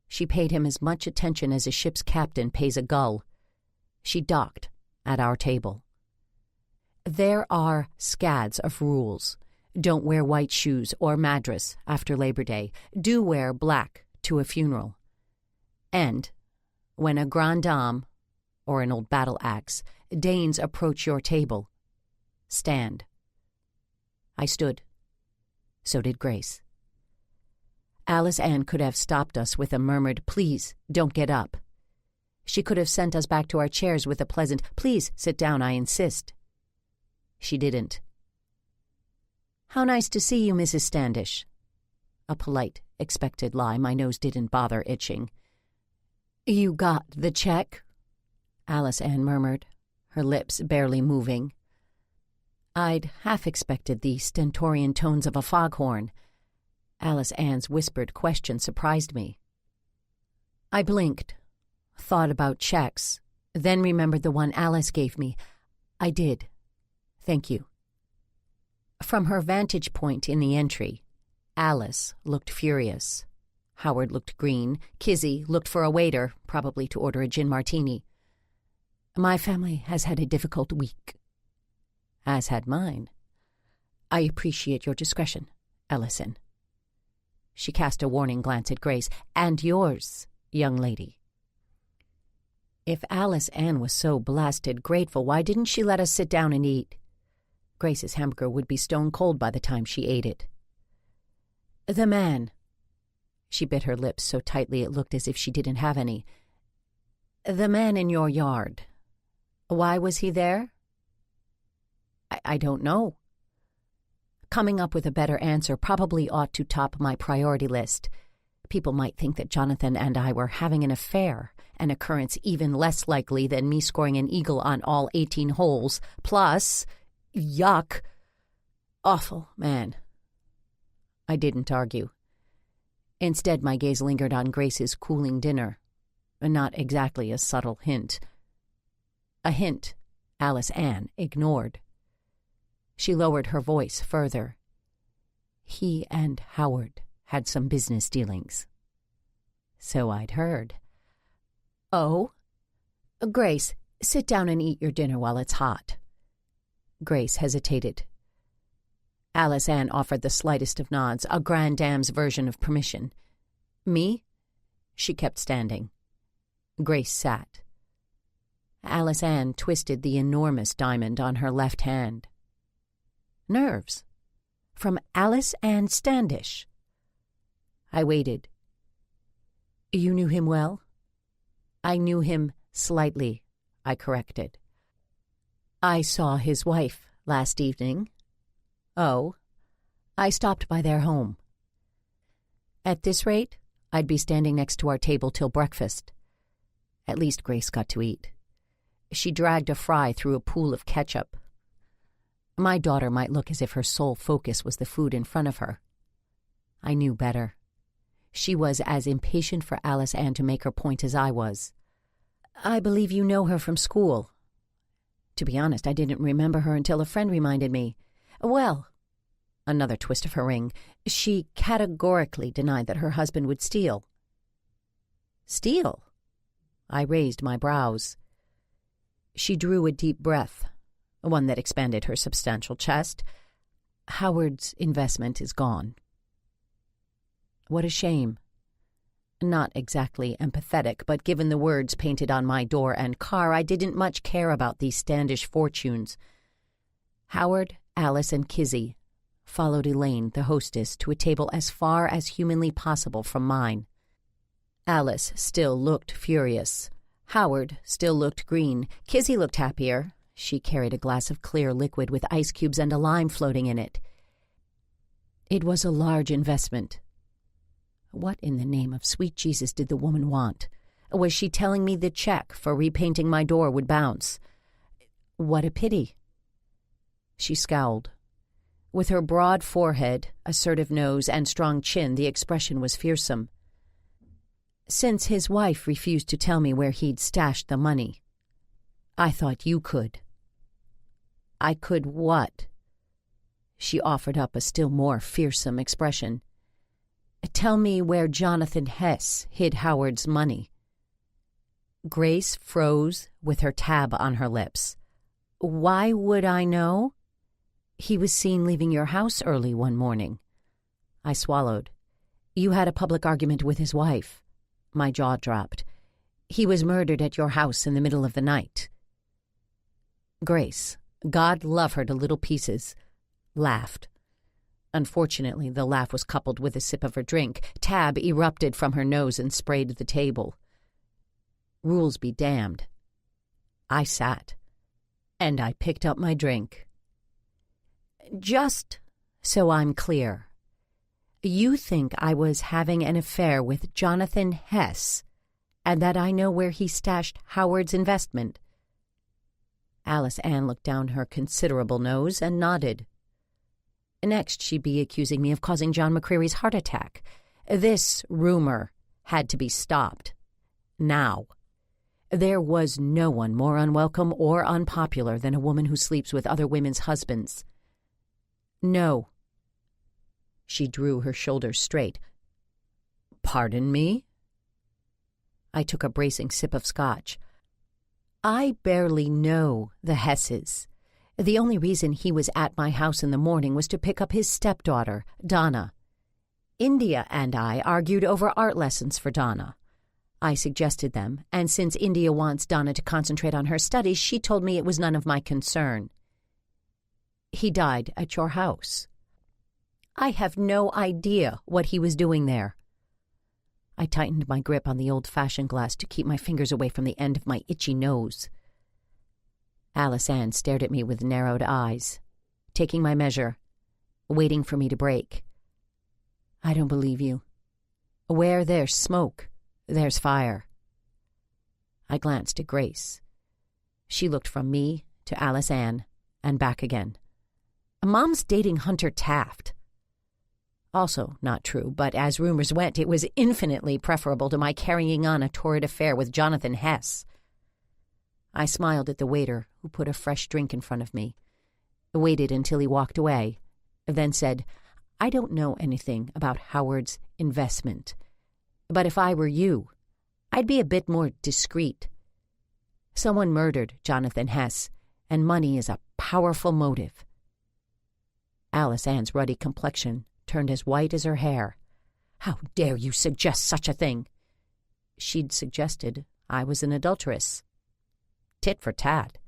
She paid him as much attention as a ship's captain pays a gull. She docked at our table. There are scads of rules. Don't wear white shoes or madras after Labor Day. Do wear black to a funeral. And when a grande dame, or an old battle axe, deigns approach your table, stand. I stood. So did Grace. Alice Ann could have stopped us with a murmured, "Please, don't get up." She could have sent us back to our chairs with a pleasant, "Please, sit down, I insist." She didn't. "How nice to see you, Mrs. Standish." A polite, expected lie. My nose didn't bother itching. "You got the check?" Alice Ann murmured, her lips barely moving. I'd half expected the stentorian tones of a foghorn. Alice Ann's whispered question surprised me. I blinked, thought about checks, then remembered the one Alice gave me. I did. Thank you. From her vantage point in the entry, Alice looked furious. Howard looked green. Kizzy looked for a waiter, probably to order a gin martini. My family has had a difficult week. As had mine. I appreciate your discretion, Ellison. She cast a warning glance at Grace. And yours, young lady. If Alice Ann was so blasted grateful, why didn't she let us sit down and eat? Grace's hamburger would be stone cold by the time she ate it. The man. She bit her lips so tightly it looked as if she didn't have any. The man in your yard. Why was he there? I don't know. Coming up with a better answer probably ought to top my priority list. People might think that Jonathan and I were having an affair, an occurrence even less likely than me scoring an eagle on all 18 holes, plus, yuck, awful man. I didn't argue. Instead, my gaze lingered on Grace's cooling dinner. Not exactly a subtle hint. A hint Alice Ann ignored. She lowered her voice further. He and Howard had some business dealings. So I'd heard. Oh? Grace, sit down and eat your dinner while it's hot. Grace hesitated. Alice Ann offered the slightest of nods, a grande dame's version of permission. Me? She kept standing. Grace sat. Alice Ann twisted the enormous diamond on her left hand. Nerves. From Alice Ann Standish. I waited. You knew him well? I knew him slightly, I corrected. I saw his wife last evening. Oh, I stopped by their home. At this rate, I'd be standing next to our table till breakfast. At least Grace got to eat. She dragged a fry through a pool of ketchup. My daughter might look as if her sole focus was the food in front of her. I knew better. She was as impatient for Alice Ann to make her point as I was. "I believe you know her from school." To be honest, I didn't remember her until a friend reminded me. "Well," another twist of her ring, "she categorically denied that her husband would steal." "Steal?" I raised my brows. She drew a deep breath, one that expanded her substantial chest. "Howard's investment is gone." What a shame. Not exactly empathetic, but given the words painted on my door and car, I didn't much care about these Standish fortunes. Howard, Alice, and Kizzy followed Elaine, the hostess, to a table as far as humanly possible from mine. Alice still looked furious. Howard still looked green. Kizzy looked happier. She carried a glass of clear liquid with ice cubes and a lime floating in it. It was a large investment. What in the name of sweet Jesus did the woman want? Was she telling me the check for repainting my door would bounce? What a pity. She scowled. With her broad forehead, assertive nose, and strong chin, the expression was fearsome. "Since his wife refused to tell me where he'd stashed the money, I thought you could." "I could what?" She offered up a still more fearsome expression. "Tell me where Jonathan Hess hid Howard's money." Grace froze with her tab on her lips. "Why would I know?" "He was seen leaving your house early one morning." I swallowed. "You had a public argument with his wife." My jaw dropped. "He was murdered at your house in the middle of the night." Grace, God love her to little pieces, laughed. Unfortunately, the laugh was coupled with a sip of her drink. Tab erupted from her nose and sprayed the table. Rules be damned. I sat, and I picked up my drink. "Just so I'm clear, you think I was having an affair with Jonathan Hess, and that I know where he stashed Howard's investment?" Alice Ann looked down her considerable nose and nodded. Next, she'd be accusing me of causing John McCreary's heart attack. This rumor had to be stopped. Now. There was no one more unwelcome or unpopular than a woman who sleeps with other women's husbands. "No." She drew her shoulders straight. "Pardon me?" I took a bracing sip of scotch. "I barely know the Hesses. The only reason he was at my house in the morning was to pick up his stepdaughter, Donna. India and I argued over art lessons for Donna. I suggested them, and since India wants Donna to concentrate on her studies, she told me it was none of my concern. He died at your house. I have no idea what he was doing there." I tightened my grip on the old-fashioned glass to keep my fingers away from the end of my itchy nose. Alice Ann stared at me with narrowed eyes, taking my measure, waiting for me to break. "I don't believe you. Where there's smoke, there's fire." I glanced at Grace. She looked from me to Alice Ann and back again. "Mom's dating Hunter Taft." Also not true, but as rumors went, it was infinitely preferable to my carrying on a torrid affair with Jonathan Hess. I smiled at the waiter, who put a fresh drink in front of me, waited until he walked away, then said, "I don't know anything about Howard's investment, but if I were you, I'd be a bit more discreet. Someone murdered Jonathan Hess, and money is a powerful motive." Alice Ann's ruddy complexion turned as white as her hair. "How dare you suggest such a thing?" She'd suggested I was an adulteress. Tit for tat.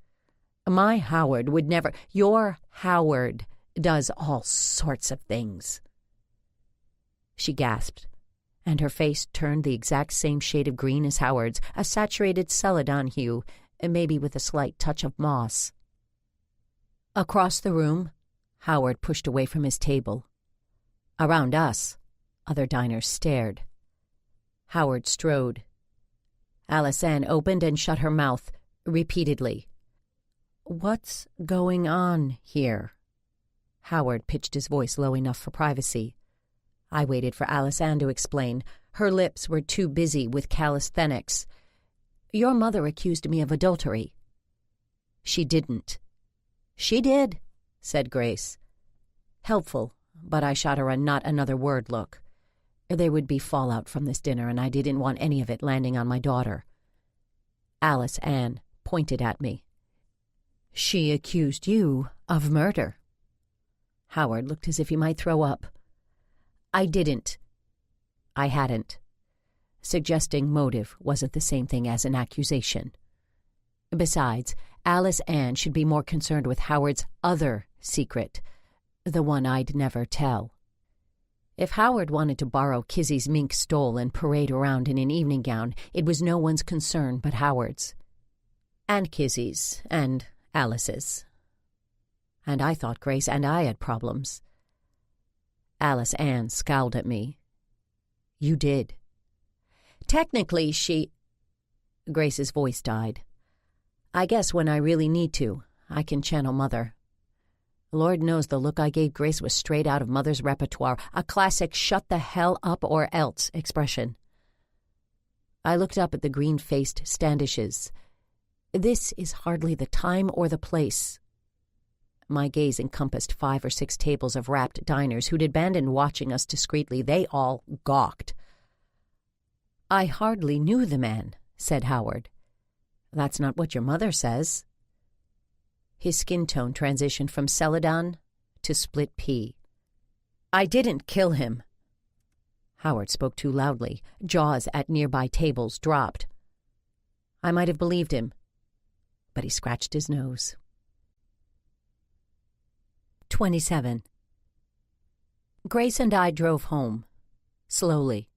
My Howard would never— Your Howard does all sorts of things. She gasped, and her face turned the exact same shade of green as Howard's, a saturated celadon hue, maybe with a slight touch of moss. Across the room, Howard pushed away from his table. Around us, other diners stared. Howard strode. Alice Ann opened and shut her mouth, repeatedly. "What's going on here?" Howard pitched his voice low enough for privacy. I waited for Alice Ann to explain. Her lips were too busy with calisthenics. "Your mother accused me of adultery." "She didn't." "She did," said Grace. Helpful, but I shot her a not another word look. There would be fallout from this dinner, and I didn't want any of it landing on my daughter. Alice Ann pointed at me. "She accused you of murder." Howard looked as if he might throw up. "I didn't." I hadn't. Suggesting motive wasn't the same thing as an accusation. Besides, Alice Ann should be more concerned with Howard's other secret, the one I'd never tell. If Howard wanted to borrow Kizzy's mink stole and parade around in an evening gown, it was no one's concern but Howard's. And Kizzy's, and Alice's. And I thought Grace and I had problems. Alice Ann scowled at me. "You did." "Technically, she—" Grace's voice died. "I guess when I really need to, I can channel Mother." Lord knows the look I gave Grace was straight out of Mother's repertoire, a classic shut the hell up or else expression. I looked up at the green-faced Standishes. This is hardly the time or the place. My gaze encompassed 5 or 6 tables of rapt diners who'd abandoned watching us discreetly. They all gawked. "I hardly knew the man," said Howard. "That's not what your mother says." His skin tone transitioned from celadon to split pea. "I didn't kill him." Howard spoke too loudly. Jaws at nearby tables dropped. I might have believed him, but he scratched his nose. 27. Grace and I drove home, slowly.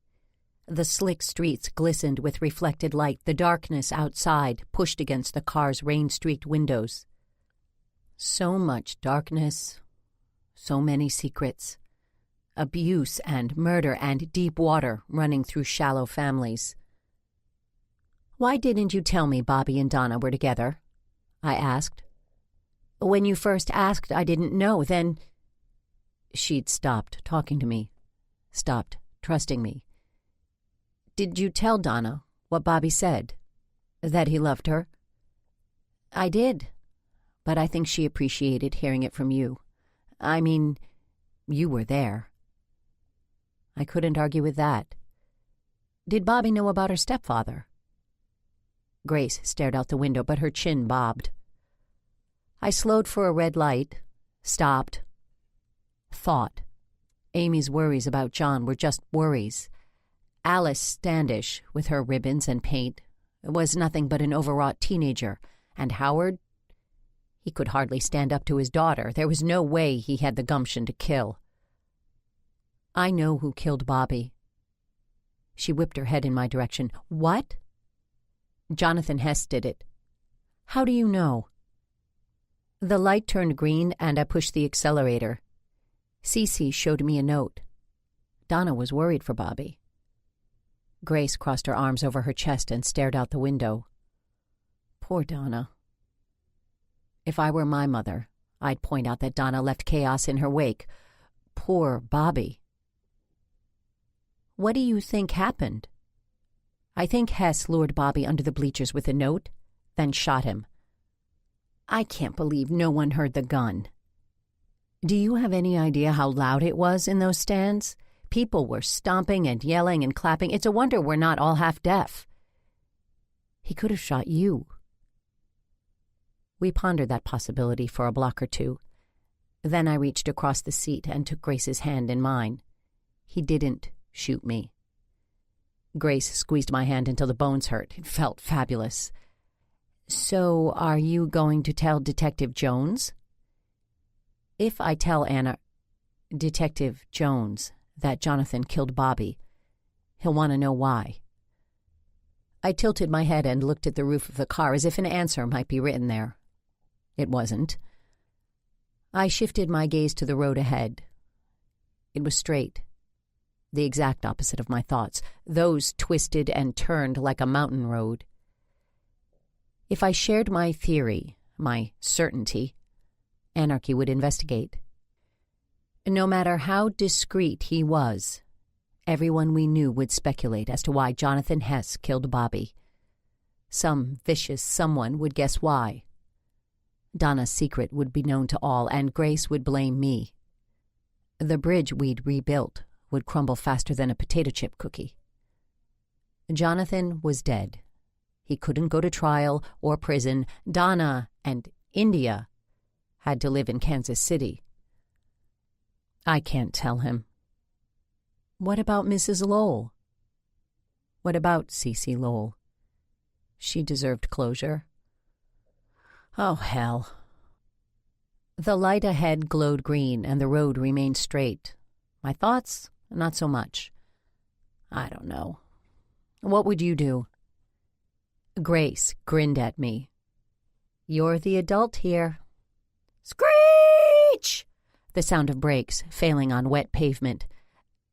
The slick streets glistened with reflected light, the darkness outside pushed against the car's rain-streaked windows. So much darkness, so many secrets. Abuse and murder and deep water running through shallow families. "Why didn't you tell me Bobby and Donna were together?" I asked. "When you first asked, I didn't know, then—" She'd stopped talking to me, stopped trusting me. "Did you tell Donna what Bobby said? That he loved her?" "I did, but I think she appreciated hearing it from you. I mean, you were there." I couldn't argue with that. "Did Bobby know about her stepfather?" Grace stared out the window, but her chin bobbed. I slowed for a red light, stopped, thought. Amy's worries about John were just worries. Alice Standish, with her ribbons and paint, was nothing but an overwrought teenager. And Howard? He could hardly stand up to his daughter. There was no way he had the gumption to kill. "I know who killed Bobby." She whipped her head in my direction. "What?" "Jonathan Hess did it." "How do you know?" The light turned green, and I pushed the accelerator. Cece showed me a note. Donna was worried for Bobby. Grace crossed her arms over her chest and stared out the window. Poor Donna. If I were my mother, I'd point out that Donna left chaos in her wake. Poor Bobby. "What do you think happened?" "I think Hess lured Bobby under the bleachers with a note, then shot him." "I can't believe no one heard the gun." "Do you have any idea how loud it was in those stands? People were stomping and yelling and clapping. It's a wonder we're not all half deaf." "He could have shot you." We pondered that possibility for a block or two. Then I reached across the seat and took Grace's hand in mine. "He didn't shoot me." Grace squeezed my hand until the bones hurt. It felt fabulous. "So are you going to tell Detective Jones?" "If I tell Detective Jones, that Jonathan killed Bobby, he'll want to know why." I tilted my head and looked at the roof of the car as if an answer might be written there. It wasn't. I shifted my gaze to the road ahead. It was straight, the exact opposite of my thoughts. Those twisted and turned like a mountain road. If I shared my theory, my certainty, anarchy would investigate. No matter how discreet he was, everyone we knew would speculate as to why Jonathan Hess killed Bobby. Some vicious someone would guess why. Donna's secret would be known to all, and Grace would blame me. The bridge we'd rebuilt would crumble faster than a potato chip cookie. Jonathan was dead. He couldn't go to trial or prison. Donna and India had to live in Kansas City. I can't tell him. What about Mrs. Lowell? What about Cece Lowell? She deserved closure. Oh, hell. The light ahead glowed green, and the road remained straight. My thoughts? Not so much. I don't know. What would you do? Grace grinned at me. You're the adult here. Screech! The sound of brakes failing on wet pavement.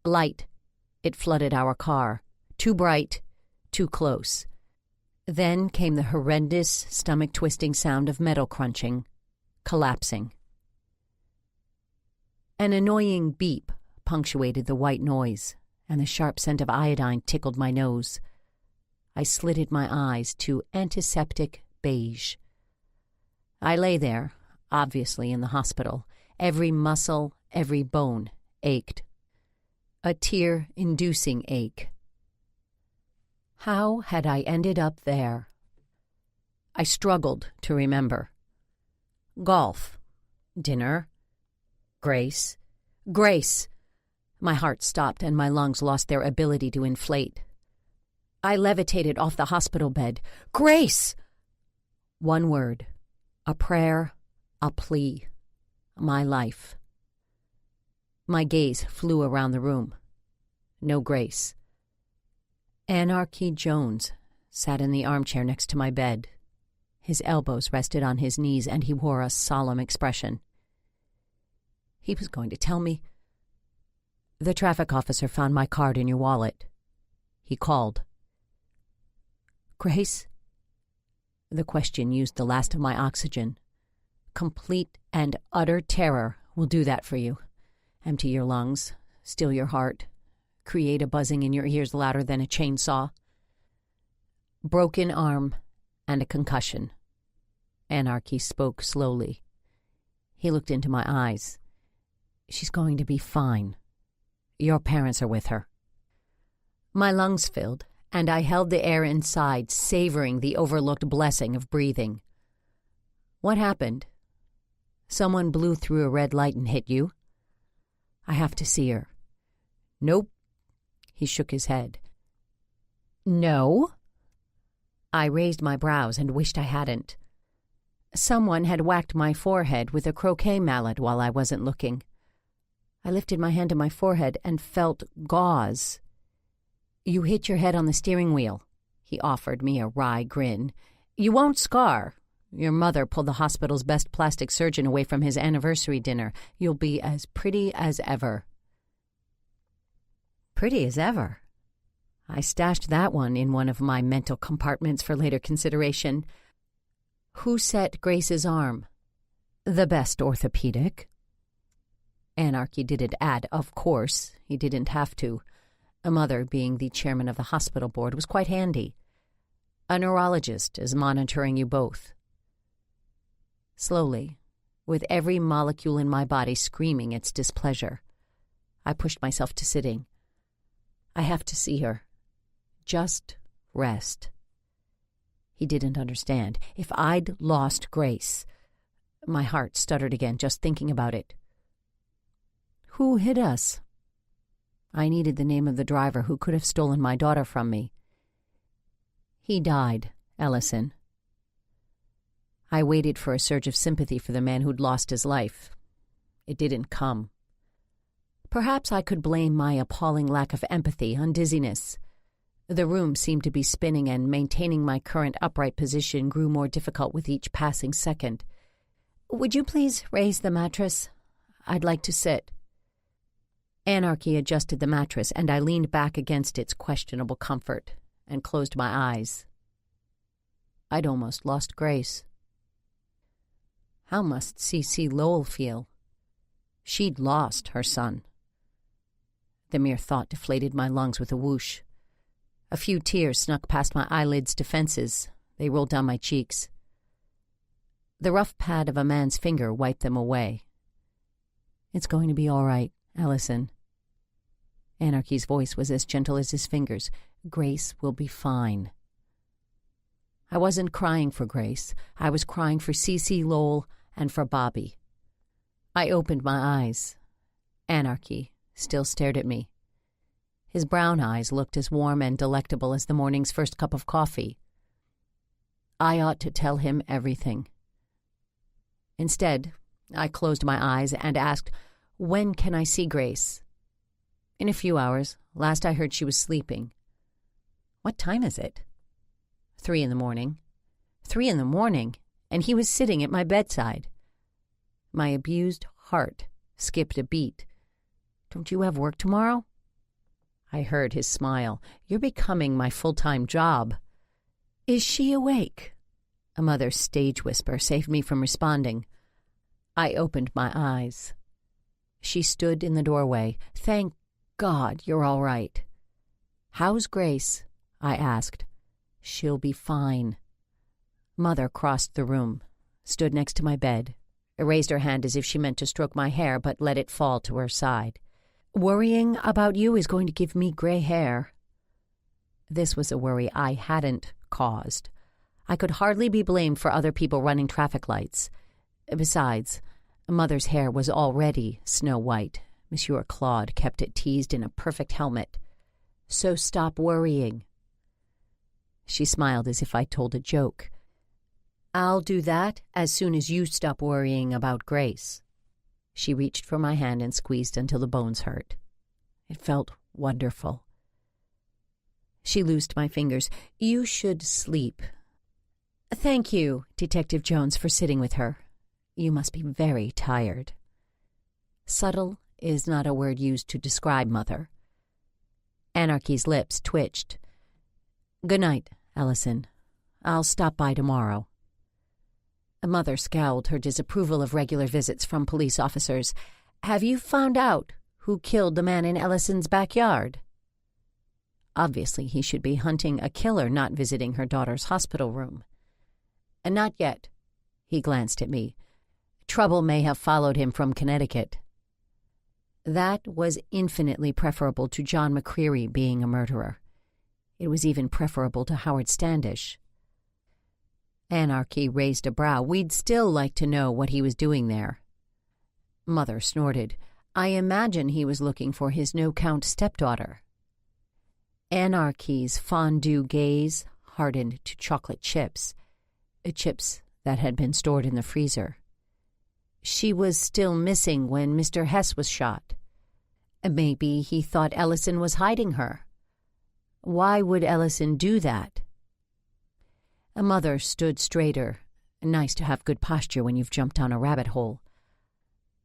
Light. It flooded our car. Too bright, too close. Then came the horrendous, stomach-twisting sound of metal crunching, collapsing. An annoying beep punctuated the white noise, and the sharp scent of iodine tickled my nose. I slitted my eyes to antiseptic beige. I lay there, obviously in the hospital. Every muscle, every bone ached. A tear-inducing ache. How had I ended up there? I struggled to remember. Golf. Dinner. Grace. Grace! My heart stopped and my lungs lost their ability to inflate. I levitated off the hospital bed. Grace! One word. A prayer. A plea. My life. My gaze flew around the room. No Grace. Anarchy Jones sat in the armchair next to my bed. His elbows rested on his knees, and he wore a solemn expression. He was going to tell me. The traffic officer found my card in your wallet. He called. Grace? The question used the last of my oxygen. Complete and utter terror will do that for you. Empty your lungs, still your heart, create a buzzing in your ears louder than a chainsaw. Broken arm and a concussion. Anarchy spoke slowly. He looked into my eyes. She's going to be fine. Your parents are with her. My lungs filled, and I held the air inside, savoring the overlooked blessing of breathing. What happened? Someone blew through a red light and hit you? I have to see her. Nope. He shook his head. No? I raised my brows and wished I hadn't. Someone had whacked my forehead with a croquet mallet while I wasn't looking. I lifted my hand to my forehead and felt gauze. You hit your head on the steering wheel. He offered me a wry grin. You won't scar. Your mother pulled the hospital's best plastic surgeon away from his anniversary dinner. You'll be as pretty as ever. Pretty as ever? I stashed that one in one of my mental compartments for later consideration. Who set Grace's arm? The best orthopedic. Anarchy didn't add, of course. He didn't have to. A mother, being the chairman of the hospital board, was quite handy. A neurologist is monitoring you both. Slowly, with every molecule in my body screaming its displeasure, I pushed myself to sitting. I have to see her. Just rest. He didn't understand. If I'd lost Grace... My heart stuttered again just thinking about it. Who hit us? I needed the name of the driver who could have stolen my daughter from me. He died, Ellison. I waited for a surge of sympathy for the man who'd lost his life. It didn't come. Perhaps I could blame my appalling lack of empathy on dizziness. The room seemed to be spinning, and maintaining my current upright position grew more difficult with each passing second. Would you please raise the mattress? I'd like to sit. Anarchy adjusted the mattress, and I leaned back against its questionable comfort and closed my eyes. I'd almost lost Grace. How must C.C. Lowell feel? She'd lost her son. The mere thought deflated my lungs with a whoosh. A few tears snuck past my eyelids' defenses. They rolled down my cheeks. The rough pad of a man's finger wiped them away. "It's going to be all right, Ellison." Anarchy's voice was as gentle as his fingers. "Grace will be fine." I wasn't crying for Grace. I was crying for C.C. Lowell and for Bobby. I opened my eyes. Anarchy still stared at me. His brown eyes looked as warm and delectable as the morning's first cup of coffee. I ought to tell him everything. Instead, I closed my eyes and asked, "When can I see Grace?" "In a few hours. Last I heard she was sleeping." "What time is it?" 3 a.m. 3 a.m, and he was sitting at my bedside. My abused heart skipped a beat. "Don't you have work tomorrow?" I heard his smile. "You're becoming my full-time job." "Is she awake?" A mother's stage whisper saved me from responding. I opened my eyes. She stood in the doorway. "Thank God you're all right." "How's Grace?" I asked. "She'll be fine." Mother crossed the room, stood next to my bed, raised her hand as if she meant to stroke my hair, but let it fall to her side. "Worrying about you is going to give me gray hair." This was a worry I hadn't caused. I could hardly be blamed for other people running traffic lights. Besides, Mother's hair was already snow-white. Monsieur Claude kept it teased in a perfect helmet. "So stop worrying." She smiled as if I told a joke. "I'll do that as soon as you stop worrying about Grace." She reached for my hand and squeezed until the bones hurt. It felt wonderful. She loosed my fingers. "You should sleep." "Thank you, Detective Jones, for sitting with her. You must be very tired." Subtle is not a word used to describe Mother. Anarchy's lips twitched. "Good night, Ellison. I'll stop by tomorrow." Mother scowled her disapproval of regular visits from police officers. "Have you found out who killed the man in Ellison's backyard?" Obviously, he should be hunting a killer, not visiting her daughter's hospital room. "Not yet." He glanced at me. "Trouble may have followed him from Connecticut." That was infinitely preferable to John McCreary being a murderer. It was even preferable to Howard Standish. Anarchy raised a brow. "We'd still like to know what he was doing there." Mother snorted. "I imagine he was looking for his no-count stepdaughter." Anarchy's fondue gaze hardened to chocolate chips that had been stored in the freezer. "She was still missing when Mr. Hess was shot. Maybe he thought Ellison was hiding her. Why would Ellison do that?" Mother stood straighter. Nice to have good posture when you've jumped down a rabbit hole.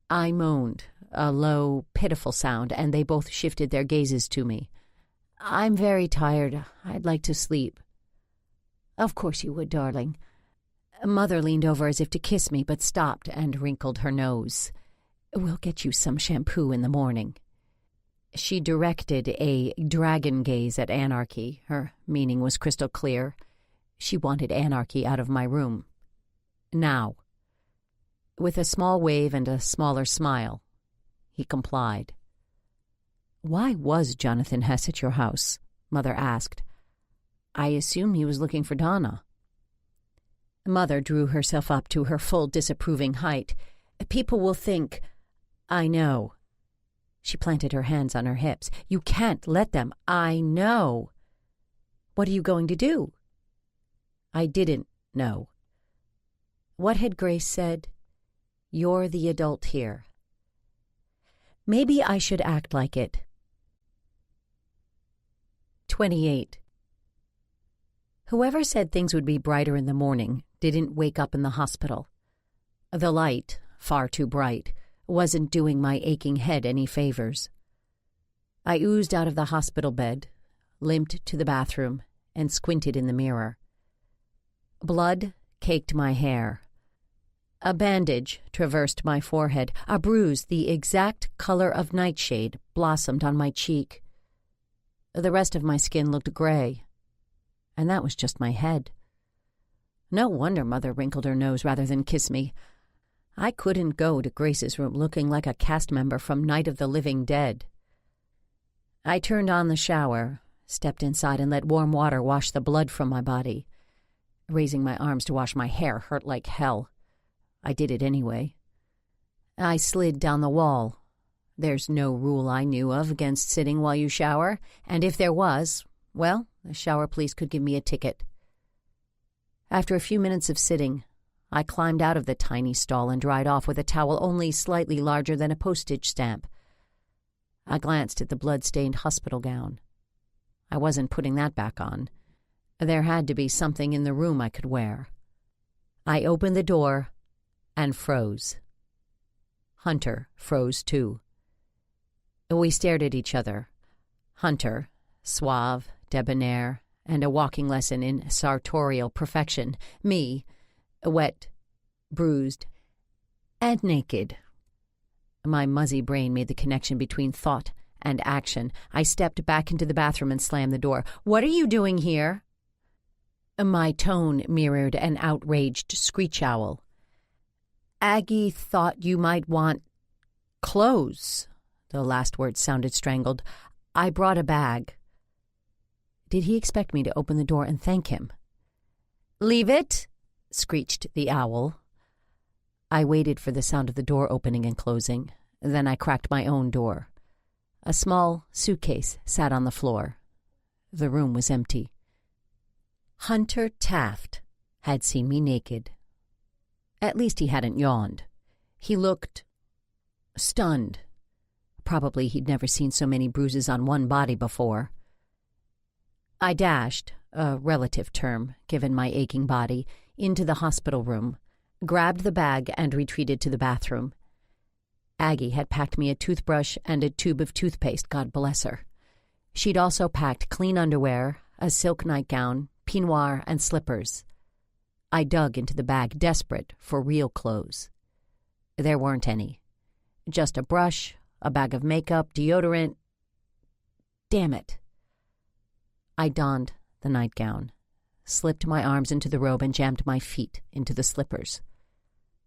I moaned, a low, pitiful sound, and they both shifted their gazes to me. "I'm very tired. I'd like to sleep." "Of course you would, darling." Mother leaned over as if to kiss me, but stopped and wrinkled her nose. "We'll get you some shampoo in the morning." She directed a dragon gaze at Anarchy. Her meaning was crystal clear. She wanted Anarchy out of my room. Now. With a small wave and a smaller smile, he complied. "Why was Jonathan Hess at your house?" Mother asked. "I assume he was looking for Donna." Mother drew herself up to her full disapproving height. "People will think—" "I know." She planted her hands on her hips. "You can't let them. I know." "What are you going to do?" I didn't know. What had Grace said? "You're the adult here." Maybe I should act like it. 28. Whoever said things would be brighter in the morning didn't wake up in the hospital. The light, far too bright, wasn't doing my aching head any favors. I oozed out of the hospital bed, limped to the bathroom, and squinted in the mirror. Blood caked my hair. A bandage traversed my forehead. A bruise the exact color of nightshade blossomed on my cheek. The rest of my skin looked gray, and that was just my head. No wonder Mother wrinkled her nose rather than kiss me. I couldn't go to Grace's room looking like a cast member from Night of the Living Dead. I turned on the shower, stepped inside, and let warm water wash the blood from my body. Raising my arms to wash my hair hurt like hell. I did it anyway. I slid down the wall. There's no rule I knew of against sitting while you shower, and if there was, well, the shower police could give me a ticket. After a few minutes of sitting, I climbed out of the tiny stall and dried off with a towel only slightly larger than a postage stamp. I glanced at the blood-stained hospital gown. I wasn't putting that back on. There had to be something in the room I could wear. I opened the door and froze. Hunter froze too. We stared at each other. Hunter, suave, debonair, and a walking lesson in sartorial perfection. Me, wet, bruised, and naked. My muzzy brain made the connection between thought and action. I stepped back into the bathroom and slammed the door. "What are you doing here?" My tone mirrored an outraged screech owl. "Aggie thought you might want clothes." The last word sounded strangled. "I brought a bag." Did he expect me to open the door and thank him? "Leave it," screeched the owl. I waited for the sound of the door opening and closing. Then I cracked my own door. A small suitcase sat on the floor. The room was empty. Hunter Taft had seen me naked. At least he hadn't yawned. He looked stunned. Probably he'd never seen so many bruises on one body before. I dashed, a relative term given my aching body, into the hospital room, grabbed the bag, and retreated to the bathroom. Aggie had packed me a toothbrush and a tube of toothpaste, God bless her. She'd also packed clean underwear, a silk nightgown, peignoir, and slippers. I dug into the bag, desperate for real clothes. There weren't any. Just a brush, a bag of makeup, deodorant. Damn it. I donned the nightgown, slipped my arms into the robe, and jammed my feet into the slippers.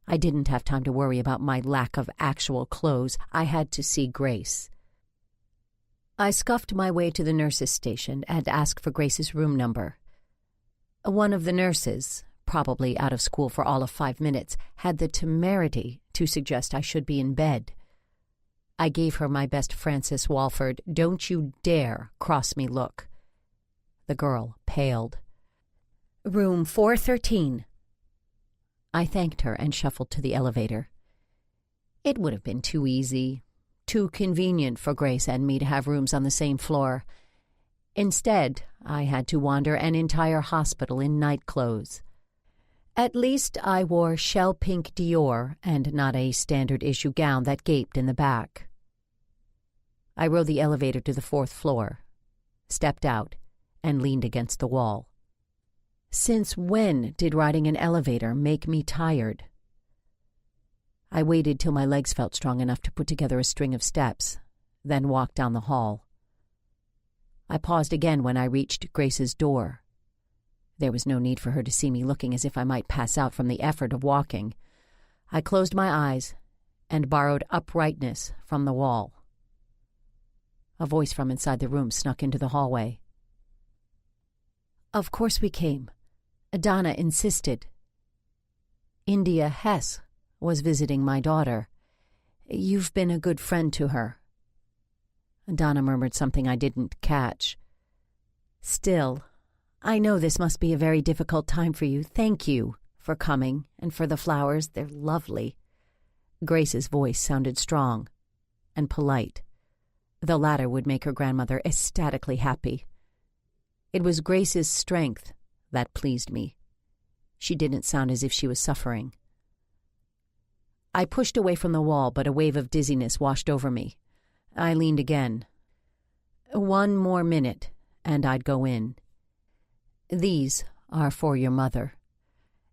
I didn't have time to worry about my lack of actual clothes. I had to see Grace. I scuffed my way to the nurse's station and asked for Grace's room number. One of the nurses, probably out of school for all of 5 minutes, had the temerity to suggest I should be in bed. I gave her my best Frances Walford, "Don't you dare cross me" look. The girl paled. "Room 413. I thanked her and shuffled to the elevator. It would have been too easy, too convenient for Grace and me to have rooms on the same floor. Instead, I had to wander an entire hospital in night clothes. At least I wore shell-pink Dior and not a standard-issue gown that gaped in the back. I rode the elevator to the 4th floor, stepped out, and leaned against the wall. Since when did riding an elevator make me tired? I waited till my legs felt strong enough to put together a string of steps, then walked down the hall. I paused again when I reached Grace's door. There was no need for her to see me looking as if I might pass out from the effort of walking. I closed my eyes and borrowed uprightness from the wall. A voice from inside the room snuck into the hallway. "Of course we came. Donna insisted. India Hess was visiting my daughter. You've been a good friend to her." Donna murmured something I didn't catch. "Still, I know this must be a very difficult time for you. Thank you for coming and for the flowers. They're lovely." Grace's voice sounded strong and polite. The latter would make her grandmother ecstatically happy. It was Grace's strength that pleased me. She didn't sound as if she was suffering. I pushed away from the wall, but a wave of dizziness washed over me. I leaned again. 1 more minute, and I'd go in. "These are for your mother."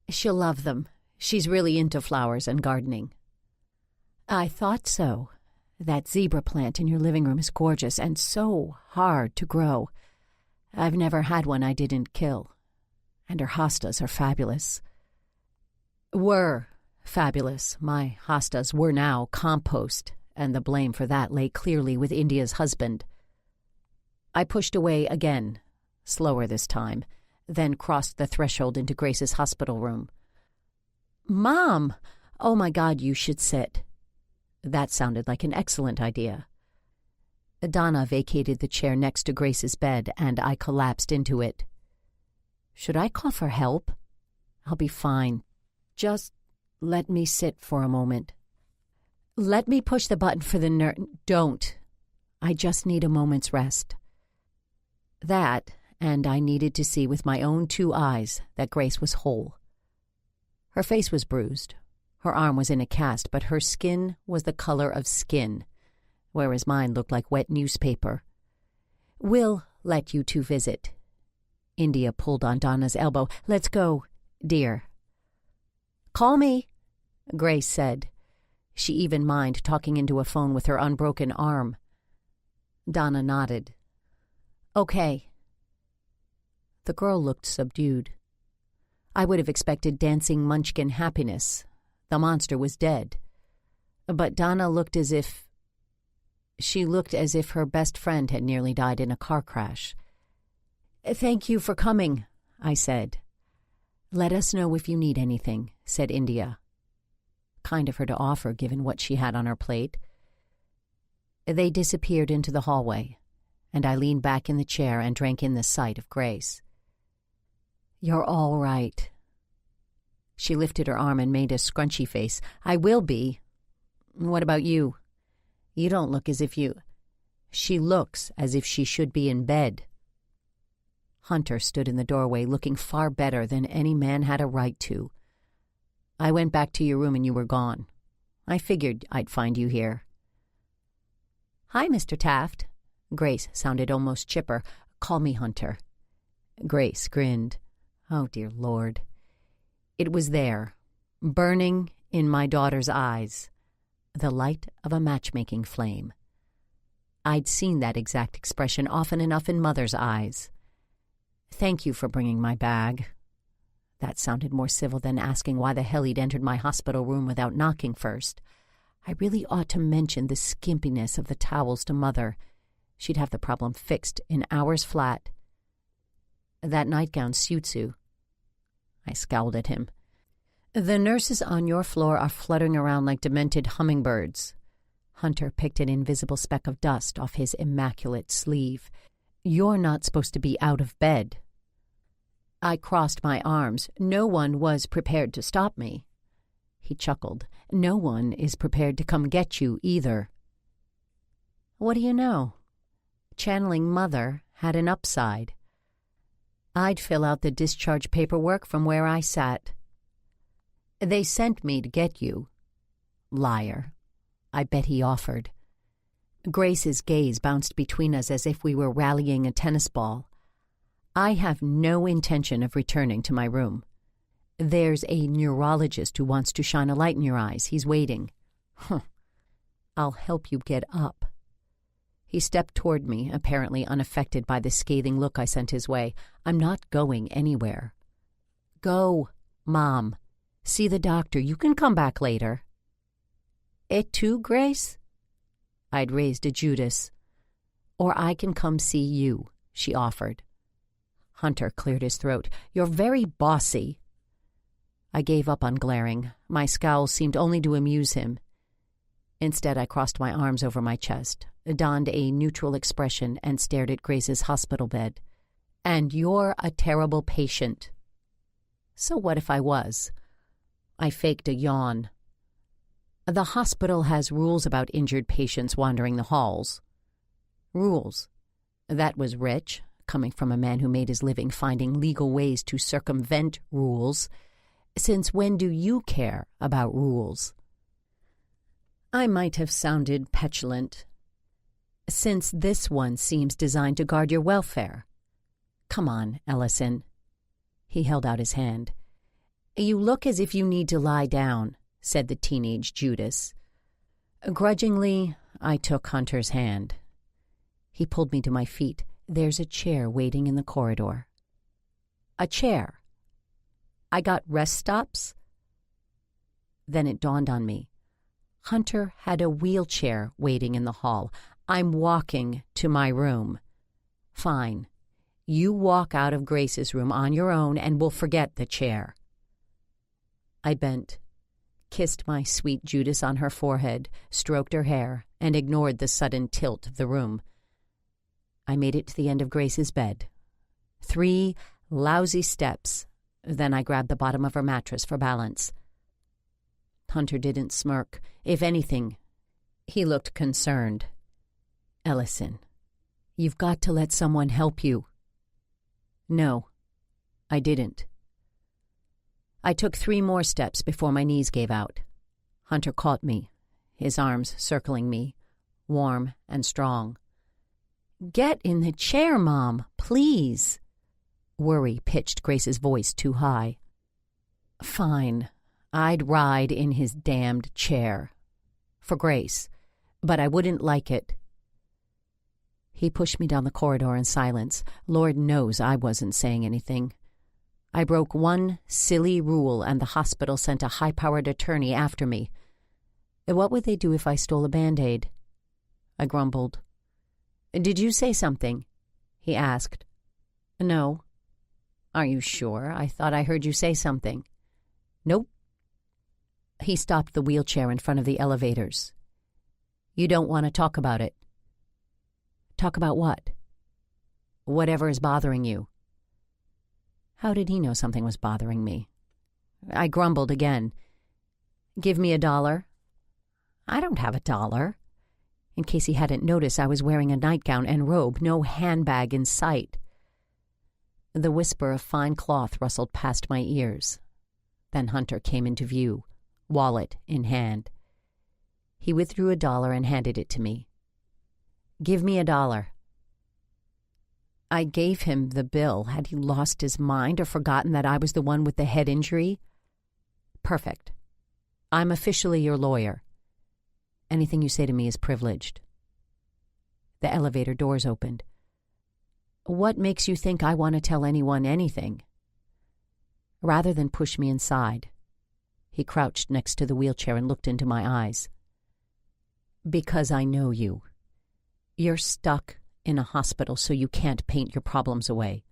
She'll love them. She's really into flowers and gardening. I thought so. That zebra plant in your living room is gorgeous and so hard to grow. I've never had one I didn't kill. And her hostas are fabulous. Were fabulous. My hostas were now compost, and the blame for that lay clearly with India's husband. I pushed away again, slower this time, then crossed the threshold into Grace's hospital room. Mom! Oh my God, you should sit. That sounded like an excellent idea. Donna vacated the chair next to Grace's bed, and I collapsed into it. Should I call for help? I'll be fine. Just let me sit for a moment. Let me push the button for the nurse. Don't. I just need a moment's rest. That, and I needed to see with my own 2 eyes that Grace was whole. Her face was bruised. Her arm was in a cast, but her skin was the color of skin, whereas mine looked like wet newspaper. We'll let you 2 visit. India pulled on Donna's elbow. Let's go, dear. Call me, Grace said. She even minded talking into a phone with her unbroken arm. Donna nodded. Okay. The girl looked subdued. I would have expected dancing munchkin happiness. The monster was dead. But Donna looked as if... She looked as if her best friend had nearly died in a car crash. Thank you for coming, I said. Let us know if you need anything, said India. Kind of her to offer, given what she had on her plate. They disappeared into the hallway, and I leaned back in the chair and drank in the sight of Grace. You're all right. She lifted her arm and made a scrunchy face. I will be. What about you? You don't look as if you... She looks as if she should be in bed. Hunter stood in the doorway, looking far better than any man had a right to. I went back to your room and you were gone. I figured I'd find you here. Hi, Mr. Taft. Grace sounded almost chipper. Call me Hunter. Grace grinned. Oh, dear Lord. It was there, burning in my daughter's eyes, the light of a matchmaking flame. I'd seen that exact expression often enough in Mother's eyes. Thank you for bringing my bag. That sounded more civil than asking why the hell he'd entered my hospital room without knocking first. I really ought to mention the skimpiness of the towels to Mother. She'd have the problem fixed in hours flat. That nightgown suits you. I scowled at him. The nurses on your floor are fluttering around like demented hummingbirds. Hunter picked an invisible speck of dust off his immaculate sleeve. You're not supposed to be out of bed. I crossed my arms. No one was prepared to stop me. He chuckled. No one is prepared to come get you either. What do you know? Channeling Mother had an upside. I'd fill out the discharge paperwork from where I sat. They sent me to get you. Liar. I bet he offered. Grace's gaze bounced between us as if we were rallying a tennis ball. I have no intention of returning to my room. There's a neurologist who wants to shine a light in your eyes. He's waiting. Huh. I'll help you get up. He stepped toward me, apparently unaffected by the scathing look I sent his way. I'm not going anywhere. Go, Mom. See the doctor. You can come back later. Et tu, Grace? I'd raised a Judas. Or I can come see you, she offered. Hunter cleared his throat. You're very bossy. I gave up on glaring. My scowl seemed only to amuse him. Instead, I crossed my arms over my chest, donned a neutral expression, and stared at Grace's hospital bed. And you're a terrible patient. So what if I was? I faked a yawn. The hospital has rules about injured patients wandering the halls. Rules. That was rich, coming from a man who made his living finding legal ways to circumvent rules. Since when do you care about rules? I might have sounded petulant. Since this one seems designed to guard your welfare. Come on, Ellison. He held out his hand. "You look as if you need to lie down," said the teenage Judas. Grudgingly, I took Hunter's hand. He pulled me to my feet. "There's a chair waiting in the corridor." A chair. I got rest stops? Then it dawned on me. Hunter had a wheelchair waiting in the hall. I'm walking to my room. Fine. You walk out of Grace's room on your own and we'll forget the chair. I bent, kissed my sweet Judas on her forehead, stroked her hair, and ignored the sudden tilt of the room. I made it to the end of Grace's bed. 3 lousy steps, then I grabbed the bottom of her mattress for balance. Hunter didn't smirk. If anything, he looked concerned. "Ellison, you've got to let someone help you." No, I didn't. I took 3 more steps before my knees gave out. Hunter caught me, his arms circling me, warm and strong. "Get in the chair, Mom, please." Worry pitched Grace's voice too high. Fine, I'd ride in his damned chair. For Grace, but I wouldn't like it. He pushed me down the corridor in silence. Lord knows I wasn't saying anything. I broke one silly rule and the hospital sent a high-powered attorney after me. What would they do if I stole a Band-Aid? I grumbled. "Did you say something?" he asked. "No." "Are you sure? I thought I heard you say something." "Nope." He stopped the wheelchair in front of the elevators. "You don't want to talk about it." "Talk about what?" "Whatever is bothering you." How did he know something was bothering me? I grumbled again. "Give me $1." "I don't have $1." In case he hadn't noticed, I was wearing a nightgown and robe, no handbag in sight. The whisper of fine cloth rustled past my ears. Then Hunter came into view, wallet in hand. He withdrew $1 and handed it to me. "Give me $1." I gave him the bill. Had he lost his mind or forgotten that I was the one with the head injury? "Perfect. I'm officially your lawyer. Anything you say to me is privileged." The elevator doors opened. "What makes you think I want to tell anyone anything?" Rather than push me inside, he crouched next to the wheelchair and looked into my eyes. "Because I know you. You're stuck in a hospital, so you can't paint your problems away.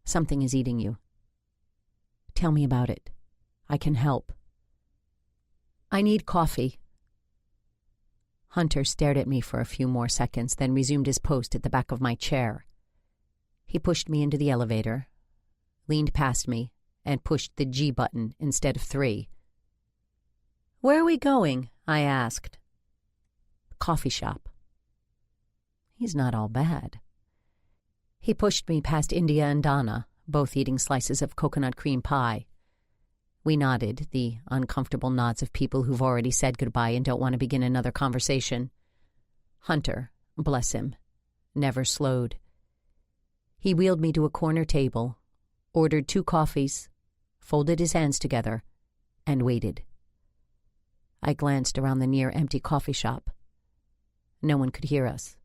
Something is eating you. Tell me about it. I can help." "I need coffee." Hunter stared at me for a few more seconds, then resumed his post at the back of my chair. He pushed me into the elevator, leaned past me, and pushed the G button instead of 3. "Where are we going?" I asked. "Coffee shop." He's not all bad. He pushed me past India and Donna, both eating slices of coconut cream pie. We nodded, the uncomfortable nods of people who've already said goodbye and don't want to begin another conversation. Hunter, bless him, never slowed. He wheeled me to a corner table, ordered 2 coffees, folded his hands together, and waited. I glanced around the near-empty coffee shop. No one could hear us.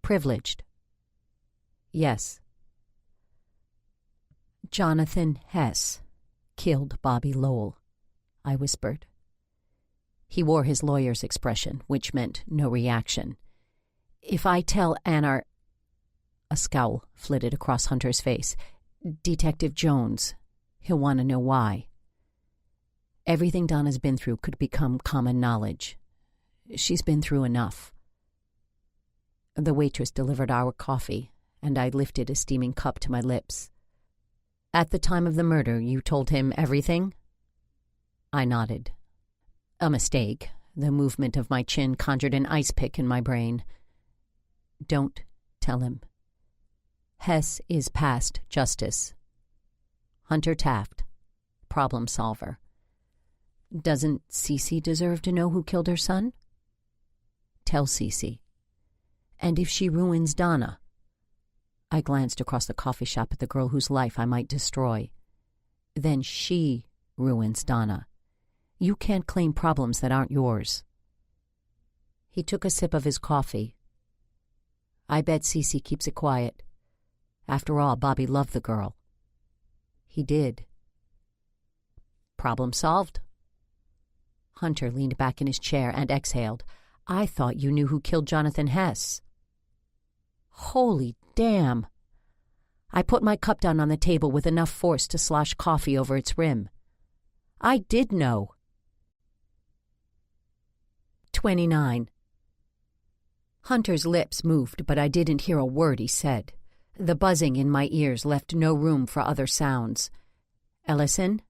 "Privileged." "Yes." "Jonathan Hess killed Bobby Lowell," I whispered. He wore his lawyer's expression, which meant no reaction. "If I tell Anar—" A scowl flitted across Hunter's face. "Detective Jones. He'll want to know why." Everything Donna's been through could become common knowledge. She's been through enough. The waitress delivered our coffee, and I lifted a steaming cup to my lips. "At the time of the murder, you told him everything?" I nodded. A mistake. The movement of my chin conjured an ice pick in my brain. "Don't tell him. Hess is past justice. Hunter Taft, problem solver. Doesn't Cece deserve to know who killed her son? Tell Cece. And if she ruins Donna—" I glanced across the coffee shop at the girl whose life I might destroy. then she ruins Donna. You can't claim problems that aren't yours. He took a sip of his coffee. I bet Cece keeps it quiet. After all, Bobby loved the girl. He did. Problem solved. Hunter leaned back in his chair and exhaled. I thought you knew who killed Jonathan Hess. Holy damn! I put my cup down on the table with enough force to slosh coffee over its rim. I did know. 29. Hunter's lips moved, but I didn't hear a word he said. The buzzing in my ears left no room for other sounds. Ellison?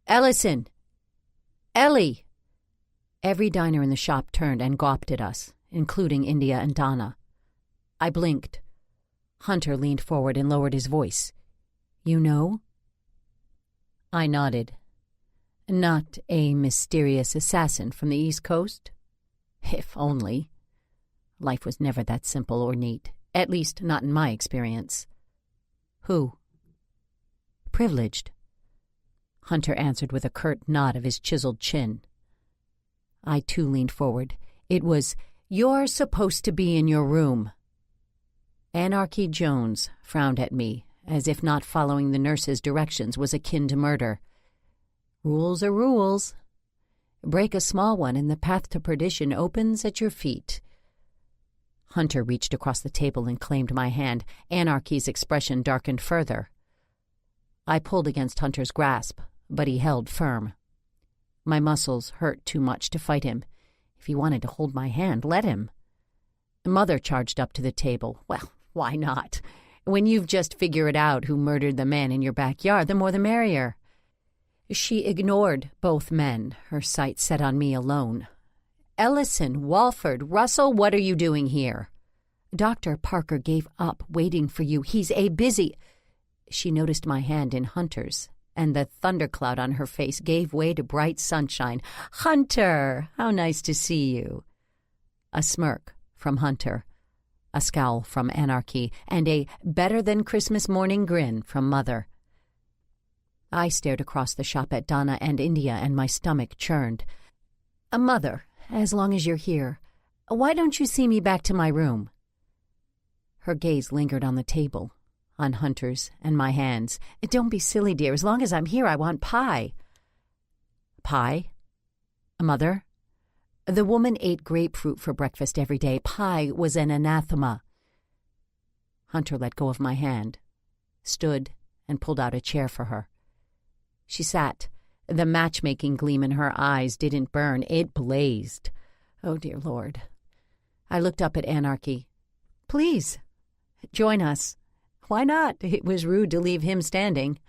Ellison! Ellie! Every diner in the shop turned and gawped at us, including India and Donna. I blinked. Hunter leaned forward and lowered his voice. You know? I nodded. Not a mysterious assassin from the East Coast? If only. Life was never that simple or neat, at least not in my experience. Who? Privileged. Hunter answered with a curt nod of his chiseled chin. I too leaned forward. It was, You're supposed to be in your room. Anarchy Jones frowned at me, as if not following the nurse's directions was akin to murder. Rules are rules. Break a small one and the path to perdition opens at your feet. Hunter reached across the table and claimed my hand. Anarchy's expression darkened further. I pulled against Hunter's grasp, but he held firm. My muscles hurt too much to fight him. If he wanted to hold my hand, let him. Mother charged up to the table. Well, why not? When you've just figured out who murdered the man in your backyard, the more the merrier. She ignored both men, her sights set on me alone. Ellison, Walford, Russell, what are you doing here? Dr. Parker gave up waiting for you. He's a busy... She noticed my hand in Hunter's, and the thundercloud on her face gave way to bright sunshine. Hunter, how nice to see you. A smirk from Hunter, a scowl from Anarchy, and a better-than-Christmas morning grin from Mother. I stared across the shop at Donna and India, and my stomach churned. Mother, as long as you're here, why don't you see me back to my room? Her gaze lingered on the table, on Hunter's and my hands. Don't be silly, dear. As long as I'm here, I want pie. Pie? Mother? The woman ate grapefruit for breakfast every day. Pie was an anathema. Hunter let go of my hand, stood, and pulled out a chair for her. She sat. The matchmaking gleam in her eyes didn't burn. It blazed. Oh, dear Lord. I looked up at Anarchy. Please, join us. Why not? It was rude to leave him standing.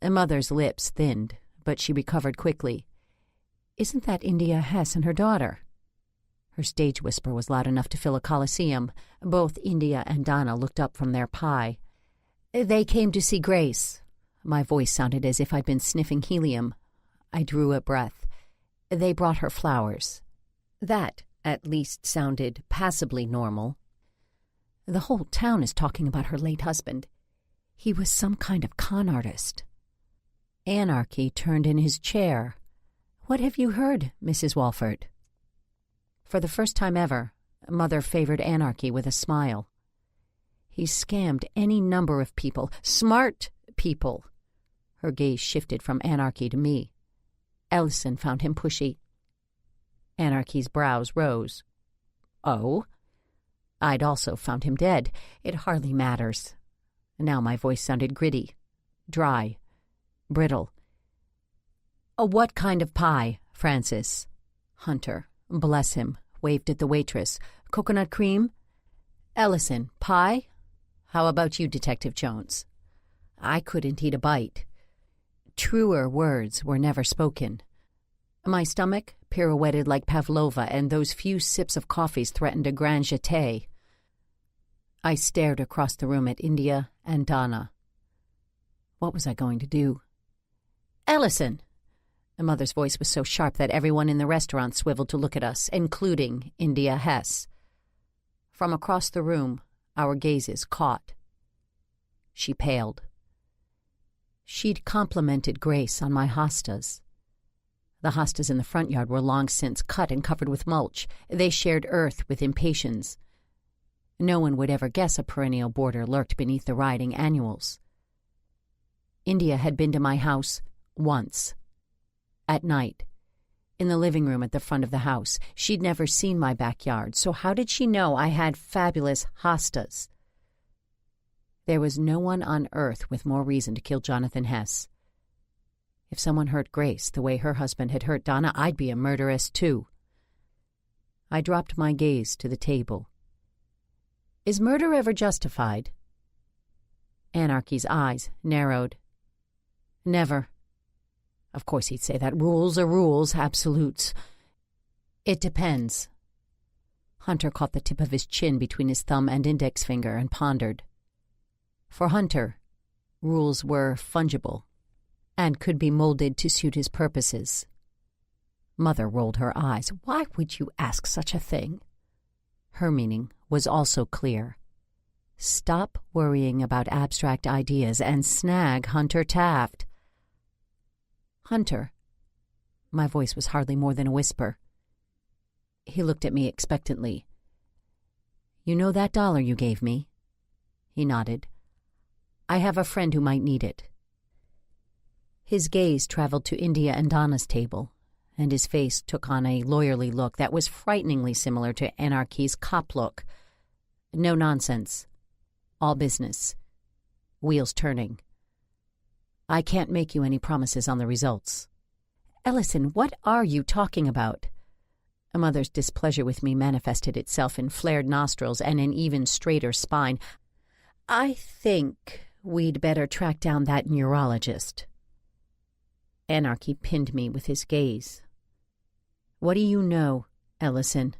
Mother's lips thinned, but she recovered quickly. Isn't that India Hess and her daughter? Her stage whisper was loud enough to fill a coliseum. Both India and Donna looked up from their pie. They came to see Grace. My voice sounded as if I'd been sniffing helium. I drew a breath. They brought her flowers. That, at least, sounded passably normal. The whole town is talking about her late husband. He was some kind of con artist. Anarchy turned in his chair. What have you heard, Mrs. Walford? For the first time ever, Mother favored Anarchy with a smile. He scammed any number of people, smart people. Her gaze shifted from Anarchy to me. Ellison found him pushy. Anarchy's brows rose. Oh? I'd also found him dead. It hardly matters. Now my voice sounded gritty, dry, brittle. What kind of pie, Francis? Hunter, bless him, waved at the waitress. Coconut cream? Ellison, pie? How about you, Detective Jones? I couldn't eat a bite. Truer words were never spoken. My stomach pirouetted like Pavlova, and those few sips of coffees threatened a grand jeté. I stared across the room at India and Donna. What was I going to do? Ellison! The mother's voice was so sharp that everyone in the restaurant swiveled to look at us, including India Hess. From across the room, our gazes caught. She paled. She'd complimented Grace on my hostas. The hostas in the front yard were long since cut and covered with mulch. They shared earth with impatiens. No one would ever guess a perennial boarder lurked beneath the riding annuals. India had been to my house once. At night. In the living room at the front of the house. She'd never seen my backyard, so how did she know I had fabulous hostas? There was no one on earth with more reason to kill Jonathan Hess. If someone hurt Grace the way her husband had hurt Donna, I'd be a murderess too. I dropped my gaze to the table. Is murder ever justified? Anarchy's eyes narrowed. Never. Of course he'd say that rules are rules, absolutes. It depends. Hunter caught the tip of his chin between his thumb and index finger and pondered. For Hunter, rules were fungible and could be molded to suit his purposes. Mother rolled her eyes. Why would you ask such a thing? Her meaning was also clear. Stop worrying about abstract ideas and snag Hunter Taft. Hunter. My voice was hardly more than a whisper. He looked at me expectantly. You know that $1 you gave me? He nodded. I have a friend who might need it. His gaze traveled to India and Donna's table, and his face took on a lawyerly look that was frighteningly similar to Anarchy's cop look. No nonsense. All business. Wheels turning. I can't make you any promises on the results. Ellison, what are you talking about? A mother's displeasure with me manifested itself in flared nostrils and an even straighter spine. I think we'd better track down that neurologist. Anarchy pinned me with his gaze. What do you know, Ellison?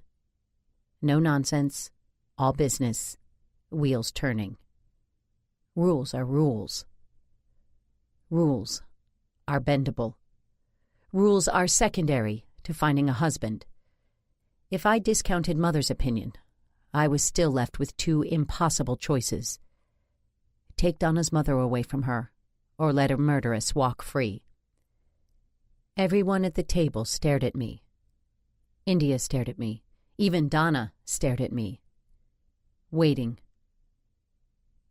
No nonsense. All business. Wheels turning. Rules are rules. Rules are bendable. Rules are secondary to finding a husband. If I discounted Mother's opinion, I was still left with 2 impossible choices. Take Donna's mother away from her, or let a murderess walk free. Everyone at the table stared at me. India stared at me. Even Donna stared at me. Waiting.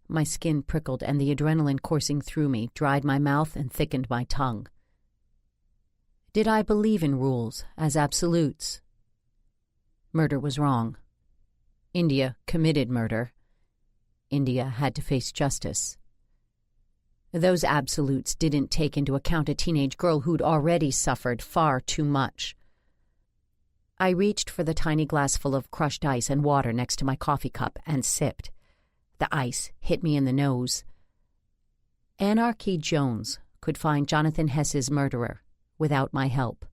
My skin prickled, and the adrenaline coursing through me dried my mouth and thickened my tongue. Did I believe in rules as absolutes? Murder was wrong. India committed murder. India had to face justice. Those absolutes didn't take into account a teenage girl who'd already suffered far too much. I reached for the tiny glass full of crushed ice and water next to my coffee cup and sipped. The ice hit me in the nose. Anarchy Jones could find Jonathan Hess's murderer without my help.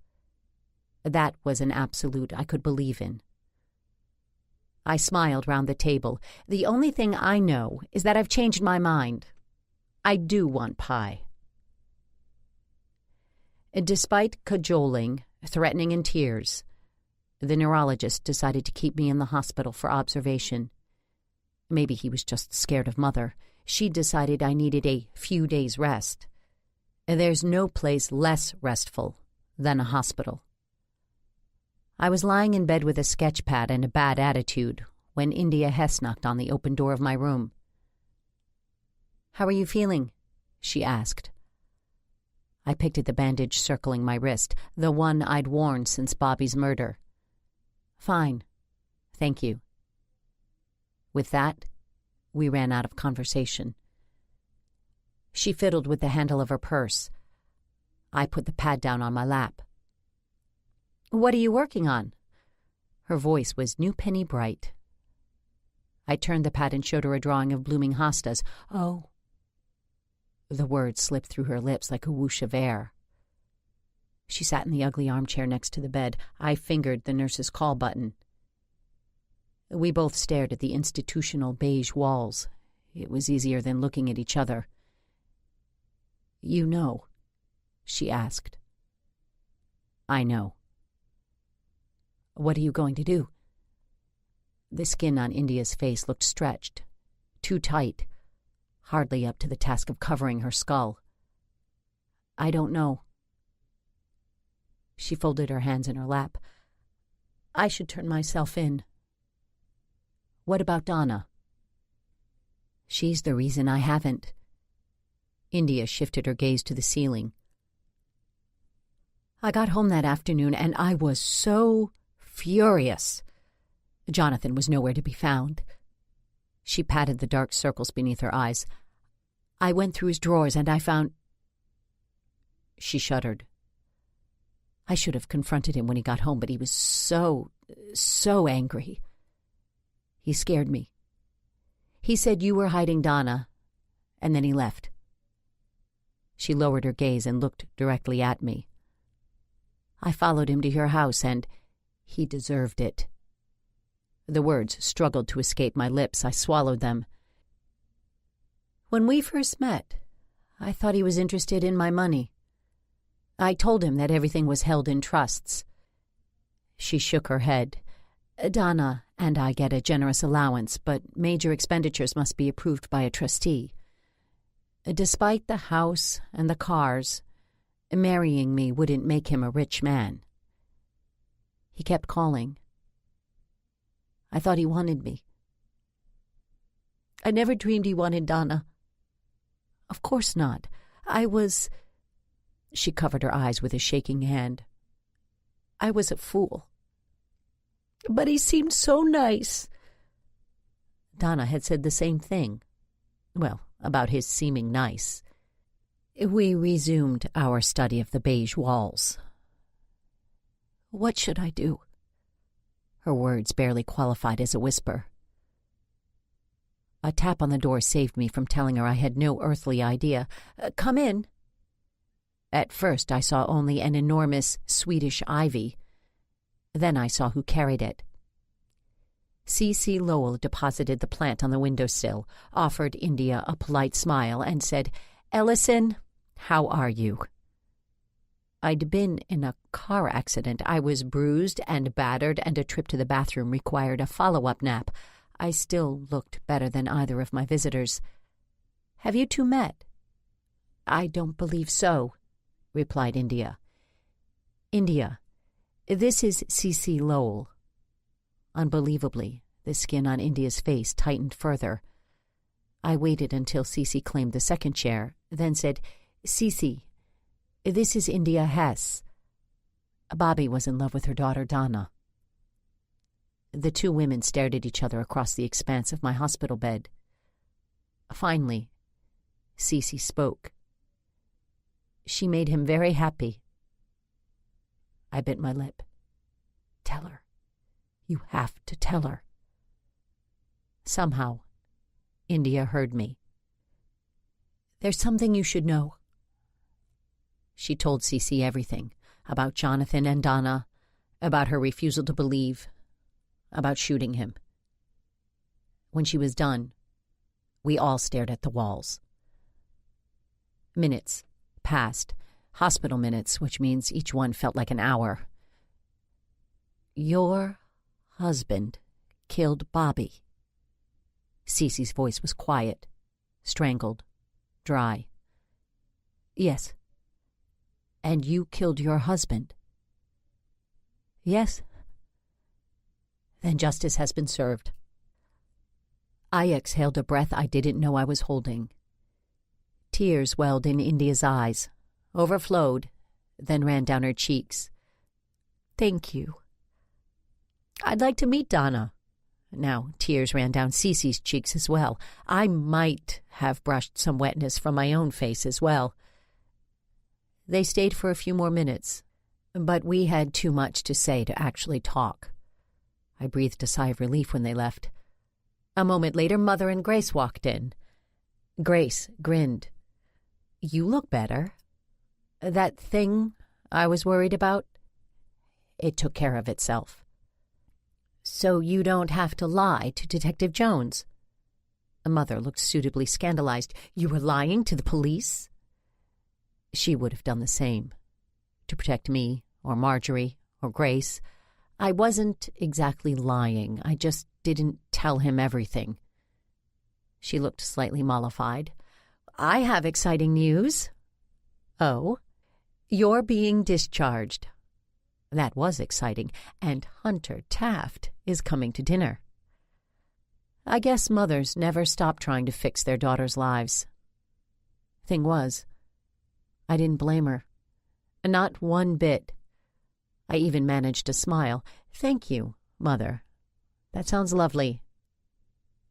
That was an absolute I could believe in. I smiled round the table. The only thing I know is that I've changed my mind. I do want pie. Despite cajoling, threatening, and tears, the neurologist decided to keep me in the hospital for observation. Maybe he was just scared of Mother. She decided I needed a few days' rest. There's no place less restful than a hospital. I was lying in bed with a sketch pad and a bad attitude when India Hess knocked on the open door of my room. "How are you feeling?" she asked. I picked at the bandage circling my wrist, the one I'd worn since Bobby's murder. "Fine. Thank you." With that, we ran out of conversation. She fiddled with the handle of her purse. I put the pad down on my lap. "What are you working on?" Her voice was new penny bright. I turned the pad and showed her a drawing of blooming hostas. "Oh." The words slipped through her lips like a whoosh of air. She sat in the ugly armchair next to the bed. I fingered the nurse's call button. We both stared at the institutional beige walls. It was easier than looking at each other. "You know?" she asked. "I know." "What are you going to do?" The skin on India's face looked stretched, too tight, hardly up to the task of covering her skull. I don't know. She folded her hands in her lap. I should turn myself in. What about Donna? She's the reason I haven't. India shifted her gaze to the ceiling. I got home that afternoon and I was so furious. Jonathan was nowhere to be found. She patted the dark circles beneath her eyes. I went through his drawers and I found... She shuddered. I should have confronted him when he got home, but he was so angry. He scared me. He said you were hiding Donna, and then he left. She lowered her gaze and looked directly at me. I followed him to your house, and he deserved it. The words struggled to escape my lips. I swallowed them. When we first met, I thought he was interested in my money. I told him that everything was held in trusts. She shook her head. Donna and I get a generous allowance, but major expenditures must be approved by a trustee. Despite the house and the cars, marrying me wouldn't make him a rich man. He kept calling. I thought he wanted me. I never dreamed he wanted Donna. Of course not. I was... She covered her eyes with a shaking hand. I was a fool. But he seemed so nice. Donna had said the same thing. Well, about his seeming nice. We resumed our study of the beige walls. What should I do? Her words barely qualified as a whisper. A tap on the door saved me from telling her I had no earthly idea. Come in. At first I saw only an enormous Swedish ivy. Then I saw who carried it. C.C. Lowell deposited the plant on the windowsill, offered India a polite smile, and said, "Ellison, how are you?" I'd been in a car accident. I was bruised and battered, and a trip to the bathroom required a follow-up nap. I still looked better than either of my visitors. "Have you two met?" "I don't believe so," replied India. "India, this is C.C. Lowell." Unbelievably, the skin on India's face tightened further. I waited until C.C. claimed the second chair, then said, "C.C., this is India Hess." Bobby was in love with her daughter Donna. The two women stared at each other across the expanse of my hospital bed. Finally, C.C. spoke. She made him very happy. I bit my lip. Tell her. You have to tell her. Somehow, India heard me. There's something you should know. She told C.C. everything, about Jonathan and Donna, about her refusal to believe, about shooting him. When she was done, we all stared at the walls. Minutes passed, hospital minutes, which means each one felt like an hour. Your husband killed Bobby. Cece's voice was quiet, strangled, dry. Yes. And you killed your husband? Yes. Then justice has been served. I exhaled a breath I didn't know I was holding. Tears welled in India's eyes, overflowed, then ran down her cheeks. Thank you. I'd like to meet Donna. Now tears ran down Cece's cheeks as well. I might have brushed some wetness from my own face as well. They stayed for a few more minutes, but we had too much to say to actually talk. I breathed a sigh of relief when they left. A moment later, Mother and Grace walked in. Grace grinned. You look better. That thing I was worried about, it took care of itself. So you don't have to lie to Detective Jones. Mother looked suitably scandalized. You were lying to the police? She would have done the same. To protect me, or Marjorie, or Grace. I wasn't exactly lying. I just didn't tell him everything. She looked slightly mollified. I have exciting news. Oh? You're being discharged. That was exciting, and Hunter Taft is coming to dinner. I guess mothers never stop trying to fix their daughters' lives. Thing was, I didn't blame her. Not one bit. I even managed to smile. "Thank you, Mother. That sounds lovely."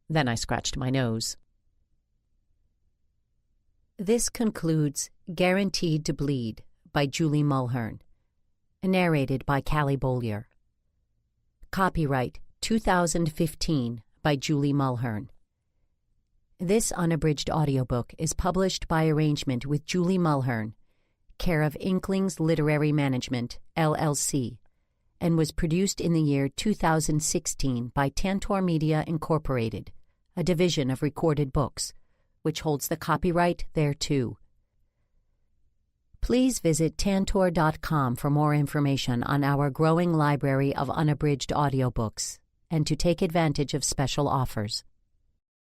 Then I scratched my nose. This concludes Guaranteed to Bleed by Julie Mulhern. Narrated by Callie Bollier. Copyright 2015 by Julie Mulhern. This unabridged audiobook is published by arrangement with Julie Mulhern, care of Inklings Literary Management, LLC, and was produced in the year 2016 by Tantor Media Incorporated, a division of Recorded Books, which holds the copyright thereto. Please visit tantor.com for more information on our growing library of unabridged audiobooks and to take advantage of special offers.